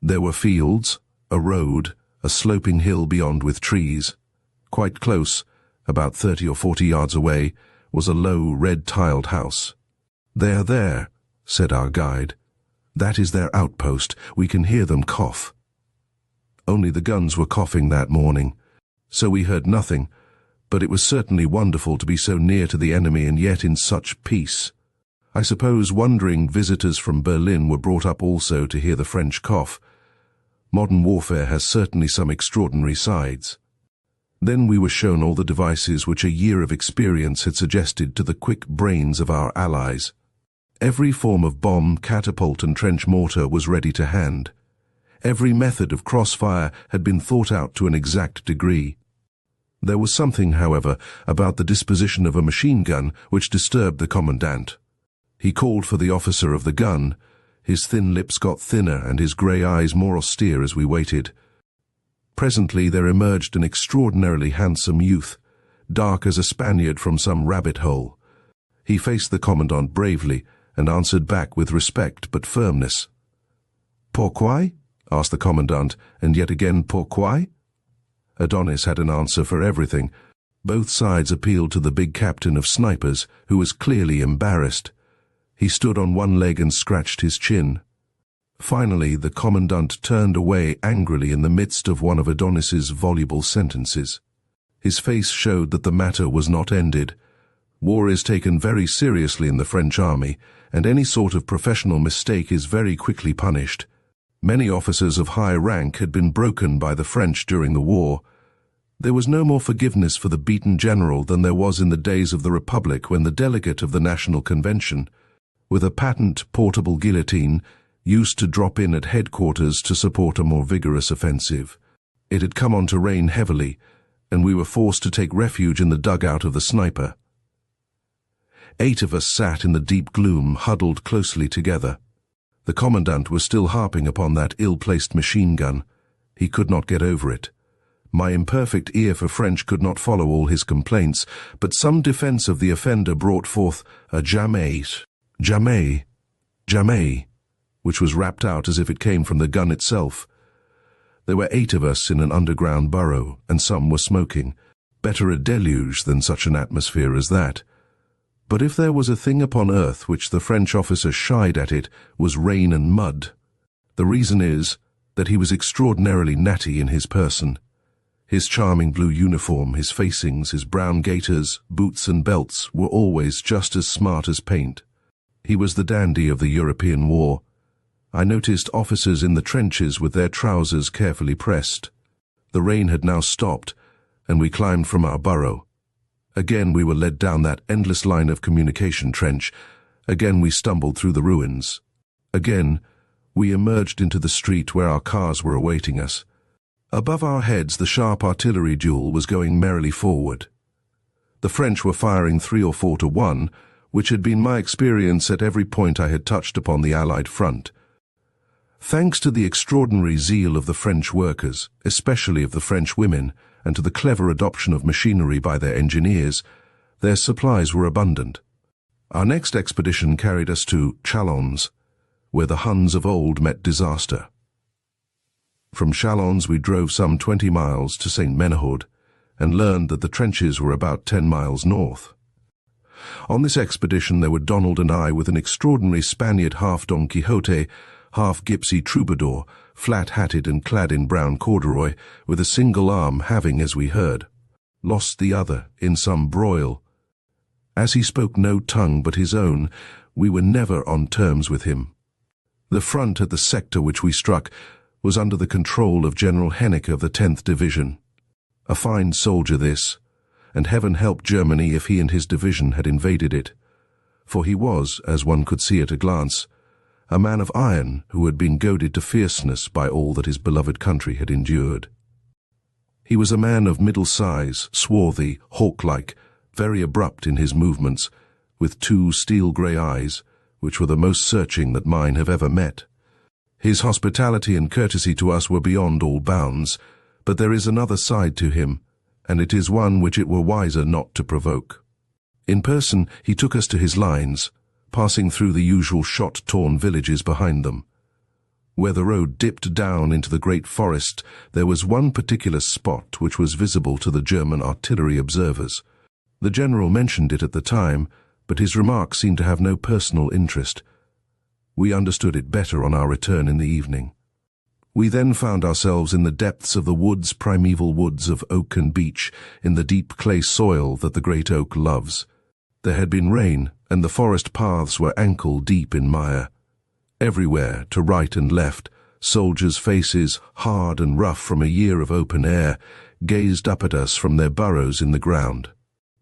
There were fields, a road, a sloping hill beyond with trees. Quite close, about 30 or 40 yards away, was a low, red-tiled house. "They are there," said our guide. "That is their outpost. We can hear them cough." Only the guns were coughing that morning, so we heard nothing, but it was certainly wonderful to be so near to the enemy and yet in such peace. I suppose wondering visitors from Berlin were brought up also to hear the French cough. Modern warfare has certainly some extraordinary sides. Then we were shown all the devices which a year of experience had suggested to the quick brains of our allies. Every form of bomb, catapult and trench mortar was ready to hand. Every method of crossfire had been thought out to an exact degree. There was something, however, about the disposition of a machine gun which disturbed the commandant. He called for the officer of the gun. His thin lips got thinner and his grey eyes more austere as we waited. Presently there emerged an extraordinarily handsome youth, dark as a Spaniard from some rabbit hole. He faced the commandant bravely and answered back with respect but firmness. "Pourquoi?" asked the commandant, and yet again "Pourquoi?" Adonis had an answer for everything. Both sides appealed to the big captain of snipers, who was clearly embarrassed. He stood on one leg and scratched his chin. Finally, the commandant turned away angrily in the midst of one of Adonis's voluble sentences. His face showed that the matter was not ended. War is taken very seriously in the French army, and any sort of professional mistake is very quickly punished. Many officers of high rank had been broken by the French during the war. There was no more forgiveness for the beaten general than there was in the days of the Republic, when the delegate of the National Convention, with a patent portable guillotine, used to drop in at headquarters to support a more vigorous offensive. It had come on to rain heavily, and we were forced to take refuge in the dugout of the sniper. 8 of us sat in the deep gloom, huddled closely together. The commandant was still harping upon that ill-placed machine gun. He could not get over it. My imperfect ear for French could not follow all his complaints, but some defense of the offender brought forth a jamais, jamais, jamais, which was rapped out as if it came from the gun itself. There were 8 of us in an underground burrow, and some were smoking. Better a deluge than such an atmosphere as that. But if there was a thing upon earth which the French officer shied at, it was rain and mud. The reason is that he was extraordinarily natty in his person. His charming blue uniform, his facings, his brown gaiters, boots and belts were always just as smart as paint. He was the dandy of the European war. I noticed officers in the trenches with their trousers carefully pressed. The rain had now stopped, and we climbed from our burrow. Again we were led down that endless line of communication trench. Again we stumbled through the ruins. Again we emerged into the street where our cars were awaiting us. Above our heads the sharp artillery duel was going merrily forward. The French were firing 3 or 4 to 1, which had been my experience at every point I had touched upon the Allied front. Thanks to the extraordinary zeal of the French workers, especially of the French women, and to the clever adoption of machinery by their engineers, their supplies were abundant. Our next expedition carried us to Chalons, where the Huns of old met disaster. From Chalons we drove some 20 miles to St. Menehould, and learned that the trenches were about 10 miles north. On this expedition there were Donald and I with an extraordinary Spaniard, half Don Quixote, half gypsy troubadour, flat-hatted and clad in brown corduroy, with a single arm having, as we heard, lost the other in some broil. As he spoke no tongue but his own, we were never on terms with him. The front at the sector which we struck was under the control of General Hennicke of the 10th Division. A fine soldier this, and heaven help Germany if he and his division had invaded it, for he was, as one could see at a glance, a man of iron who had been goaded to fierceness by all that his beloved country had endured. He was a man of middle size, swarthy, hawk-like, very abrupt in his movements, with 2 steel-grey eyes, which were the most searching that mine have ever met. His hospitality and courtesy to us were beyond all bounds, but there is another side to him, and it is one which it were wiser not to provoke. In person he took us to his lines, passing through the usual shot-torn villages behind them. Where the road dipped down into the great forest, there was one particular spot which was visible to the German artillery observers. The general mentioned it at the time, but his remark seemed to have no personal interest. We understood it better on our return in the evening. We then found ourselves in the depths of the woods, primeval woods of oak and beech, in the deep clay soil that the great oak loves. There had been rain, and the forest paths were ankle-deep in mire. Everywhere, to right and left, soldiers' faces, hard and rough from a year of open air, gazed up at us from their burrows in the ground.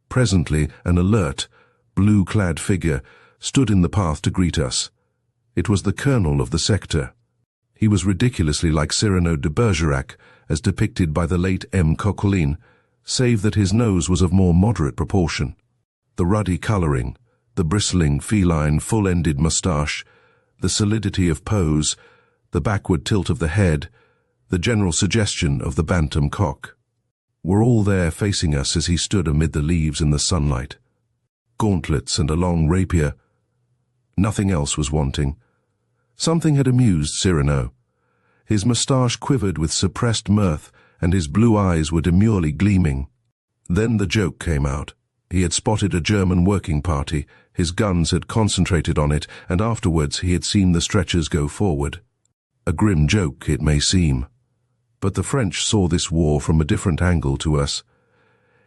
Presently, an alert, blue-clad figure stood in the path to greet us. It was the colonel of the sector. He was ridiculously like Cyrano de Bergerac, as depicted by the late M. Coquelin, save that his nose was of more moderate proportion. The ruddy colouring, the bristling, feline, full-ended moustache, the solidity of pose, the backward tilt of the head, the general suggestion of the bantam cock, were all there facing us as he stood amid the leaves in the sunlight. Gauntlets and a long rapier. Nothing else was wanting. Something had amused Cyrano. His moustache quivered with suppressed mirth, and his blue eyes were demurely gleaming. Then the joke came out. He had spotted a German working party, his guns had concentrated on it, and afterwards he had seen the stretchers go forward. A grim joke, it may seem, but the French saw this war from a different angle to us.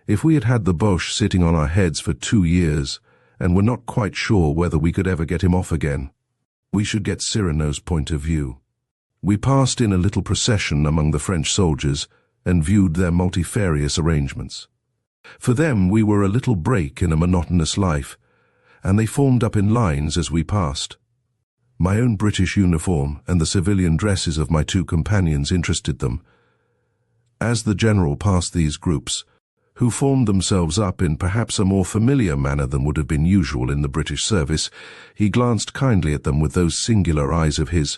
If we had had the Boche sitting on our heads for 2 years, and were not quite sure whether we could ever get him off again, we should get Cyrano's point of view. We passed in a little procession among the French soldiers and viewed their multifarious arrangements. For them we were a little break in a monotonous life, and they formed up in lines as we passed. My own British uniform and the civilian dresses of my 2 companions interested them. As the general passed these groups, who formed themselves up in perhaps a more familiar manner than would have been usual in the British service, he glanced kindly at them with those singular eyes of his,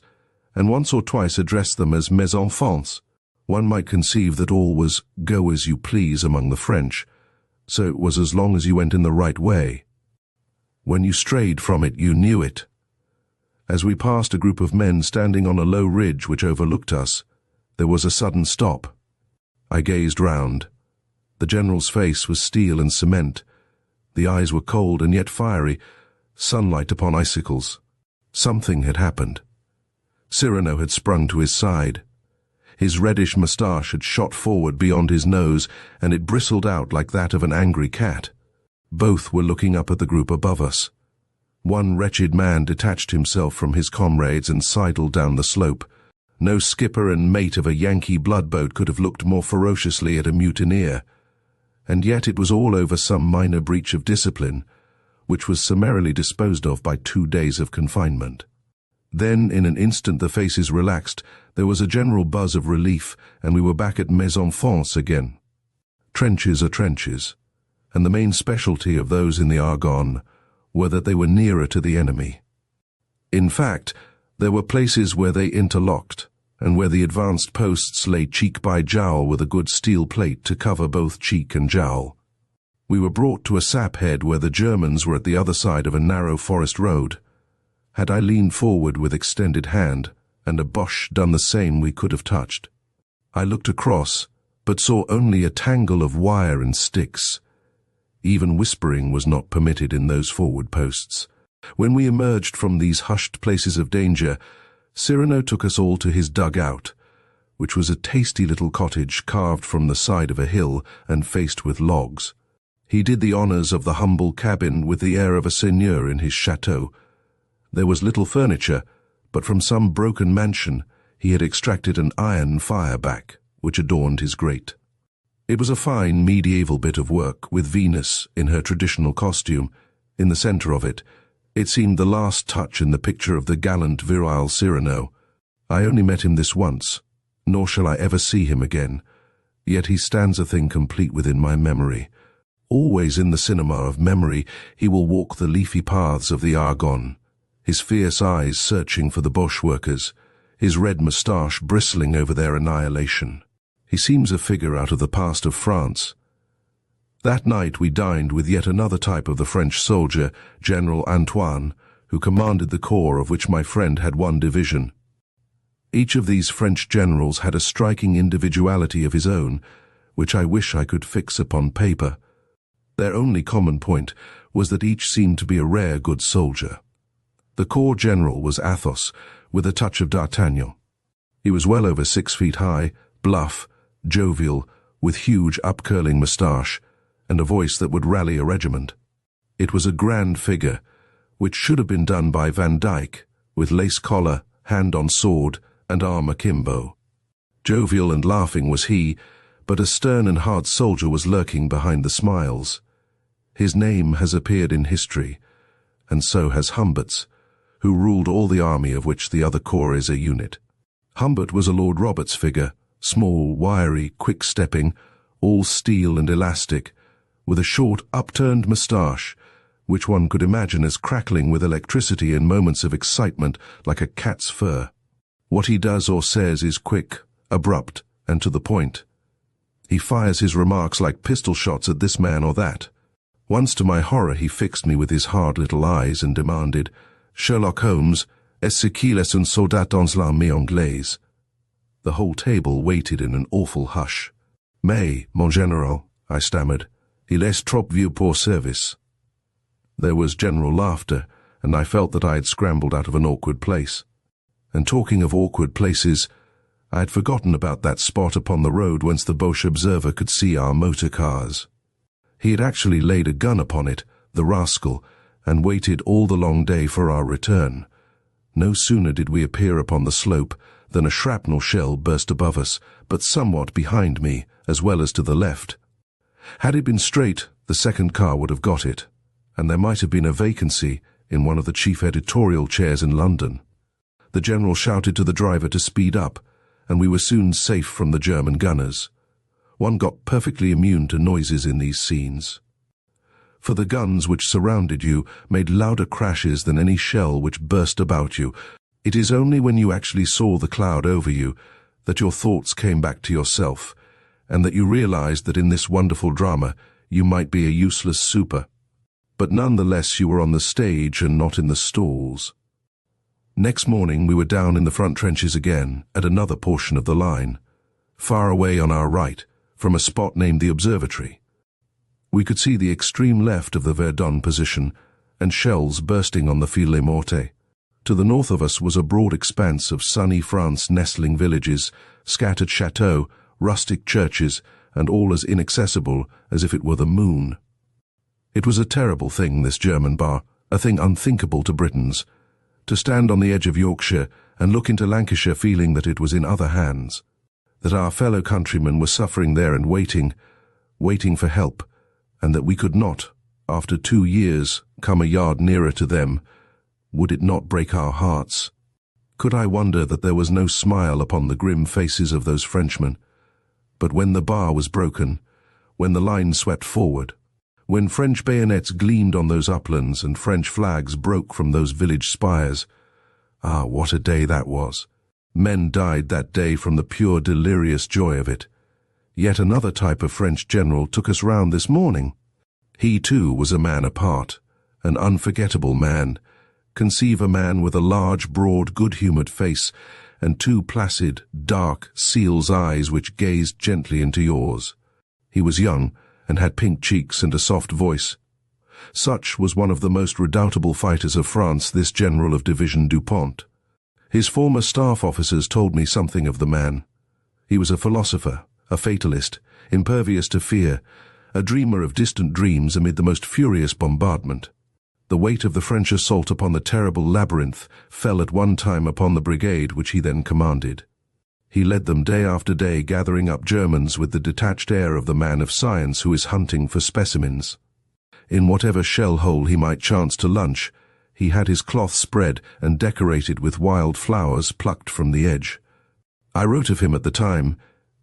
and once or twice addressed them as mes enfants. One might conceive that all was go as you please among the French, so it was as long as you went in the right way. When you strayed from it, you knew it. As we passed a group of men standing on a low ridge which overlooked us, there was a sudden stop. I gazed round. The general's face was steel and cement. The eyes were cold and yet fiery, sunlight upon icicles. Something had happened. Cyrano had sprung to his side. His reddish moustache had shot forward beyond his nose, and it bristled out like that of an angry cat. Both were looking up at the group above us. One wretched man detached himself from his comrades and sidled down the slope. No skipper and mate of a Yankee bloodboat could have looked more ferociously at a mutineer. And yet it was all over some minor breach of discipline, which was summarily disposed of by 2 days of confinement. Then, in an instant, the faces relaxed, there was a general buzz of relief, and we were back at mes enfants again. Trenches are trenches, and the main specialty of those in the Argonne were that they were nearer to the enemy. In fact, there were places where they interlocked, and where the advanced posts lay cheek by jowl with a good steel plate to cover both cheek and jowl. We were brought to a sap head where the Germans were at the other side of a narrow forest road. Had I leaned forward with extended hand, and a Boche done the same, we could have touched. I looked across, but saw only a tangle of wire and sticks. Even whispering was not permitted in those forward posts. When we emerged from these hushed places of danger, Cyrano took us all to his dugout, which was a tasty little cottage carved from the side of a hill and faced with logs. He did the honours of the humble cabin with the air of a seigneur in his chateau. There was little furniture, but from some broken mansion he had extracted an iron fire-back, which adorned his grate. It was a fine medieval bit of work, with Venus, in her traditional costume, in the centre of it. It seemed the last touch in the picture of the gallant virile Cyrano. I only met him this once, nor shall I ever see him again, yet he stands a thing complete within my memory. Always in the cinema of memory he will walk the leafy paths of the Argonne, his fierce eyes searching for the Boche workers, his red moustache bristling over their annihilation. He seems a figure out of the past of France. That night we dined with yet another type of the French soldier, General Antoine, who commanded the corps of which my friend had one division. Each of these French generals had a striking individuality of his own, which I wish I could fix upon paper. Their only common point was that each seemed to be a rare good soldier. The corps general was Athos, with a touch of D'Artagnan. He was well over 6 feet high, bluff, jovial, with huge up-curling moustache, and a voice that would rally a regiment. It was a grand figure, which should have been done by Van Dyck, with lace collar, hand on sword, and arm akimbo. Jovial and laughing was he, but a stern and hard soldier was lurking behind the smiles. His name has appeared in history, and so has Humbert's, who ruled all the army of which the other corps is a unit. Humbert was a Lord Roberts figure, small, wiry, quick-stepping, all steel and elastic, with a short, upturned moustache, which one could imagine as crackling with electricity in moments of excitement like a cat's fur. What he does or says is quick, abrupt, and to the point. He fires his remarks like pistol shots at this man or that. Once to my horror he fixed me with his hard little eyes and demanded, "Sherlock Holmes, est-ce qu'il est un soldat dans l'armée anglaise?" The whole table waited in an awful hush. "Mais, mon général," I stammered, "il est trop vieux pour service." There was general laughter, and I felt that I had scrambled out of an awkward place. And talking of awkward places, I had forgotten about that spot upon the road whence the Boche observer could see our motor cars. He had actually laid a gun upon it, the rascal, and waited all the long day for our return. No sooner did we appear upon the slope than a shrapnel shell burst above us, but somewhat behind me, as well as to the left. Had it been straight, the second car would have got it, and there might have been a vacancy in one of the chief editorial chairs in London. The General shouted to the driver to speed up, and we were soon safe from the German gunners. One got perfectly immune to noises in these scenes. For the guns which surrounded you made louder crashes than any shell which burst about you. It is only when you actually saw the cloud over you that your thoughts came back to yourself, and that you realized that in this wonderful drama you might be a useless super. But nonetheless you were on the stage and not in the stalls. Next morning we were down in the front trenches again, at another portion of the line, far away on our right, from a spot named the Observatory. We could see the extreme left of the Verdun position, and shells bursting on the File-les-Mortes. To the north of us was a broad expanse of sunny France nestling villages, scattered chateaux, rustic churches, and all as inaccessible as if it were the moon. It was a terrible thing, this German bar, a thing unthinkable to Britons, to stand on the edge of Yorkshire and look into Lancashire feeling that it was in other hands, that our fellow countrymen were suffering there and waiting for help, and that we could not, after 2 years, come a yard nearer to them. Would it not break our hearts? Could I wonder that there was no smile upon the grim faces of those Frenchmen? But when the bar was broken, when the line swept forward, when French bayonets gleamed on those uplands and French flags broke from those village spires, ah, what a day that was! Men died that day from the pure delirious joy of it. Yet another type of French general took us round this morning. He too was a man apart, an unforgettable man. Conceive a man with a large, broad, good-humoured face and 2 placid, dark seal's eyes which gazed gently into yours. He was young and had pink cheeks and a soft voice. Such was one of the most redoubtable fighters of France, this General of Division Dupont. His former staff officers told me something of the man. He was a philosopher, a fatalist, impervious to fear, a dreamer of distant dreams amid the most furious bombardment. The weight of the French assault upon the terrible labyrinth fell at one time upon the brigade which he then commanded. He led them day after day, gathering up Germans with the detached air of the man of science who is hunting for specimens. In whatever shell hole he might chance to lunch, he had his cloth spread and decorated with wild flowers plucked from the edge. I wrote of him at the time,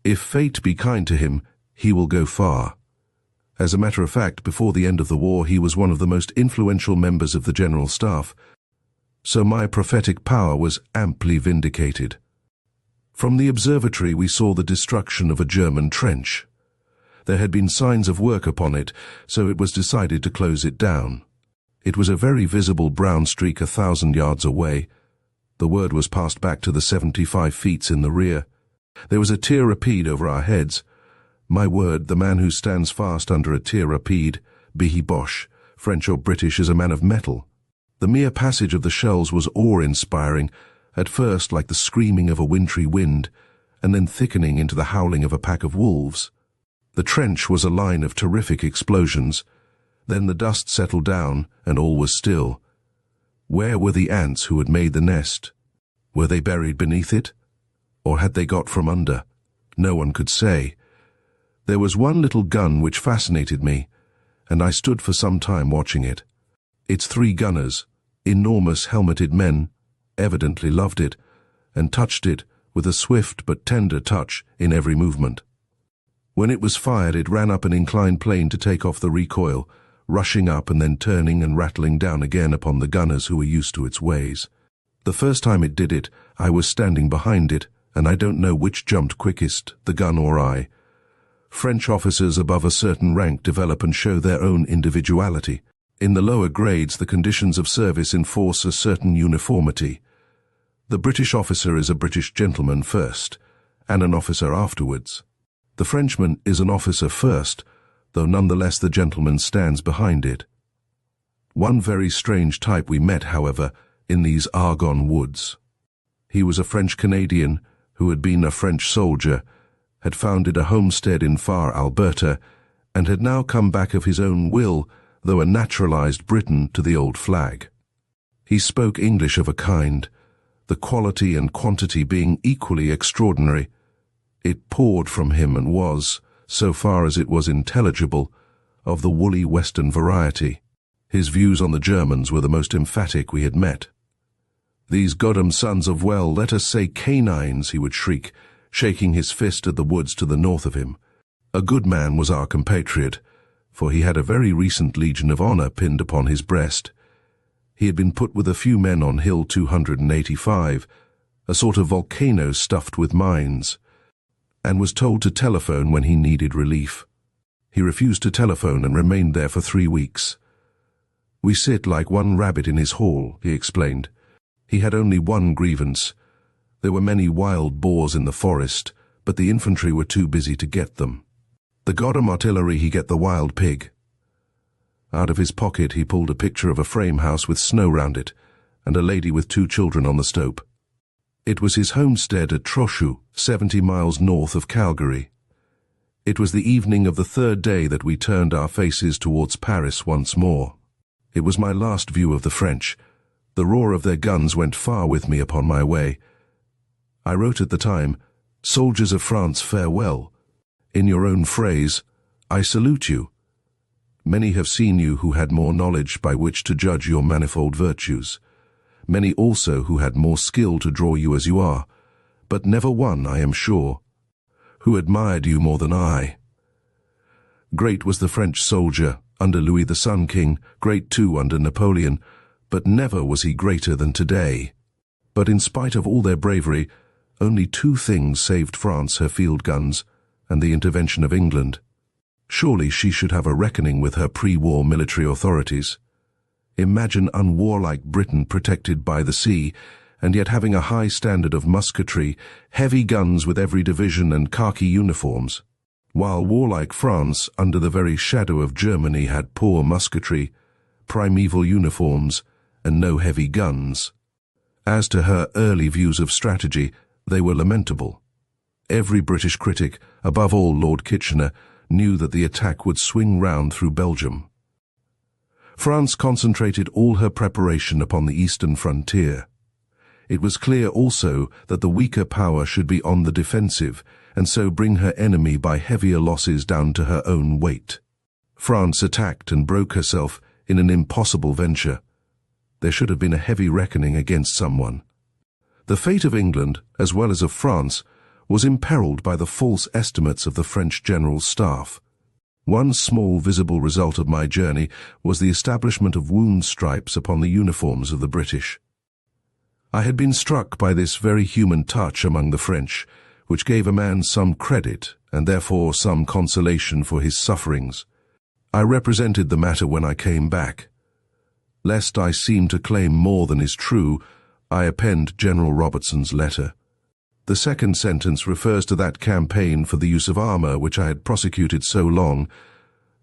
"If fate be kind to him, he will go far." As a matter of fact, before the end of the war, he was one of the most influential members of the General Staff, so my prophetic power was amply vindicated. From the observatory we saw the destruction of a German trench. There had been signs of work upon it, so it was decided to close it down. It was a very visible brown streak 1,000 yards away. The word was passed back to the 75 feet in the rear. There was a tir rapide over our heads. My word, the man who stands fast under a tir rapide, be he Boche, French or British, is a man of metal. The mere passage of the shells was awe-inspiring, at first like the screaming of a wintry wind, and then thickening into the howling of a pack of wolves. The trench was a line of terrific explosions. Then the dust settled down, and all was still. Where were the ants who had made the nest? Were they buried beneath it? Or had they got from under? No one could say. There was one little gun which fascinated me, and I stood for some time watching it. Its 3 gunners, enormous helmeted men, evidently loved it, and touched it with a swift but tender touch in every movement. When it was fired, it ran up an inclined plane to take off the recoil, rushing up and then turning and rattling down again upon the gunners who were used to its ways. The first time it did it, I was standing behind it, and I don't know which jumped quickest, the gun or I. French officers above a certain rank develop and show their own individuality. In the lower grades, the conditions of service enforce a certain uniformity. The British officer is a British gentleman first, and an officer afterwards. The Frenchman is an officer first, though nonetheless the gentleman stands behind it. One very strange type we met, however, in these Argonne woods. He was a French-Canadian who had been a French soldier, had founded a homestead in far Alberta, and had now come back of his own will, though a naturalized Briton, to the old flag. He spoke English of a kind, the quality and quantity being equally extraordinary. It poured from him and was, so far as it was intelligible, of the woolly Western variety. His views on the Germans were the most emphatic we had met. "These goddam sons of, well, let us say canines," he would shriek, shaking his fist at the woods to the north of him. A good man was our compatriot, for he had a very recent Legion of Honor pinned upon his breast. He had been put with a few men on Hill 285, a sort of volcano stuffed with mines, and was told to telephone when he needed relief. He refused to telephone and remained there for 3 weeks. "We sit like one rabbit in his hall," he explained. He had only one grievance. There were many wild boars in the forest, but the infantry were too busy to get them. "The goddam artillery he get the wild pig." Out of his pocket he pulled a picture of a frame house with snow round it, and a lady with 2 children on the stoep. It was his homestead at Trochu, 70 miles north of Calgary. It was the evening of the 3rd day that we turned our faces towards Paris once more. It was my last view of the French. The roar of their guns went far with me upon my way. I wrote at the time, "Soldiers of France, farewell. In your own phrase, I salute you. Many have seen you who had more knowledge by which to judge your manifold virtues. Many also who had more skill to draw you as you are, but never one, I am sure, who admired you more than I. Great was the French soldier under Louis the Sun King, great too under Napoleon, but never was he greater than today. But in spite of all their bravery, only 2 things saved France her field guns and the intervention of England. Surely she should have a reckoning with her pre-war military authorities. Imagine unwarlike Britain protected by the sea, and yet having a high standard of musketry, heavy guns with every division and khaki uniforms, while warlike France, under the very shadow of Germany, had poor musketry, primeval uniforms, and no heavy guns. As to her early views of strategy, they were lamentable. Every British critic, above all Lord Kitchener, knew that the attack would swing round through Belgium. France concentrated all her preparation upon the eastern frontier. It was clear also that the weaker power should be on the defensive, and so bring her enemy by heavier losses down to her own weight. France attacked and broke herself in an impossible venture. There should have been a heavy reckoning against someone. The fate of England, as well as of France, was imperiled by the false estimates of the French General Staff. One small visible result of my journey was the establishment of wound stripes upon the uniforms of the British. I had been struck by this very human touch among the French, which gave a man some credit and therefore some consolation for his sufferings. I represented the matter when I came back. Lest I seem to claim more than is true, I append General Robertson's letter. The second sentence refers to that campaign for the use of armor which I had prosecuted so long,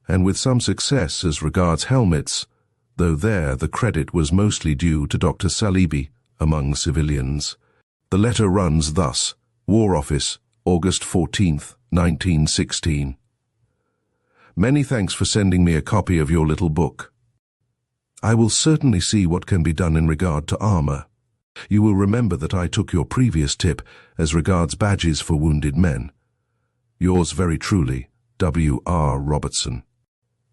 and with some success as regards helmets, though there the credit was mostly due to Dr. Salibi among civilians. The letter runs thus: War Office, August 14th, 1916. Many thanks for sending me a copy of your little book. I will certainly see what can be done in regard to armor. You will remember that I took your previous tip as regards badges for wounded men. Yours very truly, W. R. Robertson.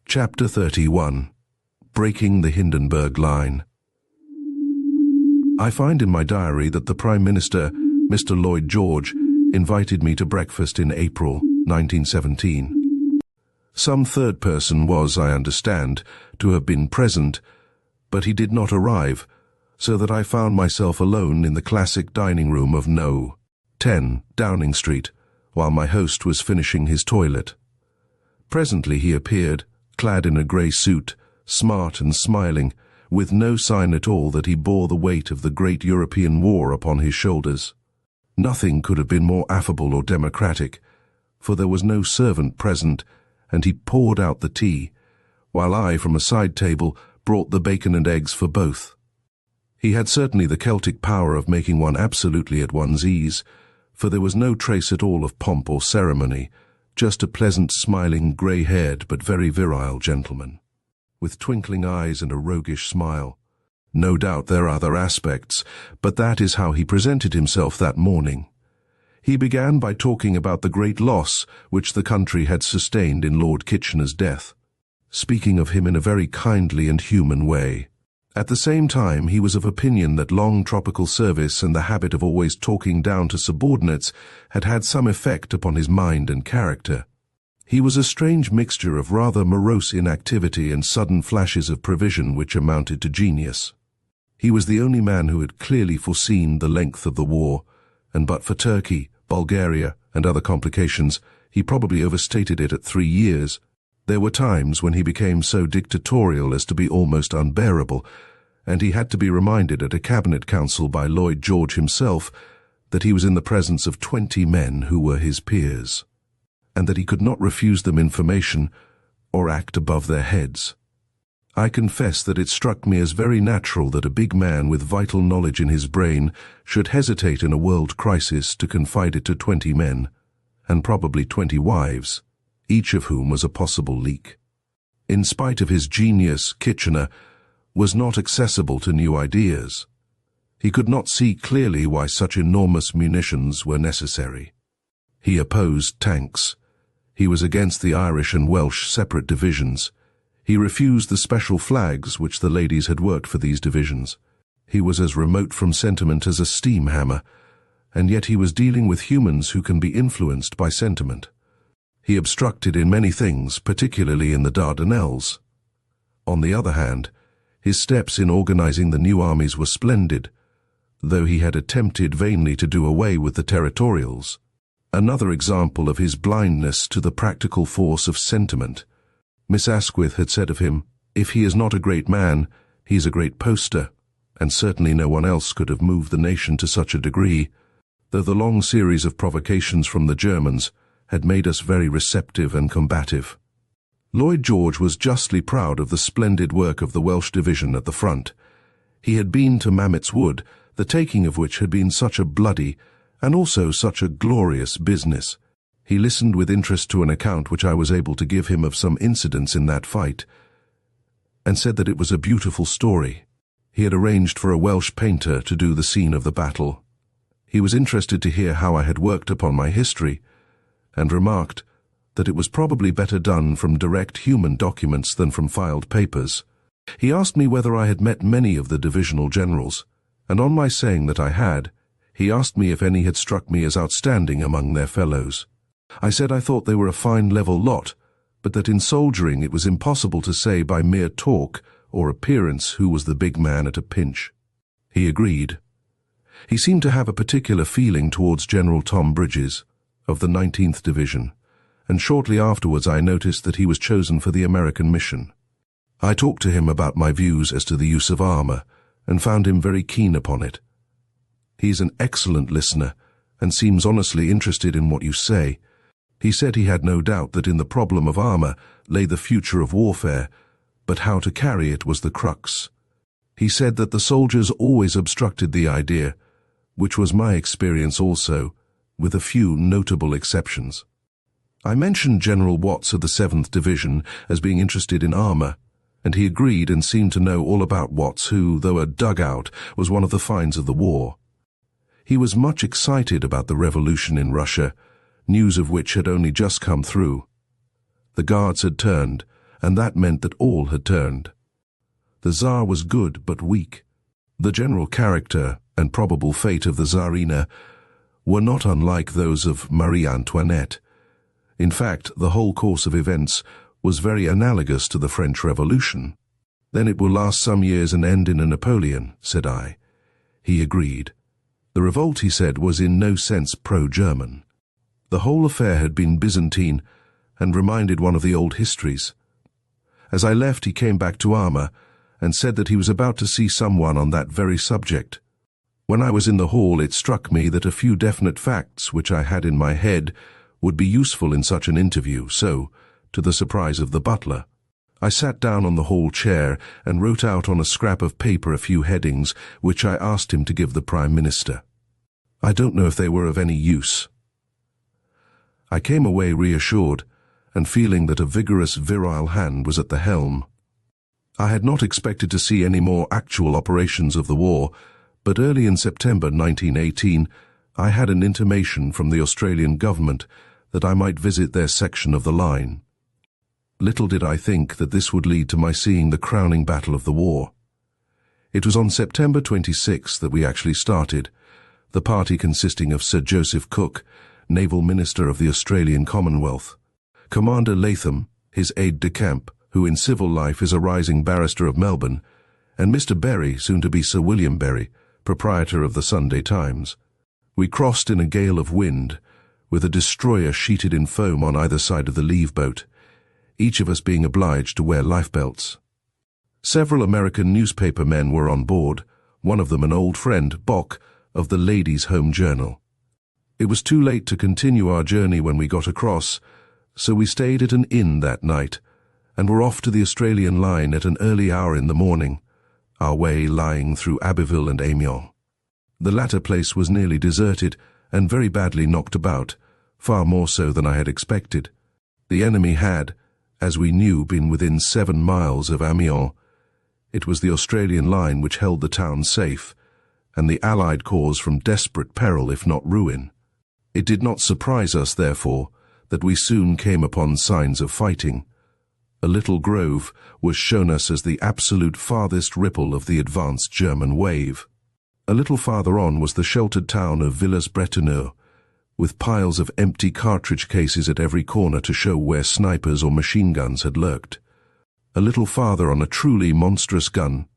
Chapter 31. Breaking the Hindenburg Line. I find in my diary that the Prime Minister, Mr. Lloyd George, invited me to breakfast in April 1917. Some third person was, I understand, to have been present, but he did not arrive, so that I found myself alone in the classic dining room of No. 10 Downing Street, while my host was finishing his toilet. Presently he appeared, clad in a grey suit, smart and smiling, with no sign at all that he bore the weight of the great European war upon his shoulders. Nothing could have been more affable or democratic, for there was no servant present, and he poured out the tea, while I, from a side table, brought the bacon and eggs for both. He had certainly the Celtic power of making one absolutely at one's ease, for there was no trace at all of pomp or ceremony, just a pleasant, smiling, grey-haired but very virile gentleman, with twinkling eyes and a roguish smile. No doubt there are other aspects, but that is how he presented himself that morning. He began by talking about the great loss which the country had sustained in Lord Kitchener's death, speaking of him in a very kindly and human way. At the same time, he was of opinion that long tropical service and the habit of always talking down to subordinates had had some effect upon his mind and character. He was a strange mixture of rather morose inactivity and sudden flashes of prevision which amounted to genius. He was the only man who had clearly foreseen the length of the war, and but for Turkey, Bulgaria, and other complications, he probably overstated it at 3 years. There were times when he became so dictatorial as to be almost unbearable, and he had to be reminded at a cabinet council by Lloyd George himself that he was in the presence of 20 men who were his peers, and that he could not refuse them information or act above their heads. I confess that it struck me as very natural that a big man with vital knowledge in his brain should hesitate in a world crisis to confide it to 20 men, and probably 20 wives, each of whom was a possible leak. In spite of his genius, Kitchener was not accessible to new ideas. He could not see clearly why such enormous munitions were necessary. He opposed tanks. He was against the Irish and Welsh separate divisions. He refused the special flags which the ladies had worked for these divisions. He was as remote from sentiment as a steam hammer, and yet he was dealing with humans who can be influenced by sentiment. He obstructed in many things, particularly in the Dardanelles. On the other hand, his steps in organizing the new armies were splendid, though he had attempted vainly to do away with the territorials. Another example of his blindness to the practical force of sentiment. Miss Asquith had said of him, "If he is not a great man, he is a great poster," and certainly no one else could have moved the nation to such a degree, though the long series of provocations from the Germans had made us very receptive and combative. Lloyd George was justly proud of the splendid work of the Welsh division at the front. He had been to Mametz Wood, the taking of which had been such a bloody and also such a glorious business. He listened with interest to an account which I was able to give him of some incidents in that fight, and said that it was a beautiful story. He had arranged for a Welsh painter to do the scene of the battle. He was interested to hear how I had worked upon my history, and remarked that it was probably better done from direct human documents than from filed papers. He asked me whether I had met many of the divisional generals, and on my saying that I had, he asked me if any had struck me as outstanding among their fellows. I said I thought they were a fine level lot, but that in soldiering it was impossible to say by mere talk or appearance who was the big man at a pinch. He agreed. He seemed to have a particular feeling towards General Tom Bridges, of the 19th Division, and shortly afterwards I noticed that he was chosen for the American mission. I talked to him about my views as to the use of armor, and found him very keen upon it. He is an excellent listener, and seems honestly interested in what you say. He said he had no doubt that in the problem of armor lay the future of warfare, but how to carry it was the crux. He said that the soldiers always obstructed the idea, which was my experience also, with a few notable exceptions. I mentioned General Watts of the 7th Division as being interested in armor, and he agreed and seemed to know all about Watts, who, though a dugout, was one of the finds of the war. He was much excited about the revolution in Russia, news of which had only just come through. The Guards had turned, and that meant that all had turned. The Tsar was good but weak. The general character and probable fate of the Tsarina were not unlike those of Marie Antoinette. In fact, the whole course of events was very analogous to the French Revolution. "Then it will last some years and end in a Napoleon," said I. He agreed. The revolt, he said, was in no sense pro-German. The whole affair had been Byzantine and reminded one of the old histories. As I left, he came back to armor and said that he was about to see someone on that very subject. When I was in the hall, it struck me that a few definite facts which I had in my head would be useful in such an interview, so, to the surprise of the butler, I sat down on the hall chair and wrote out on a scrap of paper a few headings, which I asked him to give the Prime Minister. I don't know if they were of any use. I came away reassured, and feeling that a vigorous, virile hand was at the helm. I had not expected to see any more actual operations of the war, but early in September 1918, I had an intimation from the Australian government that I might visit their section of the line. Little did I think that this would lead to my seeing the crowning battle of the war. It was on September 26 that we actually started, the party consisting of Sir Joseph Cook, Naval Minister of the Australian Commonwealth, Commander Latham, his aide-de-camp, who in civil life is a rising barrister of Melbourne, and Mr. Berry, soon to be Sir William Berry, proprietor of the Sunday Times. We crossed in a gale of wind, with a destroyer sheeted in foam on either side of the leave boat, each of us being obliged to wear lifebelts. Several American newspaper men were on board, one of them an old friend, Bock, of the Ladies' Home Journal. It was too late to continue our journey when we got across, so we stayed at an inn that night, and were off to the Australian line at an early hour in the morning, our way lying through Abbeville and Amiens. The latter place was nearly deserted and very badly knocked about, far more so than I had expected. The enemy had, as we knew, been within 7 miles of Amiens. It was the Australian line which held the town safe, and the Allied cause from desperate peril if not ruin. It did not surprise us, therefore, that we soon came upon signs of fighting. A little grove was shown us as the absolute farthest ripple of the advanced German wave. A little farther on was the sheltered town of Villers-Bretonneux, with piles of empty cartridge cases at every corner to show where snipers or machine guns had lurked. A little farther on a truly monstrous gun,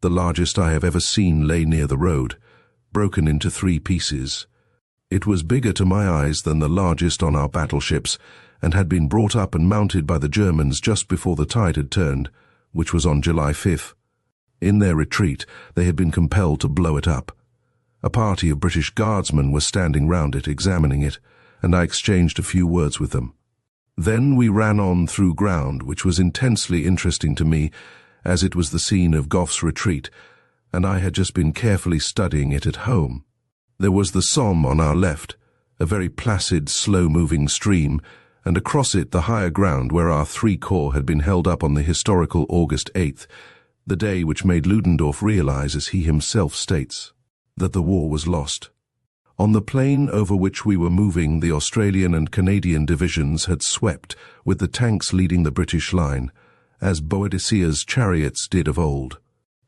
the largest I have ever seen, lay near the road, broken into 3 pieces. It was bigger to my eyes than the largest on our battleships, and had been brought up and mounted by the Germans just before the tide had turned, which was on July 5th. In their retreat, they had been compelled to blow it up. A party of British guardsmen were standing round it, examining it, and I exchanged a few words with them. Then we ran on through ground which was intensely interesting to me, as it was the scene of Gough's retreat, and I had just been carefully studying it at home. There was the Somme on our left, a very placid, slow-moving stream, and across it the higher ground where our 3 corps had been held up on the historical August 8th, the day which made Ludendorff realize, as he himself states, that the war was lost. On the plain over which we were moving, the Australian and Canadian divisions had swept, with the tanks leading the British line, as Boadicea's chariots did of old.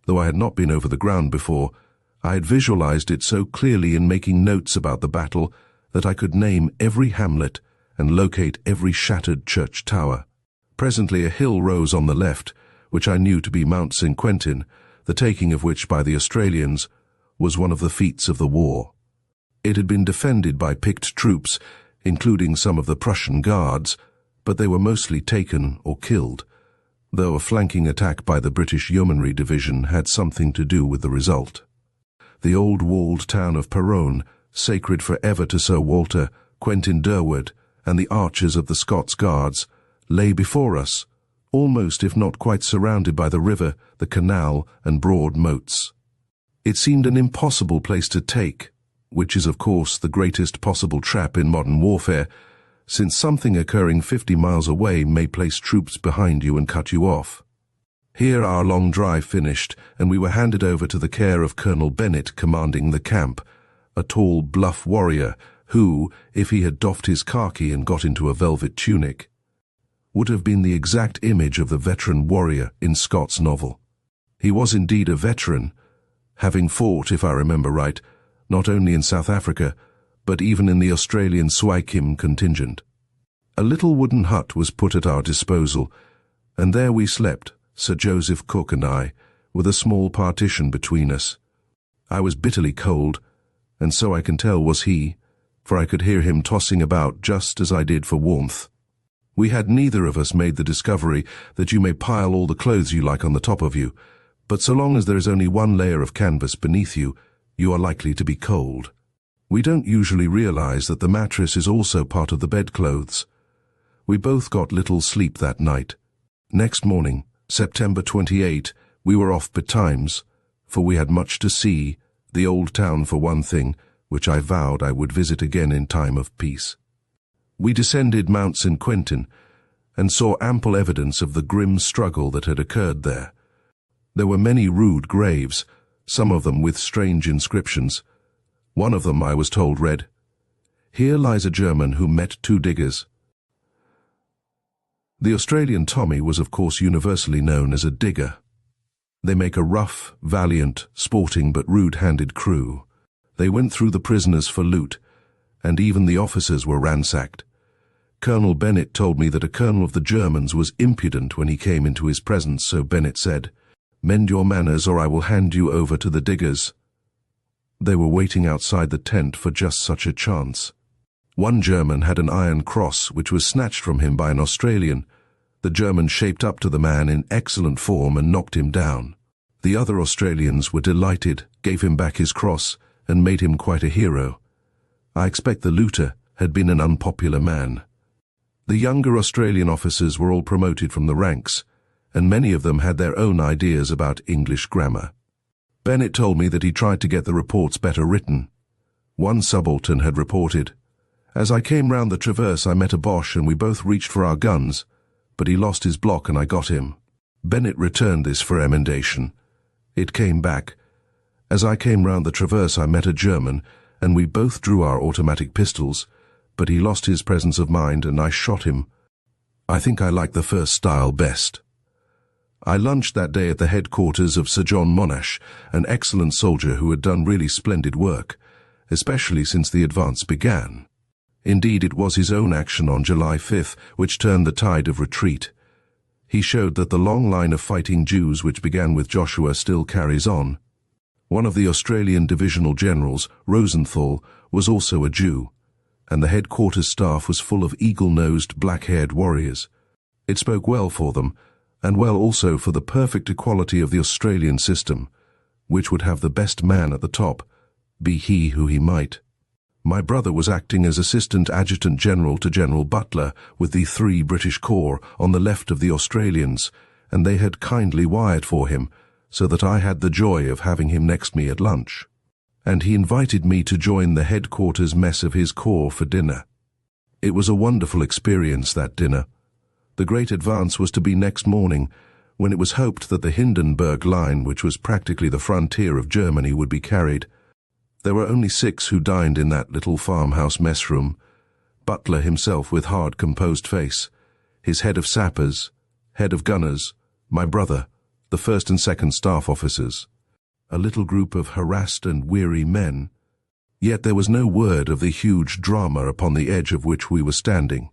Though I had not been over the ground before, I had visualized it so clearly in making notes about the battle that I could name every hamlet and locate every shattered church tower. Presently a hill rose on the left, which I knew to be Mount St. Quentin, the taking of which by the Australians was one of the feats of the war. It had been defended by picked troops, including some of the Prussian guards, but they were mostly taken or killed, though a flanking attack by the British Yeomanry Division had something to do with the result. The old walled town of Peronne, sacred forever to Sir Walter, Quentin Durward, and the archers of the Scots Guards, lay before us, almost if not quite surrounded by the river, the canal, and broad moats. It seemed an impossible place to take, which is of course the greatest possible trap in modern warfare, since something occurring 50 miles away may place troops behind you and cut you off. Here our long drive finished, and we were handed over to the care of Colonel Bennett commanding the camp, a tall, bluff warrior who, if he had doffed his khaki and got into a velvet tunic, would have been the exact image of the veteran warrior in Scott's novel. He was indeed a veteran, having fought, if I remember right, not only in South Africa, but even in the Australian Suaikim contingent. A little wooden hut was put at our disposal, and there we slept, Sir Joseph Cook and I, with a small partition between us. I was bitterly cold, and so I can tell was he, for I could hear him tossing about just as I did for warmth. We had neither of us made the discovery that you may pile all the clothes you like on the top of you, but so long as there is only one layer of canvas beneath you, you are likely to be cold. We don't usually realize that the mattress is also part of the bedclothes. We both got little sleep that night, Next morning, September 28, we were off betimes, for we had much to see, the old town for one thing, which I vowed I would visit again in time of peace. We descended Mount St. Quentin, and saw ample evidence of the grim struggle that had occurred there. There were many rude graves, some of them with strange inscriptions. One of them, I was told, read, "Here lies a German who met two diggers." The Australian Tommy was of course universally known as a digger. They make a rough, valiant, sporting but rude-handed crew. They went through the prisoners for loot, and even the officers were ransacked. Colonel Bennett told me that a colonel of the Germans was impudent when he came into his presence, so Bennett said, "Mend your manners or I will hand you over to the diggers." They were waiting outside the tent for just such a chance. One German had an iron cross which was snatched from him by an Australian. The German shaped up to the man in excellent form and knocked him down. The other Australians were delighted, gave him back his cross, and made him quite a hero. I expect the looter had been an unpopular man. The younger Australian officers were all promoted from the ranks, and many of them had their own ideas about English grammar. Bennett told me that he tried to get the reports better written. One subaltern had reported, "As I came round the traverse I met a Boche and we both reached for our guns, but he lost his block and I got him." Bennett returned this for emendation. It came back, "As I came round the traverse I met a German and we both drew our automatic pistols, but he lost his presence of mind and I shot him." I think I like the first style best. I lunched that day at the headquarters of Sir John Monash, an excellent soldier who had done really splendid work, especially since the advance began. Indeed, it was his own action on July 5th which turned the tide of retreat. He showed that the long line of fighting Jews which began with Joshua still carries on. One of the Australian divisional generals, Rosenthal, was also a Jew, and the headquarters staff was full of eagle-nosed, black-haired warriors. It spoke well for them, and well also for the perfect equality of the Australian system, which would have the best man at the top, be he who he might. My brother was acting as Assistant Adjutant General to General Butler with the 3 British Corps on the left of the Australians, and they had kindly wired for him, so that I had the joy of having him next me at lunch. And he invited me to join the headquarters mess of his corps for dinner. It was a wonderful experience, that dinner. The great advance was to be next morning, when it was hoped that the Hindenburg Line, which was practically the frontier of Germany, would be carried. There were only 6 who dined in that little farmhouse mess room. Butler himself with hard, composed face, his head of sappers, head of gunners, my brother, the first and second staff officers, a little group of harassed and weary men. Yet there was no word of the huge drama upon the edge of which we were standing.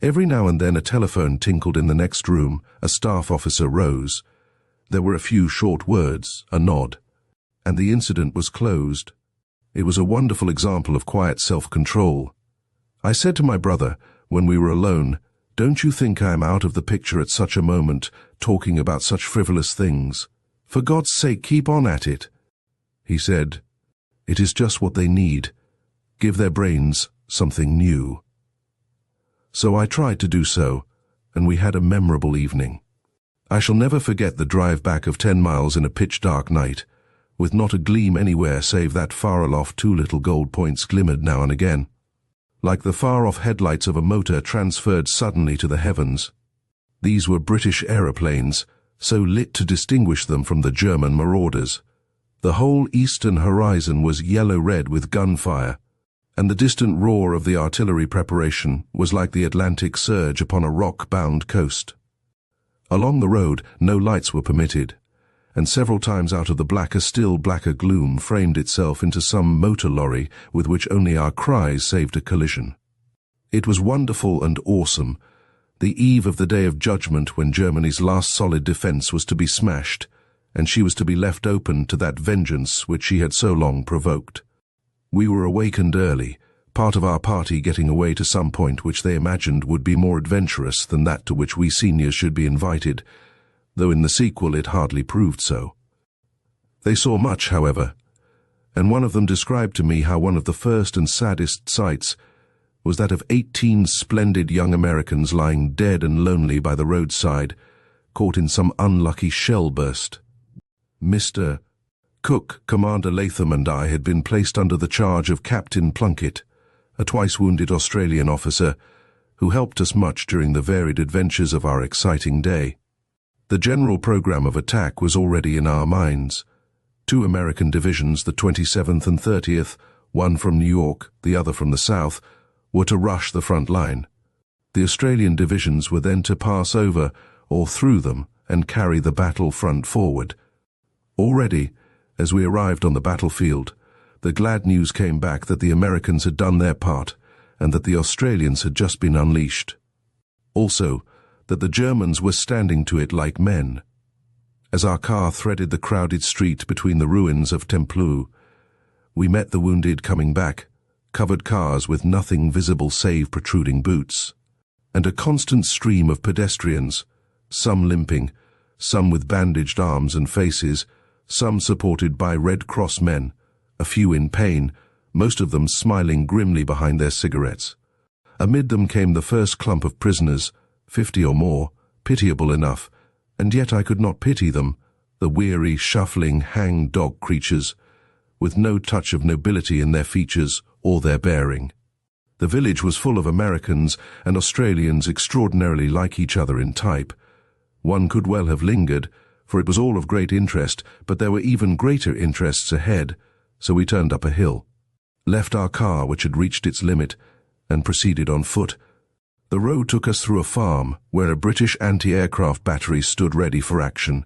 Every now and then a telephone tinkled in the next room, a staff officer rose. There were a few short words, a nod, and the incident was closed. It was a wonderful example of quiet self-control. I said to my brother, when we were alone, "Don't you think I am out of the picture at such a moment, talking about such frivolous things? For God's sake, keep on at it." He said, "It is just what they need. Give their brains something new." So I tried to do so, and we had a memorable evening. I shall never forget the drive back of 10 miles in a pitch-dark night, with not a gleam anywhere save that far aloft 2 little gold points glimmered now and again, like the far-off headlights of a motor transferred suddenly to the heavens. These were British aeroplanes, so lit to distinguish them from the German marauders. The whole eastern horizon was yellow-red with gunfire, and the distant roar of the artillery preparation was like the Atlantic surge upon a rock-bound coast. Along the road no lights were permitted, and several times out of the black a still blacker gloom framed itself into some motor lorry with which only our cries saved a collision. It was wonderful and awesome, the eve of the Day of Judgment when Germany's last solid defense was to be smashed, and she was to be left open to that vengeance which she had so long provoked. We were awakened early, part of our party getting away to some point which they imagined would be more adventurous than that to which we seniors should be invited, though in the sequel it hardly proved so. They saw much, however, and one of them described to me how one of the first and saddest sights was that of 18 splendid young Americans lying dead and lonely by the roadside, caught in some unlucky shell burst. Mr. Cook, Commander Latham, and I had been placed under the charge of Captain Plunkett, a twice-wounded Australian officer, who helped us much during the varied adventures of our exciting day. The general program of attack was already in our minds. 2 American divisions, the 27th and 30th, one from New York, the other from the south, were to rush the front line. The Australian divisions were then to pass over or through them and carry the battle front forward. Already, as we arrived on the battlefield, the glad news came back that the Americans had done their part and that the Australians had just been unleashed. Also, that the Germans were standing to it like men. As our car threaded the crowded street between the ruins of Tempelhof, we met the wounded coming back, covered cars with nothing visible save protruding boots, and a constant stream of pedestrians, some limping, some with bandaged arms and faces, some supported by Red Cross men, a few in pain, most of them smiling grimly behind their cigarettes. Amid them came the first clump of prisoners, 50 or more, pitiable enough, and yet I could not pity them, the weary, shuffling, hang-dog creatures, with no touch of nobility in their features or their bearing. The village was full of Americans and Australians extraordinarily like each other in type. One could well have lingered, for it was all of great interest, but there were even greater interests ahead, so we turned up a hill, left our car which had reached its limit, and proceeded on foot. The road took us through a farm where a British anti-aircraft battery stood ready for action.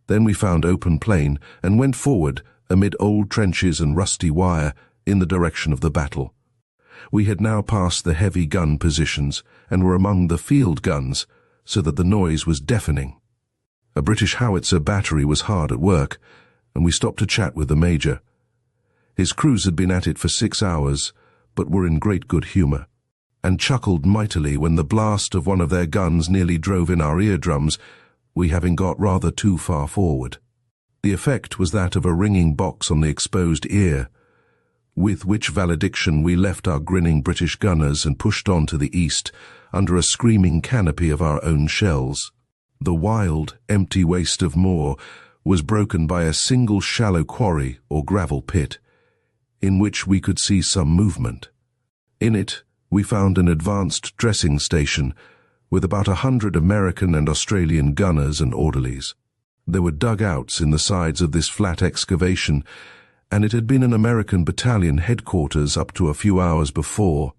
Then we found open plain and went forward amid old trenches and rusty wire in the direction of the battle. We had now passed the heavy gun positions and were among the field guns, so that the noise was deafening. A British howitzer battery was hard at work, and we stopped to chat with the major. His crews had been at it for 6 hours, but were in great good humour, and chuckled mightily when the blast of one of their guns nearly drove in our eardrums, we having got rather too far forward. The effect was that of a ringing box on the exposed ear, with which valediction we left our grinning British gunners and pushed on to the east, under a screaming canopy of our own shells. The wild, empty waste of moor was broken by a single shallow quarry or gravel pit, in which we could see some movement. In it, we found an advanced dressing station with about 100 American and Australian gunners and orderlies. There were dugouts in the sides of this flat excavation, and it had been an American battalion headquarters up to a few hours before.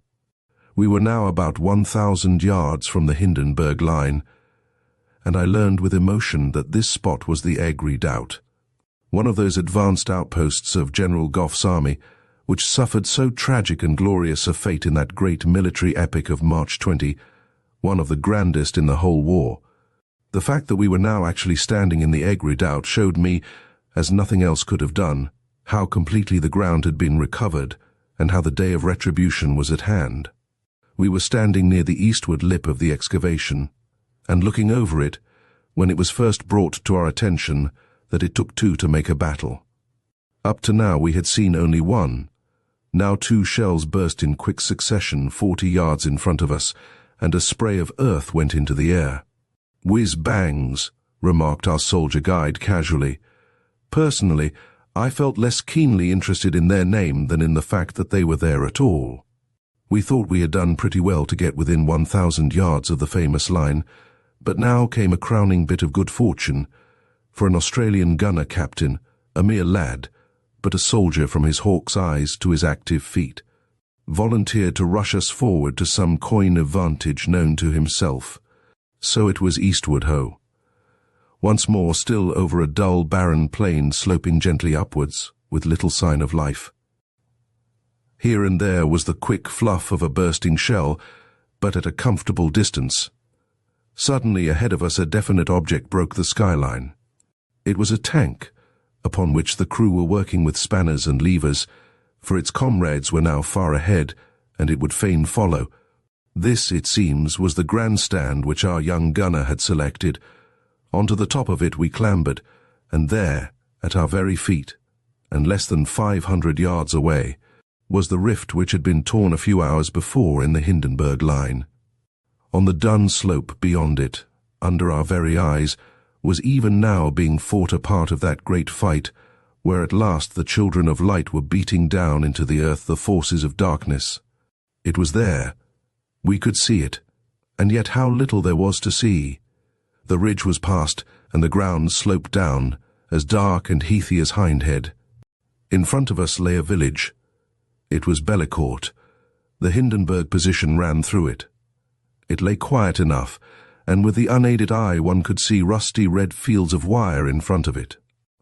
We were now about 1,000 yards from the Hindenburg line, and I learned with emotion that this spot was the Aigues Redoubt, one of those advanced outposts of General Gough's army, which suffered so tragic and glorious a fate in that great military epic of March 20, one of the grandest in the whole war. The fact that we were now actually standing in the Aigues Redoubt showed me, as nothing else could have done, how completely the ground had been recovered and how the day of retribution was at hand. We were standing near the eastward lip of the excavation, and looking over it, when it was first brought to our attention that it took 2 to make a battle. Up to now we had seen only one. Now 2 shells burst in quick succession 40 yards in front of us, and a spray of earth went into the air. "Whiz-bangs," remarked our soldier guide casually. Personally, I felt less keenly interested in their name than in the fact that they were there at all. We thought we had done pretty well to get within 1,000 yards of the famous line, but now came a crowning bit of good fortune, for an Australian gunner captain, a mere lad, but a soldier from his hawk's eyes to his active feet, volunteered to rush us forward to some coign of vantage known to himself. So it was eastward ho. Once more still over a dull, barren plain sloping gently upwards, with little sign of life. Here and there was the quick fluff of a bursting shell, but at a comfortable distance. Suddenly ahead of us a definite object broke the skyline. It was a tank, upon which the crew were working with spanners and levers, for its comrades were now far ahead, and it would fain follow. This, it seems, was the grandstand which our young gunner had selected. Onto the top of it we clambered, and there, at our very feet, and less than 500 yards away, was the rift which had been torn a few hours before in the Hindenburg line. On the dun slope beyond it, under our very eyes, was even now being fought a part of that great fight where at last the children of light were beating down into the earth the forces of darkness. It was there. We could see it, and yet how little there was to see. The ridge was past, and the ground sloped down, as dark and heathy as Hindhead. In front of us lay a village. It was Bellecourt. The Hindenburg position ran through it. It lay quiet enough, and with the unaided eye one could see rusty red fields of wire in front of it.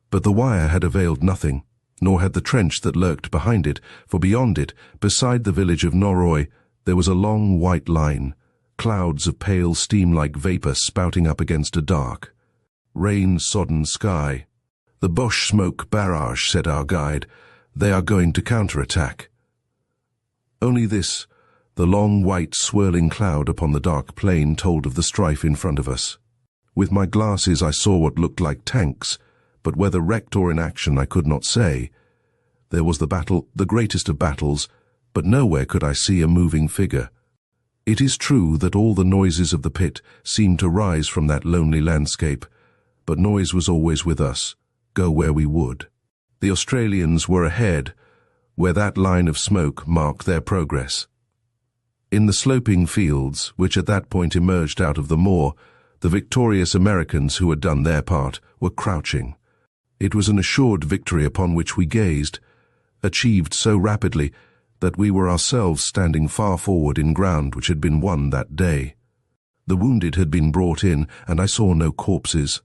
But the wire had availed nothing, nor had the trench that lurked behind it, for beyond it, beside the village of Norroy, there was a long white line, clouds of pale steam-like vapor spouting up against a dark, rain-sodden sky. "The Boche smoke barrage," said our guide. "They are going to counterattack." Only this, the long white swirling cloud upon the dark plain, told of the strife in front of us. With my glasses I saw what looked like tanks, but whether wrecked or in action I could not say. There was the battle, the greatest of battles, but nowhere could I see a moving figure. It is true that all the noises of the pit seemed to rise from that lonely landscape, but noise was always with us, go where we would. The Australians were ahead, where that line of smoke marked their progress. In the sloping fields, which at that point emerged out of the moor, the victorious Americans who had done their part were crouching. It was an assured victory upon which we gazed, achieved so rapidly that we were ourselves standing far forward in ground which had been won that day. The wounded had been brought in, and I saw no corpses.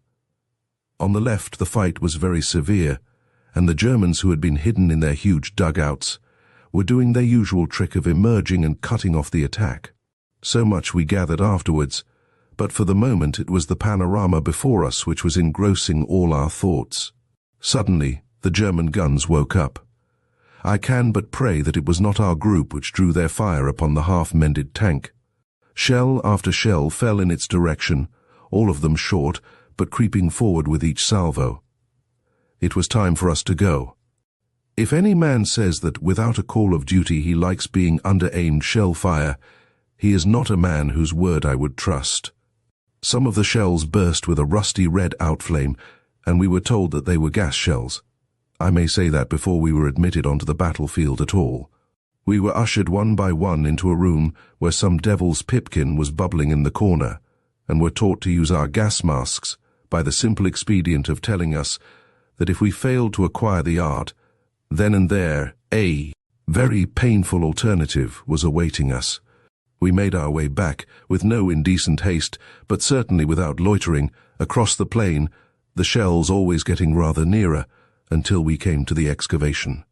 On the left the fight was very severe, and the Germans who had been hidden in their huge dugouts were doing their usual trick of emerging and cutting off the attack. So much we gathered afterwards, but for the moment it was the panorama before us which was engrossing all our thoughts. Suddenly, the German guns woke up. I can but pray that it was not our group which drew their fire upon the half-mended tank. Shell after shell fell in its direction, all of them short, but creeping forward with each salvo. It was time for us to go. If any man says that without a call of duty he likes being under aimed shell fire, he is not a man whose word I would trust. Some of the shells burst with a rusty red outflame, and we were told that they were gas shells. I may say that before we were admitted onto the battlefield at all. We were ushered one by one into a room where some devil's pipkin was bubbling in the corner, and were taught to use our gas masks by the simple expedient of telling us that if we failed to acquire the art, then and there a very painful alternative was awaiting us. We made our way back, with no indecent haste, but certainly without loitering, across the plain, the shells always getting rather nearer, until we came to the excavation.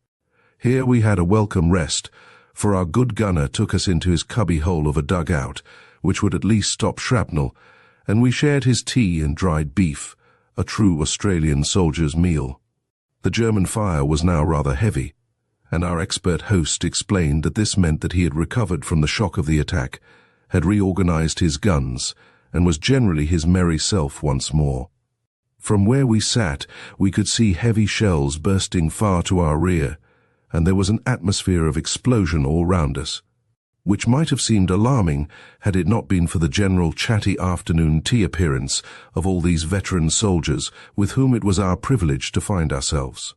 Here we had a welcome rest, for our good gunner took us into his cubby-hole of a dugout, which would at least stop shrapnel, and we shared his tea and dried beef, a true Australian soldier's meal. The German fire was now rather heavy, and our expert host explained that this meant that he had recovered from the shock of the attack, had reorganized his guns, and was generally his merry self once more. From where we sat, we could see heavy shells bursting far to our rear, and there was an atmosphere of explosion all round us, which might have seemed alarming had it not been for the general chatty afternoon tea appearance of all these veteran soldiers with whom it was our privilege to find ourselves.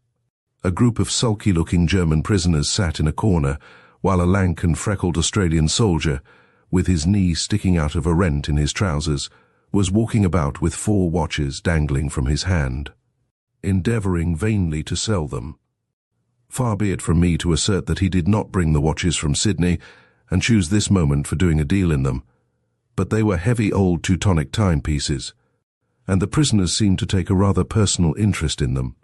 A group of sulky-looking German prisoners sat in a corner, while a lank and freckled Australian soldier, with his knee sticking out of a rent in his trousers, was walking about with 4 watches dangling from his hand, endeavouring vainly to sell them. Far be it from me to assert that he did not bring the watches from Sydney, and choose this moment for doing a deal in them, but they were heavy old Teutonic timepieces, and the prisoners seemed to take a rather personal interest in them.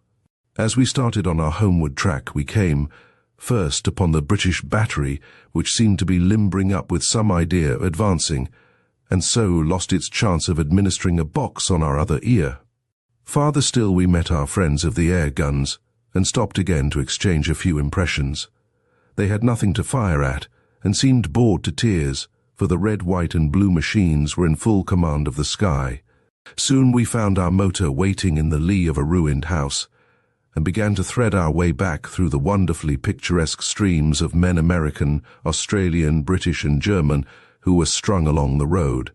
As we started on our homeward track, we came, first upon the British battery, which seemed to be limbering up with some idea of advancing, and so lost its chance of administering a box on our other ear. Farther still we met our friends of the air guns, and stopped again to exchange a few impressions. They had nothing to fire at, and seemed bored to tears, for the red, white and blue machines were in full command of the sky. Soon we found our motor waiting in the lee of a ruined house, and began to thread our way back through the wonderfully picturesque streams of men American, Australian, British and German who were strung along the road.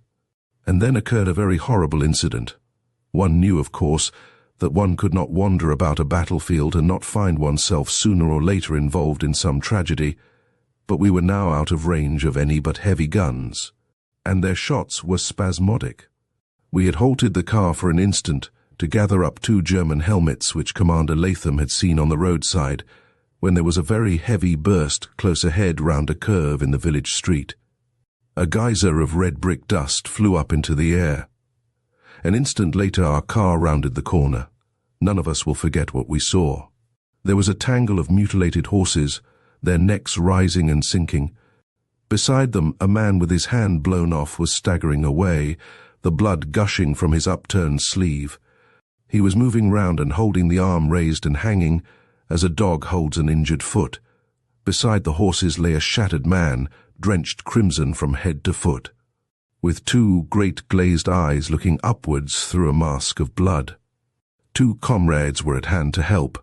And then occurred a very horrible incident. One knew, of course, that one could not wander about a battlefield and not find oneself sooner or later involved in some tragedy, but we were now out of range of any but heavy guns, and their shots were spasmodic. We had halted the car for an instant to gather up 2 German helmets which Commander Latham had seen on the roadside, when there was a very heavy burst close ahead round a curve in the village street. A geyser of red brick dust flew up into the air. An instant later our car rounded the corner. None of us will forget what we saw. There was a tangle of mutilated horses, their necks rising and sinking. Beside them, a man with his hand blown off was staggering away, the blood gushing from his upturned sleeve. He was moving round and holding the arm raised and hanging, as a dog holds an injured foot. Beside the horses lay a shattered man, drenched crimson from head to foot, with 2 great glazed eyes looking upwards through a mask of blood. 2 comrades were at hand to help,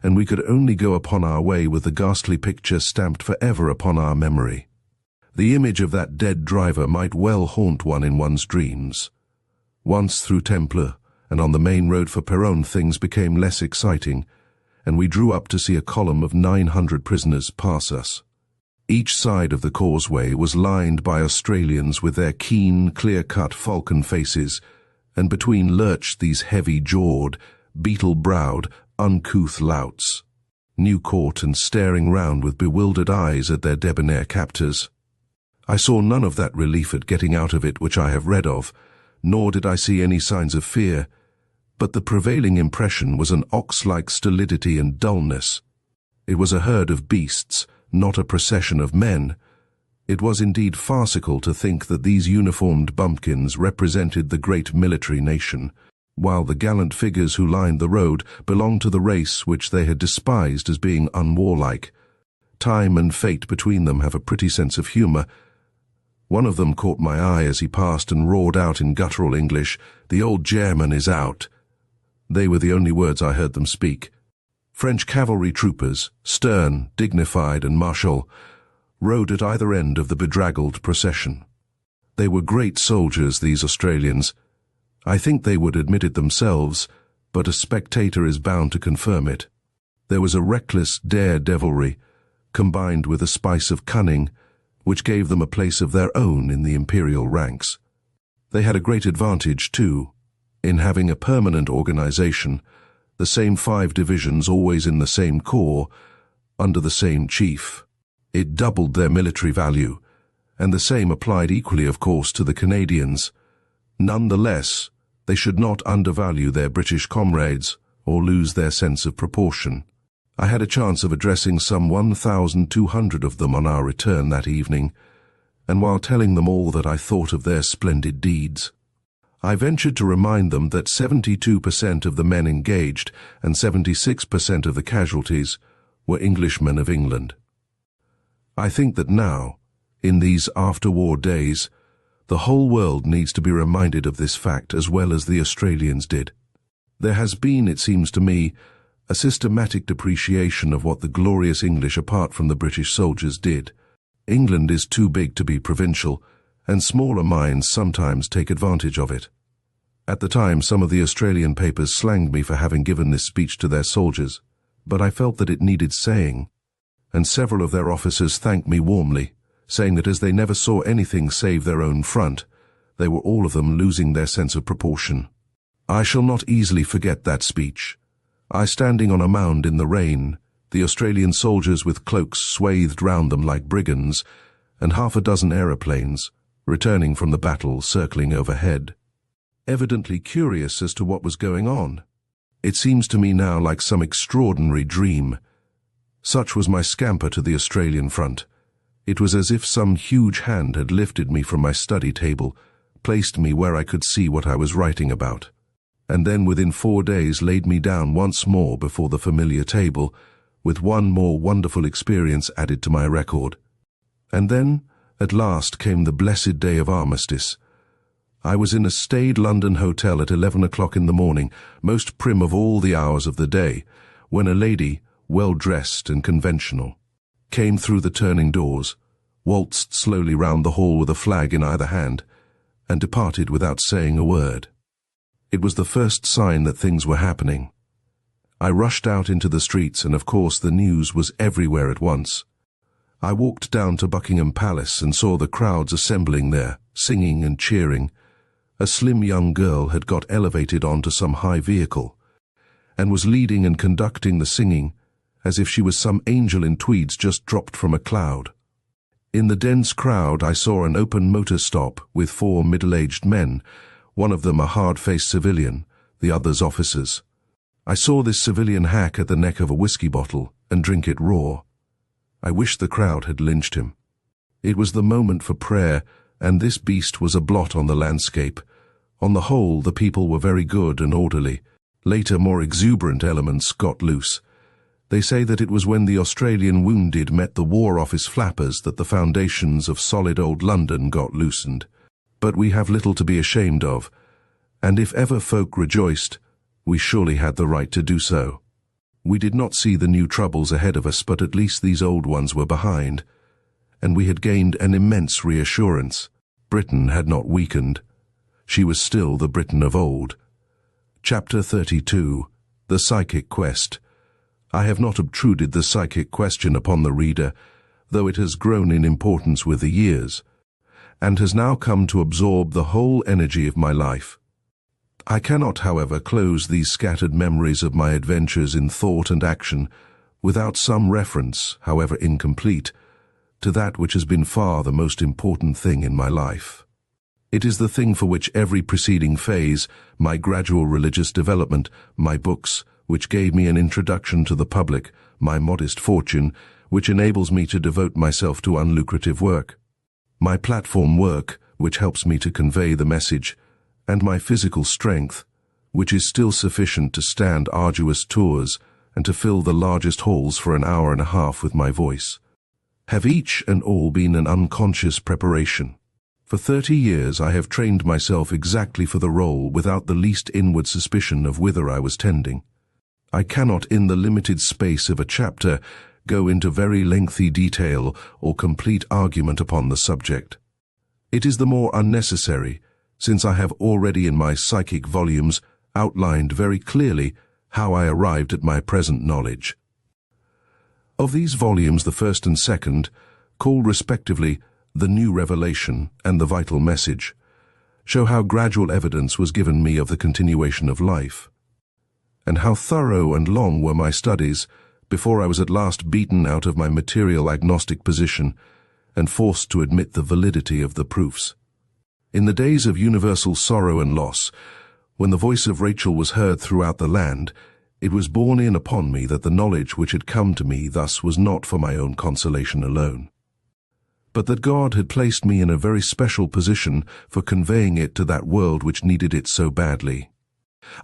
and we could only go upon our way with the ghastly picture stamped forever upon our memory. The image of that dead driver might well haunt one in one's dreams. Once through Temple and on the main road for Peronne things became less exciting, and we drew up to see a column of 900 prisoners pass us. Each side of the causeway was lined by Australians with their keen, clear-cut falcon faces, and between lurched these heavy-jawed, beetle-browed, uncouth louts, new caught and staring round with bewildered eyes at their debonair captors. I saw none of that relief at getting out of it which I have read of, nor did I see any signs of fear, but the prevailing impression was an ox-like stolidity and dullness. It was a herd of beasts, not a procession of men. It was indeed farcical to think that these uniformed bumpkins represented the great military nation, while the gallant figures who lined the road belonged to the race which they had despised as being unwarlike. Time and fate between them have a pretty sense of humour. One of them caught my eye as he passed and roared out in guttural English, "The old German is out." They were the only words I heard them speak. French cavalry troopers, stern, dignified and martial, rode at either end of the bedraggled procession. They were great soldiers, these Australians. I think they would admit it themselves, but a spectator is bound to confirm it. There was a reckless daredevilry, combined with a spice of cunning, which gave them a place of their own in the imperial ranks. They had a great advantage, too, in having a permanent organization, the same 5 divisions always in the same corps, under the same chief. It doubled their military value, and the same applied equally, of course, to the Canadians. Nonetheless, they should not undervalue their British comrades or lose their sense of proportion. I had a chance of addressing some 1,200 of them on our return that evening, and while telling them all that I thought of their splendid deeds, I ventured to remind them that 72% of the men engaged and 76% of the casualties were Englishmen of England. I think that now, in these after-war days, the whole world needs to be reminded of this fact as well as the Australians did. There has been, it seems to me, a systematic depreciation of what the glorious English apart from the British soldiers did. England is too big to be provincial, and smaller minds sometimes take advantage of it. At the time, some of the Australian papers slanged me for having given this speech to their soldiers, but I felt that it needed saying, and several of their officers thanked me warmly, saying that as they never saw anything save their own front, they were all of them losing their sense of proportion. I shall not easily forget that speech. I standing on a mound in the rain, the Australian soldiers with cloaks swathed round them like brigands, and 6 aeroplanes, returning from the battle, circling overhead. Evidently curious as to what was going on. It seems to me now like some extraordinary dream. Such was my scamper to the Australian front. It was as if some huge hand had lifted me from my study table, placed me where I could see what I was writing about, and then within 4 days laid me down once more before the familiar table, with one more wonderful experience added to my record. And then, at last, came the blessed day of armistice. I was in a staid London hotel at 11 o'clock in the morning, most prim of all the hours of the day, when a lady, well-dressed and conventional, came through the turning doors, waltzed slowly round the hall with a flag in either hand, and departed without saying a word. It was the first sign that things were happening. I rushed out into the streets, and of course the news was everywhere at once. I walked down to Buckingham Palace and saw the crowds assembling there, singing and cheering. A slim young girl had got elevated onto some high vehicle, and was leading and conducting the singing as if she was some angel in tweeds just dropped from a cloud. In the dense crowd I saw an open motor stop with 4 middle-aged men, one of them a hard-faced civilian, the others officers. I saw this civilian hack at the neck of a whiskey bottle and drink it raw. I wished the crowd had lynched him. It was the moment for prayer, and this beast was a blot on the landscape. On the whole, the people were very good and orderly. Later, more exuberant elements got loose. They say that it was when the Australian wounded met the War Office flappers that the foundations of solid old London got loosened. But we have little to be ashamed of, and if ever folk rejoiced, we surely had the right to do so. We did not see the new troubles ahead of us, but at least these old ones were behind, and we had gained an immense reassurance. Britain had not weakened. She was still the Britain of old. Chapter 32. The Psychic Quest. I have not obtruded the psychic question upon the reader, though it has grown in importance with the years, and has now come to absorb the whole energy of my life. I cannot, however, close these scattered memories of my adventures in thought and action without some reference, however incomplete, to that which has been far the most important thing in my life. It is the thing for which every preceding phase, my gradual religious development, my books, which gave me an introduction to the public, my modest fortune, which enables me to devote myself to unlucrative work, my platform work, which helps me to convey the message, and my physical strength, which is still sufficient to stand arduous tours and to fill the largest halls for an hour and a half with my voice, have each and all been an unconscious preparation. For 30 years I have trained myself exactly for the role without the least inward suspicion of whither I was tending. I cannot, in the limited space of a chapter, go into very lengthy detail or complete argument upon the subject. It is the more unnecessary, since I have already in my psychic volumes outlined very clearly how I arrived at my present knowledge. Of these volumes, the first and second, called respectively The New Revelation and The Vital Message, show how gradual evidence was given me of the continuation of life, and how thorough and long were my studies before I was at last beaten out of my material agnostic position and forced to admit the validity of the proofs. In the days of universal sorrow and loss, when the voice of Rachel was heard throughout the land, it was borne in upon me that the knowledge which had come to me thus was not for my own consolation alone, but that God had placed me in a very special position for conveying it to that world which needed it so badly.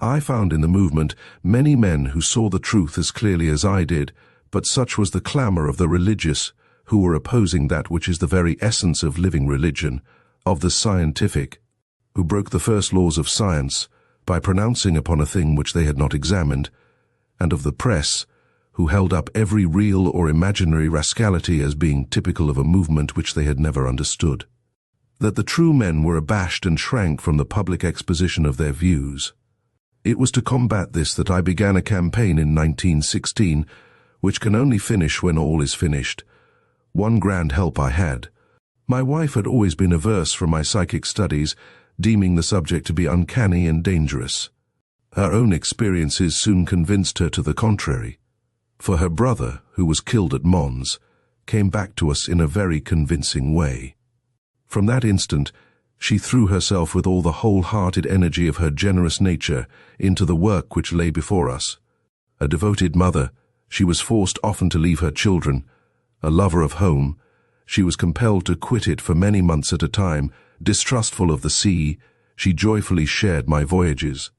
I found in the movement many men who saw the truth as clearly as I did, but such was the clamor of the religious, who were opposing that which is the very essence of living religion, of the scientific, who broke the first laws of science by pronouncing upon a thing which they had not examined, and of the press, who held up every real or imaginary rascality as being typical of a movement which they had never understood. That the true men were abashed and shrank from the public exposition of their views. It was to combat this that I began a campaign in 1916, which can only finish when all is finished. One grand help I had. My wife had always been averse from my psychic studies, deeming the subject to be uncanny and dangerous. Her own experiences soon convinced her to the contrary, for her brother, who was killed at Mons, came back to us in a very convincing way. From that instant, she threw herself with all the whole-hearted energy of her generous nature into the work which lay before us. A devoted mother, she was forced often to leave her children. A lover of home, she was compelled to quit it for many months at a time. Distrustful of the sea, she joyfully shared my voyages.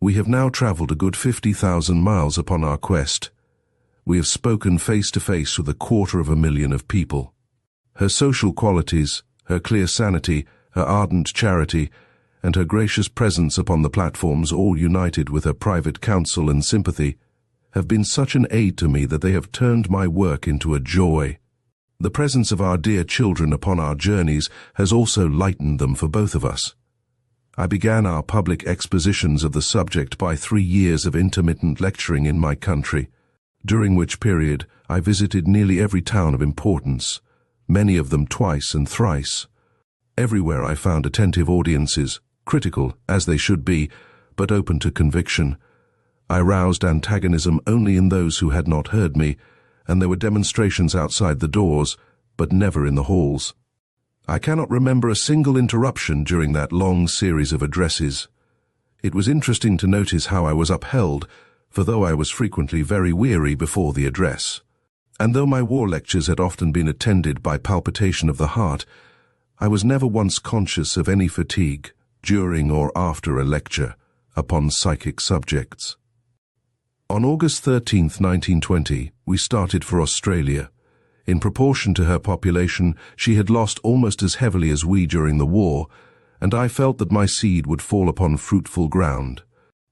We have now traveled a good 50,000 miles upon our quest. We have spoken face to face with 250,000 of people. Her social qualities, her clear sanity, her ardent charity, and her gracious presence upon the platforms, all united with her private counsel and sympathy, have been such an aid to me that they have turned my work into a joy. The presence of our dear children upon our journeys has also lightened them for both of us. I began our public expositions of the subject by 3 years of intermittent lecturing in my country, during which period I visited nearly every town of importance, many of them twice and thrice. Everywhere I found attentive audiences, critical, as they should be, but open to conviction. I roused antagonism only in those who had not heard me, and there were demonstrations outside the doors, but never in the halls. I cannot remember a single interruption during that long series of addresses. It was interesting to notice how I was upheld, for though I was frequently very weary before the address, and though my war lectures had often been attended by palpitation of the heart, I was never once conscious of any fatigue during or after a lecture upon psychic subjects. On August 13, 1920, we started for Australia. In proportion to her population, she had lost almost as heavily as we during the war, and I felt that my seed would fall upon fruitful ground.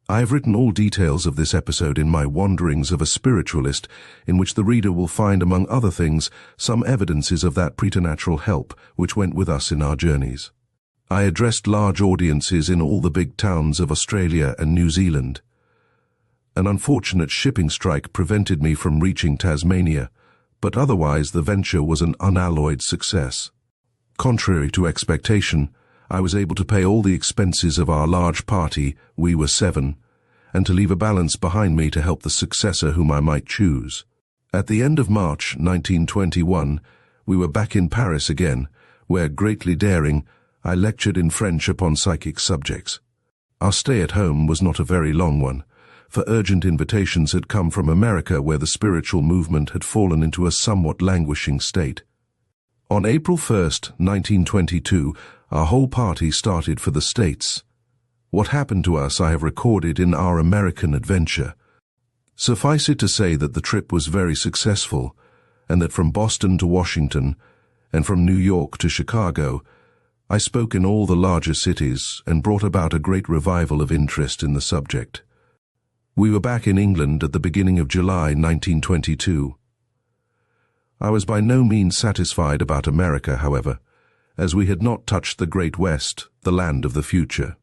I have written all details of this episode in my Wanderings of a Spiritualist, in which the reader will find, among other things, some evidences of that preternatural help which went with us in our journeys. I addressed large audiences in all the big towns of Australia and New Zealand. An unfortunate shipping strike prevented me from reaching Tasmania, but otherwise the venture was an unalloyed success. Contrary to expectation, I was able to pay all the expenses of our large party, we were 7, and to leave a balance behind me to help the successor whom I might choose. At the end of March 1921, we were back in Paris again, where, greatly daring, I lectured in French upon psychic subjects. Our stay at home was not a very long one, for urgent invitations had come from America, where the spiritual movement had fallen into a somewhat languishing state. On April 1st, 1922, our whole party started for the States. What happened to us I have recorded in our American adventure. Suffice it to say that the trip was very successful, and that from Boston to Washington, and from New York to Chicago, I spoke in all the larger cities and brought about a great revival of interest in the subject. We were back in England at the beginning of July 1922. I was by no means satisfied about America, however, as we had not touched the Great West, the land of the future.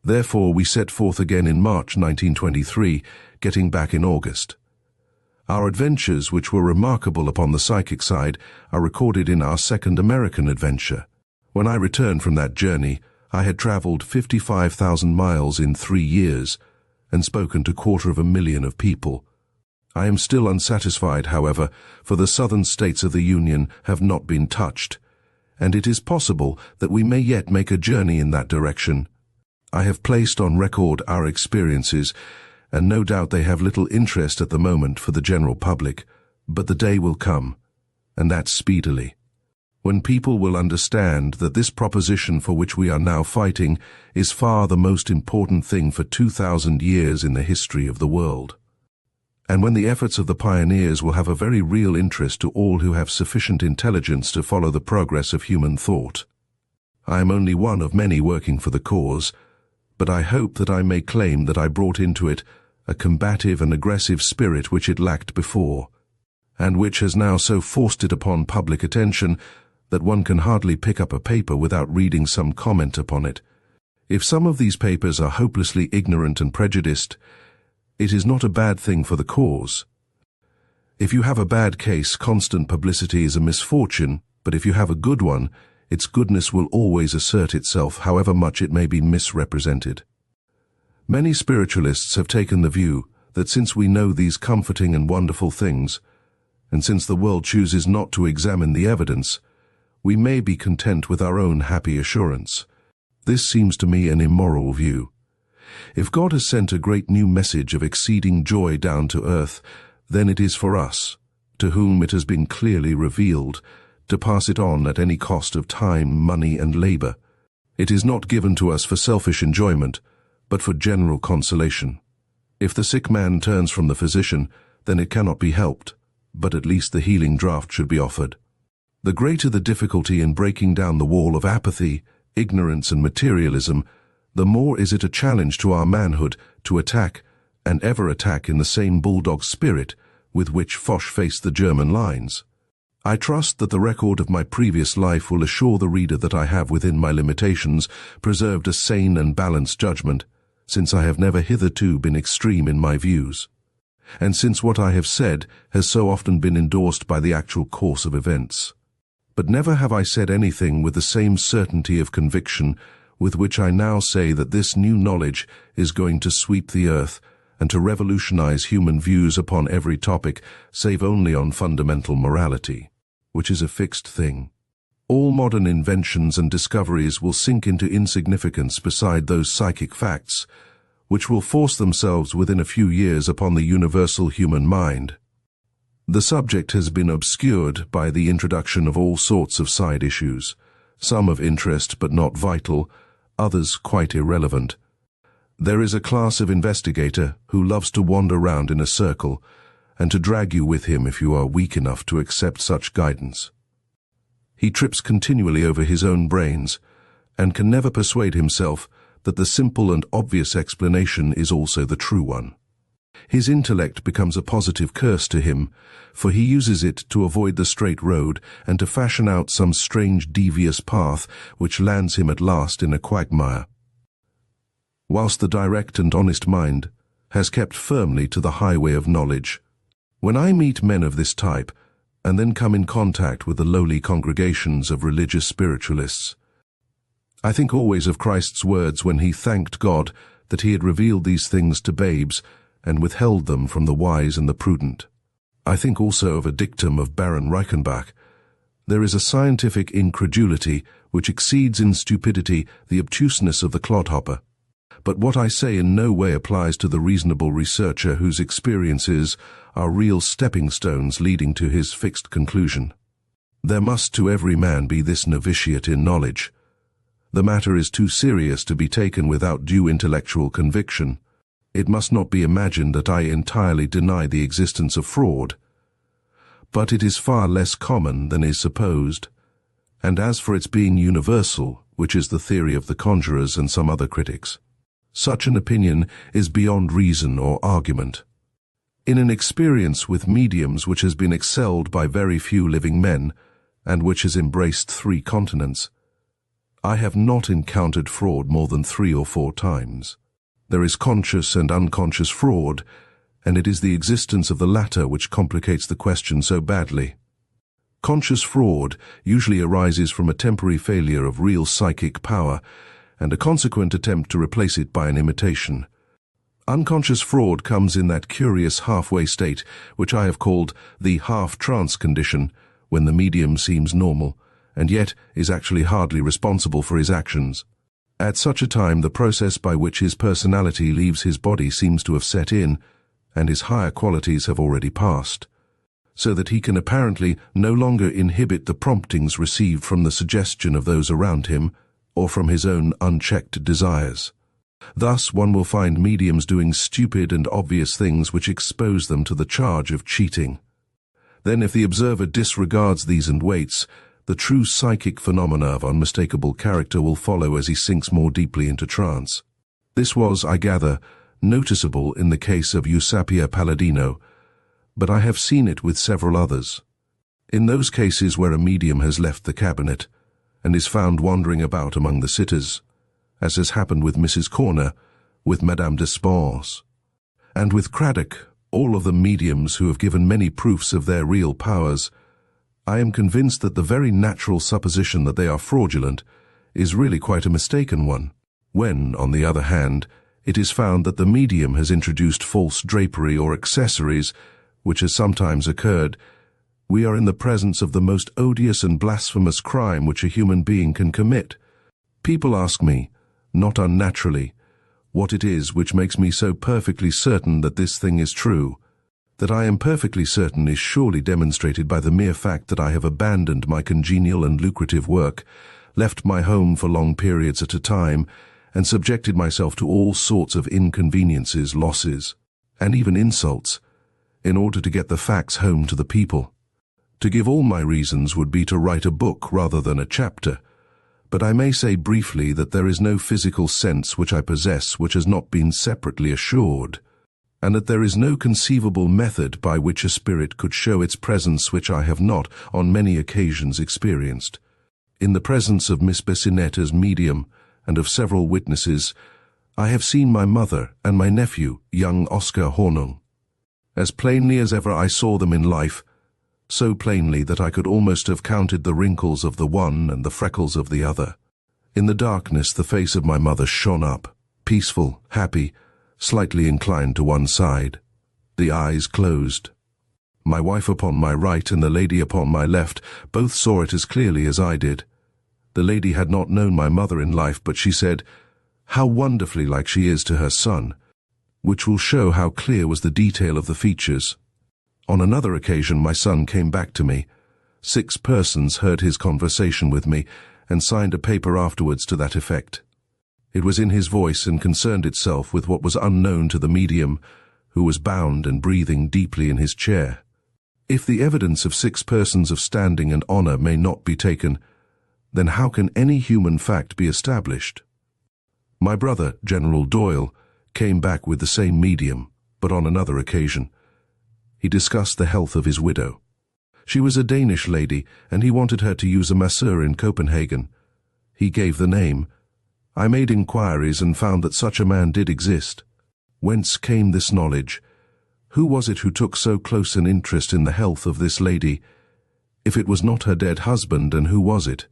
Therefore, we set forth again in March 1923, getting back in August. Our adventures, which were remarkable upon the psychic side, are recorded in our second American adventure. When I returned from that journey, I had traveled 55,000 miles in 3 years, and spoken to 250,000 people. I am still unsatisfied, however, for the southern states of the Union have not been touched, and it is possible that we may yet make a journey in that direction. I have placed on record our experiences, and no doubt they have little interest at the moment for the general public, but the day will come, and that speedily, when people will understand that this proposition for which we are now fighting is far the most important thing for 2,000 years in the history of the world. And when the efforts of the pioneers will have a very real interest to all who have sufficient intelligence to follow the progress of human thought. I am only one of many working for the cause, but I hope that I may claim that I brought into it a combative and aggressive spirit which it lacked before, and which has now so forced it upon public attention that one can hardly pick up a paper without reading some comment upon it. If some of these papers are hopelessly ignorant and prejudiced, it is not a bad thing for the cause. If you have a bad case, constant publicity is a misfortune, but if you have a good one, its goodness will always assert itself, however much it may be misrepresented. Many spiritualists have taken the view that since we know these comforting and wonderful things, and since the world chooses not to examine the evidence, we may be content with our own happy assurance. This seems to me an immoral view. If God has sent a great new message of exceeding joy down to earth, then it is for us, to whom it has been clearly revealed, to pass it on at any cost of time, money, and labor. It is not given to us for selfish enjoyment, but for general consolation. If the sick man turns from the physician, then it cannot be helped, but at least the healing draught should be offered. The greater the difficulty in breaking down the wall of apathy, ignorance, and materialism, the more is it a challenge to our manhood to attack and ever attack in the same bulldog spirit with which Foch faced the German lines. I trust that the record of my previous life will assure the reader that I have, within my limitations, preserved a sane and balanced judgment, since I have never hitherto been extreme in my views, and since what I have said has so often been endorsed by the actual course of events. But never have I said anything with the same certainty of conviction with which I now say that this new knowledge is going to sweep the earth and to revolutionize human views upon every topic, save only on fundamental morality, which is a fixed thing. All modern inventions and discoveries will sink into insignificance beside those psychic facts, which will force themselves within a few years upon the universal human mind. The subject has been obscured by the introduction of all sorts of side issues, some of interest but not vital, others quite irrelevant. There is a class of investigator who loves to wander round in a circle and to drag you with him if you are weak enough to accept such guidance. He trips continually over his own brains and can never persuade himself that the simple and obvious explanation is also the true one. His intellect becomes a positive curse to him, for he uses it to avoid the straight road and to fashion out some strange devious path which lands him at last in a quagmire, whilst the direct and honest mind has kept firmly to the highway of knowledge. When I meet men of this type, and then come in contact with the lowly congregations of religious spiritualists, I think always of Christ's words when he thanked God that he had revealed these things to babes and withheld them from the wise and the prudent. I think also of a dictum of Baron Reichenbach: there is a scientific incredulity which exceeds in stupidity the obtuseness of the clodhopper. But what I say in no way applies to the reasonable researcher whose experiences are real stepping stones leading to his fixed conclusion. There must to every man be this novitiate in knowledge. The matter is too serious to be taken without due intellectual conviction. It must not be imagined that I entirely deny the existence of fraud, but it is far less common than is supposed. And as for its being universal, which is the theory of the conjurers and some other critics, such an opinion is beyond reason or argument. In an experience with mediums which has been excelled by very few living men, and which has embraced 3 continents, I have not encountered fraud more than 3 or 4 times. There is conscious and unconscious fraud, and it is the existence of the latter which complicates the question so badly. Conscious fraud usually arises from a temporary failure of real psychic power, and a consequent attempt to replace it by an imitation. Unconscious fraud comes in that curious halfway state which I have called the half-trance condition, when the medium seems normal, and yet is actually hardly responsible for his actions. At such a time, the process by which his personality leaves his body seems to have set in, and his higher qualities have already passed, so that he can apparently no longer inhibit the promptings received from the suggestion of those around him, or from his own unchecked desires. Thus one will find mediums doing stupid and obvious things which expose them to the charge of cheating. Then, if the observer disregards these and waits, the true psychic phenomena of unmistakable character will follow as he sinks more deeply into trance. This was, I gather, noticeable in the case of Eusapia Palladino, but I have seen it with several others. In those cases where a medium has left the cabinet and is found wandering about among the sitters, as has happened with Mrs. Corner, with Madame d'Espens, and with Craddock, all of them mediums who have given many proofs of their real powers, I am convinced that the very natural supposition that they are fraudulent is really quite a mistaken one. When, on the other hand, it is found that the medium has introduced false drapery or accessories, which has sometimes occurred, we are in the presence of the most odious and blasphemous crime which a human being can commit. People ask me, not unnaturally, what it is which makes me so perfectly certain that this thing is true. That I am perfectly certain is surely demonstrated by the mere fact that I have abandoned my congenial and lucrative work, left my home for long periods at a time, and subjected myself to all sorts of inconveniences, losses, and even insults, in order to get the facts home to the people. To give all my reasons would be to write a book rather than a chapter, but I may say briefly that there is no physical sense which I possess which has not been separately assured, and that there is no conceivable method by which a spirit could show its presence which I have not, on many occasions, experienced. In the presence of Miss Bessinette as medium, and of several witnesses, I have seen my mother and my nephew, young Oscar Hornung. As plainly as ever I saw them in life, so plainly that I could almost have counted the wrinkles of the one and the freckles of the other. In the darkness the face of my mother shone up, peaceful, happy, slightly inclined to one side, the eyes closed. My wife upon my right and the lady upon my left both saw it as clearly as I did. The lady had not known my mother in life, but she said, "How wonderfully like she is to her son," which will show how clear was the detail of the features. On another occasion my son came back to me. 6 persons heard his conversation with me and signed a paper afterwards to that effect. It was in his voice and concerned itself with what was unknown to the medium, who was bound and breathing deeply in his chair. If the evidence of 6 persons of standing and honor may not be taken, then how can any human fact be established? My brother, General Doyle, came back with the same medium, but on another occasion. He discussed the health of his widow. She was a Danish lady, and he wanted her to use a masseur in Copenhagen. He gave the name. I made inquiries and found that such a man did exist. Whence came this knowledge? Who was it who took so close an interest in the health of this lady? If it was not her dead husband, then who was it?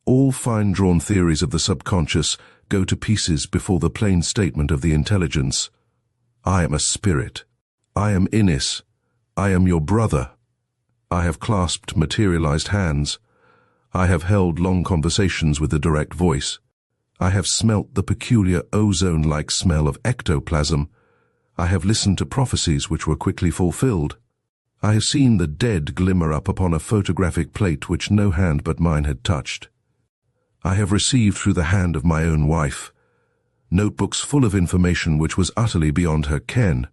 All fine-drawn theories of the subconscious go to pieces before the plain statement of the intelligence. I am a spirit. I am Innis. I am your brother. I have clasped materialized hands. I have held long conversations with the direct voice. I have smelt the peculiar ozone-like smell of ectoplasm. I have listened to prophecies which were quickly fulfilled. I have seen the dead glimmer up upon a photographic plate which no hand but mine had touched. I have received through the hand of my own wife notebooks full of information which was utterly beyond her ken.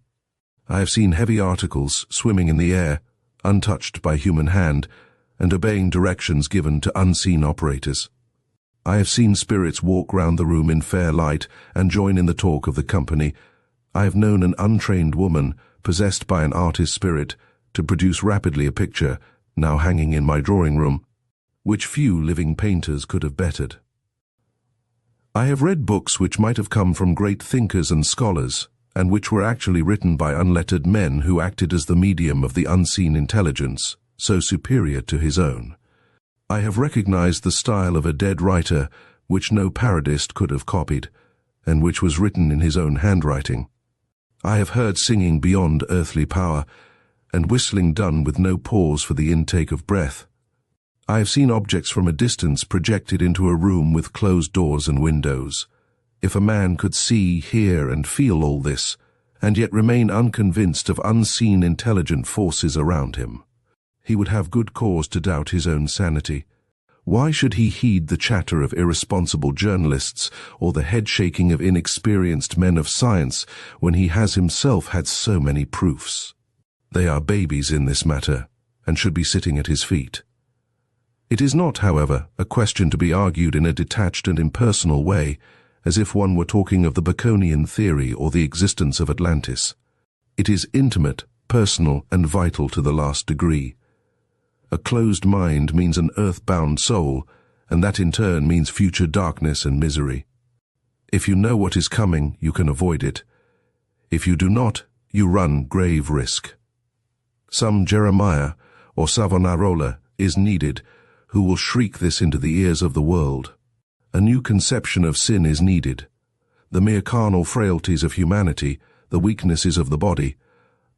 I have seen heavy articles swimming in the air, untouched by human hand, and obeying directions given to unseen operators. I have seen spirits walk round the room in fair light and join in the talk of the company. I have known an untrained woman, possessed by an artist spirit, to produce rapidly a picture, now hanging in my drawing room, which few living painters could have bettered. I have read books which might have come from great thinkers and scholars, and which were actually written by unlettered men who acted as the medium of the unseen intelligence, so superior to his own. I have recognized the style of a dead writer which no parodist could have copied, and which was written in his own handwriting. I have heard singing beyond earthly power, and whistling done with no pause for the intake of breath. I have seen objects from a distance projected into a room with closed doors and windows. If a man could see, hear, and feel all this, and yet remain unconvinced of unseen intelligent forces around him, he would have good cause to doubt his own sanity. Why should he heed the chatter of irresponsible journalists or the head-shaking of inexperienced men of science when he has himself had so many proofs? They are babies in this matter, and should be sitting at his feet. It is not, however, a question to be argued in a detached and impersonal way, as if one were talking of the Baconian theory or the existence of Atlantis. It is intimate, personal, and vital to the last degree. A closed mind means an earth-bound soul, and that in turn means future darkness and misery. If you know what is coming, you can avoid it. If you do not, you run grave risk. Some Jeremiah or Savonarola is needed, who will shriek this into the ears of the world. A new conception of sin is needed. The mere carnal frailties of humanity, the weaknesses of the body,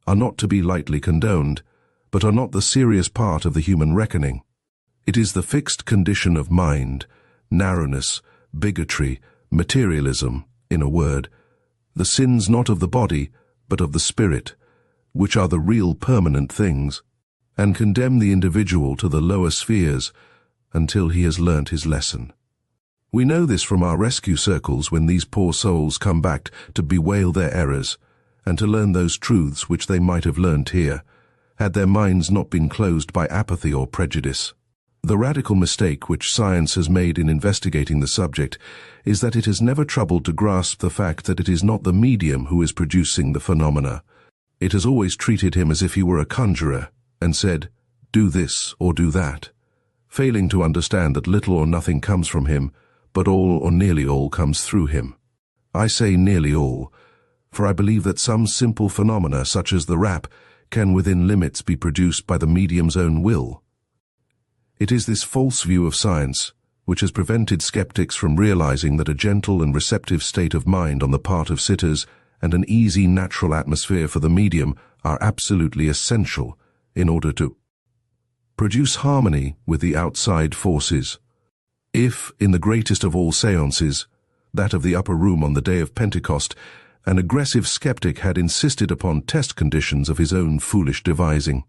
are not to be lightly condoned, but are not the serious part of the human reckoning. It is the fixed condition of mind, narrowness, bigotry, materialism, in a word, the sins not of the body, but of the spirit, which are the real permanent things, and condemn the individual to the lower spheres until he has learnt his lesson. We know this from our rescue circles when these poor souls come back to bewail their errors and to learn those truths which they might have learnt here, had their minds not been closed by apathy or prejudice. The radical mistake which science has made in investigating the subject is that it has never troubled to grasp the fact that it is not the medium who is producing the phenomena, It has always treated him as if he were a conjurer, and said, "Do this or do that," failing to understand that little or nothing comes from him, but all or nearly all comes through him. I say nearly all, for I believe that some simple phenomena such as the rap can within limits be produced by the medium's own will. It is this false view of science which has prevented skeptics from realizing that a gentle and receptive state of mind on the part of sitters and an easy natural atmosphere for the medium are absolutely essential in order to produce harmony with the outside forces. If, in the greatest of all seances, that of the upper room on the day of Pentecost, an aggressive skeptic had insisted upon test conditions of his own foolish devising,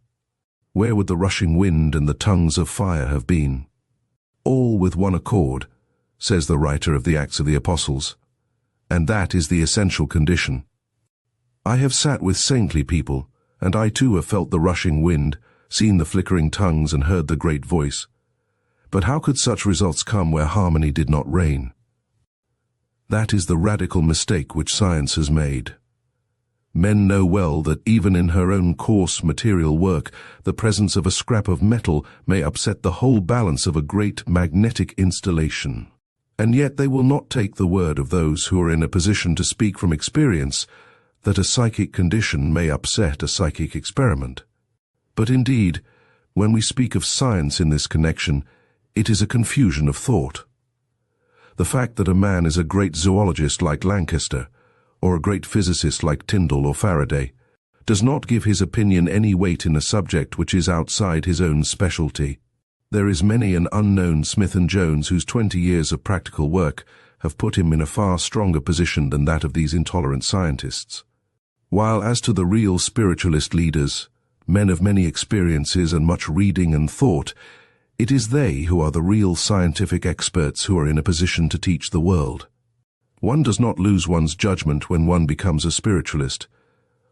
where would the rushing wind and the tongues of fire have been? All with one accord, says the writer of the Acts of the Apostles, and that is the essential condition. I have sat with saintly people, and I too have felt the rushing wind, seen the flickering tongues and heard the great voice. But how could such results come where harmony did not reign? That is the radical mistake which science has made. Men know well that even in her own coarse material work, the presence of a scrap of metal may upset the whole balance of a great magnetic installation. And yet they will not take the word of those who are in a position to speak from experience that a psychic condition may upset a psychic experiment. But indeed, when we speak of science in this connection, it is a confusion of thought. The fact that a man is a great zoologist like Lancaster, or a great physicist like Tyndall or Faraday, does not give his opinion any weight in a subject which is outside his own specialty. There is many an unknown Smith and Jones whose 20 years of practical work have put him in a far stronger position than that of these intolerant scientists. While as to the real spiritualist leaders, men of many experiences and much reading and thought, it is they who are the real scientific experts who are in a position to teach the world. One does not lose one's judgment when one becomes a spiritualist.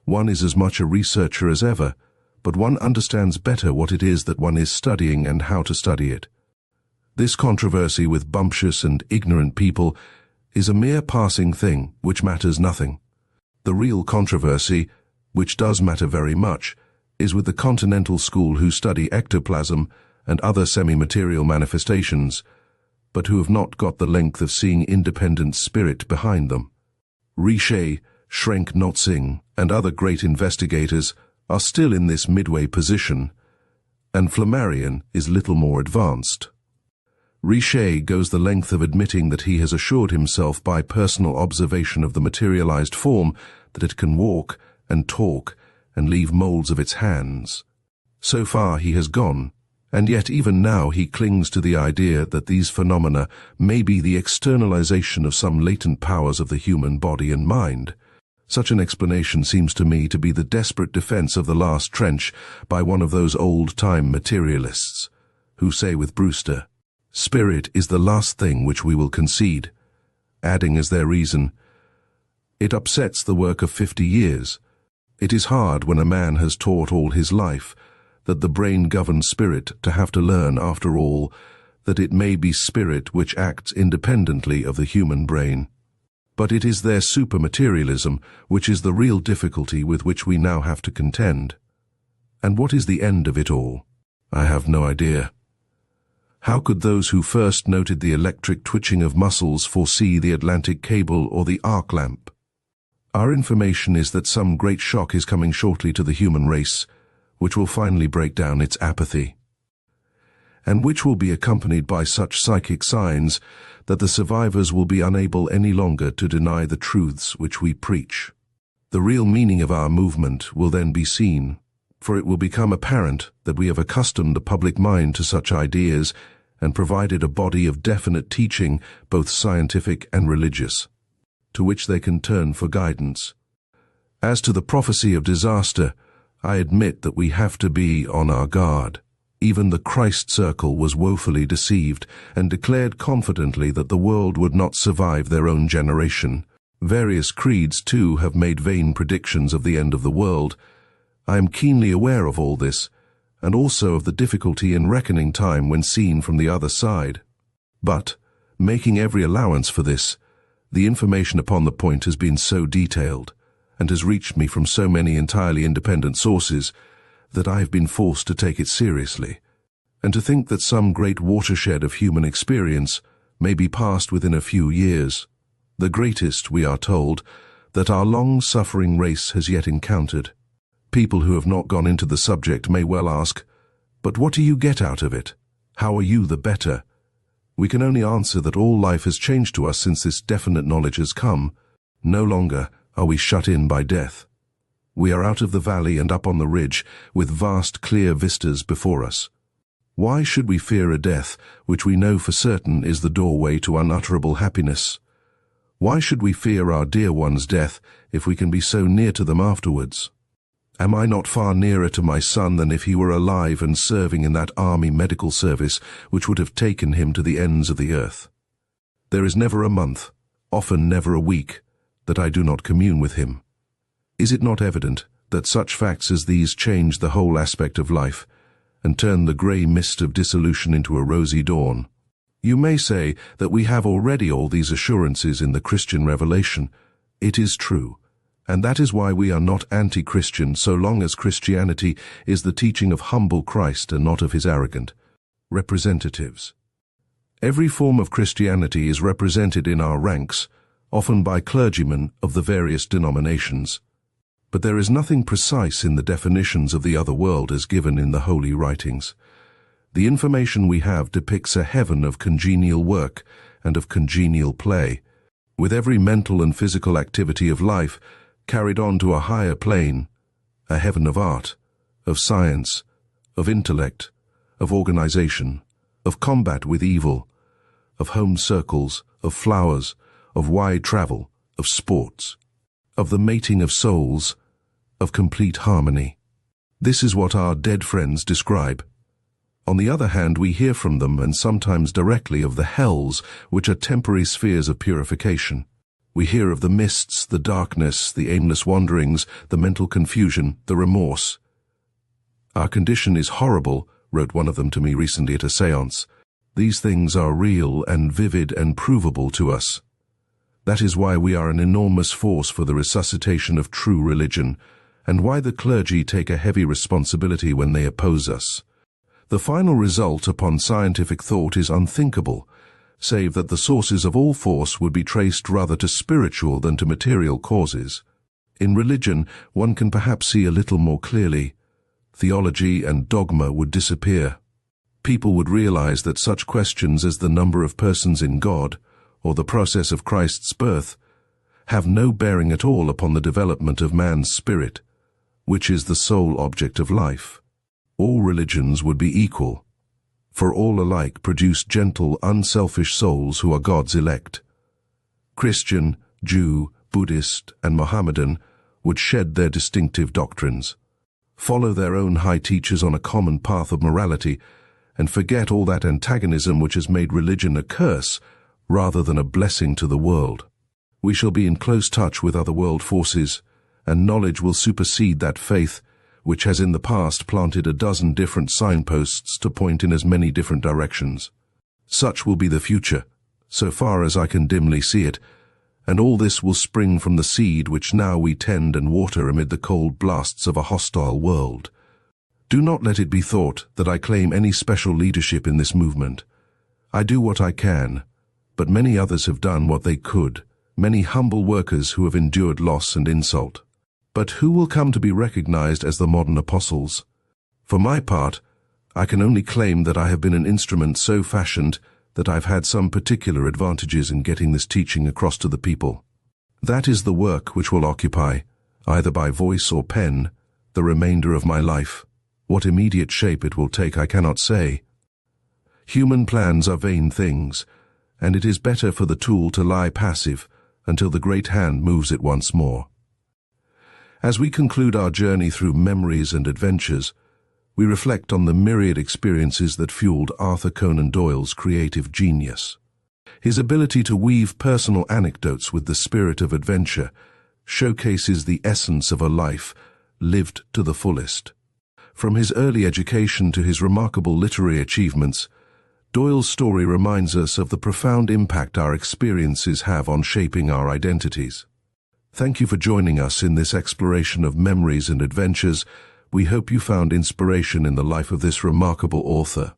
One is as much a researcher as ever, but one understands better what it is that one is studying and how to study it. This controversy with bumptious and ignorant people is a mere passing thing which matters nothing. The real controversy, which does matter very much, is with the continental school who study ectoplasm and other semi-material manifestations, but who have not got the length of seeing independent spirit behind them. Richer, Schrenck-Notzing, and other great investigators are still in this midway position, and Flammarion is little more advanced. Richer goes the length of admitting that he has assured himself by personal observation of the materialized form that it can walk and talk and leave molds of its hands. So far he has gone, and yet even now he clings to the idea that these phenomena may be the externalization of some latent powers of the human body and mind. Such an explanation seems to me to be the desperate defense of the last trench by one of those old-time materialists, who say with Brewster, "Spirit is the last thing which we will concede," adding as their reason, "It upsets the work of 50 years. It is hard when a man has taught all his life that the brain governs spirit to have to learn, after all, that it may be spirit which acts independently of the human brain. But it is their supermaterialism which is the real difficulty with which we now have to contend. And what is the end of it all? I have no idea. How could those who first noted the electric twitching of muscles foresee the Atlantic cable or the arc lamp? Our information is that some great shock is coming shortly to the human race, which will finally break down its apathy, and which will be accompanied by such psychic signs that the survivors will be unable any longer to deny the truths which we preach. The real meaning of our movement will then be seen, for it will become apparent that we have accustomed the public mind to such ideas and provided a body of definite teaching, both scientific and religious, to which they can turn for guidance. As to the prophecy of disaster, I admit that we have to be on our guard. Even the Christ Circle was woefully deceived and declared confidently that the world would not survive their own generation. Various creeds, too, have made vain predictions of the end of the world. I am keenly aware of all this, and also of the difficulty in reckoning time when seen from the other side. But, making every allowance for this, the information upon the point has been so detailed, and has reached me from so many entirely independent sources that I have been forced to take it seriously, and to think that some great watershed of human experience may be passed within a few years, the greatest, we are told, that our long-suffering race has yet encountered. People who have not gone into the subject may well ask, but what do you get out of it? How are you the better? We can only answer that all life has changed to us since this definite knowledge has come. No longer are we shut in by death. We are out of the valley and up on the ridge, with vast clear vistas before us. Why should we fear a death which we know for certain is the doorway to unutterable happiness? Why should we fear our dear one's death if we can be so near to them afterwards? Am I not far nearer to my son than if he were alive and serving in that army medical service which would have taken him to the ends of the earth? There is never a month, often never a week, that I do not commune with him. Is it not evident that such facts as these change the whole aspect of life and turn the grey mist of dissolution into a rosy dawn? You may say that we have already all these assurances in the Christian revelation. It is true, and that is why we are not anti-Christian so long as Christianity is the teaching of humble Christ and not of his arrogant representatives. Every form of Christianity is represented in our ranks, often by clergymen of the various denominations. But there is nothing precise in the definitions of the other world as given in the holy writings. The information we have depicts a heaven of congenial work and of congenial play, with every mental and physical activity of life carried on to a higher plane, a heaven of art, of science, of intellect, of organization, of combat with evil, of home circles, of flowers, of wide travel, of sports, of the mating of souls, of complete harmony. This is what our dead friends describe. On the other hand, we hear from them, and sometimes directly, of the hells, which are temporary spheres of purification. We hear of the mists, the darkness, the aimless wanderings, the mental confusion, the remorse. Our condition is horrible, wrote one of them to me recently at a séance. These things are real and vivid and provable to us. That is why we are an enormous force for the resuscitation of true religion, and why the clergy take a heavy responsibility when they oppose us. The final result upon scientific thought is unthinkable, save that the sources of all force would be traced rather to spiritual than to material causes. In religion, one can perhaps see a little more clearly. Theology and dogma would disappear. People would realize that such questions as the number of persons in God, or the process of Christ's birth, have no bearing at all upon the development of man's spirit, which is the sole object of life. All religions would be equal, for all alike produce gentle, unselfish souls who are God's elect. Christian, Jew, Buddhist, and Mohammedan would shed their distinctive doctrines, follow their own high teachers on a common path of morality, and forget all that antagonism which has made religion a curse rather than a blessing to the world. We shall be in close touch with other world forces, and knowledge will supersede that faith which has in the past planted a dozen different signposts to point in as many different directions. Such will be the future, so far as I can dimly see it, and all this will spring from the seed which now we tend and water amid the cold blasts of a hostile world. Do not let it be thought that I claim any special leadership in this movement. I do what I can, but many others have done what they could, many humble workers who have endured loss and insult. But who will come to be recognized as the modern apostles? For my part, I can only claim that I have been an instrument so fashioned that I've had some particular advantages in getting this teaching across to the people. That is the work which will occupy, either by voice or pen, the remainder of my life. What immediate shape it will take I cannot say. Human plans are vain things, and it is better for the tool to lie passive until the great hand moves it once more. As we conclude our journey through memories and adventures, we reflect on the myriad experiences that fueled Arthur Conan Doyle's creative genius. His ability to weave personal anecdotes with the spirit of adventure showcases the essence of a life lived to the fullest. From his early education to his remarkable literary achievements, Doyle's story reminds us of the profound impact our experiences have on shaping our identities. Thank you for joining us in this exploration of memories and adventures. We hope you found inspiration in the life of this remarkable author.